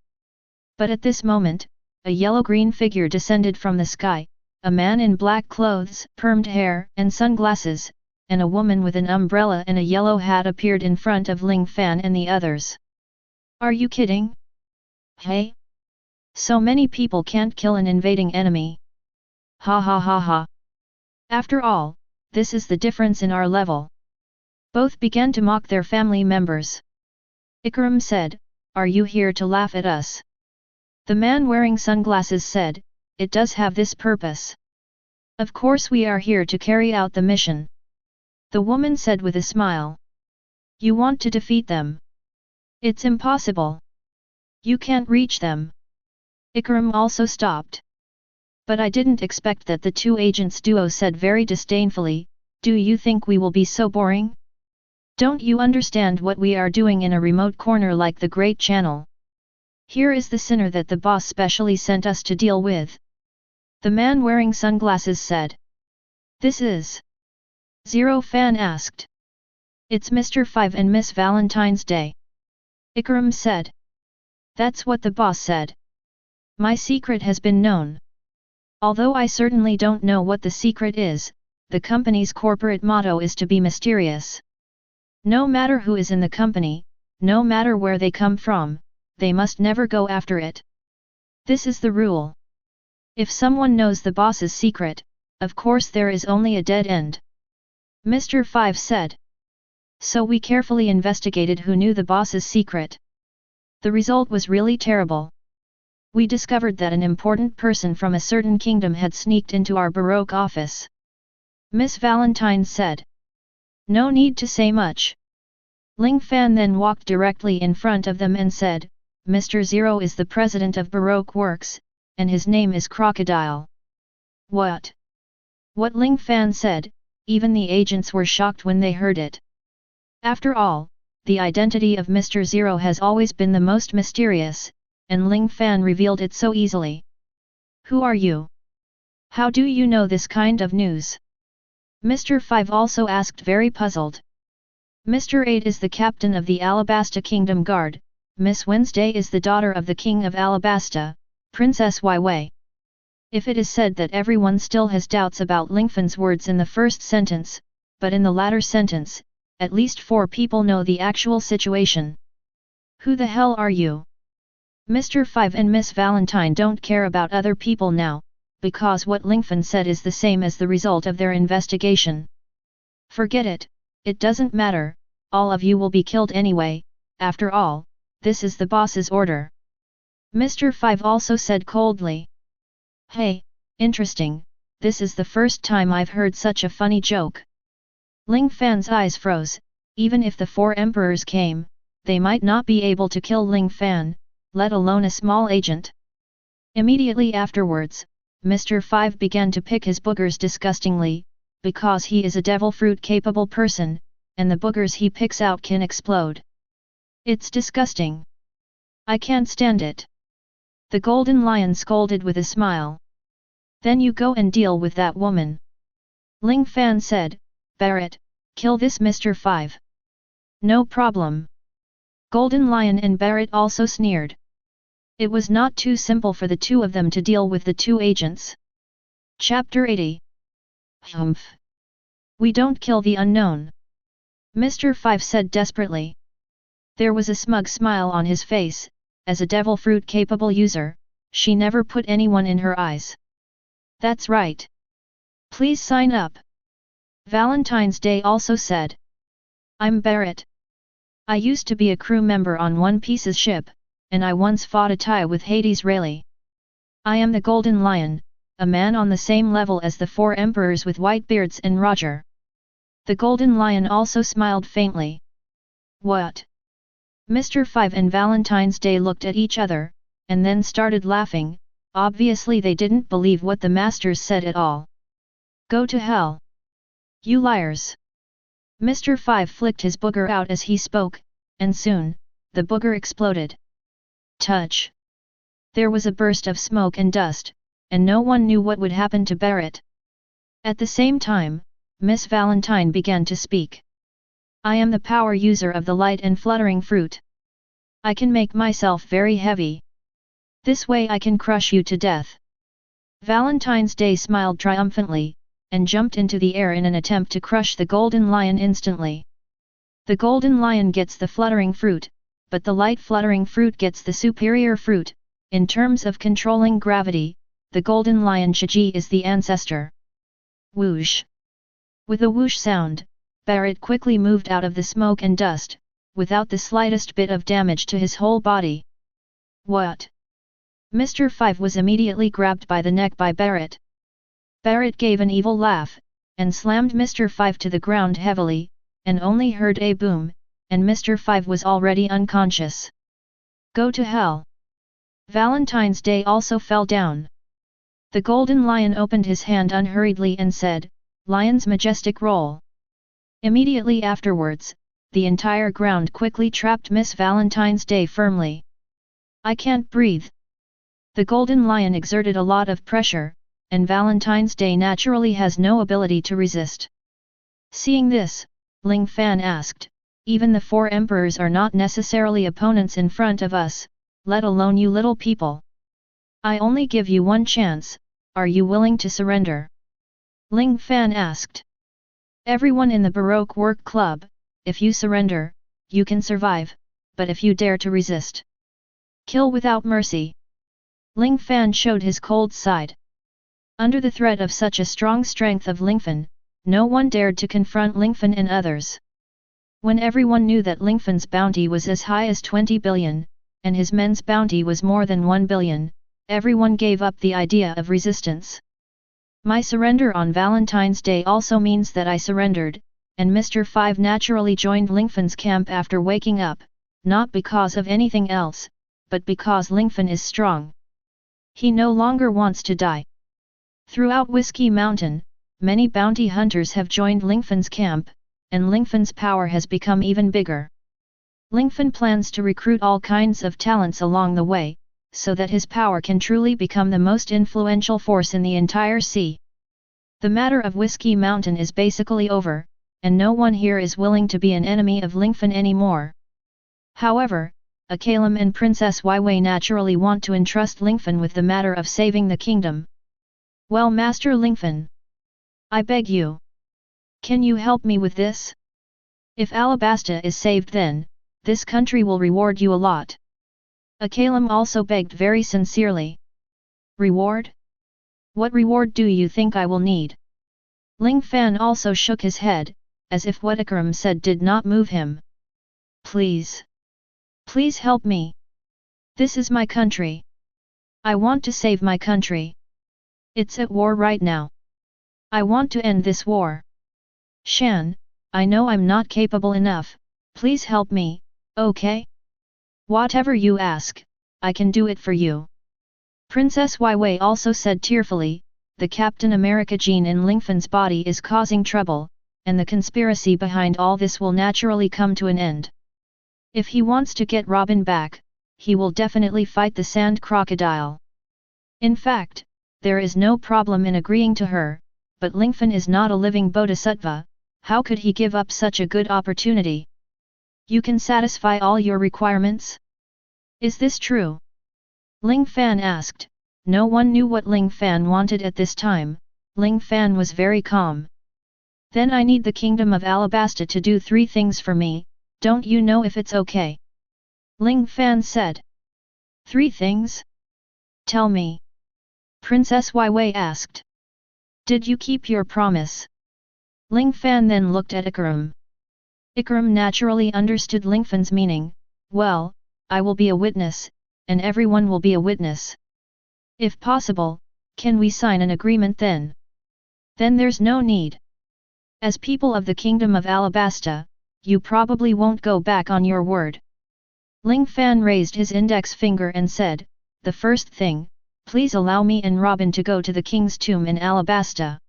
But at this moment, a yellow-green figure descended from the sky, a man in black clothes, permed hair, and sunglasses, and a woman with an umbrella and a yellow hat appeared in front of Ling Fan and the others. "Are you kidding? Hey? So many people can't kill an invading enemy. Ha ha ha ha. After all, this is the difference in our level." Both began to mock their family members. Ikram said, "Are you here to laugh at us?" The man wearing sunglasses said, "It does have this purpose. Of course we are here to carry out the mission." The woman said with a smile. "You want to defeat them? It's impossible. You can't reach them." Ikram also stopped. "But I didn't expect that," the 2 agents duo said very disdainfully. "Do you think we will be so boring? Don't you understand what we are doing in a remote corner like the Great Channel? Here is the sinner that the boss specially sent us to deal with." The man wearing sunglasses said. "This is?" Zero Fan asked. "It's Mr. 5 and Miss Valentine's Day." Ikram said. "That's what the boss said. My secret has been known. Although I certainly don't know what the secret is, the company's corporate motto is to be mysterious. No matter who is in the company, no matter where they come from, they must never go after it. This is the rule. If someone knows the boss's secret, of course there is only a dead end." Mr. 5 said. "So we carefully investigated who knew the boss's secret. The result was really terrible. We discovered that an important person from a certain kingdom had sneaked into our Baroque office." Miss Valentine said. "No need to say much." Ling Fan then walked directly in front of them and said, "Mr. Zero is the president of Baroque Works, and his name is Crocodile." "What?" What Ling Fan said, even the agents were shocked when they heard it. After all, the identity of Mr. Zero has always been the most mysterious, and Ling Fan revealed it so easily. "Who are you? How do you know this kind of news?" Mr. 5 also asked, very puzzled. "Mr. 8 is the captain of the Alabasta Kingdom Guard, Miss Wednesday is the daughter of the King of Alabasta, Princess Wei. If it is said that everyone still has doubts about Lingfan's words in the first sentence, but in the latter sentence, at least 4 people know the actual situation. Who the hell are you?" Mr. 5 and Miss Valentine don't care about other people now, because what Lingfan said is the same as the result of their investigation. "Forget it, it doesn't matter, all of you will be killed anyway, after all, this is the boss's order." Mr. 5 also said coldly. "Hey, interesting, this is the first time I've heard such a funny joke." Ling Fan's eyes froze. Even if the 4 emperors came, they might not be able to kill Ling Fan, let alone a small agent. Immediately afterwards, Mr. 5 began to pick his boogers disgustingly, because he is a devil fruit capable person, and the boogers he picks out can explode. It's disgusting. I can't stand it. The Golden Lion scolded with a smile. Then you go and deal with that woman. Ling Fan said, Barrett, kill this Mr. 5. No problem. Golden Lion and Barrett also sneered. It was not too simple for the two of them to deal with the two agents. Chapter 80. Humph. We don't kill the unknown. Mr. 5 said desperately. There was a smug smile on his face. As a devil fruit capable user, she never put anyone in her eyes. That's right. Please sign up. Valentine's Day also said. I'm Barrett. I used to be a crew member on One Piece's ship, and I once fought a tie with Hades Rayleigh. I am the Golden Lion, a man on the same level as the 4 emperors with white beards and Roger. The Golden Lion also smiled faintly. What? Mr. 5 and Valentine's Day looked at each other, and then started laughing. Obviously they didn't believe what the masters said at all. Go to hell. You liars. Mr. 5 flicked his booger out as he spoke, and soon, the booger exploded. Touch. There was a burst of smoke and dust, and no one knew what would happen to Barrett. At the same time, Miss Valentine began to speak. I am the power user of the light and fluttering fruit. I can make myself very heavy. This way I can crush you to death. Valentine's Day smiled triumphantly, and jumped into the air in an attempt to crush the Golden Lion instantly. The Golden Lion gets the fluttering fruit, but the light fluttering fruit gets the superior fruit. In terms of controlling gravity, the Golden Lion Shiji is the ancestor. Whoosh! With a whoosh sound, Barrett quickly moved out of the smoke and dust, without the slightest bit of damage to his whole body. What? Mr. 5 was immediately grabbed by the neck by Barrett. Barrett gave an evil laugh, and slammed Mr. 5 to the ground heavily, and only heard a boom, and Mr. 5 was already unconscious. Go to hell. Valentine's Day also fell down. The Golden Lion opened his hand unhurriedly and said, Lion's majestic roll. Immediately afterwards, the entire ground quickly trapped Miss Valentine's Day firmly. I can't breathe. The Golden Lion exerted a lot of pressure, and Valentine's Day naturally has no ability to resist. Seeing this, Ling Fan asked, even the 4 emperors are not necessarily opponents in front of us, let alone you little people. I only give you one chance, are you willing to surrender? Ling Fan asked. Everyone in the Baroque Work Club, if you surrender, you can survive, but if you dare to resist, kill without mercy. Ling Fan showed his cold side. Under the threat of such a strong strength of Lingfan, no one dared to confront Lingfan and others. When everyone knew that Lingfan's bounty was as high as 20 billion, and his men's bounty was more than 1 billion, everyone gave up the idea of resistance. My surrender on Valentine's Day also means that I surrendered, and Mr. 5 naturally joined Lingfan's camp after waking up, not because of anything else, but because Lingfan is strong. He no longer wants to die. Throughout Whiskey Mountain, many bounty hunters have joined Lingfan's camp, and Lingfan's power has become even bigger. Lingfan plans to recruit all kinds of talents along the way, so that his power can truly become the most influential force in the entire sea. The matter of Whiskey Mountain is basically over, and no one here is willing to be an enemy of Lingfan anymore. However, Akalam and Princess Weiwei naturally want to entrust Lingfan with the matter of saving the kingdom. Well, Master Lingfan, I beg you. Can you help me with this? If Alabasta is saved, then this country will reward you a lot. Akalam also begged very sincerely. Reward? What reward do you think I will need? Ling Fan also shook his head, as if what Akalam said did not move him. Please. Please help me. This is my country. I want to save my country. It's at war right now. I want to end this war. Shan, I know I'm not capable enough, please help me, okay? Whatever you ask, I can do it for you. Princess Weiwei also said tearfully, the Captain America gene in Lingfan's body is causing trouble, and the conspiracy behind all this will naturally come to an end. If he wants to get Robin back, he will definitely fight the sand crocodile. In fact, there is no problem in agreeing to her, but Lingfan is not a living bodhisattva, how could he give up such a good opportunity? You can satisfy all your requirements? Is this true? Ling Fan asked. No one knew what Ling Fan wanted at this time. Ling Fan was very calm. Then I need the kingdom of Alabasta to do 3 things for me, don't you know if it's okay? Ling Fan said. 3 things? Tell me. Princess Wei asked. Did you keep your promise? Ling Fan then looked at Ikaram. Ikaram naturally understood Lingfan's meaning. Well, I will be a witness, and everyone will be a witness. If possible, can we sign an agreement then? Then there's no need. As people of the Kingdom of Alabasta, you probably won't go back on your word. Ling Fan raised his index finger and said, the first thing, please allow me and Robin to go to the King's tomb in Alabasta.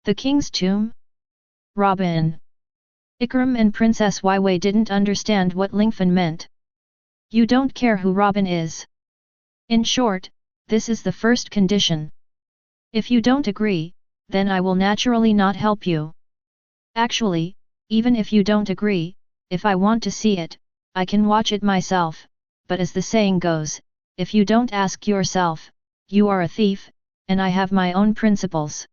The King's tomb? Robin. Ikaram and Princess Wei didn't understand what Lingfan meant. You don't care who Robin is. In short, this is the first condition. If you don't agree, then I will naturally not help you. Actually, even if you don't agree, if I want to see it, I can watch it myself, but as the saying goes, if you don't ask yourself, you are a thief, and I have my own principles.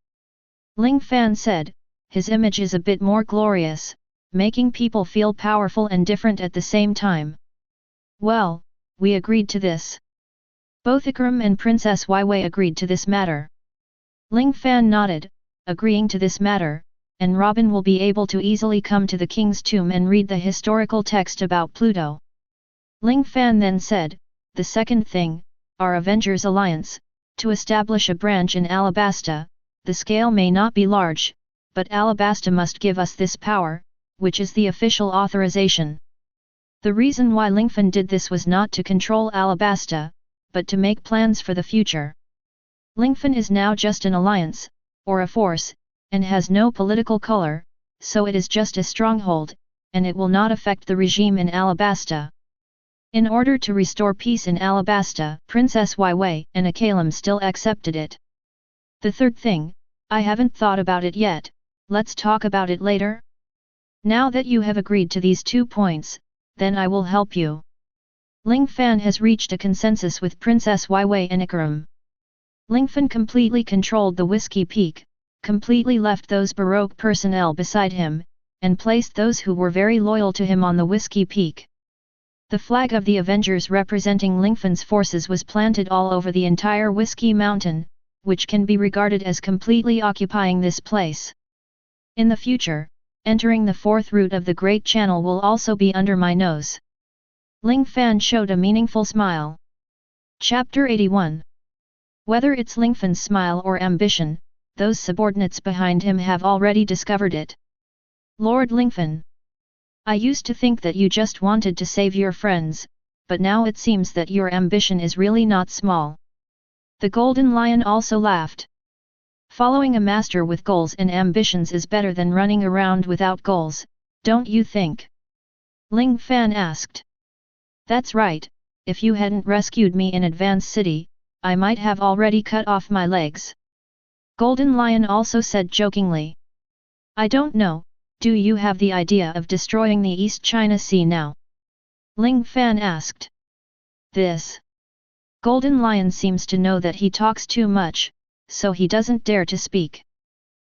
Ling Fan said, his image is a bit more glorious, making people feel powerful and different at the same time. Well, we agreed to this. Both Ikaram and Princess Wei agreed to this matter. Ling Fan nodded, agreeing to this matter, and Robin will be able to easily come to the King's tomb and read the historical text about Pluto. Ling Fan then said, the second thing, our Avengers Alliance, to establish a branch in Alabasta, the scale may not be large, but Alabasta must give us this power, which is the official authorization. The reason why Lingfan did this was not to control Alabasta, but to make plans for the future. Lingfan is now just an alliance, or a force, and has no political color, so it is just a stronghold, and it will not affect the regime in Alabasta. In order to restore peace in Alabasta, Princess Wei and Akalam still accepted it. The third thing, I haven't thought about it yet, let's talk about it later? Now that you have agreed to these 2 points, then I will help you. Ling Fan has reached a consensus with Princess Wei and Ikaram. Lingfan completely controlled the Whiskey Peak, completely left those Baroque personnel beside him, and placed those who were very loyal to him on the Whiskey Peak. The flag of the Avengers representing Lingfan's forces was planted all over the entire Whiskey Mountain, which can be regarded as completely occupying this place. In the future, entering the 4th route of the Great Channel will also be under my nose. Ling Fan showed a meaningful smile. Chapter 81. Whether it's Lingfan's smile or ambition, those subordinates behind him have already discovered it. Lord Lingfan. I used to think that you just wanted to save your friends, but now it seems that your ambition is really not small. The Golden Lion also laughed. Following a master with goals and ambitions is better than running around without goals, don't you think? Ling Fan asked. That's right, if you hadn't rescued me in Advance City, I might have already cut off my legs. Golden Lion also said jokingly. I don't know, do you have the idea of destroying the East China Sea now? Ling Fan asked. This. Golden Lion seems to know that he talks too much, so he doesn't dare to speak.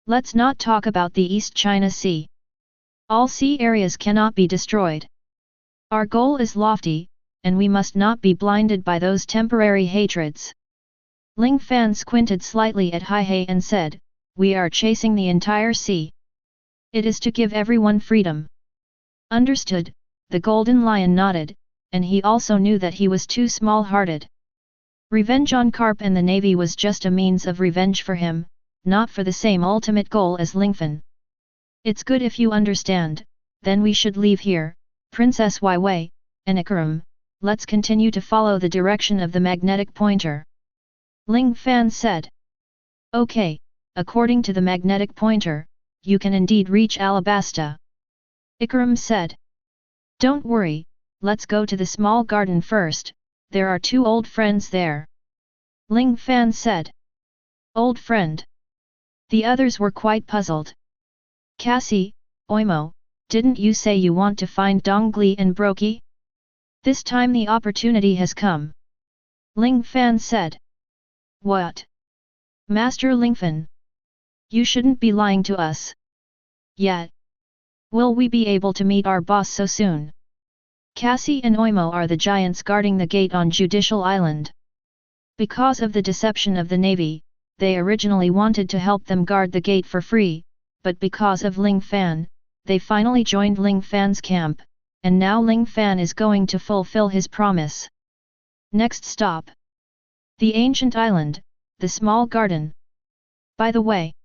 Let's not talk about the East China Sea. All sea areas cannot be destroyed. Our goal is lofty, and we must not be blinded by those temporary hatreds. Ling Fan squinted slightly at Hai and said, we are chasing the entire sea. It is to give everyone freedom. Understood, the Golden Lion nodded, and he also knew that he was too small-hearted. Revenge on Carp and the Navy was just a means of revenge for him, not for the same ultimate goal as Lingfan. It's good if you understand, then we should leave here, Princess Wei, and Ikaram, let's continue to follow the direction of the magnetic pointer. Ling Fan said. Okay, according to the magnetic pointer, you can indeed reach Alabasta. Ikaram said. Don't worry, let's go to the small garden first, there are two old friends there. Ling Fan said. Old friend? The others were quite puzzled. Cassie, Oimo, didn't you say you want to find Dongli and Baroque? This time the opportunity has come. Ling Fan said. What? Master Lingfan? You shouldn't be lying to us. Yet. Will we be able to meet our boss so soon? Cassie and Oimo are the giants guarding the gate on Judicial Island. Because of the deception of the Navy, they originally wanted to help them guard the gate for free, but because of Ling Fan, they finally joined Ling Fan's camp, and now Ling Fan is going to fulfill his promise. Next stop. The ancient island, the small garden. By the way,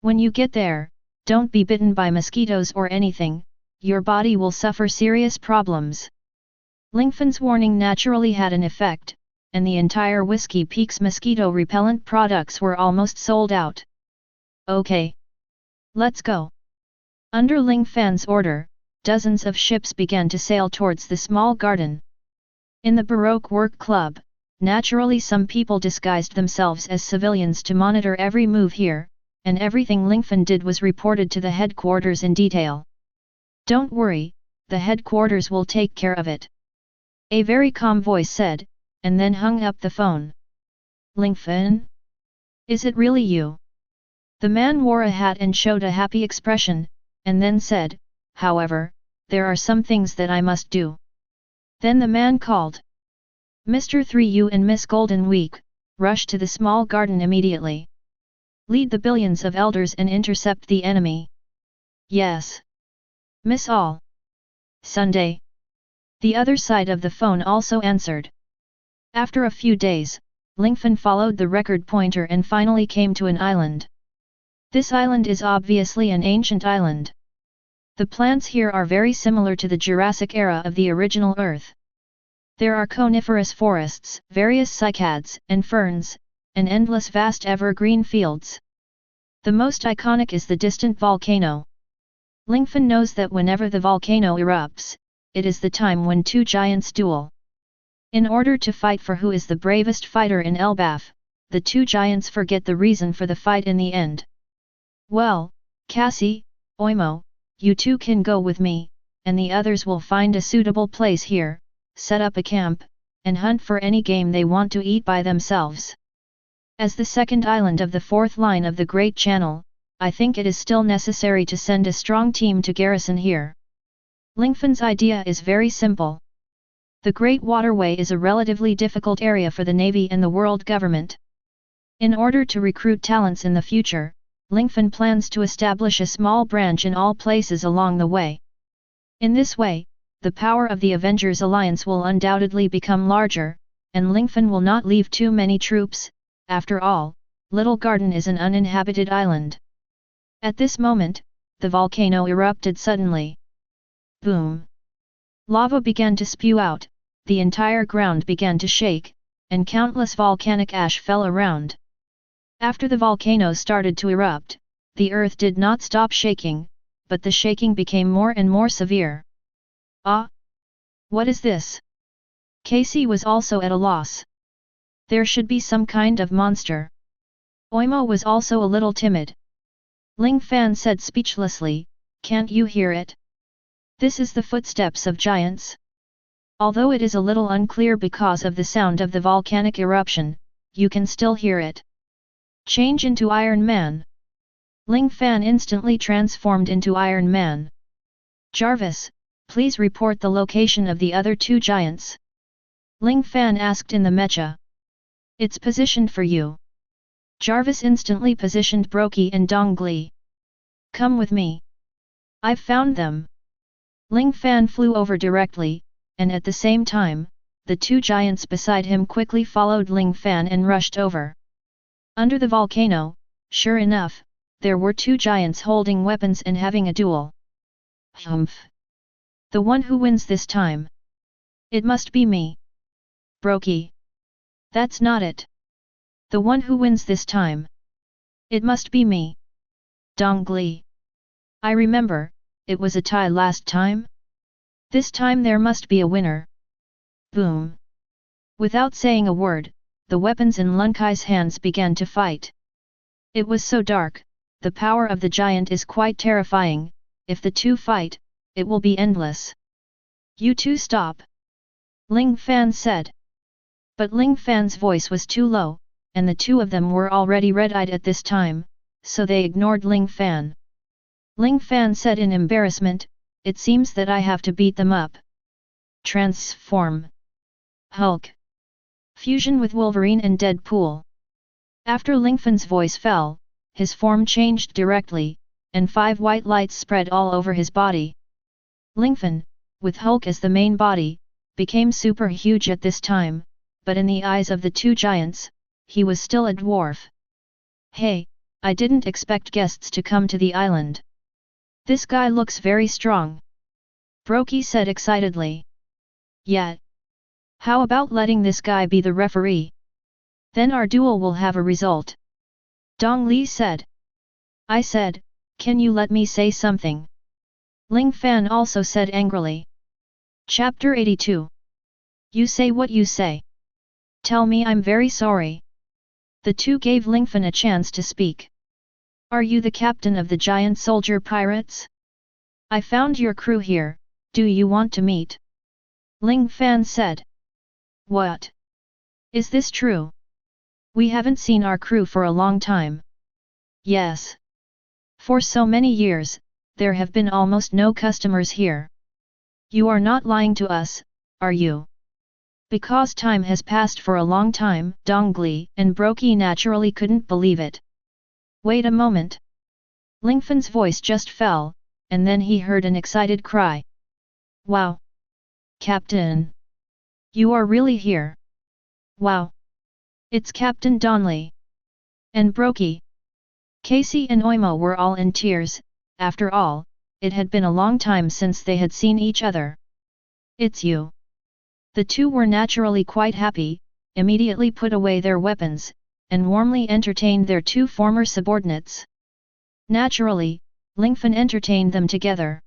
when you get there, don't be bitten by mosquitoes or anything, your body will suffer serious problems. Lingfan's warning naturally had an effect, and the entire Whiskey Peak's mosquito repellent products were almost sold out. Okay. Let's go. Under Ling Fan's order, dozens of ships began to sail towards the small garden. In the Baroque work club, naturally some people disguised themselves as civilians to monitor every move here, and everything Lingfan did was reported to the headquarters in detail. Don't worry, the headquarters will take care of it. A very calm voice said, and then hung up the phone. Lingfan? Is it really you? The man wore a hat and showed a happy expression, and then said, however, there are some things that I must do. Then the man called. Mr. 3U and Miss Golden Week, rush to the small garden immediately. Lead the billions of elders and intercept the enemy. Yes. Miss All. Sunday. The other side of the phone also answered. After a few days, Lingfan followed the record pointer and finally came to an island. This island is obviously an ancient island. The plants here are very similar to the Jurassic era of the original Earth. There are coniferous forests, various cycads and ferns, and endless vast evergreen fields. The most iconic is the distant volcano. Lingfan knows that whenever the volcano erupts, it is the time when two giants duel. In order to fight for who is the bravest fighter in Elbaf, the two giants forget the reason for the fight in the end. Well, Cassie, Oimo, you two can go with me, and the others will find a suitable place here, set up a camp, and hunt for any game they want to eat by themselves. As the second island of the fourth line of the Great Channel, I think it is still necessary to send a strong team to garrison here. Lingfan's idea is very simple. The Great Waterway is a relatively difficult area for the Navy and the world government. In order to recruit talents in the future, Lingfan plans to establish a small branch in all places along the way. In this way, the power of the Avengers Alliance will undoubtedly become larger, and Lingfan will not leave too many troops. After all, Little Garden is an uninhabited island. At this moment, the volcano erupted suddenly. Boom! Lava began to spew out, the entire ground began to shake, and countless volcanic ash fell around. After the volcano started to erupt, the earth did not stop shaking, but the shaking became more and more severe. Ah! What is this? Casey was also at a loss. There should be some kind of monster. Oimo was also a little timid. Ling Fan said speechlessly, can't you hear it? This is the footsteps of giants. Although it is a little unclear because of the sound of the volcanic eruption, you can still hear it. Change into Iron Man. Ling Fan instantly transformed into Iron Man. Jarvis, please report the location of the other two giants. Ling Fan asked in the mecha. It's positioned for you. Jarvis instantly positioned Baroque and Dongli. Come with me. I've found them. Ling Fan flew over directly, and at the same time, the two giants beside him quickly followed Ling Fan and rushed over. Under the volcano, sure enough, there were two giants holding weapons and having a duel. Humph! The one who wins this time. It must be me. Baroque. That's not it. The one who wins this time. It must be me. Dongli. I remember, it was a tie last time? This time there must be a winner. Boom! Without saying a word, the weapons in Lunkai's hands began to fight. It was so dark, the power of the giant is quite terrifying. If the two fight, it will be endless. You two stop! Ling Fan said. But Ling Fan's voice was too low, and the two of them were already red-eyed at this time, so they ignored Ling Fan. Ling Fan said in embarrassment, "It seems that I have to beat them up." Transform. Hulk. Fusion with Wolverine and Deadpool. After Lingfan's voice fell, his form changed directly, and 5 white lights spread all over his body. Lingfan, with Hulk as the main body, became super huge at this time, but in the eyes of the two giants, he was still a dwarf. "Hey, I didn't expect guests to come to the island. This guy looks very strong," Baroque said excitedly. "Yeah. How about letting this guy be the referee? Then our duel will have a result," Dong Li said. "I said, can you let me say something?" Ling Fan also said angrily. Chapter 82. You say what you say. Tell me I'm very sorry. The two gave Lingfan a chance to speak. "Are you the captain of the giant soldier pirates? I found your crew here, do you want to meet?" Ling Fan said. "What? Is this true? We haven't seen our crew for a long time." "Yes. For so many years, there have been almost no customers here." "You are not lying to us, are you?" Because time has passed for a long time, Dong Li and Baroque naturally couldn't believe it. "Wait a moment." Lingfan's voice just fell, and then he heard an excited cry. "Wow! Captain! You are really here! Wow! It's Captain Donley!" And Baroque. Casey and Oimo were all in tears. After all, it had been a long time since they had seen each other. "It's you!" The two were naturally quite happy, immediately put away their weapons, and warmly entertained their two former subordinates. Naturally, Lingfan entertained them together.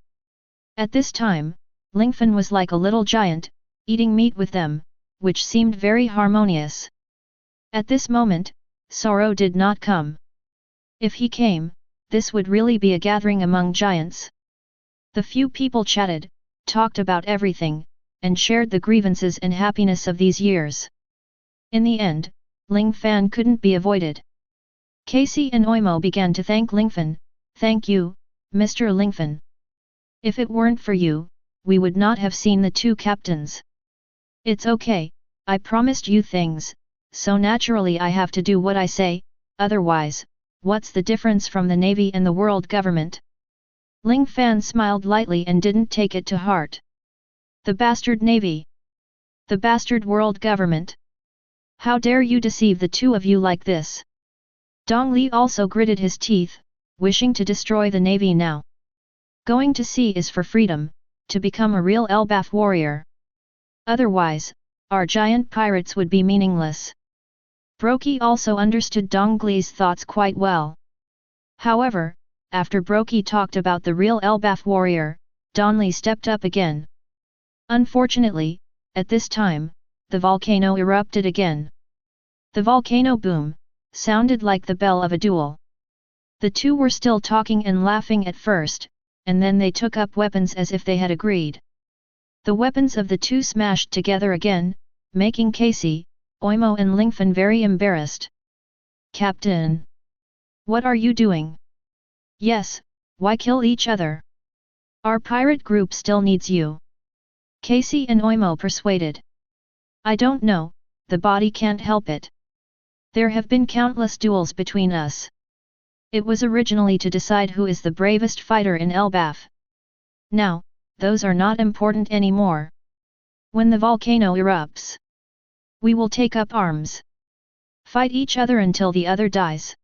At this time, Lingfan was like a little giant, eating meat with them, which seemed very harmonious. At this moment, Sorro did not come. If he came, this would really be a gathering among giants. The few people chatted, talked about everything, and shared the grievances and happiness of these years. In the end, Ling Fan couldn't be avoided. Casey and Oimo began to thank Lingfan. "Thank you, Mr. Lingfan. If it weren't for you, we would not have seen the two captains." "It's okay, I promised you things, so naturally I have to do what I say, otherwise, what's the difference from the Navy and the world government?" Ling Fan smiled lightly and didn't take it to heart. "The bastard Navy! The bastard world government! How dare you deceive the two of you like this?" Dong Li also gritted his teeth, wishing to destroy the Navy now. Going to sea is for freedom, to become a real Elbaf warrior. Otherwise, our giant pirates would be meaningless. Baroque also understood Dong Li's thoughts quite well. However, after Baroque talked about the real Elbaf warrior, Dong Li stepped up again. Unfortunately, at this time, the volcano erupted again. The volcano boom sounded like the bell of a duel. The two were still talking and laughing at first, and then they took up weapons as if they had agreed. The weapons of the two smashed together again, making Casey, Oimo and Lingfan very embarrassed. "Captain! What are you doing? Yes, why kill each other? Our pirate group still needs you." Casey and Oimo persuaded. "I don't know, the body can't help it. There have been countless duels between us. It was originally to decide who is the bravest fighter in Elbaf. Now, those are not important anymore. When the volcano erupts, we will take up arms. Fight each other until the other dies."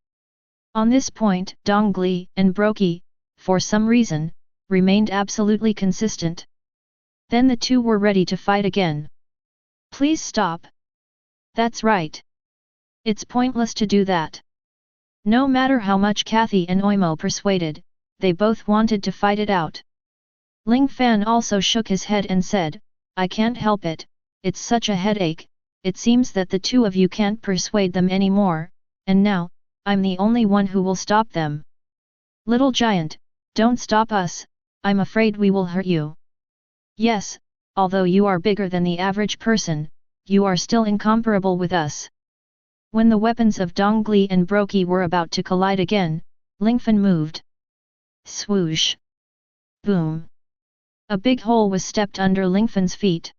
On this point, Dong Li and Baroque, for some reason, remained absolutely consistent. Then the two were ready to fight again. "Please stop. That's right. It's pointless to do that." No matter how much Kathy and Oimo persuaded, they both wanted to fight it out. Ling Fan also shook his head and said, I can't help it, it's such a headache, it seems that the two of you can't persuade them anymore, and now, I'm the only one who will stop them. Little giant, don't stop us, I'm afraid we will hurt you. Yes, although you are bigger than the average person, you are still incomparable with us. When the weapons of Dongli and Baroque were about to collide again, Lingfan moved. Swoosh! Boom! A big hole was stepped under Lingfan's feet.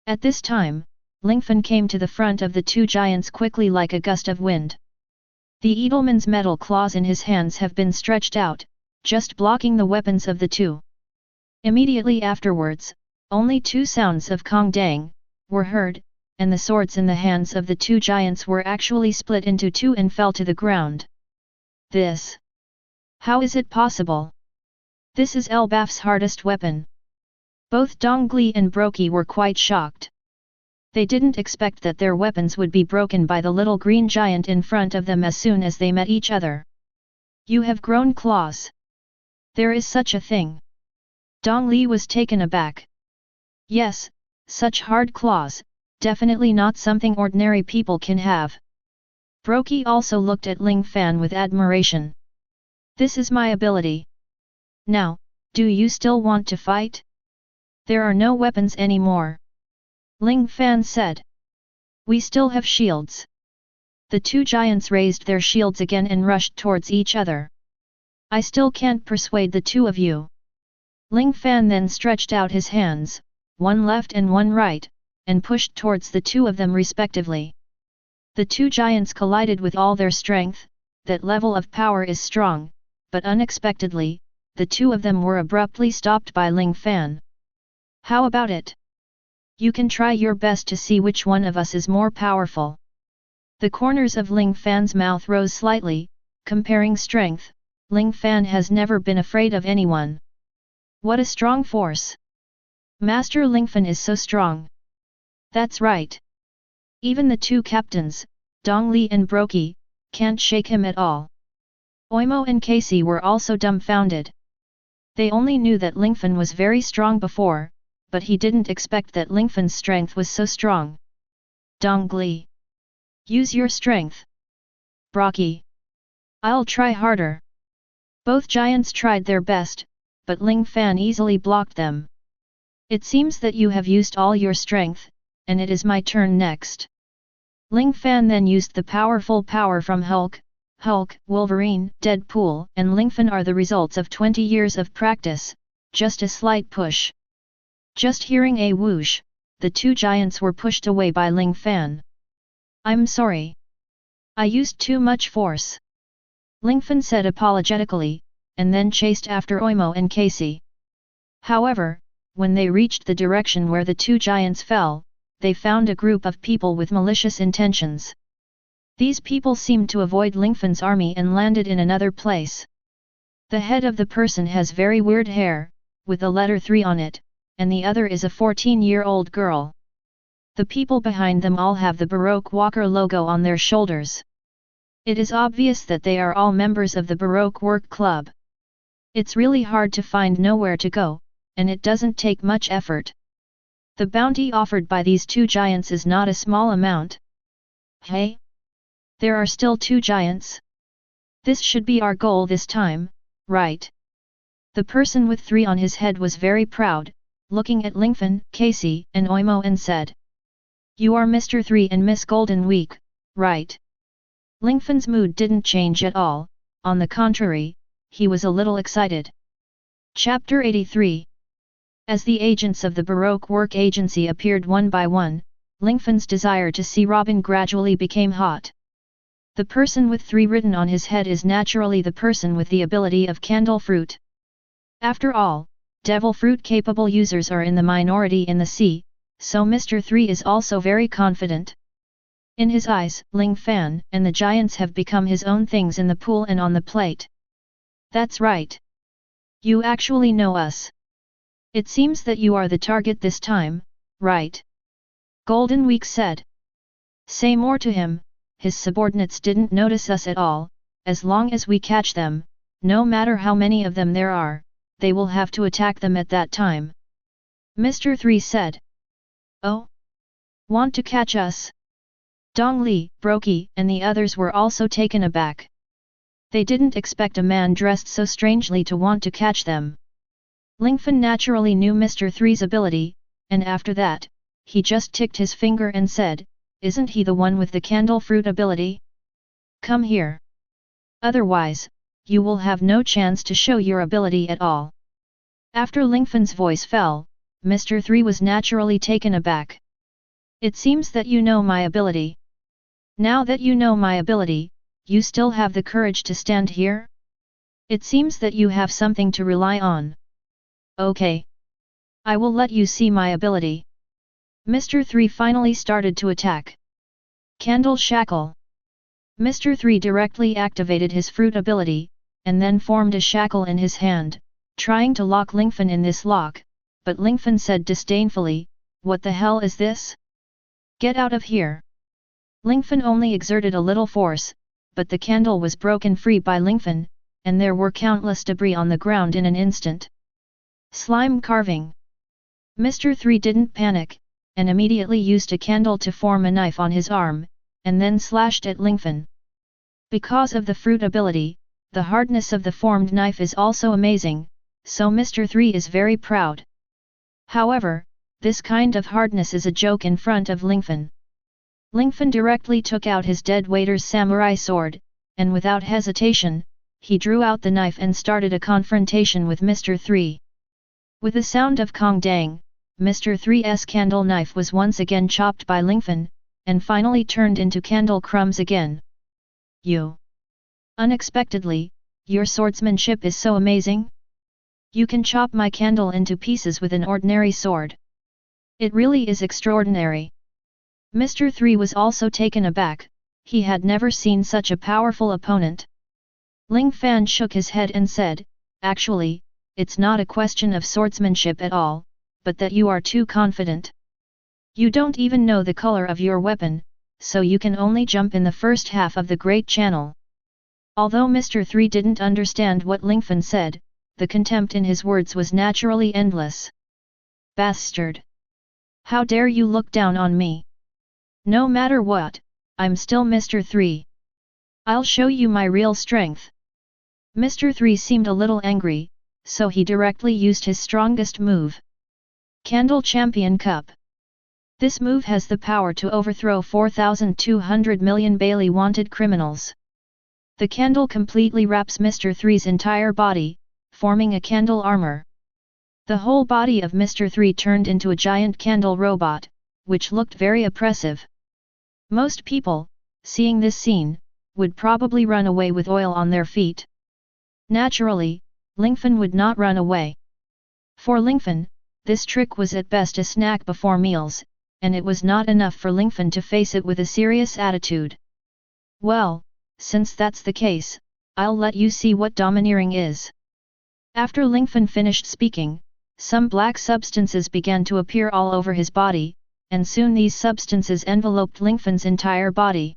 At this time, Lingfan came to the front of the two giants quickly like a gust of wind. The Edelman's metal claws in his hands have been stretched out, just blocking the weapons of the two. Immediately afterwards, only two sounds of Kong Dang were heard, and the swords in the hands of the two giants were actually split into two and fell to the ground. This. How is it possible? This is Elbaf's hardest weapon. Both Dongli and Baroque were quite shocked. They didn't expect that their weapons would be broken by the little green giant in front of them as soon as they met each other. You have grown claws. There is such a thing. Dongli was taken aback. Yes, such hard claws, definitely not something ordinary people can have. Baroque also looked at Ling Fan with admiration. This is my ability. Now, do you still want to fight? There are no weapons anymore. Ling Fan said. We still have shields. The two giants raised their shields again and rushed towards each other. I still can't persuade the two of you. Ling Fan then stretched out his hands, one left and one right, and pushed towards the two of them respectively. The two giants collided with all their strength. That level of power is strong, but unexpectedly, the two of them were abruptly stopped by Ling Fan. How about it? You can try your best to see which one of us is more powerful. The corners of Ling Fan's mouth rose slightly, comparing strength. Ling Fan has never been afraid of anyone. What a strong force! Master Lingfan is so strong. That's right. Even the two captains, Dongli and Baroque, can't shake him at all. Oimo and Casey were also dumbfounded. They only knew that Lingfan was very strong before, but he didn't expect that Lingfan's strength was so strong. Dongli. Use your strength. Baroque. I'll try harder. Both giants tried their best, but Ling Fan easily blocked them. It seems that you have used all your strength, and it is my turn next. Ling Fan then used the powerful power from Hulk, Wolverine, Deadpool, and Lingfan are the results of 20 years of practice, just a slight push. Just hearing a whoosh, the two giants were pushed away by Ling Fan. I'm sorry. I used too much force. Lingfan said apologetically, and then chased after Oimo and Casey. However, when they reached the direction where the two giants fell, they found a group of people with malicious intentions. These people seemed to avoid Lingfan's army and landed in another place. The head of the person has very weird hair, with the letter 3 on it, and the other is a 14-year-old girl. The people behind them all have the Baroque Walker logo on their shoulders. It is obvious that they are all members of the Baroque Work Club. It's really hard to find nowhere to go, and it doesn't take much effort. The bounty offered by these two giants is not a small amount. Hey? There are still two giants? This should be our goal this time, right? The person with 3 on his head was very proud, looking at Lingfan, Casey, and Oimo and said. You are Mr. 3 and Miss Golden Week, right? Lingfan's mood didn't change at all, on the contrary, he was a little excited. Chapter 83. As the agents of the Baroque Work Agency appeared one by one, Lingfan's desire to see Robin gradually became hot. The person with 3 written on his head is naturally the person with the ability of candle fruit. After all, devil fruit capable users are in the minority in the sea, so Mr. 3 is also very confident. In his eyes, Ling Fan and the giants have become his own things in the pool and on the plate. That's right. You actually know us. It seems that you are the target this time, right? Golden Week said. Say more to him, his subordinates didn't notice us at all, as long as we catch them, no matter how many of them there are, they will have to attack them at that time. Mr. 3 said. Oh? Want to catch us? Dong Li, Baroque, and the others were also taken aback. They didn't expect a man dressed so strangely to want to catch them. Lingfan naturally knew Mr. 3's ability, and after that, he just ticked his finger and said, "Isn't he the one with the candle fruit ability? Come here. Otherwise, you will have no chance to show your ability at all." After Lingfan's voice fell, Mr. 3 was naturally taken aback. "It seems that you know my ability. Now that you know my ability, you still have the courage to stand here? It seems that you have something to rely on. Okay. I will let you see my ability." Mr. 3 finally started to attack. Candle Shackle. Mr. 3 directly activated his fruit ability, and then formed a shackle in his hand, trying to lock Lingfan in this lock, but Lingfan said disdainfully, "What the hell is this? Get out of here." Lingfan only exerted a little force, but the candle was broken free by Lingfan, and there were countless debris on the ground in an instant. Slime Carving. Mr. 3 didn't panic, and immediately used a candle to form a knife on his arm, and then slashed at Lingfan. Because of the fruit ability, the hardness of the formed knife is also amazing, so Mr. 3 is very proud. However, this kind of hardness is a joke in front of Lingfan. Lingfan directly took out his dead waiter's samurai sword, and without hesitation, he drew out the knife and started a confrontation with Mr. 3. With the sound of Kong Dang, Mr. 3's candle knife was once again chopped by Lingfan, and finally turned into candle crumbs again. "You! Unexpectedly, your swordsmanship is so amazing? You can chop my candle into pieces with an ordinary sword. It really is extraordinary." Mr. 3 was also taken aback, he had never seen such a powerful opponent. Ling Fan shook his head and said, "Actually, it's not a question of swordsmanship at all, but that you are too confident. You don't even know the color of your weapon, so you can only jump in the first half of the Great Channel." Although Mr. 3 didn't understand what Lingfan said, the contempt in his words was naturally endless. "Bastard! How dare you look down on me? No matter what, I'm still Mr. 3. I'll show you my real strength." Mr. 3 seemed a little angry, so he directly used his strongest move. Candle Champion Cup. This move has the power to overthrow 4,200 million Bailey wanted criminals. The candle completely wraps Mr. 3's entire body, forming a candle armor. The whole body of Mr. 3 turned into a giant candle robot, which looked very oppressive. Most people, seeing this scene, would probably run away with oil on their feet. Naturally, Lingfan would not run away. For Lingfan, this trick was at best a snack before meals, and it was not enough for Lingfan to face it with a serious attitude. "Well, since that's the case, I'll let you see what domineering is." After Lingfan finished speaking, some black substances began to appear all over his body, and soon these substances enveloped Lingfan's entire body.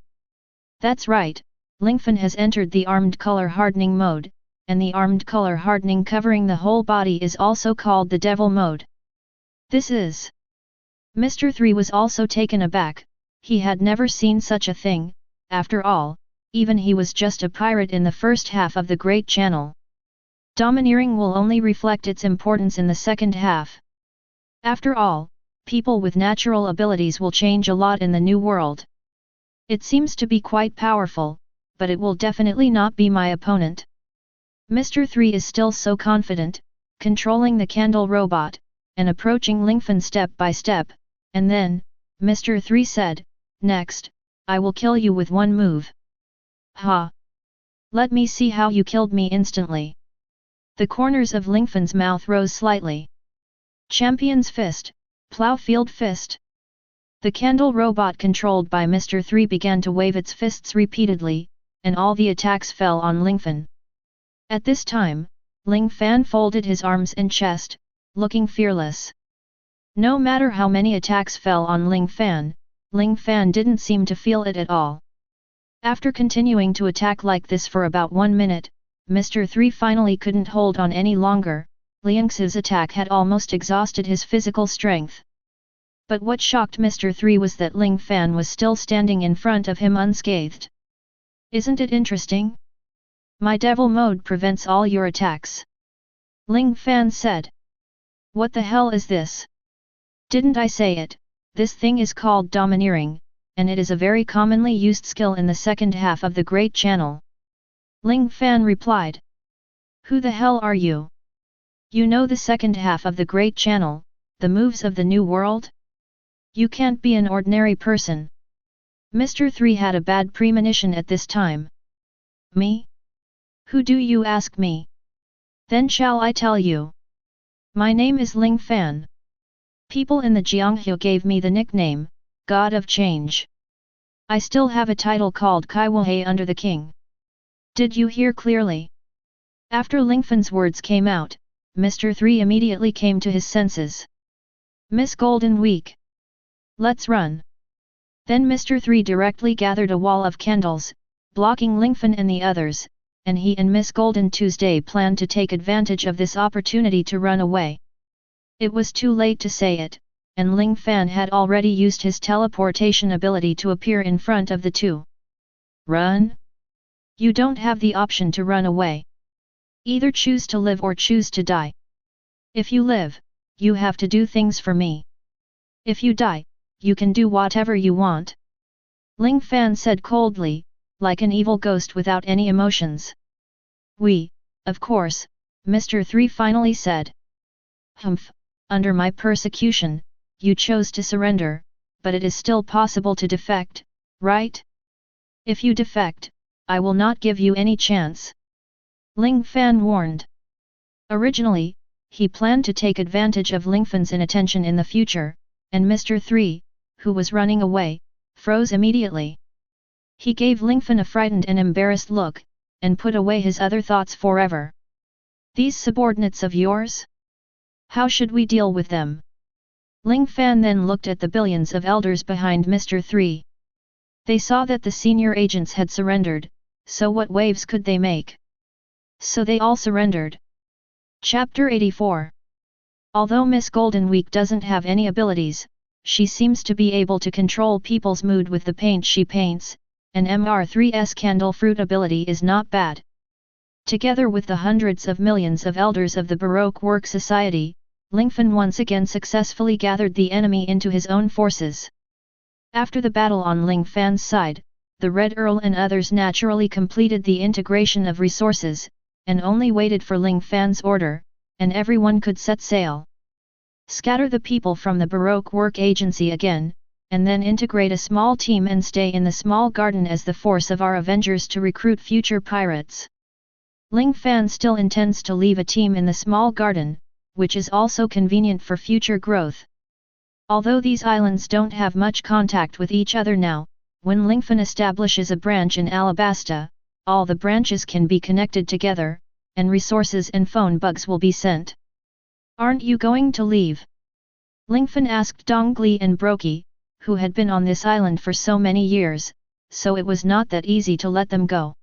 That's right, Lingfan has entered the armed color hardening mode, and the armed color hardening covering the whole body is also called the devil mode. This is... Mr. 3 was also taken aback, he had never seen such a thing, after all, even he was just a pirate in the first half of the Great Channel. Domineering will only reflect its importance in the second half. After all, people with natural abilities will change a lot in the new world. It seems to be quite powerful, but it will definitely not be my opponent. Mr. 3 is still so confident, controlling the candle robot, and approaching Lingfan step by step, and then, Mr. 3 said, "Next, I will kill you with one move." "Ha! Let me see how you killed me instantly." The corners of Lingfan's mouth rose slightly. Champion's Fist, Plowfield Fist. The candle robot controlled by Mr. 3 began to wave its fists repeatedly, and all the attacks fell on Lingfan. At this time, Ling Fan folded his arms and chest, looking fearless. No matter how many attacks fell on Ling Fan didn't seem to feel it at all. After continuing to attack like this for about 1 minute, Mr. 3 finally couldn't hold on any longer, Liang's attack had almost exhausted his physical strength. But what shocked Mr. 3 was that Ling Fan was still standing in front of him unscathed. Isn't it interesting? My devil mode prevents all your attacks. Ling Fan said. What the hell is this? Didn't I say it? This thing is called domineering, and it is a very commonly used skill in the second half of the Great Channel. Ling Fan replied. Who the hell are you? You know the second half of the Great Channel, the moves of the New World? You can't be an ordinary person. Mr. 3 had a bad premonition at this time. Me? Who do you ask me? Then shall I tell you? My name is Ling Fan. People in the Jianghu gave me the nickname, God of Change. I still have a title called Kaiwahei under the king. Did you hear clearly? After Lingfan's words came out, Mr. 3 immediately came to his senses. Miss Golden Week. Let's run. Then Mr. 3 directly gathered a wall of candles, blocking Lingfan and the others, and he and Miss Golden Tuesday planned to take advantage of this opportunity to run away. It was too late to say it, and Ling Fan had already used his teleportation ability to appear in front of the two. Run? You don't have the option to run away. Either choose to live or choose to die. If you live, you have to do things for me. If you die, you can do whatever you want. Ling Fan said coldly, like an evil ghost without any emotions. Of course, Mr. 3 finally said. Humph, under my persecution, you chose to surrender, but it is still possible to defect, right? If you defect, I will not give you any chance. Ling Fan warned. Originally, he planned to take advantage of Lingfan's inattention in the future, and Mr. 3, who was running away, froze immediately. He gave Lingfan a frightened and embarrassed look, and put away his other thoughts forever. These subordinates of yours? How should we deal with them? Ling Fan then looked at the billions of elders behind Mr. 3. They saw that the senior agents had surrendered, so what waves could they make? So they all surrendered. Chapter 84. Although Miss Golden Week doesn't have any abilities, she seems to be able to control people's mood with the paint she paints, and Mr3's candle fruit ability is not bad. Together with the hundreds of millions of elders of the Baroque work society, Lingfan once again successfully gathered the enemy into his own forces. After the battle on Ling Fan's side, the Red Earl and others naturally completed the integration of resources, and only waited for Ling Fan's order, and everyone could set sail. Scatter the people from the Baroque work agency again, and then integrate a small team and stay in the small garden as the force of our Avengers to recruit future pirates. Ling Fan still intends to leave a team in the small garden, which is also convenient for future growth. Although these islands don't have much contact with each other now, when Lingfan establishes a branch in Alabasta, all the branches can be connected together, and resources and phone bugs will be sent. Aren't you going to leave? Lingfan asked Dongli and Baroque, who had been on this island for so many years, so it was not that easy to let them go.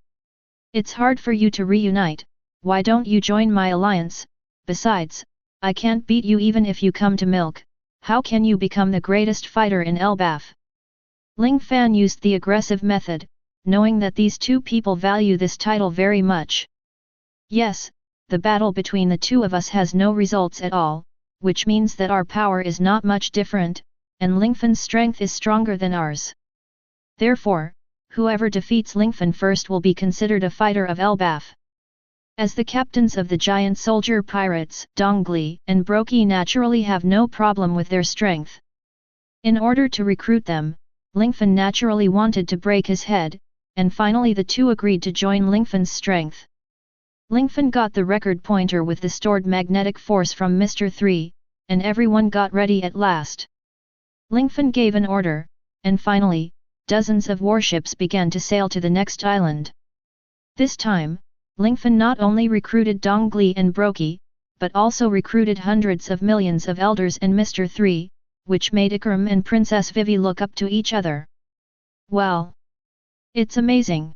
It's hard for you to reunite, why don't you join my alliance? Besides, I can't beat you even if you come to milk, how can you become the greatest fighter in Elbaf? Ling Fan used the aggressive method, knowing that these two people value this title very much. Yes, the battle between the two of us has no results at all, which means that our power is not much different, and Lingfan's strength is stronger than ours. Therefore, whoever defeats Lingfan first will be considered a fighter of Elbaf. As the captains of the giant soldier pirates, Dongli and Baroque naturally have no problem with their strength. In order to recruit them, Lingfan naturally wanted to break his head, and finally the two agreed to join Lingfan's strength. Lingfan got the record pointer with the stored magnetic force from Mr. 3, and everyone got ready at last. Lingfan gave an order, and finally, dozens of warships began to sail to the next island. This time, Lingfan not only recruited Dongli and Baroque, but also recruited hundreds of millions of elders and Mr. 3, which made Ikram and Princess Vivi look up to each other. Well, it's amazing.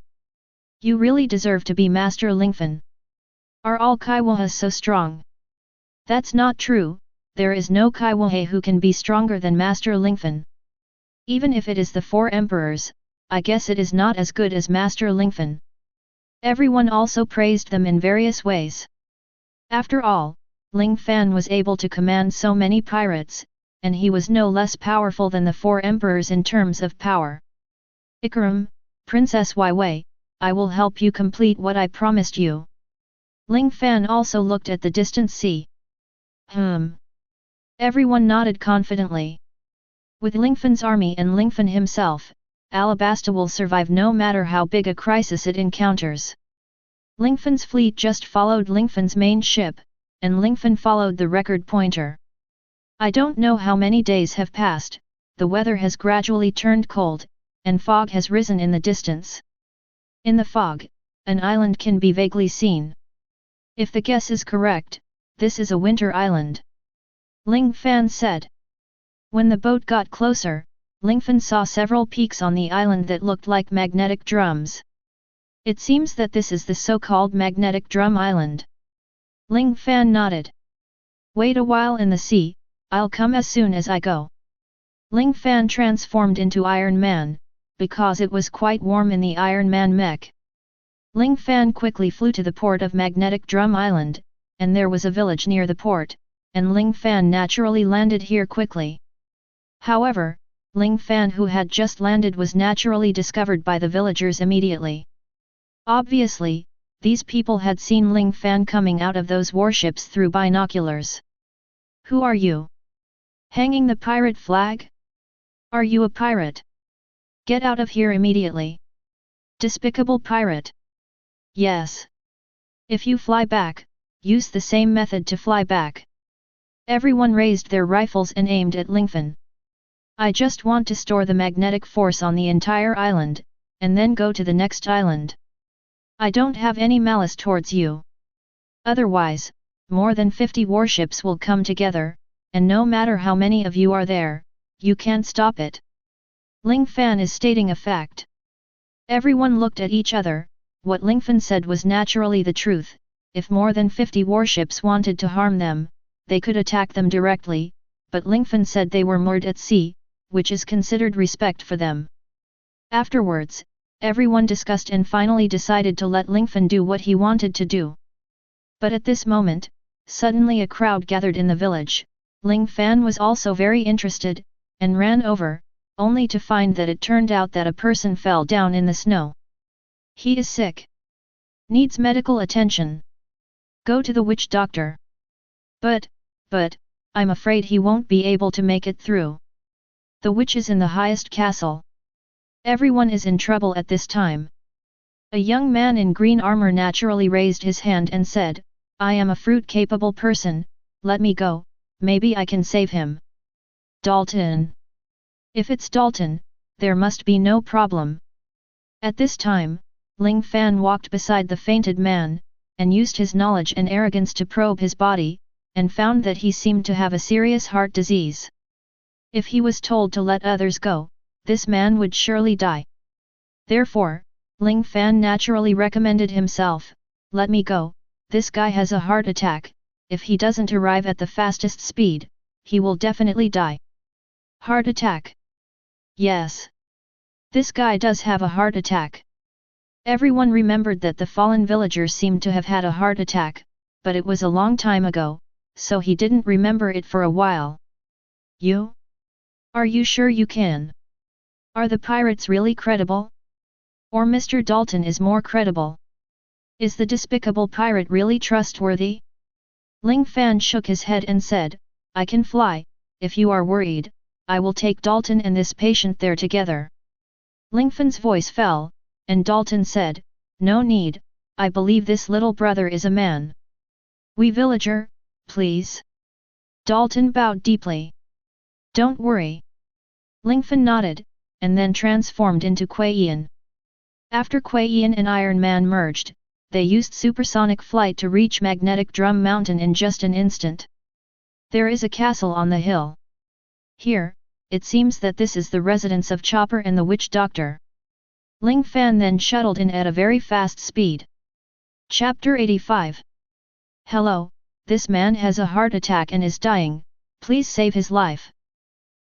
You really deserve to be Master Lingfan. Are all Kaiwahas so strong? That's not true, there is no Kaiwahe who can be stronger than Master Lingfan. Even if it is the 4 emperors, I guess it is not as good as Master Lingfan. Everyone also praised them in various ways. After all, Ling Fan was able to command so many pirates, and he was no less powerful than the 4 emperors in terms of power. Ikaram, Princess Waiwei, I will help you complete what I promised you. Ling Fan also looked at the distant sea. Everyone nodded confidently. With Lingfan's army and Lingfan himself, Alabasta will survive no matter how big a crisis it encounters. Lingfan's fleet just followed Lingfan's main ship, and Lingfan followed the record pointer. I don't know how many days have passed, the weather has gradually turned cold, and fog has risen in the distance. In the fog, an island can be vaguely seen. If the guess is correct, this is a winter island. Ling Fan said. When the boat got closer, Lingfan saw several peaks on the island that looked like magnetic drums. It seems that this is the so-called Magnetic Drum Island. Ling Fan nodded. Wait a while in the sea, I'll come as soon as I go. Ling Fan transformed into Iron Man, because it was quite warm in the Iron Man mech. Ling Fan quickly flew to the port of Magnetic Drum Island, and there was a village near the port, and Ling Fan naturally landed here quickly. However, Ling Fan who had just landed was naturally discovered by the villagers immediately. Obviously, these people had seen Ling Fan coming out of those warships through binoculars. Who are you? Hanging the pirate flag? Are you a pirate? Get out of here immediately. Despicable pirate. Yes. If you fly back, use the same method to fly back. Everyone raised their rifles and aimed at Lingfan. I just want to store the magnetic force on the entire island, and then go to the next island. I don't have any malice towards you. Otherwise, more than 50 warships will come together, and no matter how many of you are there, you can't stop it. Ling Fan is stating a fact. Everyone looked at each other. What Lingfan said was naturally the truth. If more than 50 warships wanted to harm them, they could attack them directly, but Lingfan said they were moored at sea, which is considered respect for them. Afterwards, everyone discussed and finally decided to let Lingfan do what he wanted to do. But at this moment, suddenly a crowd gathered in the village. Ling Fan was also very interested, and ran over, only to find that it turned out that a person fell down in the snow. He is sick. Needs medical attention. Go to the witch doctor. But, I'm afraid he won't be able to make it through. The witch is in the highest castle. Everyone is in trouble at this time. A young man in green armor naturally raised his hand and said, I am a fruit-capable person, let me go, maybe I can save him. Dalton. If it's Dalton, there must be no problem. At this time, Ling Fan walked beside the fainted man, and used his knowledge and arrogance to probe his body, and found that he seemed to have a serious heart disease. If he was told to let others go, this man would surely die. Therefore, Ling Fan naturally recommended himself, let me go, this guy has a heart attack, if he doesn't arrive at the fastest speed, he will definitely die. Heart attack? Yes. This guy does have a heart attack. Everyone remembered that the fallen villager seemed to have had a heart attack, but it was a long time ago, so he didn't remember it for a while. You? Are you sure you can? Are the pirates really credible? Or Mr. Dalton is more credible? Is the despicable pirate really trustworthy? Ling Fan shook his head and said, I can fly, if you are worried, I will take Dalton and this patient there together. Lingfan's voice fell, and Dalton said, no need, I believe this little brother is a man. We villager, please. Dalton bowed deeply. Don't worry. Lingfan nodded, and then transformed into Kuei Ian. After Kuei Ian and Iron Man merged, they used supersonic flight to reach Magnetic Drum Mountain in just an instant. There is a castle on the hill. Here, it seems that this is the residence of Chopper and the Witch Doctor. Ling Fan then shuttled in at a very fast speed. Chapter 85. Hello, this man has a heart attack and is dying, please save his life.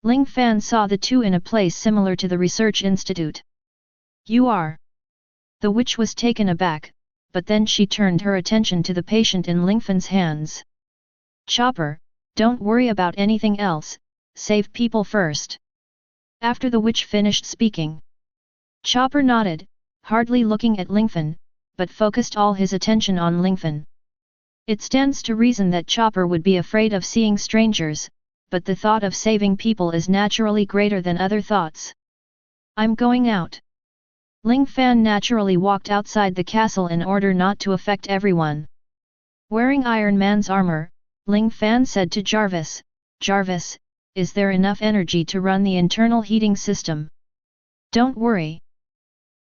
Ling Fan saw the two in a place similar to the research institute. You are? The witch was taken aback, but then she turned her attention to the patient in Lingfan's hands. Chopper, don't worry about anything else, save people first. After the witch finished speaking, Chopper nodded, hardly looking at Lingfan, but focused all his attention on Lingfan. It stands to reason that Chopper would be afraid of seeing strangers, but the thought of saving people is naturally greater than other thoughts. I'm going out. Ling Fan naturally walked outside the castle in order not to affect everyone. Wearing Iron Man's armor, Ling Fan said to Jarvis, Jarvis, is there enough energy to run the internal heating system? Don't worry.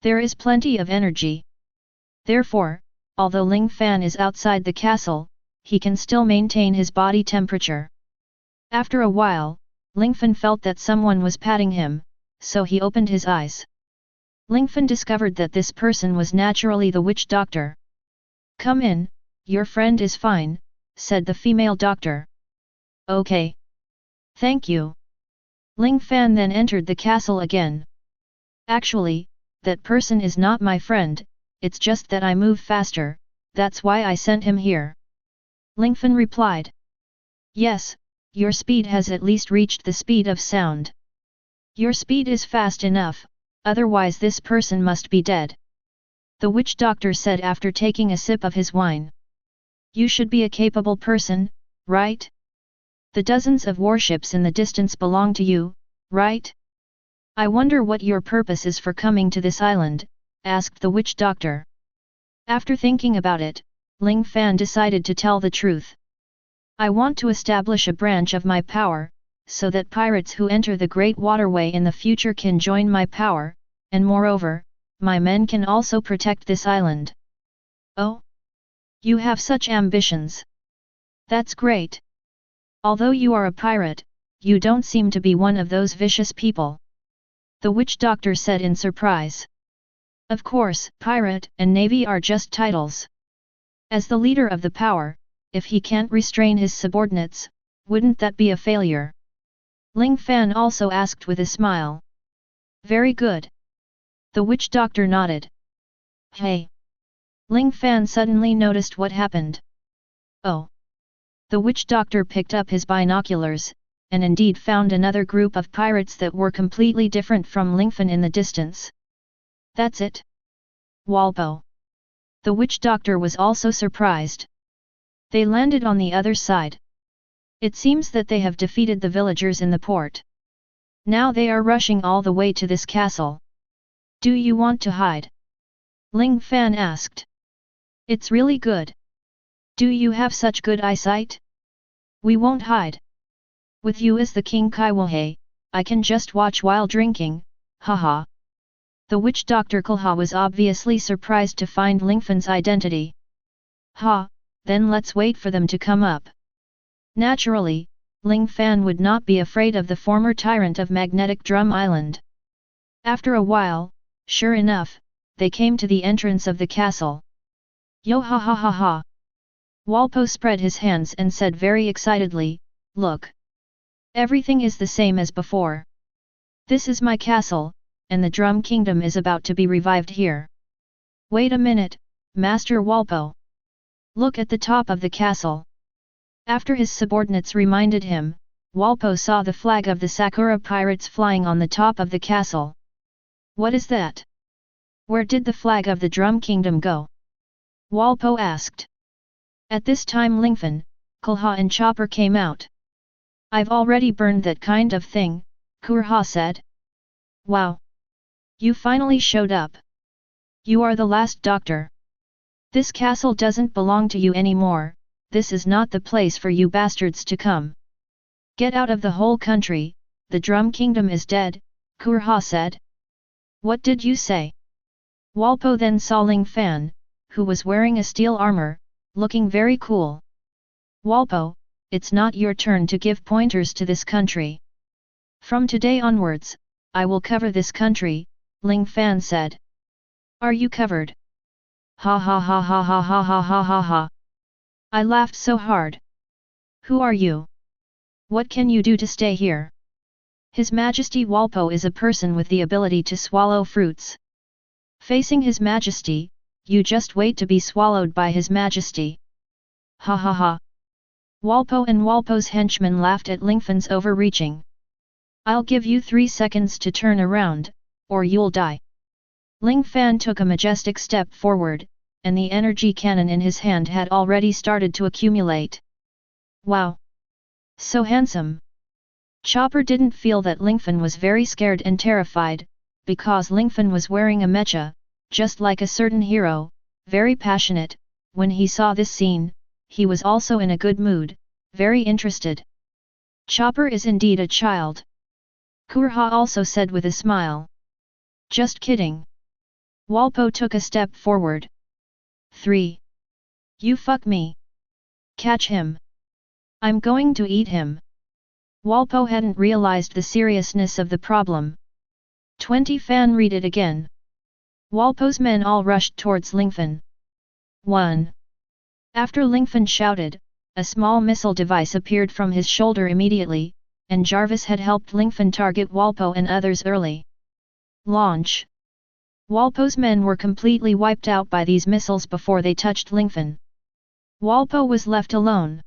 There is plenty of energy. Therefore, although Ling Fan is outside the castle, he can still maintain his body temperature. After a while, Lingfan felt that someone was patting him, so he opened his eyes. Lingfan discovered that this person was naturally the witch doctor. Come in, your friend is fine, said the female doctor. Okay. Thank you. Ling Fan then entered the castle again. Actually, that person is not my friend, it's just that I move faster, that's why I sent him here. Lingfan replied. Yes, your speed has at least reached the speed of sound. Your speed is fast enough, otherwise this person must be dead. The witch doctor said after taking a sip of his wine. You should be a capable person, right? The dozens of warships in the distance belong to you, right? I wonder what your purpose is for coming to this island, asked the witch doctor. After thinking about it, Ling Fan decided to tell the truth. I want to establish a branch of my power, so that pirates who enter the Great Waterway in the future can join my power, and moreover, my men can also protect this island. Oh? You have such ambitions. That's great. Although you are a pirate, you don't seem to be one of those vicious people. The witch doctor said in surprise. Of course, pirate and navy are just titles. As the leader of the power, if he can't restrain his subordinates, wouldn't that be a failure? Ling Fan also asked with a smile. Very good. The witch doctor nodded. Hey! Ling Fan suddenly noticed what happened. Oh! The witch doctor picked up his binoculars, and indeed found another group of pirates that were completely different from Lingfan in the distance. That's it. Walpo. The witch doctor was also surprised. They landed on the other side. It seems that they have defeated the villagers in the port. Now they are rushing all the way to this castle. Do you want to hide? Ling Fan asked. It's really good. Do you have such good eyesight? We won't hide. With you as the King Kaiwohei, I can just watch while drinking, haha. The witch doctor Kulha was obviously surprised to find Lingfan's identity. Ha, then let's wait for them to come up. Naturally, Ling Fan would not be afraid of the former tyrant of Magnetic Drum Island. After a while, sure enough, they came to the entrance of the castle. Yo ha ha ha ha! Walpo spread his hands and said very excitedly, look! Everything is the same as before. This is my castle, and the Drum Kingdom is about to be revived here. Wait a minute, Master Walpo. Look at the top of the castle. After his subordinates reminded him, Walpo saw the flag of the Sakura pirates flying on the top of the castle. What is that? Where did the flag of the Drum Kingdom go? Walpo asked. At this time Lingfan, Kulha and Chopper came out. I've already burned that kind of thing, Kurha said. Wow! You finally showed up. You are the last doctor. This castle doesn't belong to you anymore, this is not the place for you bastards to come. Get out of the whole country, the Drum Kingdom is dead, Kurha said. What did you say? Walpo then saw Ling Fan, who was wearing a steel armor, looking very cool. Walpo, it's not your turn to give pointers to this country. From today onwards, I will cover this country, Ling Fan said. Are you covered? Ha ha ha ha ha ha ha ha ha ha. I laughed so hard. Who are you? What can you do to stay here? His Majesty Walpo is a person with the ability to swallow fruits. Facing His Majesty, you just wait to be swallowed by His Majesty. Ha ha ha. Walpo and Walpo's henchmen laughed at Lingfan's overreaching. I'll give you 3 seconds to turn around, or you'll die. Ling Fan took a majestic step forward, and the energy cannon in his hand had already started to accumulate. Wow! So handsome! Chopper didn't feel that Lingfan was very scared and terrified, because Lingfan was wearing a mecha, just like a certain hero, very passionate. When he saw this scene, he was also in a good mood, very interested. Chopper is indeed a child. Kurha also said with a smile. Just kidding. Walpo took a step forward. 3. You fuck me. Catch him. I'm going to eat him. Walpo hadn't realized the seriousness of the problem. 20 Fan read it again. Walpo's men all rushed towards Lingfan. 1. After Lingfan shouted, a small missile device appeared from his shoulder immediately, and Jarvis had helped Lingfan target Walpo and others early. Launch. Walpo's men were completely wiped out by these missiles before they touched Lingfan. Walpo was left alone.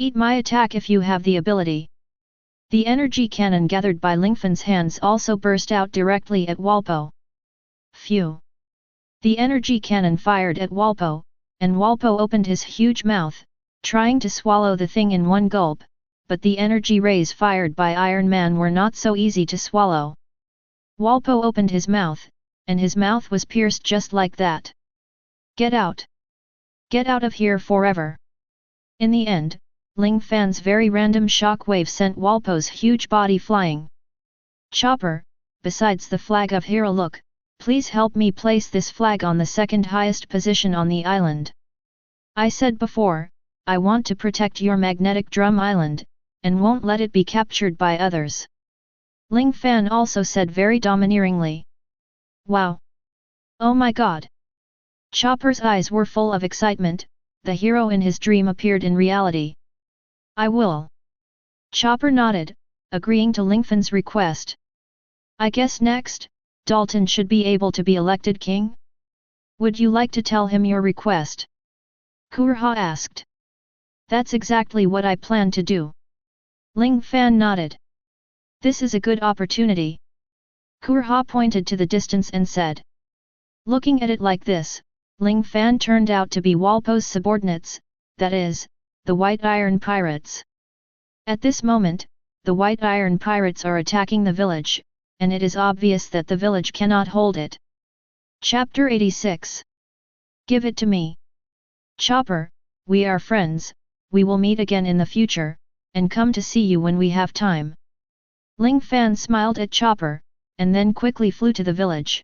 Eat my attack if you have the ability. The energy cannon gathered by Lingfan's hands also burst out directly at Walpo. Phew! The energy cannon fired at Walpo, and Walpo opened his huge mouth, trying to swallow the thing in one gulp, but the energy rays fired by Iron Man were not so easy to swallow. Walpo opened his mouth, and his mouth was pierced just like that. Get out! Get out of here forever! In the end, Ling Fan's very random shockwave sent Walpo's huge body flying. Chopper, besides the flag of hero look, please help me place this flag on the second highest position on the island. I said before, I want to protect your magnetic drum island, and won't let it be captured by others. Ling Fan also said very domineeringly. Wow! Oh my god! Chopper's eyes were full of excitement, the hero in his dream appeared in reality. I will. Chopper nodded, agreeing to Lingfan's request. I guess next, Dalton should be able to be elected king? Would you like to tell him your request? Kurha asked. That's exactly what I plan to do. Ling Fan nodded. This is a good opportunity. Kurha pointed to the distance and said. Looking at it like this, Ling Fan turned out to be Walpo's subordinates, that is, the White Iron Pirates. At this moment, the White Iron Pirates are attacking the village, and it is obvious that the village cannot hold it. Chapter 86. Give it to me. Chopper, we are friends, we will meet again in the future, and come to see you when we have time. Ling Fan smiled at Chopper, and then quickly flew to the village.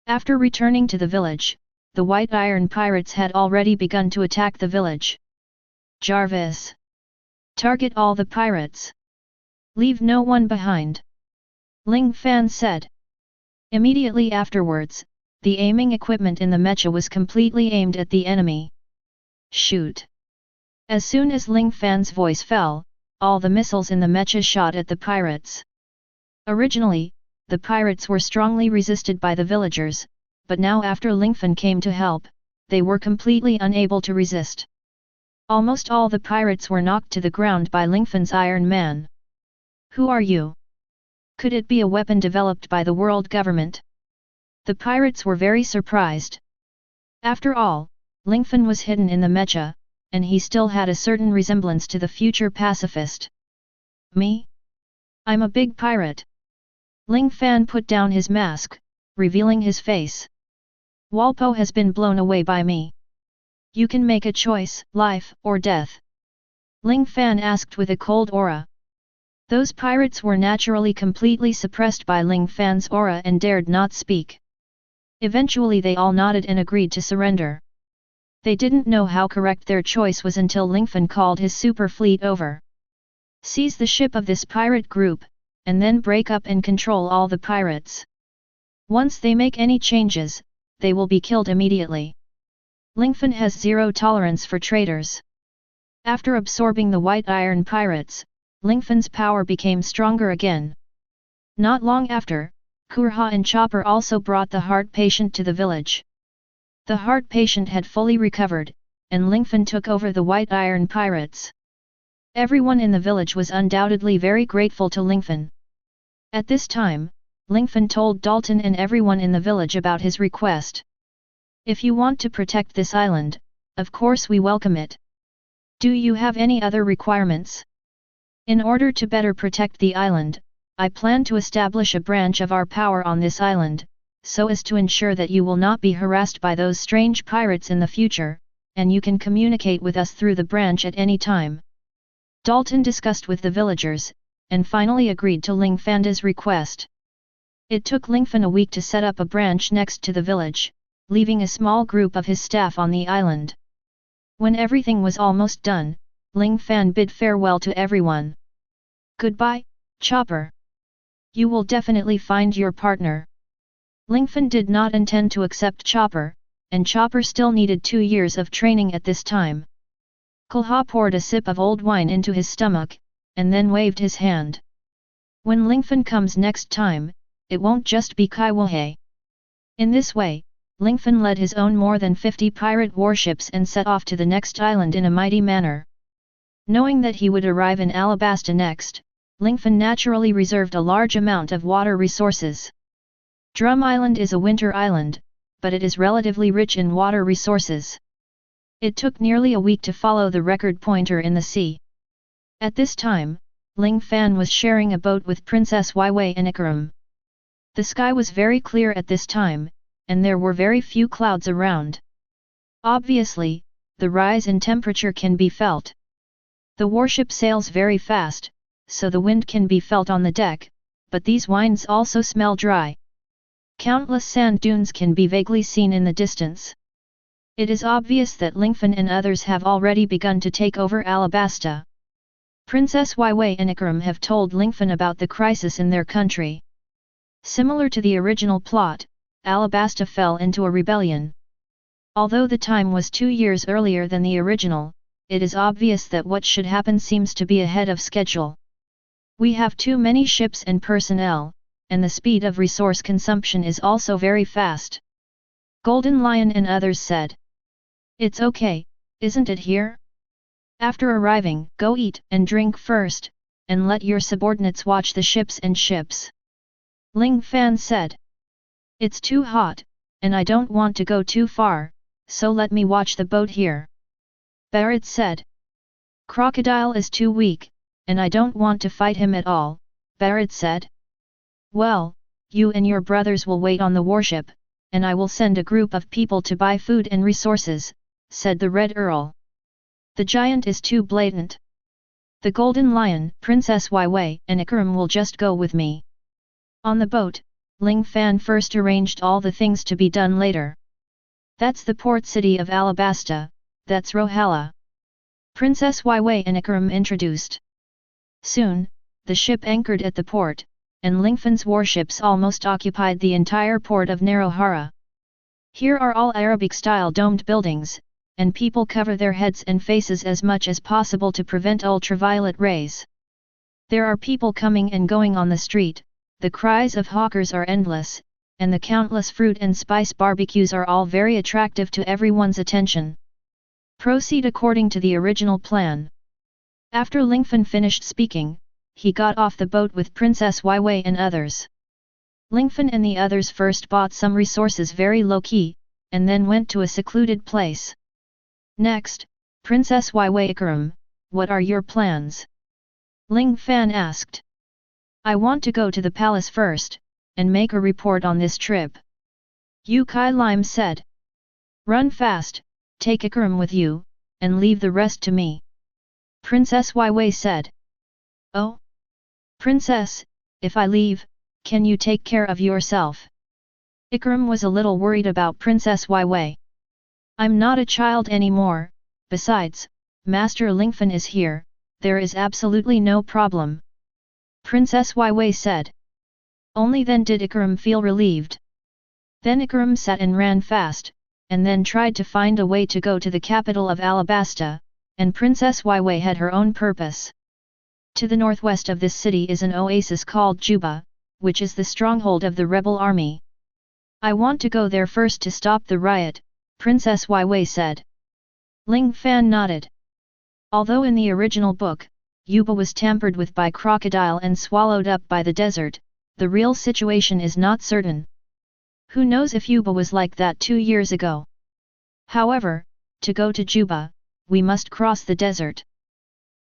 After returning to the village, the White Iron Pirates had already begun to attack the village. Jarvis! Target all the pirates! Leave no one behind! Ling Fan said. Immediately afterwards, the aiming equipment in the mecha was completely aimed at the enemy. Shoot! As soon as Ling Fan's voice fell, all the missiles in the mecha shot at the pirates. Originally, the pirates were strongly resisted by the villagers, but now after Lingfan came to help, they were completely unable to resist. Almost all the pirates were knocked to the ground by Lingfan's Iron Man. Who are you? Could it be a weapon developed by the world government? The pirates were very surprised. After all, Lingfan was hidden in the mecha, and he still had a certain resemblance to the future pacifist. Me? I'm a big pirate. Ling Fan put down his mask, revealing his face. Walpo has been blown away by me. You can make a choice, life or death. Ling Fan asked with a cold aura. Those pirates were naturally completely suppressed by Ling Fan's aura and dared not speak. Eventually they all nodded and agreed to surrender. They didn't know how correct their choice was until Lingfan called his super fleet over. Seize the ship of this pirate group, and then break up and control all the pirates. Once they make any changes, they will be killed immediately. Lingfan has zero tolerance for traitors. After absorbing the white iron pirates, Lingfan's power became stronger again. Not long after, Kurha and Chopper also brought the heart patient to the village. The heart patient had fully recovered, and Lingfan took over the white iron pirates. Everyone in the village was undoubtedly very grateful to Lingfan. At this time, Lingfan told Dalton and everyone in the village about his request. If you want to protect this island, of course we welcome it. Do you have any other requirements? In order to better protect the island, I plan to establish a branch of our power on this island, so as to ensure that you will not be harassed by those strange pirates in the future, and you can communicate with us through the branch at any time. Dalton discussed with the villagers, and finally agreed to Ling Fan's request. It took Lingfan a week to set up a branch next to the village, leaving a small group of his staff on the island. When everything was almost done, Ling Fan bid farewell to everyone. Goodbye, Chopper. You will definitely find your partner. Lingfan did not intend to accept Chopper, and Chopper still needed 2 years of training at this time. Kulha poured a sip of old wine into his stomach, and then waved his hand. When Lingfan comes next time, it won't just be Kaiwohei. In this way, Lingfan led his own more than 50 pirate warships and set off to the next island in a mighty manner. Knowing that he would arrive in Alabasta next, Lingfan naturally reserved a large amount of water resources. Drum Island is a winter island, but it is relatively rich in water resources. It took nearly a week to follow the record pointer in the sea. At this time, Ling Fan was sharing a boat with Princess Weiwei and Ikarum. The sky was very clear at this time, and there were very few clouds around. Obviously, the rise in temperature can be felt. The warship sails very fast, so the wind can be felt on the deck, but these winds also smell dry. Countless sand dunes can be vaguely seen in the distance. It is obvious that Lingfan and others have already begun to take over Alabasta. Princess Weiwei and Ikarum have told Lingfan about the crisis in their country. Similar to the original plot, Alabasta fell into a rebellion. Although the time was 2 years earlier than the original, it is obvious that what should happen seems to be ahead of schedule. We have too many ships and personnel, and the speed of resource consumption is also very fast. Golden Lion and others said. It's okay, isn't it here? After arriving, go eat and drink first, and let your subordinates watch the ships and ships. Ling Fan said. It's too hot, and I don't want to go too far, so let me watch the boat here. Barrett said. Crocodile is too weak, and I don't want to fight him at all, Barrett said. Well, you and your brothers will wait on the warship, and I will send a group of people to buy food and resources, said the Red Earl. The giant is too blatant. The Golden Lion, Princess Weiwei and Ikarum will just go with me. On the boat, Ling Fan first arranged all the things to be done later. That's the port city of Alabasta, that's Rohala. Princess Weiwei and Ikarum introduced. Soon, the ship anchored at the port, and Lingfan's warships almost occupied the entire port of Narohara. Here are all Arabic-style domed buildings, and people cover their heads and faces as much as possible to prevent ultraviolet rays. There are people coming and going on the street, the cries of hawkers are endless, and the countless fruit and spice barbecues are all very attractive to everyone's attention. Proceed according to the original plan. After Lingfan finished speaking, he got off the boat with Princess Weiwei and others. Lingfan and the others first bought some resources very low-key, and then went to a secluded place. Next, Princess Weiwei Ikarum, what are your plans? Ling Fan asked. I want to go to the palace first, and make a report on this trip. Yu Kai Lime said. Run fast, take Ikarum with you, and leave the rest to me. Princess Weiwei said. Oh? Princess, if I leave, can you take care of yourself? Ikarum was a little worried about Princess Weiwei. I'm not a child anymore, besides, Master Lingfan is here, there is absolutely no problem. Princess Weiwei said. Only then did Ikarum feel relieved. Then Ikarum sat and ran fast, and then tried to find a way to go to the capital of Alabasta, and Princess Waiwei had her own purpose. To the northwest of this city is an oasis called Juba, which is the stronghold of the rebel army. I want to go there first to stop the riot, Princess Waiwei said. Ling Fan nodded. Although in the original book, Yuba was tampered with by crocodile and swallowed up by the desert, the real situation is not certain. Who knows if Yuba was like that 2 years ago? However, to go to Juba, we must cross the desert.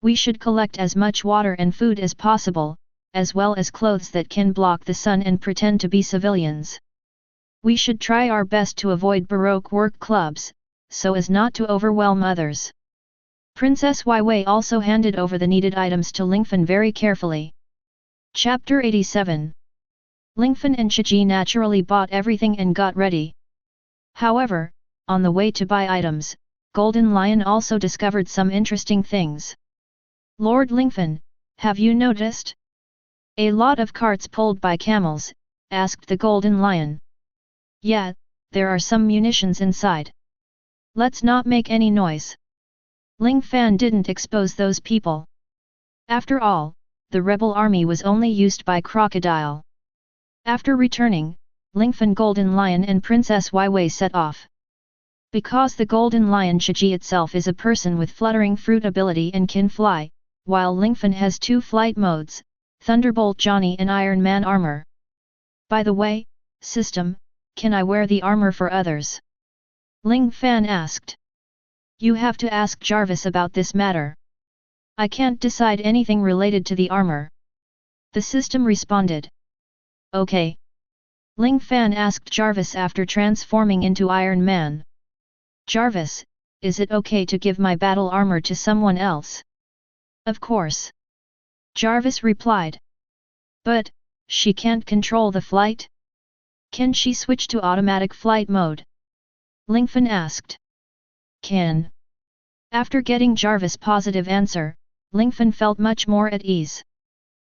We should collect as much water and food as possible, as well as clothes that can block the sun and pretend to be civilians. We should try our best to avoid Baroque work clubs, so as not to overwhelm others. Princess Waiwei also handed over the needed items to Lingfan very carefully. Chapter 87. Lingfan and Shiji naturally bought everything and got ready. However, on the way to buy items, Golden Lion also discovered some interesting things. Lord Lingfan, have you noticed? A lot of carts pulled by camels, asked the Golden Lion. Yeah, there are some munitions inside. Let's not make any noise. Ling Fan didn't expose those people. After all, the rebel army was only used by crocodile. After returning, Lingfan, Golden Lion and Princess Waiwei set off. Because the Golden Lion Shiji itself is a person with fluttering fruit ability and can fly, while Lingfan has 2 flight modes, Thunderbolt Johnny and Iron Man armor. By the way, system, can I wear the armor for others? Ling Fan asked. You have to ask Jarvis about this matter. I can't decide anything related to the armor. The system responded. Okay. Ling Fan asked Jarvis after transforming into Iron Man. Jarvis, is it okay to give my battle armor to someone else? Of course. Jarvis replied. But, she can't control the flight? Can she switch to automatic flight mode? Lingfan asked. Can. After getting Jarvis' positive answer, Lingfan felt much more at ease.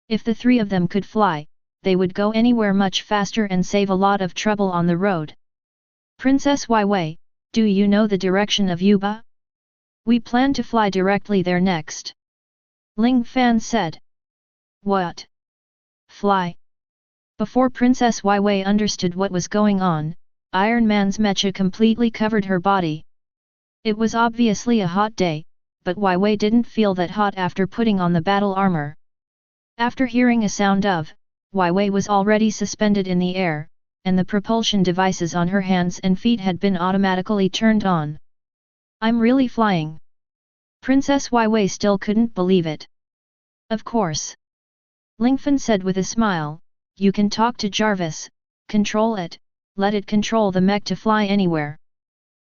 If the 3 of them could fly, they would go anywhere much faster and save a lot of trouble on the road. Princess Waiwei, do you know the direction of Yuba? We plan to fly directly there next. Ling Fan said. What? Fly? Before Princess Waiwei understood what was going on, Iron Man's mecha completely covered her body. It was obviously a hot day, but Waiwei didn't feel that hot after putting on the battle armor. After hearing a sound of, Waiwei was already suspended in the air, and the propulsion devices on her hands and feet had been automatically turned on. I'm really flying. Princess Waiwei still couldn't believe it. Of course. Lingfan said with a smile, you can talk to Jarvis, control it, let it control the mech to fly anywhere.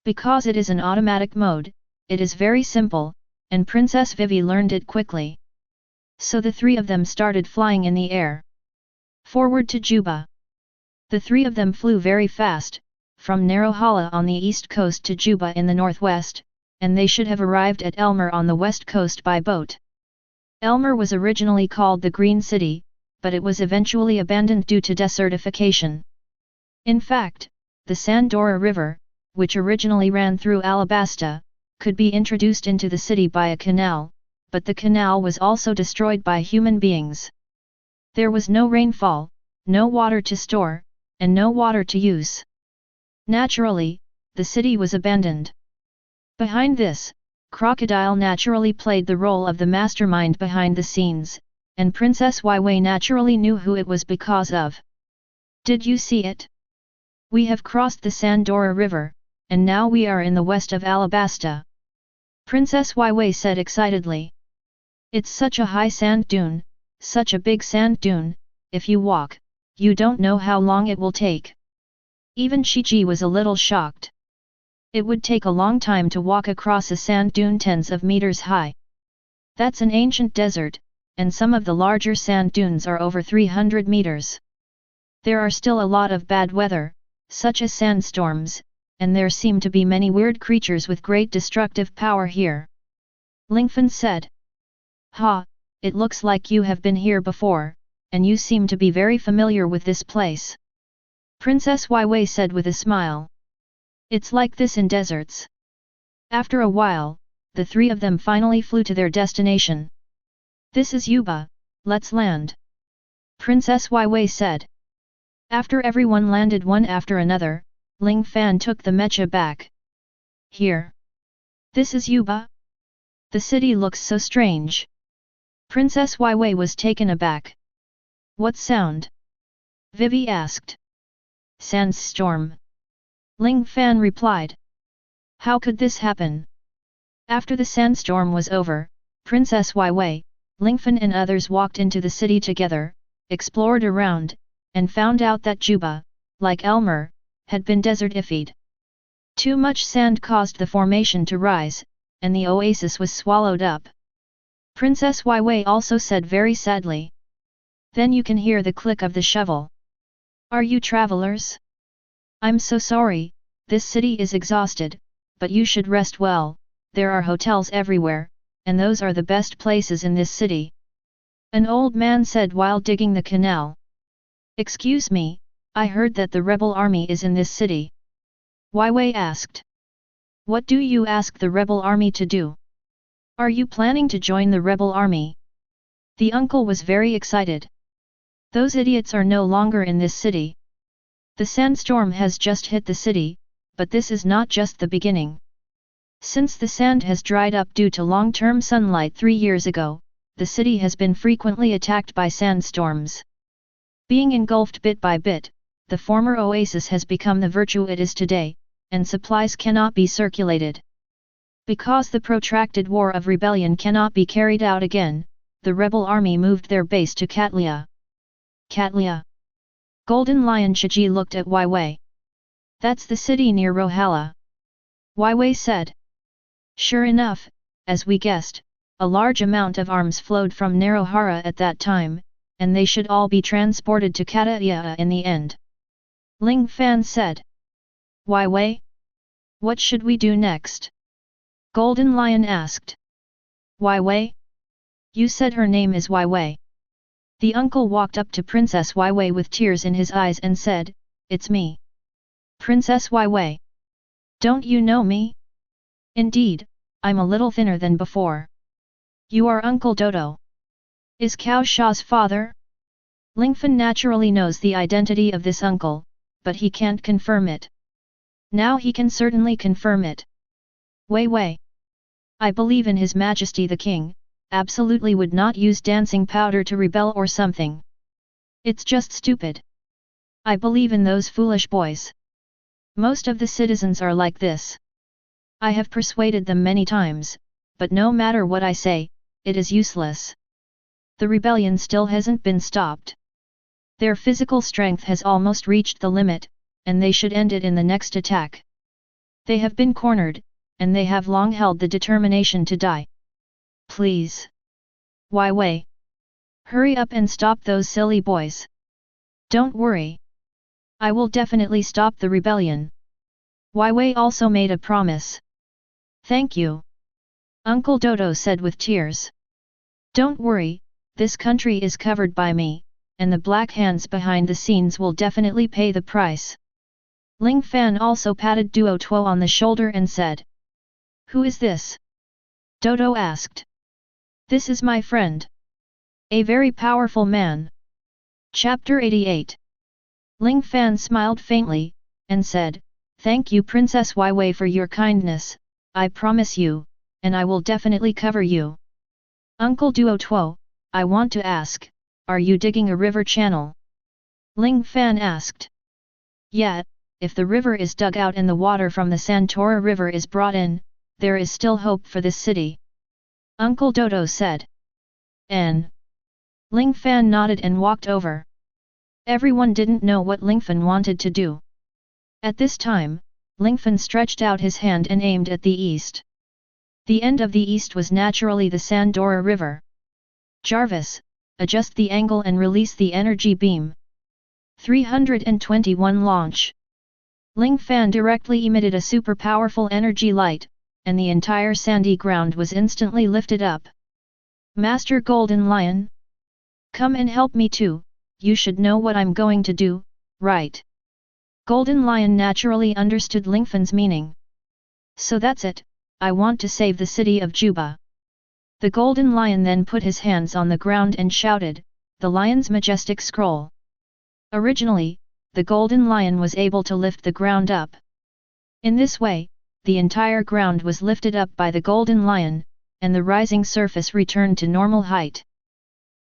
Because it is an automatic mode, it is very simple, and Princess Vivi learned it quickly. So the 3 of them started flying in the air. Forward to Juba. The 3 of them flew very fast, from Narohala on the east coast to Juba in the northwest, and they should have arrived at Elmer on the west coast by boat. Elmer was originally called the Green City, but it was eventually abandoned due to desertification. In fact, the Sandora River, which originally ran through Alabasta, could be introduced into the city by a canal, but the canal was also destroyed by human beings. There was no rainfall, no water to store, and no water to use. Naturally, the city was abandoned. Behind this, Crocodile naturally played the role of the mastermind behind the scenes, and Princess Waiwei naturally knew who it was because of. Did you see it? We have crossed the Sandora River, and now we are in the west of Alabasta. Princess Waiwei said excitedly. It's such a high sand dune, such a big sand dune, if you walk, you don't know how long it will take. Even Shiji was a little shocked. It would take a long time to walk across a sand dune tens of meters high. That's an ancient desert, and some of the larger sand dunes are over 300 meters. There are still a lot of bad weather, such as sandstorms, and there seem to be many weird creatures with great destructive power here. Lingfan said. Ha, it looks like you have been here before, and you seem to be very familiar with this place. Princess Waiwei said with a smile. It's like this in deserts. After a while, the three of them finally flew to their destination. "This is Yuba, let's land," Princess Weiwei said. After everyone landed one after another, Ling Fan took the mecha back. "Here. This is Yuba? The city looks so strange." Princess Weiwei was taken aback. "What sound?" Vivi asked. "Sandstorm," Ling Fan replied. "How could this happen?" After the sandstorm was over, Princess Weiwei, Lingfan and others walked into the city together, explored around, and found out that Juba, like Elmer, had been desertified. Too much sand caused the formation to rise, and the oasis was swallowed up. Princess Weiwei also said very sadly. "Then you can hear the click of the shovel. Are you travelers? I'm so sorry, this city is exhausted, but you should rest well, there are hotels everywhere, and those are the best places in this city," an old man said while digging the canal. "Excuse me, I heard that the rebel army is in this city," Weiwei asked. "What do you ask the rebel army to do? Are you planning to join the rebel army?" The uncle was very excited. "Those idiots are no longer in this city. The sandstorm has just hit the city, but this is not just the beginning. Since the sand has dried up due to long-term sunlight 3 years ago, the city has been frequently attacked by sandstorms. Being engulfed bit by bit, the former oasis has become the virtue it is today, and supplies cannot be circulated. Because the protracted war of rebellion cannot be carried out again, the rebel army moved their base to Katlia." "Katlia?" Golden Lion Shiji looked at Weiwei. "That's the city near Rohala," Weiwei said. Sure enough, as we guessed, a large amount of arms flowed from Narohara at that time, and they should all be transported to Katlia in the end. Ling Fan said. "Weiwei? What should we do next?" Golden Lion asked. "Weiwei? You said her name is Weiwei." The uncle walked up to Princess Weiwei with tears in his eyes and said, "It's me. Princess Weiwei. Don't you know me? Indeed, I'm a little thinner than before. You are Uncle Dodo. Is Cao Sha's father?" Lingfan naturally knows the identity of this uncle, but he can't confirm it. Now he can certainly confirm it. "Weiwei. I believe in His Majesty the King, absolutely would not use dancing powder to rebel or something. It's just stupid. I believe in those foolish boys. Most of the citizens are like this. I have persuaded them many times, but no matter what I say, it is useless. The rebellion still hasn't been stopped. Their physical strength has almost reached the limit, and they should end it in the next attack. They have been cornered, and they have long held the determination to die. Please. Weiwei. Hurry up and stop those silly boys. Don't worry. I will definitely stop the rebellion." Weiwei also made a promise. "Thank you," Uncle Dodo said with tears. "Don't worry, this country is covered by me, and the black hands behind the scenes will definitely pay the price." Ling Fan also patted Duo Tuo on the shoulder and said. "Who is this?" Dodo asked. "This is my friend. A very powerful man." Chapter 88. Ling Fan smiled faintly, and said, "Thank you Princess Weiwei for your kindness, I promise you, and I will definitely cover you." "Uncle Duo Tuo, I want to ask, are you digging a river channel?" Ling Fan asked. "Yeah, if the river is dug out and the water from the Santora River is brought in, there is still hope for this city," Uncle Dodo said. Ling Fan nodded and walked over. Everyone didn't know what Lingfan wanted to do. At this time, Lingfan stretched out his hand and aimed at the east. The end of the east was naturally the Sandora River. "Jarvis, adjust the angle and release the energy beam." 321 launch. Ling Fan directly emitted a super powerful energy light, and the entire sandy ground was instantly lifted up. "Master Golden Lion? Come and help me too, you should know what I'm going to do, right?" Golden Lion naturally understood Lingfan's meaning. "So that's it, I want to save the city of Juba. The golden lion then put his hands on the ground and shouted, the lion's majestic scroll. Originally, the golden lion was able to lift the ground up. In this way, the entire ground was lifted up by the golden lion, and the rising surface returned to normal height.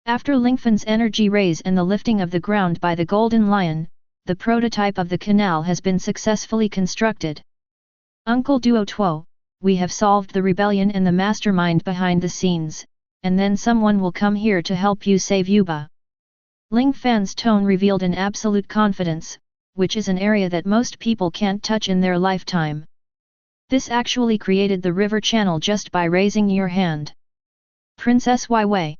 After Lingfan's energy raise and the lifting of the ground by the golden lion, the prototype of the canal has been successfully constructed. Uncle Duo Tuo, we have solved the rebellion and the mastermind behind the scenes, and then someone will come here to help you save Yuba. Ling Fan's tone revealed an absolute confidence, which is an area that most people can't touch in their lifetime. This actually created the river channel just by raising your hand. Princess Wei.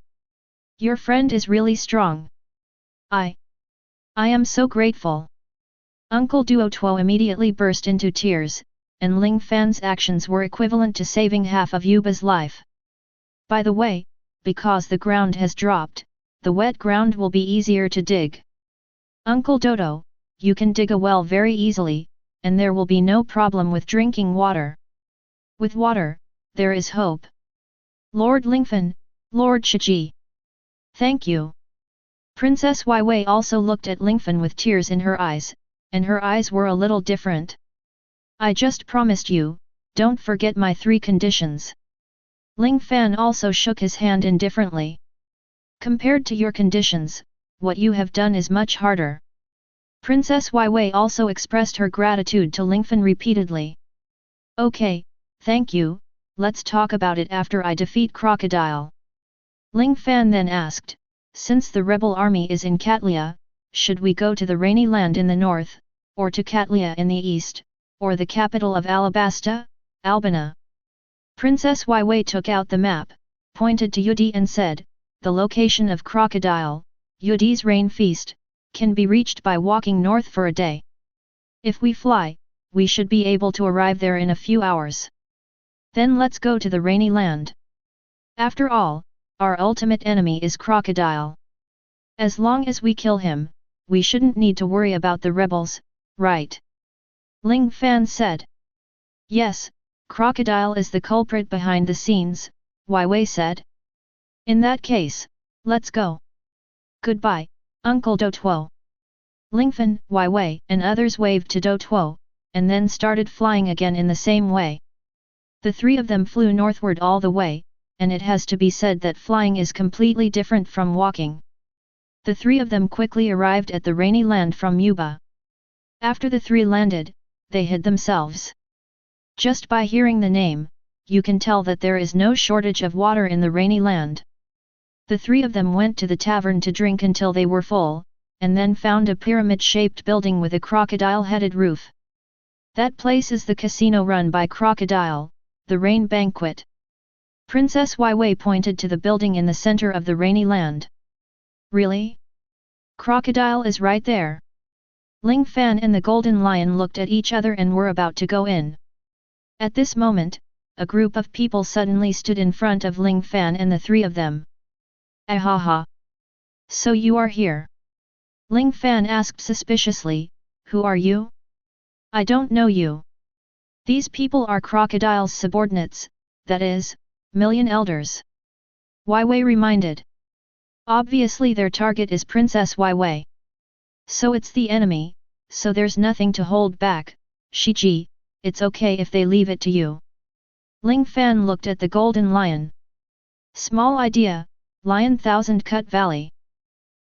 Your friend is really strong. I am so grateful. Uncle Duo Tuo immediately burst into tears, and Ling Fan's actions were equivalent to saving half of Yuba's life. By the way, because the ground has dropped, the wet ground will be easier to dig. Uncle Dodo, you can dig a well very easily, and there will be no problem with drinking water. With water, there is hope. Lord Lingfan, Lord Shiji. Thank you. Princess Wei also looked at Lingfan with tears in her eyes, and her eyes were a little different. I just promised you, don't forget my 3 conditions. Ling Fan also shook his hand indifferently. Compared to your conditions, what you have done is much harder. Princess Wei also expressed her gratitude to Lingfan repeatedly. Okay, thank you, let's talk about it after I defeat Crocodile. Ling Fan then asked, since the rebel army is in Katlia, should we go to the rainy land in the north, or to Katlia in the east, or the capital of Alabasta, Albina? Princess Wei took out the map, pointed to Yudi and said, the location of Crocodile, Yudi's rain feast, can be reached by walking north for a day. If we fly, we should be able to arrive there in a few hours. Then let's go to the rainy land. After all, our ultimate enemy is Crocodile. As long as we kill him, we shouldn't need to worry about the rebels, right? Ling Fan said. Yes, Crocodile is the culprit behind the scenes, Wei said. In that case, let's go. Goodbye, Uncle Do Tuo. Lingfan, Wei, and others waved to Do Tuo, and then started flying again in the same way. The 3 of them flew northward all the way, and it has to be said that flying is completely different from walking. The 3 of them quickly arrived at the rainy land from Yuba. After the 3 landed, they hid themselves. Just by hearing the name, you can tell that there is no shortage of water in the rainy land. The 3 of them went to the tavern to drink until they were full, and then found a pyramid-shaped building with a crocodile-headed roof. That place is the casino run by Crocodile, the Rain Banquet. Princess Wei pointed to the building in the center of the rainy land. Really? Crocodile is right there. Ling Fan and the Golden Lion looked at each other and were about to go in. At this moment, a group of people suddenly stood in front of Ling Fan and the 3 of them. Ahaha! So you are here? Ling Fan asked suspiciously, who are you? I don't know you. These people are Crocodile's subordinates, that is, Million Elders. Wei reminded. Obviously their target is Princess Wei. So it's the enemy, so there's nothing to hold back, Shiji, it's okay if they leave it to you. Ling Fan looked at the Golden Lion. Small idea, Lion Thousand Cut Valley.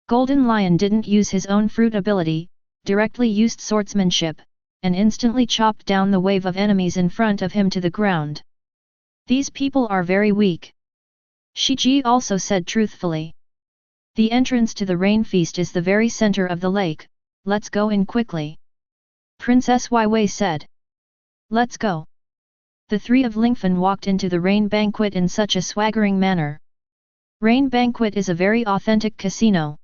Golden Lion didn't use his own fruit ability, directly used swordsmanship, and instantly chopped down the wave of enemies in front of him to the ground. These people are very weak. Shiji also said truthfully. The entrance to the rain feast is the very center of the lake, let's go in quickly. Princess Wei said. Let's go. The 3 of Lingfan walked into the rain banquet in such a swaggering manner. Rain banquet is a very authentic casino.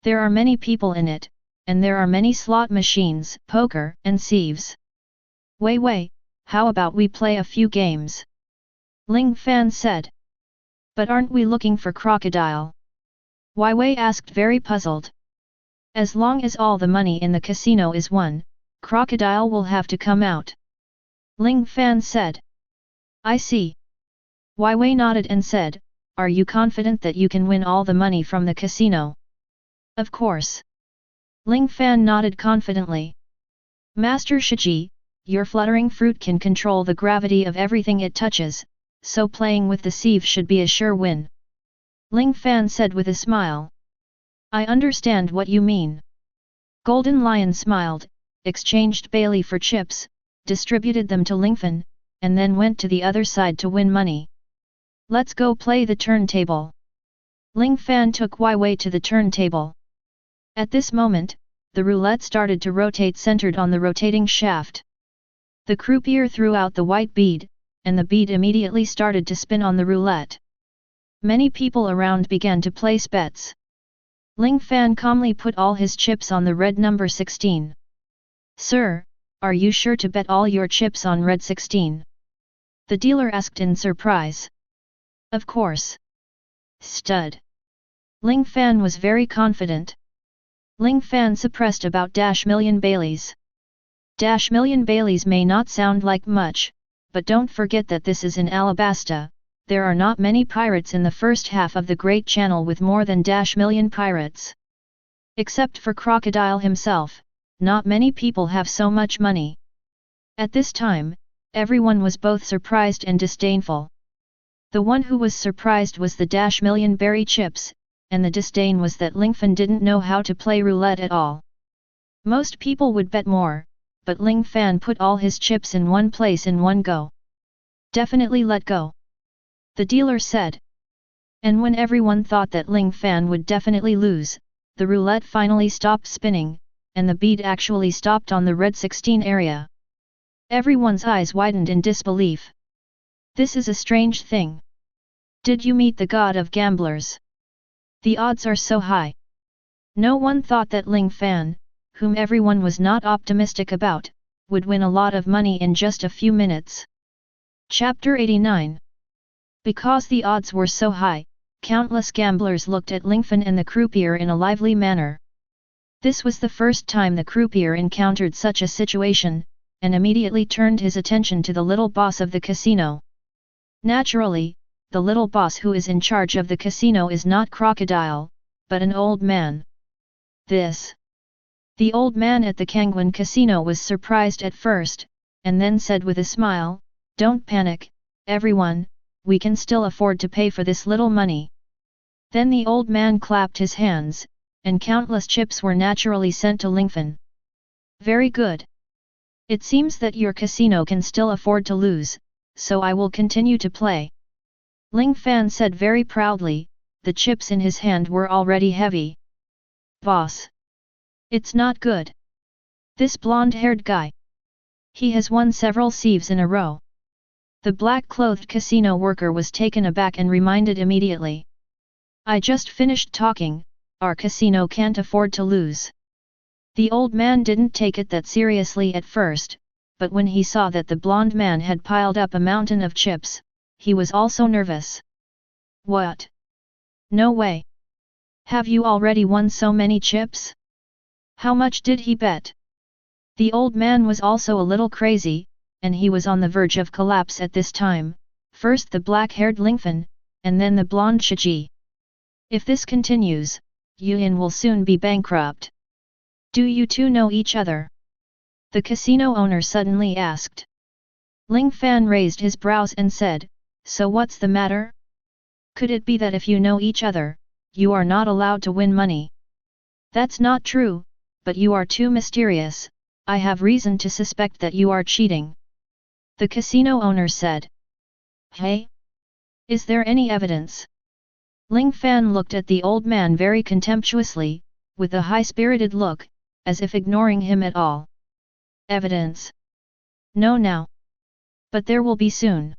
There are many people in it, and there are many slot machines, poker, and sieves. Wei, how about we play a few games? Ling Fan said. But aren't we looking for Crocodile? Wei asked very puzzled. As long as all the money in the casino is won, Crocodile will have to come out. Ling Fan said. I see. Wei nodded and said, are you confident that you can win all the money from the casino? Of course. Ling Fan nodded confidently. Master Shiji, your fluttering fruit can control the gravity of everything it touches, so playing with the sieve should be a sure win. Ling Fan said with a smile. I understand what you mean. Golden Lion smiled, exchanged Bailey for chips, distributed them to Lingfan, and then went to the other side to win money. Let's go play the turntable. Ling Fan took Wei to the turntable. At this moment, the roulette started to rotate centered on the rotating shaft. The croupier threw out the white bead, and the bead immediately started to spin on the roulette. Many people around began to place bets. Ling Fan calmly put all his chips on the red number 16. Sir, are you sure to bet all your chips on red 16? The dealer asked in surprise. Of course. Stud. Ling Fan was very confident. Ling Fan suppressed about -million Baileys. -million Baileys may not sound like much, but don't forget that this is in Alabasta. There are not many pirates in the first half of the Great Channel with more than -million pirates. Except for Crocodile himself, not many people have so much money. At this time, everyone was both surprised and disdainful. The one who was surprised was the -million berry chips, and the disdain was that Lingfan didn't know how to play roulette at all. Most people would bet more, but Ling Fan put all his chips in one place in one go. Definitely let go. The dealer said. And when everyone thought that Ling Fan would definitely lose, the roulette finally stopped spinning, and the bead actually stopped on the red 16 area. Everyone's eyes widened in disbelief. This is a strange thing. Did you meet the god of gamblers? The odds are so high. No one thought that Ling Fan, whom everyone was not optimistic about, would win a lot of money in just a few minutes. Chapter 89. Because the odds were so high, countless gamblers looked at Lingfan and the croupier in a lively manner. This was the first time the croupier encountered such a situation, and immediately turned his attention to the little boss of the casino. Naturally, the little boss who is in charge of the casino is not Crocodile, but an old man. The old man at the Kangwon casino was surprised at first, and then said with a smile, "Don't panic, everyone, we can still afford to pay for this little money." Then the old man clapped his hands, and countless chips were naturally sent to Lingfan. Very good. It seems that your casino can still afford to lose, so I will continue to play. Ling Fan said very proudly, the chips in his hand were already heavy. Boss. It's not good. This blonde-haired guy. He has won several sieves in a row. The black-clothed casino worker was taken aback and reminded immediately. I just finished talking, our casino can't afford to lose. The old man didn't take it that seriously at first, but when he saw that the blonde man had piled up a mountain of chips, he was also nervous. What? No way. Have you already won so many chips? How much did he bet? The old man was also a little crazy, and he was on the verge of collapse at this time, first the black-haired Lingfan, and then the blonde Shiji. If this continues, Yuan will soon be bankrupt. Do you two know each other? The casino owner suddenly asked. Ling Fan raised his brows and said, so what's the matter? Could it be that if you know each other, you are not allowed to win money? That's not true, but you are too mysterious, I have reason to suspect that you are cheating. The casino owner said. Hey? Is there any evidence? Ling Fan looked at the old man very contemptuously, with a high-spirited look, as if ignoring him at all. Evidence? No now. But there will be soon.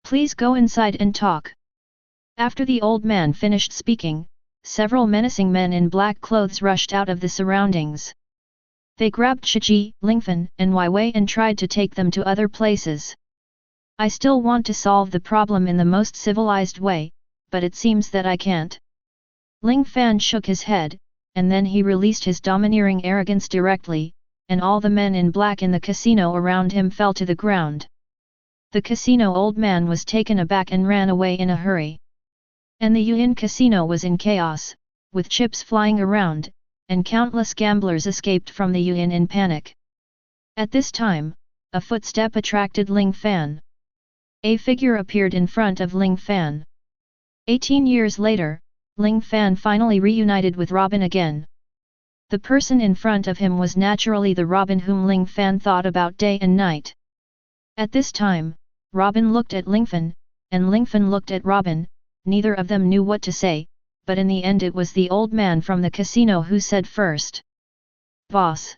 Please go inside and talk. After the old man finished speaking, several menacing men in black clothes rushed out of the surroundings. They grabbed Shiji, Lingfan, and Wei and tried to take them to other places. I still want to solve the problem in the most civilized way, but it seems that I can't. Ling Fan shook his head, and then he released his domineering arrogance directly, and all the men in black in the casino around him fell to the ground. The casino old man was taken aback and ran away in a hurry. And the Yuan casino was in chaos, with chips flying around, and countless gamblers escaped from the Yuan in panic. At this time, a footstep attracted Ling Fan. A figure appeared in front of Ling Fan. 18 years later, Ling Fan finally reunited with Robin again. The person in front of him was naturally the Robin whom Ling Fan thought about day and night. At this time, Robin looked at Lingfan, and Lingfan looked at Robin. Neither of them knew what to say, but in the end it was the old man from the casino who said first. "Boss!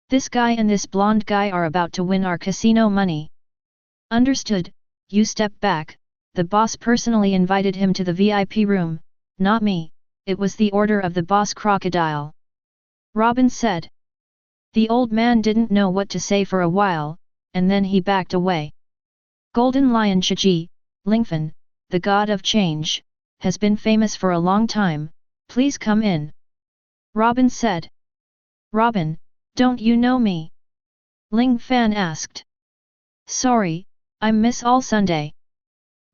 This guy and this blonde guy are about to win our casino money." "Understood, you step back." The boss personally invited him to the VIP room, "Not me, it was the order of the boss Crocodile," Robin said. The old man didn't know what to say for a while, and then he backed away. "Golden Lion Shiji, Lingfan, the god of change, has been famous for a long time, please come in," Robin said. "Robin, don't you know me?" Ling Fan asked. "Sorry, I'm Miss All Sunday."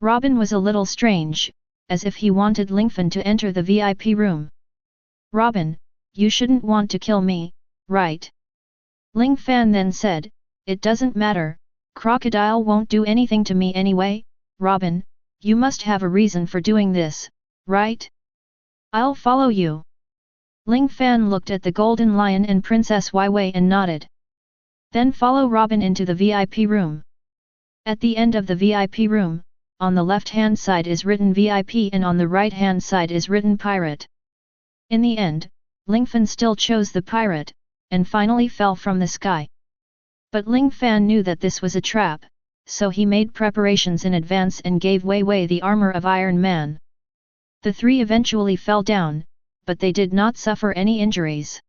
Robin was a little strange, as if he wanted Lingfan to enter the VIP room. "Robin, you shouldn't want to kill me, right?" Ling Fan then said, "It doesn't matter, Crocodile won't do anything to me anyway. Robin, you must have a reason for doing this, right?" "I'll follow you." Ling Fan looked at the Golden Lion and Princess Weiwei and nodded. "Then follow Robin into the VIP room." At the end of the VIP room, on the left-hand side is written VIP and on the right-hand side is written Pirate. In the end, Lingfan still chose the Pirate, and finally fell from the sky. But Ling Fan knew that this was a trap, so he made preparations in advance and gave Weiwei the armor of Iron Man. The three eventually fell down, but they did not suffer any injuries.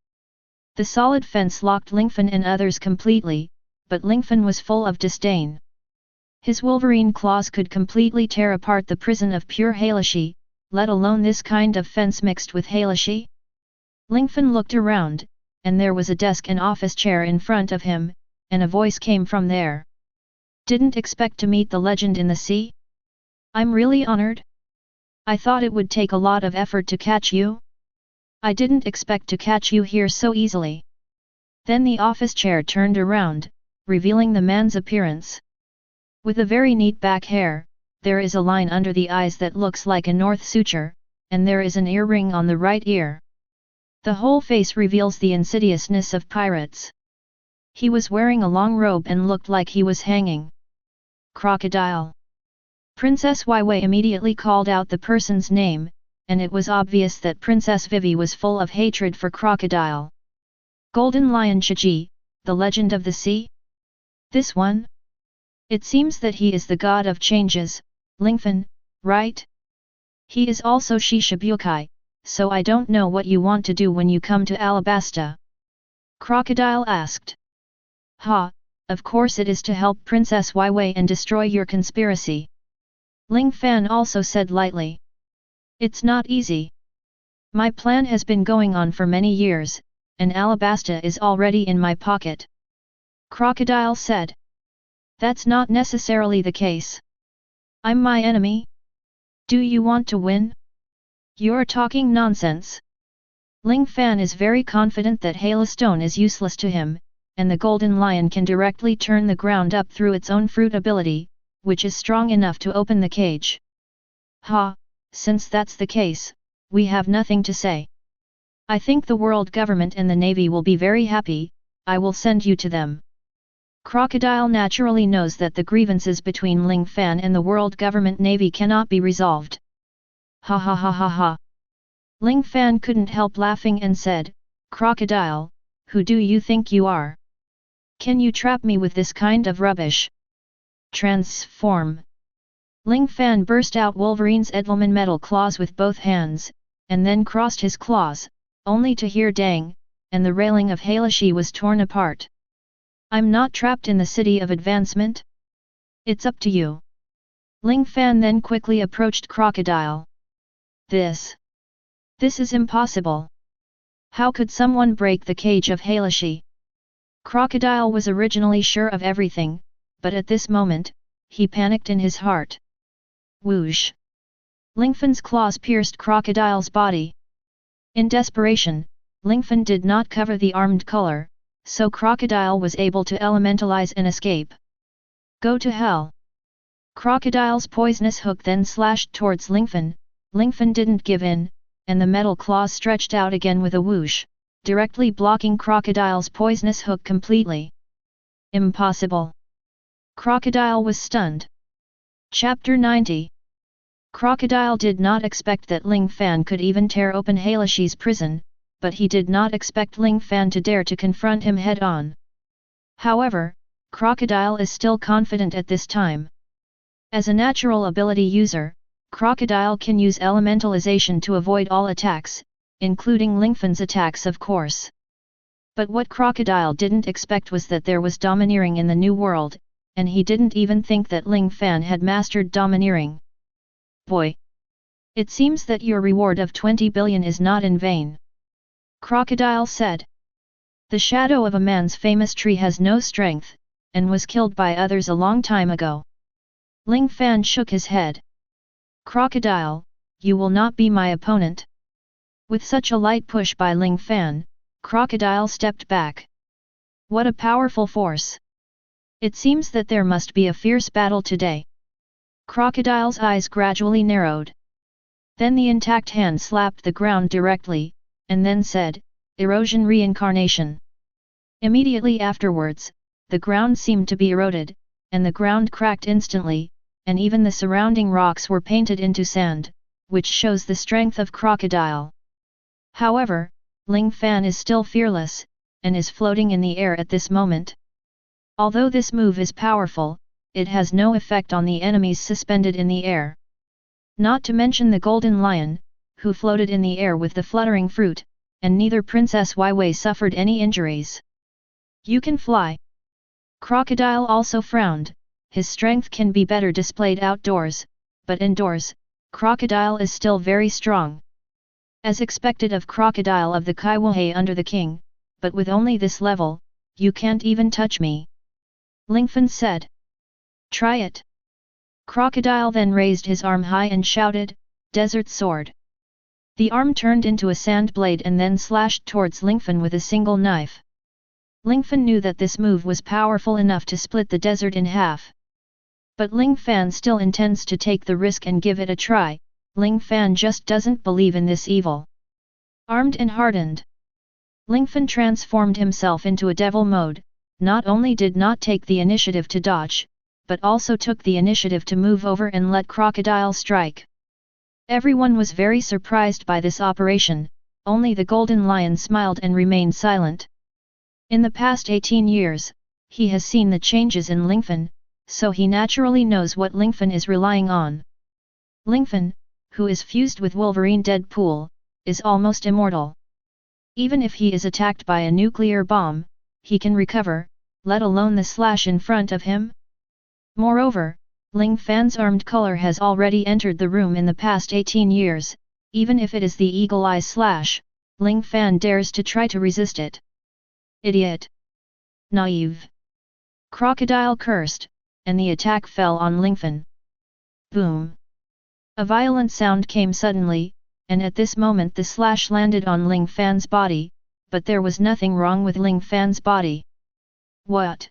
The solid fence locked Lingfan and others completely, but Lingfan was full of disdain. His Wolverine claws could completely tear apart the prison of pure Halashi, let alone this kind of fence mixed with Halashi. Lingfan looked around, and there was a desk and office chair in front of him, and a voice came from there. "Didn't expect to meet the legend in the sea? I'm really honored. I thought it would take a lot of effort to catch you. I didn't expect to catch you here so easily." Then the office chair turned around, revealing the man's appearance. With a very neat back hair, there is a line under the eyes that looks like a north suture, and there is an earring on the right ear. The whole face reveals the insidiousness of pirates. He was wearing a long robe and looked like he was hanging. "Crocodile." Princess Weiwei immediately called out the person's name, and it was obvious that Princess Vivi was full of hatred for Crocodile. "Golden Lion Shiji, the legend of the sea? This one? It seems that he is the god of changes, Lingfan, right? He is also Shishibukai, so I don't know what you want to do when you come to Alabasta." Crocodile asked. "Ha, of course it is to help Princess Weiwei and destroy your conspiracy." Ling Fan also said lightly. "It's not easy. My plan has been going on for many years, and Alabasta is already in my pocket." Crocodile said. "That's not necessarily the case. I'm my enemy? Do you want to win? You're talking nonsense." Ling Fan is very confident that Halastone is useless to him, and the Golden Lion can directly turn the ground up through its own fruit ability, which is strong enough to open the cage. "Ha, since that's the case, we have nothing to say. I think the world government and the navy will be very happy, I will send you to them." Crocodile naturally knows that the grievances between Ling Fan and the world government navy cannot be resolved. "Ha ha ha ha ha." Ling Fan couldn't help laughing and said, "Crocodile, who do you think you are? Can you trap me with this kind of rubbish? Transform." Ling Fan burst out Wolverine's Edelman metal claws with both hands, and then crossed his claws, only to hear dang, and the railing of Halashi was torn apart. "I'm not trapped in the city of advancement? It's up to you." Ling Fan then quickly approached Crocodile. This is impossible. How could someone break the cage of Halashi?" Crocodile was originally sure of everything, but at this moment, he panicked in his heart. Whoosh! Lingfan's claws pierced Crocodile's body. In desperation, Lingfan did not cover the armed color, so Crocodile was able to elementalize and escape. Go to hell! Crocodile's poisonous hook then slashed towards Lingfan. Lingfan didn't give in, and the metal claws stretched out again with a whoosh, directly blocking Crocodile's poisonous hook completely. Impossible! Crocodile was stunned. Chapter 90. Crocodile did not expect that Ling Fan could even tear open Halashi's prison, but he did not expect Ling Fan to dare to confront him head-on. However, Crocodile is still confident at this time. As a natural ability user, Crocodile can use elementalization to avoid all attacks, including Lingfan's attacks of course. But what Crocodile didn't expect was that there was domineering in the new world, and he didn't even think that Ling Fan had mastered domineering. Boy! It seems that your reward of 20 billion is not in vain. Crocodile said. The shadow of a man's famous tree has no strength, and was killed by others a long time ago. Ling Fan shook his head. Crocodile, you will not be my opponent. With such a light push by Ling Fan, Crocodile stepped back. What a powerful force! It seems that there must be a fierce battle today. Crocodile's eyes gradually narrowed. Then the intact hand slapped the ground directly, and then said, Erosion reincarnation. Immediately afterwards, the ground seemed to be eroded, and the ground cracked instantly, and even the surrounding rocks were painted into sand, which shows the strength of Crocodile. However, Ling Fan is still fearless, and is floating in the air at this moment. Although this move is powerful, it has no effect on the enemies suspended in the air. Not to mention the Golden Lion, who floated in the air with the fluttering fruit, and neither Princess Weiwei suffered any injuries. You can fly. Crocodile also frowned. His strength can be better displayed outdoors, but indoors, Crocodile is still very strong. As expected of Crocodile of the Kaiwahei under the king, but with only this level, you can't even touch me. Lingfan said. Try it. Crocodile then raised his arm high and shouted, Desert Sword. The arm turned into a sand blade and then slashed towards Lingfan with a single knife. Lingfan knew that this move was powerful enough to split the desert in half. But Ling Fan still intends to take the risk and give it a try. Ling Fan just doesn't believe in this evil. Armed and hardened, Lingfan transformed himself into a devil mode, not only did not take the initiative to dodge, but also took the initiative to move over and let Crocodile strike. Everyone was very surprised by this operation, only the Golden Lion smiled and remained silent. In the past 18 years, he has seen the changes in Lingfan, so he naturally knows what Lingfan is relying on. Lingfan, who is fused with Wolverine Deadpool, is almost immortal. Even if he is attacked by a nuclear bomb, he can recover, let alone the slash in front of him. Moreover, Ling Fan's armed color has already entered the room in the past 18 years, even if it is the Eagle Eye slash, Ling Fan dares to try to resist it. Idiot! Naive! Crocodile cursed, and the attack fell on Lingfan. Boom! A violent sound came suddenly, and at this moment the slash landed on Ling Fan's body, but there was nothing wrong with Ling Fan's body. What?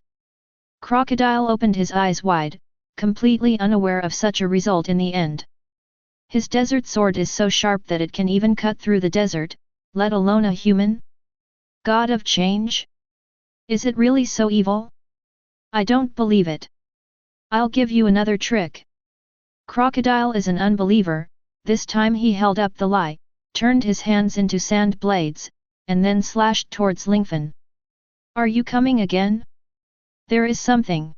Crocodile opened his eyes wide, completely unaware of such a result in the end. His desert sword is so sharp that it can even cut through the desert, let alone a human? God of change? Is it really so evil? I don't believe it. I'll give you another trick. Crocodile is an unbeliever. This time he held up the lie, turned his hands into sand blades, and then slashed towards Lingfan. Are you coming again? There is something.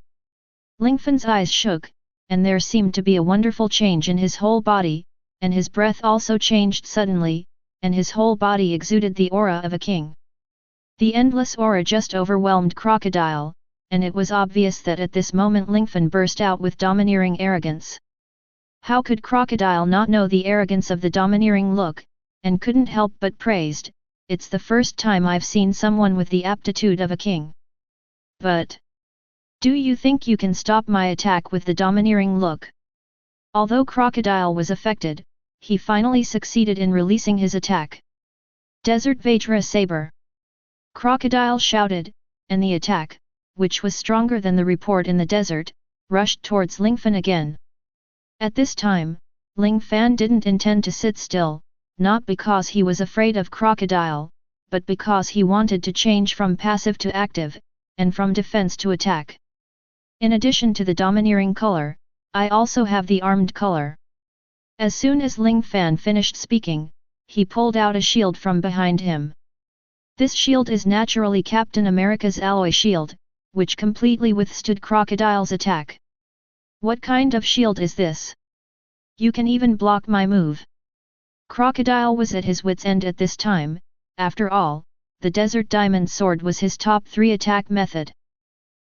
Lingfan's eyes shook, and there seemed to be a wonderful change in his whole body, and his breath also changed suddenly, and his whole body exuded the aura of a king. The endless aura just overwhelmed Crocodile, and it was obvious that at this moment Lingfan burst out with domineering arrogance. How could Crocodile not know the arrogance of the domineering look, and couldn't help but praised, it's the first time I've seen someone with the aptitude of a king. But Do you think you can stop my attack with the domineering look? Although Crocodile was affected, he finally succeeded in releasing his attack. Desert Vajra Saber! Crocodile shouted, and the attack, which was stronger than the report in the desert, rushed towards Lingfan again. At this time, Ling Fan didn't intend to sit still, not because he was afraid of Crocodile, but because he wanted to change from passive to active, and from defense to attack. In addition to the domineering color, I also have the armed color. As soon as Ling Fan finished speaking, he pulled out a shield from behind him. This shield is naturally Captain America's alloy shield, which completely withstood Crocodile's attack. What kind of shield is this? You can even block my move. Crocodile was at his wit's end at this time. After all, the Desert Diamond Sword was his top 3 attack method.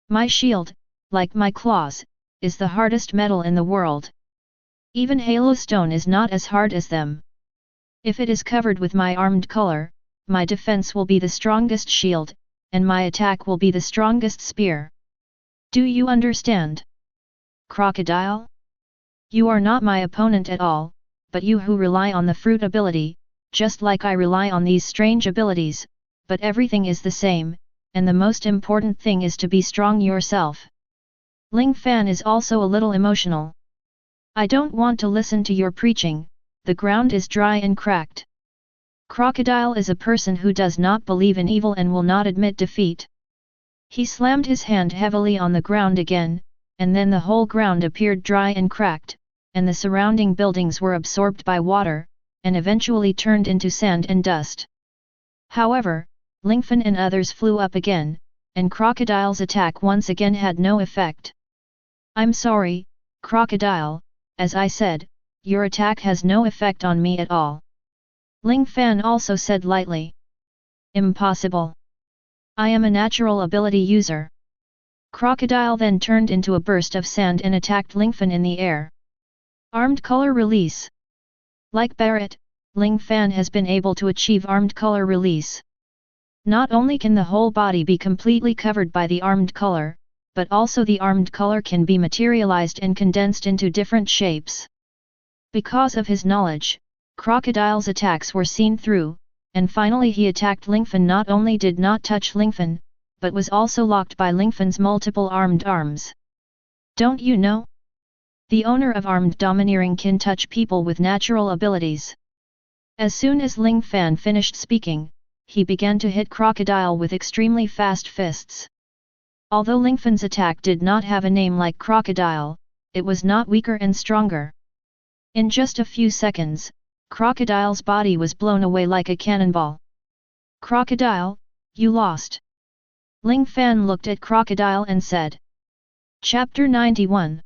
My shield, like my claws, is the hardest metal in the world. Even Halo Stone is not as hard as them. If it is covered with my armed color, my defense will be the strongest shield, and my attack will be the strongest spear. Do you understand? Crocodile? You are not my opponent at all, but you who rely on the fruit ability, just like I rely on these strange abilities, but everything is the same, and the most important thing is to be strong yourself. Ling Fan is also a little emotional. I don't want to listen to your preaching, the ground is dry and cracked. Crocodile is a person who does not believe in evil and will not admit defeat. He slammed his hand heavily on the ground again, and then the whole ground appeared dry and cracked, and the surrounding buildings were absorbed by water, and eventually turned into sand and dust. However, Lingfan and others flew up again, and Crocodile's attack once again had no effect. I'm sorry, Crocodile, as I said, your attack has no effect on me at all. Ling Fan also said lightly. Impossible. I am a natural ability user. Crocodile then turned into a burst of sand and attacked Lingfan in the air. Armed color release. Like Barrett, Ling Fan has been able to achieve armed color release. Not only can the whole body be completely covered by the armed color, but also the armed color can be materialized and condensed into different shapes. Because of his knowledge, Crocodile's attacks were seen through, and finally he attacked Lingfan. Not only did not touch Lingfan, but was also locked by Lingfan's multiple armed arms. Don't you know? The owner of armed domineering can touch people with natural abilities. As soon as Ling Fan finished speaking, he began to hit Crocodile with extremely fast fists. Although Lingfan's attack did not have a name like Crocodile, it was not weaker and stronger. In just a few seconds, Crocodile's body was blown away like a cannonball. Crocodile, you lost. Ling Fan looked at Crocodile and said. Chapter 91.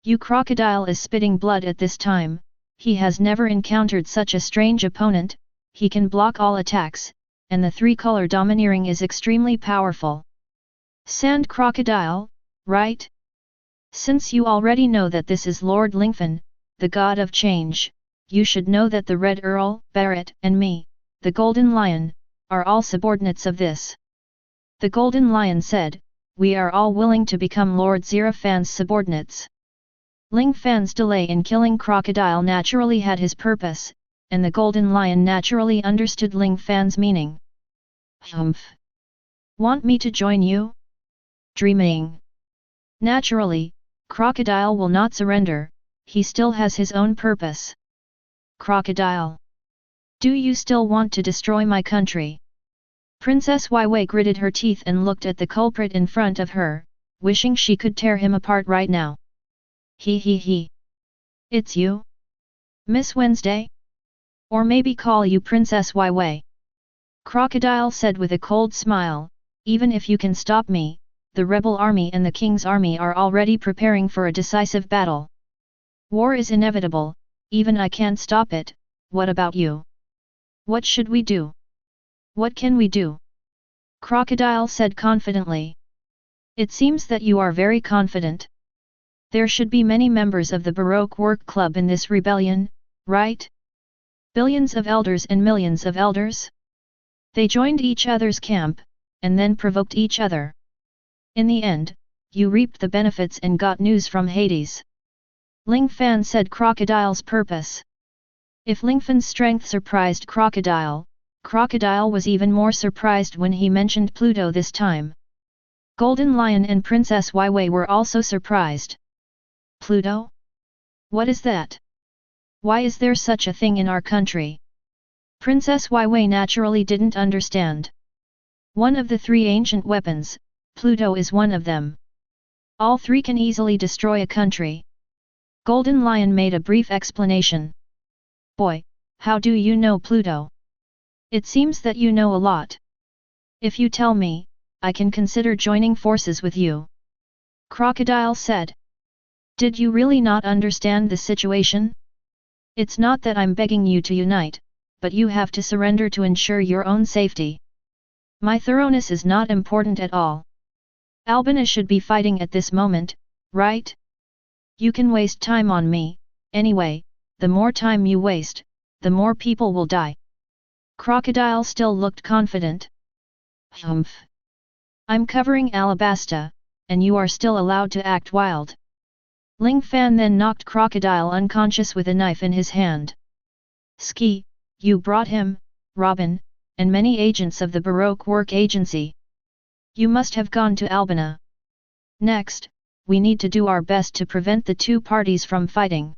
You Crocodile is spitting blood at this time. He has never encountered such a strange opponent. He can block all attacks, and the 3-color domineering is extremely powerful. Sand Crocodile, right? Since you already know that this is Lord Lingfan, the God of Change, you should know that the Red Earl, Barrett, and me, the Golden Lion, are all subordinates of this. The Golden Lion said, we are all willing to become Lord Zerafan's subordinates. Ling Fan's delay in killing Crocodile naturally had his purpose, and the Golden Lion naturally understood Ling Fan's meaning. Humph! Want me to join you? Dreaming. Naturally, Crocodile will not surrender, he still has his own purpose. Crocodile. Do you still want to destroy my country? Princess Weiwei gritted her teeth and looked at the culprit in front of her, wishing she could tear him apart right now. He. It's you? Miss Wednesday? Or maybe call you Princess Weiwei. Crocodile said with a cold smile, even if you can stop me, the rebel army and the king's army are already preparing for a decisive battle. War is inevitable, even I can't stop it. What about you? What should we do? What can we do? Crocodile said confidently. It seems that you are very confident. There should be many members of the Baroque Work Club in this rebellion, right? Billions of elders and millions of elders? They joined each other's camp, and then provoked each other. In the end, you reaped the benefits and got news from Hades. Ling Fan said Crocodile's purpose. If Lingfan's strength surprised Crocodile, Crocodile was even more surprised when he mentioned Pluto this time. Golden Lion and Princess Weiwei were also surprised. Pluto? What is that? Why is there such a thing in our country? Princess Weiwei naturally didn't understand. One of the three ancient weapons, Pluto is one of them. All three can easily destroy a country. Golden Lion made a brief explanation. Boy, how do you know Pluto? It seems that you know a lot. If you tell me, I can consider joining forces with you. Crocodile said. Did you really not understand the situation? It's not that I'm begging you to unite, but you have to surrender to ensure your own safety. My thoroughness is not important at all. Albina should be fighting at this moment, right? You can waste time on me, anyway, the more time you waste, the more people will die. Crocodile still looked confident. Humph. I'm covering Alabasta, and you are still allowed to act wild. Ling Fan then knocked Crocodile unconscious with a knife in his hand. Ski, you brought him, Robin, and many agents of the Baroque work agency. You must have gone to Albina. Next, we need to do our best to prevent the two parties from fighting.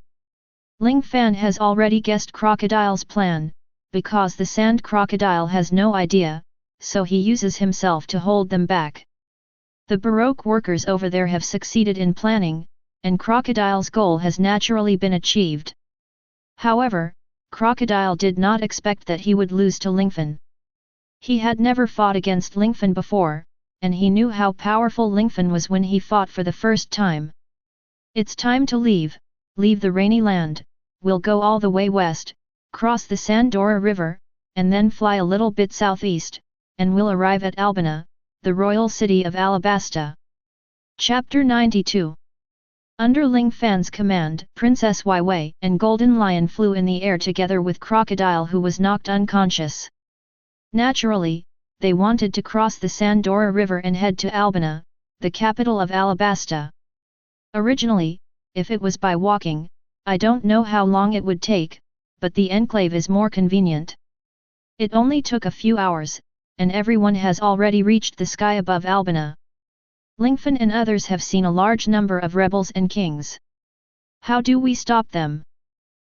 Ling Fan has already guessed Crocodile's plan, because the sand crocodile has no idea, so he uses himself to hold them back. The Baroque workers over there have succeeded in planning, and Crocodile's goal has naturally been achieved. However, Crocodile did not expect that he would lose to Lingfan. He had never fought against Lingfan before, and he knew how powerful Lingfan was when he fought for the first time. It's time to leave the rainy land, we'll go all the way west, cross the Sandora River, and then fly a little bit southeast, and we'll arrive at Albina, the royal city of Alabasta. Chapter 92. Under Ling Fan's command, Princess Weiwei and Golden Lion flew in the air together with Crocodile, who was knocked unconscious. Naturally, they wanted to cross the Sandora River and head to Albina, the capital of Alabasta. Originally, if it was by walking, I don't know how long it would take, but the enclave is more convenient. It only took a few hours, and everyone has already reached the sky above Albina. Lingfan and others have seen a large number of rebels and kings. How do we stop them?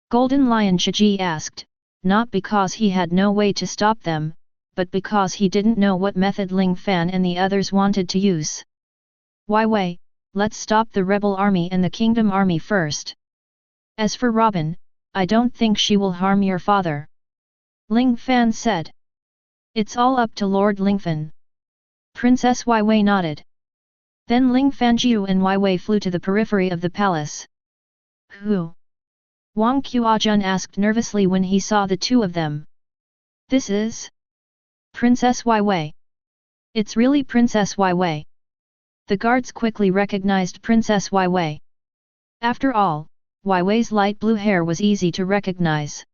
Golden Lion Chiji asked, not because he had no way to stop them, but because he didn't know what method Ling Fan and the others wanted to use. Weiwei, let's stop the rebel army and the kingdom army first. As for Robin, I don't think she will harm your father. Ling Fan said. It's all up to Lord Lingfan. Princess Weiwei nodded. Then Ling Fanjiu and Weiwei flew to the periphery of the palace. Who? Wang Qiajun asked nervously when he saw the two of them. This is Princess Weiwei. It's really Princess Weiwei. The guards quickly recognized Princess Weiwei. After all, Weiwei's light blue hair was easy to recognize.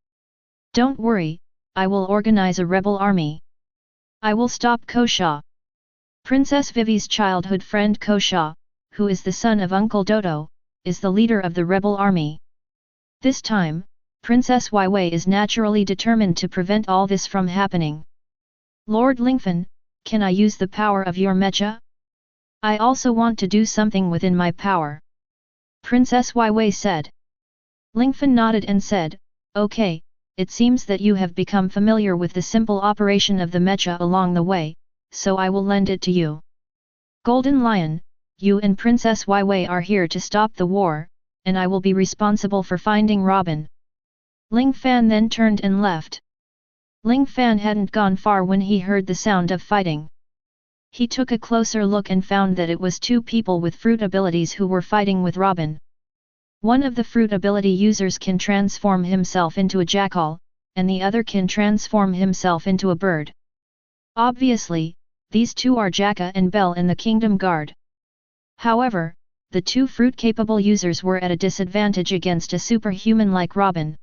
Don't worry, I will organize a rebel army. I will stop Kosha. Princess Vivi's childhood friend Kosha, who is the son of Uncle Dodo, is the leader of the rebel army. This time, Princess Weiwei is naturally determined to prevent all this from happening. Lord Lingfan, can I use the power of your mecha? I also want to do something within my power. Princess Weiwei said. Lingfan nodded and said, okay, it seems that you have become familiar with the simple operation of the mecha along the way, so I will lend it to you. Golden Lion, you and Princess Weiwei are here to stop the war, and I will be responsible for finding Robin. Ling Fan then turned and left. Ling Fan hadn't gone far when he heard the sound of fighting. He took a closer look and found that it was two people with fruit abilities who were fighting with Robin. One of the fruit ability users can transform himself into a jackal, and the other can transform himself into a bird. Obviously, these two are Jaka and Bell in the Kingdom Guard. However, the two fruit-capable users were at a disadvantage against a superhuman like Robin.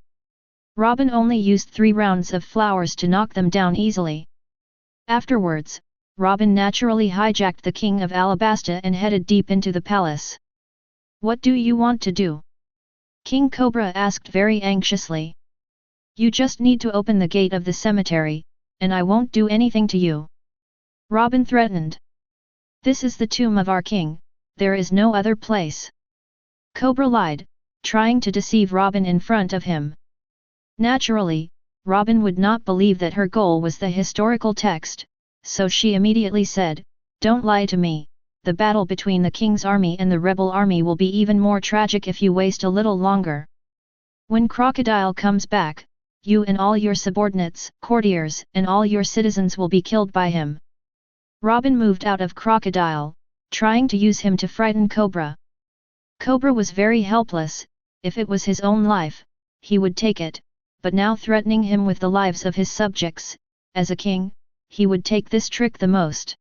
Robin only used 3 rounds of flowers to knock them down easily. Afterwards, Robin naturally hijacked the king of Alabasta and headed deep into the palace. What do you want to do? King Cobra asked very anxiously. You just need to open the gate of the cemetery, and I won't do anything to you. Robin threatened. This is the tomb of our king, there is no other place. Cobra lied, trying to deceive Robin in front of him. Naturally, Robin would not believe that her goal was the historical text, so she immediately said, Don't lie to me, the battle between the king's army and the rebel army will be even more tragic if you waste a little longer. When Crocodile comes back, you and all your subordinates, courtiers, and all your citizens will be killed by him. Robin moved out of Crocodile, trying to use him to frighten Cobra. Cobra was very helpless. If it was his own life, he would take it, but now threatening him with the lives of his subjects, as a king, he would take this trick the most.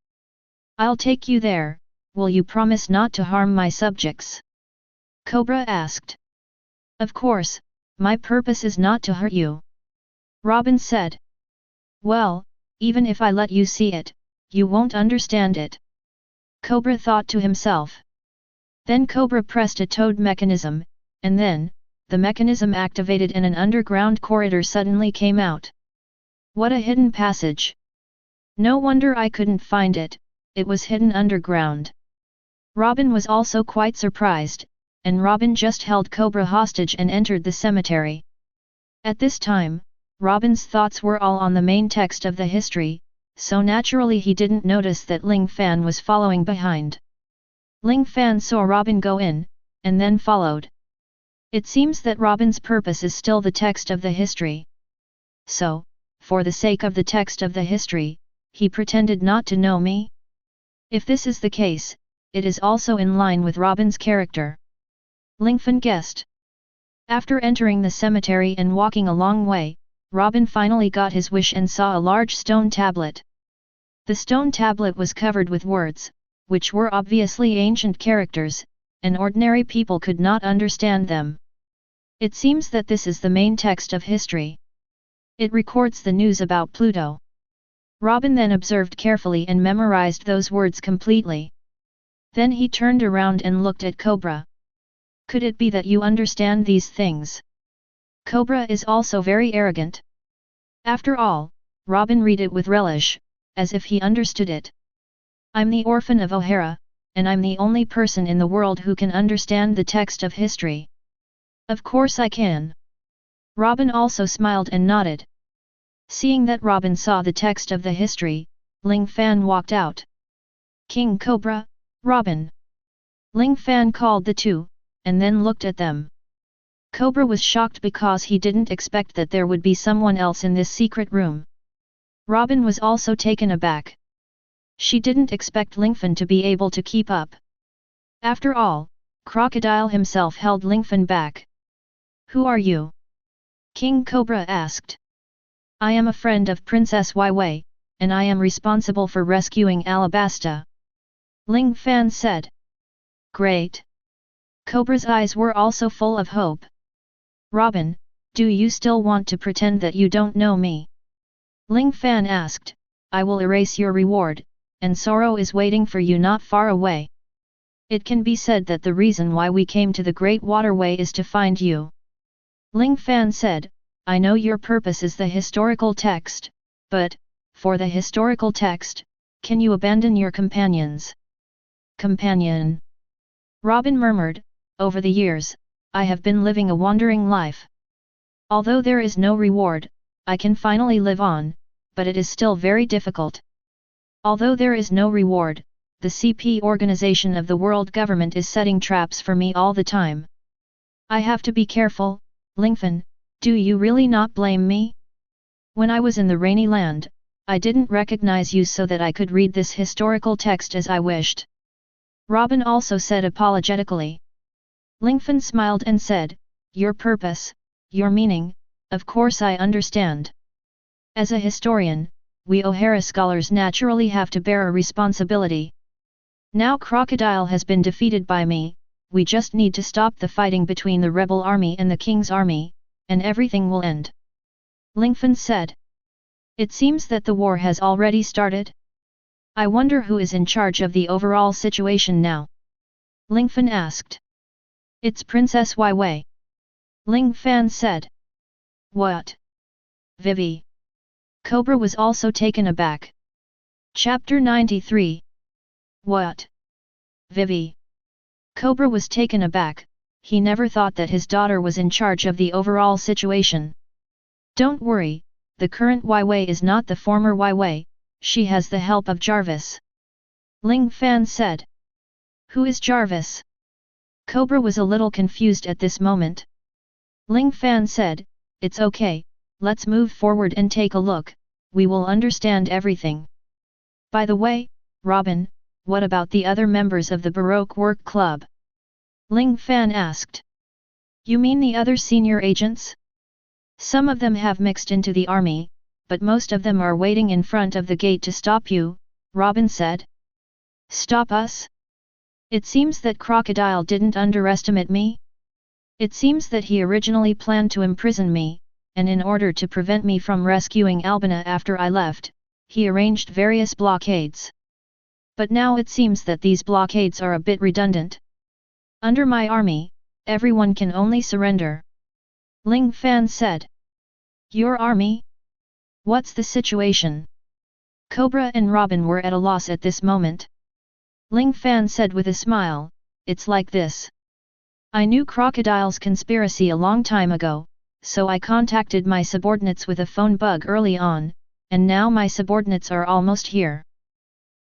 I'll take you there, will you promise not to harm my subjects? Cobra asked. Of course, my purpose is not to hurt you. Robin said. Well, even if I let you see it, you won't understand it. Cobra thought to himself. Then Cobra pressed a toad mechanism, and then, the mechanism activated and an underground corridor suddenly came out. What a hidden passage! No wonder I couldn't find it, it was hidden underground. Robin was also quite surprised, and Robin just held Cobra hostage and entered the cemetery. At this time, Robin's thoughts were all on the main text of the history, so naturally he didn't notice that Ling Fan was following behind. Ling Fan saw Robin go in, and then followed. It seems that Robin's purpose is still the text of the history. So, for the sake of the text of the history, he pretended not to know me? If this is the case, it is also in line with Robin's character. Lingfan guessed. After entering the cemetery and walking a long way, Robin finally got his wish and saw a large stone tablet. The stone tablet was covered with words, which were obviously ancient characters, and ordinary people could not understand them. It seems that this is the main text of history. It records the news about Pluto. Robin then observed carefully and memorized those words completely. Then he turned around and looked at Cobra. Could it be that you understand these things? Cobra is also very arrogant. After all, Robin read it with relish, as if he understood it. I'm the orphan of O'Hara, and I'm the only person in the world who can understand the text of history. Of course I can. Robin also smiled and nodded. Seeing that Robin saw the text of the history, Ling Fan walked out. King Cobra, Robin. Ling Fan called the two, and then looked at them. Cobra was shocked because he didn't expect that there would be someone else in this secret room. Robin was also taken aback. She didn't expect Lingfan to be able to keep up. After all, Crocodile himself held Lingfan back. Who are you? King Cobra asked. I am a friend of Princess Wai, and I am responsible for rescuing Alabasta. Ling Fan said. Great. Cobra's eyes were also full of hope. Robin, do you still want to pretend that you don't know me? Ling Fan asked. I will erase your reward, and Sorro is waiting for you not far away. It can be said that the reason why we came to the Great Waterway is to find you. Ling Fan said, I know your purpose is the historical text, but, for the historical text, can you abandon your companions? Companion. Robin murmured, over the years, I have been living a wandering life. Although there is no reward, I can finally live on, but it is still very difficult. Although there is no reward, the CP organization of the world government is setting traps for me all the time. I have to be careful. Lingfan, do you really not blame me? When I was in the rainy land, I didn't recognize you so that I could read this historical text as I wished. Robin also said apologetically. Lingfan smiled and said, your purpose, your meaning, of course I understand. As a historian, we O'Hara scholars naturally have to bear a responsibility. Now Crocodile has been defeated by me, we just need to stop the fighting between the rebel army and the king's army, and everything will end. Lingfan said. It seems that the war has already started? I wonder who is in charge of the overall situation now? Lingfan asked. It's Princess Wei. Ling Fan said. What? Vivi. Cobra was also taken aback. Chapter 93. What? Vivi. Cobra was taken aback, he never thought that his daughter was in charge of the overall situation. Don't worry, the current Wei is not the former Wei, she has the help of Jarvis. Ling Fan said. Who is Jarvis? Cobra was a little confused at this moment. Ling Fan said, it's okay, let's move forward and take a look, we will understand everything. By the way, Robin, what about the other members of the Baroque Work Club? Ling Fan asked. You mean the other senior agents? Some of them have mixed into the army, but most of them are waiting in front of the gate to stop you, Robin said. Stop us? It seems that Crocodile didn't underestimate me? It seems that he originally planned to imprison me, and in order to prevent me from rescuing Albina after I left, he arranged various blockades. But now it seems that these blockades are a bit redundant. Under my army, everyone can only surrender. Ling Fan said. Your army? What's the situation? Cobra and Robin were at a loss at this moment. Ling Fan said with a smile, it's like this. I knew Crocodile's conspiracy a long time ago, so I contacted my subordinates with a phone bug early on, and now my subordinates are almost here.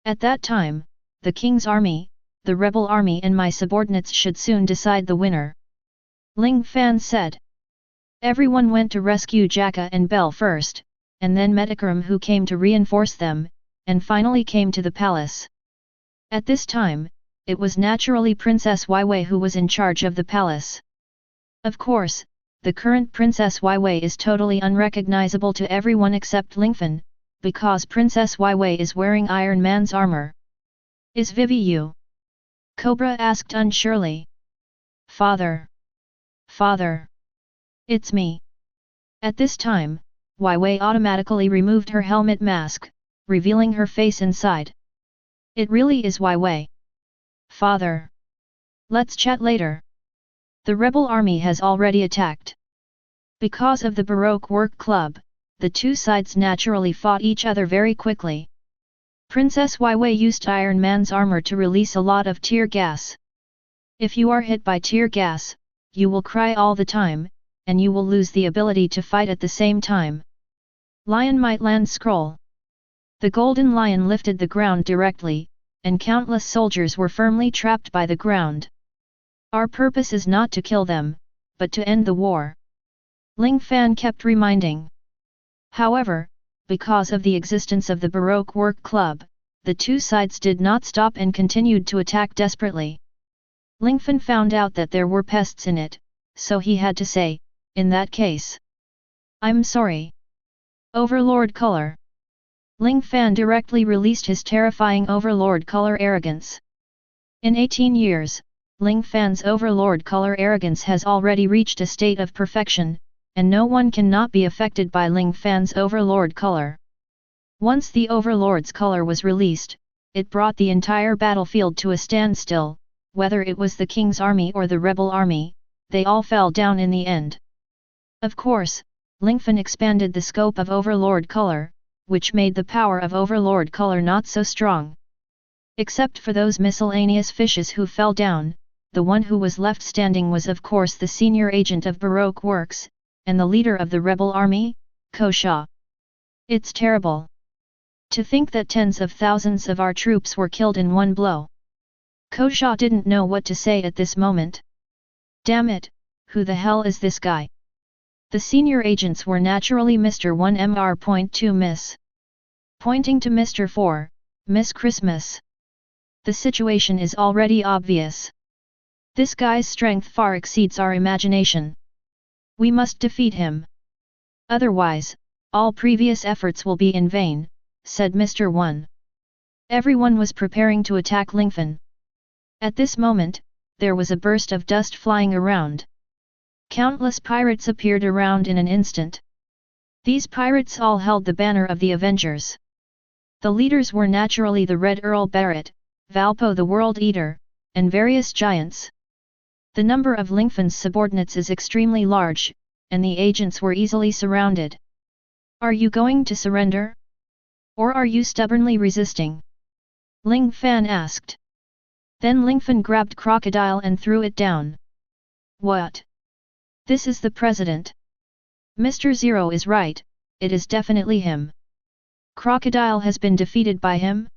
At that time, the King's army, the rebel army and my subordinates should soon decide the winner. Ling Fan said. Everyone went to rescue Jacka and Bell first, and then Metakaram who came to reinforce them, and finally came to the palace. At this time, it was naturally Princess Wei who was in charge of the palace. Of course, the current Princess Wei is totally unrecognizable to everyone except Lingfan, because Princess Wei is wearing Iron Man's armor. Is Vivi you? Cobra asked unsurely. Father. Father. It's me. At this time, Wei automatically removed her helmet mask, revealing her face inside. It really is Wei. Father. Let's chat later. The rebel army has already attacked. Because of the Baroque Work Club, the two sides naturally fought each other very quickly. Princess Wei used Iron Man's armor to release a lot of tear gas. If you are hit by tear gas, you will cry all the time, and you will lose the ability to fight at the same time. Lion might land scroll. The golden lion lifted the ground directly, and countless soldiers were firmly trapped by the ground. Our purpose is not to kill them, but to end the war. Ling Fan kept reminding. However, because of the existence of the Baroque Work Club, the two sides did not stop and continued to attack desperately. Lingfan found out that there were pests in it, so he had to say, in that case. I'm sorry. Overlord Color. Ling Fan directly released his terrifying Overlord Color arrogance. In 18 years, Ling Fan's Overlord Color arrogance has already reached a state of perfection, and no one cannot be affected by Ling Fan's Overlord Color. Once the Overlord's color was released, it brought the entire battlefield to a standstill, whether it was the King's army or the rebel army, they all fell down in the end. Of course, Lingfan expanded the scope of Overlord Color, which made the power of Overlord Color not so strong. Except for those miscellaneous fishes who fell down, the one who was left standing was of course the senior agent of Baroque Works, and the leader of the rebel army, Kosha. It's terrible. To think that tens of thousands of our troops were killed in one blow. Kosha didn't know what to say at this moment. Damn it, who the hell is this guy? The senior agents were naturally Mr. 1Mr.2 Miss. Pointing to Mr. 4, Miss Christmas. The situation is already obvious. This guy's strength far exceeds our imagination. We must defeat him. Otherwise, all previous efforts will be in vain, said Mr. 1. Everyone was preparing to attack Lingfan. At this moment, there was a burst of dust flying around. Countless pirates appeared around in an instant. These pirates all held the banner of the Avengers. The leaders were naturally the Red Earl Barrett, Valpo the World Eater, and various giants. The number of Lingfan's subordinates is extremely large, and the agents were easily surrounded. Are you going to surrender? Or are you stubbornly resisting? Ling Fan asked. Then Lingfan grabbed Crocodile and threw it down. What? This is the president. Mr. Zero is right, it is definitely him. Crocodile has been defeated by him?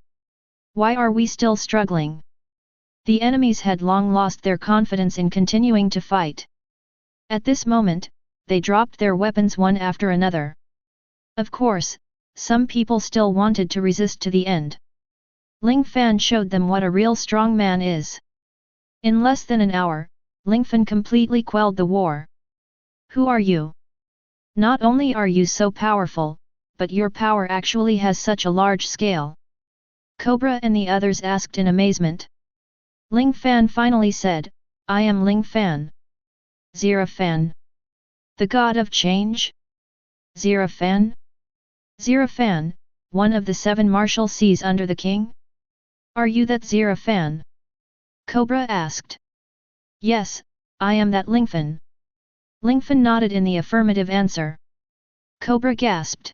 Why are we still struggling? The enemies had long lost their confidence in continuing to fight. At this moment, they dropped their weapons one after another. Of course, some people still wanted to resist to the end. Ling Fan showed them what a real strong man is. In less than an hour, Lingfan completely quelled the war. Who are you? Not only are you so powerful, but your power actually has such a large scale. Cobra and the others asked in amazement. Ling Fan finally said, I am Ling Fan. Zero Fan. The god of change? Zero Fan? Zero Fan, one of the 7 martial seas under the king? Are you that Zero Fan? Cobra asked. Yes, I am that Lingfan. Lingfan nodded in the affirmative answer. Cobra gasped.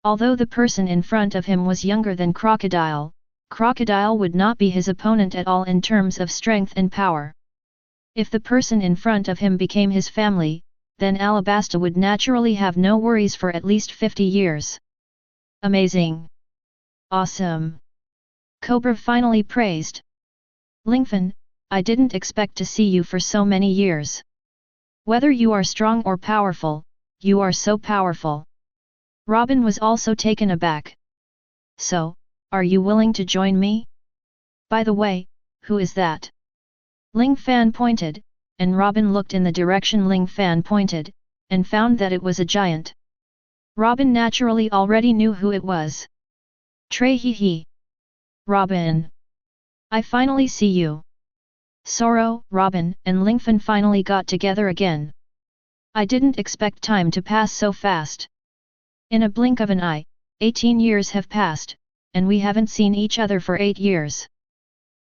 Although the person in front of him was younger than Crocodile, Crocodile would not be his opponent at all in terms of strength and power. If the person in front of him became his family, then Alabasta would naturally have no worries for at least 50 years. Amazing! Awesome! Cobra finally praised. Lingfan, I didn't expect to see you for so many years. Whether you are strong or powerful, you are so powerful. Robin was also taken aback. So, are you willing to join me? By the way, who is that? Ling Fan pointed, and Robin looked in the direction Ling Fan pointed, and found that it was a giant. Robin naturally already knew who it was. Trey hee hee. Robin. I finally see you. Sorro, Robin, and Lingfan finally got together again. I didn't expect time to pass so fast. In a blink of an eye, 18 years have passed, and we haven't seen each other for 8 years.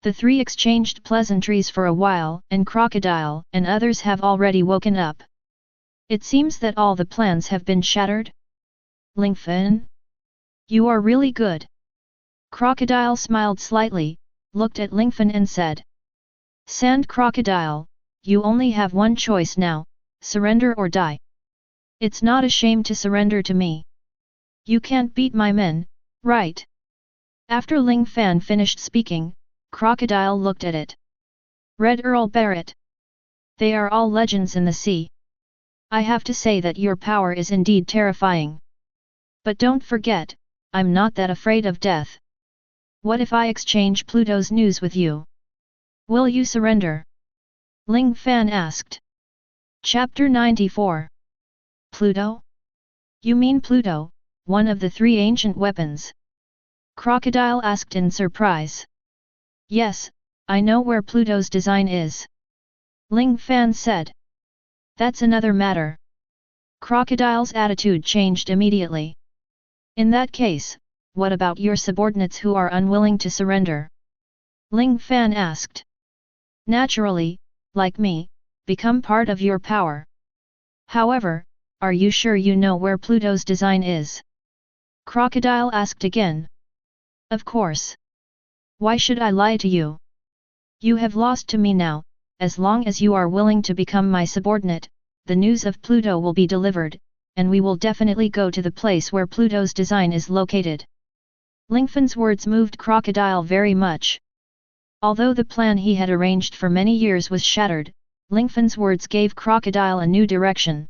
The 3 exchanged pleasantries for a while, and Crocodile and others have already woken up. It seems that all the plans have been shattered? Lingfan? You are really good. Crocodile smiled slightly, looked at Lingfan and said. Sand Crocodile, you only have one choice now, surrender or die. It's not a shame to surrender to me. You can't beat my men, right? After Ling Fan finished speaking, Crocodile looked at it. Red Earl Barrett. They are all legends in the sea. I have to say that your power is indeed terrifying. But don't forget, I'm not that afraid of death. What if I exchange Pluto's news with you? Will you surrender? Ling Fan asked. Chapter 94. Pluto? You mean Pluto, one of the 3 ancient weapons? Crocodile asked in surprise. Yes, I know where Pluto's design is. Ling Fan said. That's another matter. Crocodile's attitude changed immediately. In that case, what about your subordinates who are unwilling to surrender? Ling Fan asked. Naturally, like me, become part of your power. However, are you sure you know where Pluto's design is? Crocodile asked again. Of course. Why should I lie to you? You have lost to me now, as long as you are willing to become my subordinate, the news of Pluto will be delivered, and we will definitely go to the place where Pluto's design is located. Lingfan's words moved Crocodile very much. Although the plan he had arranged for many years was shattered, Lingfan's words gave Crocodile a new direction.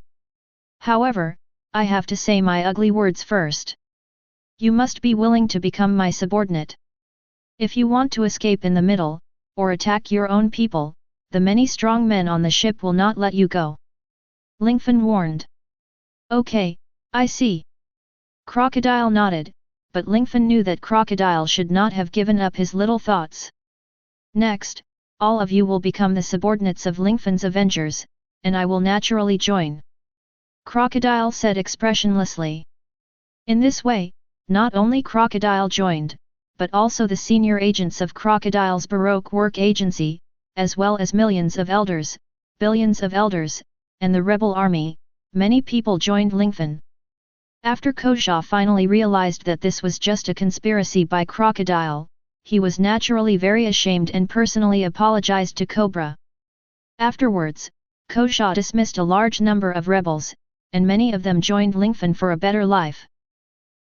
However, I have to say my ugly words first. You must be willing to become my subordinate. If you want to escape in the middle, or attack your own people, the many strong men on the ship will not let you go. Lingfan warned. Okay, I see. Crocodile nodded, but Lingfan knew that Crocodile should not have given up his little thoughts. Next, all of you will become the subordinates of Lingfan's Avengers, and I will naturally join. Crocodile said expressionlessly. In this way, Not only Crocodile joined, but also the senior agents of Crocodile's Baroque work agency, as well as millions of elders, billions of elders, and the rebel army. Many people joined Lingfan. After Kojia finally realized that this was just a conspiracy by Crocodile, he was naturally very ashamed and personally apologized to Cobra. Afterwards, Kojia dismissed a large number of rebels, and many of them joined Lingfan for a better life.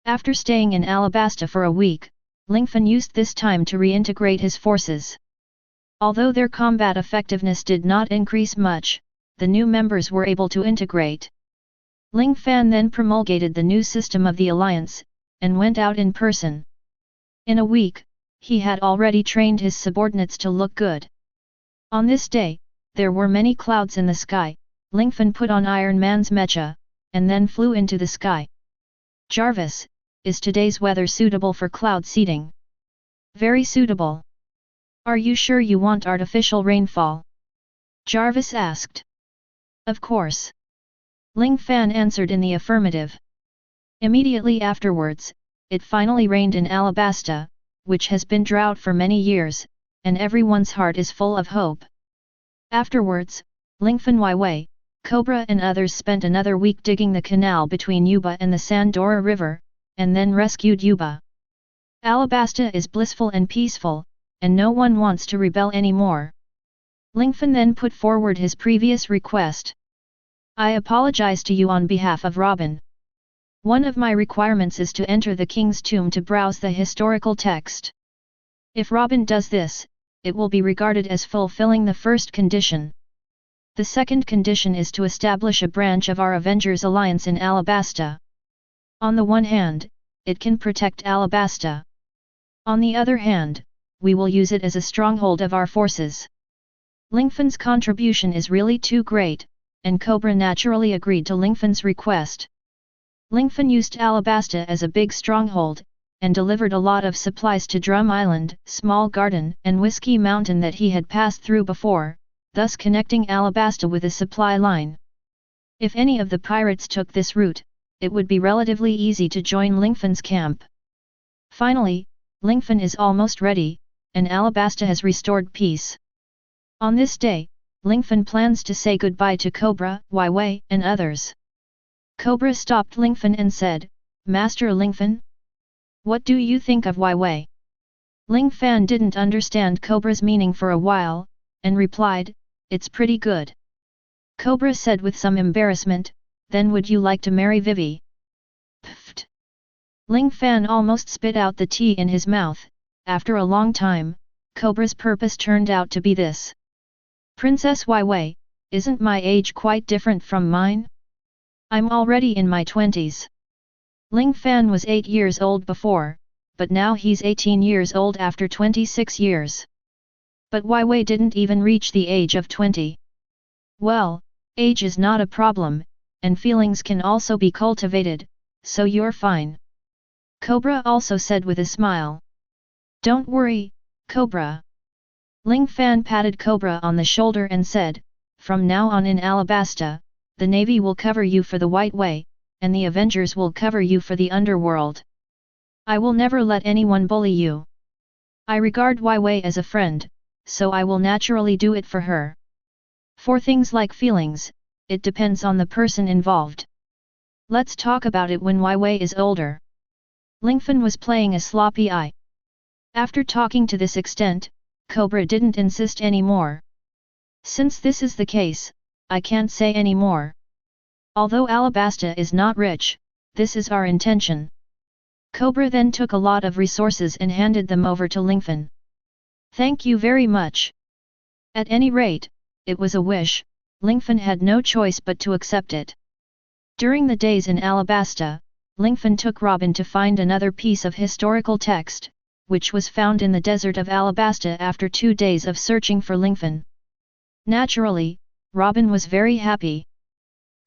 After staying in Alabasta for a week, Lingfan used this time to reintegrate his forces. Although their combat effectiveness did not increase much, the new members were able to integrate. Ling Fan then promulgated the new system of the alliance, and went out in person. In a week, he had already trained his subordinates to look good. On this day, there were many clouds in the sky. Lingfan put on Iron Man's mecha, and then flew into the sky. Jarvis, is today's weather suitable for cloud seeding? Very suitable. Are you sure you want artificial rainfall? Jarvis asked. Of course. Ling Fan answered in the affirmative. Immediately afterwards, it finally rained in Alabasta, which has been drought for many years, and everyone's heart is full of hope. Afterwards, Lingfan Waiwei, Cobra and others spent another week digging the canal between Yuba and the Sandora River, and then rescued Yuba. Alabasta is blissful and peaceful, and no one wants to rebel anymore. Lingfan then put forward his previous request. I apologize to you on behalf of Robin. One of my requirements is to enter the king's tomb to browse the historical text. If Robin does this, it will be regarded as fulfilling the first condition. The second condition is to establish a branch of our Avengers Alliance in Alabasta. On the one hand, it can protect Alabasta. On the other hand, we will use it as a stronghold of our forces. Lingfan's contribution is really too great, and Cobra naturally agreed to Lingfan's request. Lingfan used Alabasta as a big stronghold, and delivered a lot of supplies to Drum Island, Small Garden and Whiskey Mountain that he had passed through before, thus connecting Alabasta with a supply line. If any of the pirates took this route, it would be relatively easy to join Lingfan's camp. Finally, Lingfan is almost ready, and Alabasta has restored peace. On this day, Lingfan plans to say goodbye to Cobra, Waiwei, and others. Cobra stopped Lingfan and said, Master Lingfan? What do you think of Waiwei? Ling Fan didn't understand Cobra's meaning for a while, and replied, It's pretty good. Cobra said with some embarrassment, Then would you like to marry Vivi? Pfft! Ling Fan almost spit out the tea in his mouth. After a long time, Cobra's purpose turned out to be this. Princess Waiwei, isn't my age quite different from mine? I'm already in my 20s. Ling Fan was 8 years old before, but now he's 18 years old after 26 years. But Waiwei didn't even reach the age of 20. Well, age is not a problem, and feelings can also be cultivated, so you're fine. Cobra also said with a smile. Don't worry, Cobra. Ling Fan patted Cobra on the shoulder and said, From now on in Alabasta, the Navy will cover you for the White Way, and the Avengers will cover you for the underworld. I will never let anyone bully you. I regard Waiwei as a friend, so I will naturally do it for her. For things like feelings, it depends on the person involved. Let's talk about it when Waiwei is older. Lingfan was playing a sloppy eye. After talking to this extent, Cobra didn't insist anymore. Since this is the case, I can't say any more. Although Alabasta is not rich, this is our intention. Cobra then took a lot of resources and handed them over to Lingfan. Thank you very much. At any rate, it was a wish, Lingfan had no choice but to accept it. During the days in Alabasta, Lingfan took Robin to find another piece of historical text, which was found in the desert of Alabasta after 2 days of searching for Lingfan. Naturally, Robin was very happy.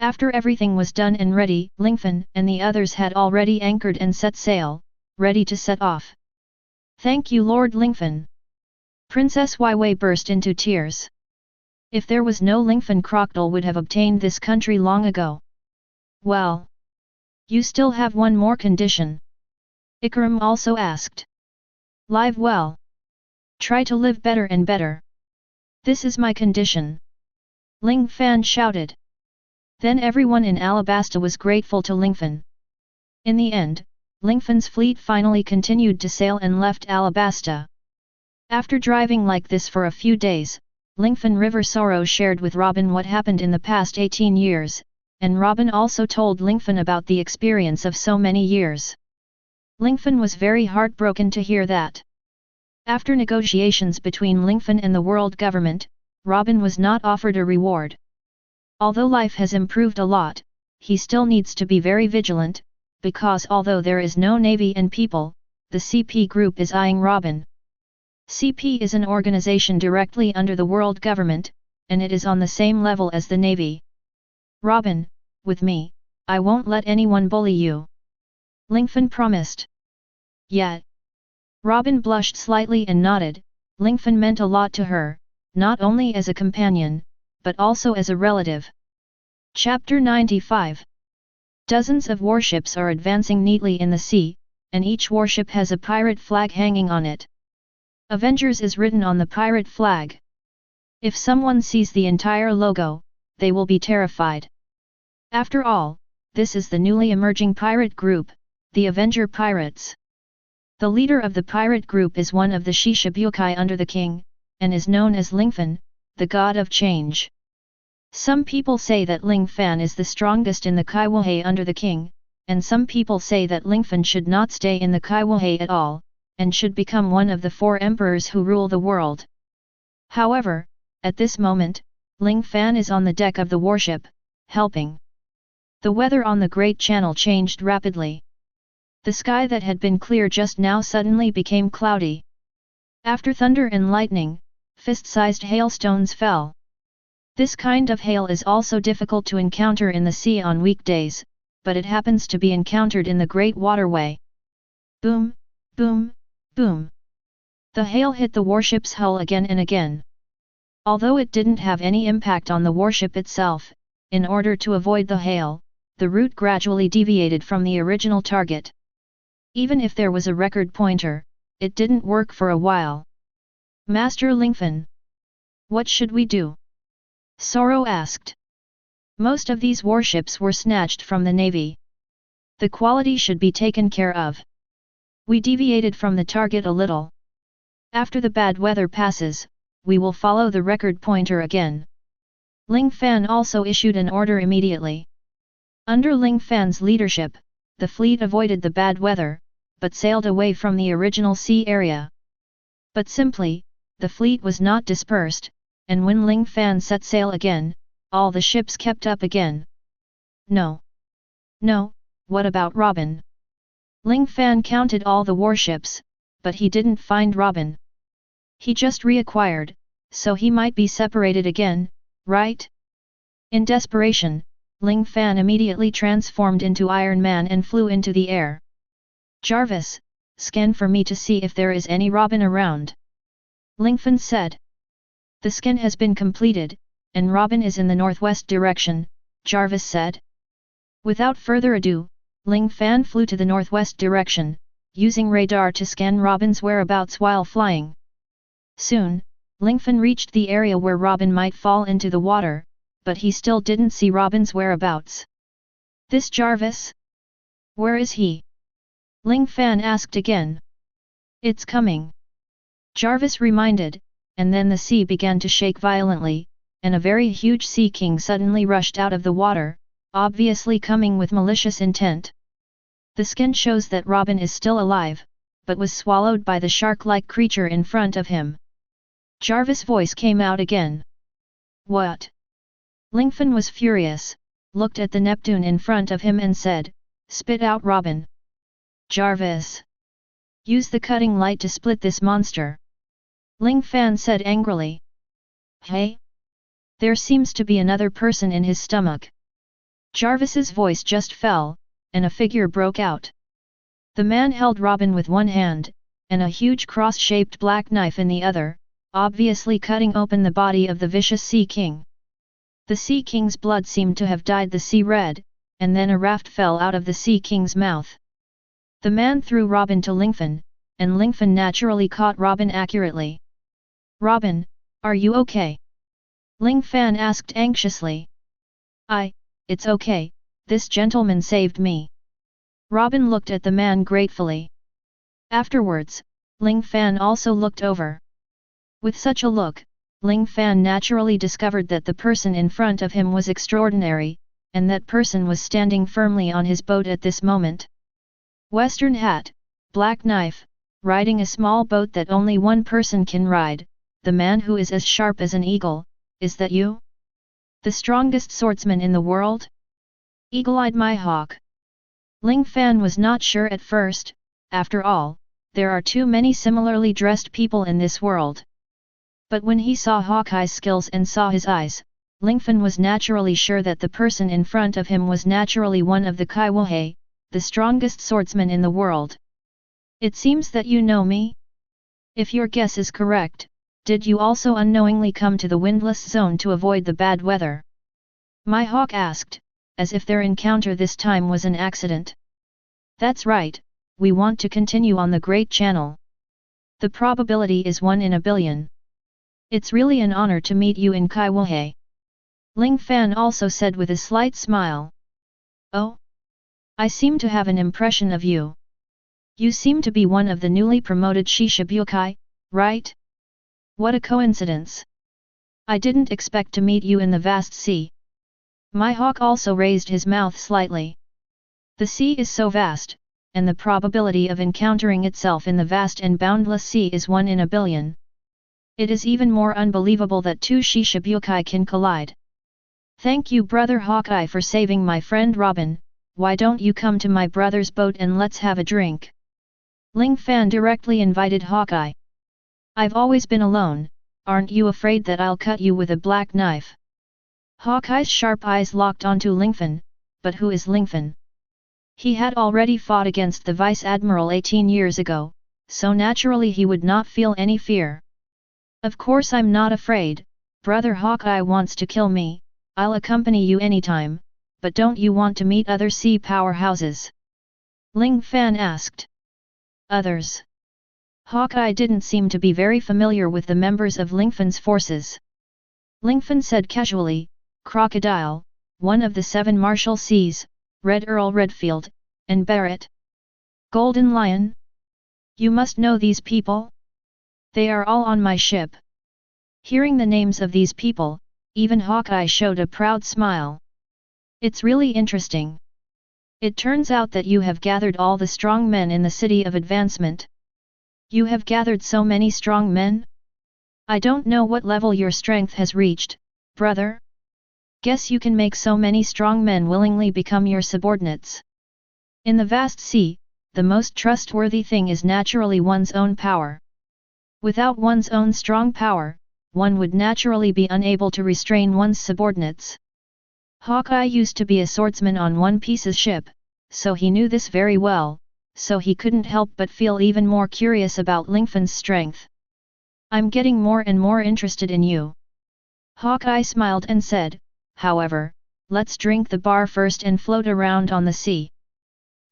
After everything was done and ready, Lingfan and the others had already anchored and set sail, ready to set off. Thank you Lord Lingfan. Princess Waiwei burst into tears. If there was no Lingfan, Crocodile would have obtained this country long ago. Well, you still have one more condition. Ikram also asked. Live well. Try to live better and better. This is my condition. Ling Fan shouted. Then everyone in Alabasta was grateful to Lingfan. In the end, Lingfan's fleet finally continued to sail and left Alabasta. After driving like this for a few days, Lingfan River Sorro shared with Robin what happened in the past 18 years, and Robin also told Lingfan about the experience of so many years. Lingfan was very heartbroken to hear that. After negotiations between Lingfan and the world government, Robin was not offered a reward. Although life has improved a lot, he still needs to be very vigilant, because although there is no navy and people, the CP group is eyeing Robin. CP is an organization directly under the world government, and it is on the same level as the navy. Robin, with me, I won't let anyone bully you. Lingfan promised. Yet. Robin blushed slightly and nodded. Lingfan meant a lot to her, not only as a companion, but also as a relative. Chapter 95. Dozens of warships are advancing neatly in the sea, and each warship has a pirate flag hanging on it. Avengers is written on the pirate flag. If someone sees the entire logo, they will be terrified. After all, this is the newly emerging pirate group, the Avenger Pirates. The leader of the pirate group is one of the Shishibukai under the king, and is known as Lingfan, the god of change. Some people say that Ling Fan is the strongest in the Kaiwohei under the king, and some people say that Lingfan should not stay in the Kaiwohei at all, and should become one of the 4 emperors who rule the world. However, at this moment, Ling Fan is on the deck of the warship, helping. The weather on the Great Channel changed rapidly. The sky that had been clear just now suddenly became cloudy. After thunder and lightning, fist-sized hailstones fell. This kind of hail is also difficult to encounter in the sea on weekdays, but it happens to be encountered in the Great Waterway. Boom, boom, boom. The hail hit the warship's hull again and again. Although it didn't have any impact on the warship itself, in order to avoid the hail, the route gradually deviated from the original target. Even if there was a record pointer, it didn't work for a while. Master Lingfan, what should we do? Sorro asked. Most of these warships were snatched from the navy. The quality should be taken care of. We deviated from the target a little. After the bad weather passes, we will follow the record pointer again. Ling Fan also issued an order immediately. Under Ling Fan's leadership, the fleet avoided the bad weather, but sailed away from the original sea area. But simply, the fleet was not dispersed, and when Ling Fan set sail again, all the ships kept up again. No. No, what about Robin? Ling Fan counted all the warships, but he didn't find Robin. He just reacquired, so he might be separated again, right? In desperation, Ling Fan immediately transformed into Iron Man and flew into the air. Jarvis, scan for me to see if there is any Robin around. Lingfan said. The scan has been completed, and Robin is in the northwest direction, Jarvis said. Without further ado, Ling Fan flew to the northwest direction, using radar to scan Robin's whereabouts while flying. Soon, Lingfan reached the area where Robin might fall into the water, but he still didn't see Robin's whereabouts. This Jarvis? Where is he? Ling Fan asked again. It's coming. Jarvis reminded, and then the sea began to shake violently, and a very huge sea king suddenly rushed out of the water, obviously coming with malicious intent. The skin shows that Robin is still alive, but was swallowed by the shark-like creature in front of him. Jarvis' voice came out again. What? Lingfan was furious, looked at the Neptune in front of him and said, spit out Robin. Jarvis. Use the cutting light to split this monster. Ling Fan said angrily. Hey? There seems to be another person in his stomach. Jarvis's voice just fell, and a figure broke out. The man held Robin with one hand, and a huge cross-shaped black knife in the other, obviously cutting open the body of the vicious Sea King. The Sea King's blood seemed to have dyed the sea red, and then a raft fell out of the Sea King's mouth. The man threw Robin to Lingfan, and Lingfan naturally caught Robin accurately. Robin, are you okay? Ling Fan asked anxiously. It's okay, this gentleman saved me. Robin looked at the man gratefully. Afterwards, Ling Fan also looked over. With such a look, Ling Fan naturally discovered that the person in front of him was extraordinary, and that person was standing firmly on his boat at this moment. Western hat, black knife, riding a small boat that only one person can ride, the man who is as sharp as an eagle, is that you? The strongest swordsman in the world? Eagle-eyed my hawk. Ling Fan was not sure at first, after all, there are too many similarly dressed people in this world. But when he saw Hawkeye's skills and saw his eyes, Lingfan was naturally sure that the person in front of him was naturally one of the Kaiwohei, the strongest swordsman in the world. It seems that you know me? If your guess is correct, did you also unknowingly come to the windless zone to avoid the bad weather? My hawk asked, as if their encounter this time was an accident. That's right, we want to continue on the Great Channel. The probability is 1 in a billion. It's really an honor to meet you in Kaiwohei. Ling Fan also said with a slight smile. Oh? I seem to have an impression of you. You seem to be one of the newly promoted Shishibukai, right? What a coincidence. I didn't expect to meet you in the vast sea. My hawk also raised his mouth slightly. The sea is so vast, and the probability of encountering itself in the vast and boundless sea is 1 in a billion. It is even more unbelievable that two Shishibukai can collide. Thank you brother Hawkeye for saving my friend Robin, why don't you come to my brother's boat and let's have a drink? Ling Fan directly invited Hawkeye. I've always been alone, aren't you afraid that I'll cut you with a black knife? Hawkeye's sharp eyes locked onto Lingfan, but who is Lingfan? He had already fought against the Vice Admiral 18 years ago, so naturally he would not feel any fear. Of course I'm not afraid, brother Hawkeye wants to kill me, I'll accompany you anytime, but don't you want to meet other sea powerhouses? Ling Fan asked. Others? Hawkeye didn't seem to be very familiar with the members of Lingfan's forces. Lingfan said casually, Crocodile, one of the 7 martial seas, Red Earl Redfield, and Barrett. Golden Lion? You must know these people? They are all on my ship. Hearing the names of these people, even Hawkeye showed a proud smile. It's really interesting. It turns out that you have gathered all the strong men in the City of Advancement. You have gathered so many strong men? I don't know what level your strength has reached, brother. Guess you can make so many strong men willingly become your subordinates. In the vast sea, the most trustworthy thing is naturally one's own power. Without one's own strong power, one would naturally be unable to restrain one's subordinates. Hawkeye used to be a swordsman on One Piece's ship, so he knew this very well, so he couldn't help but feel even more curious about Lingfan's strength. I'm getting more and more interested in you. Hawkeye smiled and said, however, let's drink the bar first and float around on the sea.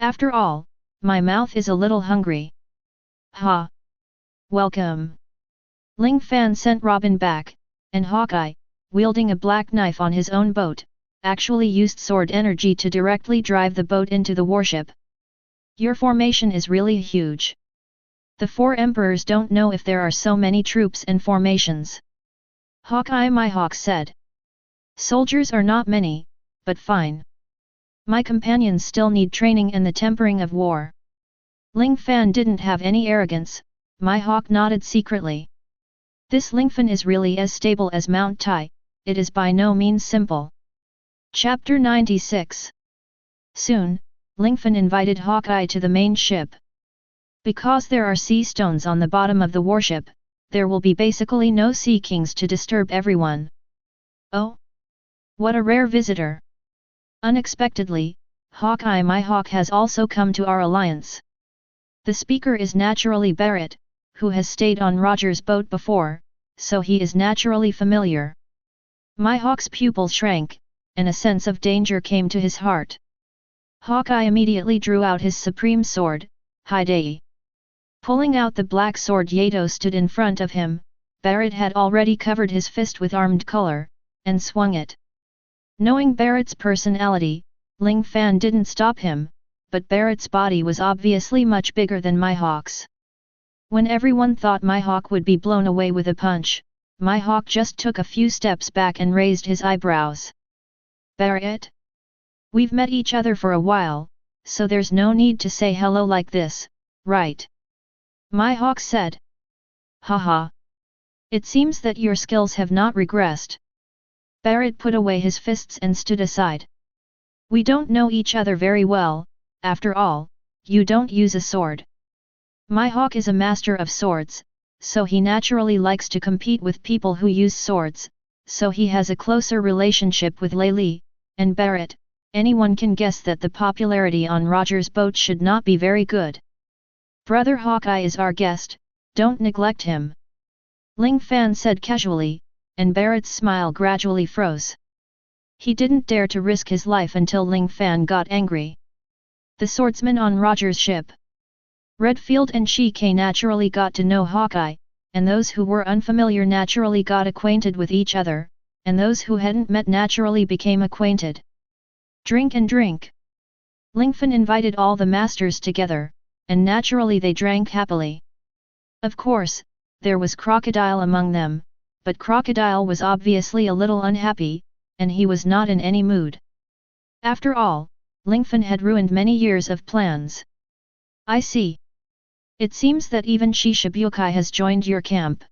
After all, my mouth is a little hungry. Ha! Welcome! Ling Fan sent Robin back, and Hawkeye, wielding a black knife on his own boat, actually used sword energy to directly drive the boat into the warship. Your formation is really huge. The 4 emperors don't know if there are so many troops and formations. Hawkeye my hawk said. Soldiers are not many, but fine. My companions still need training and the tempering of war. Ling Fan didn't have any arrogance, my hawk nodded secretly. This Lingfan is really as stable as Mount Tai, it is by no means simple. Chapter 96. Soon, Lingfan invited Hawkeye to the main ship. Because there are sea stones on the bottom of the warship, there will be basically no sea kings to disturb everyone. Oh? What a rare visitor! Unexpectedly, Hawkeye my hawk has also come to our alliance. The speaker is naturally Barrett, who has stayed on Roger's boat before, so he is naturally familiar. My hawk's pupil shrank, and a sense of danger came to his heart. Hawkeye immediately drew out his supreme sword, Hidei. Pulling out the black sword, Yato stood in front of him. Barrett had already covered his fist with armed color, and swung it. Knowing Barrett's personality, Ling Fan didn't stop him, but Barrett's body was obviously much bigger than Mihawk's. When everyone thought Mihawk would be blown away with a punch, Mihawk just took a few steps back and raised his eyebrows. Barrett? We've met each other for a while, so there's no need to say hello like this, right? Mihawk said. Haha. It seems that your skills have not regressed. Barrett put away his fists and stood aside. We don't know each other very well, after all, you don't use a sword. Mihawk is a master of swords, so he naturally likes to compete with people who use swords, so he has a closer relationship with Laylee, and Barrett. Anyone can guess that the popularity on Roger's boat should not be very good. Brother Hawkeye is our guest, don't neglect him. Ling Fan said casually, and Barrett's smile gradually froze. He didn't dare to risk his life until Ling Fan got angry. The swordsman on Roger's ship. Redfield and Shike naturally got to know Hawkeye, and those who were unfamiliar naturally got acquainted with each other, and those who hadn't met naturally became acquainted. Drink and drink. Lingfan invited all the masters together, and naturally they drank happily. Of course, there was Crocodile among them, but Crocodile was obviously a little unhappy, and he was not in any mood. After all, Lingfan had ruined many years of plans. I see. It seems that even Shishibukai has joined your camp.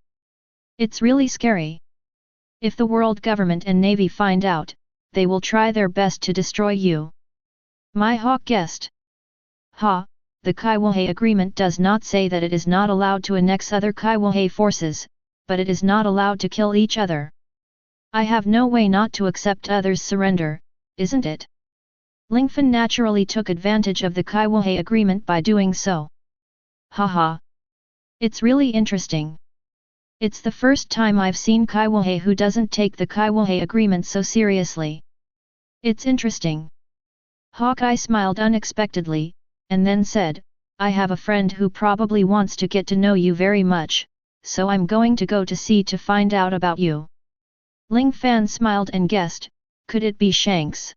It's really scary. If the world government and navy find out, they will try their best to destroy you. Mihawk guessed. Ha, the Kaiwohei agreement does not say that it is not allowed to annex other Kaiwohei forces, but it is not allowed to kill each other. I have no way not to accept others' surrender, isn't it? Lingfan naturally took advantage of the Kaiwohei agreement by doing so. Haha. It's really interesting. It's the first time I've seen Kaiwohei who doesn't take the Kaiwohei agreement so seriously. It's interesting. Hawkeye smiled unexpectedly, and then said, I have a friend who probably wants to get to know you very much, so I'm going to go to sea to find out about you. Ling Fan smiled and guessed, could it be Shanks?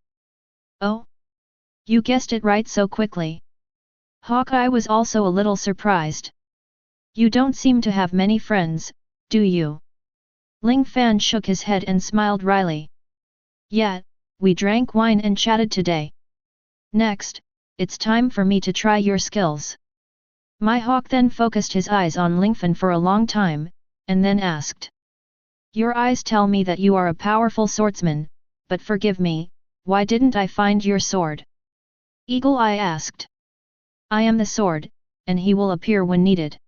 Oh? You guessed it right so quickly. Hawkeye was also a little surprised. You don't seem to have many friends, do you? Ling Fan shook his head and smiled wryly. Yeah, we drank wine and chatted today. Next, it's time for me to try your skills. Mihawk then focused his eyes on Lingfan for a long time, and then asked. Your eyes tell me that you are a powerful swordsman, but forgive me, why didn't I find your sword? Eagle Eye asked. I am the sword, and he will appear when needed.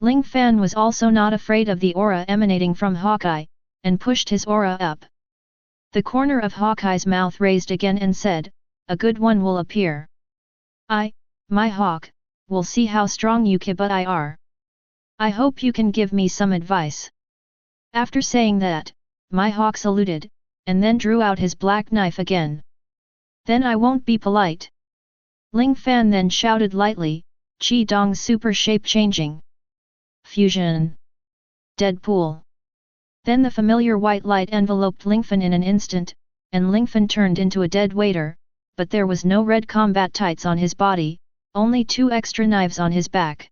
Ling Fan was also not afraid of the aura emanating from Hawkeye, and pushed his aura up. The corner of Hawkeye's mouth raised again and said, a good one will appear. Mihawk, we'll see how strong you Kibutai are. I hope you can give me some advice. After saying that, Mihawk saluted, and then drew out his black knife again. Then I won't be polite. Ling Fan then shouted lightly, Chi Dong's super shape changing. Fusion. Deadpool. Then the familiar white light enveloped Lingfan in an instant, and Lingfan turned into a dead waiter, but there was no red combat tights on his body, only 2 extra knives on his back.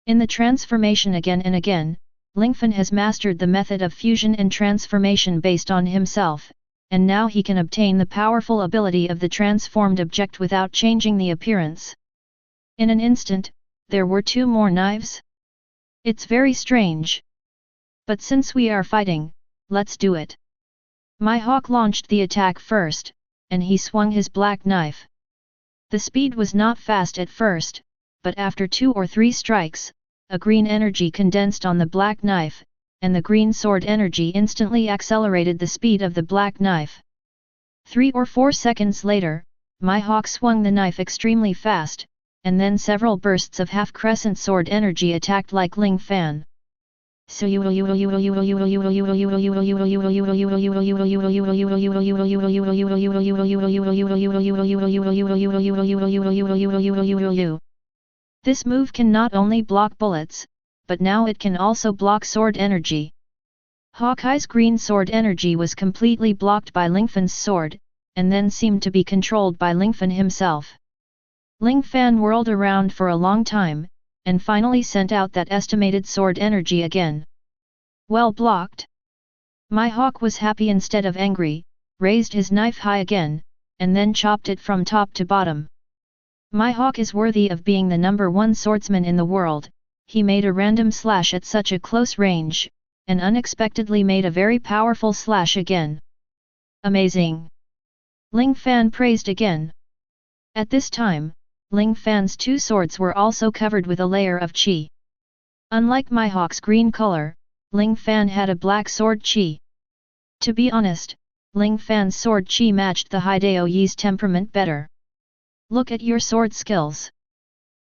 In the transformation again and again, Lingfan has mastered the method of fusion and transformation based on himself, and now he can obtain the powerful ability of the transformed object without changing the appearance. In an instant, there were 2 more knives? It's very strange. But since we are fighting, let's do it. Mihawk launched the attack first, and he swung his black knife. The speed was not fast at first, but after 2 or 3 strikes, a green energy condensed on the black knife, and the green sword energy instantly accelerated the speed of the black knife. 3 or 4 seconds later, Mihawk swung the knife extremely fast, and then several bursts of half-crescent sword energy attacked like Ling Fan. This move can not only block bullets, but now it can also block sword energy. Hawkeye's green sword energy was completely blocked by Lingfan's sword, and then seemed to be controlled by Lingfan himself. Ling Fan whirled around for a long time, and finally sent out that estimated sword energy again. Well blocked. My hawk was happy instead of angry, raised his knife high again, and then chopped it from top to bottom. My hawk is worthy of being the #1 swordsman in the world. He made a random slash at such a close range, and unexpectedly made a very powerful slash again. Amazing! Ling Fan praised again. At this time, Ling Fan's 2 swords were also covered with a layer of qi. Unlike my hawk's green color, Ling Fan had a black sword qi. To be honest, Ling Fan's sword qi matched the Hideo Yi's temperament better. Look at your sword skills.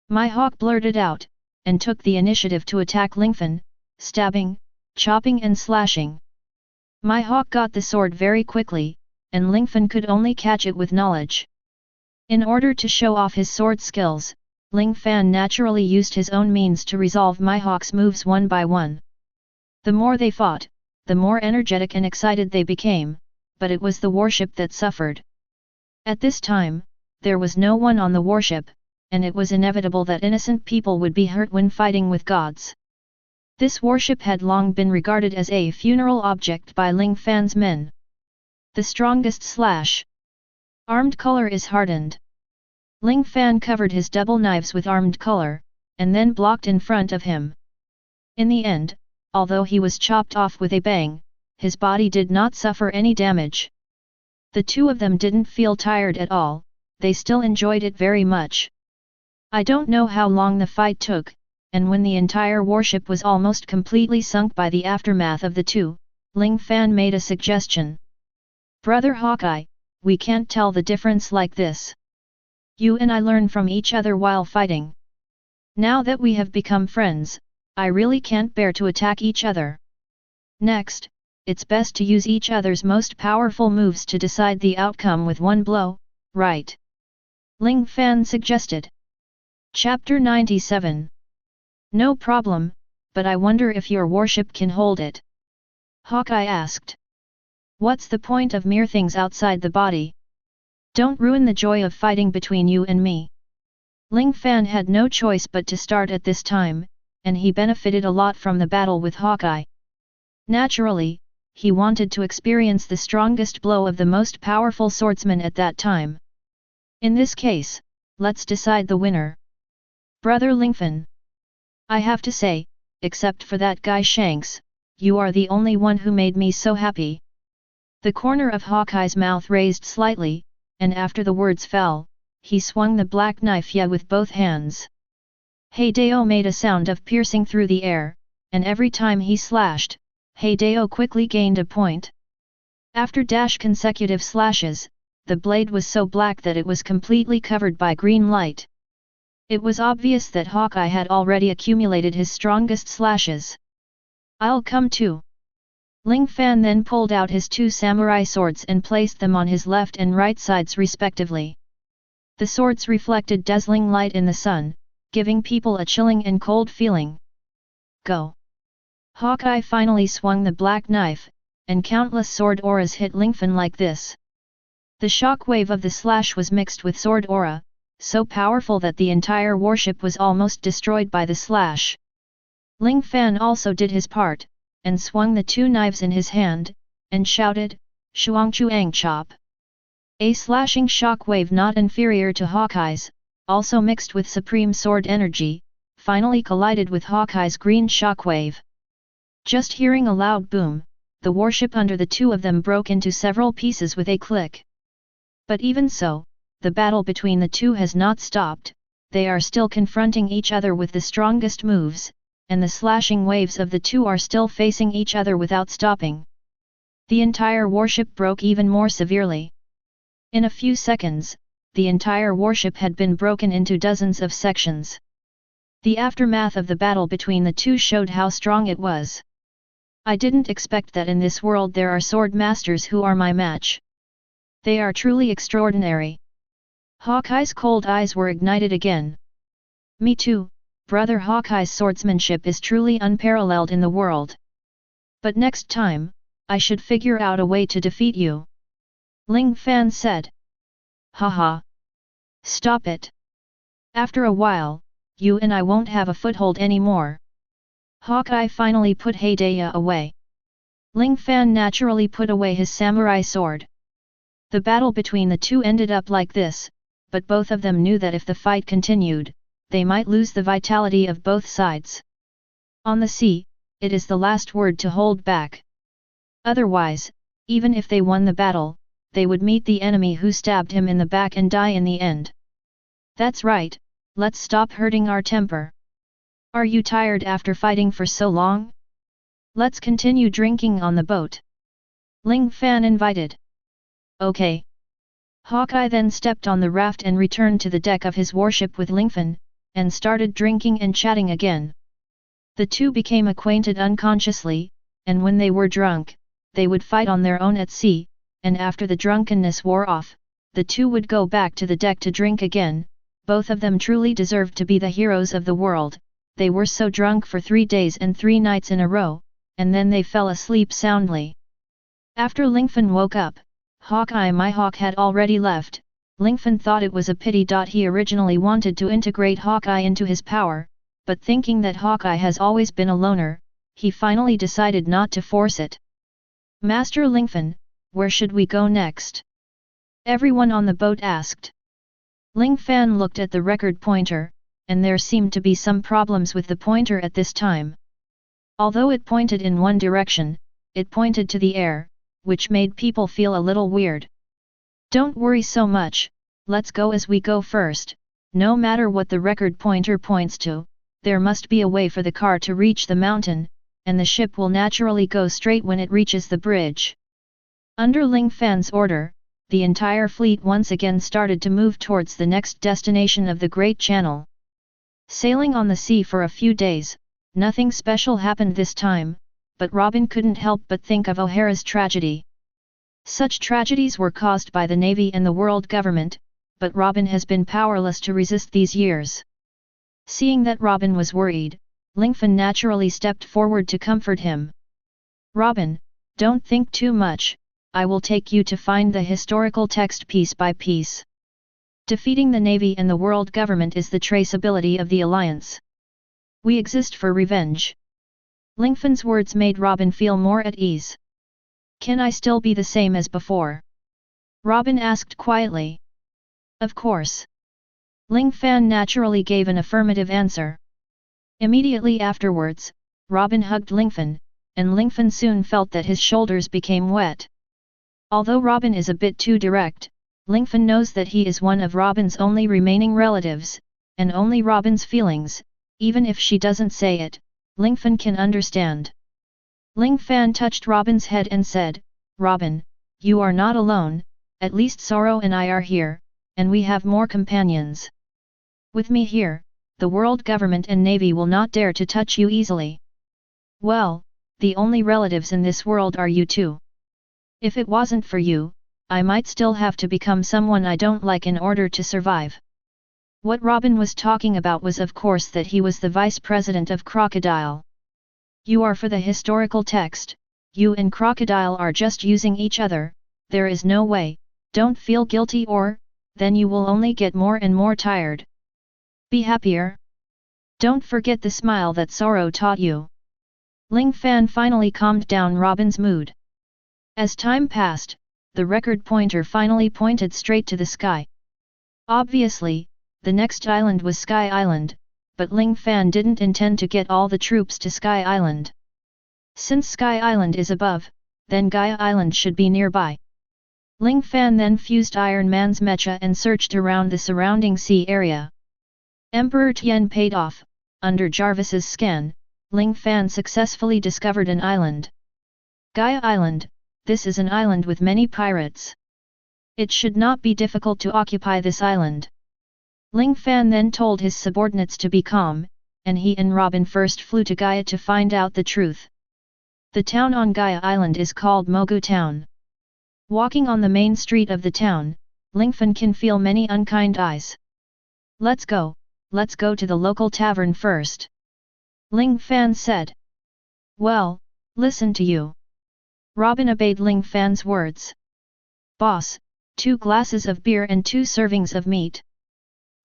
My hawk blurted out, and took the initiative to attack Lingfan, stabbing, chopping and slashing. My hawk got the sword very quickly, and Lingfan could only catch it with knowledge. In order to show off his sword skills, Ling Fan naturally used his own means to resolve my hawk's moves one by one. The more they fought, the more energetic and excited they became, but it was the warship that suffered. At this time, there was no one on the warship, and it was inevitable that innocent people would be hurt when fighting with gods. This warship had long been regarded as a funeral object by Ling Fan's men. The strongest slash. Armed color is hardened. Ling Fan covered his double knives with armed color, and then blocked in front of him. In the end, although he was chopped off with a bang, his body did not suffer any damage. The 2 of them didn't feel tired at all, they still enjoyed it very much. I don't know how long the fight took, and when the entire warship was almost completely sunk by the aftermath of the 2, Ling Fan made a suggestion. Brother Hawkeye, we can't tell the difference like this. You and I learn from each other while fighting. Now that we have become friends, I really can't bear to attack each other. Next, it's best to use each other's most powerful moves to decide the outcome with one blow, right? Ling Fan suggested. Chapter 97. No problem, but I wonder if your warship can hold it. Hawkeye asked. What's the point of mere things outside the body? Don't ruin the joy of fighting between you and me. Ling Fan had no choice but to start at this time, and he benefited a lot from the battle with Hawkeye. Naturally, he wanted to experience the strongest blow of the most powerful swordsman at that time. In this case, let's decide the winner. Brother Lingfan. I have to say, except for that guy Shanks, you are the only one who made me so happy. The corner of Hawkeye's mouth raised slightly, and after the words fell, he swung the black knife with both hands. Hideo made a sound of piercing through the air, and every time he slashed, Hideo quickly gained a point. After consecutive slashes, the blade was so black that it was completely covered by green light. It was obvious that Hawkeye had already accumulated his strongest slashes. I'll come too. Ling Fan then pulled out his 2 samurai swords and placed them on his left and right sides respectively. The swords reflected dazzling light in the sun, giving people a chilling and cold feeling. Go! Hawkeye finally swung the black knife, and countless sword auras hit Lingfan like this. The shock wave of the slash was mixed with sword aura, so powerful that the entire warship was almost destroyed by the slash. Ling Fan also did his part, and swung the 2 knives in his hand, and shouted, Shuangchuang chop! A slashing shock wave not inferior to Hawkeye's, also mixed with supreme sword energy, finally collided with Hawkeye's green shockwave. Just hearing a loud boom, the warship under the 2 of them broke into several pieces with a click. But even so, the battle between the 2 has not stopped, they are still confronting each other with the strongest moves, and the slashing waves of the 2 are still facing each other without stopping. The entire warship broke even more severely. In a few seconds, the entire warship had been broken into dozens of sections. The aftermath of the battle between the 2 showed how strong it was. I didn't expect that in this world there are sword masters who are my match. They are truly extraordinary. Hawkeye's cold eyes were ignited again. Me too, Brother Hawkeye's swordsmanship is truly unparalleled in the world. But next time, I should figure out a way to defeat you. Ling Fan said. Haha. Stop it. After a while, you and I won't have a foothold anymore. Hawkeye finally put Hidaya away. Ling Fan naturally put away his samurai sword. The battle between the two ended up like this, but both of them knew that if the fight continued, they might lose the vitality of both sides. On the sea, it is the last word to hold back. Otherwise, even if they won the battle, they would meet the enemy who stabbed him in the back and die in the end. That's right, let's stop hurting our temper. Are you tired after fighting for so long? Let's continue drinking on the boat. Ling Fan invited. Okay. Hawkeye then stepped on the raft and returned to the deck of his warship with Lingfan, and started drinking and chatting again. The two became acquainted unconsciously, and when they were drunk, they would fight on their own at sea, and after the drunkenness wore off, the two would go back to the deck to drink again. Both of them truly deserved to be the heroes of the world. They were so drunk for 3 days and 3 nights in a row, and then they fell asleep soundly. After Lingfan woke up, Hawkeye Mihawk had already left. Lingfan thought it was a pity. He originally wanted to integrate Hawkeye into his power, but thinking that Hawkeye has always been a loner, he finally decided not to force it. Master Lingfan, where should we go next? Everyone on the boat asked. Ling Fan looked at the record pointer, and there seemed to be some problems with the pointer at this time. Although it pointed in one direction, it pointed to the air, which made people feel a little weird. Don't worry so much, let's go as we go first. No matter what the record pointer points to, there must be a way for the car to reach the mountain, and the ship will naturally go straight when it reaches the bridge. Under Ling Fan's order, the entire fleet once again started to move towards the next destination of the Great Channel. Sailing on the sea for a few days, nothing special happened this time, but Robin couldn't help but think of O'Hara's tragedy. Such tragedies were caused by the Navy and the world government, but Robin has been powerless to resist these years. Seeing that Robin was worried, Lingfan naturally stepped forward to comfort him. Robin, don't think too much, I will take you to find the historical text piece by piece. Defeating the Navy and the world government is the traceability of the alliance. We exist for revenge. Lingfan's words made Robin feel more at ease. Can I still be the same as before? Robin asked quietly. Of course. Ling Fan naturally gave an affirmative answer. Immediately afterwards, Robin hugged Lingfan, and Lingfan soon felt that his shoulders became wet. Although Robin is a bit too direct, Lingfan knows that he is one of Robin's only remaining relatives, and only Robin's feelings, even if she doesn't say it, Lingfan can understand. Ling Fan touched Robin's head and said, Robin, you are not alone, at least Sorro and I are here, and we have more companions. With me here, the world government and navy will not dare to touch you easily. Well, the only relatives in this world are you two. If it wasn't for you, I might still have to become someone I don't like in order to survive. What Robin was talking about was of course that he was the vice president of Crocodile. You are for the historical text, you and Crocodile are just using each other, there is no way, don't feel guilty or, then you will only get more and more tired. Be happier. Don't forget the smile that Sorro taught you. Ling Fan finally calmed down Robin's mood. As time passed, the record pointer finally pointed straight to the sky. Obviously, the next island was Sky Island, but Ling Fan didn't intend to get all the troops to Sky Island. Since Sky Island is above, then Gaia Island should be nearby. Ling Fan then fused Iron Man's mecha and searched around the surrounding sea area. Emperor Tien paid off. Under Jarvis's scan, Ling Fan successfully discovered an island. Gaia Island. This is an island with many pirates. It should not be difficult to occupy this island. Ling Fan then told his subordinates to be calm, and he and Robin first flew to Gaia to find out the truth. The town on Gaia Island is called Mogu Town. Walking on the main street of the town, Lingfan can feel many unkind eyes. Let's go, let's go to the local tavern first. Ling Fan said. Well, listen to you. Robin obeyed Ling Fan's words. Boss, 2 glasses of beer and 2 servings of meat.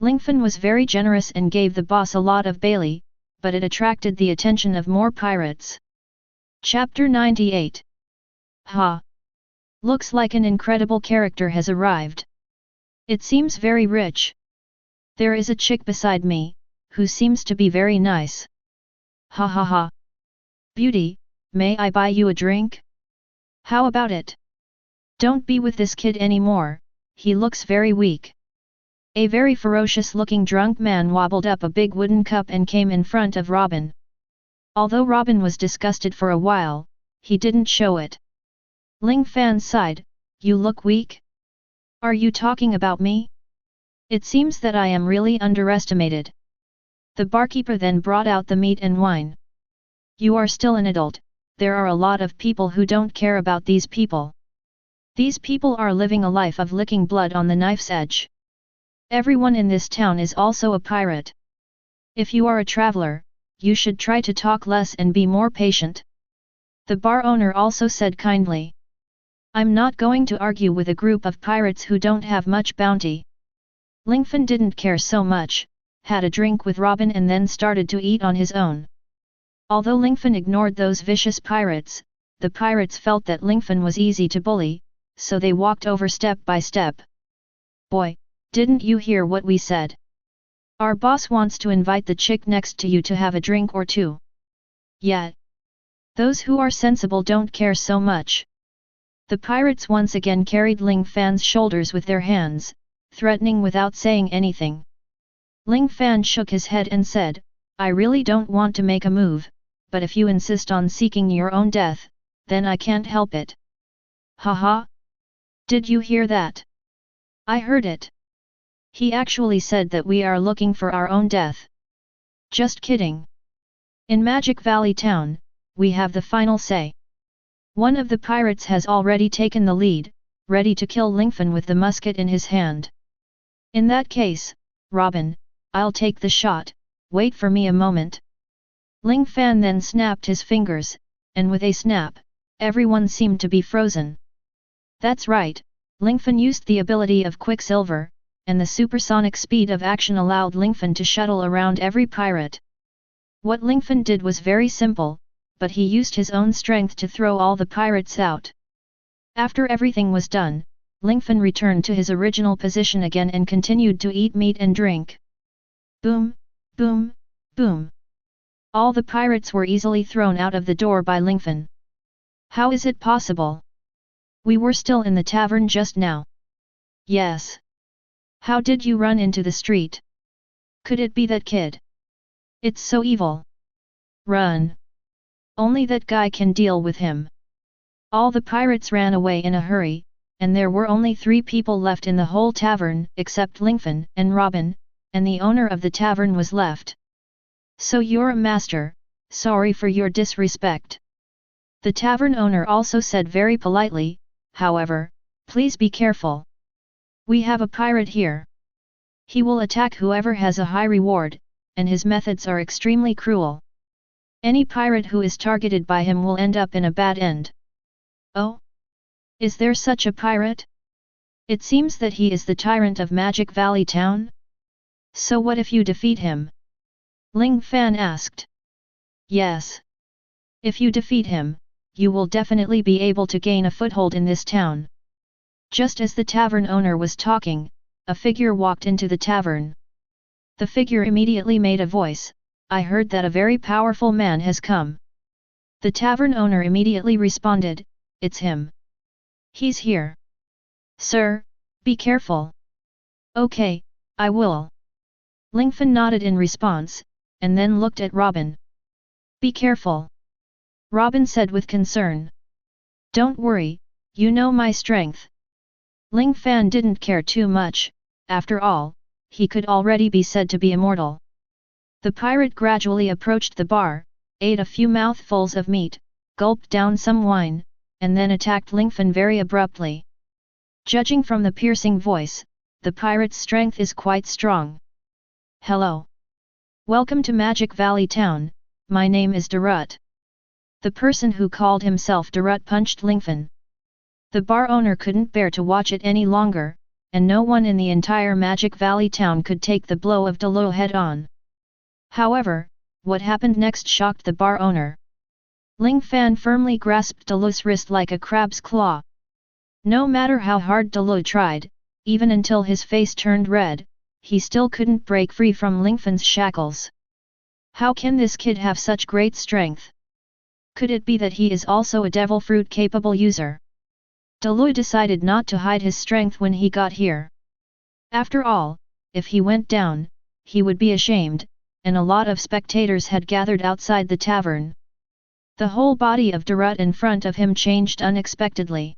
Lingfan was very generous and gave the boss a lot of barley, but it attracted the attention of more pirates. Chapter 98. Ha! Looks like an incredible character has arrived. It seems very rich. There is a chick beside me, who seems to be very nice. Ha ha ha. Beauty, may I buy you a drink? How about it? Don't be with this kid anymore, he looks very weak. A very ferocious-looking drunk man wobbled up a big wooden cup and came in front of Robin. Although Robin was disgusted for a while, he didn't show it. Ling Fan sighed, you look weak? Are you talking about me? It seems that I am really underestimated. The barkeeper then brought out the meat and wine. You are still an adult, there are a lot of people who don't care about these people. These people are living a life of licking blood on the knife's edge. Everyone in this town is also a pirate. If you are a traveler, you should try to talk less and be more patient. The bar owner also said kindly. I'm not going to argue with a group of pirates who don't have much bounty. Lingfan didn't care so much, had a drink with Robin and then started to eat on his own. Although Lingfan ignored those vicious pirates, the pirates felt that Lingfan was easy to bully, so they walked over step by step. Boy, didn't you hear what we said? Our boss wants to invite the chick next to you to have a drink or two. Yeah. Those who are sensible don't care so much. The pirates once again carried Ling Fan's shoulders with their hands, threatening without saying anything. Ling Fan shook his head and said, I really don't want to make a move, but if you insist on seeking your own death, then I can't help it. Haha. Did you hear that? I heard it. He actually said that we are looking for our own death. Just kidding. In Magic Valley Town, we have the final say. One of the pirates has already taken the lead, ready to kill Lingfan with the musket in his hand. In that case, Robin, I'll take the shot, wait for me a moment. Ling Fan then snapped his fingers, and with a snap, everyone seemed to be frozen. That's right, Lingfan used the ability of Quicksilver, and the supersonic speed of action allowed Lingfan to shuttle around every pirate. What Lingfan did was very simple, but he used his own strength to throw all the pirates out. After everything was done, Lingfan returned to his original position again and continued to eat meat and drink. Boom, boom, boom. All the pirates were easily thrown out of the door by Lingfan. How is it possible? We were still in the tavern just now. Yes. How did you run into the street? Could it be that kid? It's so evil. Run. Only that guy can deal with him. All the pirates ran away in a hurry, and there were only 3 people left in the whole tavern except Lingfan and Robin, and the owner of the tavern was left. So you're a master, sorry for your disrespect. The tavern owner also said very politely, however, please be careful. We have a pirate here. He will attack whoever has a high reward, and his methods are extremely cruel. Any pirate who is targeted by him will end up in a bad end. Oh? Is there such a pirate? It seems that he is the tyrant of Magic Valley Town? So what if you defeat him? Ling Fan asked. Yes. If you defeat him, you will definitely be able to gain a foothold in this town. Just as the tavern owner was talking, a figure walked into the tavern. The figure immediately made a voice, I heard that a very powerful man has come. The tavern owner immediately responded, it's him. He's here. Sir, be careful. Okay, I will. Lingfan nodded in response, and then looked at Robin. Be careful. Robin said with concern. Don't worry, you know my strength. Ling Fan didn't care too much, after all, he could already be said to be immortal. The pirate gradually approached the bar, ate a few mouthfuls of meat, gulped down some wine, and then attacked Lingfan very abruptly. Judging from the piercing voice, the pirate's strength is quite strong. Hello. Welcome to Magic Valley Town, my name is Darut. The person who called himself Darut punched Lingfan. The bar owner couldn't bear to watch it any longer, and no one in the entire Magic Valley town could take the blow of Delu head on. However, what happened next shocked the bar owner. Ling Fan firmly grasped Delu's wrist like a crab's claw. No matter how hard Delu tried, even until his face turned red, he still couldn't break free from Lingfan's shackles. How can this kid have such great strength? Could it be that he is also a devil fruit capable user? Delu decided not to hide his strength when he got here. After all, if he went down, he would be ashamed, and a lot of spectators had gathered outside the tavern. The whole body of Darut in front of him changed unexpectedly.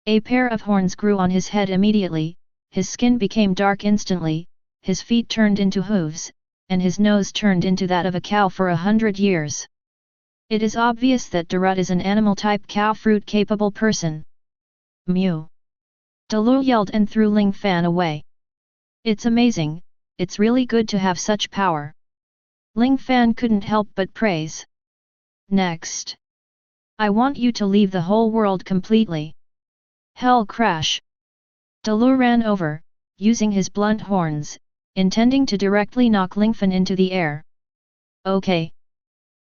A pair of horns grew on his head immediately, his skin became dark instantly, his feet turned into hooves, and his nose turned into that of a cow for 100 years. It is obvious that Darut is an animal-type cow fruit capable person. Mew! Delu yelled and threw Ling Fan away. It's amazing, it's really good to have such power. Ling Fan couldn't help but praise. Next. I want you to leave the whole world completely. Hell crash! Delu ran over, using his blunt horns, intending to directly knock Lingfan into the air. Okay.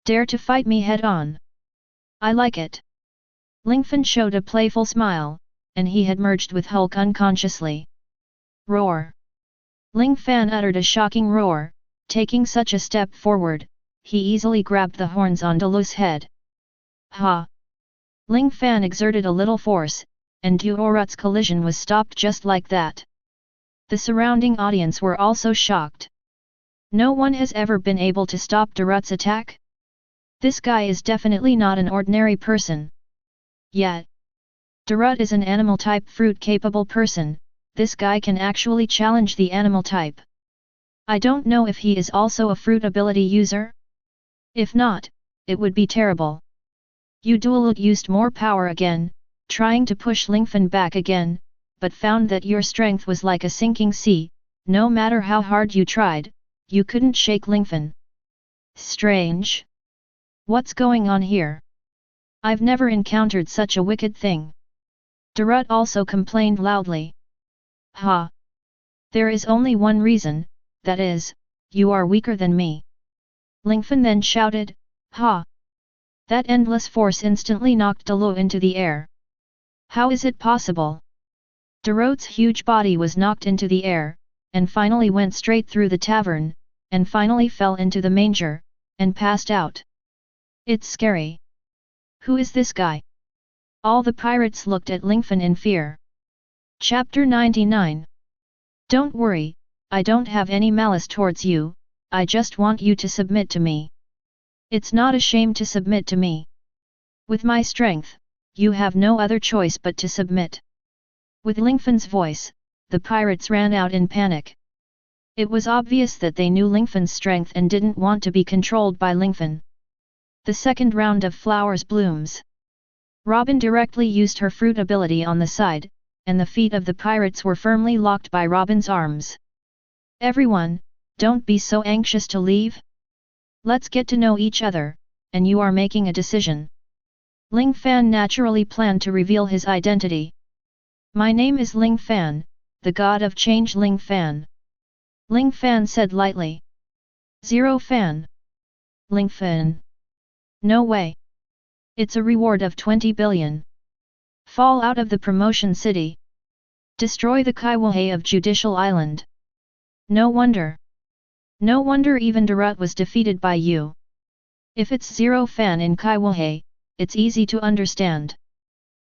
Dare to fight me head-on. I like it. Lingfan showed a playful smile, and he had merged with Hulk unconsciously. Roar! Ling Fan uttered a shocking roar, taking such a step forward, he easily grabbed the horns on Delu's head. Ha! Ling Fan exerted a little force, and Darut's collision was stopped just like that. The surrounding audience were also shocked. No one has ever been able to stop Darut's attack? This guy is definitely not an ordinary person. Yet, Darut is an animal-type fruit-capable person, this guy can actually challenge the animal type. I don't know if he is also a fruit ability user? If not, it would be terrible. Udulu used more power again, trying to push Lingfan back again, but found that your strength was like a sinking sea, no matter how hard you tried, you couldn't shake Lingfan. Strange. What's going on here? I've never encountered such a wicked thing. Darut also complained loudly. Ha! There is only one reason, that is, you are weaker than me. Lingfan then shouted, Ha! That endless force instantly knocked Delu into the air. How is it possible? Darut's huge body was knocked into the air, and finally went straight through the tavern, and finally fell into the manger, and passed out. It's scary. Who is this guy? All the pirates looked at Lingfan in fear. Chapter 99. Don't worry, I don't have any malice towards you, I just want you to submit to me. It's not a shame to submit to me. With my strength, you have no other choice but to submit. With Lingfan's voice, the pirates ran out in panic. It was obvious that they knew Lingfan's strength and didn't want to be controlled by Lingfan. The second round of flowers blooms. Robin directly used her fruit ability on the side, and the feet of the pirates were firmly locked by Robin's arms. Everyone, don't be so anxious to leave. Let's get to know each other, and you are making a decision. Ling Fan naturally planned to reveal his identity. My name is Ling Fan, the god of change Ling Fan. Ling Fan said lightly. Zero Fan. Ling Fan. No way. It's a reward of 20 billion. Fall out of the promotion city. Destroy the Kaiwahei of Judicial Island. No wonder. No wonder even Darut was defeated by you. If it's Zero Fan in Kaiwahei, it's easy to understand.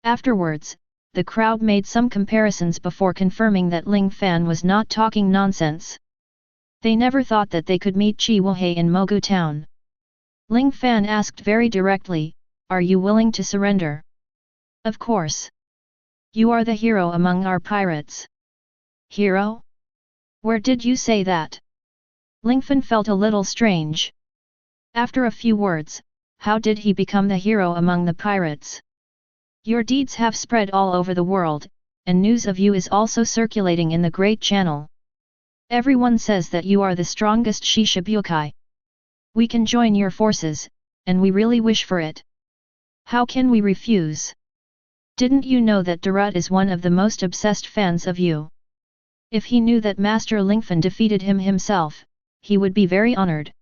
Afterwards, the crowd made some comparisons before confirming that Ling Fan was not talking nonsense. They never thought that they could meet Chiwahei in Mogu Town. Ling Fan asked very directly, are you willing to surrender? Of course. You are the hero among our pirates. Hero? Where did you say that? Lingfan felt a little strange. After a few words, how did he become the hero among the pirates? Your deeds have spread all over the world, and news of you is also circulating in the Great Channel. Everyone says that you are the strongest Shishibukai. We can join your forces, and we really wish for it. How can we refuse? Didn't you know that Durut is one of the most obsessed fans of you? If he knew that Master Lingfan defeated him himself, he would be very honored.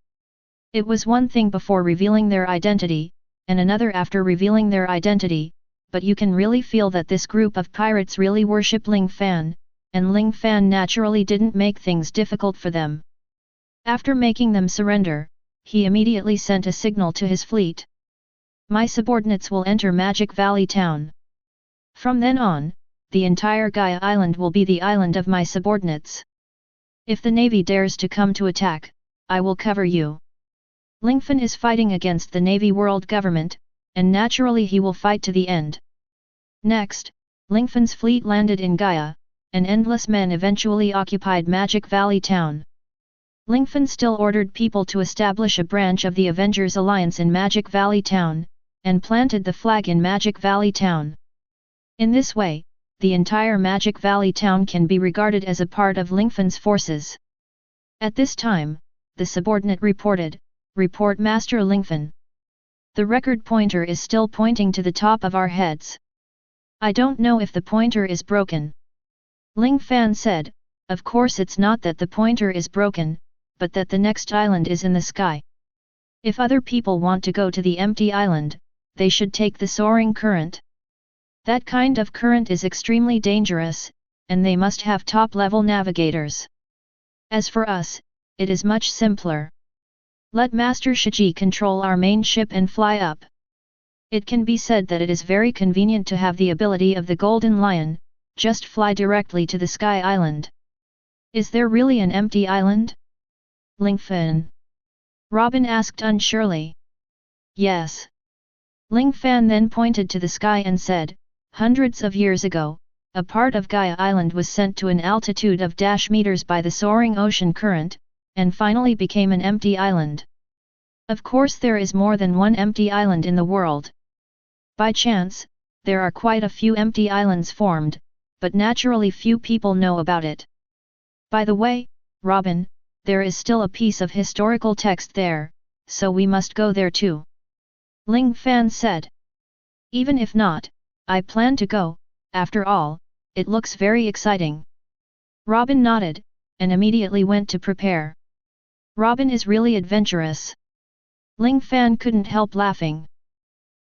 It was one thing before revealing their identity, and another after revealing their identity, but you can really feel that this group of pirates really worship Ling Fan, and Ling Fan naturally didn't make things difficult for them. After making them surrender, he immediately sent a signal to his fleet. My subordinates will enter Magic Valley Town. From then on, the entire Gaia Island will be the island of my subordinates. If the Navy dares to come to attack, I will cover you. Lingfan is fighting against the Navy World Government, and naturally he will fight to the end. Next, Lingfan's fleet landed in Gaia, and endless men eventually occupied Magic Valley Town. Lingfan still ordered people to establish a branch of the Avengers Alliance in Magic Valley Town, and planted the flag in Magic Valley Town. In this way, the entire Magic Valley Town can be regarded as a part of Lingfan's forces. At this time, the subordinate reported, "Report Master Lingfan. The record pointer is still pointing to the top of our heads. I don't know if the pointer is broken." Ling Fan said, "Of course it's not that the pointer is broken, but that the next island is in the sky. If other people want to go to the empty island, they should take the soaring current. That kind of current is extremely dangerous, and they must have top-level navigators. As for us, it is much simpler. Let Master Shiji control our main ship and fly up. It can be said that it is very convenient to have the ability of the Golden Lion, just fly directly to the Sky Island." "Is there really an empty island?" Lingfan. Robin asked unsurely. "Yes." Ling Fan then pointed to the sky and said, "Hundreds of years ago, a part of Gaia Island was sent to an altitude of -meters by the soaring ocean current, and finally became an empty island. Of course there is more than one empty island in the world. By chance, there are quite a few empty islands formed, but naturally few people know about it. By the way, Robin, there is still a piece of historical text there, so we must go there too." Ling Fan said. "Even if not, I plan to go, after all, it looks very exciting." Robin nodded, and immediately went to prepare. Robin is really adventurous. Ling Fan couldn't help laughing.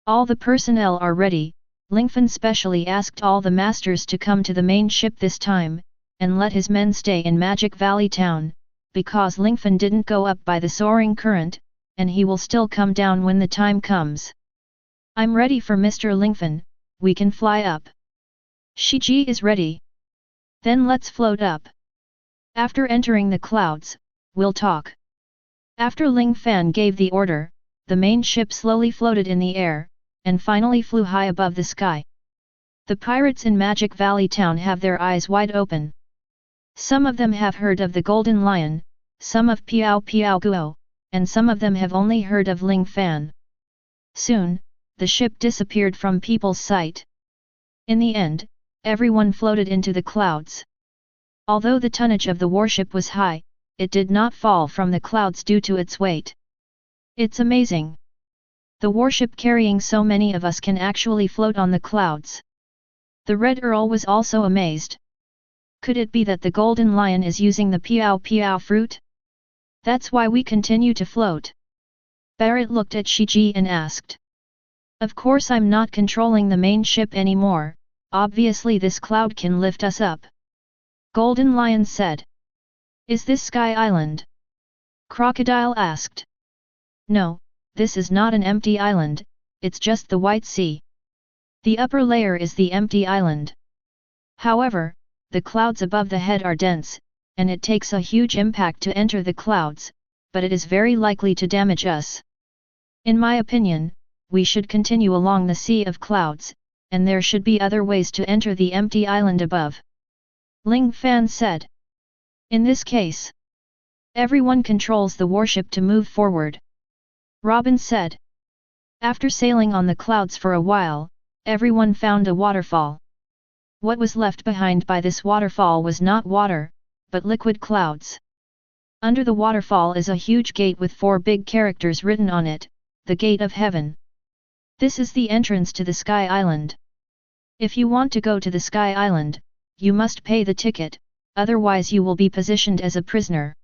All the personnel are ready. Lingfan specially asked all the masters to come to the main ship this time, and let his men stay in Magic Valley Town, because Lingfan didn't go up by the soaring current, and he will still come down when the time comes. "I'm ready for Mr. Lingfan, we can fly up." "Shiji is ready. Then let's float up. After entering the clouds, we'll talk." After Ling Fan gave the order, the main ship slowly floated in the air, and finally flew high above the sky. The pirates in Magic Valley Town have their eyes wide open. Some of them have heard of the Golden Lion, some of Piao Piao Guo, and some of them have only heard of Ling Fan. Soon, the ship disappeared from people's sight. In the end, everyone floated into the clouds. Although the tonnage of the warship was high, it did not fall from the clouds due to its weight. It's amazing. The warship carrying so many of us can actually float on the clouds. The Red Earl was also amazed. Could it be that the Golden Lion is using the Piao Piao fruit? That's why we continue to float. Barrett looked at Shiji and asked. "Of course I'm not controlling the main ship anymore, obviously this cloud can lift us up." Golden Lion said. "Is this Sky Island?" Crocodile asked. "No, this is not an empty island, it's just the White Sea. The upper layer is the empty island. However, the clouds above the head are dense, and it takes a huge impact to enter the clouds, but it is very likely to damage us. In my opinion, we should continue along the Sea of Clouds, and there should be other ways to enter the empty island above." Ling Fan said. "In this case, everyone controls the warship to move forward." Robin said. After sailing on the clouds for a while, everyone found a waterfall. What was left behind by this waterfall was not water, but liquid clouds. Under the waterfall is a huge gate with 4 big characters written on it, the Gate of Heaven. This is the entrance to the Sky Island. If you want to go to the Sky Island, you must pay the ticket, otherwise you will be positioned as a prisoner.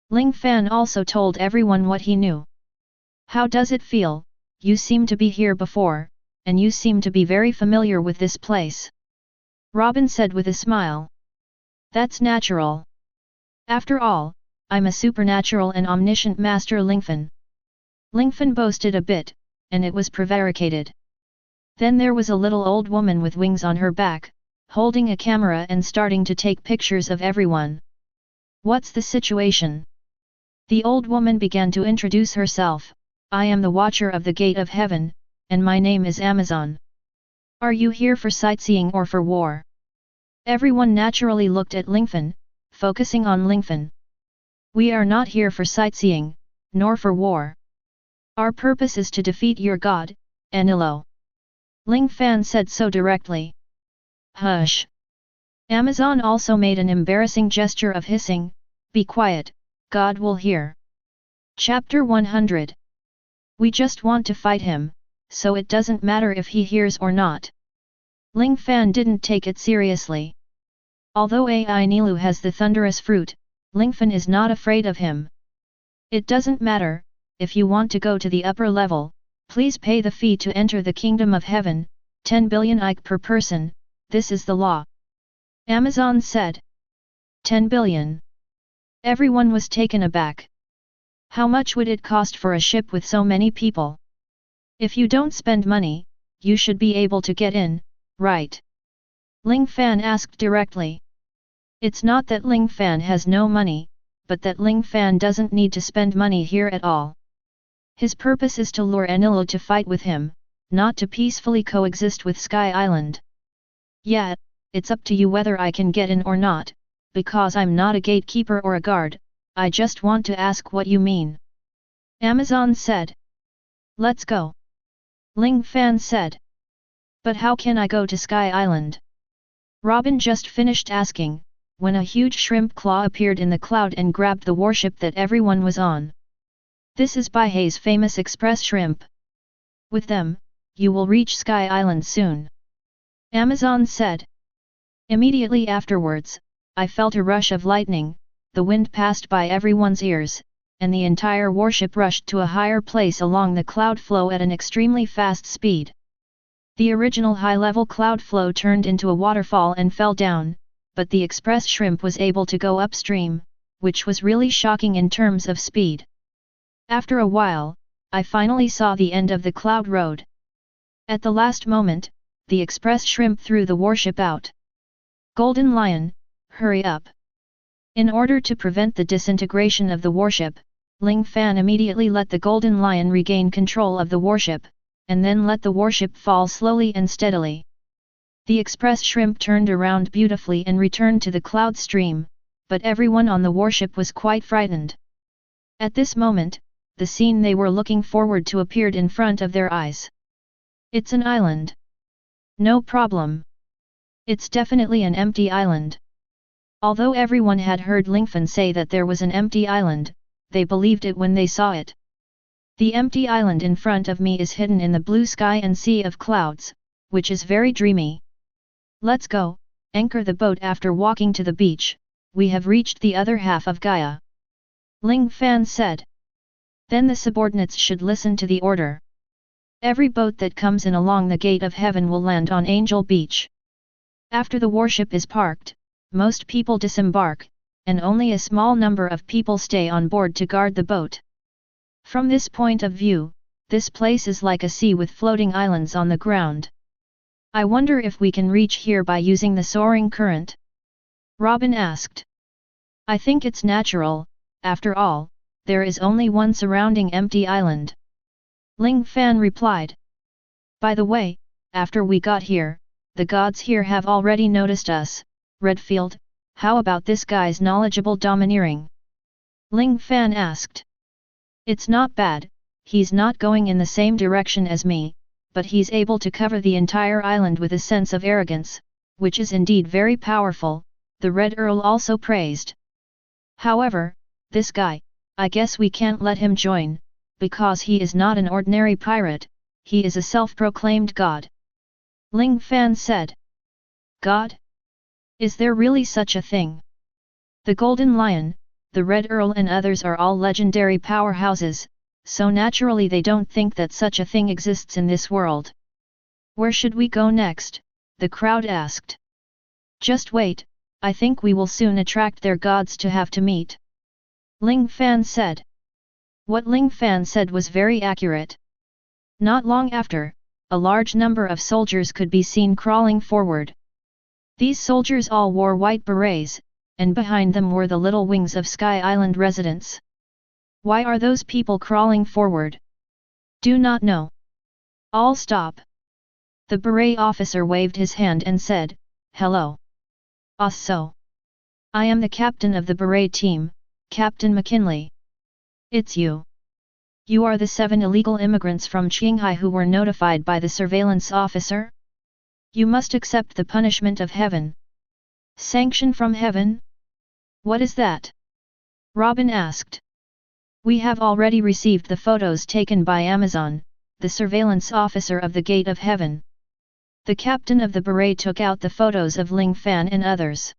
Ling Fan also told everyone what he knew. How does it feel? You seem to be here before, and you seem to be very familiar with this place. Robin said with a smile. That's natural. After all, I'm a supernatural and omniscient master Lingfan. Lingfan boasted a bit, and it was prevaricated. Then there was a little old woman with wings on her back, holding a camera and starting to take pictures of everyone. What's the situation? The old woman began to introduce herself. I am the Watcher of the Gate of Heaven, and my name is Amazon. Are you here for sightseeing or for war? Everyone naturally looked at Lingfan, focusing on Lingfan. We are not here for sightseeing, nor for war. Our purpose is to defeat your god, Enilu. Ling Fan said so directly. Hush! Amazon also made an embarrassing gesture of hissing, be quiet, God will hear. Chapter 100. We just want to fight him, so it doesn't matter if he hears or not. Ling Fan didn't take it seriously. Although Enilu has the thunderous fruit, Lingfan is not afraid of him. It doesn't matter, if you want to go to the upper level, please pay the fee to enter the Kingdom of Heaven, 10 billion IQ per person, this is the law. Amazon said. 10 billion. Everyone was taken aback. How much would it cost for a ship with so many people? If you don't spend money, you should be able to get in, right? Ling Fan asked directly. It's not that Ling Fan has no money, but that Ling Fan doesn't need to spend money here at all. His purpose is to lure Enilu to fight with him, not to peacefully coexist with Sky Island. Yeah, it's up to you whether I can get in or not, because I'm not a gatekeeper or a guard, I just want to ask what you mean. Amazon said. Let's go. Ling Fan said. But how can I go to Sky Island? Robin just finished asking, when a huge shrimp claw appeared in the cloud and grabbed the warship that everyone was on. This is Baihei's famous express shrimp. With them, you will reach Sky Island soon. Amazon said. Immediately afterwards, I felt a rush of lightning, the wind passed by everyone's ears, and the entire warship rushed to a higher place along the cloud flow at an extremely fast speed. The original high-level cloud flow turned into a waterfall and fell down, but the express shrimp was able to go upstream, which was really shocking in terms of speed. After a while, I finally saw the end of the cloud road. At the last moment, the express shrimp threw the warship out. Golden Lion, hurry up! In order to prevent the disintegration of the warship, Ling Fan immediately let the Golden Lion regain control of the warship, and then let the warship fall slowly and steadily. The express shrimp turned around beautifully and returned to the cloud stream, but everyone on the warship was quite frightened. At this moment, the scene they were looking forward to appeared in front of their eyes. It's an island. No problem. It's definitely an empty island. Although everyone had heard Lingfan say that there was an empty island, they believed it when they saw it. The empty island in front of me is hidden in the blue sky and sea of clouds, which is very dreamy. Let's go, anchor the boat. After walking to the beach, we have reached the other half of Gaia. Ling Fan said. Then the subordinates should listen to the order. Every boat that comes in along the Gate of Heaven will land on Angel Beach. After the warship is parked, most people disembark, and only a small number of people stay on board to guard the boat. From this point of view, this place is like a sea with floating islands on the ground. I wonder if we can reach here by using the soaring current? Robin asked. I think it's natural, after all, there is only one surrounding empty island. Ling Fan replied. By the way, after we got here, the gods here have already noticed us. Redfield, how about this guy's knowledgeable domineering? Ling Fan asked. It's not bad, he's not going in the same direction as me, but he's able to cover the entire island with a sense of arrogance, which is indeed very powerful, the Red Earl also praised. However, this guy, I guess we can't let him join, because he is not an ordinary pirate, he is a self-proclaimed god. Ling Fan said. God? Is there really such a thing? The Golden Lion, the Red Earl and others are all legendary powerhouses, so naturally they don't think that such a thing exists in this world. Where should we go next? The crowd asked. Just wait, I think we will soon attract their gods to have to meet. Ling Fan said. What Ling Fan said was very accurate. Not long after, a large number of soldiers could be seen crawling forward. These soldiers all wore white berets, and behind them were the little wings of Sky Island residents. Why are those people crawling forward? Do not know. All stop. The beret officer waved his hand and said, Hello. So. I am the captain of the beret team, Captain McKinley. It's you. You are the 7 illegal immigrants from Qinghai who were notified by the surveillance officer? You must accept the punishment of heaven. Sanction from heaven? What is that? Robin asked. We have already received the photos taken by Amazon, the surveillance officer of the Gate of Heaven. The captain of the beret took out the photos of Ling Fan and others.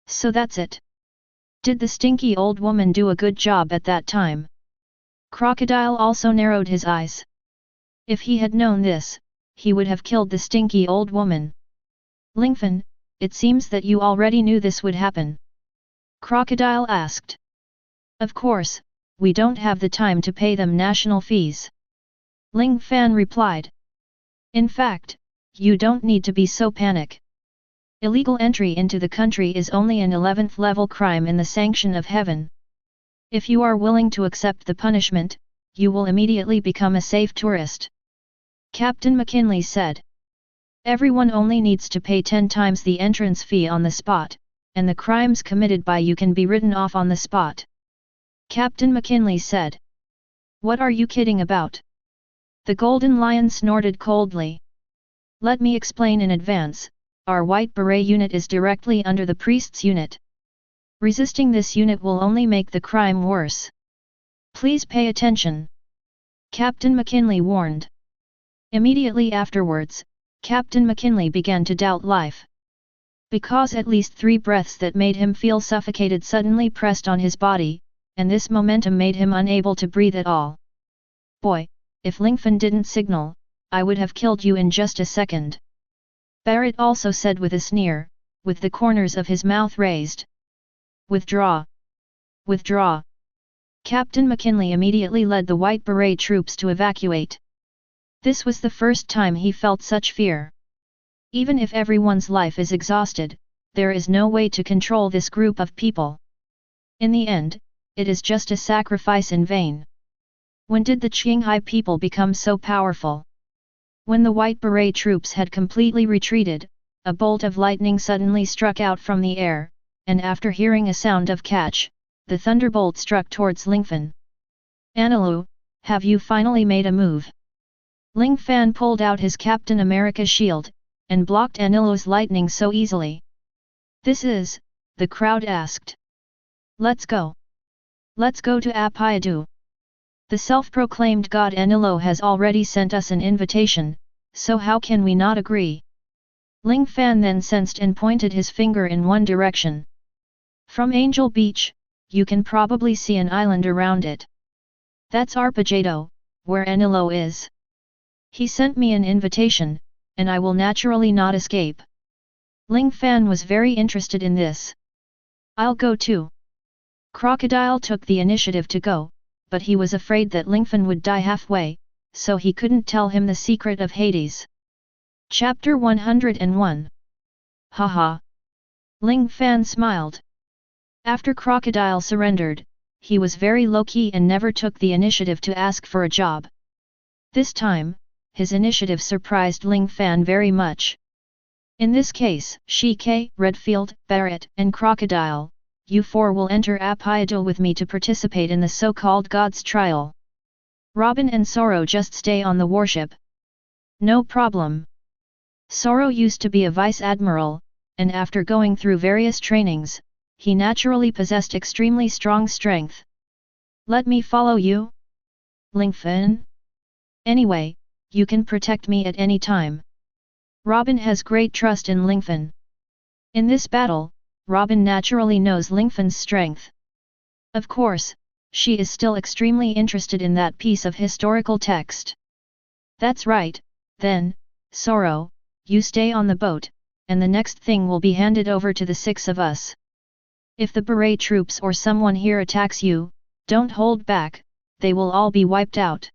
So that's it. Did the stinky old woman do a good job at that time? Crocodile also narrowed his eyes. If he had known this, he would have killed the stinky old woman. Lingfan, it seems that you already knew this would happen. Crocodile asked. Of course, we don't have the time to pay them national fees. Ling Fan replied. In fact, you don't need to be so panic. Illegal entry into the country is only an 11th level crime in the sanction of heaven. If you are willing to accept the punishment, you will immediately become a safe tourist. Captain McKinley said. Everyone only needs to pay 10 times the entrance fee on the spot, and the crimes committed by you can be written off on the spot. Captain McKinley said. What are you kidding about? The Golden Lion snorted coldly. Let me explain in advance, our White Beret unit is directly under the priest's unit. Resisting this unit will only make the crime worse. Please pay attention. Captain McKinley warned. Immediately afterwards, Captain McKinley began to doubt life. Because at least 3 breaths that made him feel suffocated suddenly pressed on his body, and this momentum made him unable to breathe at all. Boy, if Lingfan didn't signal, I would have killed you in just a second. Barrett also said with a sneer, with the corners of his mouth raised. Withdraw! Withdraw! Captain McKinley immediately led the White Beret troops to evacuate. This was the first time he felt such fear. Even if everyone's life is exhausted, there is no way to control this group of people. In the end, it is just a sacrifice in vain. When did the Qinghai people become so powerful? When the White Beret troops had completely retreated, a bolt of lightning suddenly struck out from the air, and after hearing a sound of catch, the thunderbolt struck towards Lingfan. Enilu, have you finally made a move? Ling Fan pulled out his Captain America shield, and blocked Enilu's lightning so easily. This is, the crowd asked. Let's go. Let's go to Apayadu. The self-proclaimed god Enilu has already sent us an invitation, so how can we not agree? Ling Fan then sensed and pointed his finger in one direction. From Angel Beach, you can probably see an island around it. That's Arpajado, where Enilu is. He sent me an invitation, and I will naturally not escape. Ling Fan was very interested in this. I'll go too. Crocodile took the initiative to go, but he was afraid that Lingfan would die halfway, so he couldn't tell him the secret of Hades. Chapter 101. Haha. Ling Fan smiled. After Crocodile surrendered, he was very low-key and never took the initiative to ask for a job. This time, his initiative surprised Ling Fan very much. In this case, Shike, Redfield, Barrett, and Crocodile, you 4 will enter Apayadu with me to participate in the so-called God's trial. Robin and Sorro just stay on the warship. No problem. Sorro used to be a vice admiral, and after going through various trainings, he naturally possessed extremely strong strength. Let me follow you? Ling Fan? Anyway, you can protect me at any time. Robin has great trust in Lingfan. In this battle, Robin naturally knows Lingfan's strength. Of course, she is still extremely interested in that piece of historical text. That's right, then, Sorro, you stay on the boat, and the next thing will be handed over to the 6 of us. If the Baroque troops or someone here attacks you, don't hold back, they will all be wiped out.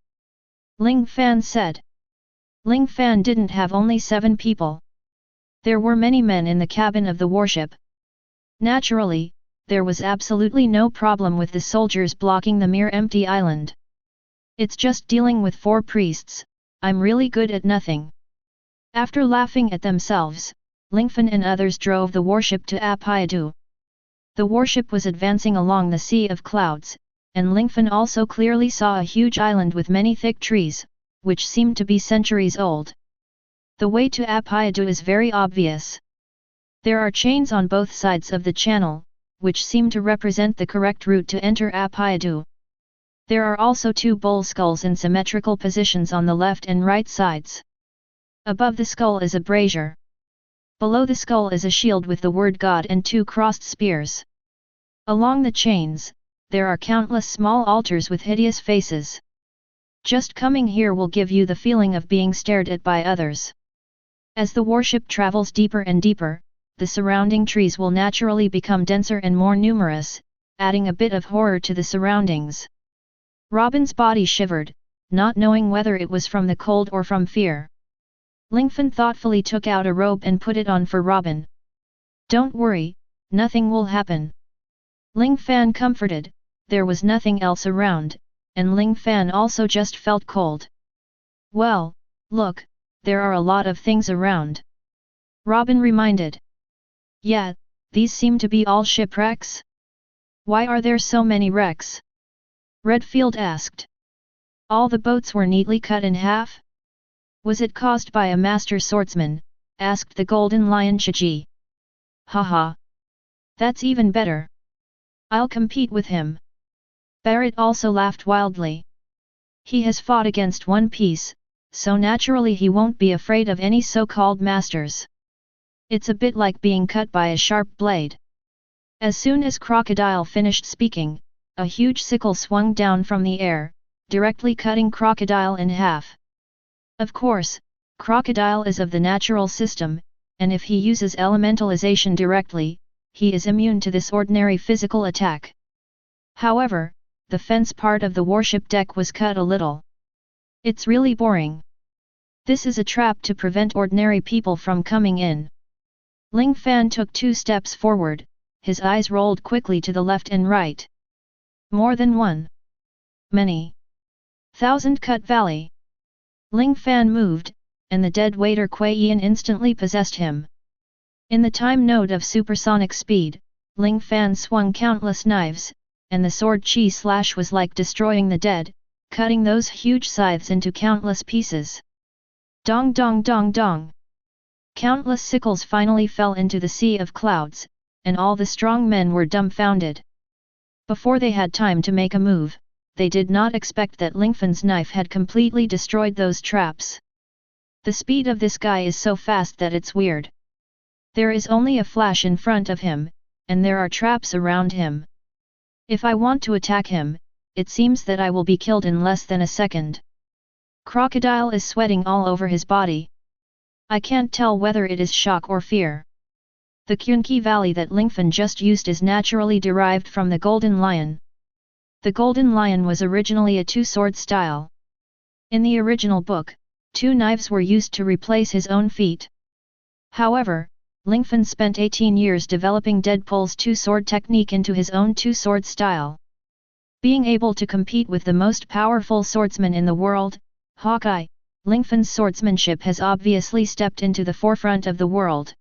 Ling Fan said. Ling Fan didn't have only 7 people. There were many men in the cabin of the warship. Naturally, there was absolutely no problem with the soldiers blocking the mere empty island. It's just dealing with 4 priests, I'm really good at nothing. After laughing at themselves, Lingfan and others drove the warship to Aokiji. The warship was advancing along the Sea of Clouds, and Lingfan also clearly saw a huge island with many thick trees, which seemed to be centuries old. The way to Aokiji is very obvious. There are chains on both sides of the channel, which seem to represent the correct route to enter Aokiji. There are also 2 bull skulls in symmetrical positions on the left and right sides. Above the skull is a brazier. Below the skull is a shield with the word God and 2 crossed spears. Along the chains, there are countless small altars with hideous faces. Just coming here will give you the feeling of being stared at by others. As the warship travels deeper and deeper, the surrounding trees will naturally become denser and more numerous, adding a bit of horror to the surroundings. Robin's body shivered, not knowing whether it was from the cold or from fear. Lingfan thoughtfully took out a robe and put it on for Robin. Don't worry, nothing will happen. Ling Fan comforted, there was nothing else around, and Ling Fan also just felt cold. Well, look, there are a lot of things around. Robin reminded. Yeah, these seem to be all shipwrecks? Why are there so many wrecks? Redfield asked. All the boats were neatly cut in half? Was it caused by a master swordsman? Asked the Golden Lion Chiji. Haha. That's even better. I'll compete with him. Barrett also laughed wildly. He has fought against One Piece, so naturally he won't be afraid of any so-called masters. It's a bit like being cut by a sharp blade. As soon as Crocodile finished speaking, a huge sickle swung down from the air, directly cutting Crocodile in half. Of course, Crocodile is of the natural system, and if he uses elementalization directly, he is immune to this ordinary physical attack. However, the fence part of the warship deck was cut a little. It's really boring. This is a trap to prevent ordinary people from coming in. Ling Fan took 2 steps forward, his eyes rolled quickly to the left and right. More than one. Many. 1,000 cut valley. Ling Fan moved, and the dead waiter Kuei Yan instantly possessed him. In the time node of supersonic speed, Ling Fan swung countless knives, and the sword chi slash was like destroying the dead, cutting those huge scythes into countless pieces. Dong dong dong dong. Countless sickles finally fell into the sea of clouds, and all the strong men were dumbfounded. Before they had time to make a move, they did not expect that Lingfan's knife had completely destroyed those traps. The speed of this guy is so fast that it's weird. There is only a flash in front of him, and there are traps around him. If I want to attack him, it seems that I will be killed in less than a second. Crocodile is sweating all over his body. I can't tell whether it is shock or fear. The Kyunki Valley that Lingfan just used is naturally derived from the Golden Lion. The Golden Lion was originally a 2-sword style. In the original book, 2 knives were used to replace his own feet. However, Lingfan spent 18 years developing Deadpool's 2-sword technique into his own 2-sword style. Being able to compete with the most powerful swordsman in the world, Hawkeye, Lingfan's swordsmanship has obviously stepped into the forefront of the world.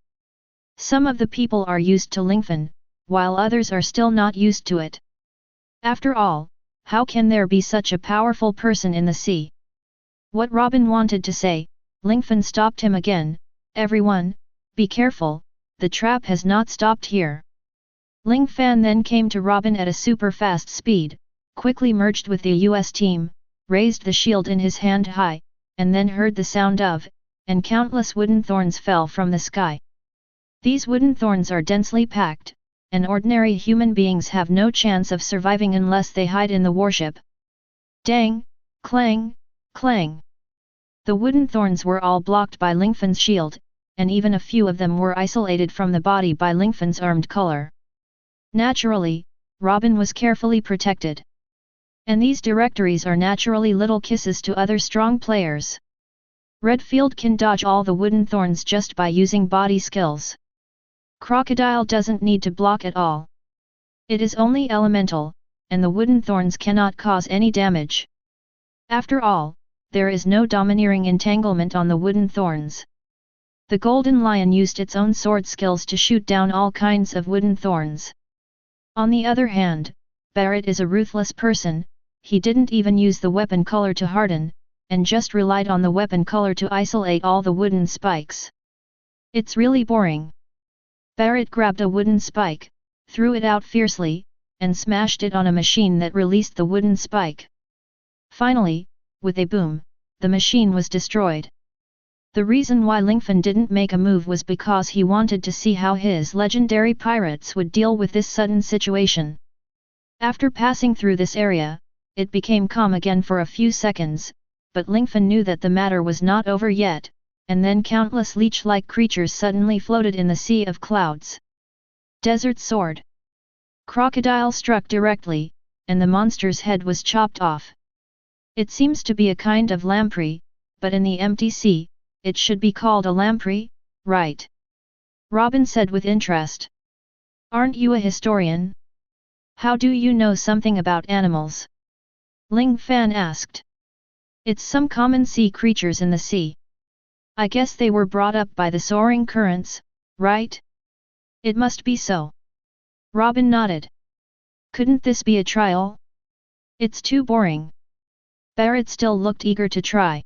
Some of the people are used to Lingfan, while others are still not used to it. After all, how can there be such a powerful person in the sea? What Robin wanted to say, Lingfan stopped him again. Everyone, be careful, the trap has not stopped here. Ling Fan then came to Robin at a super fast speed, quickly merged with the US team, raised the shield in his hand high, and then heard the sound of, and countless wooden thorns fell from the sky. These wooden thorns are densely packed, and ordinary human beings have no chance of surviving unless they hide in the warship. Dang, clang, clang. The wooden thorns were all blocked by Lingfan's shield, and even a few of them were isolated from the body by Lingfan's armed color. Naturally, Robin was carefully protected. And these directories are naturally little kisses to other strong players. Redfield can dodge all the wooden thorns just by using body skills. Crocodile doesn't need to block at all. It is only elemental, and the wooden thorns cannot cause any damage. After all, there is no domineering entanglement on the wooden thorns. The Golden Lion used its own sword skills to shoot down all kinds of wooden thorns. On the other hand, Barrett is a ruthless person. He didn't even use the weapon color to harden, and just relied on the weapon color to isolate all the wooden spikes. It's really boring. Barrett grabbed a wooden spike, threw it out fiercely, and smashed it on a machine that released the wooden spike. Finally, with a boom, the machine was destroyed. The reason why Lingfan didn't make a move was because he wanted to see how his legendary pirates would deal with this sudden situation. After passing through this area, it became calm again for a few seconds, but Lingfan knew that the matter was not over yet, and then countless leech-like creatures suddenly floated in the sea of clouds. Desert Sword. Crocodile struck directly, and the monster's head was chopped off. It seems to be a kind of lamprey, but in the empty sea, it should be called a lamprey, right? Robin said with interest. Aren't you a historian? How do you know something about animals? Ling Fan asked. It's some common sea creatures in the sea. I guess they were brought up by the soaring currents, right? It must be so. Robin nodded. Couldn't this be a trial? It's too boring. Barrett still looked eager to try.